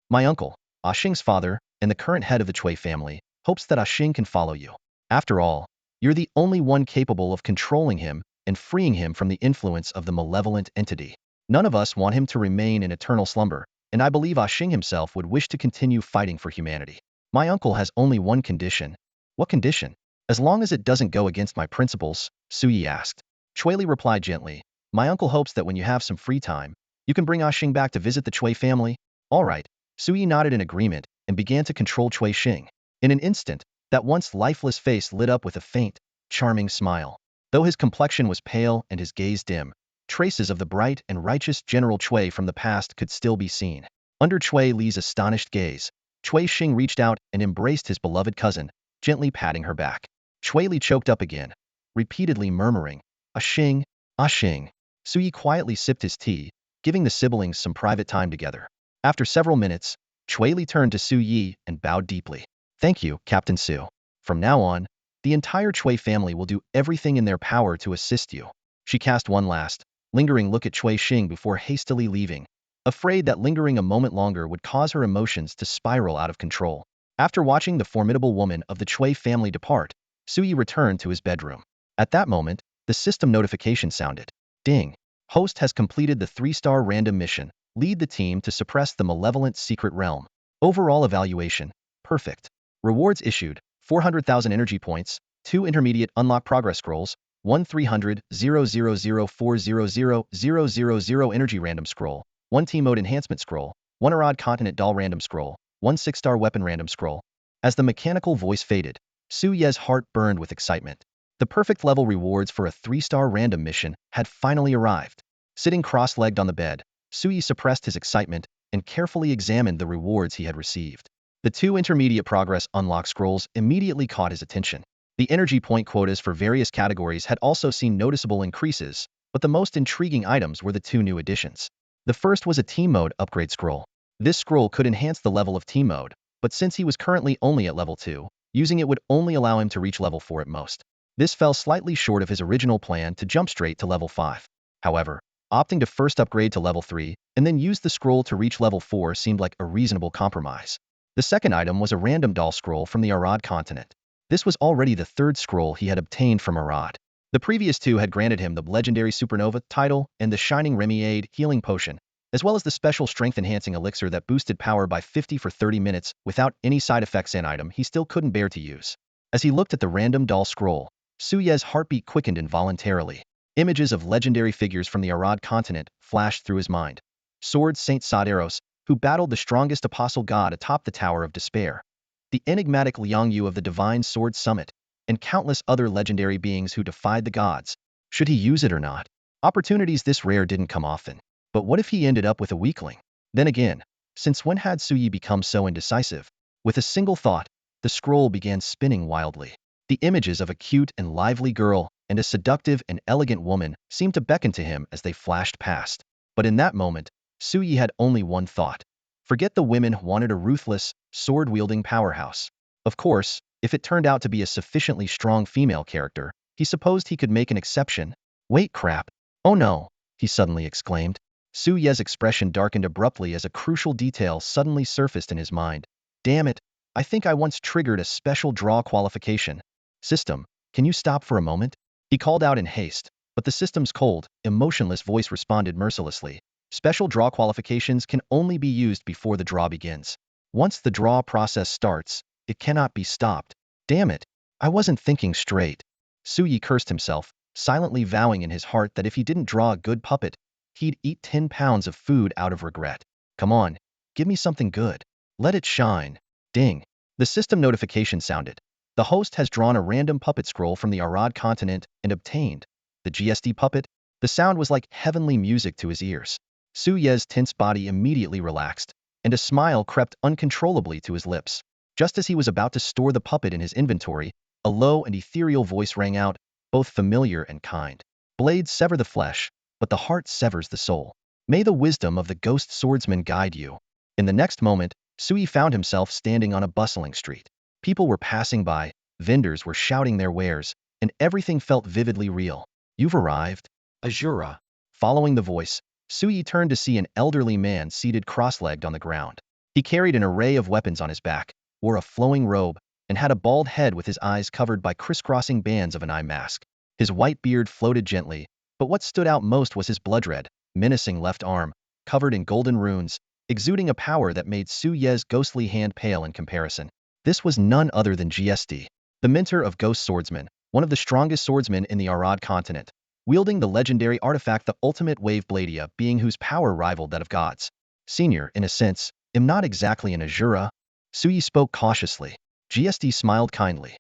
My uncle, Xing's father, and the current head of the Chui family, hopes that Xing can follow you. After all, you're the only one capable of controlling him and freeing him from the influence of the malevolent entity. None of us want him to remain in eternal slumber, and I believe Xing himself would wish to continue fighting for humanity. My uncle has only one condition. What condition? As long as it doesn't go against my principles, Su Yi asked. Chui Li replied gently. My uncle hopes that when you have some free time, you can bring Xing back to visit the Chui family. All right. Su Yi nodded in agreement and began to control Chui Xing. In an instant, that once lifeless face lit up with a faint, charming smile. Though his complexion was pale and his gaze dim, traces of the bright and righteous General Chui from the past could still be seen. Under Chui Li's astonished gaze, Chui Xing reached out and embraced his beloved cousin, gently patting her back. Chui Li choked up again, repeatedly murmuring, Xing, Xing. Su Yi quietly sipped his tea, giving the siblings some private time together. After several minutes, Chui Li turned to Su Yi and bowed deeply. Thank you, Captain Su. From now on, the entire Chui family will do everything in their power to assist you. She cast one last, lingering look at Chui Xing before hastily leaving, afraid that lingering a moment longer would cause her emotions to spiral out of control. After watching the formidable woman of the Chui family depart, Su Yi returned to his bedroom. At that moment, the system notification sounded. Ding. Host has completed the 3-star random mission. Lead the team to suppress the malevolent secret realm. Overall evaluation. Perfect. Rewards issued. 400,000 energy points, 2 intermediate unlock progress scrolls, 1 300 000400000 energy random scroll, 1 team mode enhancement scroll, 1 Arad Continent doll random scroll, 1 6-star weapon random scroll. As the mechanical voice faded, Su Ye's heart burned with excitement. The perfect level rewards for a 3-star random mission had finally arrived. Sitting cross-legged on the bed, Su Yi suppressed his excitement and carefully examined the rewards he had received. The 2 intermediate progress unlock scrolls immediately caught his attention. The energy point quotas for various categories had also seen noticeable increases, but the most intriguing items were the 2 new additions. The first was a team mode upgrade scroll. This scroll could enhance the level of team mode, but since he was currently only at level 2, using it would only allow him to reach level 4 at most. This fell slightly short of his original plan to jump straight to level 5. However, opting to first upgrade to level 3 and then use the scroll to reach level 4 seemed like a reasonable compromise. The second item was a random doll scroll from the Arad Continent. This was already the 3rd scroll he had obtained from Arad. The previous 2 had granted him the legendary supernova title and the shining Remiade healing potion, as well as the special strength-enhancing elixir that boosted power by 50 for 30 minutes without any side effects. An item he still couldn't bear to use. As he looked at the random doll scroll, Su Ye's heartbeat quickened involuntarily. Images of legendary figures from the Arad Continent flashed through his mind. Sword Saint Saderos, who battled the strongest apostle god atop the Tower of Despair, the enigmatic Liang Yu of the Divine Sword Summit, and countless other legendary beings who defied the gods. Should he use it or not? Opportunities this rare didn't come often. But what if he ended up with a weakling? Then again, since when had Su Yi become so indecisive? With a single thought, the scroll began spinning wildly. The images of a cute and lively girl and a seductive and elegant woman seemed to beckon to him as they flashed past. But in that moment, Su Yi had only one thought. Forget the women wanted a ruthless, sword-wielding powerhouse. Of course, if it turned out to be a sufficiently strong female character, he supposed he could make an exception. Wait, crap. Oh no, he suddenly exclaimed. Su Ye's expression darkened abruptly as a crucial detail suddenly surfaced in his mind. Damn it, I think I once triggered a special draw qualification. System, can you stop for a moment? He called out in haste, but the system's cold, emotionless voice responded mercilessly. Special draw qualifications can only be used before the draw begins. Once the draw process starts, it cannot be stopped. Damn it, I wasn't thinking straight. Su Yi cursed himself, silently vowing in his heart that if he didn't draw a good puppet, he'd eat 10 pounds of food out of regret. Come on, give me something good. Let it shine. Ding. The system notification sounded. The host has drawn a random puppet scroll from the Arad Continent and obtained the GSD puppet. The sound was like heavenly music to his ears. Su Ye's tense body immediately relaxed, and a smile crept uncontrollably to his lips. Just as he was about to store the puppet in his inventory, a low and ethereal voice rang out, both familiar and kind. Blades sever the flesh, but the heart severs the soul. May the wisdom of the ghost swordsman guide you. In the next moment, Sui found himself standing on a bustling street. People were passing by, vendors were shouting their wares, and everything felt vividly real. You've arrived, Azura. Following the voice, Sui turned to see an elderly man seated cross-legged on the ground. He carried an array of weapons on his back, wore a flowing robe, and had a bald head with his eyes covered by crisscrossing bands of an eye mask. His white beard floated gently, but what stood out most was his blood-red, menacing left arm, covered in golden runes, exuding a power that made Su Ye's ghostly hand pale in comparison. This was none other than GSD, the mentor of ghost swordsmen, one of the strongest swordsmen in the Arad continent, wielding the legendary artifact the ultimate wave bladia, being whose power rivaled that of gods. Senior, in a sense, am not exactly an Azura. Sui spoke cautiously. GSD smiled kindly.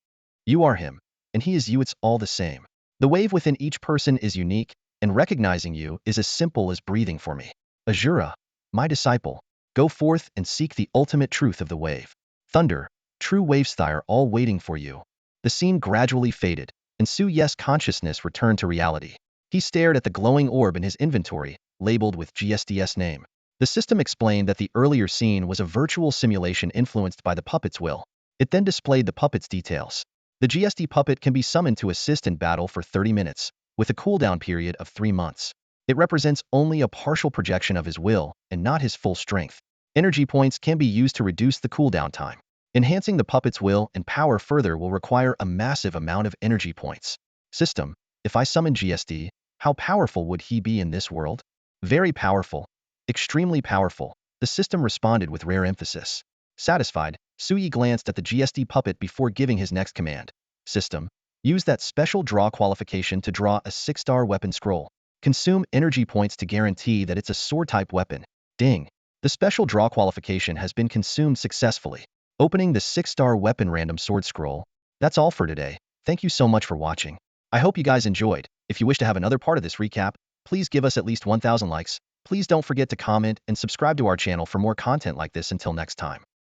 You are him, and he is you. It's all the same. The wave within each person is unique, and recognizing you is as simple as breathing for me. Azura, my disciple, go forth and seek the ultimate truth of the wave. Thunder, true wavesty are all waiting for you. The scene gradually faded, and Su Ye's consciousness returned to reality. He stared at the glowing orb in his inventory, labeled with GSD's name. The system explained that the earlier scene was a virtual simulation influenced by the puppet's will. It then displayed the puppet's details. The GSD puppet can be summoned to assist in battle for 30 minutes, with a cooldown period of 3 months. It represents only a partial projection of his will, and not his full strength. Energy points can be used to reduce the cooldown time. Enhancing the puppet's will and power further will require a massive amount of energy points. System, if I summon GSD, how powerful would he be in this world? Very powerful. Extremely powerful, the system responded with rare emphasis. Satisfied, Sui glanced at the GSD puppet before giving his next command. System, use that special draw qualification to draw a 6-star weapon scroll. Consume energy points to guarantee that it's a sword-type weapon. Ding. The special draw qualification has been consumed successfully, opening the 6-star weapon random sword scroll. That's all for today. Thank you so much for watching. I hope you guys enjoyed. If you wish to have another part of this recap, please give us at least 1,000 likes. Please don't forget to comment and subscribe to our channel for more content like this. Until next time.